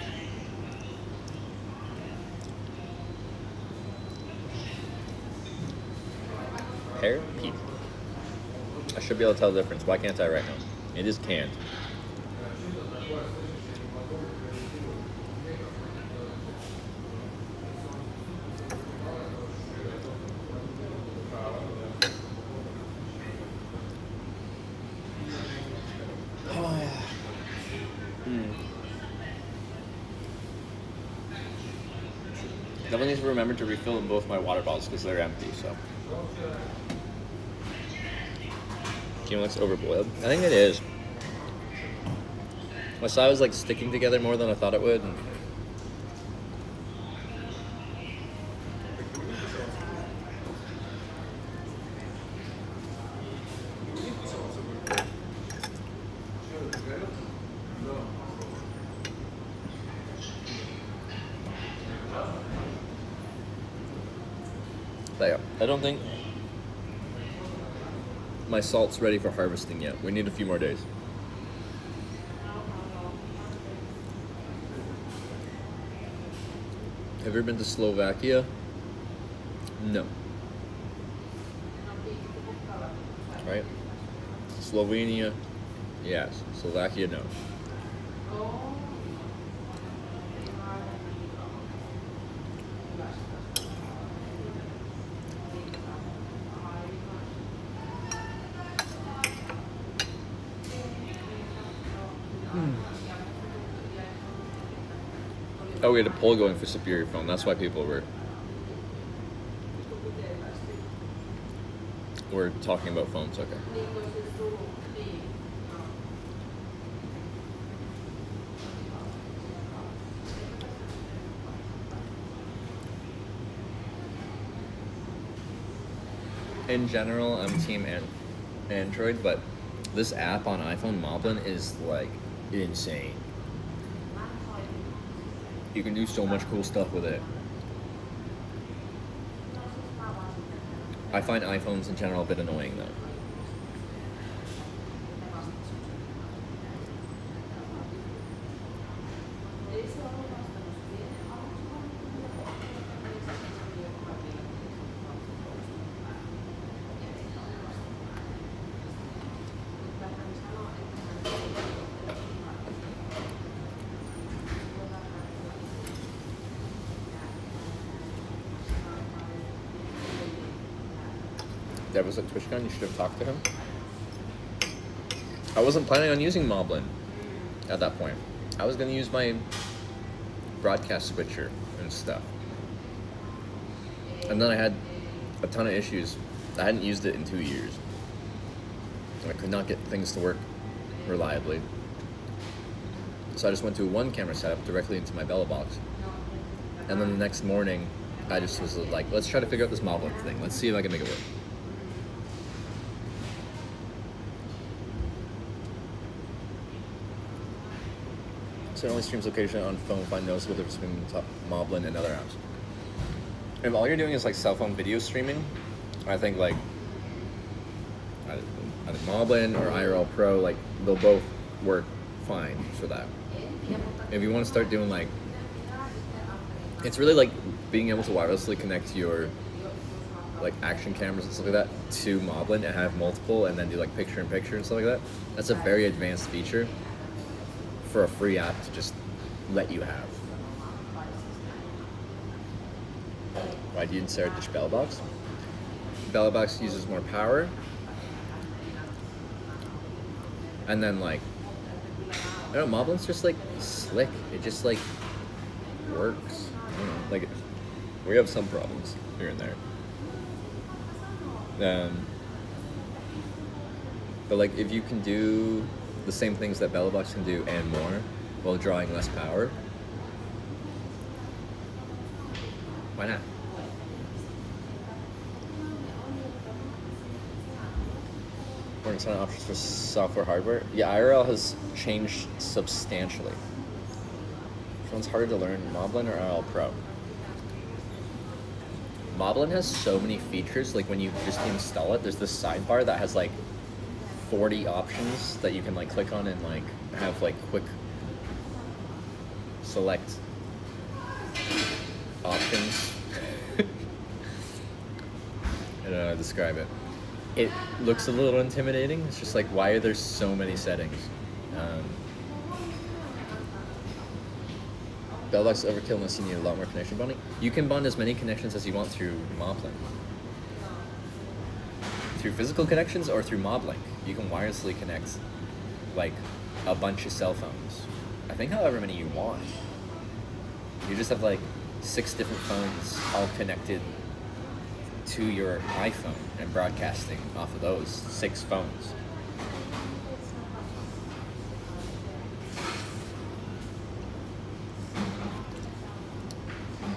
Pear? Peach. I should be able to tell the difference. Why can't I right now? It is canned. Oh, yeah. Definitely need to remember to refill in both my water bottles because they're empty, so. Game looks overboiled. I think it is. My side was like sticking together more than I thought it would. But yeah, I don't think my salt's ready for harvesting yet. We need a few more days. Have you ever been to Slovakia? No. Right? Slovenia, yes. Slovakia, no. Oh, we had a poll going for superior phone. That's why people were talking about phones. Okay. In general, I'm team Android, but this app on iPhone, Moblin, is like insane. You can do so much cool stuff with it. I find iPhones in general a bit annoying though. That was at TwitchCon, you should have talked to him. I wasn't planning on using Moblin at that point. I was going to use my broadcast switcher and stuff. And then I had a ton of issues. I hadn't used it in 2 years. I could not get things to work reliably. So I just went to a one camera setup directly into my Bella box. And then the next morning, I just was like, let's try to figure out this Moblin thing. Let's see if I can make it work. So it only streams location on phone, find notes with it between Moblin and other apps. If all you're doing is like cell phone video streaming, I think like either Moblin or IRL Pro, like they'll both work fine for that. If you want to start doing like, it's really like being able to wirelessly connect your like action cameras and stuff like that to Moblin and have multiple and then do like picture in picture and stuff like that. That's a very advanced feature for a free app to just let you have. Why do you insert this Bella box? Bella box uses more power. And then like, I don't know, Moblin's just like slick. It just like works. I don't know, like we have some problems here and there. But like if you can do the same things that Bella box can do and more while drawing less power, why not? Or ton of options for software, hardware. Yeah, IRL has changed substantially. Which one's harder to learn, Moblin or IRL Pro? Moblin has so many features. Like when you just install it, there's this sidebar that has like 40 options that you can like click on and like have like quick select options. I don't know how to describe it. It looks a little intimidating. It's just like, why are there so many settings? Bellbox overkill unless you need a lot more connection bonding. You can bond as many connections as you want through Moblin. Through physical connections or through Moblink, you can wirelessly connect like a bunch of cell phones. I think however many you want. You just have like 6 different phones all connected to your iPhone and broadcasting off of those 6 phones.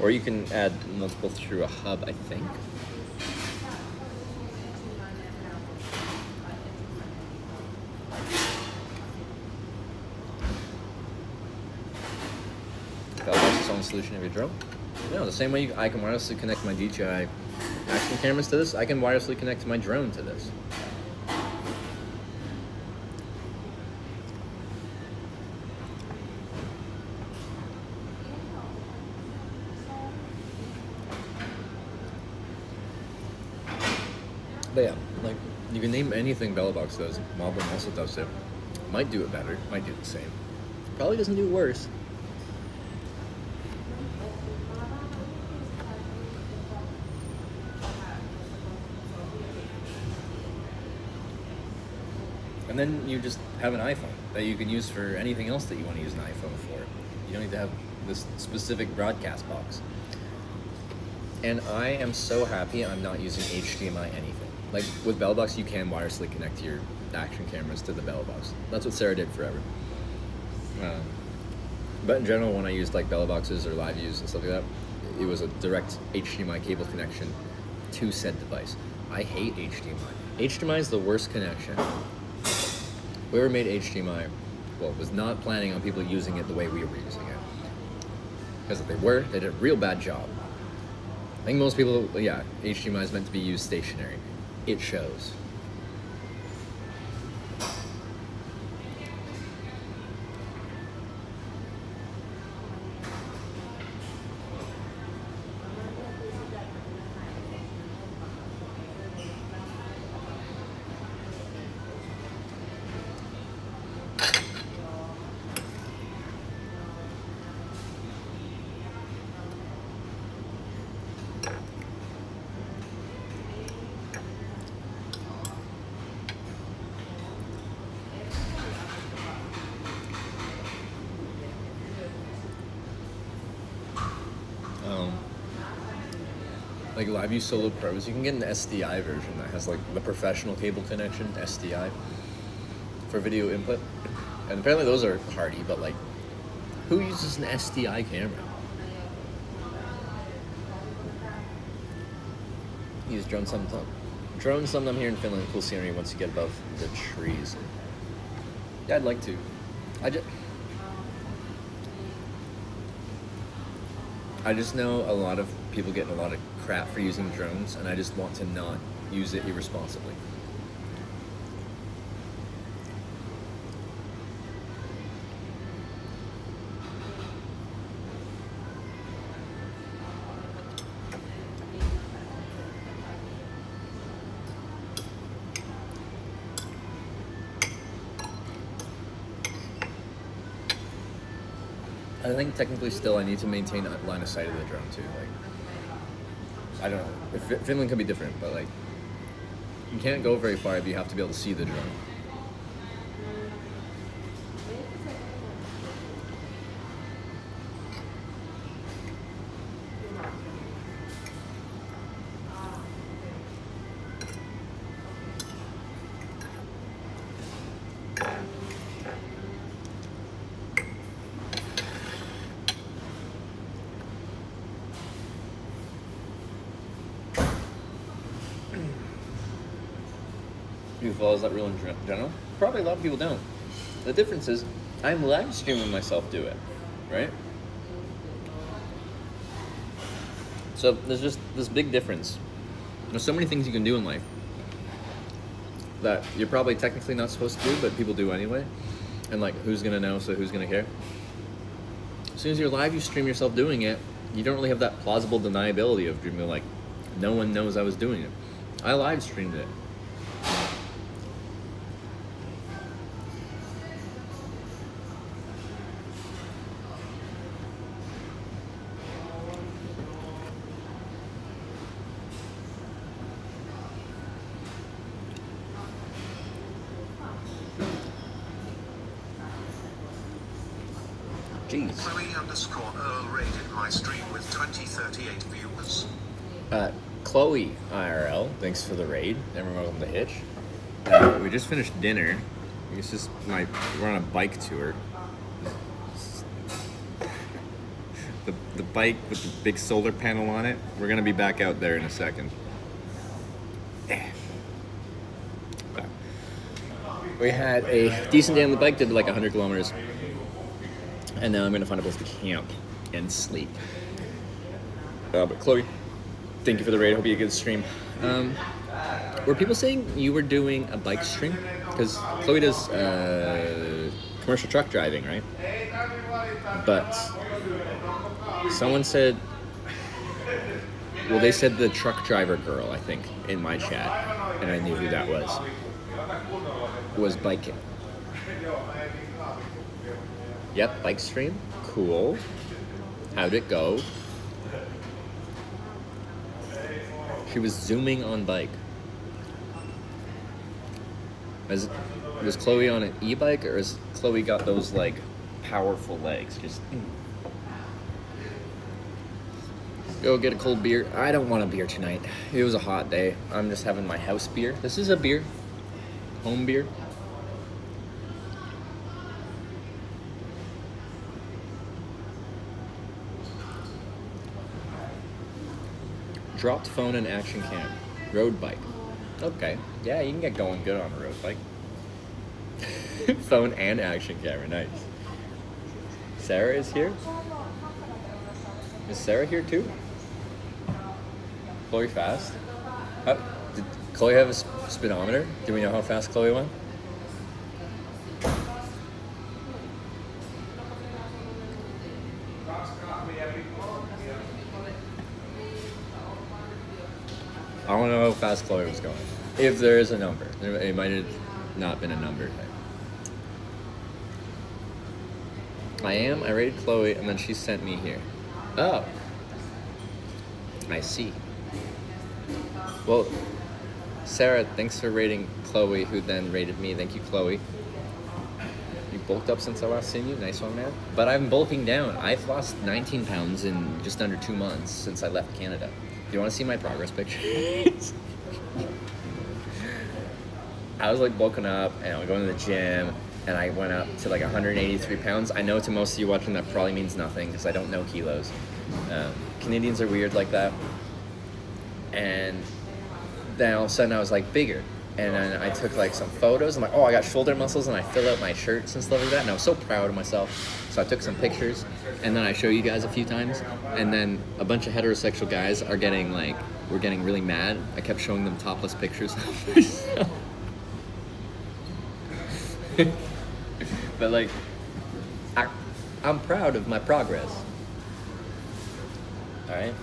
Or you can add multiple through a hub, I think. Solution of your drone? No, the same way I can wirelessly connect my DJI action cameras to this, I can wirelessly connect my drone to this. But yeah, like you can name anything Bellabox does. Moblin also does it. Might do it better, might do the same. Probably doesn't do worse. And then you just have an iPhone that you can use for anything else that you want to use an iPhone for. You don't need to have this specific broadcast box. And I am so happy I'm not using HDMI anything. Like with Bellabox, you can wirelessly connect your action cameras to the Bellabox. That's what Sarah did forever. But in general, when I used like Bellaboxes or live views and stuff like that, it was a direct HDMI cable connection to said device. I hate HDMI. HDMI is the worst connection. Whoever made HDMI, well, was not planning on people using it the way we were using it. Because if they were, they did a real bad job. I think most people, yeah, HDMI is meant to be used stationary. It shows. Like LiveView Solo Pros, you can get an SDI version that has like the professional cable connection, SDI, for video input. And apparently those are hardy, but like, who uses an SDI camera? Use drone sometime. Drone sometime here in Finland, cool scenery once you get above the trees. Yeah, I'd like to. I just know a lot of people getting a lot of crap for using drones, and I just want to not use it irresponsibly. I think technically still I need to maintain a line of sight of the drone too. Like, I don't know. If Finland could be different, but like, you can't go very far if you have to be able to see the drone. Who follows that rule in general? Probably a lot of people don't. The difference is, I'm live streaming myself do it, right? So there's just this big difference. There's so many things you can do in life that you're probably technically not supposed to do, but people do anyway. And like, who's gonna know, so who's gonna care? As soon as you're live, you stream yourself doing it, you don't really have that plausible deniability of dreaming like, no one knows I was doing it. I live streamed it. Jeez. Chloe_Earl rated my stream with 2038 viewers. Chloe IRL, thanks for the raid. Everyone welcome to Hitch. We just finished dinner. It's just we're on a bike tour. The bike with the big solar panel on it. We're gonna be back out there in a second. We had a decent day on the bike, did like 100 kilometers. And now I'm gonna find a place to camp and sleep. But Chloe, thank you for the raid. Hope you had a good stream. Were people saying you were doing a bike stream? Because Chloe does commercial truck driving, right? But someone said, well, they said the truck driver girl, I think, in my chat, and I knew who that was biking. Yep, bike stream. Cool. How'd it go? She was zooming on bike. Was Chloe on an e-bike, or has Chloe got those like powerful legs? Just go get a cold beer. I don't want a beer tonight. It was a hot day. I'm just having my house beer. This is a beer. Home beer. Dropped phone and action cam. Road bike. Okay. Yeah, you can get going good on a road bike. Phone and action camera. Nice. Sarah is here? Is Sarah here too? Chloe fast? Did Chloe have a speedometer? Do we know how fast Chloe went? I want to know how fast Chloe was going. If there is a number. It might have not been a number. I rated Chloe, and then she sent me here. Oh. I see. Well, Sarah, thanks for rating Chloe, who then rated me. Thank you, Chloe. You bulked up since I last seen you. Nice one, man. But I'm bulking down. I've lost 19 pounds in just under 2 months since I left Canada. Do you want to see my progress pictures? I was like bulking up and I'm going to the gym and I went up to like 183 pounds. I know to most of you watching that probably means nothing because I don't know kilos. Canadians are weird like that. And then all of a sudden I was like bigger. And then I took like some photos. I'm like, oh, I got shoulder muscles, and I fill out my shirts and stuff like that. And I was so proud of myself. So I took some pictures, and then I show you guys a few times. And then a bunch of heterosexual guys are getting like, we're getting really mad. I kept showing them topless pictures of myself. But like, I'm proud of my progress. All right.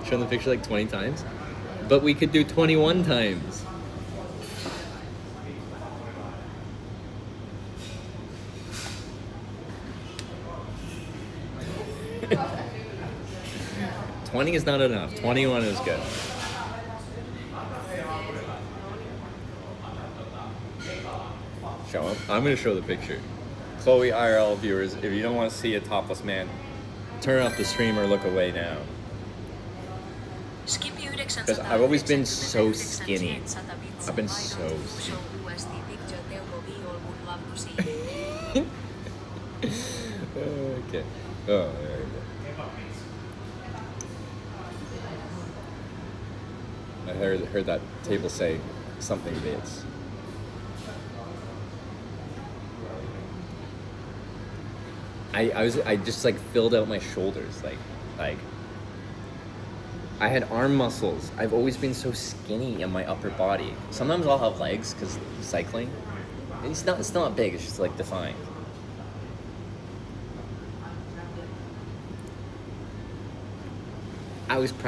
Show the picture like 20 times, but we could do 21 times. $20 is not enough. 21 is good. Show him. I'm gonna show the picture. Chloe IRL viewers, if you don't want to see a topless man, turn off the stream or look away now. Because I've always been so skinny. I've been so skinny. Okay. Oh, there we go. I heard that table say something bits. I just like filled out my shoulders like I had arm muscles. I've always been so skinny in my upper body. Sometimes I'll have legs because cycling. It's not big, it's just like defined. I was proud